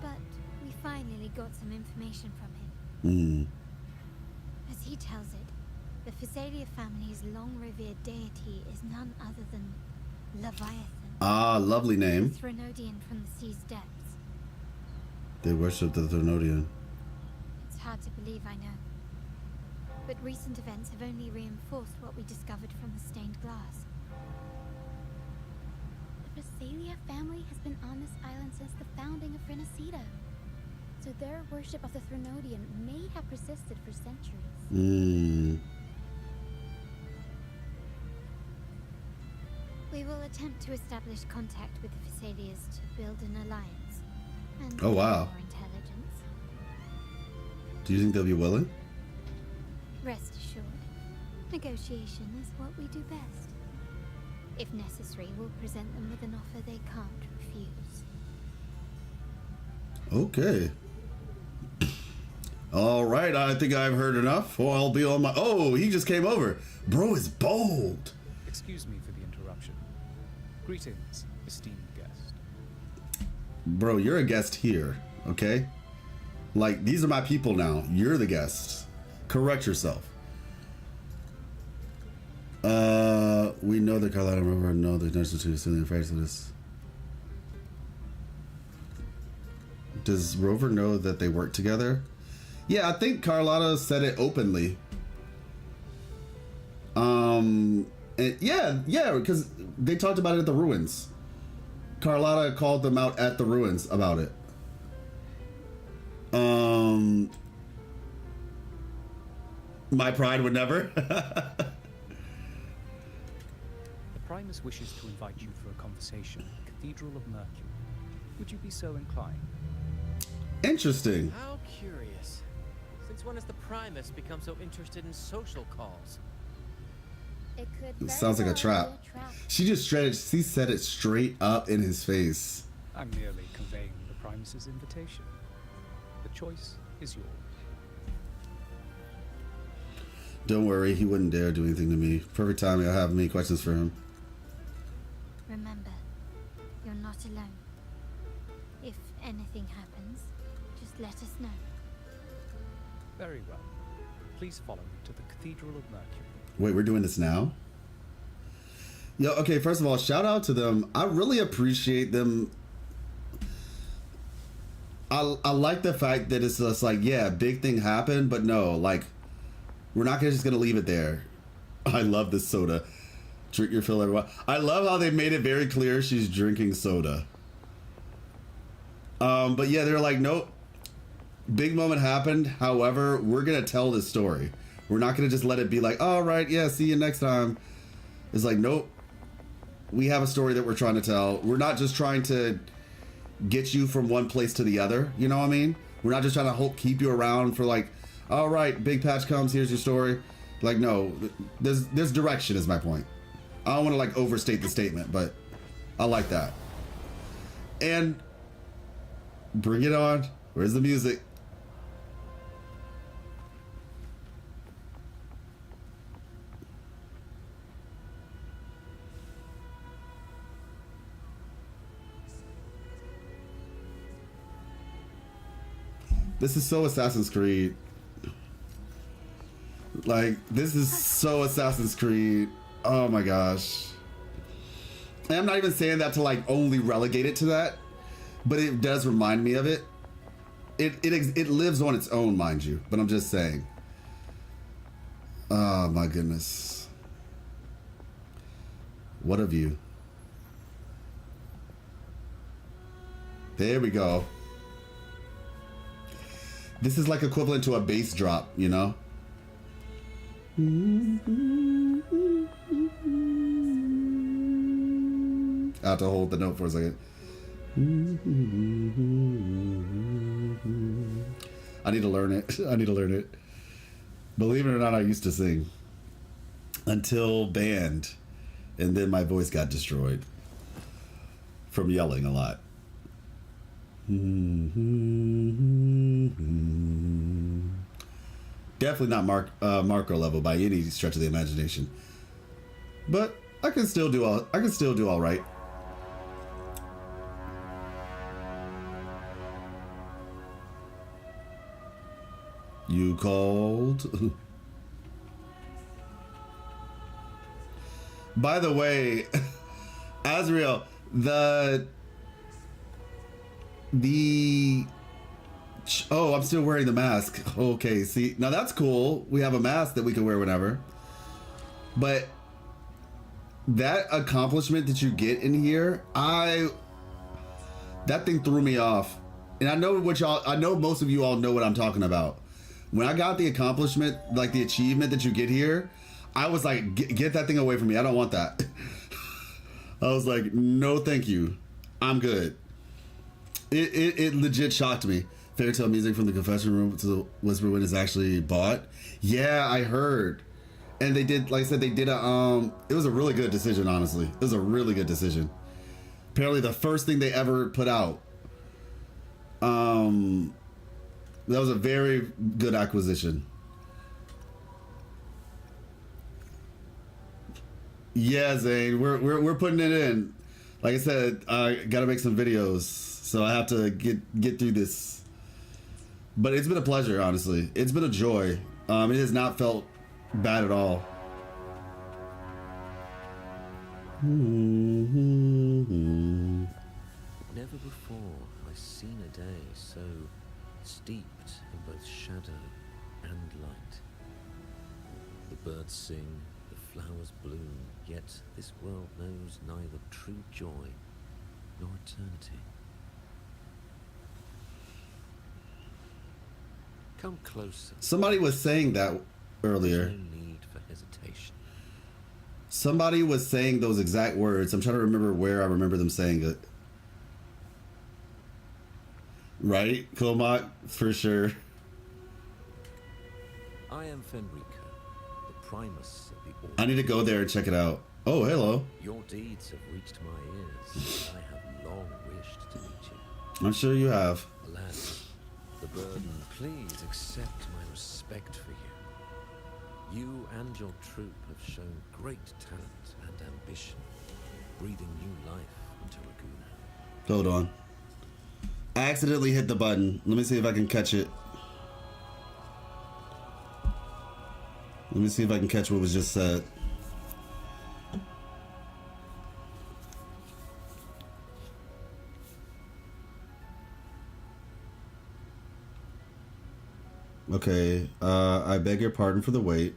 but we finally got some information from him. As he tells it, the Fisalia family's long-revered deity is none other than Leviathan. Ah, lovely name. The Threnodian from the sea's depths. They worship the Threnodian. It's hard to believe, I know. But recent events have only reinforced what we discovered from the stained glass. The Fisalia family has been on this island since the founding of Renacita. So their worship of the Threnodian may have persisted for centuries. We will attempt to establish contact with the Fisalias to build an alliance. And Oh, wow. more intelligence. Do you think they'll be willing? Rest assured, negotiation is what we do best. If necessary, we'll present them with an offer they can't refuse. Okay. All right, I think I've heard enough. Or I'll be on my... Oh, he just came over. Bro is bold. Excuse me for the interruption. Greetings, esteemed guest. Bro, you're a guest here, okay? Like, these are my people now. You're the guest. Correct yourself. We know that Carolina River, no, there's no substitute in the phrase of this. Does Rover know that they work together? Yeah, I think Carlotta said it openly. Yeah, because they talked about it at the ruins. Carlotta called them out at the ruins about it. My pride would never. The Primus wishes to invite you for a conversation at the Cathedral of Mercury. Would you be so inclined? Interesting. How curious. Since when has the Primus become so interested in social calls? It could Sounds like a trap. She said it straight up in his face. I'm merely conveying the Primus's invitation. The choice is yours. Don't worry, he wouldn't dare do anything to me. Perfect timing. I have many questions for him. Remember, you're not alone. If anything happens, just let us know. Very well. Please follow me to the Cathedral of Mercury. Wait, we're doing this now? Yo, okay, first of all, shout out to them. I really appreciate them. I like the fact that it's just like, yeah, big thing happened, but no, like, we're not just gonna leave it there. I love this soda. Drink your fill, everyone. I love how they made it very clear she's drinking soda. But yeah, they're like, nope. Big moment happened. However, we're gonna tell this story. We're not gonna just let it be like, all right, yeah, see you next time. It's like, nope. We have a story that we're trying to tell. We're not just trying to get you from one place to the other. You know what I mean? We're not just trying to keep you around for like, all right, big patch comes, here's your story. Like, no, there's direction is my point. I don't want to like overstate the statement, but I like that. And bring it on. Where's the music? This is so Assassin's Creed. Like, this is so Assassin's Creed. Oh my gosh. And I'm not even saying that to like only relegate it to that, but it does remind me of it. It lives on its own, mind you, but I'm just saying. Oh my goodness. What a view. There we go. This is like equivalent to a bass drop, you know? I have to hold the note for a second. I need to learn it. I need to learn it. Believe it or not, I used to sing until band, and then my voice got destroyed from yelling a lot. Definitely not Marco level by any stretch of the imagination, but I can still do all right. You called. By the way, Azrael, oh, I'm still wearing the mask. Okay, see, now that's cool. We have a mask that we can wear whenever. But that accomplishment that you get in here, that thing threw me off. And I know most of you all know what I'm talking about. When I got the accomplishment, like the achievement that you get here, I was like, get that thing away from me. I don't want that. I was like, no, thank you. I'm good. It legit shocked me. Fairytale music from the confession room to the Whisper Wind is actually bought. Yeah, I heard. And they did, like I said, they did it was a really good decision, honestly. It was a really good decision. Apparently the first thing they ever put out. That was a very good acquisition. Yeah, Zane, we're putting it in. Like I said, I gotta make some videos, so I have to get through this. But it's been a pleasure, honestly. It's been a joy. It has not felt bad at all. Never before have I seen a day so steeped in both shadow and light. The birds sing, the flowers bloom, yet this world knows neither true joy nor eternity. Come closer. Somebody was saying that earlier. There's no need for hesitation. Somebody was saying those exact words. I'm trying to remember where I remember them saying it. Right, Comac, for sure. I am Fenrico, the Primus of the Order. I need to go there and check it out. Oh, hello. Your deeds have reached my ears, and I have long wished to meet you. I'm sure you have. Alas, the burden, please accept my respect for you. You and your troop have shown great talent and ambition, breathing new life into Raguna. Hold on. I accidentally hit the button. Let me see if I can catch it. Let me see if I can catch what was just said. Okay, I beg your pardon for the wait.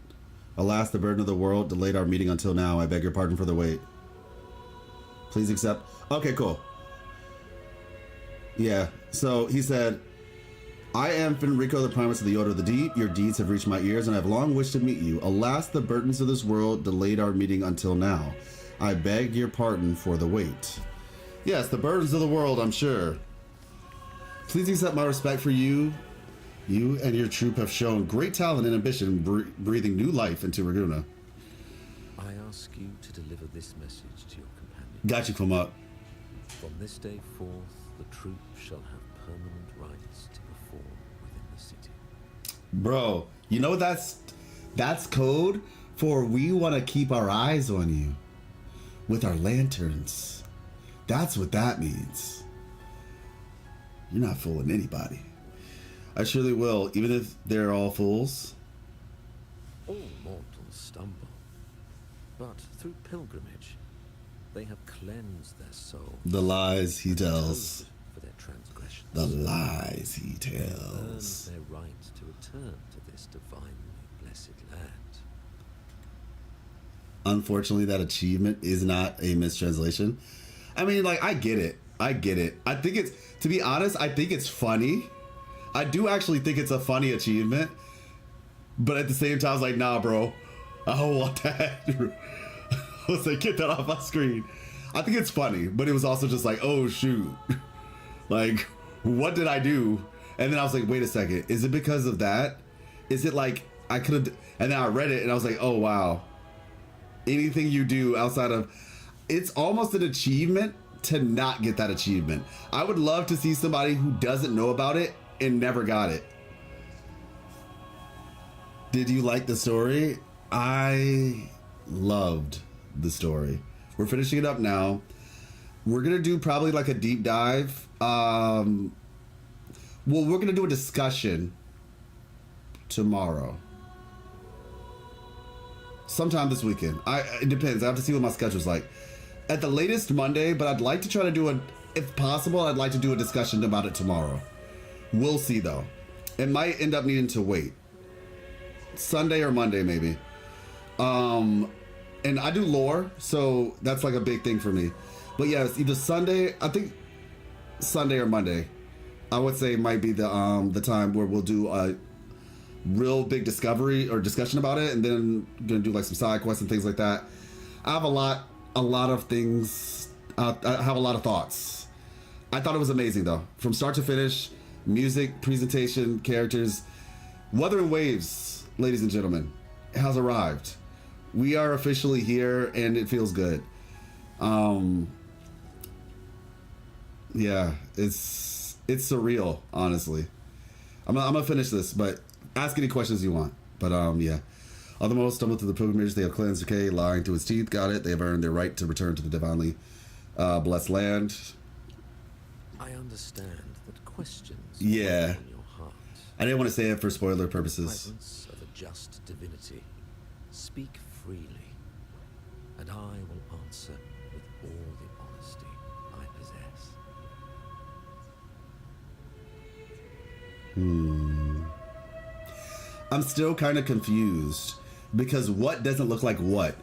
Alas, the burden of the world delayed our meeting until now. I beg your pardon for the wait. Please accept. Okay, cool. Yeah, so he said, I am Fenrico, the Primus of the Order of the Deep. Your deeds have reached my ears, and I have long wished to meet you. Alas, the burdens of this world delayed our meeting until now. I beg your pardon for the wait. Yes, the burdens of the world, I'm sure. Please accept my respect for you. You and your troop have shown great talent and ambition, breathing new life into Raguna. I ask you to deliver this message to your companion. Got you, Comac. From this day forth, the troop shall have permanent rights to perform within the city. Bro, you know that's code for we want to keep our eyes on you with our lanterns. That's what that means. You're not fooling anybody. I surely will, even if they're all fools. All mortals stumble, but through pilgrimage, they have cleansed their soul. The lies he tells. For their transgressions. The lies he They have tells. earned their right to return to this divinely blessed land. Unfortunately, that achievement is not a mistranslation. I mean, like, I get it. I think it's, to be honest, I think it's funny. I do actually think it's a funny achievement. But at the same time, I was like, nah, bro. I don't want that. I was like, get that off my screen. I think it's funny, but it was also just like, oh, shoot. Like, what did I do? And then I was like, wait a second. Is it because of that? Is it like, I could have, and then I read it and I was like, oh, wow. Anything you do outside of, it's almost an achievement to not get that achievement. I would love to see somebody who doesn't know about it and never got it. Did you like the story? I loved the story. We're finishing it up now. We're gonna do probably like a deep dive. Well, we're gonna do a discussion tomorrow. Sometime this weekend. It depends. I have to see what my schedule's like. At the latest Monday, but I'd like to try to do if possible, I'd like to do a discussion about it tomorrow. We'll see though. It might end up needing to wait. Sunday or Monday maybe. And I do lore, so that's like a big thing for me. But yeah, it's either Sunday, I think Sunday or Monday. I would say might be the time where we'll do a real big discovery or discussion about it, and then gonna do like some side quests and things like that. I have a lot of things. I have a lot of thoughts. I thought it was amazing though, from start to finish. Music, presentation, characters. Wuthering Waves, ladies and gentlemen, has arrived. We are officially here, and it feels good. Yeah, it's surreal, honestly. I'm gonna finish this, but ask any questions you want. But yeah. Othermost stumbled through the pilgrimage. They have cleansed decay, lying through its teeth. Got it. They have earned their right to return to the divinely blessed land. I understand that questions yeah. on your heart. I didn't want to say it for spoiler purposes. Presence of a just divinity. Speak freely, and I will answer with all the honesty I possess. I'm still kind of confused because what doesn't look like what?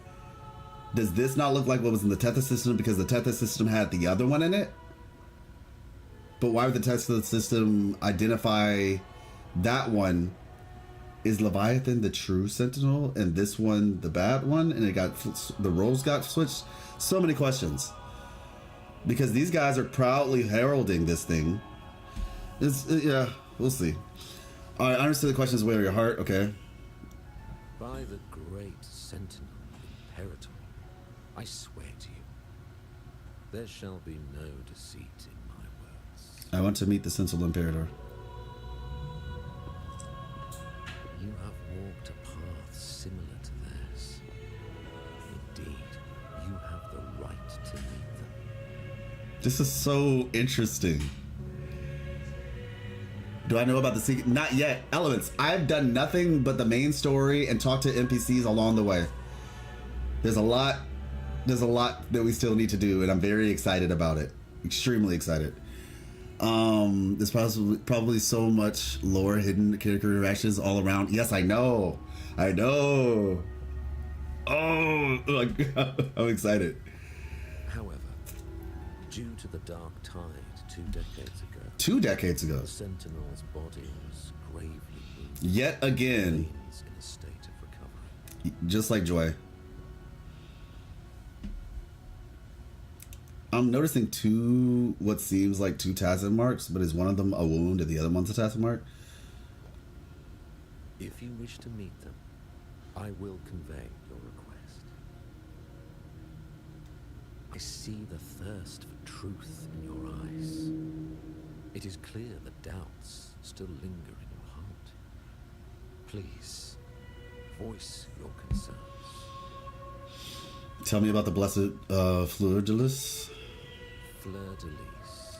Does this not look like what was in the Tethys system because the Tethys system had the other one in it? But why would the Tethys system identify that one? Is Leviathan the true Sentinel and this one the bad one? And the roles got switched? So many questions. Because these guys are proudly heralding this thing. Yeah, we'll see. All right, I understand the questions weigh on your heart. Okay. By the great Sentinel Imperator, I swear to you, there shall be no deceit in my words. I want to meet the Sentinel Imperator. You have walked a path similar to theirs. Indeed, you have the right to meet them. This is so interesting. Do I know about the secret? Not yet. Elements. I've done nothing but the main story and talked to NPCs along the way. There's a lot that we still need to do, and I'm very excited about it. Extremely excited. There's probably so much lore, hidden character interactions all around. Yes, I know. Oh, I'm excited. However, due to the Dark Tide 2 decades ago. 2 decades ago. The Sentinel's body was gravely wounded. Yet again. In a state of recovery. Just like Joy. I'm noticing what seems like 2 tacit marks, but is one of them a wound and the other one's a tacit mark? If you wish to meet them, I will convey your request. I see the thirst for truth in your eyes. It is clear that doubts still linger in your heart. Please, voice your concerns. Tell me about the blessed Fleur-de-Lis.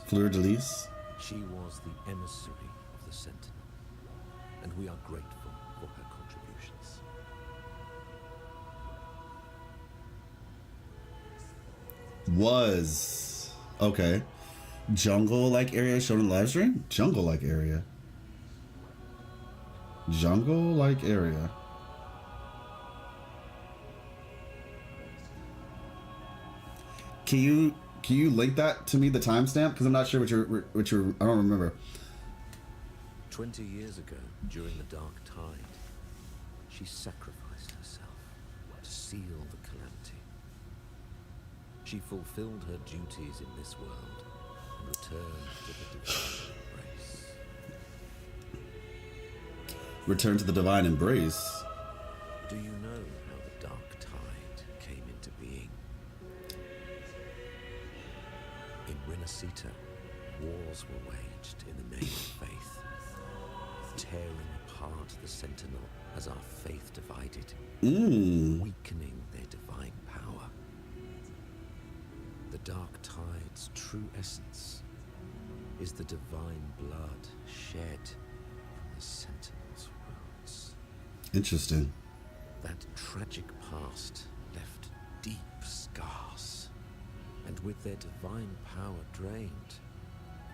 Fleur-de-Lis. She was the emissary of the Sentinel, and we are grateful for her contributions. Okay. Jungle-like area shown in Livestream? Jungle-like area. Jungle-like area. Can you link that to me, the timestamp? Because I'm not sure what you're I don't remember. 20 years ago, during the Dark Tide, she sacrificed herself to seal the calamity. She fulfilled her duties in this world and returned to the divine embrace. Return to the divine embrace? Do you know how the Dark Tide came into being? In Renacita, wars were waged in the name of faith, tearing apart the Sentinel as our faith divided, weakening their divine power. The Dark Tide's true essence is the divine blood shed from the Sentinel's wounds. Interesting. That tragic past left deep scars, and with their divine power drained,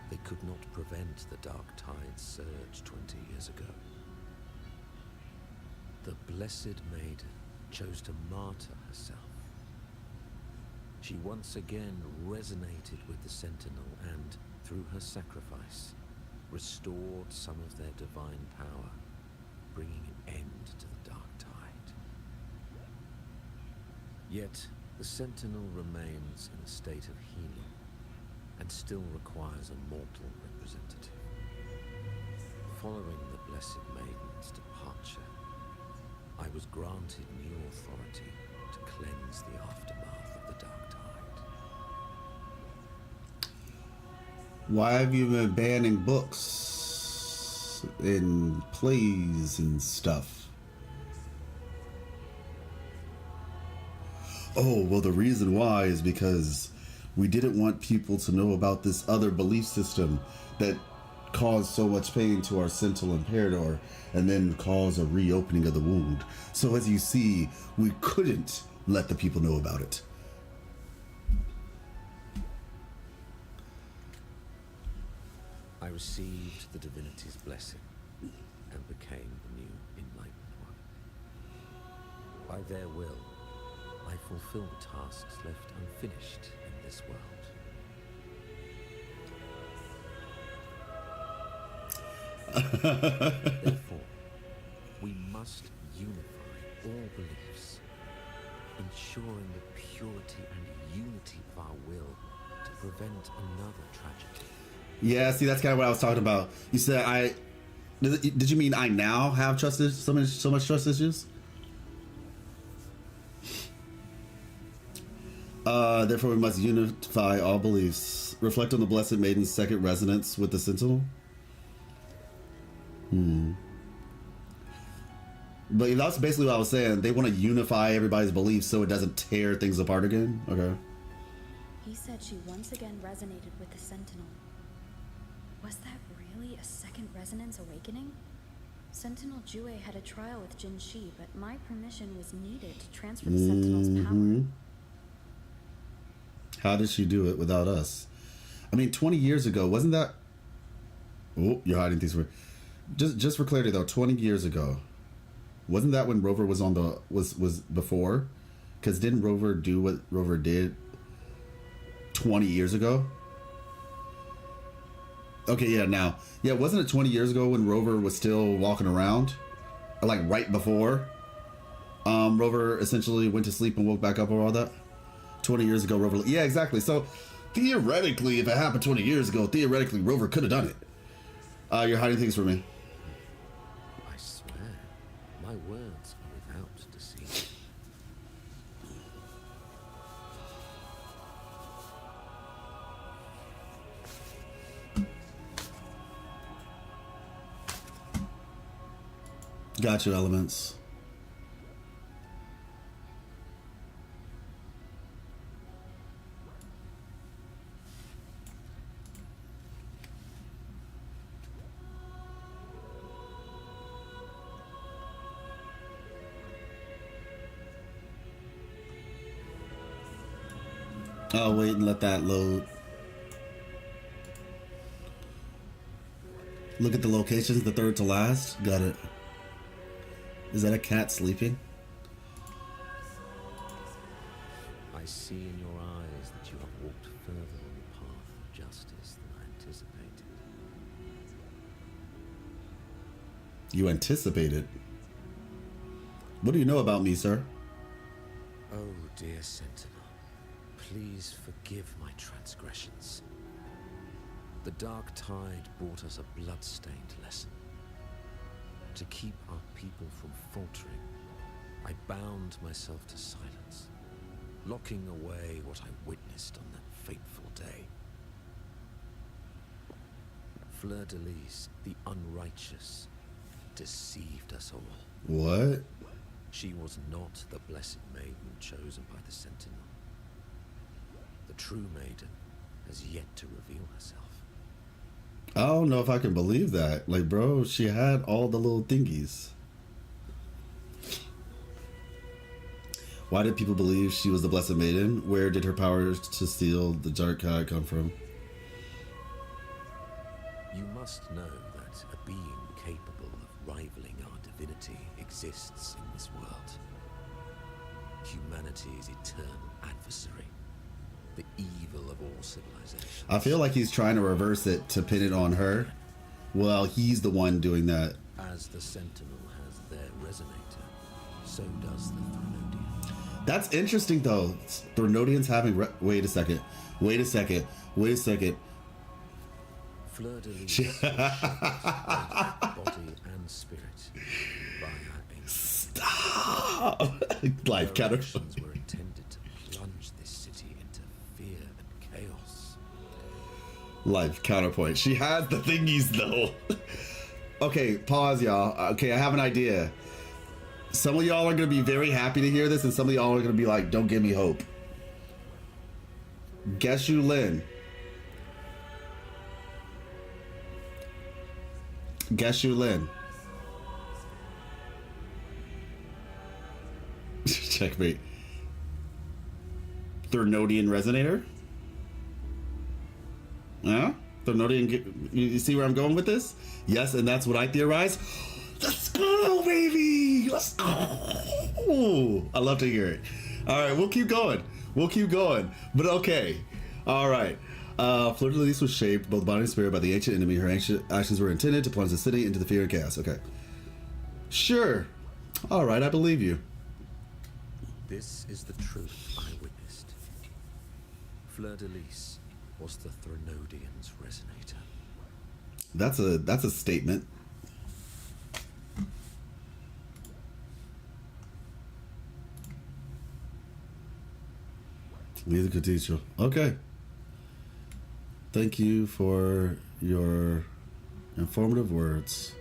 they could not prevent the Dark Tide's surge 20 years ago. The Blessed Maiden chose to martyr herself. She once again resonated with the Sentinel and, through her sacrifice, restored some of their divine power, bringing an end to the Dark Tide. Yet, the Sentinel remains in a state of healing and still requires a mortal representative. Following the Blessed Maiden's departure, I was granted new authority to cleanse the aftermath of the Dark Tide. Why have you been banning books and plays and stuff? Oh, well, the reason why is because we didn't want people to know about this other belief system that caused so much pain to our Sentinel Imperator and then cause a reopening of the wound. So as you see, we couldn't let the people know about it. I received the divinity's blessing and became the new enlightened one. By their will, I fulfill the tasks left unfinished in this world. Therefore, we must unify all beliefs, ensuring the purity and unity of our will to prevent another tragedy. Yeah, see, that's kind of what I was talking about. You said did you mean I now have trust issues, so much trust issues? Therefore, we must unify all beliefs. Reflect on the Blessed Maiden's second resonance with the Sentinel. But that's basically what I was saying. They want to unify everybody's beliefs so it doesn't tear things apart again. Okay. He said she once again resonated with the Sentinel. Was that really a second resonance awakening? Sentinel Jue had a trial with Jin Shi, but my permission was needed to transfer the Sentinel's power. How did she do it without us? I mean, 20 years ago, wasn't that... Oh, you're hiding things. Just for clarity, though, 20 years ago, wasn't that when Rover was on the... was before? Because didn't Rover do what Rover did 20 years ago? Okay, yeah, now. Yeah, wasn't it 20 years ago when Rover was still walking around? Or like right before Rover essentially went to sleep and woke back up or all that? 20 years ago, Rover... Yeah, exactly. So, theoretically, if it happened 20 years ago, theoretically, Rover could have done it. You're hiding things from me. I swear, my words are without deceit. Got you, Elements. I'll wait and let that load. Look at the locations, the third to last. Got it. Is that a cat sleeping? I see in your eyes that you have walked further on the path of justice than I anticipated. You anticipated? What do you know about me, sir? Oh, dear Sentinel. Please forgive my transgressions. The dark tide brought us a blood-stained lesson. To keep our people from faltering, I bound myself to silence, locking away what I witnessed on that fateful day. Fleur-de-Lis, the unrighteous, deceived us all. What? She was not the blessed maiden chosen by the Sentinel. The true maiden has yet to reveal herself. I don't know if I can believe that. Like, bro, she had all the little thingies. Why did people believe she was the Blessed Maiden? Where did her powers to steal the Jarkai come from? You must know that a being capable of rivaling our divinity exists in this world. Humanity's eternal adversary. The evil of all civilizations. I feel like he's trying to reverse it to pin it on her. Well, he's the one doing that. As the Sentinel has their resonator, so does the Threnodian. That's interesting, though. Threnodians having... Wait a second. Fleur-de-Lis body and spirit by her ancient. Stop! Life counterpoint. Were intended to plunge this city into fear and chaos. Life counterpoint. She has the thingies, though. Okay, pause, y'all. Okay, I have an idea. Some of y'all are going to be very happy to hear this, and some of y'all are going to be like, don't give me hope. Guess you, Lin. Guess you, Lin. Checkmate. Threnodian Resonator? Huh? Threnodian, you see where I'm going with this? Yes, and that's what I theorize. Let's go, baby! Let's go! I love to hear it. All right, we'll keep going. But okay. All right. Fleur-de-Lis was shaped, both body and spirit, by the ancient enemy. Her ancient actions were intended to plunge the city into the fear and chaos. Okay. Sure. All right, I believe you. This is the truth I witnessed. Fleur-de-Lis was the Threnodian's resonator. That's a statement. Leave the cathedral. Okay. Thank you for your informative words.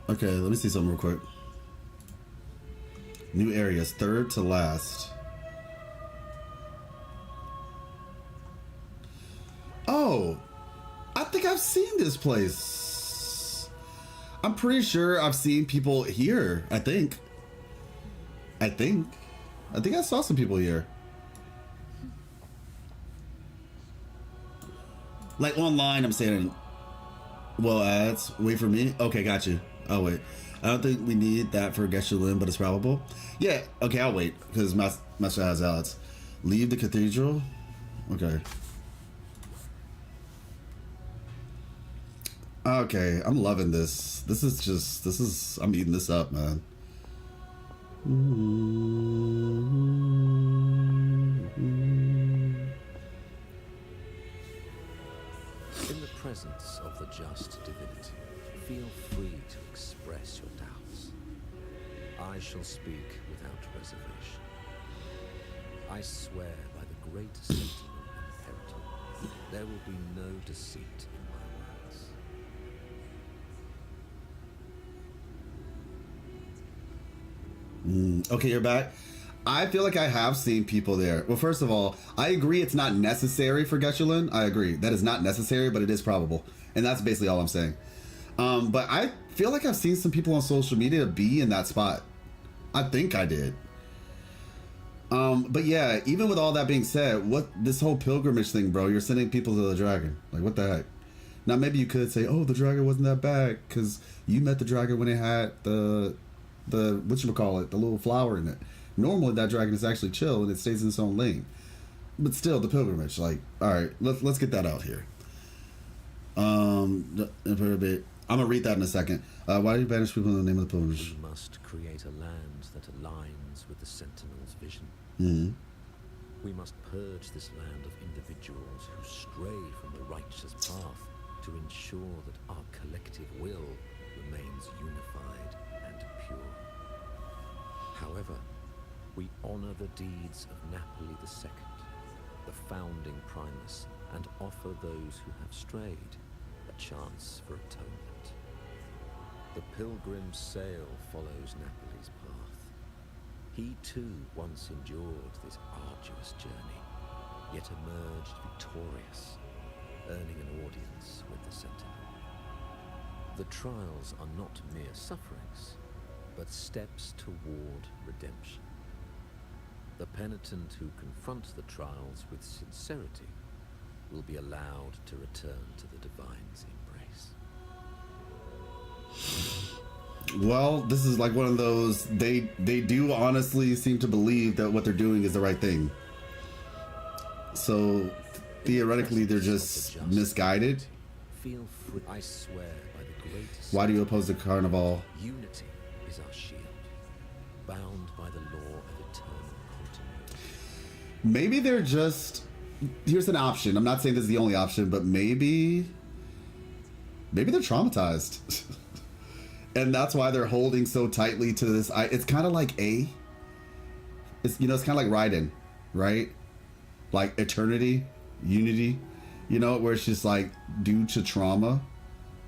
Okay, let me see something real quick. New areas, third to last. Oh, I think I've seen this place. I'm pretty sure I've seen people here. I think I saw some people here. Like online, I'm saying, well, ads, wait for me. Okay, got you. I'll wait. I don't think we need that for Geshelin, but it's probable. Yeah, okay, I'll wait, because Master has ads. Leave the cathedral? Okay. Okay, I'm loving this. I'm eating this up, man. In the presence of the just divinity, feel free to express your doubts. I shall speak without reservation. I swear by the great sentinel imperator, there will be no deceit in my words. Okay, you're back. I feel like I have seen people there. Well, first of all, I agree it's not necessary for Geshelin. I agree. That is not necessary, but it is probable. And that's basically all I'm saying. But I feel like I've seen some people on social media be in that spot. I think I did. But yeah, even with all that being said, what this whole pilgrimage thing, bro, you're sending people to the dragon. Like, what the heck? Now, maybe you could say, oh, the dragon wasn't that bad because you met the dragon when it had the whatchamacallit, the little flower in it. Normally that dragon is actually chill and it stays in its own lane. But still, the pilgrimage, like, all right, let's get that out here. I'm gonna read that in a second. Why do you banish people in the name of the pilgrimage? We must create a land that aligns with the Sentinel's vision. Mm-hmm. We must purge this land of individuals who stray from the righteous path to ensure that our collective will remains unified and pure. However, we honor the deeds of Napoli II, the founding primus, and offer those who have strayed a chance for atonement. The pilgrim's sail follows Napoli's path. He too once endured this arduous journey, yet emerged victorious, earning an audience with the Sentinel. The trials are not mere sufferings, but steps toward redemption. The penitent who confront the trials with sincerity will be allowed to return to the divine's embrace. Well, this is like one of those, they do honestly seem to believe that what they're doing is the right thing. So theoretically they're just misguided. Feel free. I swear by the greatest. Why do you oppose the Carnival? Unity is our shield, bound by the law of eternal continuity. Maybe they're just, here's an option. I'm not saying this is the only option, but maybe they're traumatized. And that's why they're holding so tightly to this. It's kind of like it's kind of like Raiden, right? Like eternity, unity, where it's just like, due to trauma,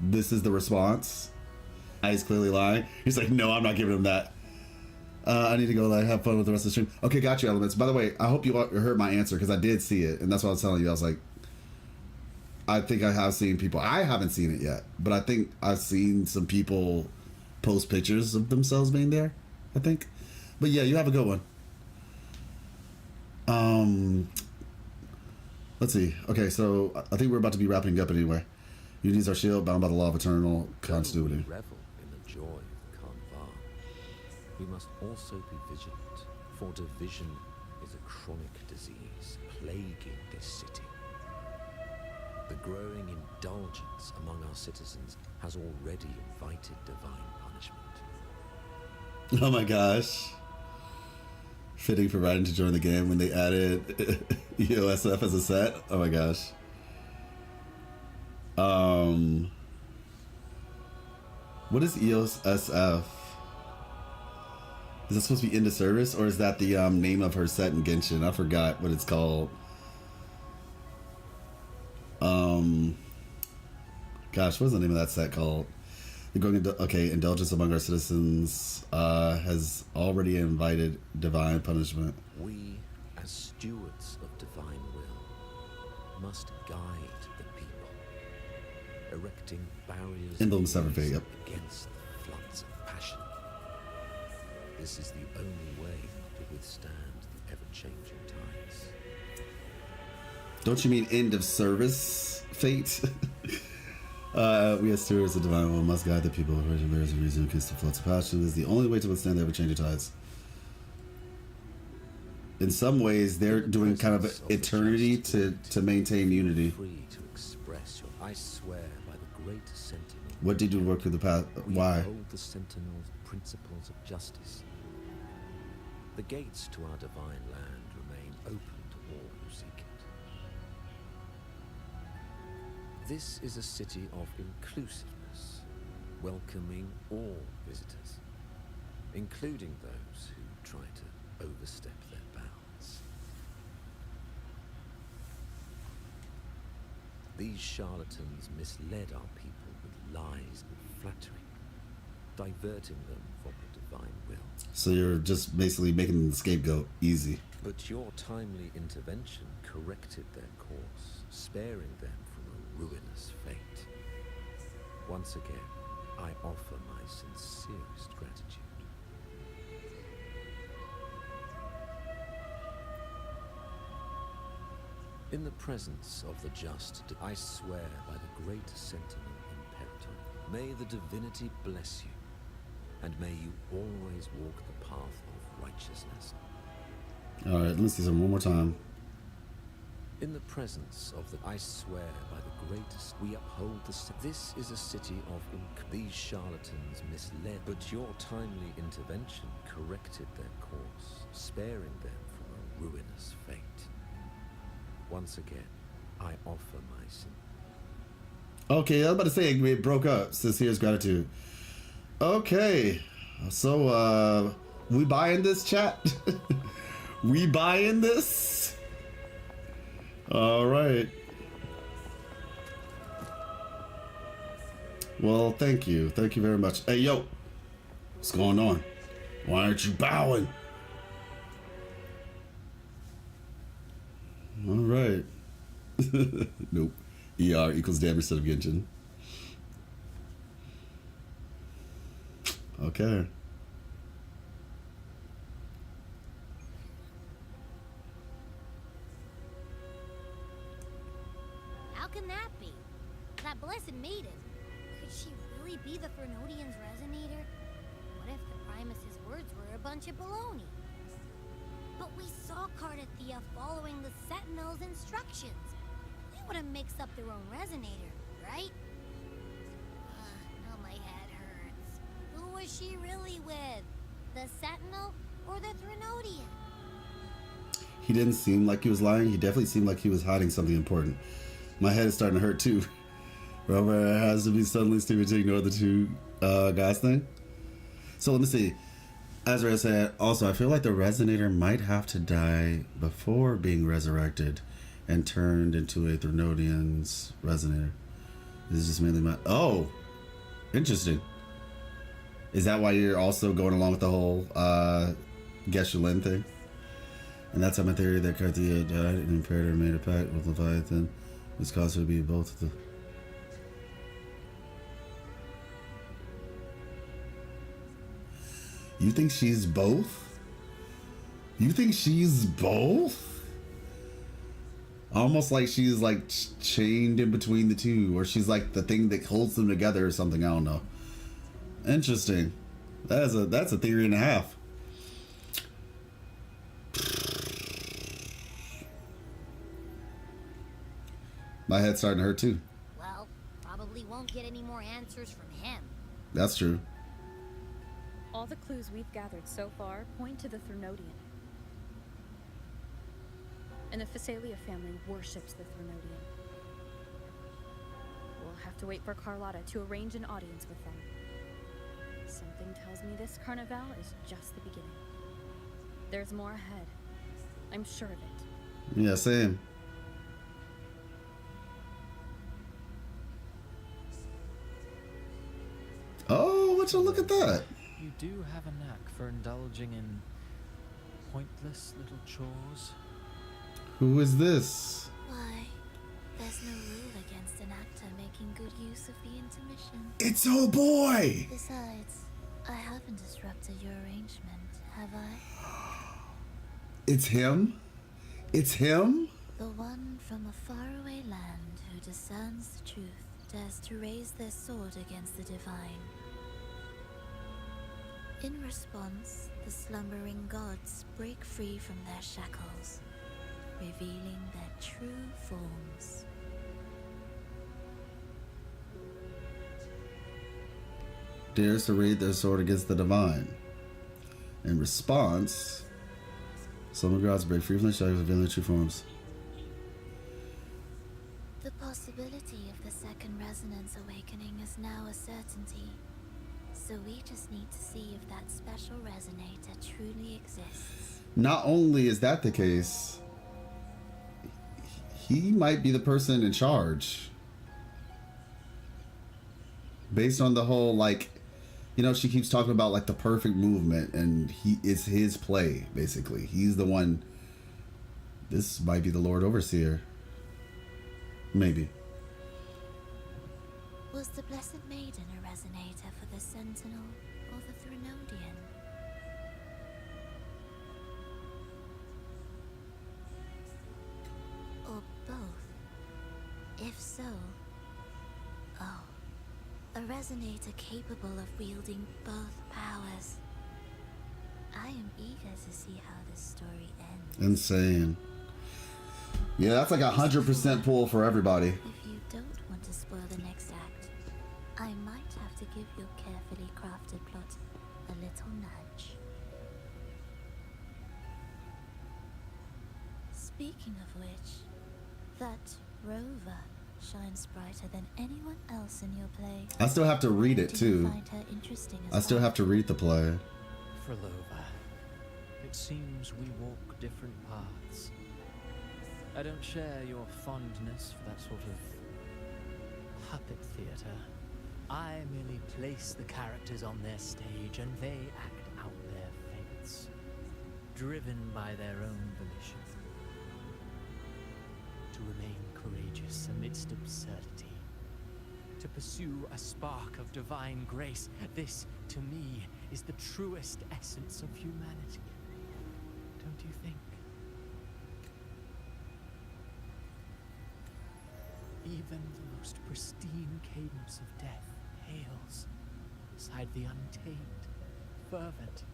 this is the response. He's clearly lying. He's like, no, I'm not giving him that. I need to go have fun with the rest of the stream. Okay, got you, Elements. By the way, I hope you heard my answer because I did see it, and that's what I was telling you. I was like, I think I have seen people. I haven't seen it yet, but I think I've seen some people post pictures of themselves being there, I think. But yeah, you have a good one. Let's see. Okay, so I think we're about to be wrapping up anyway. Unity is our shield, bound by the law of eternal continuity. Revel in the joy of Carnival. We must also be vigilant, for division is a chronic disease plaguing this city. The growing indulgence among our citizens has already invited divine punishment. Oh my gosh. Fitting for Raiden to join the game when they added EOSF as a set. Oh my gosh. What is EOSF? Is that supposed to be into service, or is that the name of her set in Genshin? I forgot what it's called. Gosh, what's the name of that set called? The growing indulgence among our citizens has already invited divine punishment. We, as stewards of divine will, must guide the people, erecting barriers Emblem Severed Fate, yep. against the floods of passion. This is the only way to withstand the ever-changing tides. Don't you mean end of service fate? We as stewards of divine will must guide the people of bears and reason against the floods of passion. This is the only way to withstand the ever-changing tides. In some ways, they're doing kind of eternity to maintain unity. Free to express your, I swear by the great sentinel. What did you work through the past? Why? We hold the sentinel's principles of justice. The gates to our divine land remain open to all who seek it. This is a city of inclusiveness, welcoming all visitors, including those who try to overstep their bounds. These charlatans misled our people with lies and flattery, diverting them from the divine will. So you're just basically making the scapegoat easy. But your timely intervention corrected their course, sparing them from a ruinous fate. Once again, I offer my sincerest gratitude. In the presence of the just, I swear by the great sentinel Imperator, may the divinity bless you, and may you always walk the path of righteousness. All right, let me see some one more time. In the presence of the, I swear by the greatest, we uphold the. This is a city of these charlatans misled, but your timely intervention corrected their course, sparing them from a ruinous fate. Once again, I offer my sin. Okay, I was about to say it broke up. Sincerest gratitude. Okay, so we buying this, chat? We buying this? All right. Well, thank you very much. Hey, yo, what's going on? Why aren't you bowing? All right. Nope. ER equals damage instead of Genshin. Okay. How can that be? That blessed maiden. Could she really be the Threnodian's resonator? What if the Primus's words were a bunch of baloney? But we saw Cardathea following the Sentinel's instructions. They would have mixed up their own resonator, right? Now my head hurts. Who was she really with? The Sentinel or the Threnodian? He didn't seem like he was lying. He definitely seemed like he was hiding something important. My head is starting to hurt too. Remember, it has to be suddenly stupid to ignore the two guys thing. So let me see. Azrael said, also, I feel like the resonator might have to die before being resurrected and turned into a Threnodian's resonator. This is just mainly my... Oh! Interesting. Is that why you're also going along with the whole Geshe-Lin thing? And that's how my theory that Carthea died and Imperator made a pact with Leviathan, which caused her to be both the... You think she's both? You think she's both? Almost like she's like chained in between the two, or she's like the thing that holds them together or something. I don't know. Interesting. That's a theory and a half. My head's starting to hurt too. Well, probably won't get any more answers from him. That's true. All the clues we've gathered so far point to the Threnodian. And the Phasalia family worships the Threnodian. We'll have to wait for Carlotta to arrange an audience with them. Something tells me this Carnival is just the beginning. There's more ahead. I'm sure of it. Yeah, same. Oh, would you look at that? You do have a knack for indulging in pointless little chores. Who is this? Why, there's no rule against an actor making good use of the intermission. It's oh boy! Besides, I haven't disrupted your arrangement, have I? It's him? It's him? The one from a faraway land who discerns the truth dares to raise their sword against the divine. In response, the slumbering gods break free from their shackles, revealing their true forms. Dares to raise their sword against the divine. In response, some gods break free from their shackles, revealing their true forms. The possibility of the second resonance awakening is now a certainty. So we just need to see if that special resonator truly exists. Not only is that the case, he might be the person in charge. Based on the whole, like, you know, she keeps talking about like the perfect movement, and it's his play, basically. He's the one. This might be the Lord Overseer. Maybe. Was the Blessed Maiden a resonator for the Sentinel or the Threnodian? Or both? If so, oh, a resonator capable of wielding both powers. I am eager to see how this story ends. Insane. Yeah, that's like 100% pull for everybody. If you don't want to spoil the next act, I might have to give your carefully crafted plot a little nudge. Speaking of which, that rover shines brighter than anyone else in your play. I still have to read it Do you too. find her interesting as I still well? have to read the play. Frolova, it seems we walk different paths. I don't share your fondness for that sort of puppet theatre. I merely place the characters on their stage and they act out their fates, driven by their own volition. To remain courageous amidst absurdity. To pursue a spark of divine grace. This, to me, is the truest essence of humanity. Don't you think? Even the most pristine cadence of death pales beside the untamed, fervent,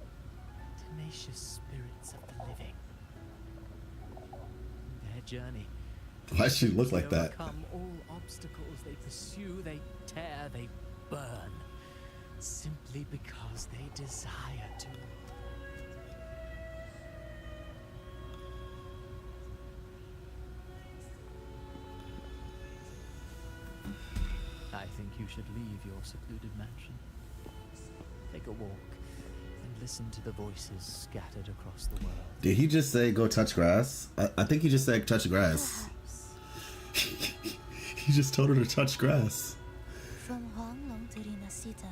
tenacious spirits of the living. Their journey. Why does she look like They that? overcome all obstacles they pursue, they tear, they burn, simply because they desire to. I think you should leave your secluded mansion. Take a walk and listen to the voices scattered across the world. Did he just say go touch grass? I think he just said touch grass. He just told her to touch grass. From Huanglong to Rinasita,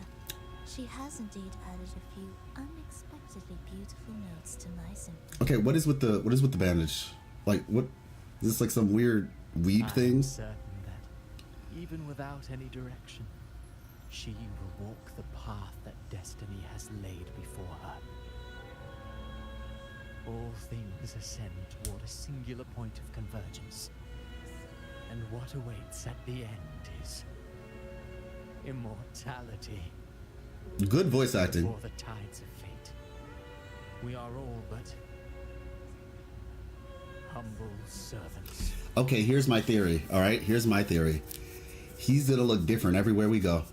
she has indeed added a few unexpectedly beautiful notes to my symphony. Okay, what is with the bandage? Like, what is this, like some weird weed thing? I'm certain that, even without any direction, she will walk the path that destiny has laid before her. All things ascend toward a singular point of convergence. And what awaits at the end is immortality. Good voice acting. Before the tides of fate, we are all but humble servants. Okay, here's my theory. All right, here's my theory. He's gonna look different everywhere we go.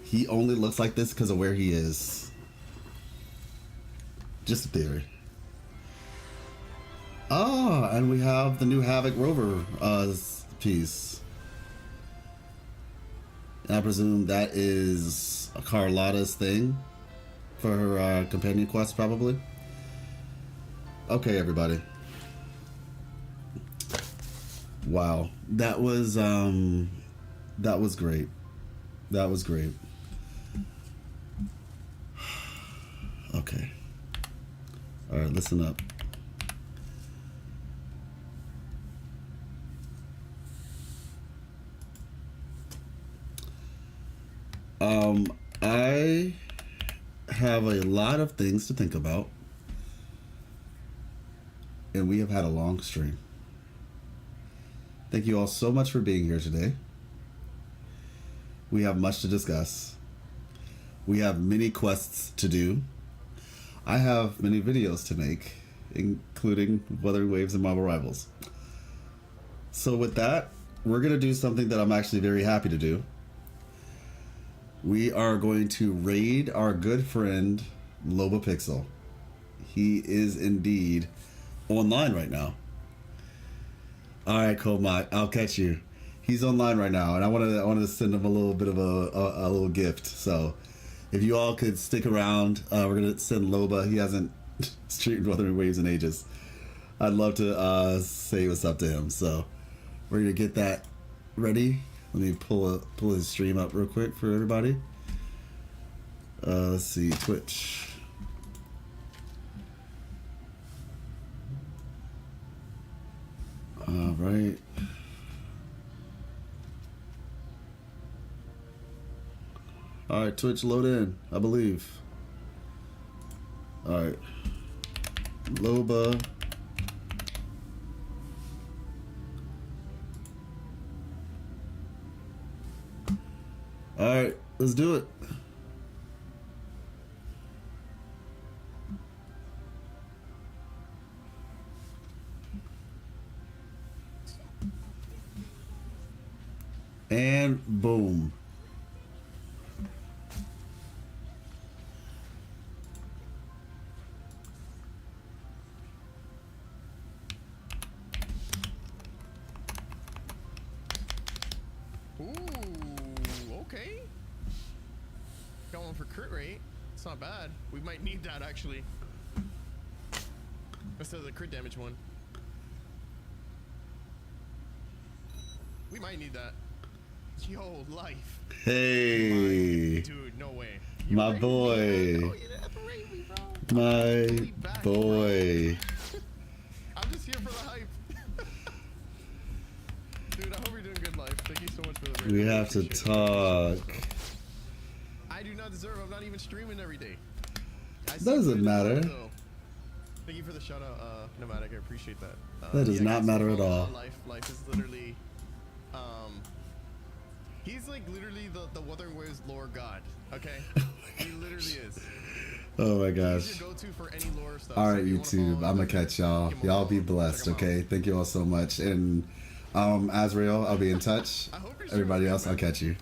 He only looks like this because of where he is. Just a theory. Ah, and we have the new Havoc Rover piece. And I presume that is Carlotta's thing for her companion quest, probably. Okay, everybody. Wow, that was great. That was great. Okay. All right, listen up. I have a lot of things to think about, and we have had a long stream. Thank you all so much for being here today. We have much to discuss. We have many quests to do. I have many videos to make, including Wuthering Waves and Marvel Rivals. So with that, we're going to do something that I'm actually very happy to do. We are going to raid our good friend, Loba Pixel. He is indeed online right now. All right, Comat, I'll catch you. He's online right now, and I wanted to send him a little bit of a little gift. So, if you all could stick around, we're gonna send Loba. He hasn't streamed Wuthering Waves in ages. I'd love to say what's up to him. So, we're gonna get that ready. Let me pull his stream up real quick for everybody. Let's see, Twitch. All right. All right, Twitch, load in, I believe. All right. Loba. All right, let's do it. And boom. Ooh, okay. Going for crit rate. It's not bad. We might need that actually. Instead of the crit damage one. We might need that. Yo, life. Hey. Dude, no way. My boy. My boy. I'm just here for the hype. Dude, I hope you're doing good, life. Thank you so much for the We have to talk. I do not deserve. I'm not even streaming every day. Doesn't matter. Thank you for the shout out, Nomadic. I appreciate that. That does not matter at all. Life is literally, he's like literally the Wuthering Waves lore god. Okay, he literally is. Oh my gosh. He's your go-to for any lore stuff. All right, YouTube. I'm gonna catch y'all. Y'all be blessed. Okay. Thank you all so much. And Azrael, I'll be in touch. Everybody else, I'll catch you.